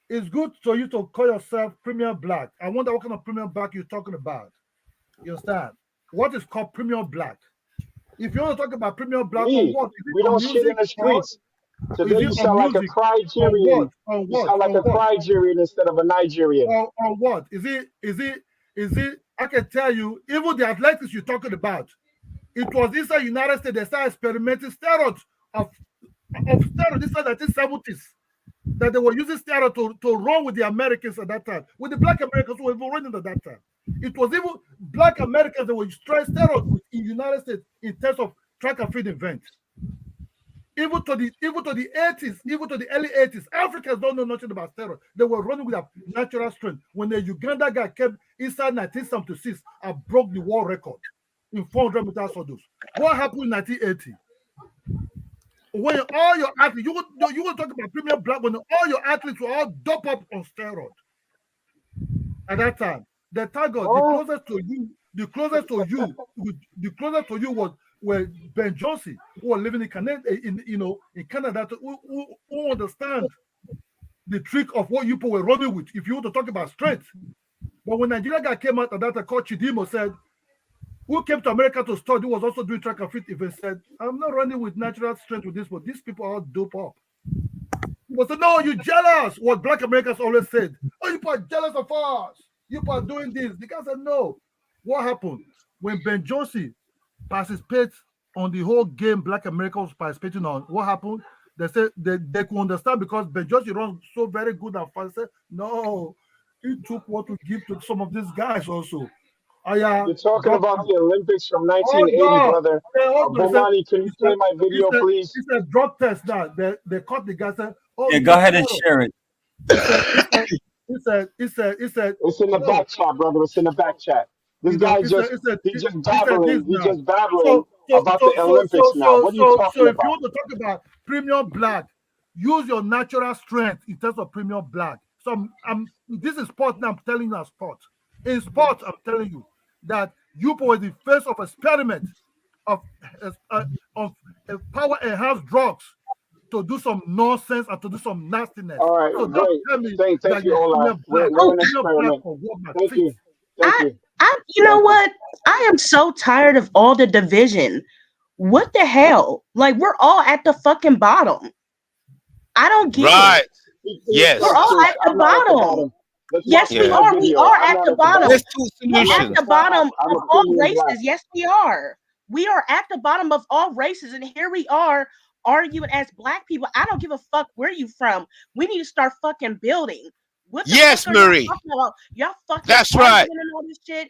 it's good for you to call yourself premium black. I wonder what kind of premium black you're talking about. You understand? What is called premium black? If you want to talk about premium black, on what? We don't shit in the streets. Today you sound like a Nigerian. You sound like a Nigerian instead of a Nigerian. On what? Is it? I can tell you, even the athletics you're talking about, it was inside United States they started experimenting steroids of steroids inside the 1970s. That they were using steroids to run with the Americans at that time, with the black Americans who were even running at that time. It was even black Americans that were trying steroids in the United States in terms of track and field events. Even to the 80s, even to the early 80s, Africans don't know nothing about steroids. They were running with a natural strength. When the Uganda guy came inside 1976 and broke the world record in 400 meters hurdles. What happened in 1980? When all your athletes, you want to talk about premium black, when all your athletes were all doped up on steroids at that time. The target, the closest to you was Ben Johnson, who was living in Canada, in Canada, who understand the trick of what you people were running with. If you want to talk about strength, but when Nigeria guy came out and that called Chidimo said, who came to America to study, was also doing track and field events, said, I'm not running with natural strength with this, but these people are dope up. He said, no, you jealous. What Black Americans always said, oh, you people are jealous of us. You people are doing this. The guy said, no. What happened? When Ben Johnson participates on the whole game Black Americans participating on, what happened? They said they could understand because Ben Johnson runs so very good and fast. Said, no, he took what to give to some of these guys also. You're talking about the Olympics from 1980, brother. Bomani, can you play my video, please? It's a drug test now. They caught the guy. Said, oh, yeah, go ahead and share it. It's in the back chat, brother. It's in the back chat. This guy he's just babbling. He's just babbling about the Olympics now. What are you talking so if about? you want to talk about premium black, use your natural strength in terms of premium black. So this is sport now. I'm telling you, sport. In sport, I'm telling you that you were the face of experiment of power enhanced drugs to do some nonsense and to do some nastiness. All right, so great. Thank you, Ola. We're an experiment. Thank you. You know what? I am so tired of all the division. What the hell? Like, we're all at the fucking bottom. I don't get it. Yes. We're all at the bottom. Yes, we are. We are at the bottom. There's two solutions. We're at the bottom of all races. Yes, we are. We are at the bottom of all races, and here we are arguing as Black people. I don't give a fuck where you from. We need to start fucking building. What the yes, fuck Marie. y'all fucking that's right. And all this shit.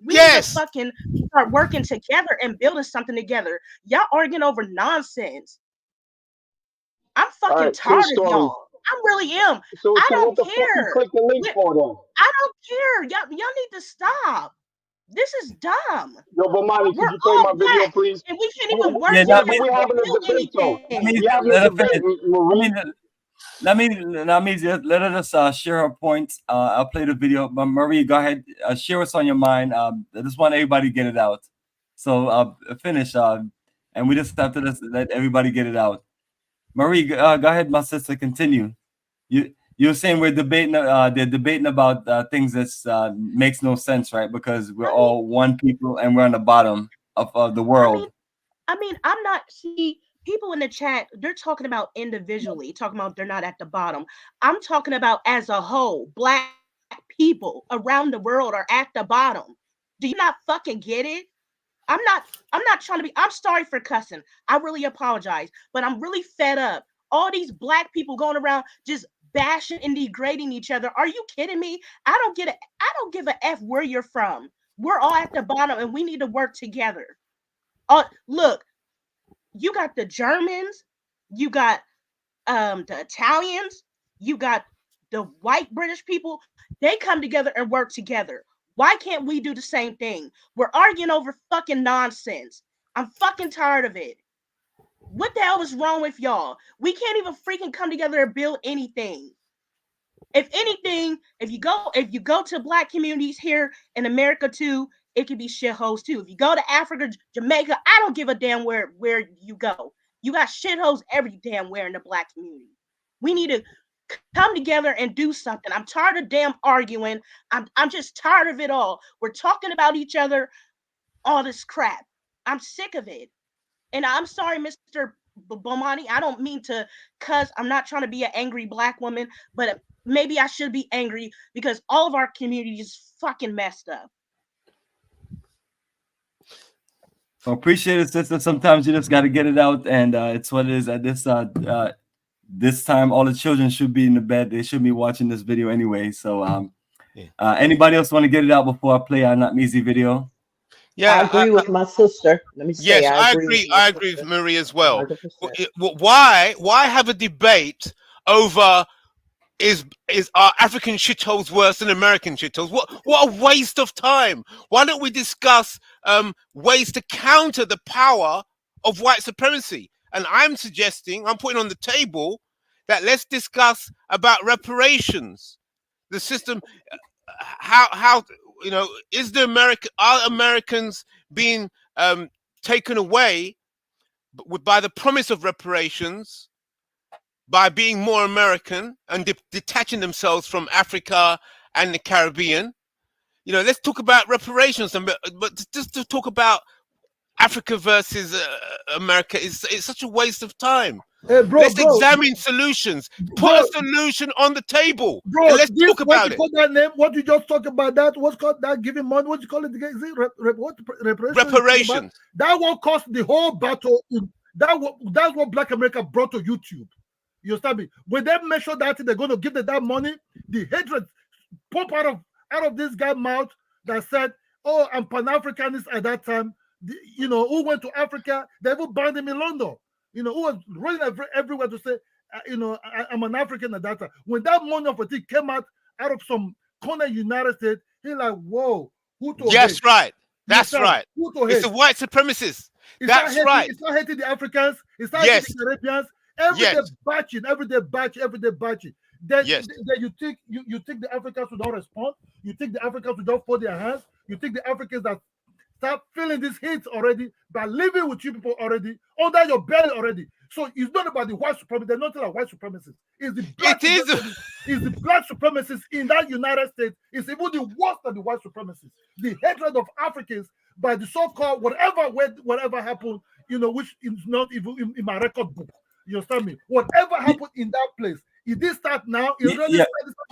We need to fucking start working together and building something together. Y'all arguing over nonsense. I'm fucking tired of y'all. I really am. So I don't what the fuck you click the link for then? I don't care. Y'all need to stop. This is dumb. Yo, Bomani, could you play my video, please? And we can't even work together. We're having a debate, though. Let me just let us share her points. I'll play the video. But Marie, go ahead. Share what's on your mind. I just want everybody to get it out. So finish. And we just have to let everybody get it out. Marie, go ahead, my sister. Continue. You're saying we're debating. They're debating about things that makes no sense, right? Because we're all one people and we're on the bottom of the world. I mean, I'm not. See, people in the chat, they're talking about individually, talking about they're not at the bottom. I'm talking about as a whole. Black people around the world are at the bottom. Do you not fucking get it? I'm not trying to be. I'm sorry for cussing. I really apologize, but I'm really fed up. All these Black people going around just bashing and degrading each other. Are you kidding me? I don't give a F where you're from. We're all at the bottom and we need to work together. Look, you got the Germans, you got the Italians, you got the white British people. They come together and work together. Why can't we do the same thing? We're arguing over fucking nonsense. I'm fucking tired of it. What the hell is wrong with y'all? We can't even freaking come together and build anything. If anything, if you go to Black communities here in America too, it could be shitholes too. If you go to Africa, Jamaica, I don't give a damn where you go. You got shitholes every damn where in the Black community. We need to come together and do something. I'm tired of damn arguing. I'm just tired of it all. We're talking about each other, all this crap. I'm sick of it. And I'm sorry, Mr. Bomani, I don't mean to cuss. I'm not trying to be an angry Black woman, but maybe I should be angry because all of our community is fucking messed up. I appreciate it, sister. Sometimes you just got to get it out, and it's what it is. At this time, all the children should be in the bed. They should be watching this video anyway. So, anybody else want to get it out before I play our Not Measy video? Yeah, I agree with my sister. Let me say, yes, I agree with Marie as well. 100%. Why have a debate over is our African shitholes worse than American shitholes? What a waste of time. Why don't we discuss ways to counter the power of white supremacy? And I'm putting on the table that let's discuss about reparations, the system, how are Americans being taken away by the promise of reparations, by being more American and detaching themselves from Africa and the Caribbean? Let's talk about reparations, but just to talk about Africa versus America is such a waste of time. Hey, bro, let's examine solutions. Put a solution on the table, and let's talk about it. What you call that name? What you just talked about? That what's called that giving money? What you call it? Is it reparations? Reparations. That one cost the whole battle. That's what Black America brought to YouTube. You understand me? When they make sure that they're going to give them that money, the hatred pop out of this guy's mouth that said, "Oh, I'm Pan-Africanist." At that time, who went to Africa? They even banned him in London. Who was running everywhere to say, I'm an African at that time. When that money of a thing came out of some corner United States, he's like, whoa, who to Yes, hate? right. That's right. Who to It's hate? the white supremacists. That's right. It's not hating the Africans. It's not hating the Caribbeans. Every day batching. Then you think the Africans will not respond. You think the Africans will not fold their hands. You think the Africans that start feeling these hits already by living with you people already under your belly already. So it's not about the white supremacists. They're not like white supremacists. It's the black supremacists in that United States. It's even the worst of the white supremacists. The hatred of Africans by the so-called whatever happened, which is not even in my record book. You understand me? Whatever happened in that place, it did start now.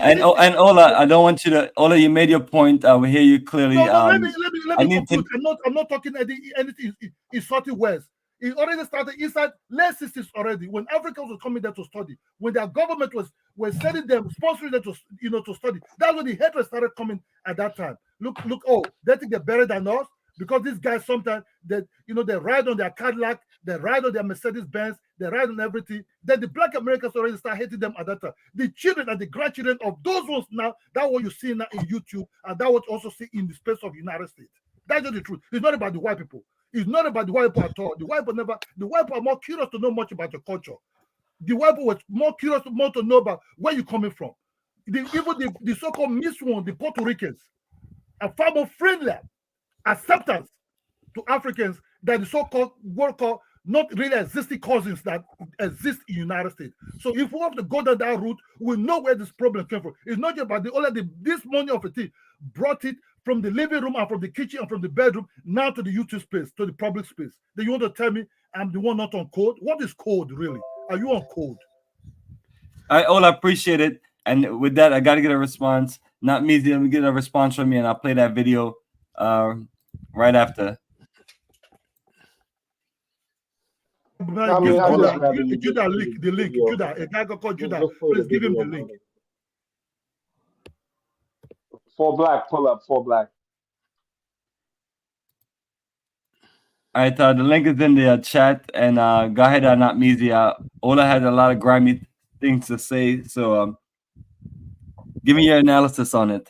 And Ola, I don't want you to. Ola, you made your point. We hear you clearly. No, let me conclude. I'm not talking anything in sorting words. It already started inside late 60s already, when Africans were coming there to study, when their government was sending them, sponsoring them to study. That's when the hatred started coming at that time. Look, they think they're better than us. Because these guys sometimes they ride on their Cadillac, they ride on their Mercedes Benz, they ride on everything. Then the Black Americans already start hating them at that time. The children and the grandchildren of those ones now, that's what you see now in YouTube, and that what you also see in the space of United States. That's just the truth. It's not about the white people. It's not about the white people at all. The white people are more curious to know much about your culture. The white people were more curious to know about where you're coming from. Even the so-called Miss One, the Puerto Ricans, are far more friendly acceptance to Africans than the so-called not really existing cousins that exist in the United States. So if we have to go down that route, we know where this problem came from. It's not just about this money of a thing brought it from the living room and from the kitchen and from the bedroom now to the YouTube space, to the public space. Then you want to tell me I'm the one not on code? What is code really? Are you on code? I appreciate it. And with that, I got to get a response. Not me, let me get a response from me, and I'll play that video right after. Judah, the link. Judah, a guy called Judah. Please give him the link. For Black, pull up. For Black. All right, the link is in the chat, and go ahead, not Meezy. Ola had a lot of grimy things to say, so give me your analysis on it.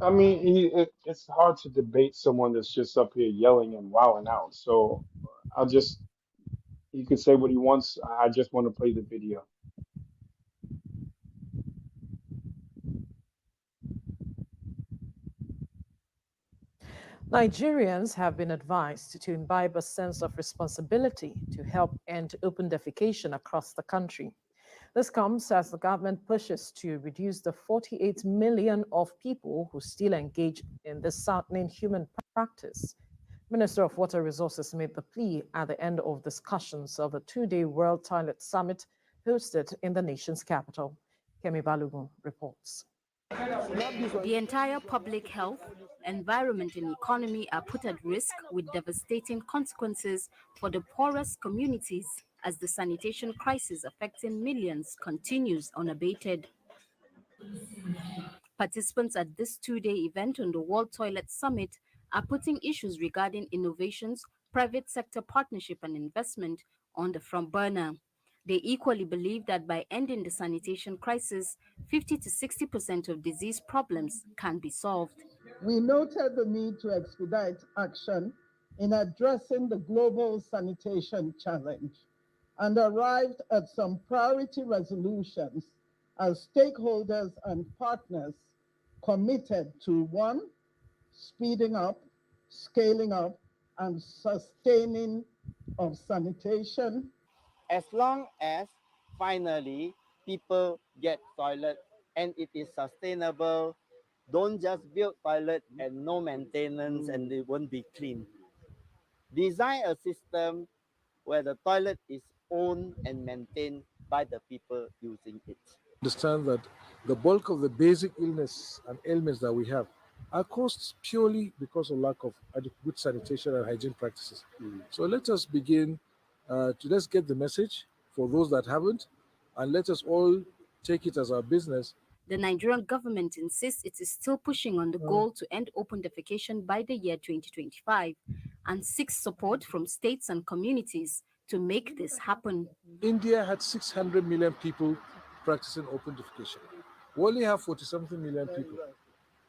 I mean, it's hard to debate someone that's just up here yelling and wowing out. So he could say what he wants. I just want to play the video. Nigerians have been advised to imbibe a sense of responsibility to help end open defecation across the country. This comes as the government pushes to reduce the 48 million of people who still engage in this saddening human practice. Minister of Water Resources made the plea at the end of discussions of the two-day World Toilet Summit hosted in the nation's capital. Kemi Balogun reports. The entire public health, environment and economy are put at risk with devastating consequences for the poorest communities as the sanitation crisis affecting millions continues unabated. Participants at this two-day event on the World Toilet Summit are putting issues regarding innovations, private sector partnership and investment on the front burner. They equally believe that by ending the sanitation crisis, 50 to 60% of disease problems can be solved. We noted the need to expedite action in addressing the global sanitation challenge and arrived at some priority resolutions as stakeholders and partners committed to one, speeding up, scaling up, and sustaining of sanitation. As long as finally people get toilet and it is sustainable, don't just build toilet and no maintenance and they won't be clean. Design a system where the toilet is owned and maintained by the people using it. Understand that the bulk of the basic illness and ailments that we have are caused purely because of lack of good sanitation and hygiene practices. So let us begin let's get the message for those that haven't, and let us all take it as our business. The Nigerian government insists it is still pushing on the goal to end open defecation by the year 2025 and seeks support from states and communities to make this happen. India had 600 million people practicing open defecation. We only have 40-something million people.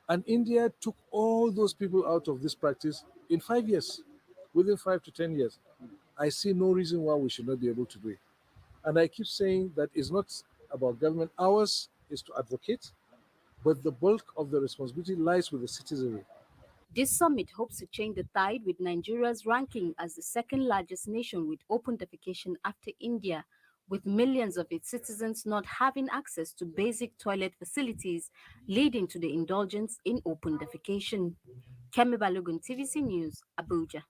And India took all those people out of this practice in 5 years, within 5 to 10 years. I see no reason why we should not be able to do it. And I keep saying that it's not about government. Ours is to advocate, but the bulk of the responsibility lies with the citizenry. This summit hopes to change the tide, with Nigeria's ranking as the second largest nation with open defecation after India, with millions of its citizens not having access to basic toilet facilities, leading to the indulgence in open defecation. Kemi Balogun, TVC News, Abuja.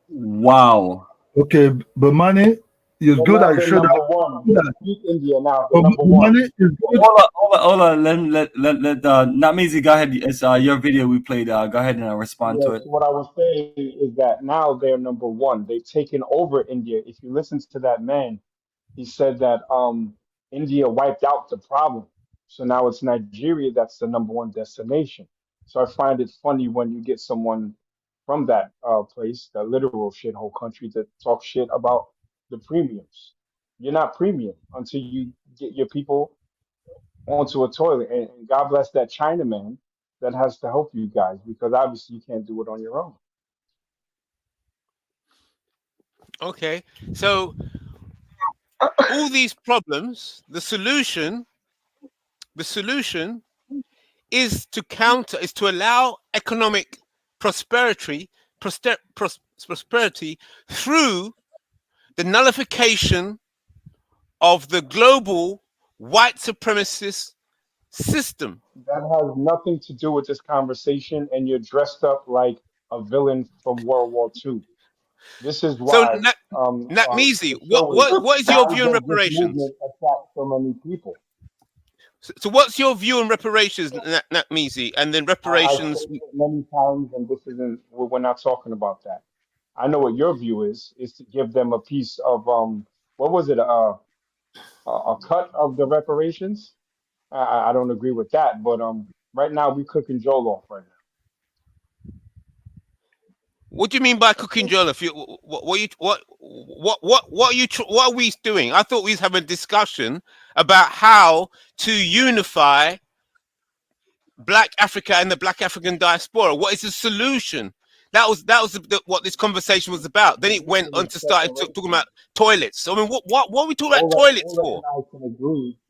Wow. Okay, Bomani, it's But good now that you they're showed number that. one. They beat India now. They're number one. Bomani is good. Hold on. Let Namizi, go ahead. It's your video we played. Go ahead and respond to Yes, it. what I was saying is that now they're number one. They've taken over India. If you listen to that man, he said that India wiped out the problem. So now it's Nigeria that's the number one destination. So I find it funny when you get someone from that place, the literal shithole country, to talk shit about the premiums. You're not premium until you get your people onto a toilet. And God bless that Chinaman that has to help you guys, because obviously you can't do it on your own. Okay, so all these problems, the solution is to allow economic prosperity through the nullification of the global white supremacist system. That has nothing to do with this conversation, and you're dressed up like a villain from World War II. This is So, why Natmizi, the show what is your why view on does this reparations? movement attract so many people? So what's your view on reparations, Natmizi, and then I've reparations? said it many times, and this isn't. We're not talking about that. I know what your view is to give them a piece of what was it, a cut of the reparations. I don't agree with that, but right now we cooking jollof right now. What do you mean by cooking jollof? What are we doing? I thought we was having a discussion about how to unify Black Africa and the Black African Diaspora. What is the solution? That was what this conversation was about. Then it went on to start talking about toilets. I mean, what are we talking about toilets for?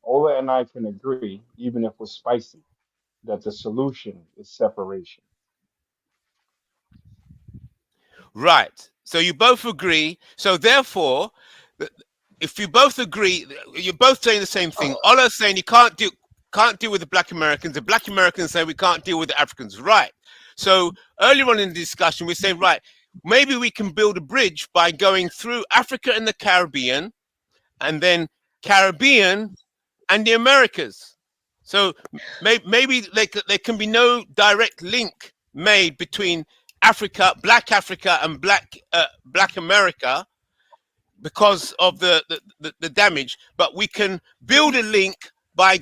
Ola and I can agree, even if we're spicy, that the solution is separation. Right. So you both agree. So therefore, if you both agree, you're both saying the same thing. Ola's saying you can't deal with the Black Americans. The Black Americans say we can't deal with the Africans. Right. So earlier on in the discussion, we're saying, right, maybe we can build a bridge by going through Africa and the Caribbean, and then Caribbean and the Americas. So maybe there can be no direct link made between Africa and Black America because of the damage, but we can build a link by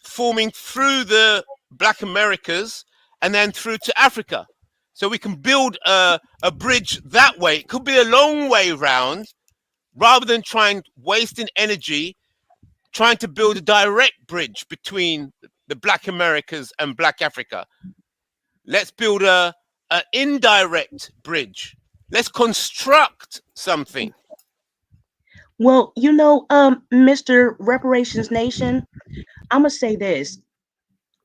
forming through the Black Americas and then through to Africa. So we can build a bridge that way. It could be a long way round, rather than wasting energy trying to build a direct bridge between the Black Americas and Black Africa. Let's build an indirect bridge. Let's construct something. Well, Mr. Reparations Nation, I'm gonna say this.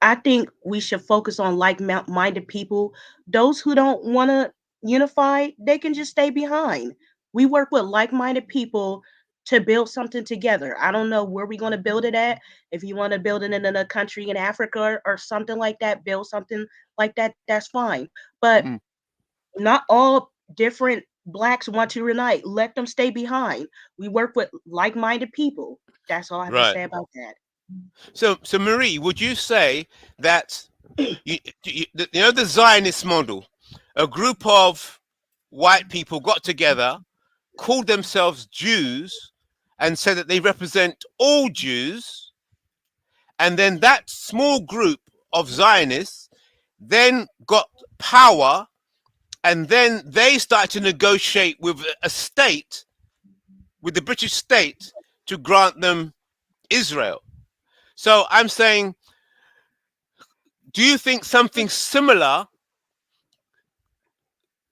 I think we should focus on like-minded people. Those who don't want to unify, they can just stay behind. We work with like-minded people to build something together. I don't know where we're going to build it at. If you want to build it in a country in Africa or something like that, build something like that, that's fine. But not all different blacks want to unite. Let them stay behind. We work with like-minded people. That's all I have to Right. say about that. So Marie, would you say that the Zionist model, a group of white people got together, called themselves Jews, and said that they represent all Jews, and then that small group of Zionists then got power, and then they started to negotiate with a state, with the British state, to grant them Israel. So I'm saying, do you think something similar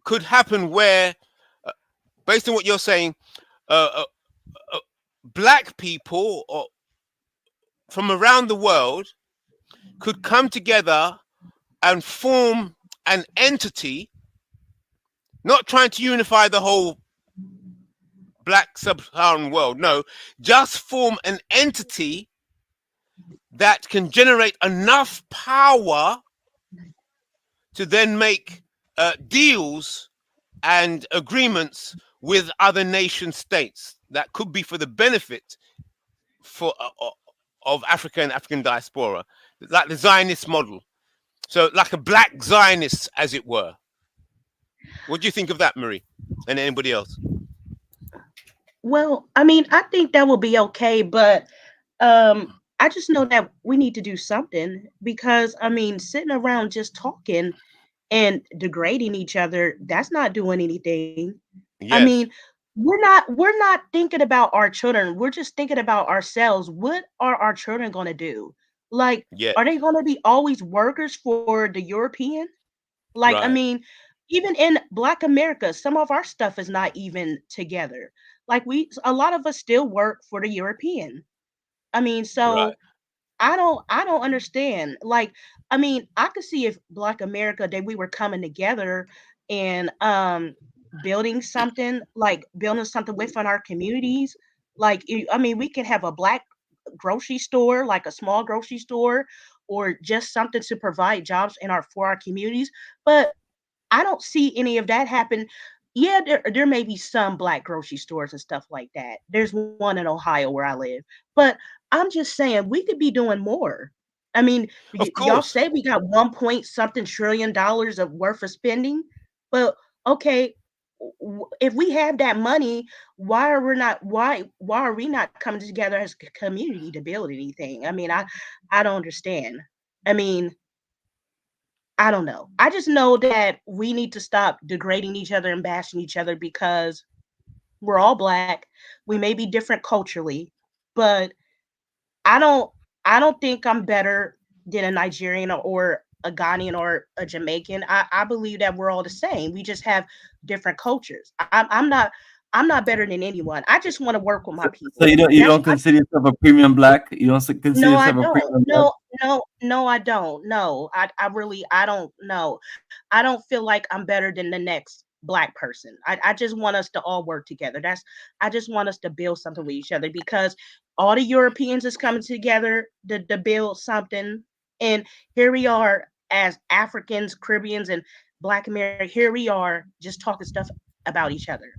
could happen where, based on what you're saying, black people from around the world could come together and form an entity, not trying to unify the whole black sub-Saharan world, no, just form an entity that can generate enough power to then make deals and agreements with other nation states that could be for the benefit of Africa and African diaspora, like the Zionist model. So like a black Zionist, as it were. What do you think of that, Marie? And anybody else? Well, I mean, I think that will be okay, but I just know that we need to do something because I mean, sitting around just talking and degrading each other, that's not doing anything. I mean, Yes. we're not thinking about our children. We're just thinking about ourselves. What are our children going to do? Like, Yeah. are they going to be always workers for the European? Like, I Right. mean, even in Black America, some of our stuff is not even together. Like a lot of us still work for the European. I mean, Right. so I don't understand. Like, I mean, I could see if Black America that we were coming together and building something within our communities. Like, I mean, we can have a black grocery store, like a small grocery store, or just something to provide jobs in our for our communities. But I don't see any of that happen. Yeah, there may be some black grocery stores and stuff like that. There's one in Ohio where I live. But I'm just saying we could be doing more. I mean, Of y'all course. say we got 1 point something trillion dollars of worth of spending, but okay, if we have that money, why are we not coming together as a community to build anything? I mean, I don't understand. I mean, I don't know. I just know that we need to stop degrading each other and bashing each other because we're all black. We may be different culturally, but I don't I don't think I'm better than a Nigerian or a Ghanaian or a Jamaican. I believe that we're all the same. We just have different cultures. I'm not better than anyone. I just want to work with my So people. you don't consider yourself a premium black? You don't consider No, I yourself a don't. premium black? No, I don't. No, I don't know. I don't feel like I'm better than the next black person. I just want us to all work together. I just want us to build something with each other because all the Europeans is coming together to build something. And here we are as Africans, Caribbeans, and Black America. Here we are just talking stuff about each other.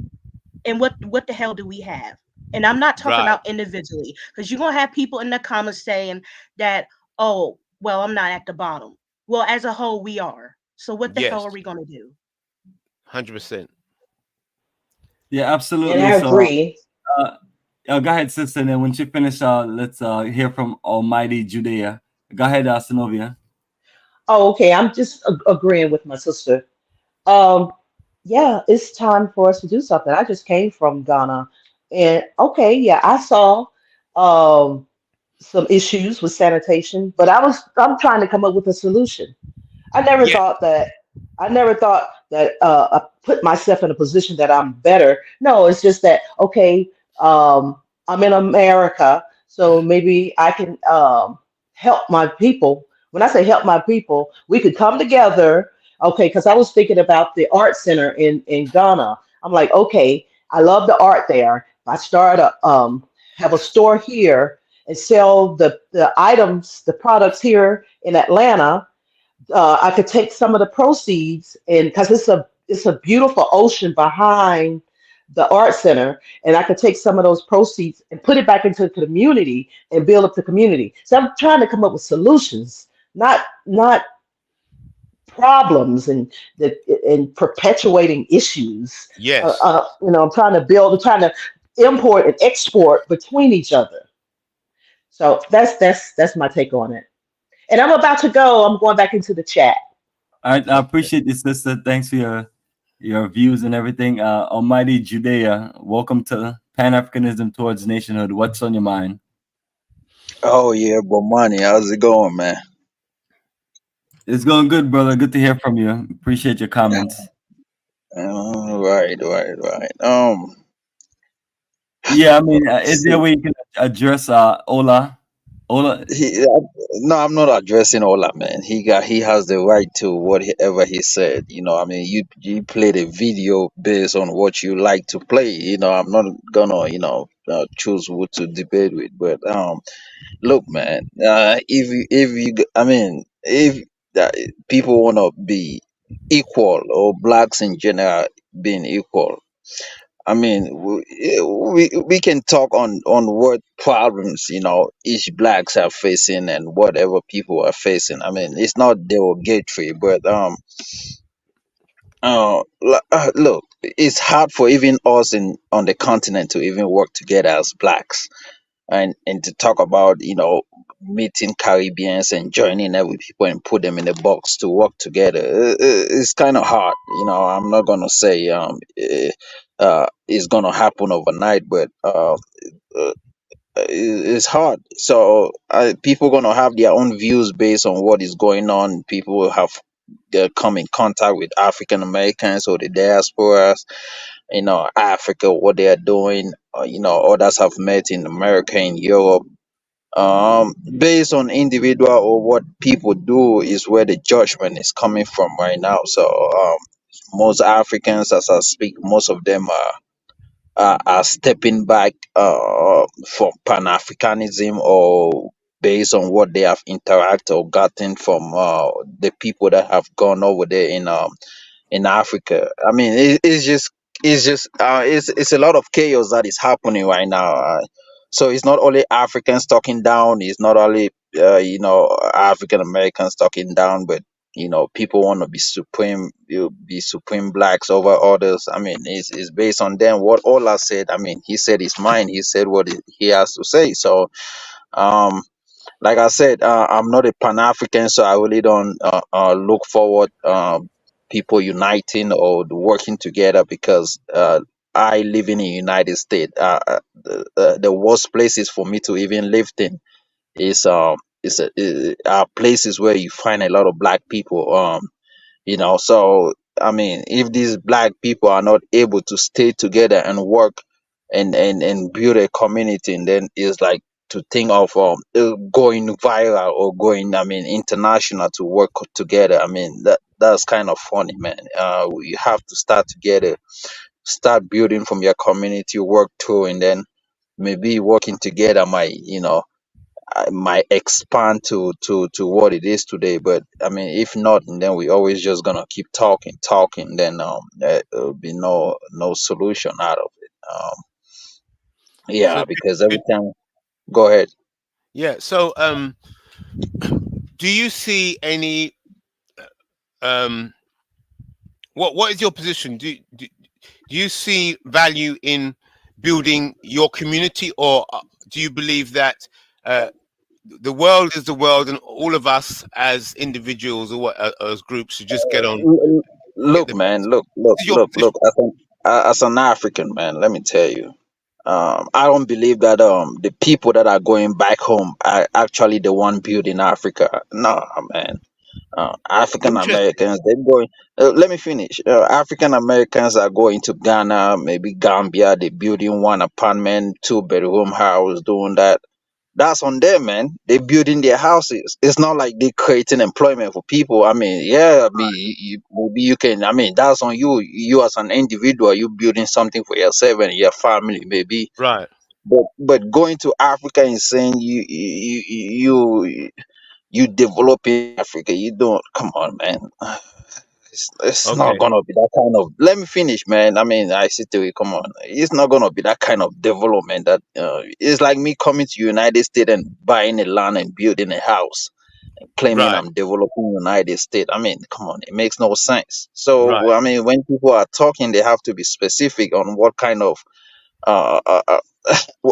And what the hell do we have? And I'm not talking Right. about individually, because you're gonna have people in the comments saying that, oh, well, I'm not at the bottom. Well, as a whole, we are. So what the hell Yes. are we gonna do? 100%. Yeah, And absolutely. I So, agree. go ahead, sister. And then when you finish, let's hear from Almighty Judea. Go ahead, Synovia. Oh, okay. I'm just agreeing with my sister. Um, yeah, it's time for us to do something. I just came from Ghana, and okay, yeah, I saw um some issues with sanitation, but I'm trying to come up with a solution. I never Yeah. thought that I never thought that I put myself in a position that I'm better. No, it's just that okay, I'm in America, so maybe I can help my people. When I say help my people, we could come together. Okay, because I was thinking about the art center in Ghana. I'm like, okay, I love the art there. If I start a have a store here and sell the items, the products here in Atlanta, I could take some of the proceeds, and because it's a beautiful ocean behind the art center, and I could take some of those proceeds and put it back into the community and build up the community. So I'm trying to come up with solutions, not problems and perpetuating issues. Yes. I'm trying to build, I'm trying to import and export between each other. So that's my take on it. And I'm about to go. I'm going back into the chat. I appreciate you, sister. Thanks for your views and everything. Almighty Judea, welcome to Pan-Africanism towards nationhood. What's on your mind? Oh yeah, Bomani, how's it going, man? It's going good, brother. Good to hear from you. Appreciate your comments. Right. Yeah, I mean, is there a way you can address Ola? Ola, No, I'm not addressing all that, man. He has the right to whatever he said. I mean, you played a video based on what you like to play. I'm not gonna choose who to debate with, but look, man, I mean, if people wanna be equal, or blacks in general being equal, I mean, we can talk on what problems each blacks are facing and whatever people are facing. I mean, it's not derogatory, but look, it's hard for even us on the continent to even work together as blacks, and to talk about meeting Caribbeans and joining every people and put them in a box to work together. It's kind of hard. I'm not gonna say it's gonna happen overnight, but uh, it's hard. So people gonna have their own views based on what is going on. People will have come in contact with African Americans or the diasporas, Africa, what they are doing. Others have met in America, in Europe. Based on individual or what people do is where the judgment is coming from right now. So most Africans, as I speak, most of them are stepping back from Pan-Africanism, or based on what they have interacted or gotten from the people that have gone over there in Africa. I mean, it's a lot of chaos that is happening right now. So it's not only Africans talking down, it's not only African Americans talking down, but people want to be supreme, be supreme blacks over others. I mean, it's based on them. What Ola said, I mean, he said his mind. He said what he has to say. So um like I said, I'm not a Pan African, so I really don't look forward people uniting or working together, because I live in the United States. The worst places for me to even live in are places where you find a lot of black people. So I mean, if these black people are not able to stay together and work and build a community, and then it's like to think of going viral or going, I mean, international to work together. I mean, that's kind of funny, man. You have to start together, start building from your community, work through, and then maybe working together might might expand to what it is today. But I mean, if not, then we always just gonna keep talking, then there'll be no solution out of it. So Yeah, because every time, go ahead. yeah. So do you see any um what is your position? Do you see value in building your community, or do you believe that uh, the world is the world, and all of us as individuals or as groups should just get on, get Look, the man, best? look, What is your position? as an African man, let me tell you, I don't believe that the people that are going back home are actually the one building Africa. No, man. African Interesting. Americans, they're going. Let me finish. African Americans are going to Ghana, maybe Gambia. They're building one apartment, 2-bedroom house, doing that. That's on them, man. They're building their houses. It's not like they're creating employment for people. I mean, yeah, I mean, maybe you can. I mean, that's on you. You as an individual, you building something for yourself and your family, maybe. Right. But going to Africa and saying you developing Africa, you don't. Come on, man. It's not Okay. gonna be that kind of. Let me finish, man. I mean, I see to it. Come on, it's not gonna be that kind of development. That it's like me coming to United States and buying a land and building a house, and claiming Right. I'm developing United States. I mean, come on, it makes no sense. So Right. I mean, when people are talking, they have to be specific on what kind of uh, uh, uh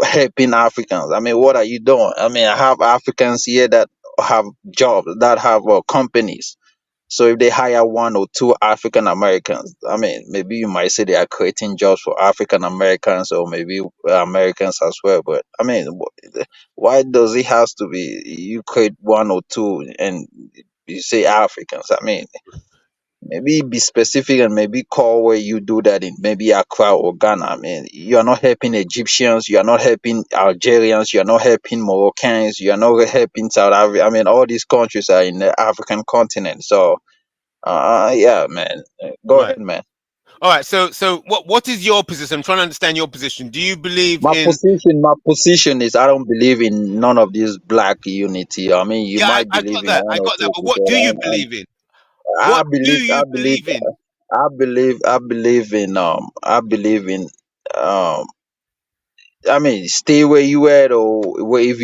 helping Africans. I mean, what are you doing? I mean, I have Africans here that have jobs, that have companies. So if they hire 1 or 2 African Americans, I mean, maybe you might say they are creating jobs for African Americans or maybe Americans as well. But I mean, why does it has to be you create 1 or 2 and you say Africans? I mean, maybe be specific and maybe call where you do that in maybe Accra or Ghana. I mean, you are not helping Egyptians, you are not helping Algerians, you are not helping Moroccans, you are not helping South Africa. I mean, all these countries are in the African continent. So yeah, man. Go Right. ahead, man. All right. So what is your position? I'm trying to understand your position. Do you believe in? My position is I don't believe in none of this black unity. I mean, you Yeah, might I believe got in that. one I or got that. two But what do you people. believe in? I What do believe, you believe in? I believe in um I mean, stay where you at, or where if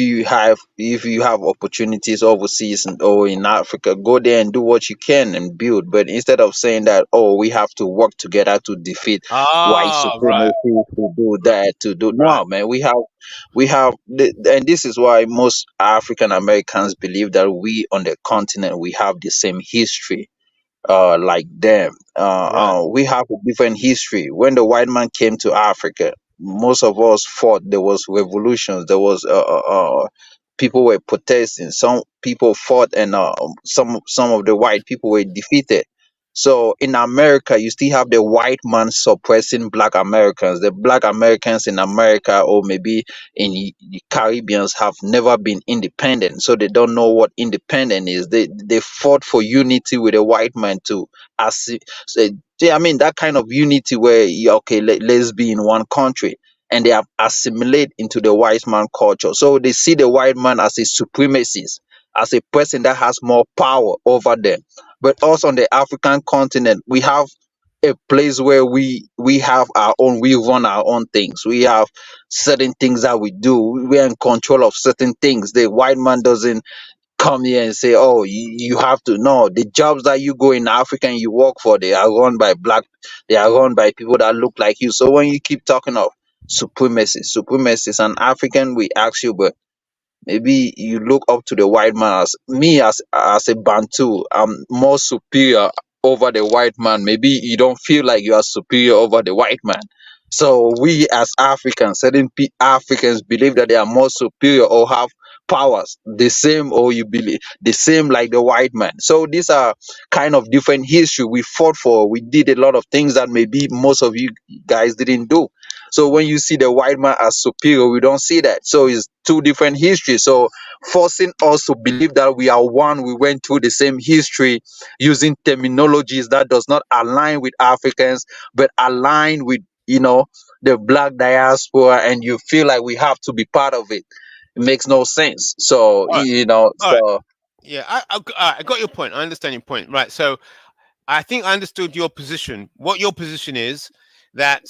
you have opportunities overseas or in Africa, go there and do what you can and build. But instead of saying that, oh, we have to work together to defeat white Ah, right, supremacy, to do right, that, to do right, no, man. And this is why most African Americans believe that we on the continent we have the same history like them. right. We have a different history. When the white man came to Africa, most of us fought. There was revolutions. There was people were protesting. Some people fought, and some of the white people were defeated. So in America, you still have the white man suppressing black Americans. The black Americans in America, or maybe in the Caribbeans, have never been independent, so they don't know what independent is. They fought for unity with a white man too. As so, yeah, I mean that kind of unity where okay, let's be in one country, and they have assimilate into the white man culture. So they see the white man as a supremacist, as a person that has more power over them. But us on the African continent, we have a place where we have our own, we run our own things. We have certain things that we do. We're in control of certain things. The white man doesn't come here and say, oh, you have to. No, the jobs that you go in Africa and you work for, they are run by they are run by people that look like you. So when you keep talking of supremacy, as an African, we ask you, but maybe you look up to the white man. As me, as a Bantu, I'm more superior over the white man. Maybe you don't feel like you are superior over the white man. So we as Africans, certain Africans believe that they are more superior or have powers the same, or you believe the same like the white man. So these are kind of different history we fought for. We did a lot of things that maybe most of you guys didn't do. So when you see the white man as superior, we don't see that. So it's two different histories. So forcing us to believe that we are one, we went through the same history using terminologies that does not align with Africans, but align with, the black diaspora, and you feel like we have to be part of it. It makes no sense. So, All right, all right. so Yeah, I got your point. I understand your point. Right. So I think I understood your position. What your position is that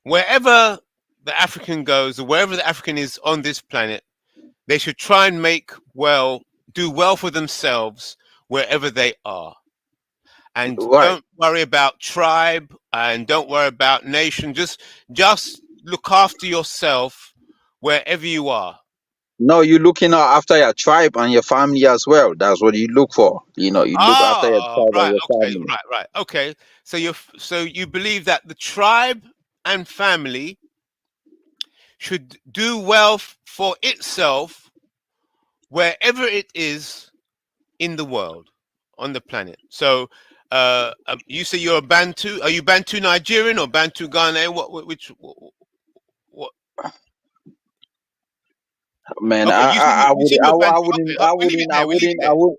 wherever the African goes, or wherever the African is on this planet, they should try and do well for themselves wherever they are, and right. don't worry about tribe and don't worry about nation. Just look after yourself wherever you are. No, you're looking out after your tribe and your family as well. That's what you look for. You look after your Ah, tribe and right. your Okay. family. Right. Okay. So you believe that the tribe and family should do well for itself wherever it is in the world. on the planet. So you say you're a Bantu. Are you Bantu Nigerian or Bantu Ghanaian? What? Man, Okay, you said you're Bantu. Okay, we'll leave it there. We'll leave it there. We'll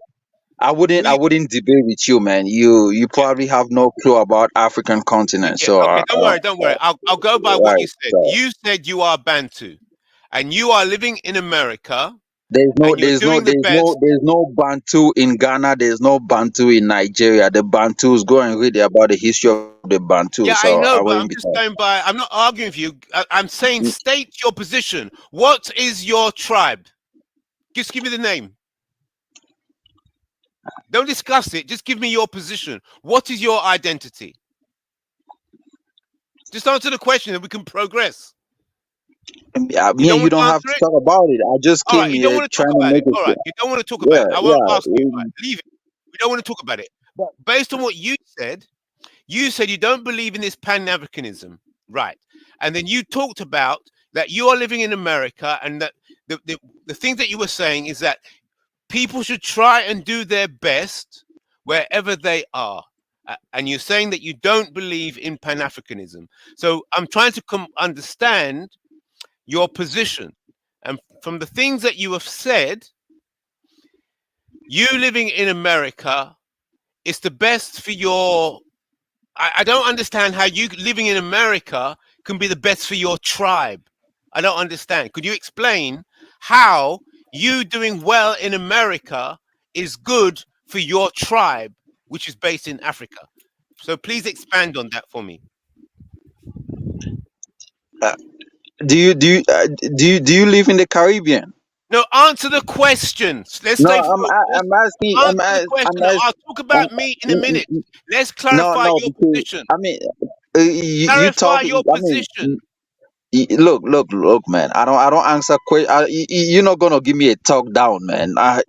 I leave. wouldn't debate with you, man. You probably have no clue about African continent. Yeah. So Okay. Don't worry. I'll go by what right. you said. So You said you are Bantu, and you are living in America, there's no and you're doing the best. there's no Bantu in Ghana. There's no Bantu in Nigeria. The Bantus, go and read about the history of the Bantu. Yeah, I So know, I but wouldn't I'm be just going by. I'm not arguing with you. I'm saying state your position. What is your tribe? Just give me the name. Don't discuss it. Just give me your position. What is your identity? Just answer the question and we can progress. Yeah, You me don't and you want to don't have answer to it? talk about it. I just All right, came you don't here want to talk trying to about it. make it All right, clear. you don't want to talk about Yeah, it. I won't yeah. ask you. All right, leave it. We don't want to talk about it. But based on what you said you don't believe in this Pan-Africanism, right? And then you talked about that you are living in America, and that the thing that you were saying is that people should try and do their best wherever they are. And you're saying that you don't believe in Pan-Africanism. So I'm trying to understand your position. And from the things that you have said, you living in America is the best for your... I don't understand how you living in America can be the best for your tribe. I don't understand. Could you explain how you doing well in America is good for your tribe, which is based in Africa? So please expand on that for me. Uh, do you live in the Caribbean? No, answer the questions. Let's No, stay focused. I'm asking. Answer the question. I'm asking. I'll talk about me in a minute. Let's No, clarify no, your because position. I mean, you Clarify talk. your I mean, position. look, man. I don't answer question. You're not gonna give me a talk down, man. I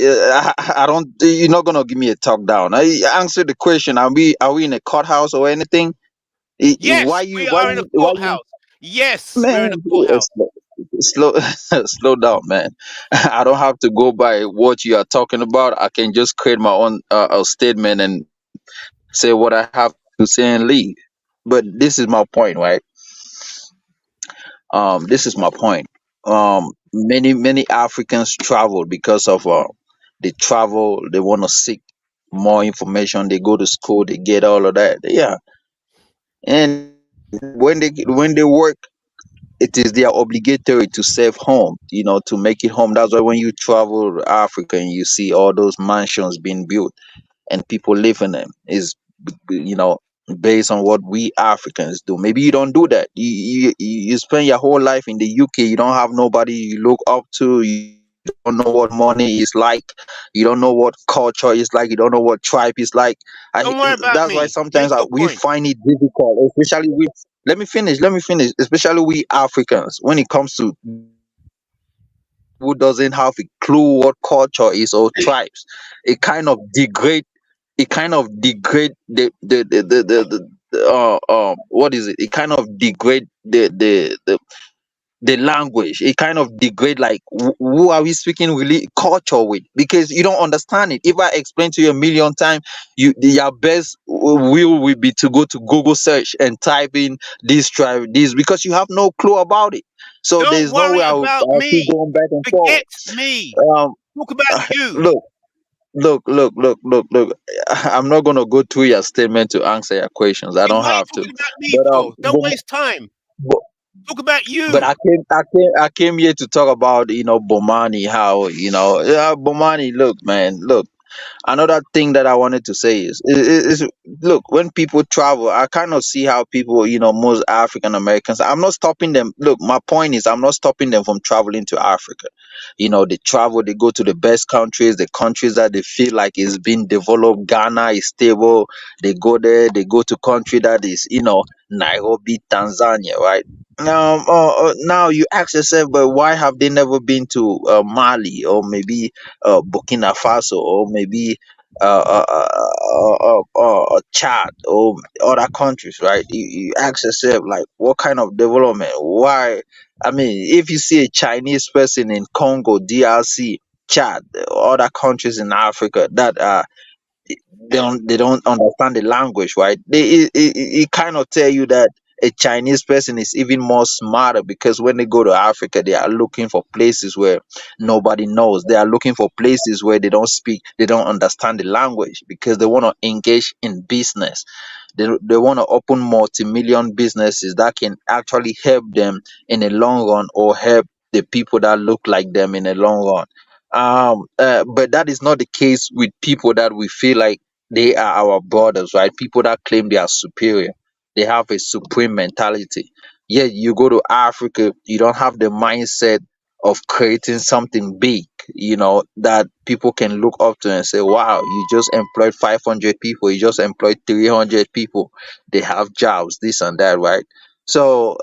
don't. You're not gonna give me a talk down. I answer the question. Are we in a courthouse or anything? Yes, we are in a Why you, courthouse. Yes, we're in a man? courthouse. Slow, slow down, man. I don't have to go by what you are talking about. I can just create my own statement and say what I have to say and leave. But this is my point, right? This is my point. Many Africans travel because of they travel. They want to seek more information. They go to school. They get all of that. Yeah, and when they work, it is their obligatory to save home, to make it home. That's why when you travel to Africa and you see all those mansions being built and people live in them, is you know based on what we Africans do. Maybe you don't do that. You spend your whole life in the UK. You don't have nobody you look up to. You don't know what money is like. You don't know what culture is like. You don't know what tribe is like. Don't worry about That's why me. sometimes Make your we point. find it difficult, especially with. Let me finish. Especially we Africans, when it comes to who doesn't have a clue what culture is or tribes, it kind of degrade. It kind of degrade what is it? It kind of degrade the language. It kind of degrade, like, who are we speaking really culture with, because you don't understand it. If I explain to you a million times, your best will be to go to Google search and type in this tribe, this, because you have no clue about it. So Don't there's no worry way about I'll keep me. going back and forward. Forget me. um Talk about you. look, I'm not going to go through your statement to answer your questions. I don't Why are you have to. talking about me but for? Don't waste time. but, Talk about but you. I came here to talk about, Bomani. How, yeah, Bomani. Look, man, look. Another thing that I wanted to say is look, when people travel, I kind of see how people, most African Americans, I'm not stopping them. Look, my point is, I'm not stopping them from traveling to Africa. They travel, they go to the best countries, the countries that they feel like is being developed. Ghana is stable. They go there, they go to country that is, Nairobi, Tanzania, right? Now you ask yourself, but why have they never been to Mali, or maybe Burkina Faso, or maybe Chad, or other countries, right? You ask yourself, like, what kind of development? Why? I mean, if you see a Chinese person in Congo, DRC, Chad, other countries in Africa that are they don't understand the language, right? It kind of tell you that a Chinese person is even more smarter, because when they go to Africa, they are looking for places where nobody knows. They are looking for places where they don't understand the language, because they want to engage in business. They want to open multi-million businesses that can actually help them in the long run, or help the people that look like them in the long run. But that is not the case with people that we feel like they are our brothers, right? People that claim they are superior. They have a supreme mentality. Yet you go to Africa, you don't have the mindset of creating something big, that people can look up to and say, wow, you just employed 500 people, you just employed 300 people, they have jobs, this and that, right? So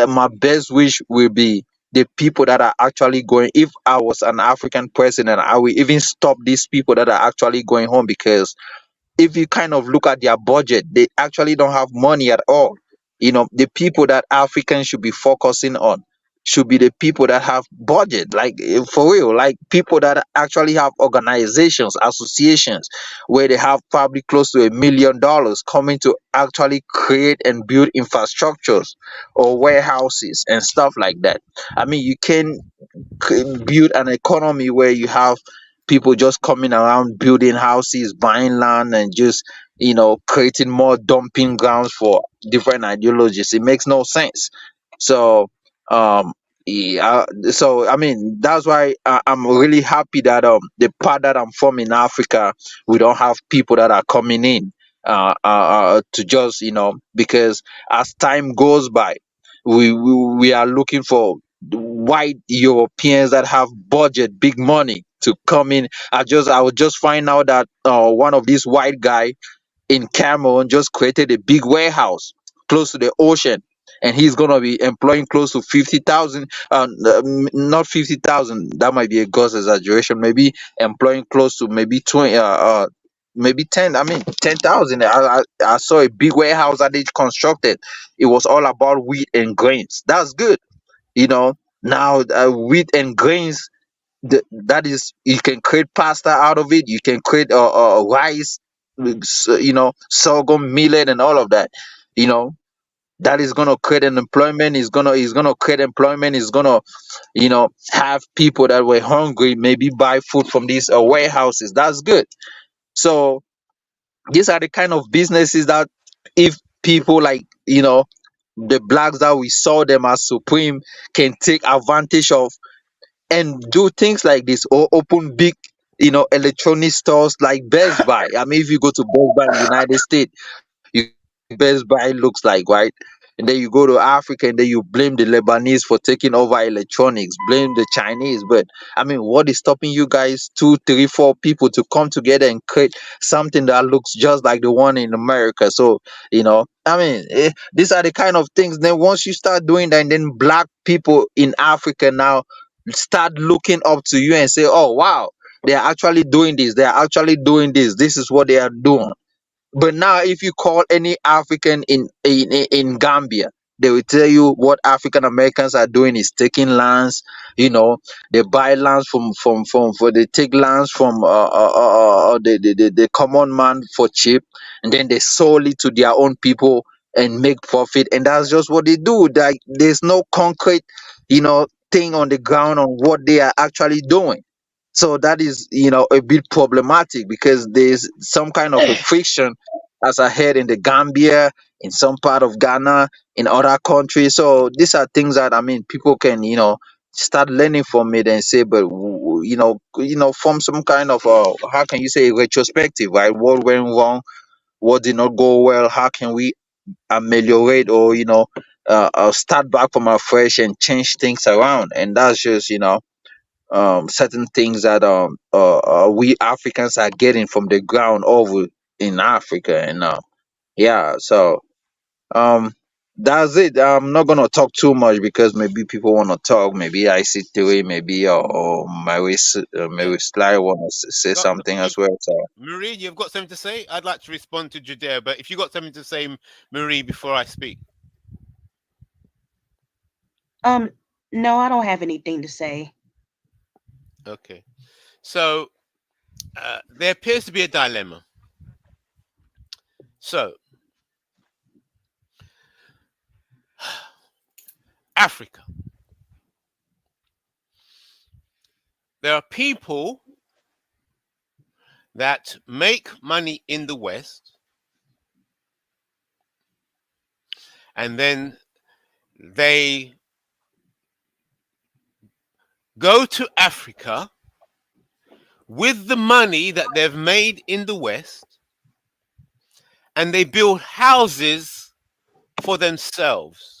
my best wish will be the people that are actually going. If I was an African president, I will even stop these people that are actually going home, because if you kind of look at their budget, they actually don't have money at all. The people that Africans should be focusing on should be the people that have budget, like for real, like people that actually have organizations, associations, where they have probably close to $1 million coming to actually create and build infrastructures or warehouses and stuff like that. I mean, you can build an economy where you have people just coming around building houses, buying land, and just creating more dumping grounds for different ideologies. It makes no sense. So yeah, so I mean, that's why I'm really happy that the part that I'm from in Africa, we don't have people that are coming in to just because as time goes by, we are looking for white Europeans that have budget, big money to come in. I would just find out that one of these white guy in Cameroon just created a big warehouse close to the ocean, and he's gonna be employing close to 50,000. Not 50,000. That might be a gross exaggeration. Maybe employing close to maybe 20. Maybe 10. I mean 10,000. I saw a big warehouse that they constructed. It was all about wheat and grains. That's good. Now wheat and grains, that is, you can create pasta out of it, you can create rice, sorghum, millet, and all of that. you know that is going to create an employment, is going to create employment, is going to have people that were hungry maybe buy food from these warehouses. That's good. So these are the kind of businesses that, if people like the blacks that we saw them as supreme, can take advantage of and do things like this, or open big electronic stores like Best Buy. I mean, if you go to Best Buy in the United States, you Best Buy looks like, right? And then you go to Africa and then you blame the Lebanese for taking over electronics, blame the Chinese. But I mean, what is stopping you guys, two, three, four people, to come together and create something that looks just like the one in America? So, I mean, these are the kind of things. Then once you start doing that, and then black people in Africa now start looking up to you and say, oh, wow, they are actually doing this. They are actually doing this. This is what they are doing. But now, if you call any African in Gambia, they will tell you what African Americans are doing is taking lands. They buy lands they take lands from the common man for cheap, and then they sold it to their own people and make profit. And that's just what they do. Like, there's no concrete, thing on the ground on what they are actually doing. So that is, a bit problematic, because there's some kind of a friction as I heard in the Gambia, in some part of Ghana, in other countries. So these are things that, I mean, people can, start learning from it and say, but from some kind of how can you say, retrospective, right? What went wrong? What did not go well? How can we ameliorate, or start back from afresh and change things around? And that's just certain things that we Africans are getting from the ground over in Africa. And yeah, so um that's it. I'm not gonna talk too much, because maybe people want to talk. Maybe I see Theory, maybe or Yeah. maybe Sly want to say Got something as well. So Marie, you've got something to say? I'd like to respond to Judea, but if you got something to say, Marie, before I speak. No, I don't have anything to say. Okay. So there appears to be a dilemma. So, Africa. There are people that make money in the West, and then they go to Africa with the money that they've made in the West, and they build houses for themselves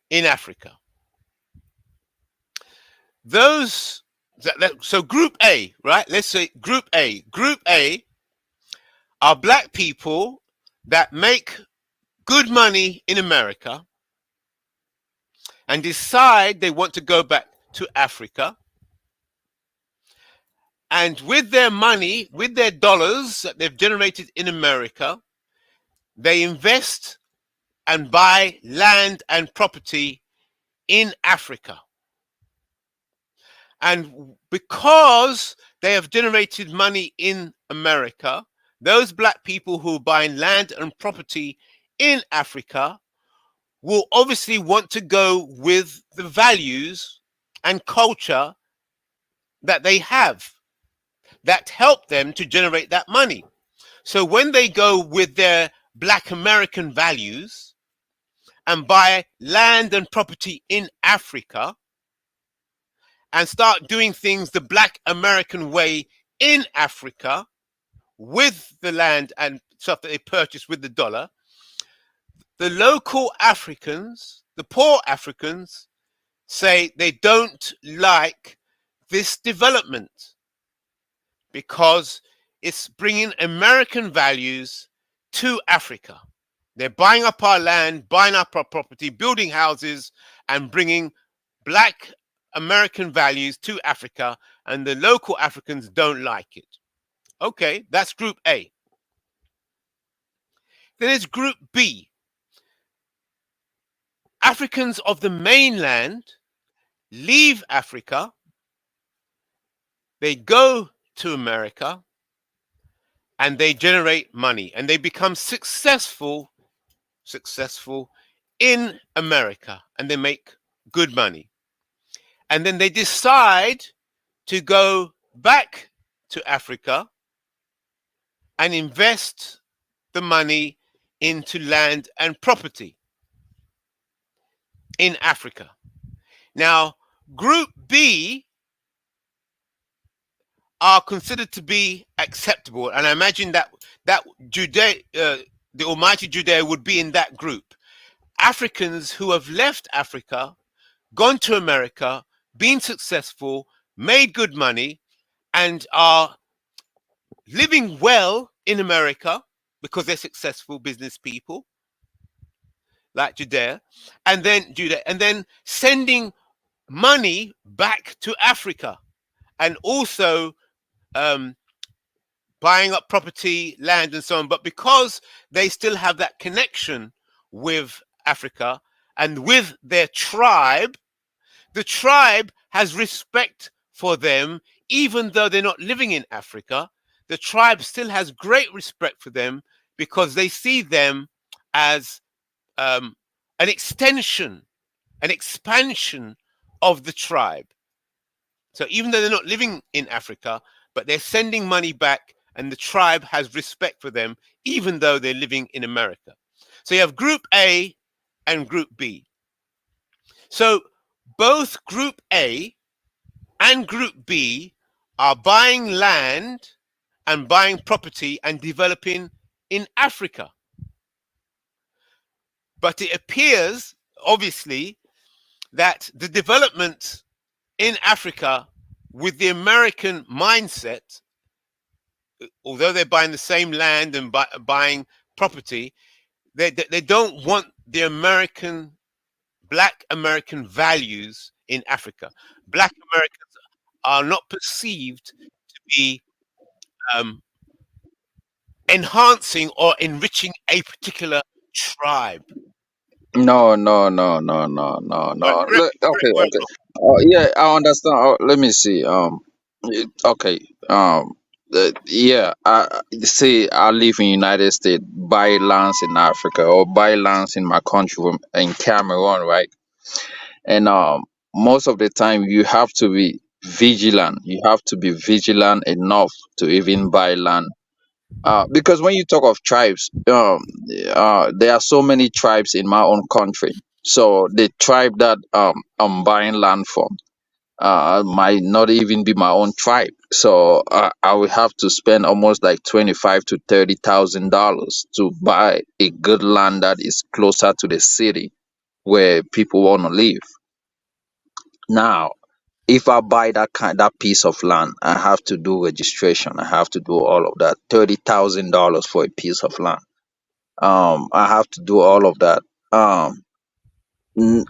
in Africa. Those so Group A, right? Let's say Group A. Group A are black people that make good money in America and decide they want to go back to Africa. And with their money, with their dollars that they've generated in America, they invest and buy land and property in Africa. And because they have generated money in America, those black people who are buying land and property in Africa will obviously want to go with the values and culture that they have that help them to generate that money. So when they go with their Black American values and buy land and property in Africa and start doing things the Black American way in Africa with the land and stuff that they purchase with the dollar, the local Africans, the poor Africans, say they don't like this development because it's bringing American values to Africa. They're buying up our land, buying up our property, building houses, and bringing Black American values to Africa, and the local Africans don't like it. Okay, that's Group A. Then there's Group B. Africans of the mainland leave Africa, they go to America, and they generate money, and they become successful in America, and they make good money. And then they decide to go back to Africa and invest the money into land and property in Africa. Now, Group B are considered to be acceptable, and I imagine that the Almighty Judea would be in that group. Africans who have left Africa, gone to America, been successful, made good money, and are living well in America because they're successful business people, like Judah, and then sending money back to Africa, and also buying up property, land, and so on. But because they still have that connection with Africa and with their tribe, the tribe has respect for them, even though they're not living in Africa. The tribe still has great respect for them because they see them as an extension, an expansion of the tribe. So even though they're not living in Africa, but they're sending money back, and the tribe has respect for them, even though they're living in America. So you have Group A and Group B. So both Group A and Group B are buying land and buying property and developing in Africa. But it appears, obviously, that the development in Africa with the American mindset, although they're buying the same land and buying property, they don't want the Black American values in Africa. Black Americans are not perceived to be enhancing or enriching a particular tribe. No. Look, okay. Yeah, I understand. Let me see. Okay. Yeah. I say I live in United States, buy lands in Africa or buy lands in my country in Cameroon, right? And most of the time you have to be vigilant. You have to be vigilant enough to even buy land. Because when you talk of tribes, there are so many tribes in my own country. So the tribe that I'm buying land from might not even be my own tribe. So I will have to spend almost like 25 to $30,000 to buy a good land that is closer to the city where people want to live. Now, if I buy that piece of land, I have to do registration. I have to do all of that. $30,000 for a piece of land. I have to do all of that.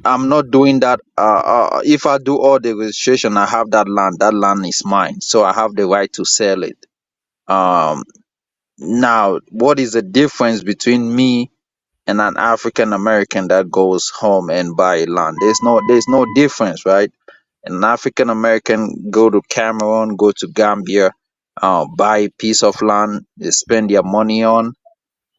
I'm not doing that. If I do all the registration, I have that land. That land is mine, so I have the right to sell it. Um, Now, what is the difference between me and an African American that goes home and buy land? There's no difference, right? An African American go to Cameroon, go to Gambia, buy a piece of land, they spend their money on.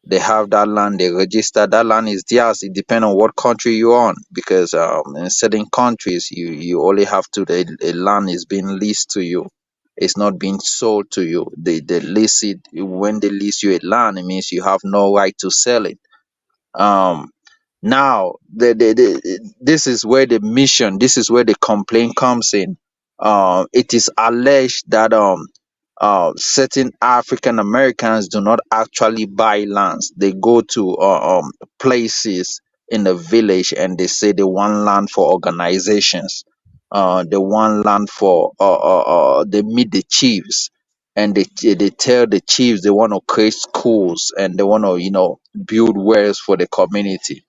They have that land, they register that land is theirs. It depends on what country you're on, because in certain countries you only have to the land is being leased to you. It's not being sold to you. They lease it. When they lease you a land, it means you have no right to sell it. um Now, this is where the mission, this is where the complaint comes in. It is alleged that certain African Americans do not actually buy lands. They go to places in the village and they say they want land for organizations. They want land for they meet the chiefs and they tell the chiefs they want to create schools and they want to build wells for the community,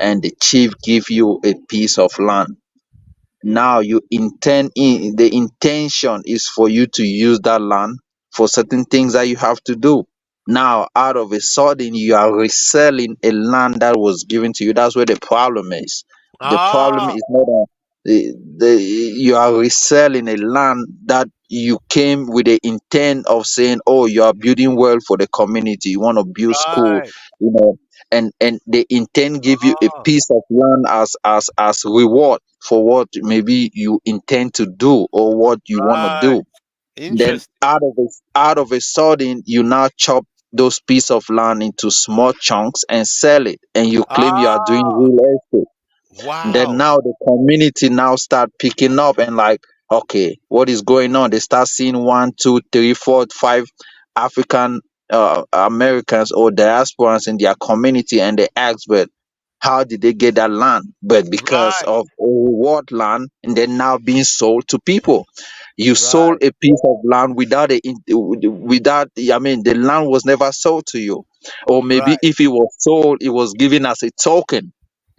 and the chief give you a piece of land. Now you intend in the intention is for you to use that land for certain things that you have to do. Now, out of a sudden, you are reselling a land that was given to you. That's where the problem is. The problem Ah, is not you are reselling a land that you came with the intent of saying, "Oh, you are building well for the community. You want to build school, right. you know." And the intent give you a Ah, piece of land as reward for what maybe you intend to do or what you want to right. do. Then Interesting. out of a sudden, you now chop those piece of land into small chunks and sell it, and you claim you are doing Ah, real estate. Then wow. now the community now start picking up and like, okay, what is going on? They start seeing one, two, three, four, five African Americans or diasporans in their community, and they ask, but how did they get that land? But because Right, of a reward land, and then now being sold to people. You right, sold a piece of land without. I mean, the land was never sold to you, or maybe right, if it was sold, it was given as a token.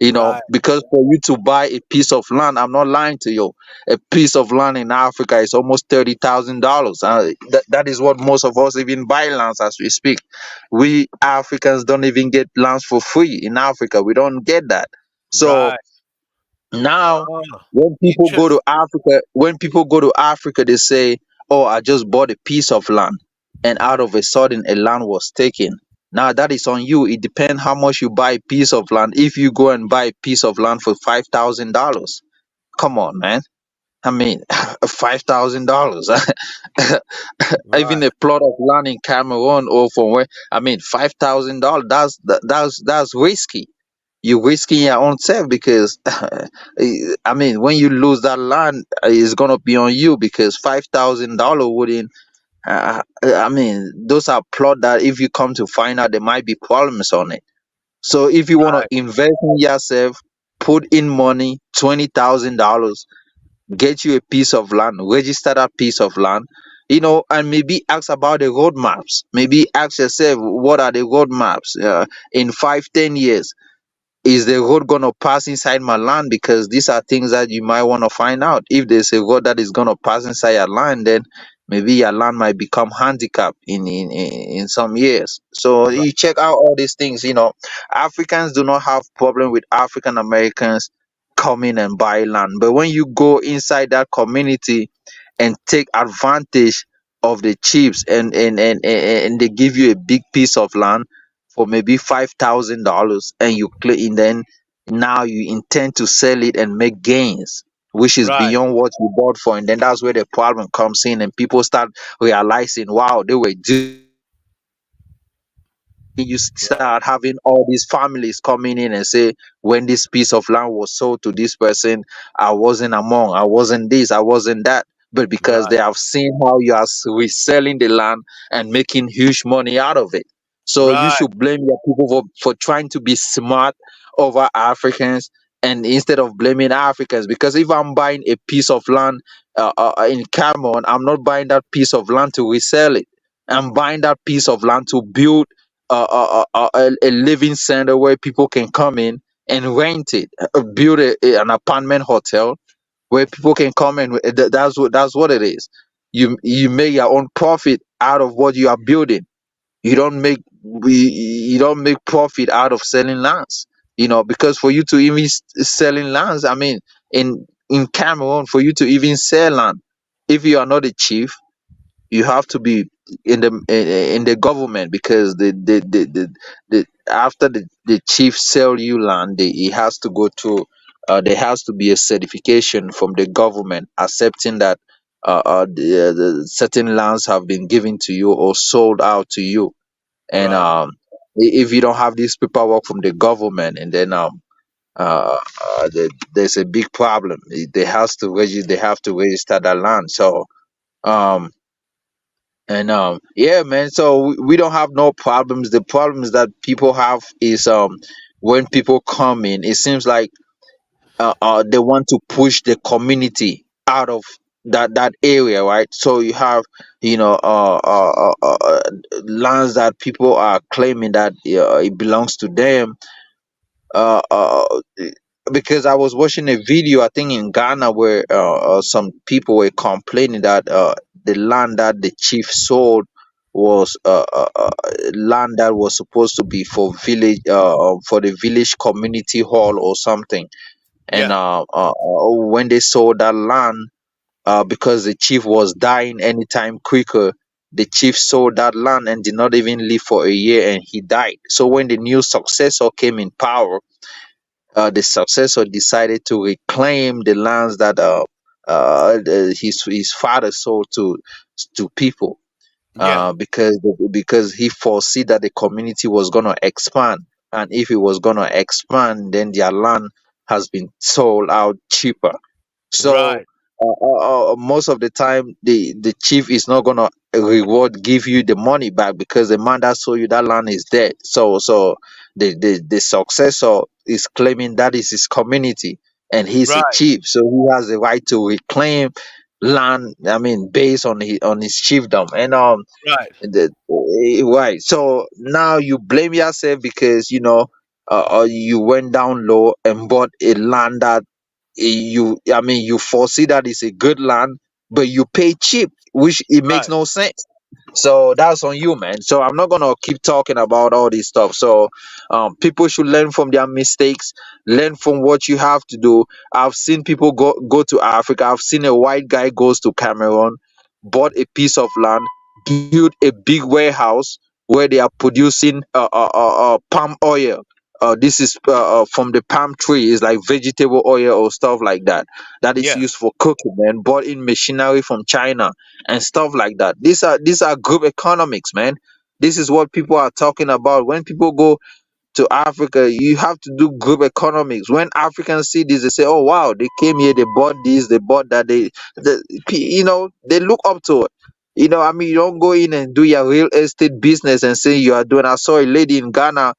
right, Because for you to buy a piece of land, I'm not lying to you, a piece of land in Africa is almost $30,000. That is what most of us even buy lands as we speak. We Africans don't even get lands for free in Africa. We don't get that. So right. now, Ah, when interesting. people go to Africa, they say, "Oh, I just bought a piece of land," and out of a sudden, a land was taken. Now that is on you. It depends how much you buy a piece of land. If you go and buy a piece of land for $5,000, come on, man. I mean, $5,000. Even Right, a plot of land in Cameroon or from where, I mean, $5,000. That's risky. You're risking your own self because I mean, when you lose that land, it's gonna be on you because $5,000 wouldn't. I mean, those are plot that if you come to find out, there might be problems on it. So if you want to right, invest in yourself, put in money, $20,000, get you a piece of land, register that piece of land. And maybe ask about the roadmaps. Maybe ask yourself, what are the roadmaps in 5, 10 years? Is the road going to pass inside my land? Because these are things that you might want to find out. If there's a road that is going to pass inside your land, then maybe your land might become handicapped in some years. So right, you check out all these things. Africans do not have problem with African Americans come in and buy land. But when you go inside that community and take advantage of the chiefs, and they give you a big piece of land for maybe $5,000, and and then now you intend to sell it and make gains, which is Right. beyond what you bought for. And then that's where the problem comes in, and people start realizing, wow, they were you start having all these families coming in and say, when this piece of land was sold to this person, I wasn't among, I wasn't this, I wasn't that. But because they Right. have seen how you are reselling the land and making huge money out of it. So you Right. should blame your people for trying to be smart over Africans, and instead of blaming Africans. Because if I'm buying a piece of land in Cameroon, I'm not buying that piece of land to resell it. I'm buying that piece of land to build a living center where people can come in and rent it, build an apartment hotel where people can come and that's what it is. You make your own profit out of what you are building. You don't make you don't make profit out of selling lands. Because for you to even selling lands, I mean, in Cameroon, for you to even sell land, if you are not a chief, you have to be in the government, because the after the chief sell you land, it has to go to there has to be a certification from the government accepting that the certain lands have been given to you or sold out to you. And Right. if you don't have this paperwork from the government, and then there's a big problem. They have to register that land. So um and yeah, man. So we don't have no problems. The problems that people have is when people come in, it seems like they want to push the community out of that area, right? So you have lands that people are claiming that it belongs to them. uh, uh, because I was watching a video, I think in Ghana, where some people were complaining that the land that the chief sold was land that was supposed to be for the village community hall or something. And Yeah. when they sold that land, because the chief was dying anytime quicker, the chief sold that land and did not even live for a year, and he died. So when the new successor came in power, the successor decided to reclaim the lands that his father sold to people, Yeah. because he foresee that the community was gonna expand, and if it was gonna expand, then their land has been sold out cheaper. So Right. most of the time, the chief is not gonna give you the money back, because the man that sold you that land is dead. So the successor is claiming that is his community, and he's a Right. chief, so he has the right to reclaim land. I mean, based on his chiefdom. And Right. right. So now you blame yourself because you went down low and bought a land that you foresee that it's a good land, but you pay cheap, which it makes Right. no sense. So that's on you, man. So I'm not gonna keep talking about all this stuff. So people should learn from their mistakes, learn from what you have to do. I've seen people go to Africa. I've seen a white guy goes to Cameroon, bought a piece of land, built a big warehouse where they are producing palm oil. This is from the palm tree. It's like vegetable oil or stuff like that. That is Yeah. used for cooking, and bought in machinery from China and stuff like that. These are group economics, man. This is what people are talking about. When people go to Africa, you have to do group economics. When Africans see this, they say, "Oh wow, they came here, they bought this, they bought that." They look up to it. I mean, you don't go in and do your real estate business and say you are doing. I saw a lady in Ghana,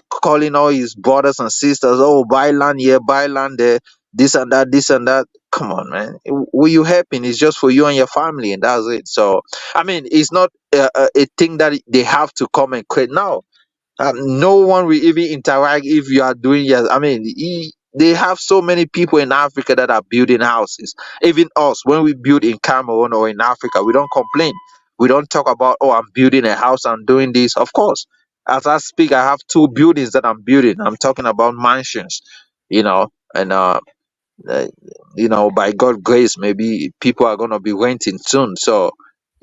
calling all his brothers and sisters, "Oh, buy land here, buy land there, this and that, this and that." Come on, man. Who you helping? It's just for you and your family, and that's it. So, I mean, it's not a thing that they have to come and create now. No one will even interact if you are doing yes. I mean, they have so many people in Africa that are building houses. Even us, when we build in Cameroon or in Africa, we don't complain. We don't talk about, "Oh, I'm building a house, I'm doing this." Of course, as I speak, I have two buildings that I'm building. I'm talking about mansions. you know, and uh, by God grace, maybe people are gonna be renting soon. So,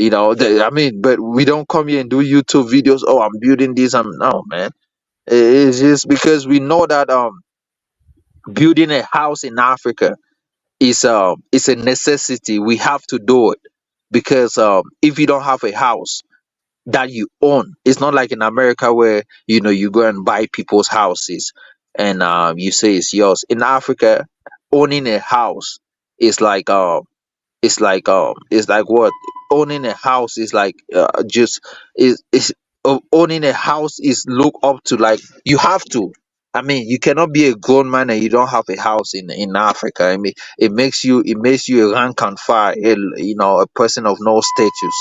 I mean, but we don't come here and do YouTube videos. Oh, I'm building this. I'm no man. It's just because we know that building a house in Africa is a necessity. We have to do it because if you don't have a house that you own, it's not like in America where you go and buy people's houses and you say it's yours. In Africa, owning a house is like it's like what owning a house is like just is owning a house is look up to, like you have to. I mean, you cannot be a grown man and you don't have a house in Africa. I mean, it makes you a rank and file, a person of no status.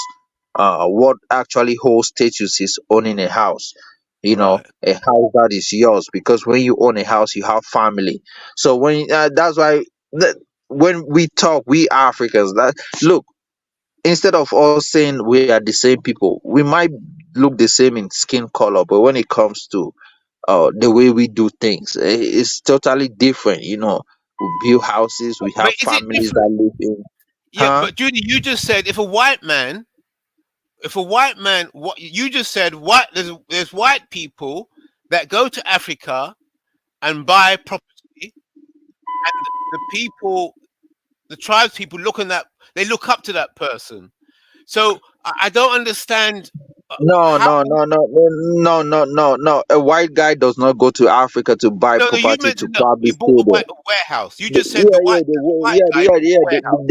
What actually holds status is owning a house. Right. A house that is yours, because when you own a house, you have family. So that's why when we talk, we Africans, that look, instead of us saying we are the same people, we might look the same in skin color, but when it comes to the way we do things, it's totally different. We build houses, we have But is it families different? that live in. Yeah, Huh? but Judy, you just said what you just said, there's white people that go to Africa and buy property, and the tribes people they look up to that person. So I don't understand No, how. no, no, no, no, no, no, no. A white guy does not go to Africa to buy No, you property to mentioned that probably he bought stay there. a warehouse. You just said Yeah, yeah, the white guy bought a warehouse.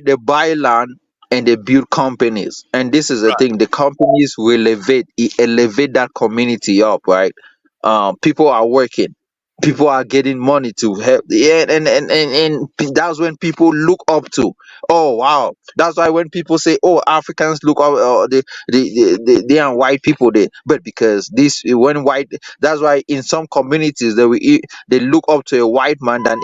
they buy land and they build companies. And this is the Right. thing: the companies will elevate that community up, right? People are working, people are getting money to help. Yeah, and that's when people look up to. Oh wow, that's why when people say, "Oh, Africans look up," they are white people, but because this when white, that's why in some communities they look up to a white man than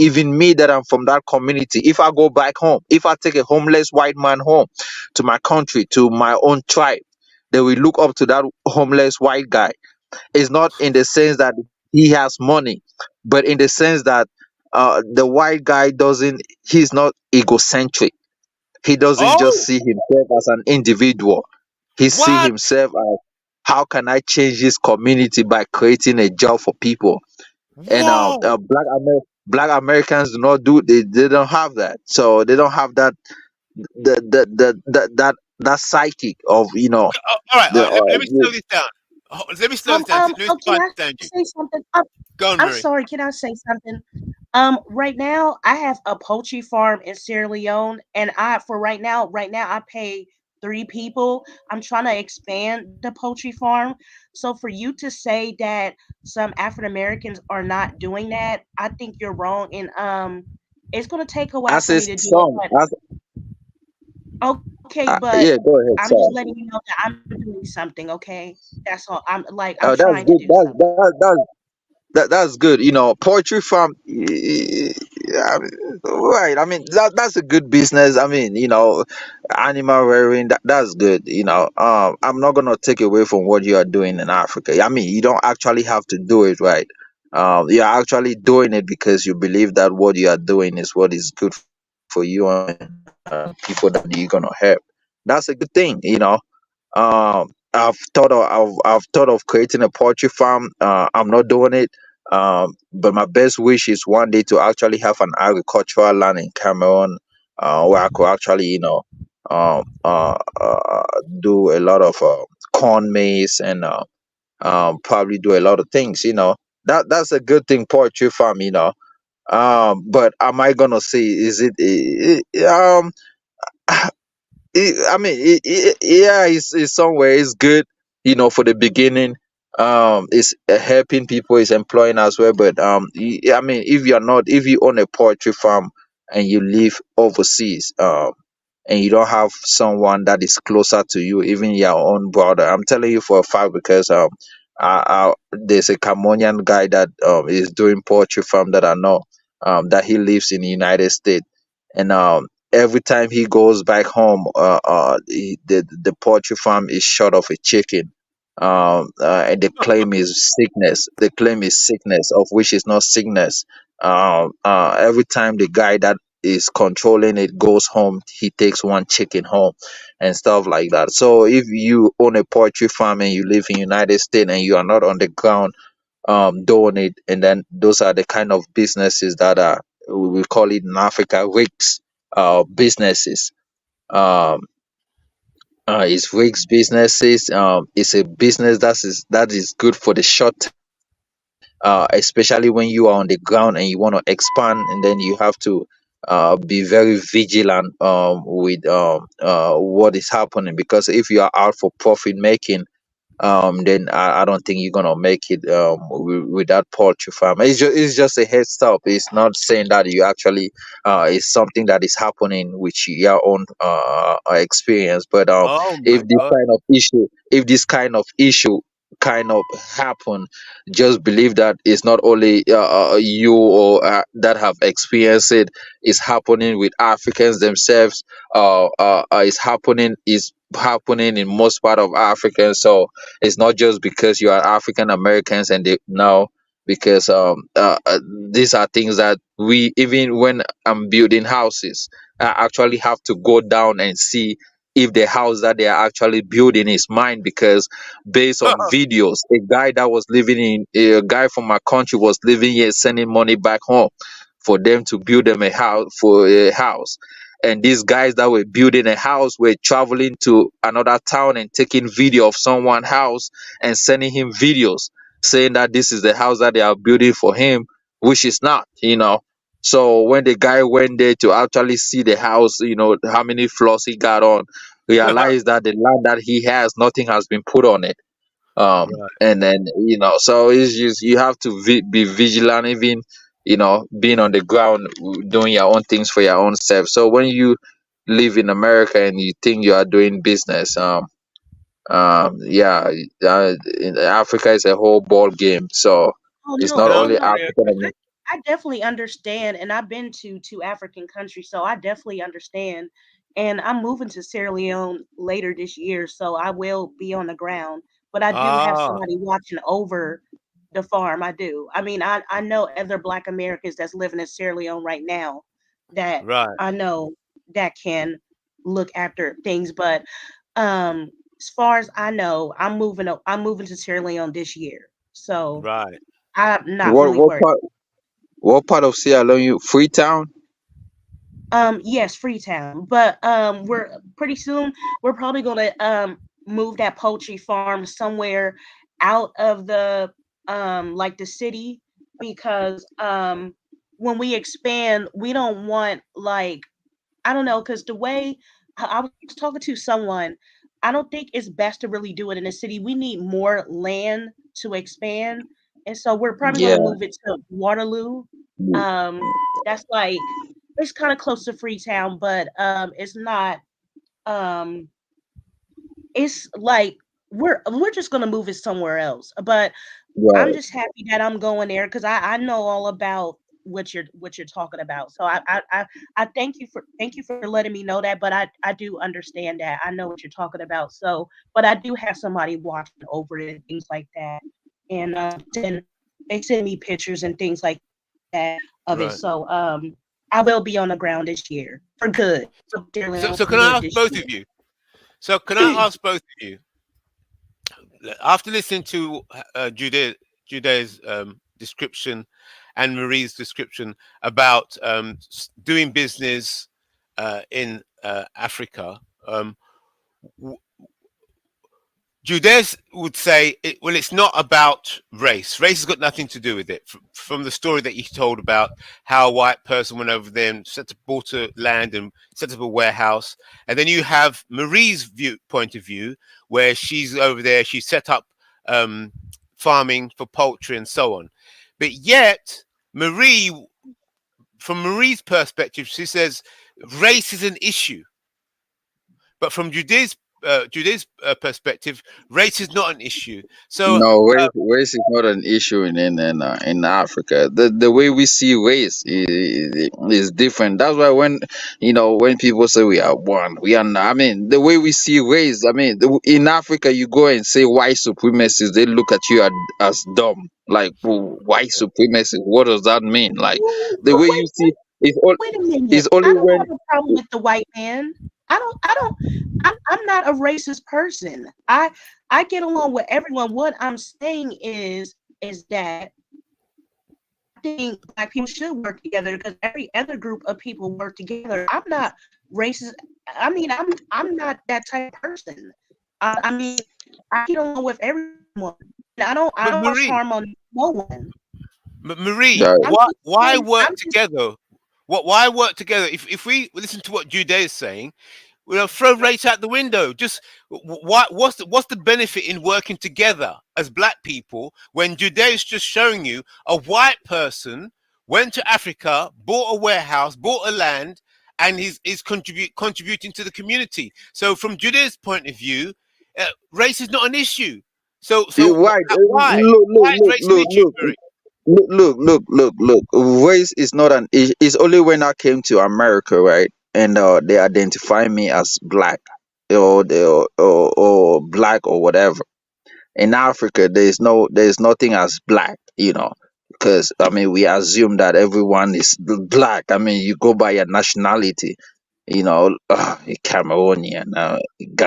even me, that I'm from that community. If I go back home, if I take a homeless white man home to my country, to my own tribe, they will look up to that homeless white guy. It's not in the sense that he has money, but in the sense that the white guy doesn't he's not egocentric. He doesn't just Oh, see himself as an individual. He see what? himself as, how can I change this community by creating a job for people? And Whoa. black Americans do not do, they don't have that. So they don't have that psychic of All right, all the right. Let me slow this down. Let me slow this down. Let me see if I Can I understand you. say something? Go on, I'm Marie. sorry. Can I say something? Right now I have a poultry farm in Sierra Leone, and right now I pay 3 people. I'm trying to expand the poultry farm. So for you to say that some African Americans are not doing that, I think you're wrong. And it's gonna take a while as for a me to do it, son. but okay, but Yeah, go ahead, I'm just sorry. letting you know that I'm doing something. Okay, that's all. I'm Oh, that's trying to good. do something. That's good. Poetry farm. Yeah, right. I mean, that's a good business. I mean, animal rearing. That's good. I'm not gonna take away from what you are doing in Africa. I mean, you don't actually have to do it, right? You're actually doing it because you believe that what you are doing is what is good for you and people that you're gonna help. That's a good thing. I've thought of creating a poultry farm. I'm not doing it. But my best wish is one day to actually have an agricultural land in Cameroon, where I could actually, um, uh, uh, do a lot of corn, maize, and probably do a lot of things. That's a good thing, poultry farm. But am I gonna say, is it? I mean, yeah, it's somewhere. It's good, for the beginning. It's helping people, it's employing as well. But I mean, if you own a poultry farm and you live overseas, and you don't have someone that is closer to you, even your own brother. I'm telling you for a fact because there's a Cameroonian guy that is doing poultry farm that I know, that he lives in the United States, and every time he goes back home, the poultry farm is short of a chicken. And the claim is sickness. The claim is sickness, of which is not sickness. Every time the guy that is controlling it goes home, he takes one chicken home and stuff like that. So if you own a poultry farm and you live in United States and you are not on the ground doing it, and then those are the kind of businesses that are, we call it in Africa, rigs businesses. Um, it's rigs businesses. It's a business that is good for the short term, especially when you are on the ground and you want to expand, and then you have to be very vigilant with what is happening, because if you are out for profit making, then I don't think you're gonna make it with that poultry farm. It's just a head stop. It's not saying that you actually it's something that is happening with your own experience. But Oh my if this God. kind of issue, if this kind of issue kind of happen, just believe that it's not only you or that have experienced it. It's happening with Africans themselves. It's happening in most part of Africa. So it's not just because you are African Americans and they know, because these are things that we, even when I'm building houses, I actually have to go down and see if the house that they are actually building is mine, because based on videos, a guy from my country was living here sending money back home for them to build them a house. And these guys that were building a house were traveling to another town and taking video of someone's house and sending him videos saying that this is the house that they are building for him, which is not. So when the guy went there to actually see the house, how many floors he got on, realized that the land that he has, nothing has been put on it. Right. And then so it's just, you have to be vigilant, even being on the ground, doing your own things for your own self. So when you live in America and you think you are doing business, yeah, in Africa is a whole ball game. So Oh it's no, not oh only no. African. I definitely understand, and I've been to two African countries, so I definitely understand. And I'm moving to Sierra Leone later this year, so I will be on the ground. But I do have Ah, somebody watching over the farm. I do. I mean, I know other Black Americans that's living in Sierra Leone right now that right, I know that can look after things. But as far as I know, I'm moving to Sierra Leone this year, so right. I'm not What really what worried. part what part of Sierra Leone you Freetown? Yes, Freetown. But we're pretty soon we're probably gonna move that poultry farm somewhere out of the like the city, because when we expand, we don't want, like, I don't know, because the way I was talking to someone, I don't think it's best to really do it in the city. We need more land to expand. And so we're probably Yeah. gonna move it to Waterloo. Um, that's like, it's kind of close to Freetown, but it's not um it's like we're just gonna move it somewhere else. But I'm Right. just happy that I'm going there because I know all about what you're talking about. So I thank you for letting me know that. But I do understand that. I know what you're talking about. So, but I do have somebody watching over it and things like that. And they send me pictures and things like that of it. Right. So I will be on the ground this year for good. So, Dearly so, on so for can I good ask this both year. of you? So can I ask both of you, after listening to Judah's description and Marie's description about doing business in Africa, Judes would say, well, it's not about race. Race has got nothing to do with it. From the story that you told about how a white person went over there and bought a land and set up a warehouse. And then you have Marie's point of view, where she's over there, she set up farming for poultry and so on. But yet, from Marie's perspective, she says race is an issue. But from Judith's Judith's perspective, race is not an issue. So No, race is not an issue in Africa. The way we see race is different. That's why when when people say we are one, we are not. I mean, the way we see race. I mean, in Africa, you go and say white supremacists, they look at you as dumb. Like, white supremacy. What does that mean? Like, the But way you see wait a minute. it's only I don't when have a problem with the white man. I'm not a racist person. I get along with everyone. What I'm saying is that I think black people should work together because every other group of people work together. I'm not racist. I mean, I'm not that type of person. I mean, I get along with everyone. I don't but wish Marie, harm on no one. Marie, why work together? Why work together? If we listen to what Jude is saying, we'll throw race out the window. Just what's the benefit in working together as black people when Jude is just showing you a white person went to Africa, bought a warehouse, bought a land, and is contributing to the community. So from Jude's point of view, race is not an issue. So Why? why is race an issue, Marie? Look. Race is not an issue. It's only when I came to America, right? And they identify me as black, or black or whatever. In Africa, there's nothing as black, because I mean we assume that everyone is black. I mean you go by your nationality, Cameroonian,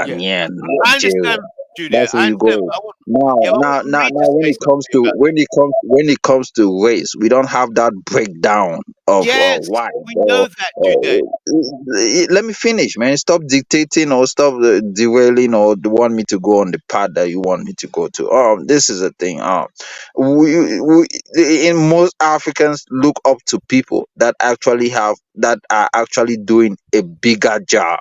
Yeah, Ghanaian, I Nigeria. understand, Jude. That's where I you understand. go. But Now, I want now, now, Marie to now, say something about that. when it comes to race, we don't have that breakdown of Yes, why. we know that, Jude. Let me finish, man. Stop dictating or stop derailing or want me to go on the path that you want me to go to. This is a thing. We in most Africans look up to people that are actually doing a bigger job,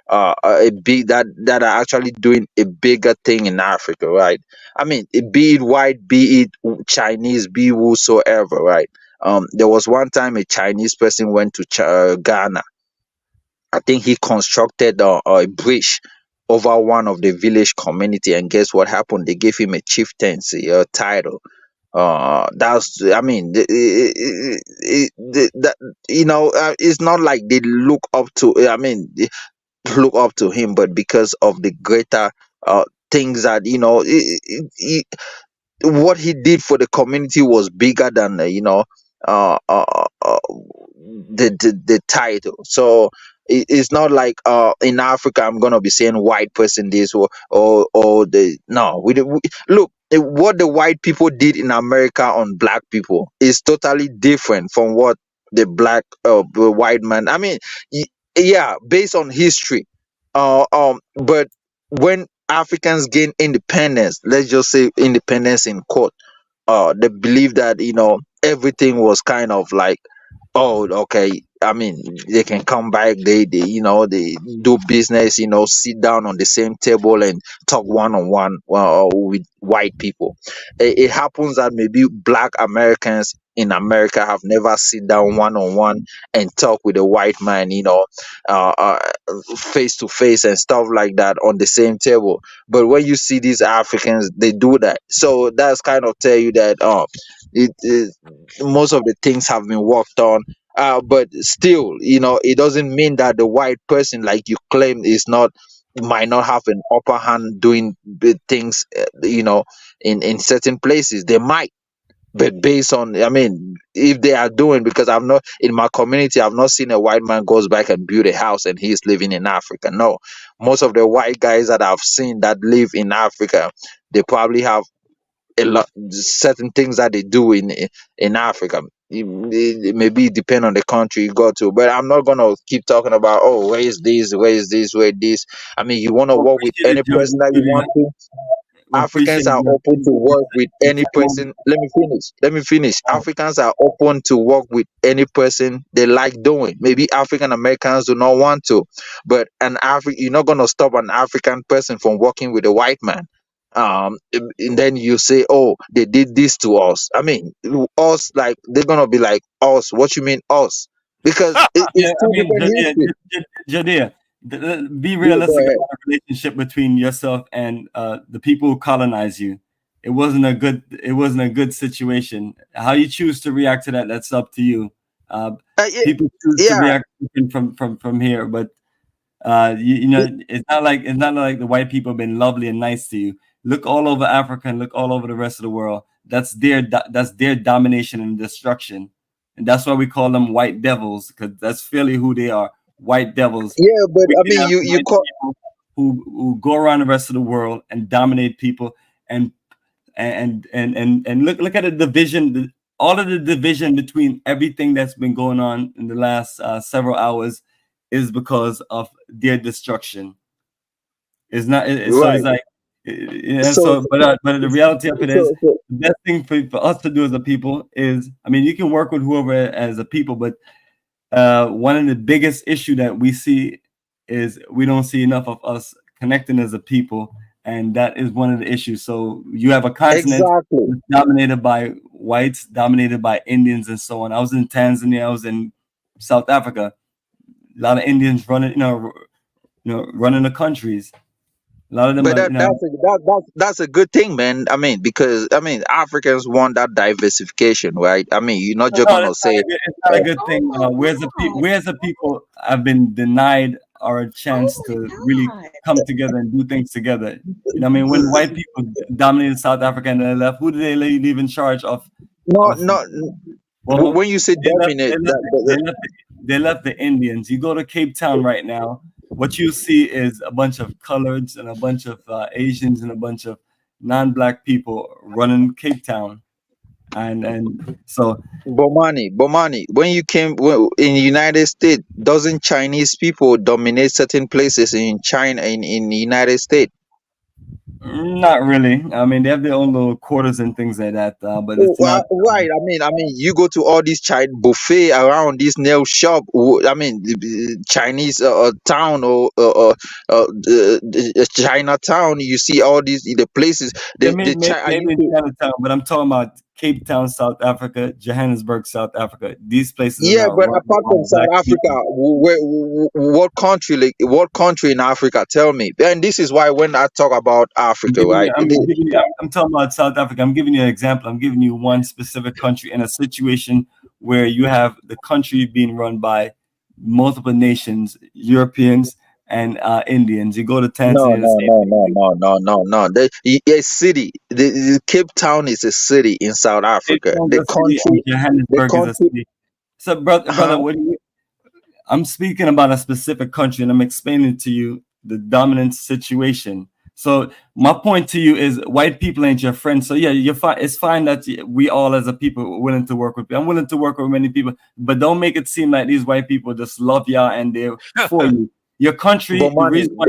a big that are actually doing a bigger thing in Africa, right? I mean, be it white, be it Chinese, be whosoever, right? There was one time a Chinese person went to Ghana. I think he constructed a bridge over one of the village community, and guess what happened? They gave him a chieftaincy title. That's I mean, that it's not like they look up to. I mean, look up to him, but because of the greater things that what he did for the community was bigger than uh, uh, uh, the title. So it's not like in Africa I'm gonna be saying white person this or the no. Look, what the white people did in America on black people is totally different from what the white man. I mean, yeah, based on history. But when Africans gain independence, let's just say independence in quote, they believe that everything was kind of like, oh, okay. I mean, they can come back. They do business. Sit down on the same table and talk one on one with white people. It happens that maybe Black Americans in America have never sit down one on one and talk with a white man. Face to face and stuff like that on the same table. But when you see these Africans, they do that. So that's kind of tell you that most of the things have been worked on, but still, it doesn't mean that the white person, like you claim, might not have an upper hand doing big things, in certain places. They might, but based on, I mean, if they are doing, because I've not in my community, I've not seen a white man goes back and build a house and he's living in Africa. No, most of the white guys that I've seen that live in Africa, they probably have a lot certain things that they do in Africa. Maybe it depend on the country you go to, but I'm not gonna keep talking about, oh, where is this, where is this, where this. I mean, you want to We work with appreciate any it, Judy. person that you want to. We appreciate Africans are your open to work with any person. Let me finish. Africans are open to work with any person they like doing. Maybe African Americans do not want to, but you're not gonna stop an African person from working with a white man. And then you say, oh, they did this to us. I mean, us, like, they're gonna be like, us, what you mean us? Because it's Yeah, I two mean, different history. Judea, Be Yeah, go realistic ahead. about the relationship between yourself and the people who colonize you. It wasn't a good situation. How you choose to react to that, that's up to you. Yeah, People choose to yeah, react different from here, but it's not like the white people have been lovely and nice to you. Look all over Africa and look all over the rest of the world. That's their domination and destruction, and that's why we call them white devils, because that's really who they are. White devils, yeah. But I wicked mean, ass you white call. people who go around the rest of the world and dominate people, and look at the division, all of the division between everything that's been going on in the last several hours is because of their destruction. It's not so it's Right. like yeah, So, but the reality of it is so the best thing for us to do as a people is, I mean, you can work with whoever as a people, but one of the biggest issue that we see is we don't see enough of us connecting as a people, and that is one of the issues. So you have a continent exactly. that's dominated by whites, dominated by Indians, and so on. I was in Tanzania, I was in South Africa. A lot of Indians running, running the countries. A lot of them But are, that's a good thing, man. I mean, because I mean, Africans want that diversification, right? I mean, you're not just no, gonna say, it's not a good thing. We as a people have been denied our chance to really come together and do things together. You know what I mean? When white people dominated South Africa and they left, who did they leave in charge of? no, Of no. well, When you say dominate, they left the Indians. You go to Cape Town right now, what you see is a bunch of coloreds and a bunch of Asians and a bunch of non-black people running Cape Town, and so Bomani, when you came in the United States, doesn't Chinese people dominate certain places in China in the United States? not really. I mean, they have their own little quarters and things like that, but it's not. Right. I mean, you go to all these China buffet around this nail shop. I mean, the Chinese town or Chinatown. You see all these the places. Yeah, I maybe used in to. Chinatown, but I'm talking about Cape Town, South Africa, Johannesburg, South Africa. These places are Yeah, not but run apart by from South black Africa, people. what country, like what country in Africa? Tell me. And this is why when I talk about Africa, right? I'm talking about South Africa. I'm giving you an example. I'm giving you one specific country in a situation where you have the country being run by multiple nations, Europeans and Indians. You go to No, Tanzania, the no, same no, no, thing. no, no, no, no. A city. The Cape Town is a city in South Cape Africa. Town is a city and The Johannesburg is a country. city. So, brother, Huh? what do you? I'm speaking about a specific country, and I'm explaining to you the dominant situation. So my point to you is, white people ain't your friend. So yeah, you're fine. It's fine that we all, as a people, are willing to work with you. I'm willing to work with many people, but don't make it seem like these white people just love y'all and they're for you. Your country, the Bomani. reason why,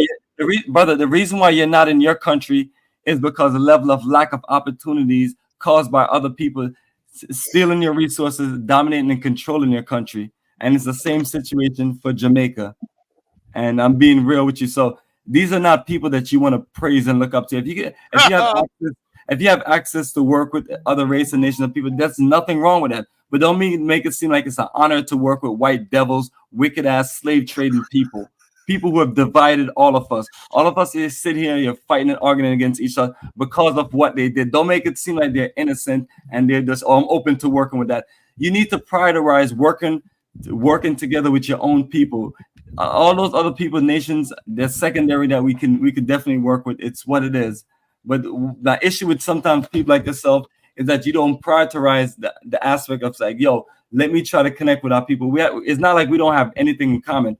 brother, the reason why you're not in your country is because the level of lack of opportunities caused by other people stealing your resources, dominating and controlling your country. And it's the same situation for Jamaica. And I'm being real with you. So these are not people that you want to praise and look up to. If you have access to work with other race and nations of people, that's nothing wrong with that. But don't make it seem like it's an honor to work with white devils, wicked ass slave trading people. People who have divided all of us. All of us here sit here, you're fighting and arguing against each other because of what they did. Don't make it seem like they're innocent and they're just, I'm open to working with that. You need to prioritize working together with your own people. All those other people, nations, they're secondary that we could definitely work with. It's what it is. But the issue with sometimes people like yourself is that you don't prioritize the aspect of like, yo, let me try to connect with our people. It's not like we don't have anything in common.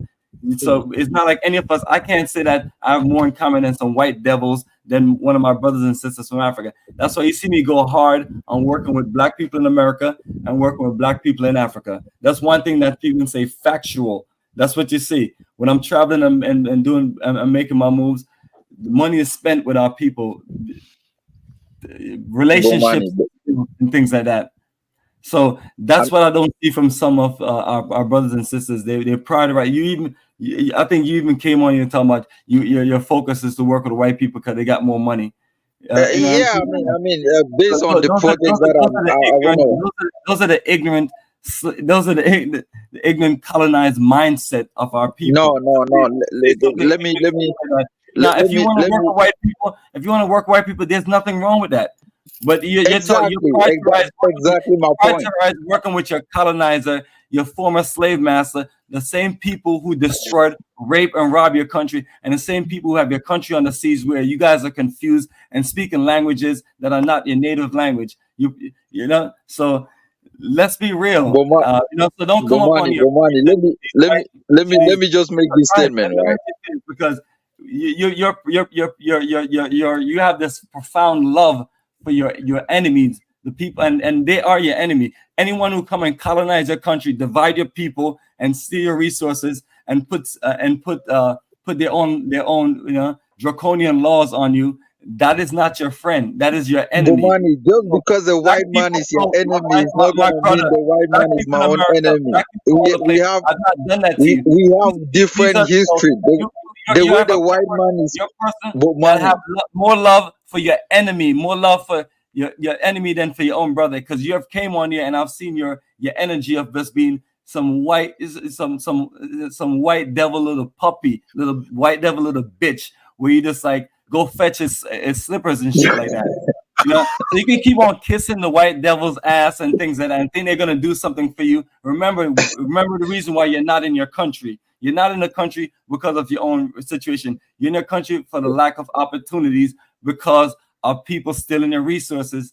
So it's not like any of us, I can't say that I have more in common than some white devils than one of my brothers and sisters from Africa. That's why you see me go hard on working with black people in America and working with black people in Africa. That's one thing that people can say factual. That's what you see. When I'm traveling and doing and making my moves, the money is spent with our people, relationships and things like that. So that's what I don't see from some of our brothers and sisters. They're proud of right. I think you even came on here talking about your focus is to work with white people because they got more money. Yeah, I mean, based on the projects that I want to. Those are the ignorant those are the ignorant colonized mindset of our people. No. Now, if you want to Let work me with white people, there's nothing wrong with that. But you're exactly my point. working with your colonizer, your former slave master, the same people who destroyed, rape, and rob your country, and the same people who have your country on the seas, where you guys are confused and speaking languages that are not your native language. You know, so let's be real. So don't come up on your let me just make this statement, right? Because you have this profound love for your enemies, the people, and they are your enemy. Anyone who come and colonize your country, divide your people, and steal your resources, and put their own draconian laws on you, that is not your friend. That is your enemy. Bomani, just because the white man is your enemy is not going to mean the white man is my own enemy. We have different history. The way the white man is, that have more love for your enemy, more love for your enemy than for your own brother, because you have came on here and I've seen your energy of just being some white devil little puppy, little white devil little bitch, where you just like go fetch his slippers and shit like that. So you can keep on kissing the white devil's ass and things like that, and think they're gonna do something for you. Remember the reason why you're not in your country. You're not in the country because of your own situation. You're in the country for the lack of opportunities, because of people stealing your resources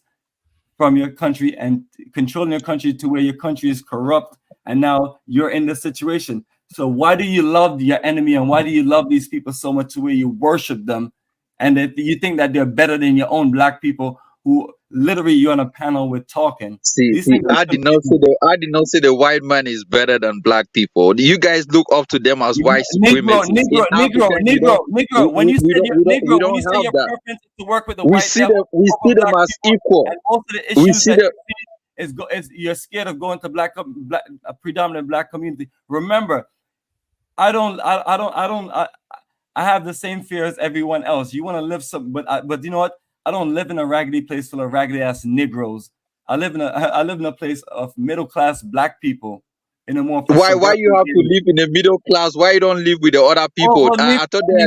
from your country and controlling your country to where your country is corrupt, and now you're in this situation. So why do you love your enemy, and why do you love these people so much to where you worship them, and that you think that they're better than your own black people who literally you're on a panel with talking? I did not say the white man is better than black people. You guys look up to them as white supremacists. Negro. When you say your preference is to work with the white devil, we see them as equal. And most of the issues that is you're scared of going to a predominant black community. Remember, I have the same fear as everyone else. You want to live but you know what? I don't live in a raggedy place full of raggedy ass Negroes. I live in a place of middle class black people. In a more why you have to live in the middle class? Why you don't live with the other people? I thought they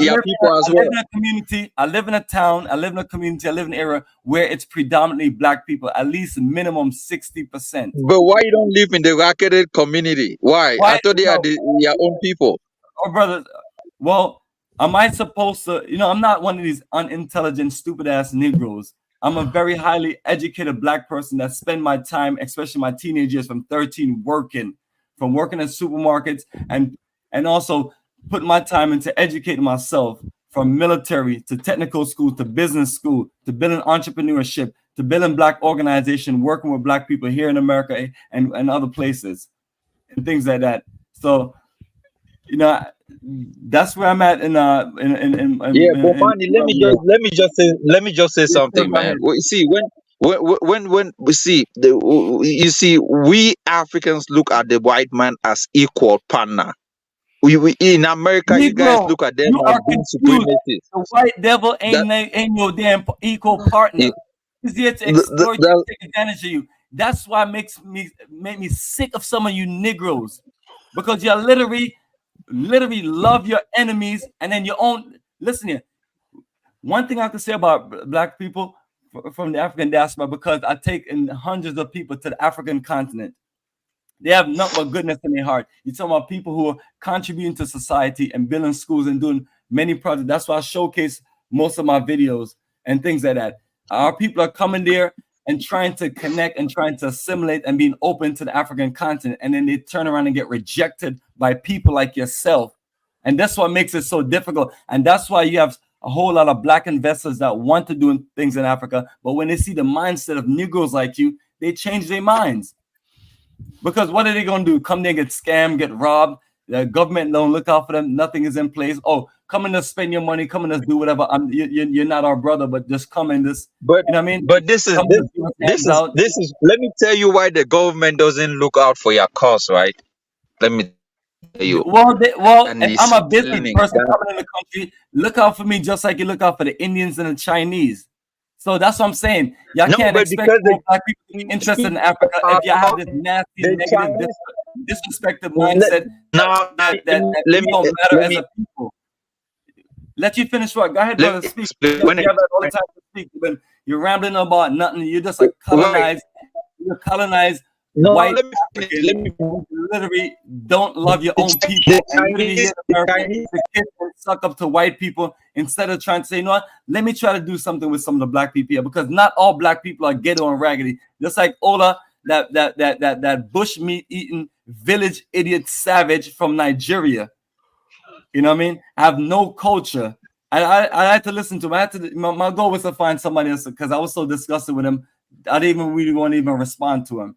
are people as well. I live in a community. I live in a town. I live in a community. I live in an area where it's predominantly black people, at least minimum 60%. But why you don't live in the racketed community? Why? I thought they are their own people. Oh, brother. Well, am I supposed to? I'm not one of these unintelligent, stupid ass Negroes. I'm a very highly educated black person that spend my time, especially my teenage years, from 13 working at supermarkets and also put my time into educating myself, from military to technical school to business school to building entrepreneurship to building black organization, working with black people here in America and other places and things like that. So, that's where I'm at. Bomani, let me just say something, man. See, when we see we Africans look at the white man as equal partner. We in America, Negro, you guys look at them as being supremacists. The white devil ain't no damn equal partner. He's here to exploit you, take advantage of you. That's why make me sick of some of you Negroes, because you literally love your enemies, and then your own. Listen here, one thing I have to say about black people from the African diaspora, because I take in hundreds of people to the African continent, they have nothing but goodness in their heart. You're talking about people who are contributing to society and building schools and doing many projects. That's why I showcase most of my videos and things like that. Our people are coming there and trying to connect and trying to assimilate and being open to the African continent. And then they turn around and get rejected by people like yourself. And that's what makes it so difficult. And that's why you have a whole lot of black investors that want to do things in Africa. But when they see the mindset of Negroes like you, they change their minds. Because what are they going to do? Come there, get scammed, get robbed. The government don't look out for them. Nothing is in place. Oh, come and just spend your money. Come and just do whatever. You're not our brother, but just come and just. But you know what I mean. But this is. Let me tell you why the government doesn't look out for your cause, right? Let me tell you. Well, if I'm a business person coming in the country, look out for me just like you look out for the Indians and the Chinese. So that's what I'm saying. Y'all No, can't but expect because all black people to be interested in Africa if y'all have this nasty, the negative, Chinese, disrespectful mindset now that let we me don't matter let as me a people. Let you finish what? Go ahead, let brother. me Speak. explain. You When have all the time to speak. When you're rambling about nothing, you're just a right, colonized no, white let me finish. African Let me. who literally don't love your own The people and literally here Chinese, in the America Chinese. to kiss and suck up to white people instead of trying to say, you know what, let me try to do something with some of the black people here, because not all black people are ghetto and raggedy. Just like Ola, that bush meat eating village idiot savage from Nigeria. You know what I mean? I have no culture. I had to listen to him. My goal was to find somebody else because I was so disgusted with him. I didn't even really want to even respond to him.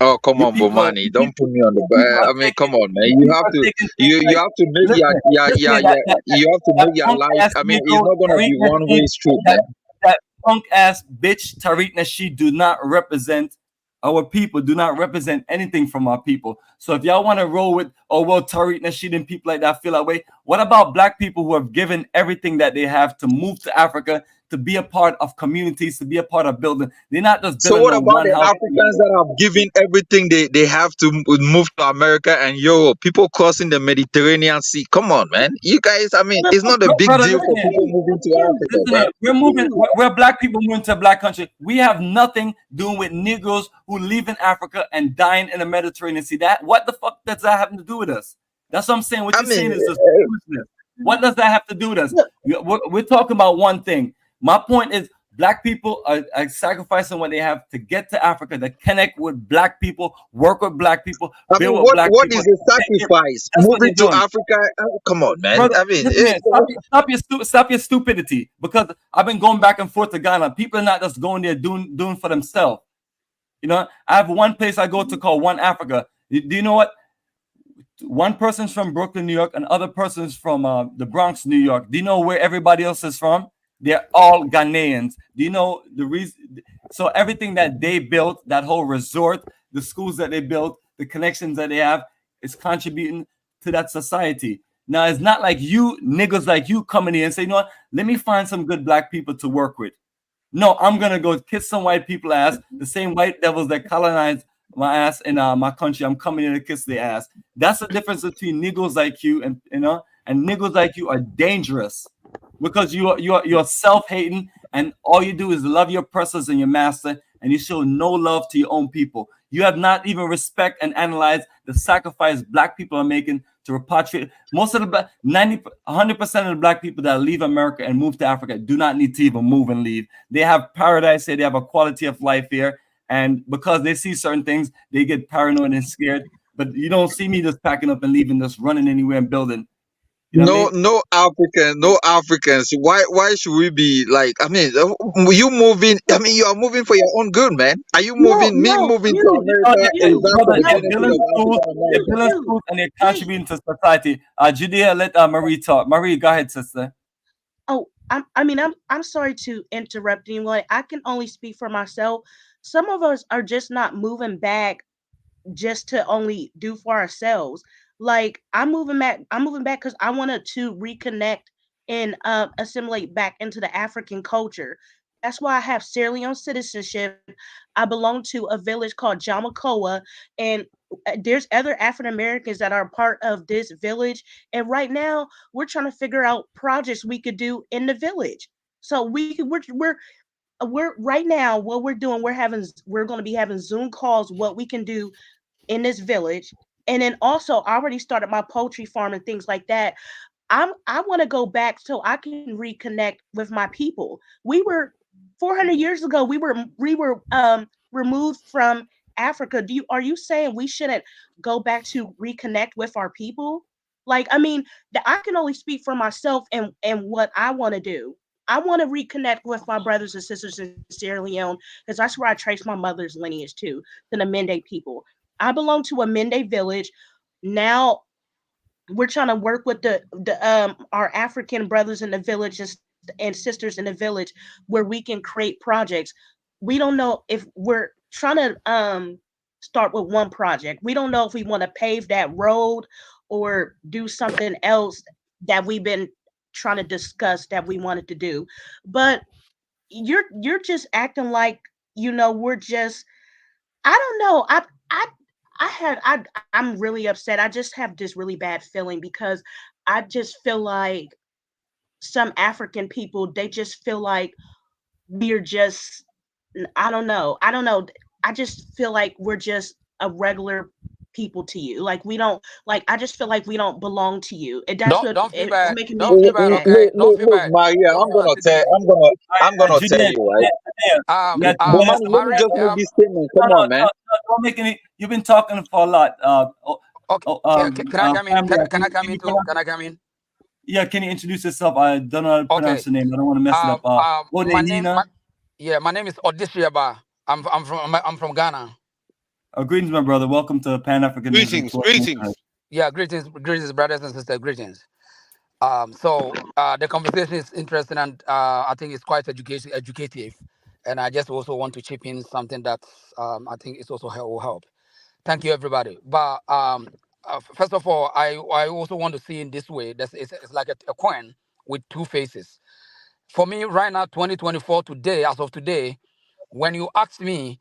Oh, come You on, Bomani! Don't put me on the. I mean, come on, man. You have to. You have to make you have to make your life. I mean, it's not gonna be one way street, man. That punk ass bitch Tariq Nasheed do not represent our people, do not represent anything from our people. So if y'all want to roll with, oh well, Tariq Nasheed and people like that feel that way, what about black people who have given everything that they have to move to Africa, to be a part of communities, to be a part of building? They're not just So building what no about one the house. Africans that have given everything they have to move to America and Europe? People crossing the Mediterranean Sea. Come on, man. You guys, I mean, it's not a big Brother, deal for listen people moving to Africa, Listen bro. here, we're moving. We're black people moving to a black country. We have nothing doing with Negroes who live in Africa and dying in the Mediterranean Sea. That what the fuck does that have to do with us? That's what I'm saying. What I you're mean, saying is just foolishness. What does that have to do with us? We're talking about one thing. My point is, black people are sacrificing what they have to get to Africa, to connect with black people, work with black people, I mean, build with black what people. is the sacrifice? That's what they're Moving to doing. Africa? Come on, man. Brother, I mean, listen, man, stop your stupidity, because I've been going back and forth to Ghana. People are not just going there doing for themselves. You know, I have one place I go to called One Africa. Do you know what? One person's from Brooklyn, New York, and other person's from the Bronx, New York. Do you know where everybody else is from? They're all Ghanaians. Do you know the reason? So everything that they built, that whole resort, the schools that they built, the connections that they have, is contributing to that society. Now, it's not like you niggas like you coming here and say, you know what, let me find some good black people to work with. No, I'm gonna go kiss some white people ass, the same white devils that colonized my ass in my country. I'm coming in to kiss their ass. That's the difference between niggles like you and and niggles like you are dangerous, because you're self-hating, and all you do is love your oppressors and your master, and you show no love to your own people. You have not even respect and analyze the sacrifice black people are making to repatriate. Most of the 100% of the black people that leave America and move to Africa do not need to even move and leave. They have paradise here. They have a quality of life here. And because they see certain things, they get paranoid and scared. But you don't see me just packing up and leaving, just running anywhere and building. You know what I mean? No Africans. Why should we be like? I mean, you moving? I mean, you are moving for your own good, man. Are you moving? Me moving to America is that for Brother, the they're benefit building of schools, African they're Americans? building schools, and they're contributing to society. Judea, let Marie talk. Marie, go ahead, sister. Oh, I'm sorry to interrupt anyone. I can only speak for myself. Some of us are just not moving back just to only do for ourselves. Like I'm moving back because I wanted to reconnect and assimilate back into the African culture. That's why I have Sierra Leone citizenship. I belong to a village called Jamakoa, and there's other African Americans that are part of this village. And right now, we're trying to figure out projects we could do in the village. So we're right now, what we're doing, we're going to be having Zoom calls, what we can do in this village. And then also I already started my poultry farm and things like that. I want to go back so I can reconnect with my people. We were 400 years ago, we were removed from Africa. Are you saying we shouldn't go back to reconnect with our people? Like, I mean, I can only speak for myself and what I want to do. I want to reconnect with my brothers and sisters in Sierra Leone, because that's where I trace my mother's lineage to the Mende people. I belong to a Mende village. Now we're trying to work with the our African brothers in the village and sisters in the village, where we can create projects. We don't know if we're trying to start with one project. We don't know if we want to pave that road or do something else that we've been trying to discuss that we wanted to do. But you're just acting like, we're just, I don't know. I'm really upset. I just have this really bad feeling because I just feel like some African people, they just feel like we're just, I don't know. I don't know. I just feel like we're just a regular people to you. Like we don't, like, I just feel like we don't belong to you. And that's what Don't feel it's bad. making me Don't feel feel bad, bad. okay? Don't feel Look, bad. Maria, Don't feel bad. Take it easy. I'm gonna tell Juliet, you, right? Juliet, Bomani, let me Maria, just make this statement. Come on, man. don't make any. You've been talking for a lot. can I come in? Pamela, Can I come can in you too? Can I come in? yeah, can you introduce yourself? I don't know how to pronounce Okay. the name. I don't want to mess it up. My name, Nina. my name is Odishiaba. I'm from Ghana. Greetings, my brother. Welcome to Pan-Africanism. Greetings. Yeah, greetings, brothers and sisters, greetings. So the conversation is interesting, and I think it's quite educative. And I just also want to chip in something that I think is also will help. Thank you, everybody. But first of all, I also want to see in this way. It's like a coin with two faces. For me, right now, 2024, today, as of today, when you ask me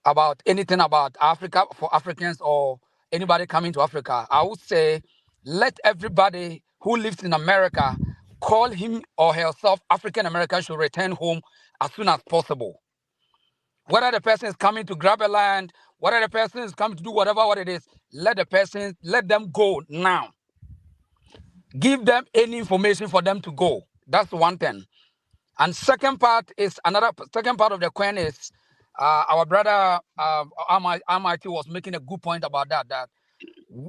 about anything about Africa for Africans or anybody coming to Africa, I would say let everybody who lives in America call him or herself African American should return home as soon as possible. Whether the person is coming to grab a land, whether the person is coming to do what it is, let them go now. Give them any information for them to go. That's one thing. And second part of the coin is our brother Amity was making a good point about that. That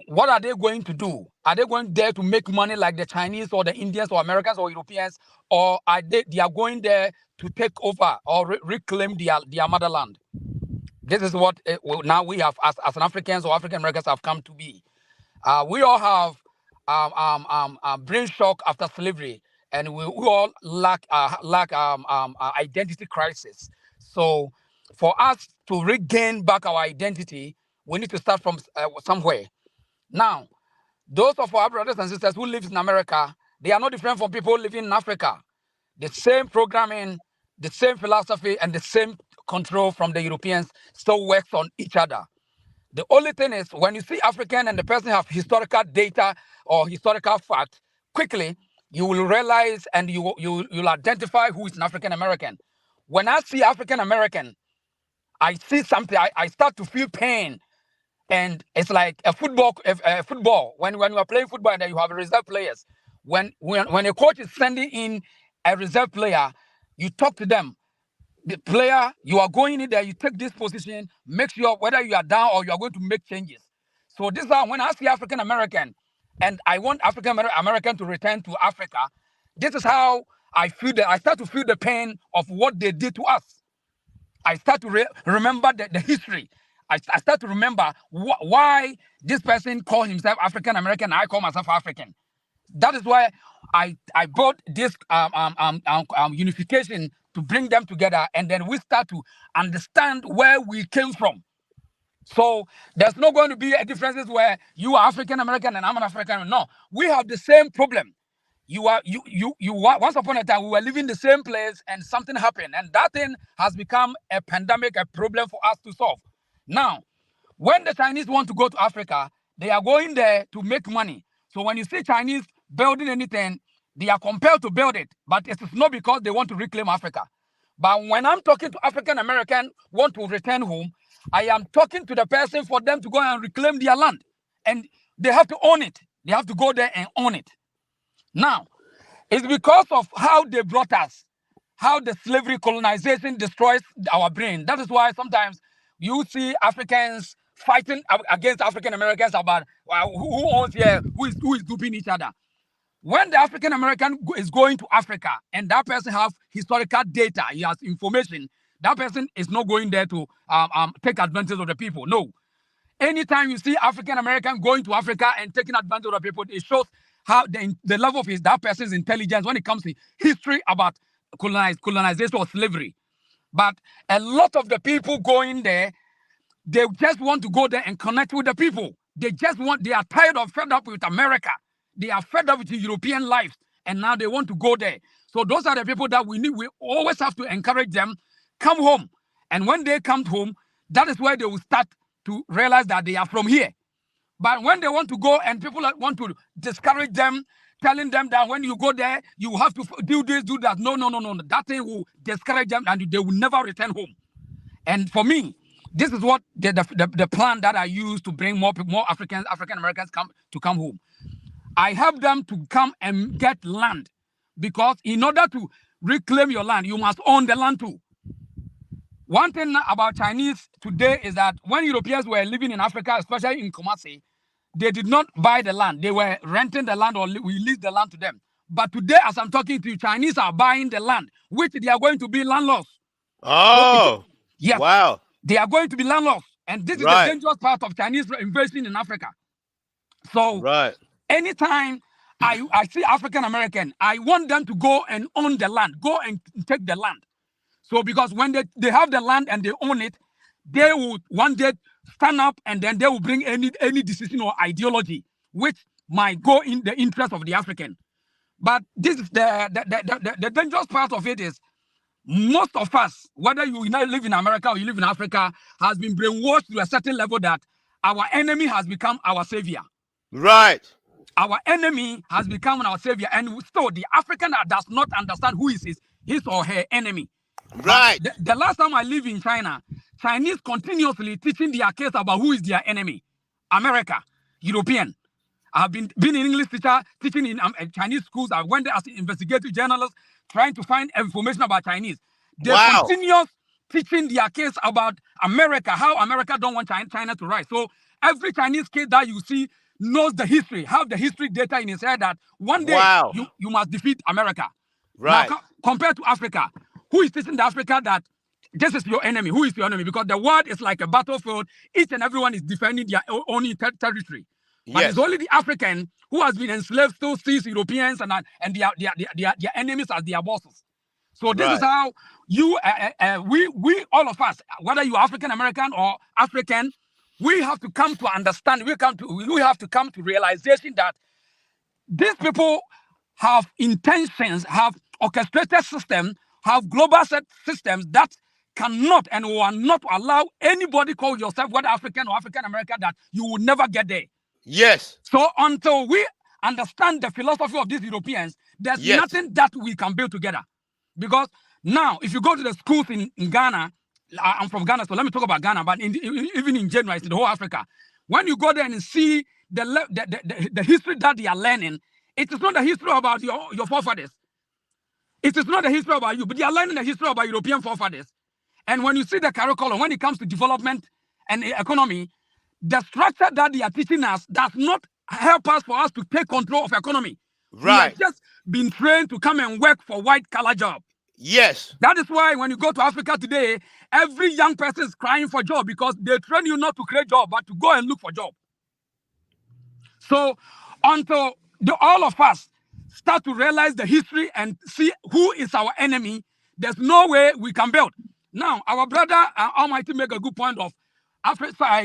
what are they going to do? Are they going there to make money like the Chinese or the Indians or Americans or Europeans, or are they are going there to take over or reclaim their motherland? This is what now we have as an Africans or African Americans have come to be. We all have brain shock after slavery, and we all lack identity crisis. So, for us to regain back our identity, we need to start from somewhere. Now, those of our brothers and sisters who live in America, they are no different from people living in Africa. The same programming, the same philosophy, and the same control from the Europeans still works on each other. The only thing is when you see African and the person have historical data or historical fact, quickly you will realize and you'll identify who is an African American. When I see African American, I see something. I start to feel pain, and it's like a football. Football. When you are playing football and you have reserve players, when a coach is sending in a reserve player, you talk to them. The player, you are going in there, you take this position, make sure whether you are down or you are going to make changes. So this is how, when I see African American and I want African American to return to Africa, this is how I feel that I start to feel the pain of what they did to us. I start to remember the history. I start to remember why this person called himself African American and I call myself African. That is why I brought this unification to bring them together, and then we start to understand where we came from. So there's not going to be a differences where you are African American and I'm an African. No, we have the same problem. You once upon a time we were living the same place and something happened, and that thing has become a pandemic, a problem for us to solve. Now, when the Chinese want to go to Africa, they are going there to make money. So when you see Chinese building anything, they are compelled to build it, but it is not because they want to reclaim Africa. But when I'm talking to African American want to return home, I am talking to the person for them to go and reclaim their land, and they have to own it. They have to go there and own it. Now, it's because of how they brought us, how the slavery colonization destroys our brain. That is why sometimes you see Africans fighting against African Americans about who owns here, who is duping each other. When the African American is going to Africa and that person has historical data, he has information, that person is not going there to take advantage of the people. No. Anytime you see African American going to Africa and taking advantage of the people, it shows how the level of that person's intelligence when it comes to history about colonization or slavery. But a lot of the people going there, they just want to go there and connect with the people. They are tired of fed up with America. They are fed up with the European life, and now they want to go there. So those are the people that we need. We always have to encourage them, come home. And when they come home, that is where they will start to realize that they are from here. But when they want to go and people want to discourage them, telling them that when you go there, you have to do this, do that. No. That thing will discourage them and they will never return home. And for me, this is what the plan that I use to bring more African Americans come home. I help them to come and get land, because in order to reclaim your land, you must own the land too. One thing about Chinese today is that when Europeans were living in Africa, especially in Kumasi, they did not buy the land. They were renting the land, or we leased the land to them. But today, as I'm talking to you, Chinese are buying the land, which they are going to be landlords. Oh, yes. Wow. They are going to be landlords. And this is the dangerous part of Chinese investing in Africa. So anytime I see African American, I want them to go and own the land, go and take the land. So because when they have the land and they own it, they will one day stand up and then they will bring any decision or ideology which might go in the interest of the African. But this is the dangerous part of it is most of us, whether you live in America or you live in Africa, has been brainwashed to a certain level that our enemy has become our savior. Right. Our enemy has become our savior, and so the African does not understand who is his or her enemy. Right. The last time I lived in China, Chinese continuously teaching their case about who is their enemy. America, European. I've been an English teacher teaching in Chinese schools. I went there as an investigative journalist trying to find information about Chinese. They continue teaching their case about America, how America don't want China to rise. So every Chinese kid that you see knows the history, have the history data in his head that one day you must defeat America. Right. Now, compared to Africa, who is teaching the Africa that this is your enemy? Who is your enemy? Because the world is like a battlefield. Each and everyone is defending their own territory. But it's only the African who has been enslaved, still sees Europeans and their enemies as their bosses. So this is how we all of us, whether you're African American or African, we have to come to understand. We have to come to realization that these people have intentions, have orchestrated systems, have global set systems that cannot and will not allow anybody call yourself whether African or African American that you will never get there. Yes. So until we understand the philosophy of these Europeans, there's nothing that we can build together. Because now, if you go to the schools in Ghana, I'm from Ghana, so let me talk about Ghana, but even in general, it's in the whole Africa. When you go there and see the history that they are learning, it is not the history about your forefathers. It is not the history about you, but they are learning the history about European forefathers. And when you see the curriculum, when it comes to development and economy, the structure that they are teaching us does not help us for us to take control of economy. Right. We have just been trained to come and work for white-collar job. Yes. That is why when you go to Africa today, every young person is crying for job because they train you not to create job, but to go and look for job. So until all of us start to realize the history and see who is our enemy, there's no way we can build. Now, our brother Almighty make a good point of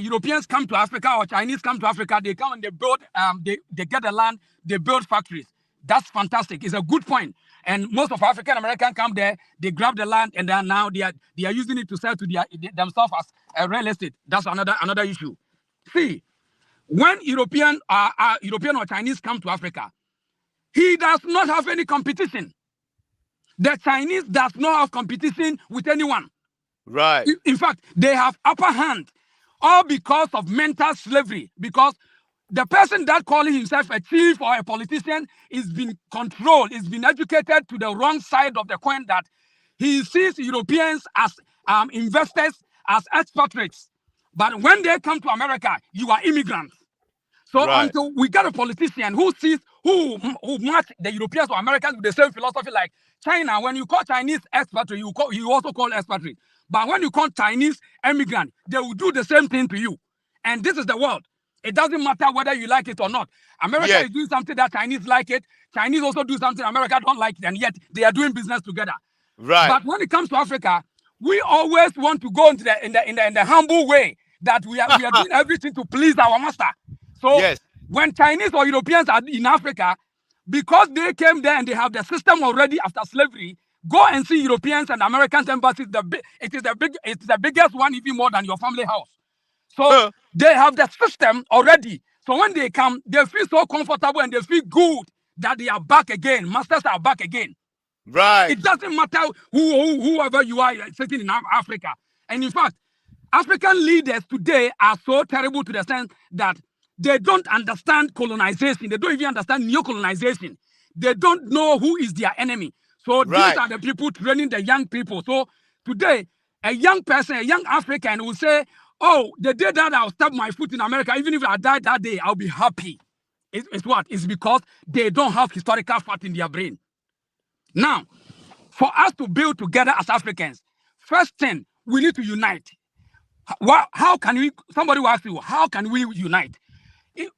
Europeans come to Africa or Chinese come to Africa, they come and they build, they get the land, they build factories. That's fantastic. It's a good point. And most of African Americans come there, they grab the land, and then now they are using it to sell to themselves as real estate. That's another issue. See, when European or Chinese come to Africa, he does not have any competition. The Chinese does not have competition with anyone. Right. In fact, they have upper hand, all because of mental slavery. Because the person that calling himself a chief or a politician is being controlled, is being educated to the wrong side of the coin, that he sees Europeans as investors, as expatriates. But when they come to America, you are immigrants. So until we get a politician who sees who match the Europeans or Americans with the same philosophy, like China, when you call Chinese expatriate, you also call expatriate. But when you call Chinese immigrant, they will do the same thing to you. And this is the world. It doesn't matter whether you like it or not. America is doing something that Chinese like it. Chinese also do something America don't like it, and yet they are doing business together. Right. But when it comes to Africa, we always want to go into in the humble way that we are doing everything to please our master. So when Chinese or Europeans are in Africa, because they came there and they have the system already after slavery. Go and see Europeans and American embassies. It is the biggest one, even more than your family house. So they have the system already. So when they come, they feel so comfortable and they feel good that they are back again. Masters are back again. Right. It doesn't matter whoever you are sitting in Africa. And in fact, African leaders today are so terrible to the sense that they don't understand colonization. They don't even understand neo-colonization. They don't know who is their enemy. So these are the people training the young people. So today, a young person, a young African will say, oh, the day that I'll step my foot in America, even if I die that day, I'll be happy. It's what? It's because they don't have historical fact in their brain. Now, for us to build together as Africans, first thing, we need to unite. How can we, somebody will ask you, how can we unite?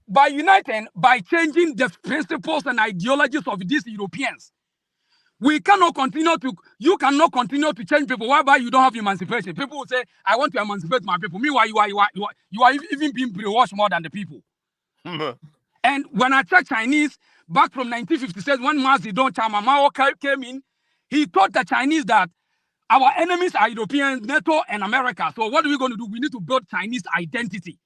By uniting, by changing the principles and ideologies of these Europeans. We cannot continue to, you cannot continue to change people whereby you don't have emancipation. People will say, I want to emancipate my people. Meanwhile, you are even being brainwashed more than the people. And when I check Chinese, back from 1956, when Mao Zedong Mao came in, he taught the Chinese that our enemies are Europeans, NATO, and America. So what are we going to do? We need to build Chinese identity.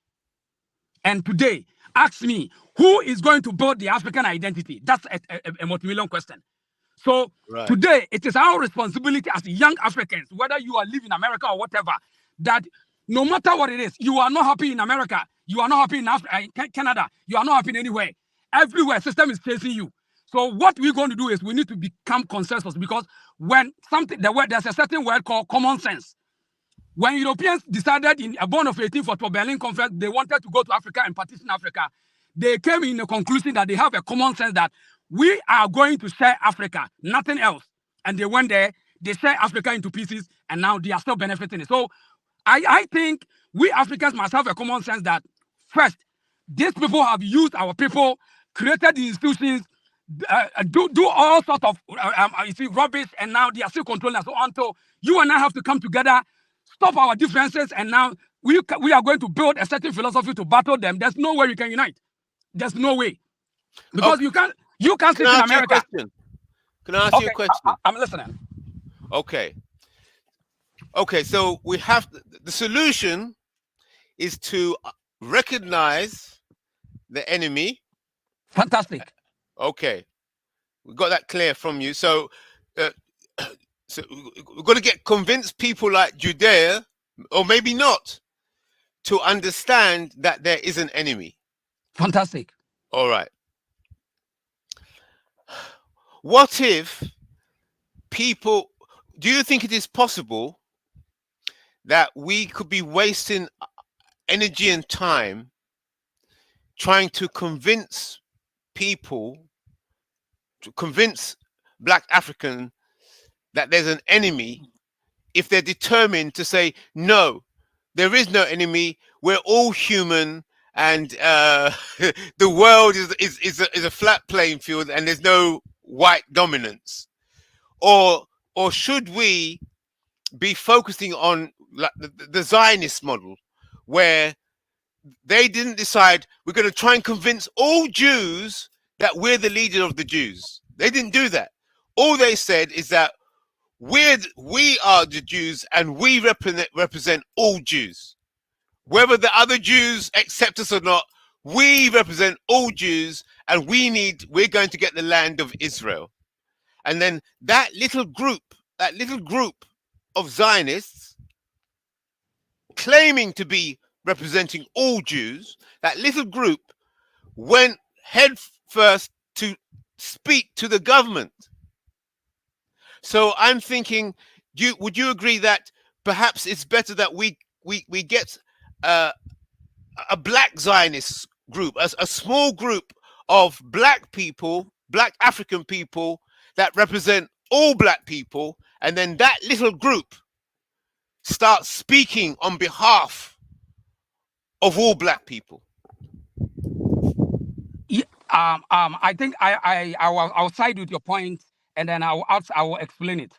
And today, ask me, who is going to build the African identity? That's a multi-million question. So today, it is our responsibility as young Africans, whether you are living in America or whatever, that no matter what it is, you are not happy in America, you are not happy in Canada, you are not happy anywhere. Everywhere, system is chasing you. So what we're going to do is we need to become consensus, because when there's a certain word called common sense. When Europeans decided in a bond of 18 for Berlin Conference, they wanted to go to Africa and partition Africa, they came in a conclusion that they have a common sense that we are going to share Africa, nothing else. And they went there, they share Africa into pieces, and now they are still benefiting it. So I think we Africans must have a common sense that first, these people have used our people, created the institutions, do all sorts of rubbish, and now they are still controlling us. So until you and I have to come together, stop our differences, and now we are going to build a certain philosophy to battle them. There's no way we can unite. There's no way. Because you can't sit in America. Can I ask you a question? I'm listening. Okay, so we have the solution is to recognize the enemy. Fantastic. Okay, we got that clear from you. So, so we've got to convince people like Judea, or maybe not, to understand that there is an enemy. Fantastic. All right. What if people, do you think it is possible that we could be wasting energy and time trying to convince people, to convince Black African that there's an enemy, if they're determined to say, no, there is no enemy, we're all human, and the world is a flat playing field and there's no white dominance? Or should we be focusing on the Zionist model, where they didn't decide we're going to try and convince all Jews that we're the leader of the Jews? They didn't do that. All they said is that we are the Jews and we represent all Jews. Whether the other Jews accept us or not, we represent all Jews, and we're going to get the land of Israel. And then that little group of Zionists claiming to be representing all Jews, that little group went head first to speak to the government. So I'm thinking, would you agree that perhaps it's better that we get a Black Zionist group, a small group of Black people, Black African people that represent all Black people, and then that little group starts speaking on behalf of all Black people? Yeah, I think I'll side with your point, and then I will explain it.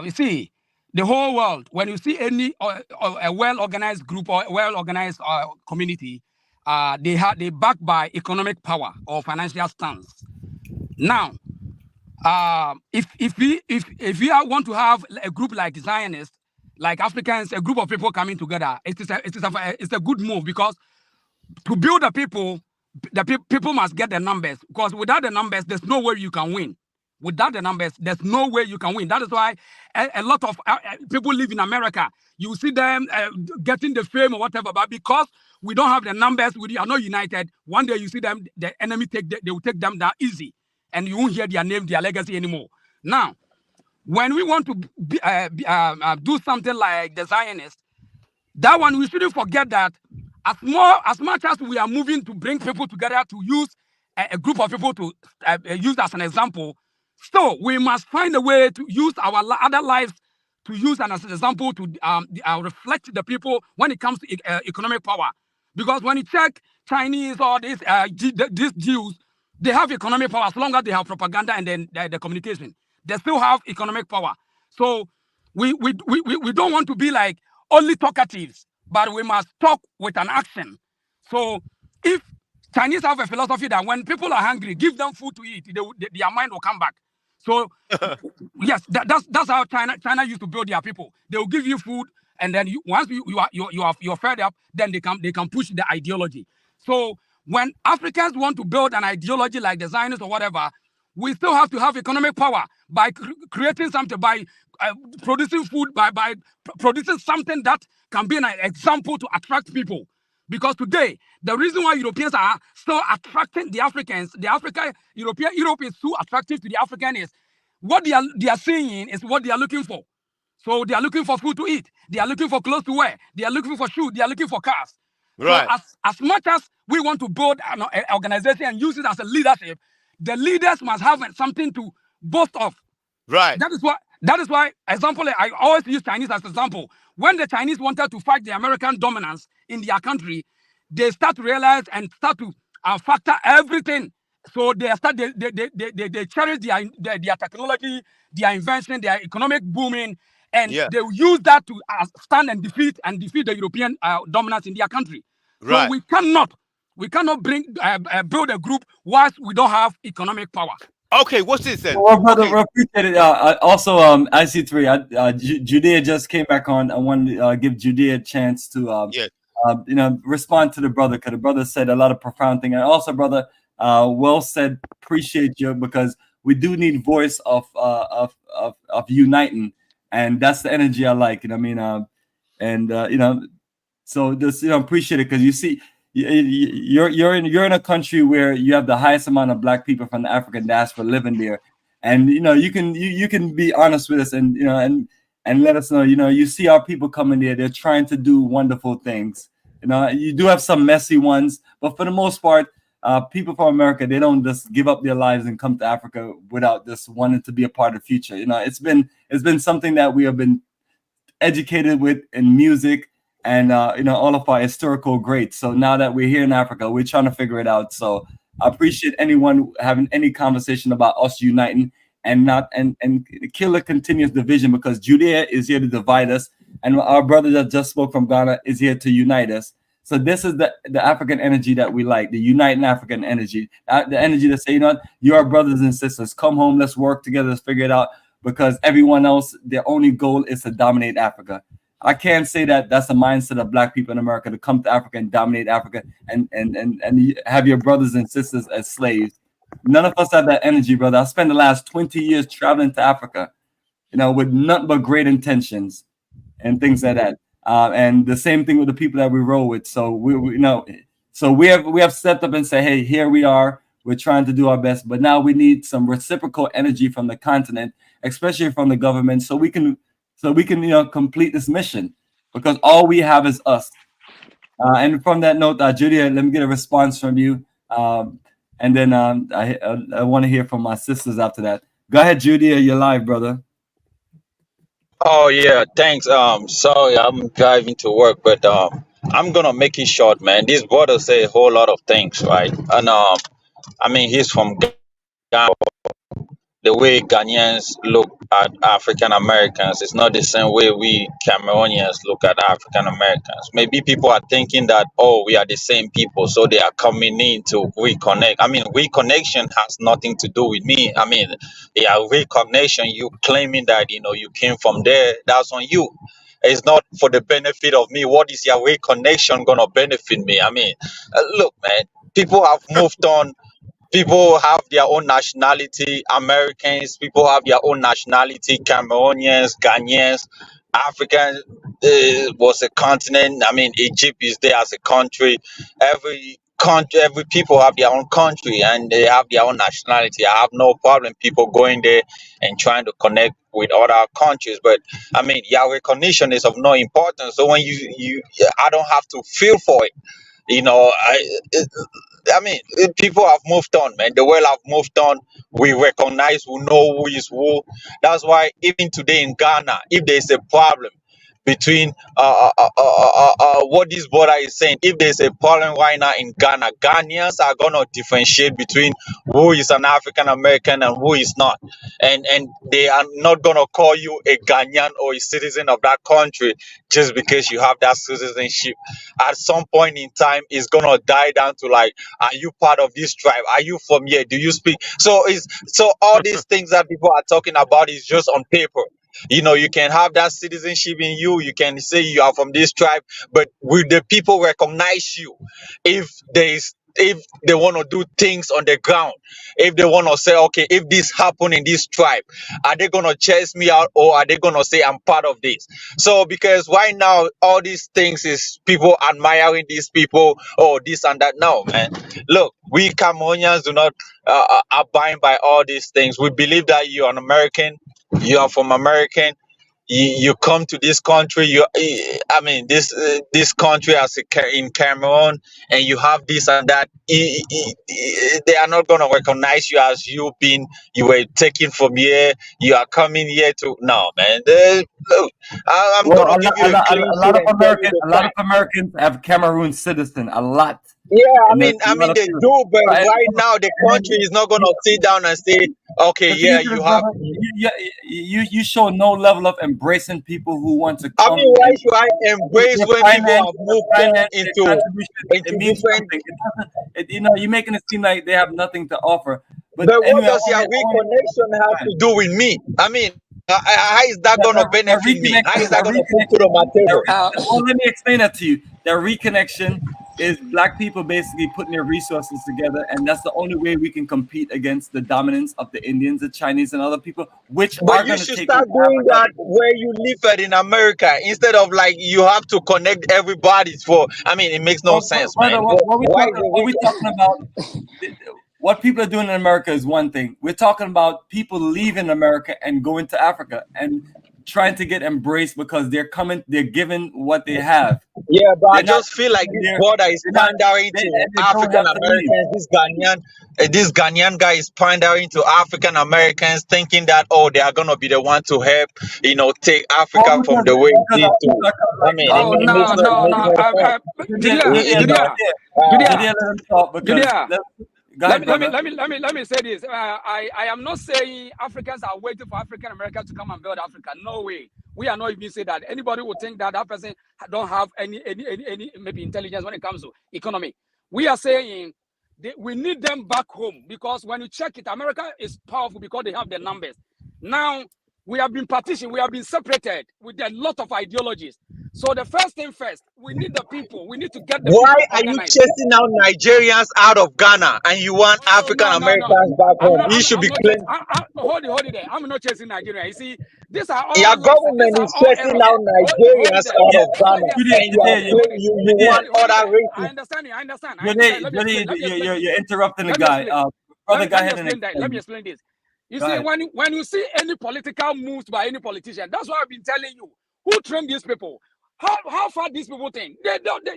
You see, the whole world, when you see any a well-organized group or well-organized community, they backed by economic power or financial stance. Now, if we want to have a group like Zionists, like Africans, a group of people coming together, it's a good move, because to build the people, people must get the numbers, because without the numbers, there's no way you can win. Without the numbers, there's no way you can win. That is why a lot of people live in America. You see them getting the fame or whatever, but because we don't have the numbers, we are not united. One day you see them, the enemy they will take them down easy, and you won't hear their name, their legacy anymore. Now, when we want to do something like the Zionists, that one we shouldn't forget that as much as we are moving to bring people together to use a group of people to use as an example, still we must find a way to use our other lives to use as an example to reflect the people when it comes to economic power. Because when you check Chinese or these Jews, they have economic power as long as they have propaganda and then the communication. They still have economic power. So we don't want to be like only talkatives, but we must talk with an action. So if Chinese have a philosophy that when people are hungry, give them food to eat, their mind will come back. So yes, that's how China used to build their people. They will give you food, and then once you're fed up, then they can push the ideology. So when Africans want to build an ideology like the Zionists or whatever, we still have to have economic power by creating something, by producing food, by producing something that can be an example to attract people. Because today, the reason why Europeans are still attracting the Africans, Europe is so attractive to the African is what they are seeing is what they are looking for. So they are looking for food to eat. They are looking for clothes to wear. They are looking for shoes. They are looking for cars. Right. So as much as we want to build an organization and use it as a leadership, the leaders must have something to boast of. Right. That is why, example, I always use Chinese as example. When the Chinese wanted to fight the American dominance in their country, they start to realize and start to factor everything. So they cherish their technology, their invention, their economic booming, and Yeah. they will use that to stand and defeat the European dominance in their country. So Right. we cannot build a group whilst we don't have economic power. Okay, what's this then? Well, brother, Okay. we appreciate it. Also, IC3, Judea just came back on. I want to give Judea a chance to, Yeah. respond to the brother, because the brother said a lot of profound things. And also, brother, well said. Appreciate you, because we do need voice of uniting, and that's the energy I like. You know what I mean? So just appreciate it, because you see. You're in a country where you have the highest amount of Black people from the African diaspora living there, and you can be honest with us, and and let us know. You see our people coming there; they're trying to do wonderful things. You do have some messy ones, but for the most part, people from America, they don't just give up their lives and come to Africa without just wanting to be a part of the future. It's been something that we have been educated with in music, and all of our historical greats. So now that we're here in Africa, we're trying to figure it out. So I appreciate anyone having any conversation about us uniting and not and kill a continuous division, because Judea is here to divide us, and our brother that just spoke from Ghana is here to unite us. So this is the African energy that we like, the uniting African energy, the energy to say, you're our brothers and sisters, come home, let's work together, let's figure it out, because everyone else, their only goal is to dominate Africa. I can't say that that's the mindset of Black people in America, to come to Africa and dominate Africa and have your brothers and sisters as slaves. None of us have that energy, brother. I spent the last 20 years traveling to Africa, with nothing but great intentions and things like that. And the same thing with the people that we roll with. So we have stepped up and say, hey, here we are. We're trying to do our best, but now we need some reciprocal energy from the continent, especially from the government, so we can complete this mission, because all we have is us. And from that note, Julia, let me get a response from you, and then I want to hear from my sisters after that. Go ahead, Julia, you're live, brother. Oh yeah, thanks. Sorry, I'm driving to work, but I'm gonna make it short, man. This brother say a whole lot of things, right? And I mean, he's from Ghana. the way Ghanaians look at African Americans is not the same way we Cameroonians look at African Americans. Maybe people are thinking that, oh, we are the same people, so they are coming in to reconnect. I mean, reconnection has nothing to do with me. I mean, yeah, reconnection, you claiming that, you came from there, that's on you. It's not for the benefit of me. What is your reconnection going to benefit me? I mean, look, man, people have moved on. People have their own nationality. Americans, people have their own nationality. Cameroonians, Ghanaians, African was a continent. I mean, Egypt is there as a country. Every country, every people have their own country and they have their own nationality. I have no problem people going there and trying to connect with other countries. But I mean, your recognition is of no importance. So when I don't have to feel for it. I mean, people have moved on, man. The world have moved on. We recognize, we know who is who. That's why even today in Ghana, if there's a problem between what this brother is saying, if there's a problem right now in Ghana, Ghanaians are gonna differentiate between who is an African American and who is not, and they are not gonna call you a Ghanaian or a citizen of that country just because you have that citizenship. At some point in time, it's gonna die down to like, are you part of this tribe? Are you from here? Do you speak? So all these things that people are talking about is just on paper. You can have that citizenship in you. You can say you are from this tribe, but will the people recognize you if they want to do things on the ground? If they want to say, okay, if this happened in this tribe, are they going to chase me out, or are they going to say I'm part of this? So because right now all these things is people admiring these people, oh, this and that. No, man. Look, we Cameroonians do not abide by all these things. We believe that you're an American, you are from American, you come to this country, I mean this country in Cameroon, and you have this and that. They are not going to recognize you as you were taken from here, you are coming here to. No, man. Look, I'm Well, going to give you a clean a sheet lot of and tell you the A lot of fact. Americans have Cameroon citizen. A lot. Yeah, I And mean, a lot of they people. do, but And, right now the and country is not going then to sit down and say, okay, the thing yeah, is, this, you have. brother, you show no level of embracing people who want to I come mean, why and should I embrace when people have moved on their into contribution. It means different? something. It doesn't. You're making it seem like they have nothing to offer. But But what anyway, does your reconnection have to do with me? I mean, how is that going to that benefit me? How is reconnection, that going to put food on my table? well, let me explain that to you. That reconnection is black people basically putting their resources together, and that's the only way we can compete against the dominance of the Indians, the Chinese, and other people, which But are you going to should take over start doing Africa. that where you live at in America, instead of like you have to connect everybody for. I mean, it makes no sense, man. Brother, Why is what we talking about? What people are doing in America is one thing. We're talking about people leaving America and going to Africa and trying to get embraced because they're given what they have. Yeah, but I They're not just feel like this they're border is they're not pandering to they don't African have to leave. Americans. This Ghanaian guy is pandering to African Americans, thinking that, oh, they are gonna be the one to help, take Africa from the way it is to. I mean, Oh it makes no, no no, no. sense. Judea, Let him talk because Judea. go ahead, brother. Let me say this. I am not saying Africans are waiting for African Americans to come and build Africa. No way. We are not even saying that. Anybody would think that person don't have any maybe intelligence when it comes to economy. We are saying we need them back home, because when you check it, America is powerful because they have the numbers. Now we have been partitioned, we have been separated with a lot of ideologies. So the first thing first, we need the people. We need to get the Why people are you organized. chasing out Nigerians out of Ghana and you want African Americans back home? You should be claiming. Hold it there. I'm not chasing Nigeria. You see, these are all Your government is chasing out Nigerians out of Ghana, and you want other races. I understand. You're interrupting the guy. Brother, go ahead and explain. Let me explain this. You see, when you see any political moves by any politician, that's what I've been telling you. Who trained these people? How far these people think?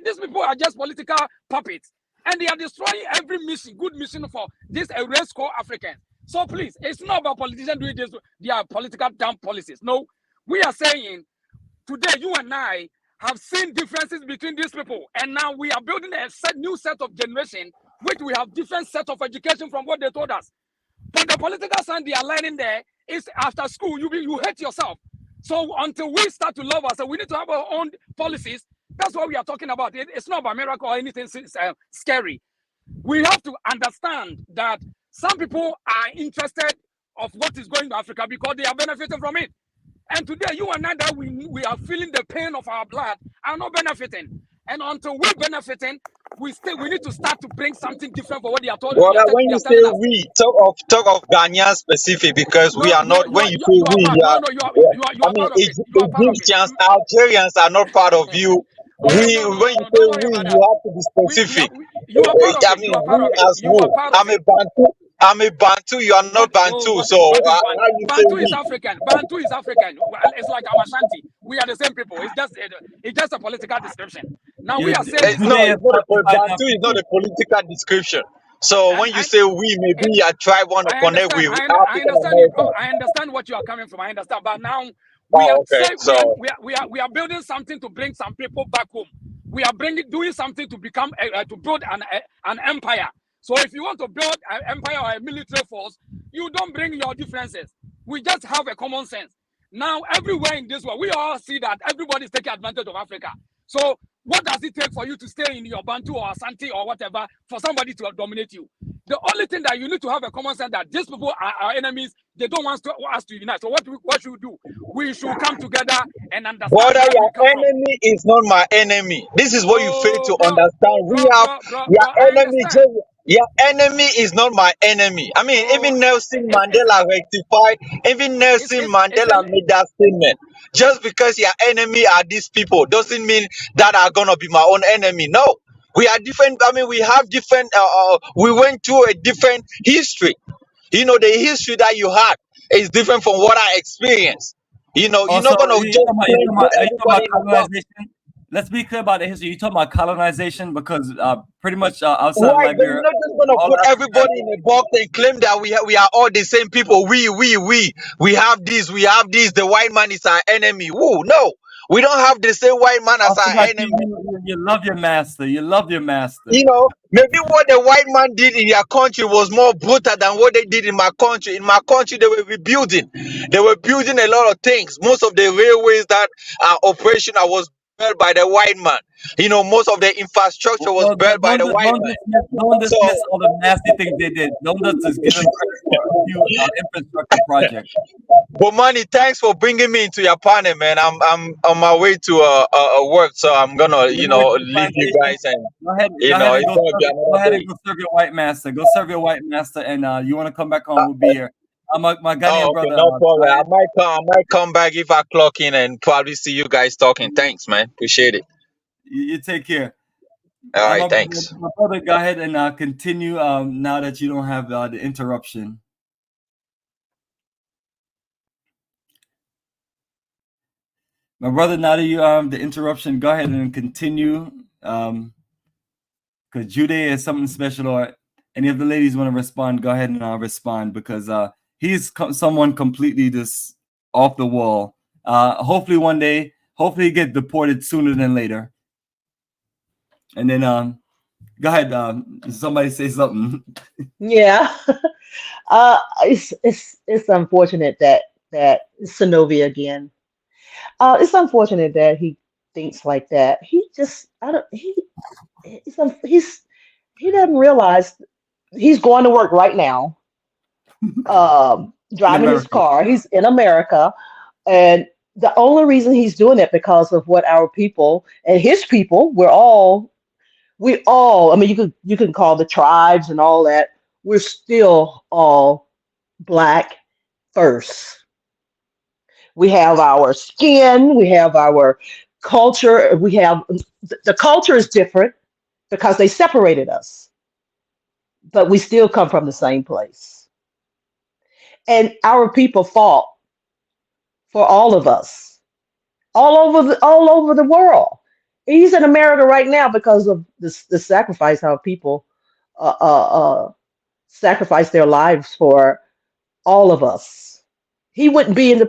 These people are just political puppets, and they are destroying every mission, good mission for this race called Africans. So please, it's not about politicians doing this. They are political dumb policies. No, we are saying today, you and I have seen differences between these people, and now we are building a new set of generation, which we have different set of education from what they told us. But the political science they are learning there is after school, you hate yourself. So until we start to love ourselves, we need to have our own policies. That's what we are talking about. It's not about miracle or anything scary. We have to understand that some people are interested of what is going to Africa because they are benefiting from it. And today, you and I, that we are feeling the pain of our blood, are not benefiting. And until we're benefiting, we need to start to bring something different for what they are telling Brother, when they you are say telling us. we, talk of Ghanaian specific, because we No, are no, not. When you say you are we, part. you are. No, you I are mean, part of it. You are part of it. Egyptians, Algerians are not part of you. Oh We, no, when you say don't worry we, about you that. have to be specific. You are part of I it. You mean, are part of we it. as You are who? part of I'm a it. Bantu. I'm a Bantu. You are not Bantu. So What is Bantu? how you say Bantu is we? African. Bantu is African. Well, it's like Amashanti. We are the same people. It's just a political description. Now we are saying the No, same thing. it's not Bantu is not a political description. So And when you say we, maybe a tribe want to I connect understand. with I African understand you. American. I understand what you are coming from. I understand. But now we are Oh, okay. saying So we are building something to bring some people back home. We are doing something to become to build an empire. So if you want to build an empire or a military force, you don't bring your differences. We just have a common sense. Now everywhere in this world, we all see that everybody is taking advantage of Africa. So what does it take for you to stay in your Bantu or Asante or whatever for somebody to dominate you? The only thing that you need to have a common sense that these people are our enemies. They don't want us to unite. So what should we do? We should come together and understand brother, where we your come from. enemy is not my enemy. This is what you fail Oh, to bro, understand. Your I enemy, understand. your enemy is not my enemy. I mean, Oh, even Nelson it's Mandela rectified, even Nelson it's a Mandela made that statement. Just because your enemy are these people doesn't mean that are gonna be my own enemy. No. We are different. I mean, we have different, we went through a different history. You know, the history that you had is different from what I experienced. You know, you're Also, not gonna just put are you talking everybody about in a box. colonization? Let's be clear about the history. You talking about colonization because pretty much outside of Right, but you're Liberia, not just gonna all put Africa. everybody in a box and claim that we are all the same people. We have this, we have this. The white man is our enemy. Woo, no, we don't have the same white man as Also, our like enemy. you love your master. You love your master. You know, maybe what the white man did in their country was more brutal than what they did in my country. In my country, they were rebuilding. They were building a lot of things. Most of the railways that are operational was built by the white man. You know, most of the infrastructure was built by the white man. Don't So, dismiss all the nasty things they did. Don't just give them credit for a few infrastructure projects. Bomani, thanks for bringing me into your panel, man. I'm on my way to work, so I'm gonna, On your way to the leave you plantation, guys, and go ahead and it's gonna be go another ahead and day. go serve your white master. Go serve your white master, and you want to come back on? We'll be here. My Ghanaian Oh, okay, brother. no Go problem. ahead. I might come back if I clock in and probably see you guys talking. Thanks, man. Appreciate it. You take care. All right, thanks. My brother, go ahead and continue. Now that you don't have the interruption. My brother, now that you the interruption, go ahead and continue. Because Jude is something special, or any of the ladies want to respond, go ahead and respond, because he's someone completely just off the wall. Hopefully one day, hopefully he get deported sooner than later. And then go ahead, somebody say something. Yeah. It's unfortunate that Synovia again. It's unfortunate that he thinks like that. He just I don't he doesn't realize he's going to work right now, In driving his America. car. He's in America, and the only reason he's doing it because of what our people and his people, we all, I mean, you can call the tribes and all that. We're still all black first. We have our skin, we have our culture, we have the culture is different because they separated us, but we still come from the same place. And our people fought for all of us, all over the world. He's in America right now because of the sacrifice how people uh, uh, sacrifice their lives for all of us. He wouldn't be in the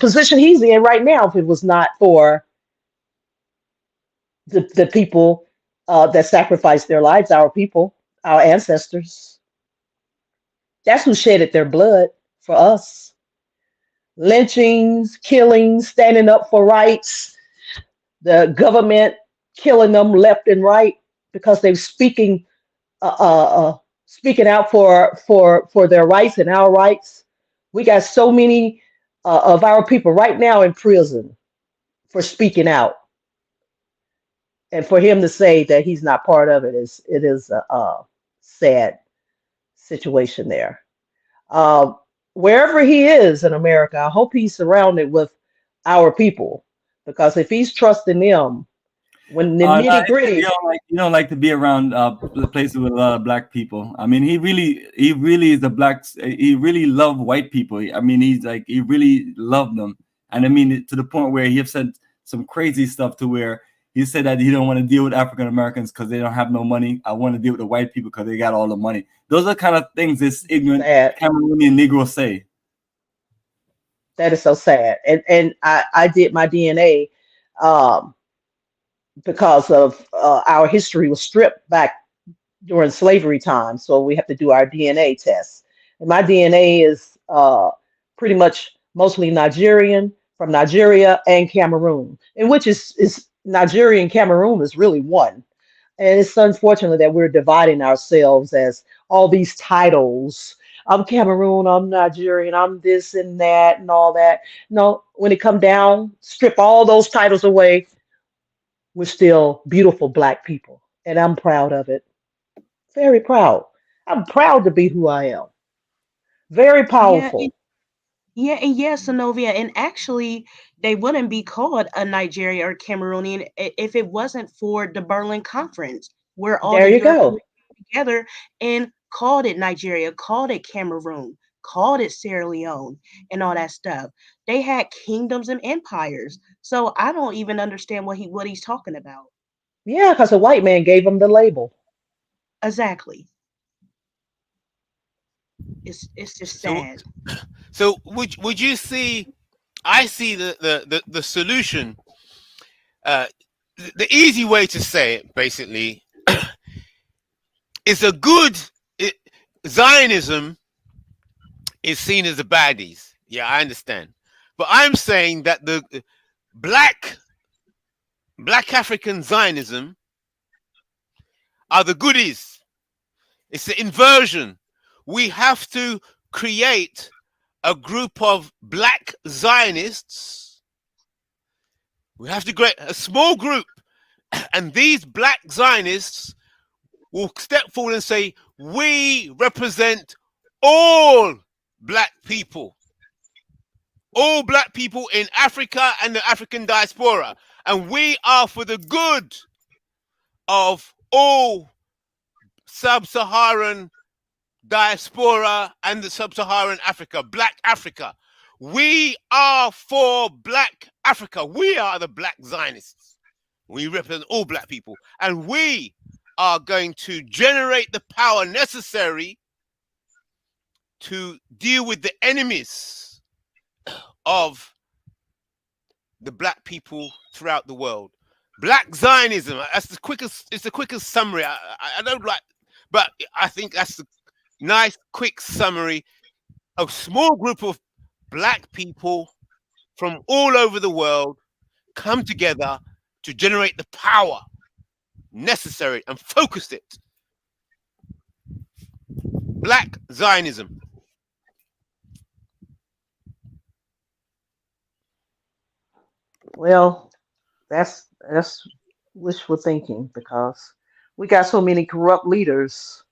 position he's in right now if it was not for the people that sacrificed their lives, our people, our ancestors. That's who shedded their blood for us. Lynchings, killings, standing up for rights, the government killing them left and right because they're speaking out for their rights and our rights. We got so many of our people right now in prison for speaking out, and for him to say that he's not part of it is a sad situation there. Um, Wherever he is in America, I hope he's surrounded with our people, because if he's trusting them when the No, nitty gritty, you don't like to be around places with a lot of black people. I mean, he really is a black. He really loved white people. I mean, he really loved them, and I mean to the point where he have said some crazy stuff to where he said that he don't want to deal with African Americans because they don't have no money. I want to deal with the white people because they got all the money. Those are kind of things this ignorant sad. Cameroonian Negro say. That is so sad. And I did my DNA um, because of our history was stripped back during slavery time, so we have to do our DNA tests. And my DNA is pretty much mostly Nigerian, from Nigeria and Cameroon, and which is Nigeria and Cameroon is really one. And it's unfortunate that we're dividing ourselves as all these titles. I'm Cameroon, I'm Nigerian, I'm this and that and all that. No, when it come down, strip all those titles away, we're still beautiful black people. And I'm proud of it. Very proud. I'm proud to be who I am. Very Yeah, powerful. yeah, and yes, Sonovia, and actually, they wouldn't be called a Nigeria or Cameroonian if it wasn't for the Berlin Conference, where all There the you go. Europeans came together and called it Nigeria, called it Cameroon, called it Sierra Leone, and all that stuff. They had kingdoms and empires, so I don't even understand what he's talking about. Yeah, because a white man gave them the label. Exactly. It's just So sad. so would you see? I see the solution. Uh, the easy way to say it, basically, is a good it, Zionism is seen as the baddies. Yeah, I understand, but I'm saying that the black African Zionism are the goodies. It's the inversion. We have to create a group of black Zionists. We have to create a small group, and these black Zionists will step forward and say, we represent all black people in Africa and the African diaspora, and we are for the good of all sub-Saharan diaspora and the sub-Saharan Africa, black Africa. We are for black Africa. We are the black Zionists. We represent all black people, and we are going to generate the power necessary to deal with the enemies of the black people throughout the world. Black Zionism, that's the quickest, it's the quickest summary. I don't like, but I think that's the nice, quick summary. A small group of black people from all over the world come together to generate the power necessary and focus it. Black Zionism. Well, that's wishful thinking, because we got so many corrupt leaders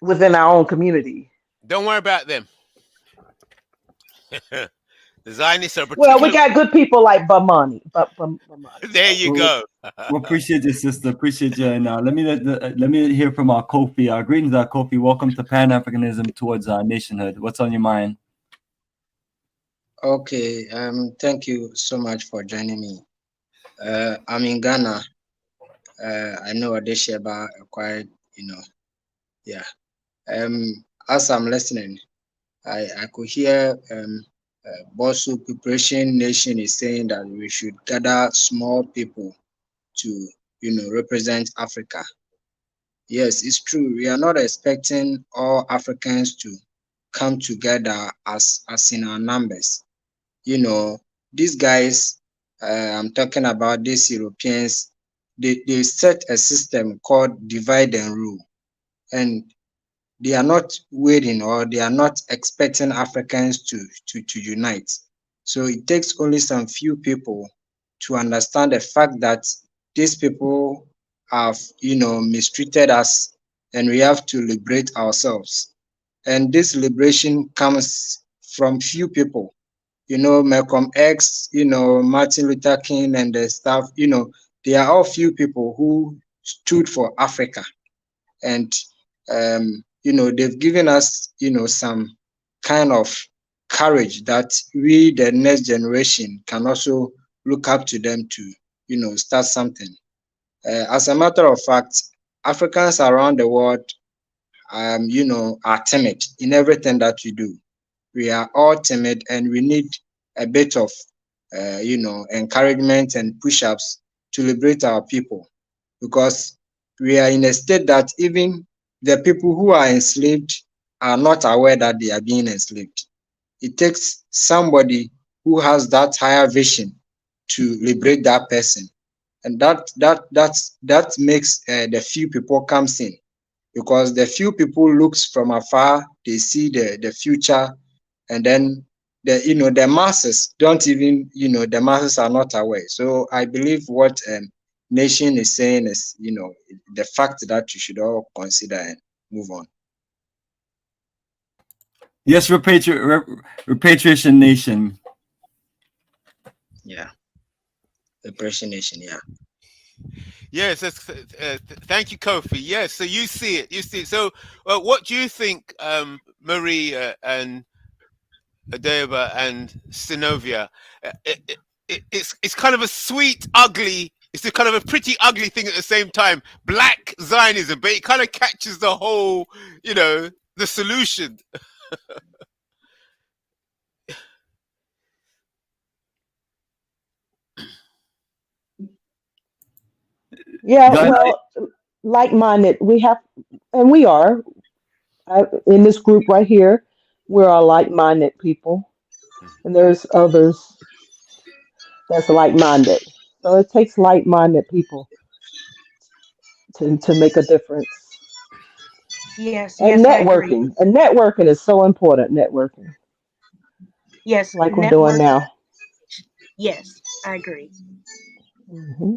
within our own community. Don't worry about them. The Zionists are Well, we particular. got good people like Bomani, but Bomani. There So you go. We appreciate you, sister. Appreciate you. And let me hear from our Kofi. Greetings, Kofi. Welcome to Pan-Africanism towards nationhood. What's on your mind? Okay, thank you so much for joining me. I'm in Ghana. I know Adesheba quite, yeah. As I'm listening, I could hear Bosu Preparation Nation is saying that we should gather small people to, represent Africa. Yes, it's true. We are not expecting all Africans to come together as in our numbers. You know, these guys, I'm talking about these Europeans, they set a system called divide and rule. And they are not waiting, or they are not expecting Africans to unite. So it takes only some few people to understand the fact that these people have, mistreated us, and we have to liberate ourselves. And this liberation comes from few people, Malcolm X, Martin Luther King and the stuff, they are all few people who stood for Africa. And they've given us, some kind of courage that we, the next generation, can also look up to them to, start something. As a matter of fact, Africans around the world, are timid in everything that we do. We are all timid, and we need a bit of, encouragement and push-ups to liberate our people, because we are in a state that even the people who are enslaved are not aware that they are being enslaved. It takes somebody who has that higher vision to liberate that person, and that makes the few people comes in, because the few people looks from afar, they see the future, and then the masses don't even, the masses are not aware. So I believe what Nation is saying is, the fact that you should all consider and move on. Yes, Repatriation Nation. Yeah, Repatriation Nation. Yeah. Yes, thank you, Kofi. Yes, so you see it. So, what do you think, Marie and Adeba and Sinovia? It's kind of a sweet, ugly. It's a kind of a pretty ugly thing at the same time. Black Zionism, but it kind of catches the whole, the solution. Yeah, well, like-minded. We have, and we are in this group right here. We're all like-minded people, and there's others that's like-minded. So it takes like-minded people to make a difference. Yes, And yes, I agree. networking is so important. Networking, Yes, like we're doing network. now. Yes, I agree. Hmm.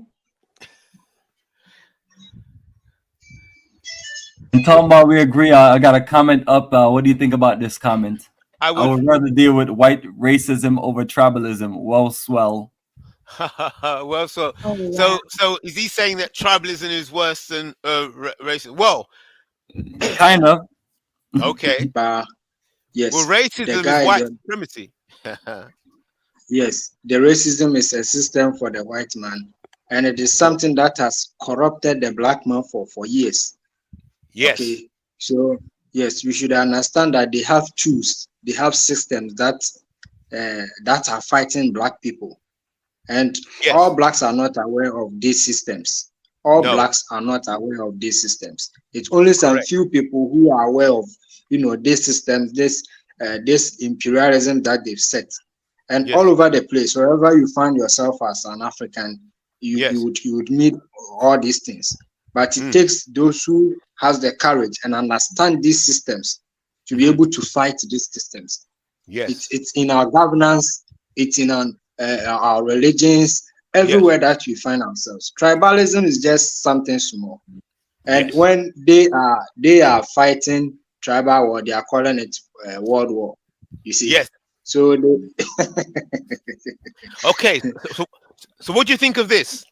And talking about we agree, I got a comment up. What do you think about this comment? I I would would. rather deal with white racism over tribalism. Well, swell. Well, so Oh wow. so so is he saying that tribalism is worse than racism? Well, Kind of. okay. But Well, yes, the racism is guy, white supremacy. yes, the racism is a system for the white man, and it is something that has corrupted the black man for years. Yes. Okay, so yes, we should understand that they have tools, they have systems that are fighting black people, and all Yes. blacks are not aware of these systems. All No. blacks are not aware of these systems. It's only some Correct. few people who are aware of, these systems, this imperialism that they've set, and all Yes. over the place, wherever you find yourself as an African, Yes. you would meet all these things. But it Mm. takes those who has the courage and understand these systems to be Hmm. able to fight these systems. Yes. It's in our governance, it's in our religions, Yes. everywhere that we find ourselves. Tribalism is just something small, and Yes. when they are fighting tribal war, they are calling it world war. You see, Yes. so Okay. So what do you think of this?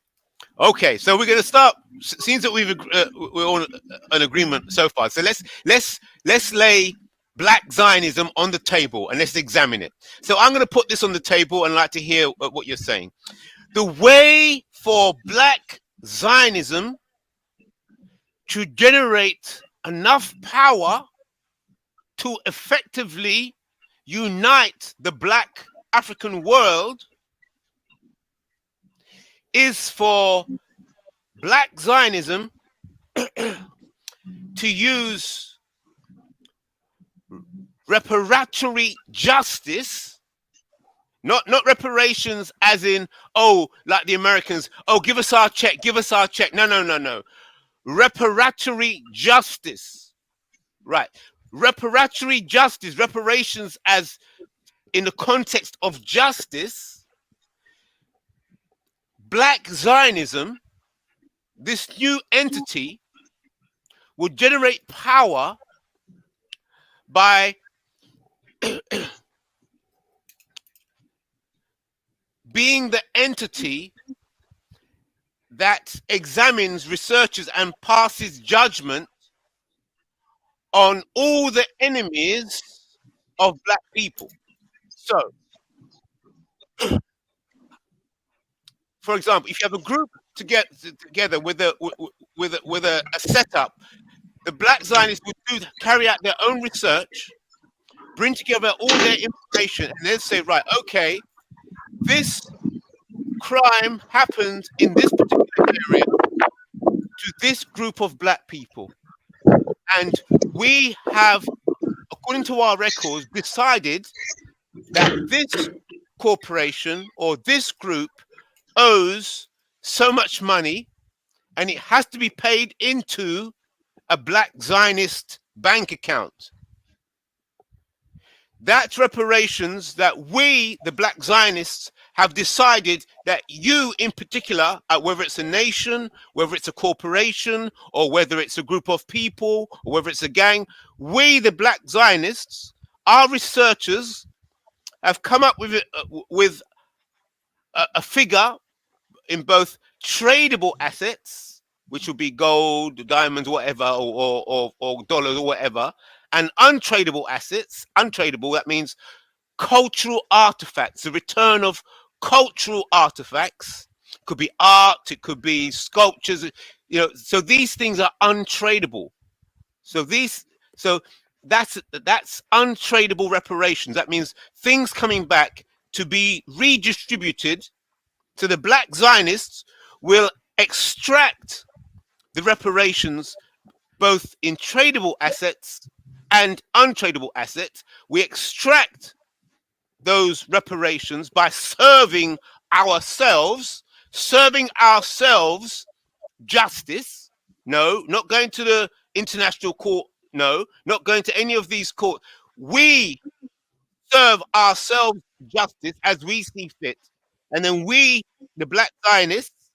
Okay, so we're going to start. Seems that we're all in agreement so far. So let's lay Black Zionism on the table and let's examine it. So I'm going to put this on the table and I'd like to hear what you're saying. The way for Black Zionism to generate enough power to effectively unite the Black African world is for Black Zionism to use reparatory justice, not reparations as in, oh, like the Americans, oh, give us our check, give us our check. No. Reparatory justice. Right. Reparatory justice, reparations as in the context of justice. Black Zionism, this new entity, will generate power by being the entity that examines, researches, and passes judgment on all the enemies of black people. So, for example, if you have a group together with a setup, the Black Zionists would carry out their own research, bring together all their information, and then say, right, okay, this crime happened in this particular area to this group of black people. And we have, according to our records, decided that this corporation or this group owes so much money and it has to be paid into a Black Zionist bank account. That's reparations that we, the Black Zionists, have decided that you in particular, whether it's a nation, whether it's a corporation, or whether it's a group of people, or whether it's a gang, we, the Black Zionists, our researchers have come up with a figure in both tradable assets, which will be gold, diamonds, whatever, or dollars or whatever, and untradable assets. Untradable, that means cultural artifacts, the return of cultural artifacts. Could be art, it could be sculptures, so these things are untradable. So that's untradable reparations. That means things coming back to be redistributed. So the Black Zionists will extract the reparations both in tradable assets and untradable assets. We extract those reparations by serving ourselves justice. No, not going to the international court. No, not going to any of these courts. We serve ourselves justice as we see fit. And then we, the Black Zionists,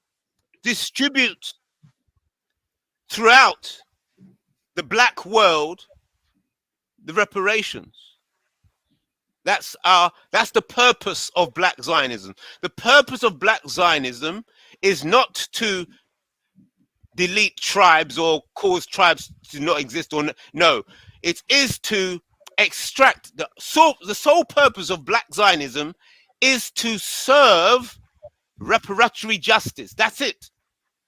distribute throughout the black world the reparations. That's the purpose of Black Zionism. The purpose of Black Zionism is not to delete tribes or cause tribes to not exist, or no. It is to extract the sole purpose of Black Zionism is to serve reparatory justice. That's it.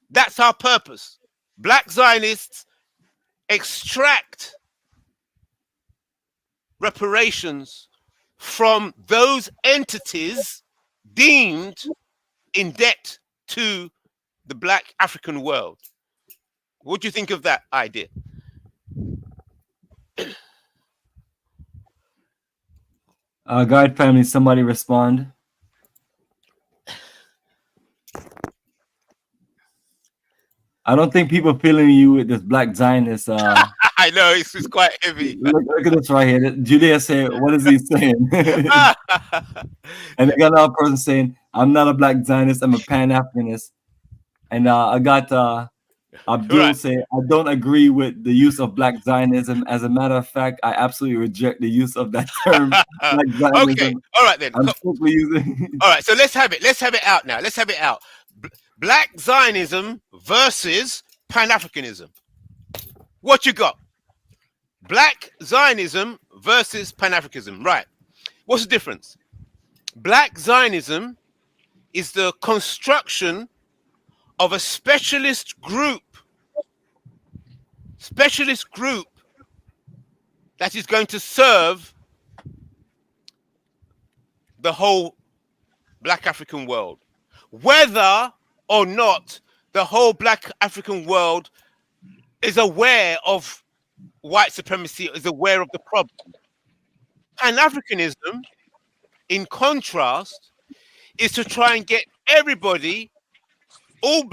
That's our purpose. Black Zionists extract reparations from those entities deemed in debt to the Black African world. What do you think of that idea? Guide family, somebody respond. I don't think people feeling you with this Black Zionist. I know it's quite heavy. Look at this right here. Julia said, "What is he saying?" And they got another person saying, "I'm not a Black Zionist. I'm a Pan-Africanist." And I got Abdul saying, "I don't agree with the use of Black Zionism. As a matter of fact, I absolutely reject the use of that term." Black Zionism. Okay, all right then. I'm simply using. All right, so let's have it. Let's have it out now. Let's have it out. Black Zionism versus Pan-Africanism. What you got? Black Zionism versus Pan-Africanism. Right. What's the difference? Black Zionism is the construction of a specialist group that is going to serve the whole Black African world. Whether or not the whole Black African world is aware of white supremacy, is aware of the problem. Pan-Africanism, in contrast, is to try and get everybody, all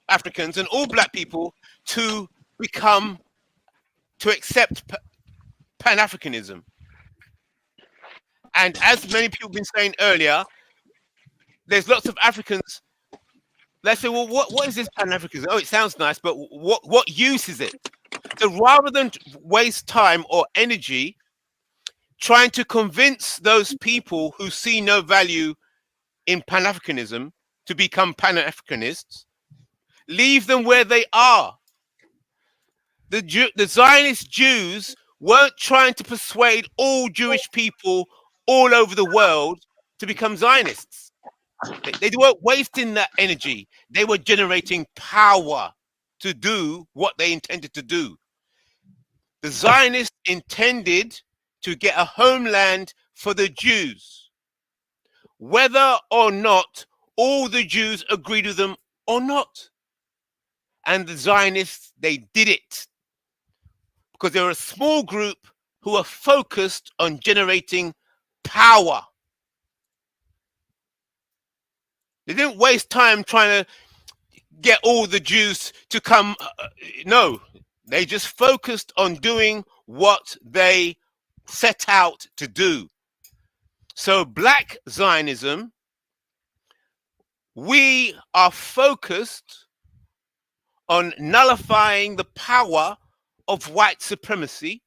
Africans and all black people, to accept Pan-Africanism. And as many people have been saying earlier, there's lots of Africans. Let's say, well, what is this Pan-Africanism? Oh, it sounds nice, but what use is it? So rather than waste time or energy trying to convince those people who see no value in Pan-Africanism to become Pan-Africanists, leave them where they are. The Zionist Jews weren't trying to persuade all Jewish people all over the world to become Zionists. They weren't wasting that energy. They were generating power to do what they intended to do. The Zionists intended to get a homeland for the Jews, whether or not all the Jews agreed with them or not. And the Zionists, they did it because they were a small group who are focused on generating power. They didn't waste time trying to get all the Jews to come. No, they just focused on doing what they set out to do. So Black Zionism, we are focused on nullifying the power of white supremacy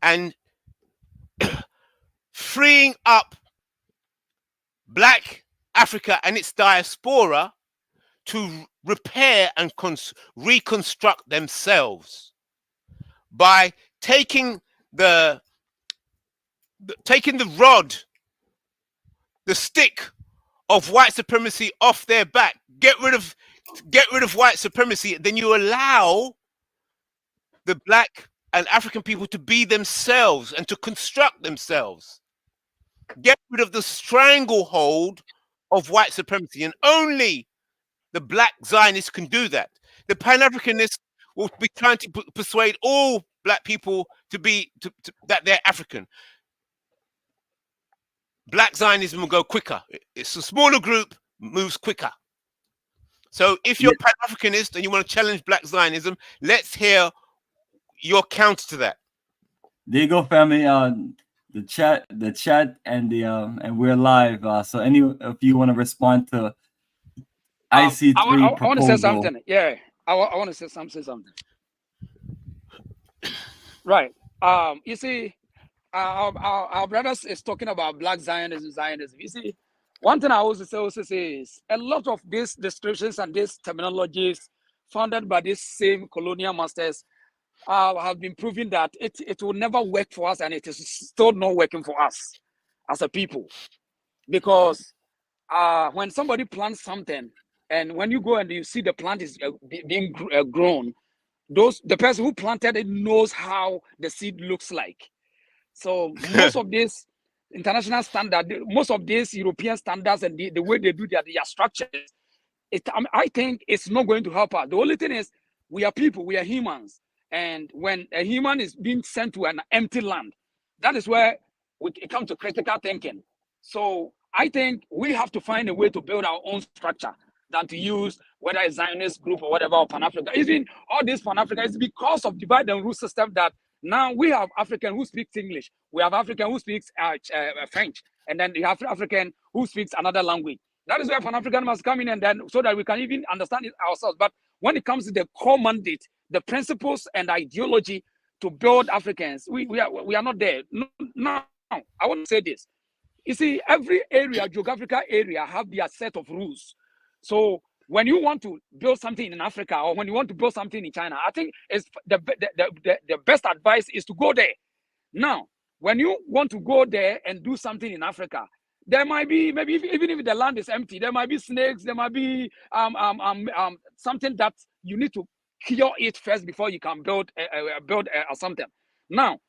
and freeing up Black Africa and its diaspora to repair and reconstruct themselves by taking the rod, the stick of white supremacy off their back. Get rid of white supremacy. Then you allow the Black and African people to be themselves and to construct themselves. Get rid of the stranglehold of white supremacy, and only the Black Zionists can do that. The Pan-Africanists will be trying to persuade all Black people that they're African. Black Zionism will go quicker. It's a smaller group, moves quicker. So if you're Pan-Africanist and you want to challenge Black Zionism, let's hear your counter to that. There you go, family. The chat, and we're live. So any of you want to respond to IC3 I proposal? want to say something. Yeah, I want to say something. Right. You see, our brothers is talking about Black Zionism. You see, one thing I also say is a lot of these descriptions and these terminologies founded by these same colonial masters have been proving that it will never work for us, and it is still not working for us as a people. Because when somebody plants something, and when you go and you see the plant is being grown, the person who planted it knows how the seed looks like. So most of this international standard, most of these European standards and the way they do their structures, I think it's not going to help us. The only thing is we are people, we are humans. And when a human is being sent to an empty land, that is where it comes to critical thinking. So I think we have to find a way to build our own structure than to use whether it's Zionist group or whatever, or Pan-Africa. Even all this Pan-Africa is because of divide and rule system that now we have African who speaks English, we have African who speaks French, and then you have African who speaks another language. That is where Pan-African must come in, and then so that we can even understand it ourselves. But when it comes to the core mandate, the principles and ideology to build Africans, we are not there. Now, I want to say this. You see, every area, geographical area, have their set of rules. So when you want to build something in Africa, or when you want to build something in China, I think it's the best advice is to go there. Now, when you want to go there and do something in Africa, there might be, maybe even if the land is empty, there might be snakes, there might be something that you need to cure it first before you can build something. Now,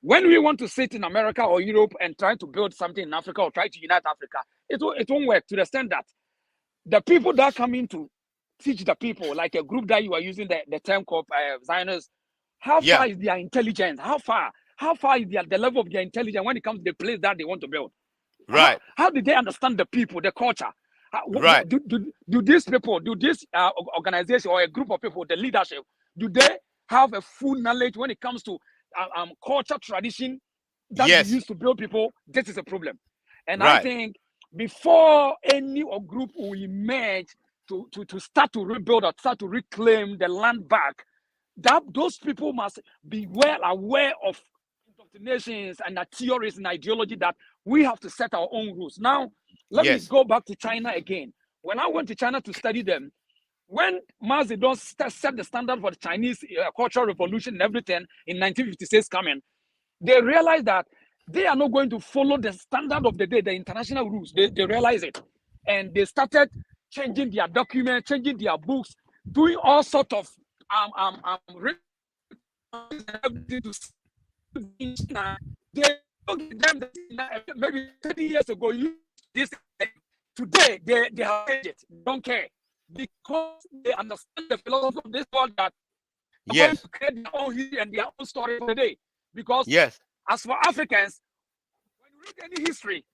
when we want to sit in America or Europe and try to build something in Africa or try to unite Africa, it won't work, to the extent that the people that come into teach the people, like a group that you are using the term called Zionists, how Yeah. far is their intelligence? How far is the level of their intelligence when it comes to the place that they want to build? Right. How did they understand the people, the culture? Right. Do these people, do this organization or a group of people, the leadership, do they have a full knowledge when it comes to culture, tradition that we Yes. use to build people? This is a problem. And I Right. think before any group will emerge to start to rebuild or start to reclaim the land back, that those people must be well aware of indoctrinations and theories and ideology that we have to set our own rules. Now, let me Yes. go back to China again. When I went to China to study them, when Mao Zedong set the standard for the Chinese Cultural Revolution and everything in 1956 coming, they realized that they are not going to follow the standard of the day, the international rules. They realize it. And they started changing their documents, changing their books, doing all sorts of they them maybe 30 years ago, this today they have changed it. They don't care because they understand the philosophy of this world that they're going Yes. to create their own history and their own story for the day. Because Yes. as for Africans, when you read any history, it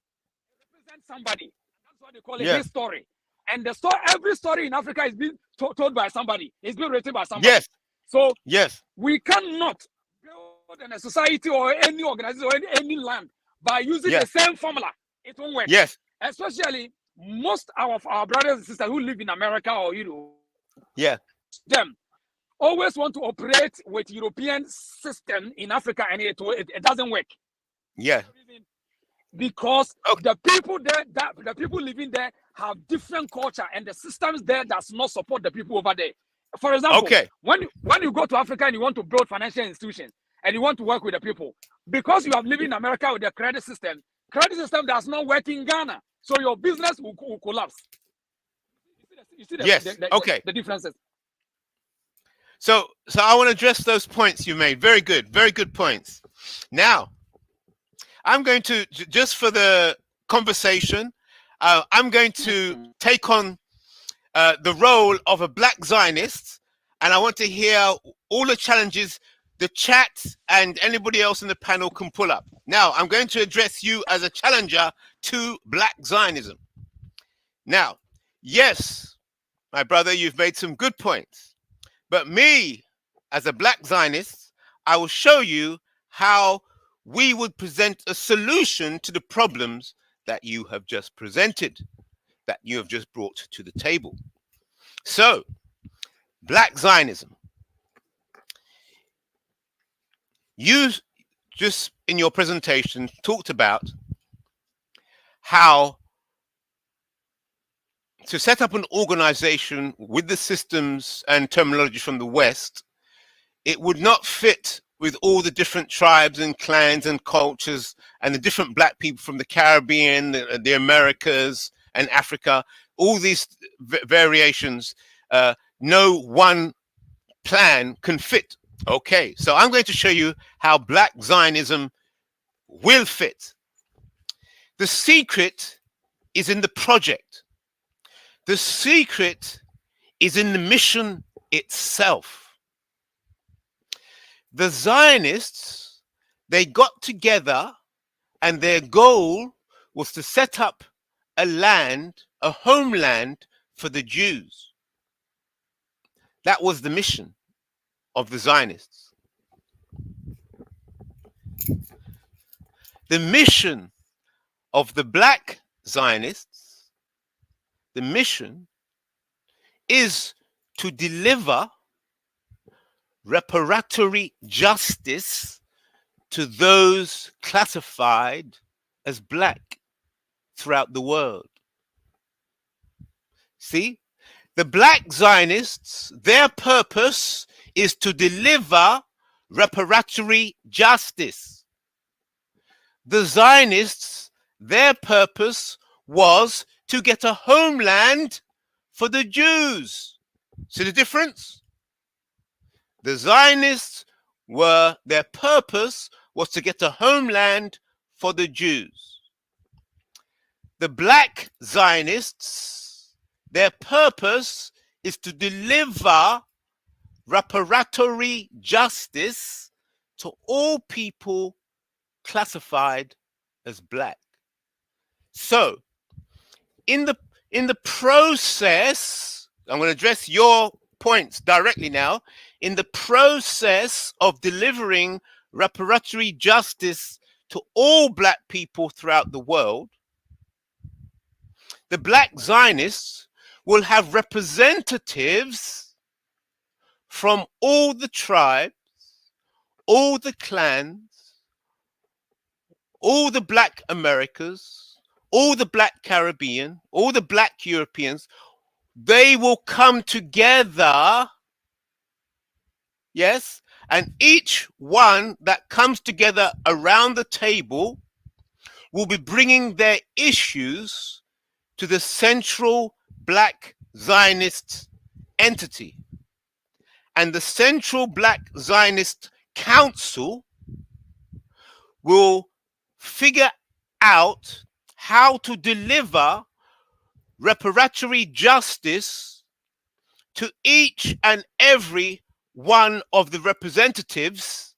represents somebody. That's what they call it, Yeah. his story. And the story, every story in Africa is being told by somebody. It's being written by somebody. Yes. So Yes. we cannot build in a society or any organization or any land by using Yes. the same formula. It won't work. Yes. Especially most of our brothers and sisters who live in America or Europe, Yeah. them always want to operate with European system in Africa, and it doesn't work. Yeah. Because the people there, the people living there have different culture, and the systems there does not support the people over there. For example, Okay. when you go to Africa and you want to build financial institutions and you want to work with the people, because you have lived in America with the credit system does not work in Ghana, so your business will collapse. You see Yes. Okay. the differences. So I want to address those points you made. Very good. Very good points. Now, I'm going to, just for the conversation, I'm going to take on the role of a Black Zionist, and I want to hear all the challenges the chat and anybody else in the panel can pull up. Now, I'm going to address you as a challenger to Black Zionism. Now, yes, my brother, you've made some good points, but me, as a Black Zionist, I will show you how we would present a solution to the problems that you have just presented, that you have just brought to the table. So, Black Zionism. You just in your presentation talked about how to set up an organization with the systems and terminology from the West, it would not fit with all the different tribes and clans and cultures and the different Black people from the Caribbean, the Americas and Africa, all these variations. No one plan can fit. Okay, so I'm going to show you how Black Zionism will fit. The secret is in the project. The secret is in the mission itself. The Zionists, they got together and their goal was to set up a land, a homeland for the Jews. That was the mission of the Zionists. The mission of the Black Zionists, the mission is to deliver reparatory justice to those classified as Black throughout the world. See? The Black Zionists, their purpose is to deliver reparatory justice. The Zionists, their purpose was to get a homeland for the Jews. See the difference? The Zionists their purpose was to get a homeland for the Jews. The Black Zionists, their purpose is to deliver reparatory justice to all people classified as black. So, in the process, I'm going to address your points directly now. In the process of delivering reparatory justice to all black people throughout the world, the Black Zionists will have representatives from all the tribes, all the clans, all the black Americas, all the black Caribbean, all the black Europeans. They will come together, yes, and each one that comes together around the table will be bringing their issues to the central Black Zionist entity. And the Central Black Zionist Council will figure out how to deliver reparatory justice to each and every one of the representatives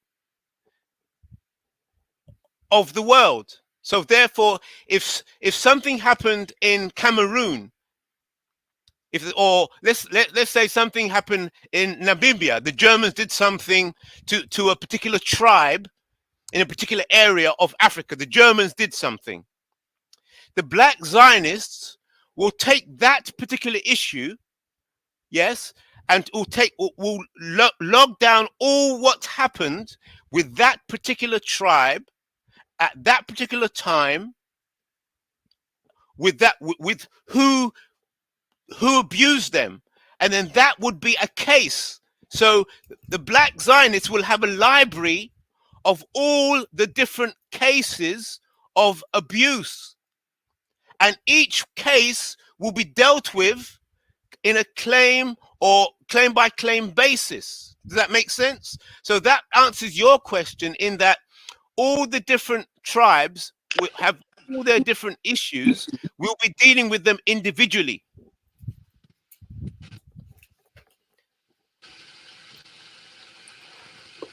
of the world. So therefore, if something happened in Cameroon, or let's say something happened in Namibia, the Germans did something to a particular tribe in a particular area of Africa, the Germans did something. The Black Zionists will take that particular issue, yes, and will log down all what happened with that particular tribe at that particular time, with who abused them, and then that would be a case. So the Black Zionists will have a library of all the different cases of abuse, and each case will be dealt with in a claim or claim by claim basis. Does that make sense? So that answers your question, in that all the different tribes will have all their different issues. We'll be dealing with them individually.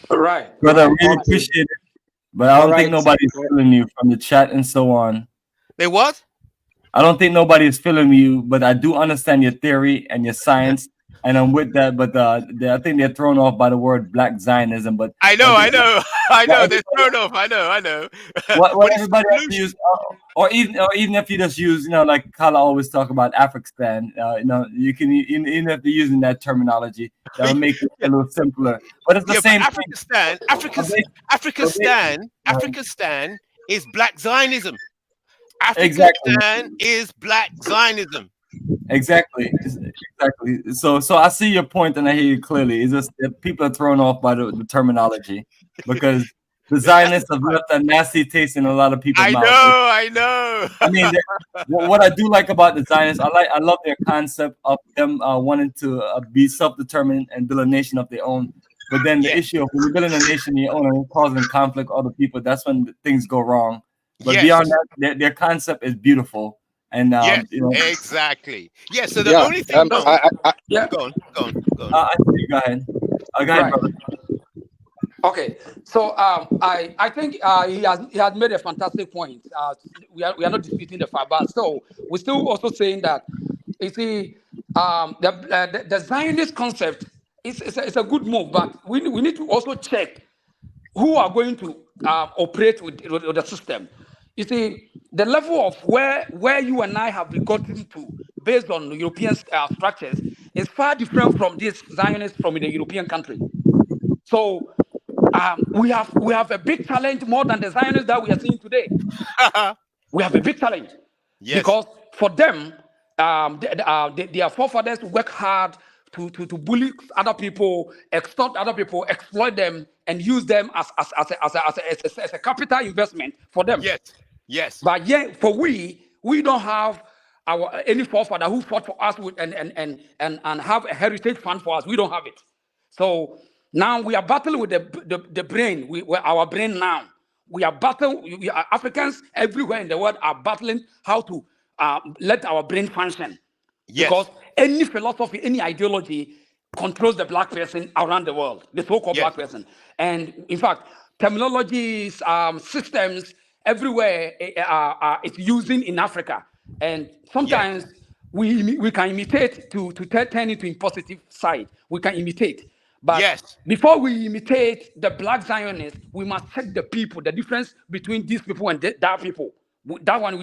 Right. Brother, I Right. really appreciate it. But I don't think nobody's feeling you from the chat and so on. They what? I don't think nobody is feeling you, but I do understand your theory and your science, and I'm with that. But I think they're thrown off by the word Black Zionism. But I know. They're thrown off. I know. What But it's everybody has to use, or even if you just use, like Kala always talk about Afrikstan, you can even if you're using that terminology, that'll make it a little simpler. But it's the same thing. Afrikstan is Black Zionism. Afrikstan is Black Zionism. Exactly. So I see your point and I hear you clearly. It's just that people are thrown off by the terminology, because the Zionists have left a nasty taste in a lot of people's mouths. I know. I mean, what I do like about the Zionists, I love their concept of them wanting to be self-determined and build a nation of their own. But then the issue of when you're building a nation of your own and causing conflict with other people, that's when things go wrong. But beyond that, their concept is beautiful. And exactly. Yeah. So the only thing. Go Go on. Go ahead. Go ahead, brother. Okay. So I think he has made a fantastic point. We are not disputing the fact, but so we're still also saying that, you see, the Zionist concept is a good move, but we need to also check who are going to operate with the system. You see, the level of where you and I have gotten to based on European structures is far different from this Zionists from the European country. So we have a big challenge, more than the Zionists that we are seeing today. We have a big challenge, because for them, their forefathers work hard to bully other people, extort other people, exploit them, and use them as a capital investment for them. Yes. But yet, for we don't have any forefather who fought for us with and have a heritage fund for us. We don't have it. So now we are battling with the brain. Our brain now. We are battling. Africans everywhere in the world are battling how to let our brain function. Because any philosophy, any ideology controls the black person around the world, the so-called black person. And in fact, terminologies, systems everywhere it's using in Africa. And sometimes we can imitate to turn it in positive side. We can imitate. But before we imitate the Black Zionists, we must check the people, the difference between these people and that people. That one,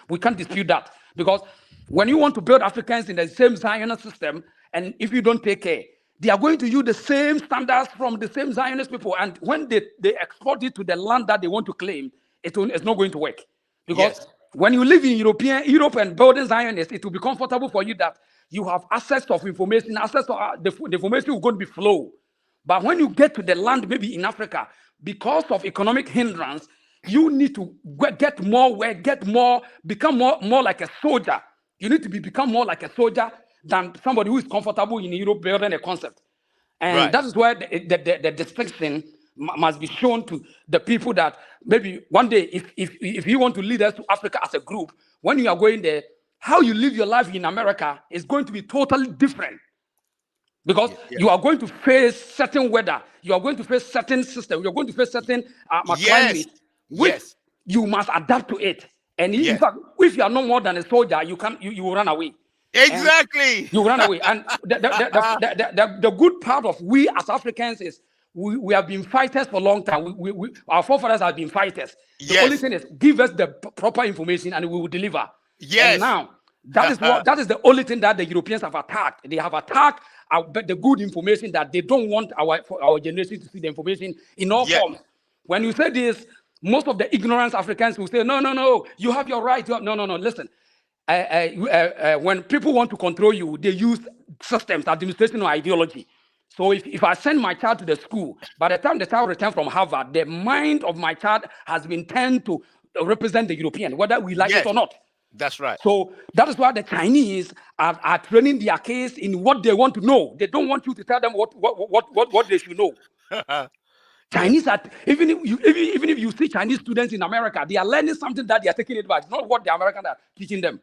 we can't dispute that. Because when you want to build Africans in the same Zionist system, and if you don't take care, they are going to use the same standards from the same Zionist people. And when they export it to the land that they want to claim, it's not going to work. Because when you live in Europe and building Zionists, it will be comfortable for you that you have access of information, access to the information will going to be flow. But when you get to the land, maybe in Africa, because of economic hindrance, you need to get more work, become more like a soldier. You need to become more like a soldier than somebody who is comfortable in Europe building a concept. And that is where the distinction must be shown to the people that maybe one day, if you want to lead us to Africa as a group, when you are going there, how you live your life in America is going to be totally different. Because you are going to face certain weather, you are going to face certain system, you are going to face certain climate, which you must adapt to it. And in fact, if you are no more than a soldier, you will run away. Exactly. You run away. And the good part of we as Africans is we have been fighters for a long time. Our forefathers have been fighters. The only thing is give us the proper information and we will deliver. And now that is the only thing that the Europeans have attacked. They have attacked the good information that they don't want our generation to see the information in all forms. When you say this, most of the ignorant Africans will say, no, you have your right. No, listen. When people want to control you, they use systems, administration, or ideology. So if I send my child to the school, by the time the child returns from Harvard, the mind of my child has been turned to represent the European, whether we like it or not. That's right. So that is why the Chinese are training their case in what they want to know. They don't want you to tell them what they should know. Chinese are, even if you see Chinese students in America, they are learning something that they are taking it back. It's not what the Americans are teaching them.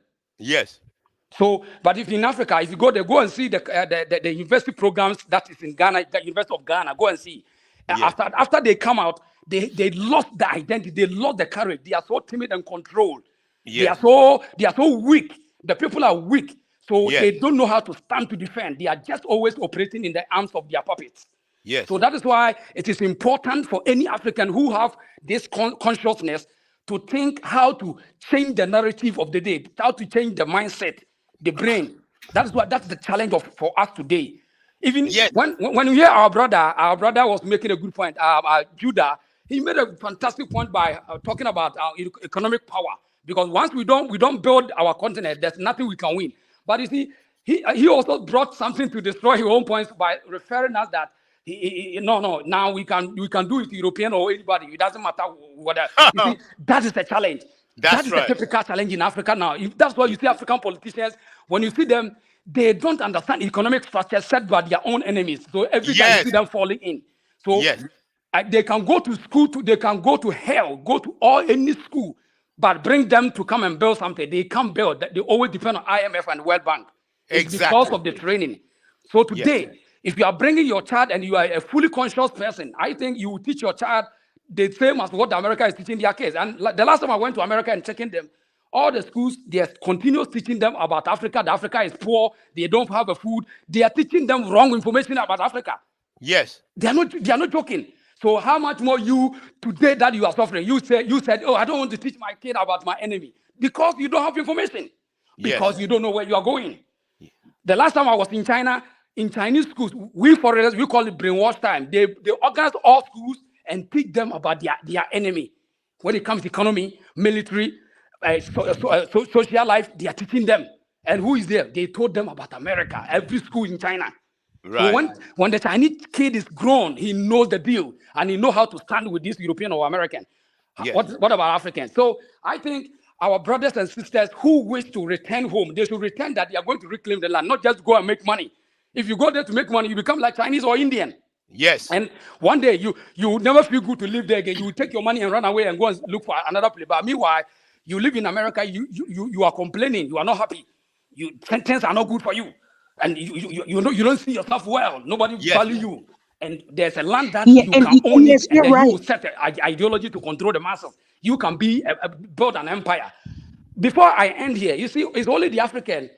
So, but if in Africa, if you go there, go and see the university programs that is in Ghana, the University of Ghana, go and see. After they come out, they lost the identity, they lost the courage. They are so timid and controlled. They are so weak. The people are weak. So they don't know how to stand to defend. They are just always operating in the arms of their puppets. So that is why it is important for any African who have this consciousness to think how to change the narrative of the day, how to change the mindset, the brain. That's the challenge for us today. Even when you hear our brother was making a good point, Judah, he made a fantastic point by talking about our economic power. Because once we don't build our continent, there's nothing we can win. But you see, he also brought something to destroy his own points by referring us that now we can do it, European or anybody. It doesn't matter whether. You see, that is the challenge. That is the typical challenge in Africa now. That's why you see African politicians, when you see them, they don't understand economic structure set by their own enemies. So every time you see them falling in. So they can go to school, they can go to hell, go to any school, but bring them to come and build something. They can't build. They always depend on IMF and World Bank. It's because of the training. So today, if you are bringing your child and you are a fully conscious person, I think you will teach your child the same as what America is teaching their kids. And the last time I went to America and checking them, all the schools, they are continuous teaching them about Africa. That Africa is poor. They don't have a food. They are teaching them wrong information about Africa. They are not joking. So how much more you today that you are suffering? You said, oh, I don't want to teach my kid about my enemy because you don't have information. Because you don't know where you are going. The last time I was in China, in Chinese schools, we foreigners, we call it brainwash time. They organize all schools and teach them about their enemy. When it comes to economy, military, social life, they are teaching them. And who is there? They told them about America, every school in China. So when the Chinese kid is grown, he knows the deal and he knows how to stand with this European or American. What about Africans? So I think our brothers and sisters who wish to return home, they should return that they are going to reclaim the land, not just go and make money. If you go there to make money, you become like Chinese or Indian. And one day you will never feel good to live there again. You will take your money and run away and go and look for another place. But meanwhile, you live in America, you are complaining, you are not happy. things are not good for you, and you don't see yourself well. Nobody Yes. value you, and there's a land that Yeah, you and, can own yes, it, and you're then you right. will set an ideology to control the masses. You can build an empire. Before I end here, you see, it's only the African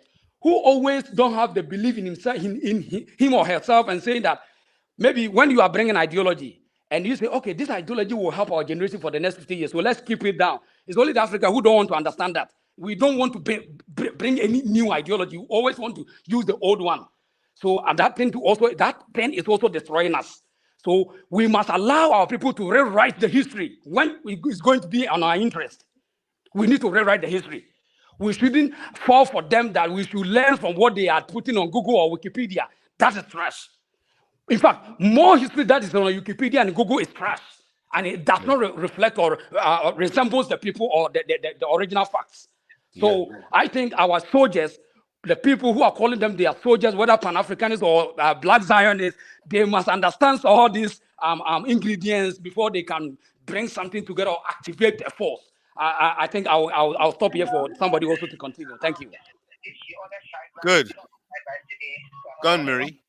who always don't have the belief in himself, in him or herself, and saying that maybe when you are bringing ideology and you say, okay, this ideology will help our generation for the next 50 years, so let's keep it down. It's only the Africa who don't want to understand that. We don't want to bring any new ideology. We always want to use the old one. So, and that thing is also destroying us. So we must allow our people to rewrite the history when it's going to be on our interest. We need to rewrite the history. We shouldn't fall for them that we should learn from what they are putting on Google or Wikipedia. That is trash. In fact, more history that is on Wikipedia and Google is trash. And it does not reflect or resembles the people or the original facts. So I think our soldiers, the people who are calling them their soldiers, whether Pan-Africanists or Black Zionists, they must understand all these ingredients before they can bring something together or activate a force. I think I'll stop here for somebody also to continue. Thank you. Good. Go on, Marie.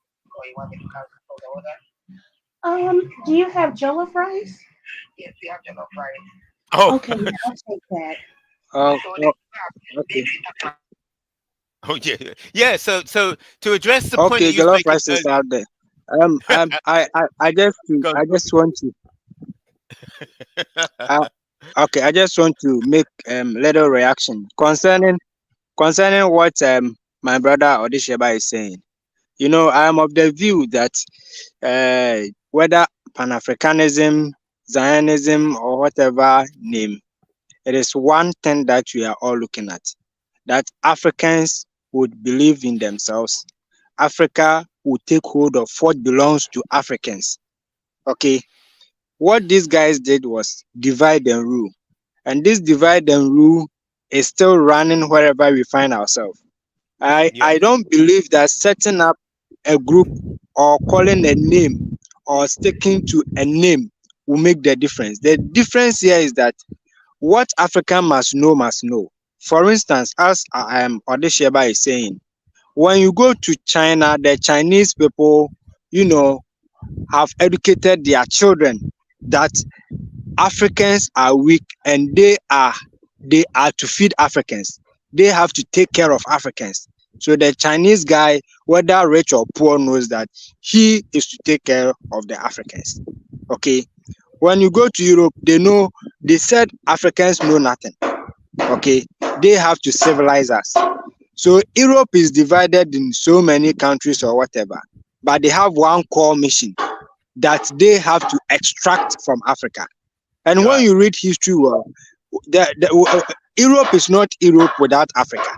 Do you have jollof rice? Oh. Okay, yeah, I'll take that. Oh, okay. Oh yeah. So to address the point Okay, that you was jollof making rice is earlier. out there. I just want to. Okay, I just want to make little reaction concerning what my brother Odisheba is saying. You know, I am of the view that whether Pan-Africanism, Zionism, or whatever name, it is one thing that we are all looking at. That Africans would believe in themselves. Africa would take hold of what belongs to Africans. Okay, what these guys did was divide and rule. And this divide and rule is still running wherever we find ourselves. I don't believe that setting up a group or calling a name or sticking to a name will make the difference. The difference here is that what Africa must know. For instance, as Odesheba is saying, when you go to China, the Chinese people, have educated their children that Africans are weak and they are to feed Africans. They have to take care of Africans. So the Chinese guy, whether rich or poor, knows that he is to take care of the Africans. Okay. When you go to Europe, they said Africans know nothing. Okay. They have to civilize us. So Europe is divided in so many countries or whatever, but they have one core mission that they have to extract from Africa. And when you read history, Europe is not Europe without Africa.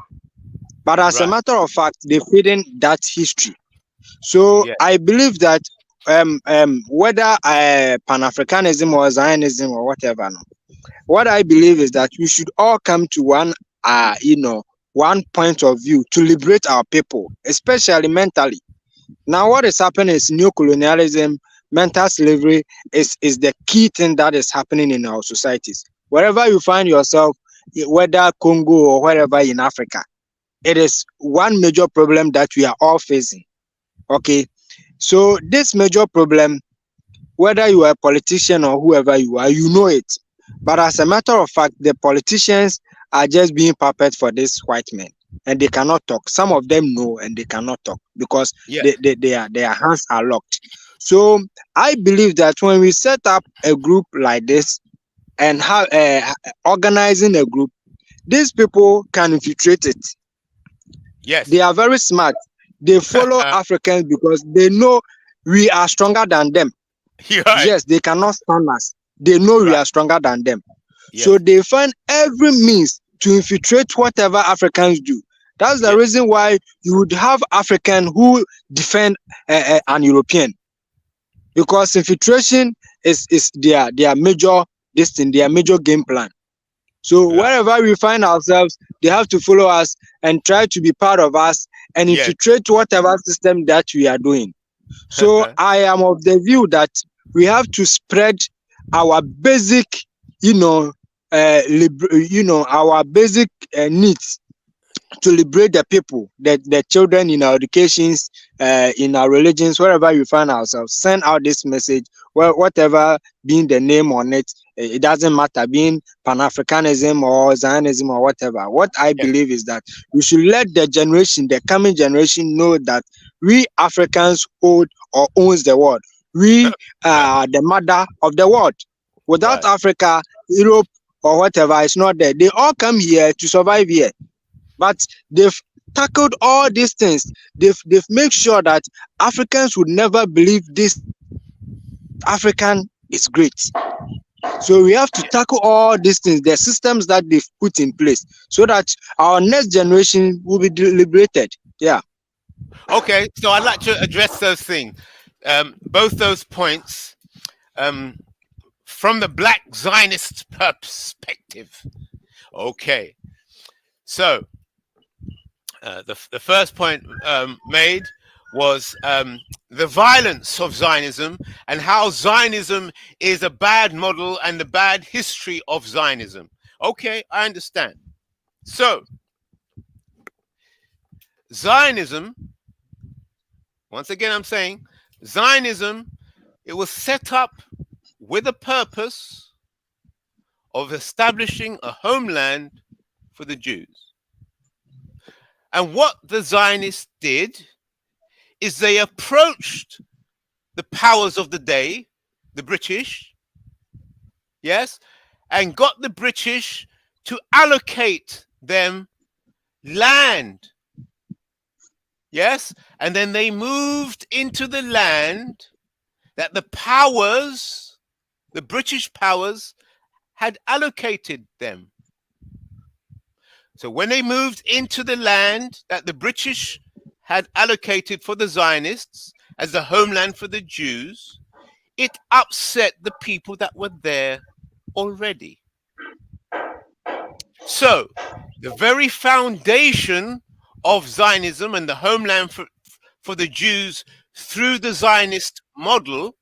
But as a matter of fact, they fit in that history. So I believe that whether Pan-Africanism or Zionism or whatever, what I believe is that we should all come to one point of view to liberate our people, especially mentally. Now, what is happening is neocolonialism, mental slavery is the key thing that is happening in our societies. Wherever you find yourself, whether Congo or wherever in Africa, it is one major problem that we are all facing. Okay, so this major problem, whether you are a politician or whoever you are, you know it. But as a matter of fact, the politicians are just being puppets for these white men, and they cannot talk. Some of them know and they cannot talk because their hands are locked. So I believe that when we set up a group like this and have organizing a group, these people can infiltrate it. Yes. They are very smart. They follow Africans because they know we are stronger than them. Yes, they cannot stand us. They know we are stronger than them. So they find every means to infiltrate whatever Africans do. That's the reason why you would have African who defend an European, because infiltration is their major their major game plan. So wherever we find ourselves, they have to follow us and try to be part of us and infiltrate whatever system that we are doing. So I am of the view that we have to spread our basic, our basic needs to liberate the people, the children in our educations, in our religions, wherever we find ourselves. Send out this message, well, whatever being the name on it, it doesn't matter, being Pan-Africanism or Zionism or whatever. What I Yes. believe is that we should let the coming generation know that we Africans hold or owns the world. We are the mother of the world. Without Right. Africa, Europe, or whatever is not there. They all come here to survive here. But they've tackled all these things. They've made sure that Africans would never believe this African is great. So we have to tackle all these things, the systems that they've put in place, so that our next generation will be liberated. Yeah. Okay, so I'd like to address those things, both those points, from the Black Zionist perspective. Okay, so the first point made was the violence of Zionism and how Zionism is a bad model and the bad history of Zionism. Okay, I understand. So, Zionism, once again I'm saying, Zionism, it was set up with a purpose of establishing a homeland for the Jews. And what the Zionists did is they approached the powers of the day, the British, yes, and got the British to allocate them land, yes, and then they moved into the land that the powers, the British powers, had allocated them. So when they moved into the land that the British had allocated for the Zionists as the homeland for the Jews, it upset the people that were there already. So the very foundation of Zionism and the homeland for the Jews through the Zionist model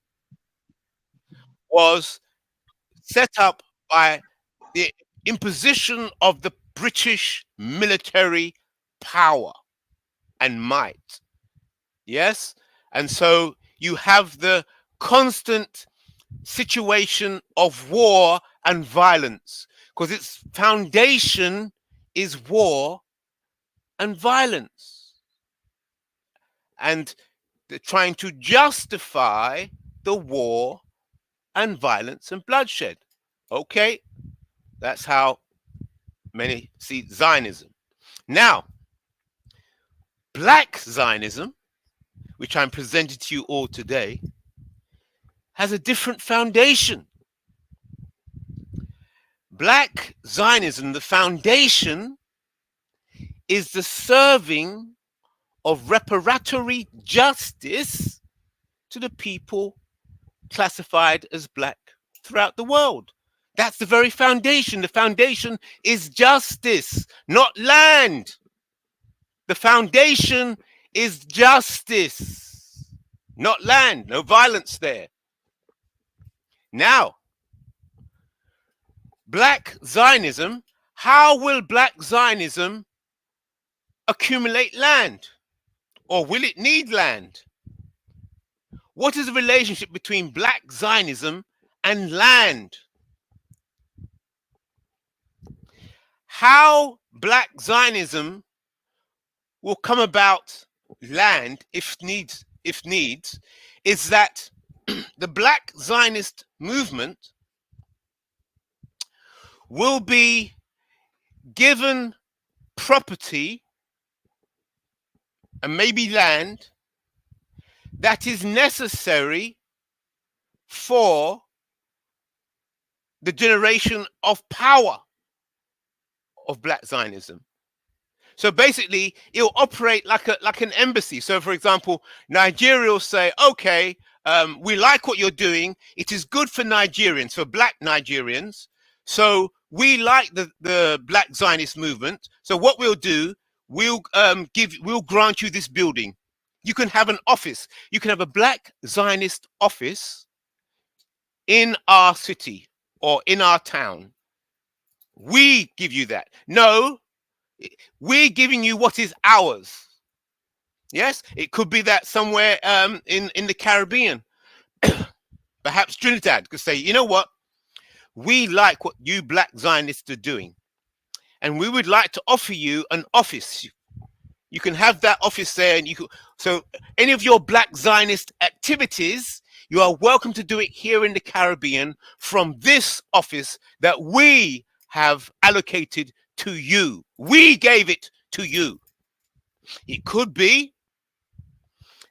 was set up by the imposition of the British military power and might. Yes? And so you have the constant situation of war and violence because its foundation is war and violence. And they're trying to justify the war and violence and bloodshed. Okay? That's how many see Zionism. Now, Black Zionism, which I'm presenting to you all today, has a different foundation. Black Zionism, the foundation, is the serving of reparatory justice to the people classified as black throughout the world. That's the very foundation. The foundation is justice, not land. The foundation is justice, not land. No violence there. Now, Black Zionism, how will Black Zionism accumulate land? Or will it need land? What is the relationship between Black Zionism and land? How Black Zionism will come about land if needs is that the Black Zionist movement will be given property and maybe land that is necessary for the generation of power of Black Zionism. So basically, it'll operate like an embassy. So, for example, Nigeria will say, okay, we like what you're doing. It is good for Nigerians, for Black Nigerians. So we like the Black Zionist movement. So what we'll do, we'll grant you this building. You can have an office. You can have a Black Zionist office in our city or in our town. We give you that. No, We're giving you what is ours. Yes, it could be that somewhere in the Caribbean, perhaps Trinidad could say, you know what, we like what you Black Zionists are doing, and we would like to offer you an office. You can have that office there, and so any of your Black Zionist activities, you are welcome to do it here in the Caribbean from this office that we have allocated to you. We gave it to you. It could be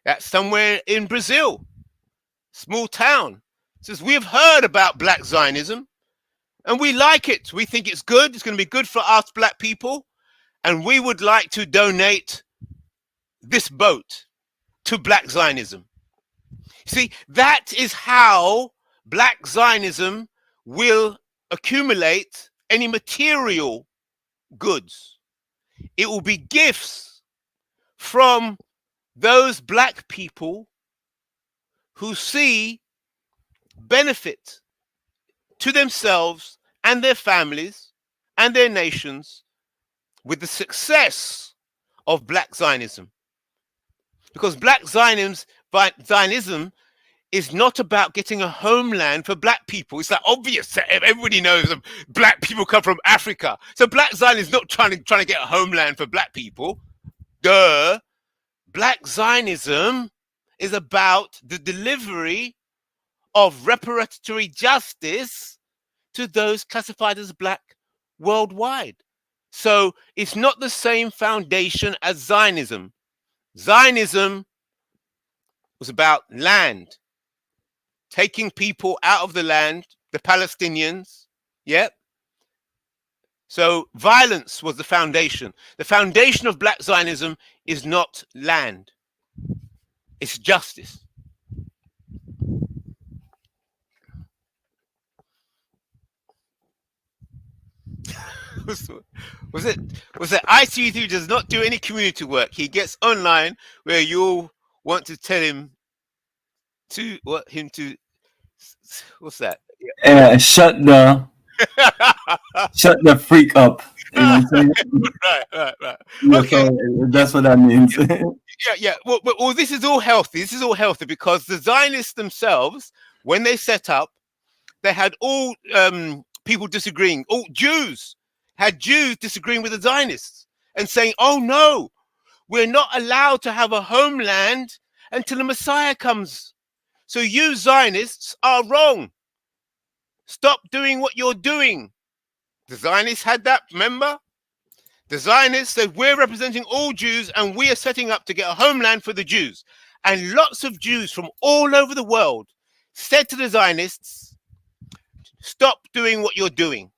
that somewhere in Brazil, small town, says we've heard about Black Zionism and we like it. We think it's good. It's going to be good for us Black people, and we would like to donate this boat to Black Zionism. See, that is how Black Zionism will accumulate any material goods. It will be gifts from those Black people who see benefit to themselves and their families and their nations with the success of Black Zionism. Because Black Zionism is not about getting a homeland for Black people. It's like obvious that everybody knows that Black people come from Africa. So Black Zionism is not trying to get a homeland for Black people. Duh. Black Zionism is about the delivery of reparatory justice to those classified as Black worldwide. So it's not the same foundation as Zionism. Zionism was about land, taking people out of the land, the Palestinians. Yep. So violence was the foundation. The foundation of Black Zionism is not land. It's justice. Was it ICU does not do any community work. He gets online where you want to tell him to what's that? Shut the freak up. You know what I'm saying? Right. Yeah, Okay. so that's what that means. Yeah. Well, this is all healthy. This is all healthy because the Zionists themselves, when they set up, they had all people disagreeing. All Jews disagreeing with the Zionists and saying, "Oh no, we're not allowed to have a homeland until the Messiah comes. So you Zionists are wrong. Stop doing what you're doing." The Zionists had that, remember? The Zionists said, we're representing all Jews and we are setting up to get a homeland for the Jews. And lots of Jews from all over the world said to the Zionists, stop doing what you're doing.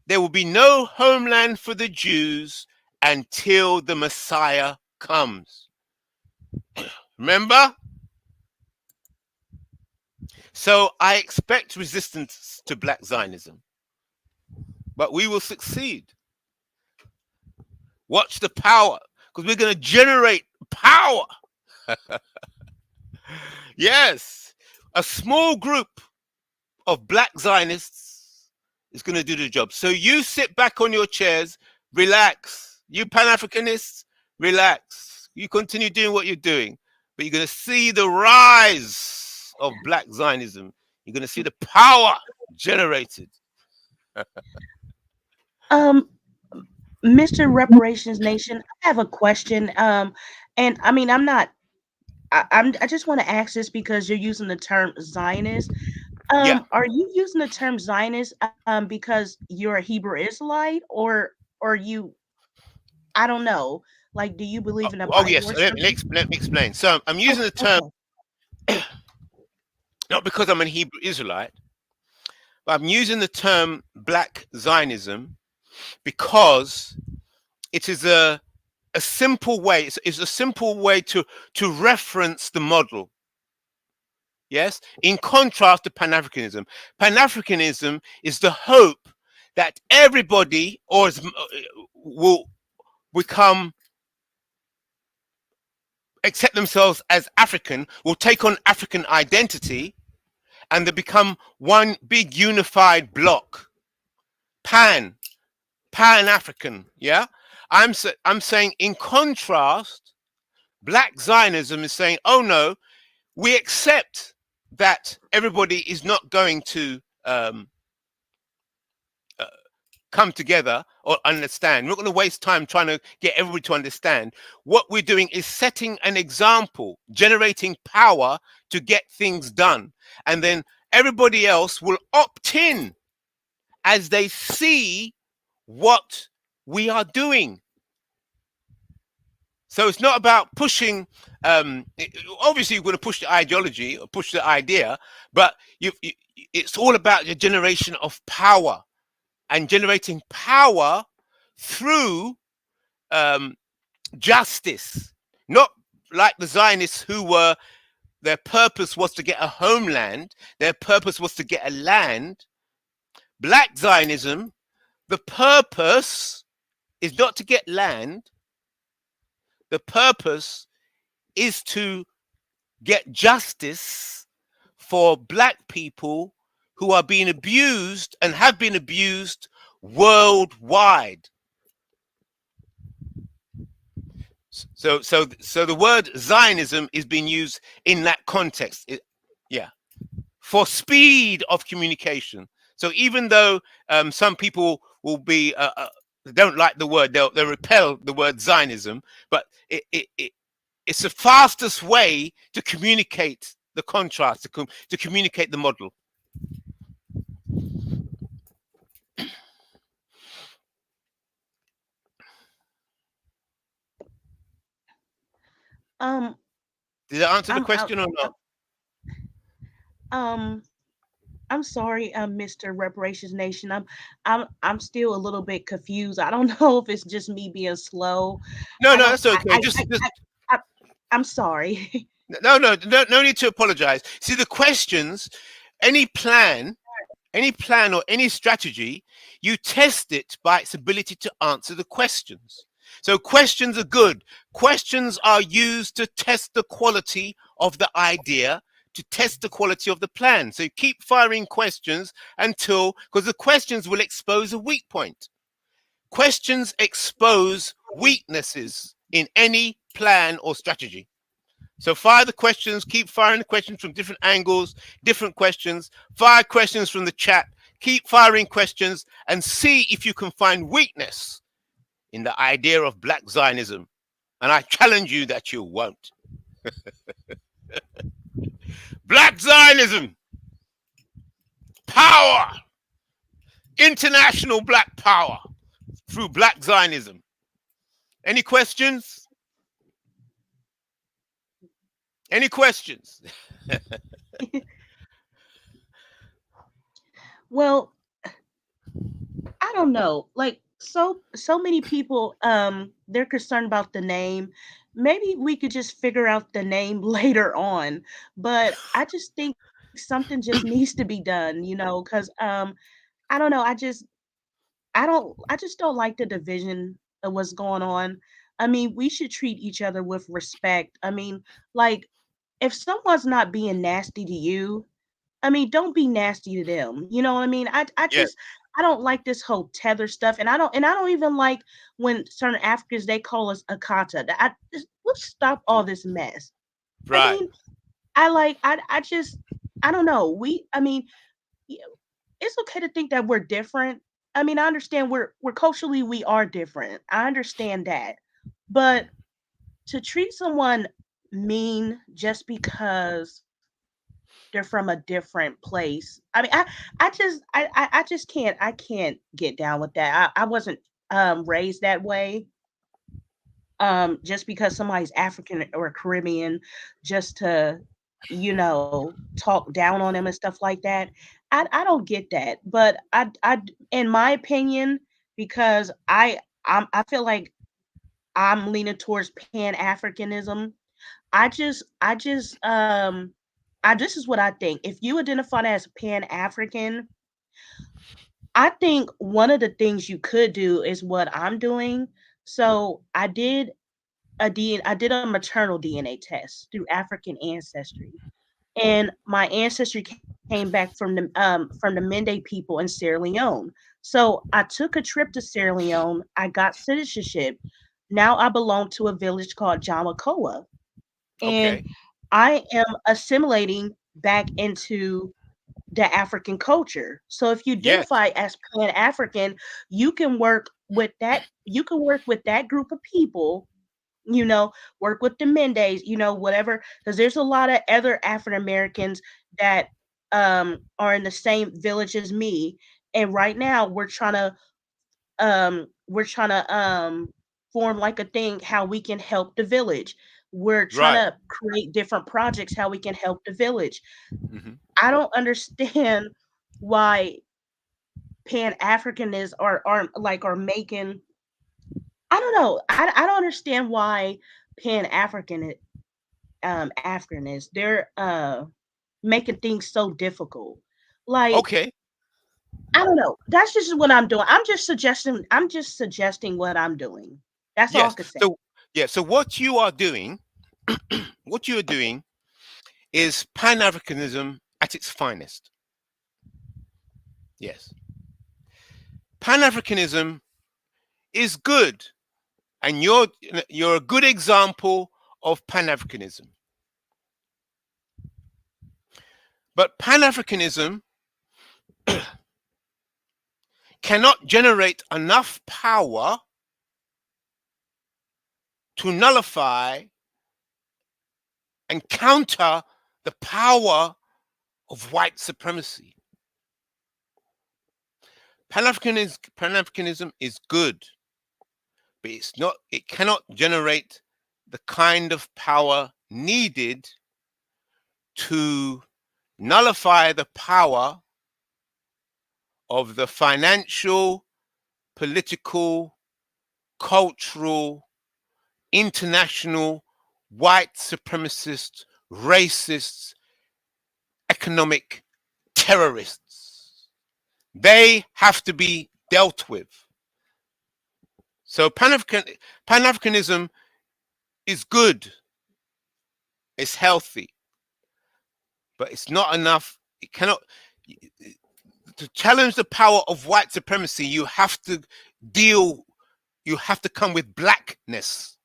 There will be no homeland for the Jews until the Messiah comes. Remember? So I expect resistance to Black Zionism, but we will succeed. Watch the power, because we're going to generate power. Yes, a small group of Black Zionists is going to do the job. So you sit back on your chairs, relax. You Pan-Africanists, relax. You continue doing what you're doing, but you're going to see the rise of Black Zionism. You're going to see the power generated. Mr. Reparations Nation, I have a question. And I mean, I just want to ask this because you're using the term Zionist. Yeah. Are you using the term Zionist because you're a Hebrew Israelite, or you? I don't know. Like, do you believe in a Bible? Yes. Let me explain. So I'm using the term not because I'm a Hebrew Israelite, but I'm using the term Black Zionism because it is a simple way. It's a simple way to reference the model. Yes, in contrast to Pan-Africanism. Pan-Africanism is the hope that everybody will accept themselves as African, will take on African identity, and they become one big unified block. Pan-African, yeah? I'm saying in contrast, Black Zionism is saying, oh no, we accept that everybody is not going to come together or understand. We're not going to waste time trying to get everybody to understand. What we're doing is setting an example, generating power to get things done. And then everybody else will opt in as they see what we are doing. So it's not about pushing. Obviously, you're going to push the ideology or push the idea, but it's all about the generation of power and generating power through justice. Not like the Zionists, who were, their purpose was to get a homeland. Their purpose was to get a land. Black Zionism, the purpose is not to get land. The purpose is to get justice for Black people who are being abused and have been abused worldwide. So the word Zionism is being used in that context. For speed of communication. So even though some people will be don't like the word, they'll repel the word Zionism, but it's the fastest way to communicate the contrast, to communicate the model. Did I answer the question or not? I'm sorry, Mr. Reparations Nation. I'm still a little bit confused. I don't know if it's just me being slow. No, that's okay. I'm sorry. No need to apologize. See, the questions, any plan or any strategy, you test it by its ability to answer the questions. So questions are good. Questions are used to test the quality of the idea, to test the quality of the plan. So you keep firing questions because the questions will expose a weak point. Questions expose weaknesses in any plan or strategy. So fire the questions, keep firing the questions from different angles, different questions, fire questions from the chat, keep firing questions and see if you can find weakness in the idea of Black Zionism. And I challenge you that you won't. Black Zionism, power, international Black power through Black Zionism. Any questions? Any questions? Well, I don't know. Like so many people they're concerned about the name. Maybe we could just figure out the name later on. But I just think something just needs to be done, cuz I don't know. I just don't like the division of what's going on. I mean, we should treat each other with respect. I mean, like if someone's not being nasty to you, I mean, don't be nasty to them. You know what I mean? I don't like this whole tether stuff, and I don't even like when certain Africans they call us Akata. Let's stop all this mess. Right. I mean, I don't know. It's okay to think that we're different. I mean, I understand we're culturally we are different. I understand that, but to treat someone mean just because they're from a different place. I mean, I just can't get down with that. I wasn't raised that way. Just because somebody's African or Caribbean, just to talk down on them and stuff like that. I don't get that, but in my opinion, because I feel like I'm leaning towards Pan-Africanism. This is what I think. If you identify as Pan-African, I think one of the things you could do is what I'm doing. So I did a maternal DNA test through African ancestry, and my ancestry came came back from the Mende people in Sierra Leone. So I took a trip to Sierra Leone. I got citizenship. Now I belong to a village called Jamakoa, and Okay. I am assimilating back into the African culture. So if you Yes. identify as Pan-African, you can work with that. You can work with that group of people. Work with the Mendes. Whatever. Because there's a lot of other African Americans that are in the same village as me, and right now we're trying to form like a thing how we can help the village. We're trying Right. to create different projects how we can help the village. Hmm. I don't understand why Pan-Africanists are making. I don't know. I don't understand why Africanists they're making things so difficult. Like, Okay. I don't know. That's just what I'm doing. I'm just suggesting what I'm doing. That's all I Yes. could say. So yeah. So what you are doing, what you are doing, is Pan Africanism at its finest. Yes. Pan Africanism is good, and you're a good example of Pan Africanism. But Pan Africanism cannot generate enough power to nullify and counter the power of white supremacy. Pan-Africanism is good, but it cannot generate the kind of power needed to nullify the power of the financial, political, cultural, international, white supremacist, racist, economic terrorists. They have to be dealt with. So Pan-Africanism is good, it's healthy, but it's not enough. It cannot, to challenge the power of white supremacy, you have to come with blackness.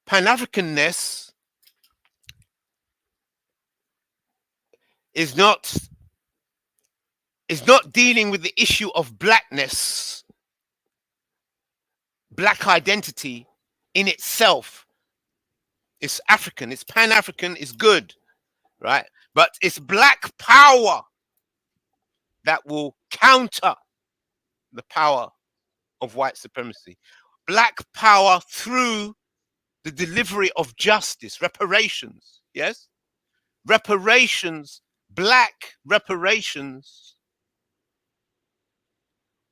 Pan-Africanness is not dealing with the issue of blackness, black identity in itself. It's African, it's Pan-African, it's good, right? But it's black power that will counter the power of white supremacy. Black power through the delivery of justice, reparations, yes? Reparations, black reparations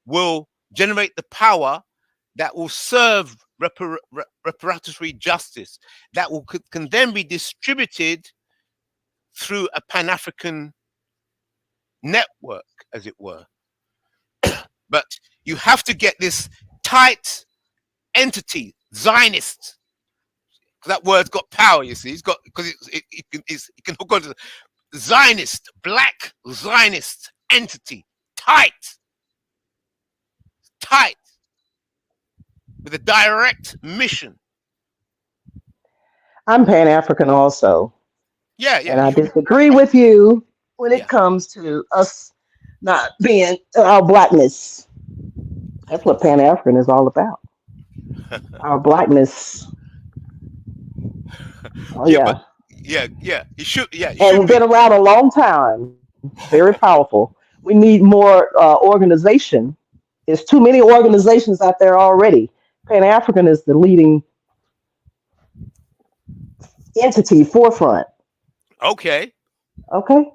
will generate the power that will serve reparatory justice that can then be distributed through a Pan-African network, as it were. But you have to get this tight entity, Zionist. That word's got power, you see. It's got, because it can hook onto the Zionist, black Zionist entity, tight, with a direct mission. I'm Pan African also, Yeah, and yeah, I you, disagree with you when it yeah. comes to us not being our blackness. That's what Pan African is all about. Our blackness. Oh Yeah, but yeah, yeah, it and should we've been be. around a long time. Very powerful. We need more organization. There's too many organizations out there already. Pan African is the leading entity forefront. Okay, Okay.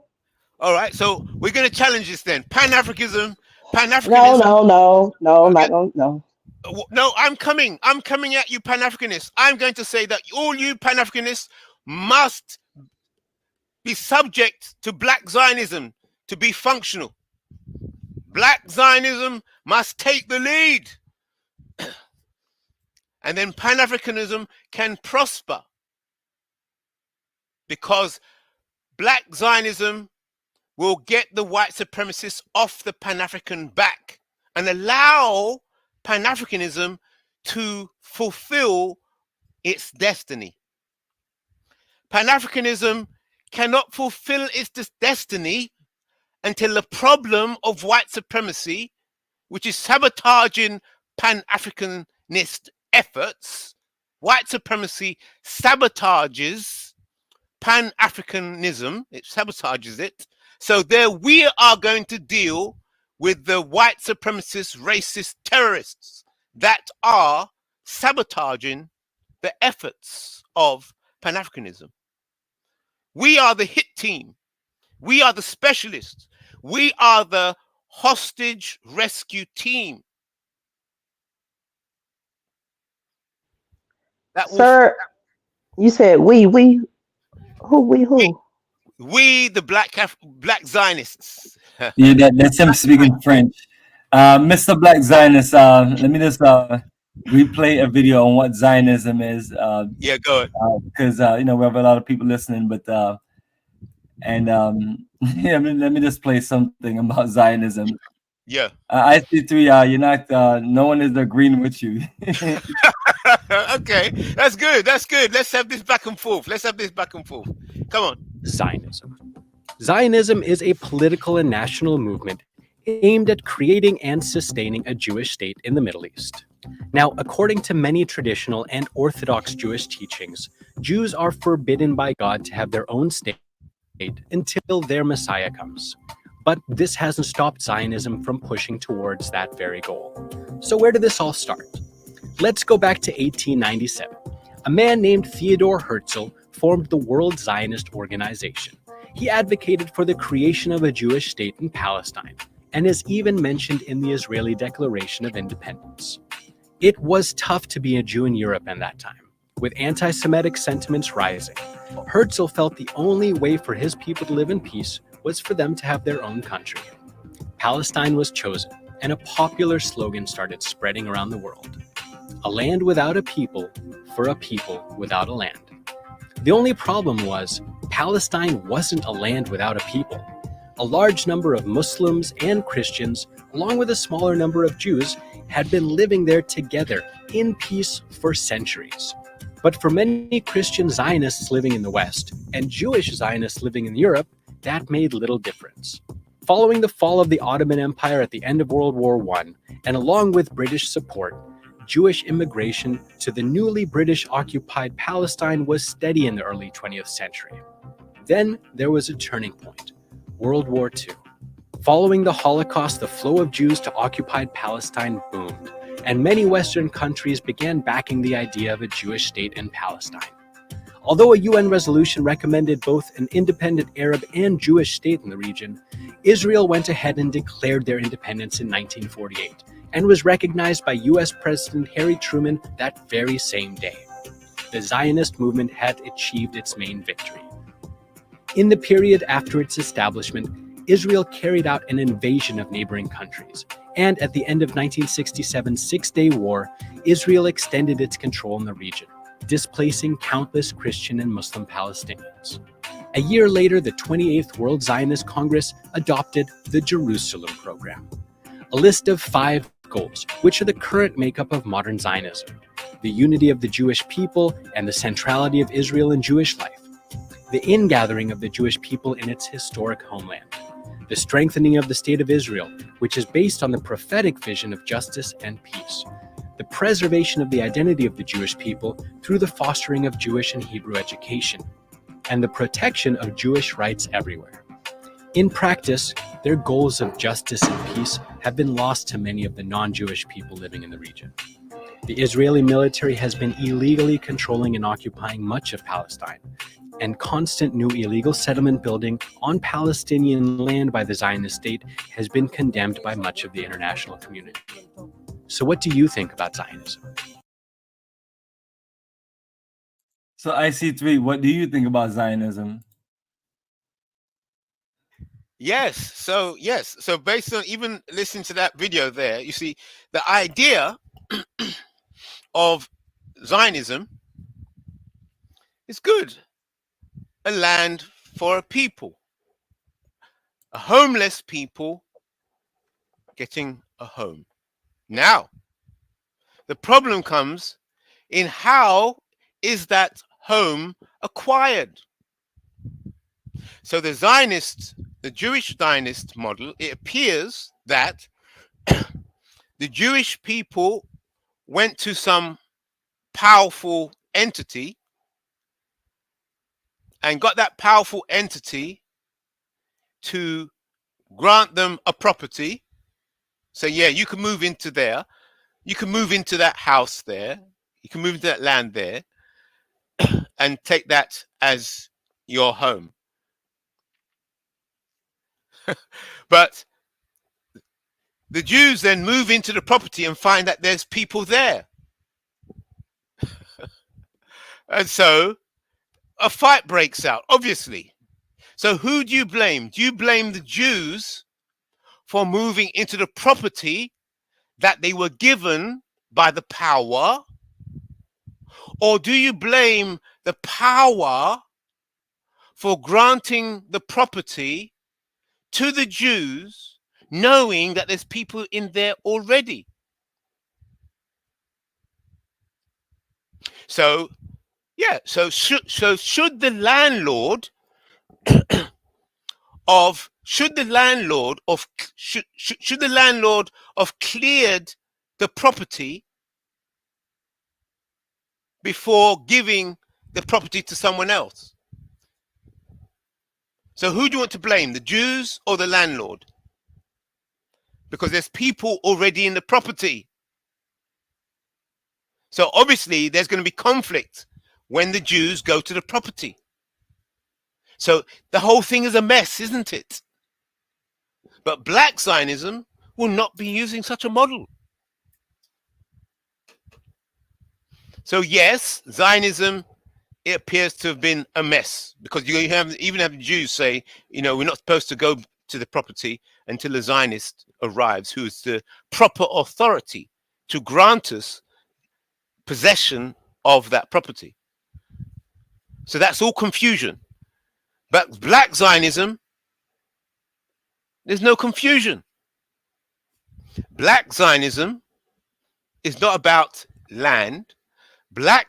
all right. So we're going to challenge this then. Pan-Africanism, No, Pan-Africanism. no, no, no. I'm not going. No. No, I'm coming at you, Pan-Africanists. I'm going to say that all you Pan-Africanists must be subject to Black Zionism to be functional. Black Zionism must take the lead, and then Pan-Africanism can prosper, because Black Zionism will get the white supremacists off the Pan-African back and allow Pan-Africanism to fulfill its destiny. Pan-Africanism cannot fulfill its destiny until the problem of white supremacy, which is sabotaging Pan-Africanist efforts, white supremacy sabotages Pan-Africanism, it sabotages it. So there we are going to deal with the white supremacist, racist terrorists that are sabotaging the efforts of Pan-Africanism. We are the hit team. We are the specialists. We are the hostage rescue team. That will Sir, you said we. Who? we the black Zionists. Yeah, that's him speaking French. Mr. Black Zionist, let me just replay a video on what Zionism is. Yeah, go ahead. Because you know, we have a lot of people listening, but yeah, let me just play something about Zionism. Yeah. I see three. You're not. No one is agreeing with you. Okay, that's good. That's good. Let's have this back and forth. Come on. Zionism. Zionism is a political and national movement aimed at creating and sustaining a Jewish state in the Middle East. Now, according to many traditional and Orthodox Jewish teachings, Jews are forbidden by God to have their own state until their Messiah comes. But this hasn't stopped Zionism from pushing towards that very goal. So where did this all start? Let's go back to 1897. A man named Theodor Herzl formed the World Zionist Organization. He advocated for the creation of a Jewish state in Palestine, and is even mentioned in the Israeli Declaration of Independence. It was tough to be a Jew in Europe in that time, with anti-Semitic sentiments rising. Herzl felt the only way for his people to live in peace was for them to have their own country. Palestine was chosen, and a popular slogan started spreading around the world. A land without a people, for a people without a land. The only problem was, Palestine wasn't a land without a people. A large number of Muslims and Christians, along with a smaller number of Jews, had been living there together in peace for centuries. But for many Christian Zionists living in the West and Jewish Zionists living in Europe, that made little difference. Following the fall of the Ottoman Empire at the end of World War I, and along with British support, Jewish immigration to the newly British-occupied Palestine was steady in the early 20th century. Then there was a turning point, World War II. Following the Holocaust, the flow of Jews to occupied Palestine boomed, and many Western countries began backing the idea of a Jewish state in Palestine. Although a UN resolution recommended both an independent Arab and Jewish state in the region, Israel went ahead and declared their independence in 1948, and was recognized by US President Harry Truman that very same day. The Zionist movement had achieved its main victory. In the period after its establishment, Israel carried out an invasion of neighboring countries, and at the end of 1967's Six-Day War, Israel extended its control in the region, displacing countless Christian and Muslim Palestinians. A year later, the 28th World Zionist Congress adopted the Jerusalem Program, a list of 5 goals, which are the current makeup of modern Zionism: the unity of the Jewish people and the centrality of Israel in Jewish life, the ingathering of the Jewish people in its historic homeland, the strengthening of the State of Israel, which is based on the prophetic vision of justice and peace, the preservation of the identity of the Jewish people through the fostering of Jewish and Hebrew education, and the protection of Jewish rights everywhere. In practice, their goals of justice and peace have been lost to many of the non-Jewish people living in the region. The Israeli military has been illegally controlling and occupying much of Palestine, and constant new illegal settlement building on Palestinian land by the Zionist state has been condemned by much of the international community. So what do you think about Zionism? So IC3, what do you think about Zionism? Yes. So based on even listening to that video there, you see the idea of Zionism is good. A land for a people, a homeless people getting a home. Now, the problem comes in how is that home acquired? So the Jewish Zionist model, it appears that the Jewish people went to some powerful entity and got that powerful entity to grant them a property. So yeah, you can move into there. You can move into that house there. You can move into that land there and take that as your home. But the Jews then move into the property and find that there's people there. And so a fight breaks out, obviously. So who do you blame? Do you blame the Jews for moving into the property that they were given by the power? Or do you blame the power for granting the property to the Jews, knowing that there's people in there already? So, yeah, so should the landlord of cleared the property before giving the property to someone else? So who do you want to blame, the Jews or the landlord? Because there's people already in the property. So obviously there's going to be conflict when the Jews go to the property. So the whole thing is a mess, isn't it? But Black Zionism will not be using such a model. So yes, Zionism, it appears to have been a mess, because you even have the Jews say, we're not supposed to go to the property until a Zionist arrives, who is the proper authority to grant us possession of that property. So that's all confusion. But Black Zionism, there's no confusion. Black Zionism is not about land. Black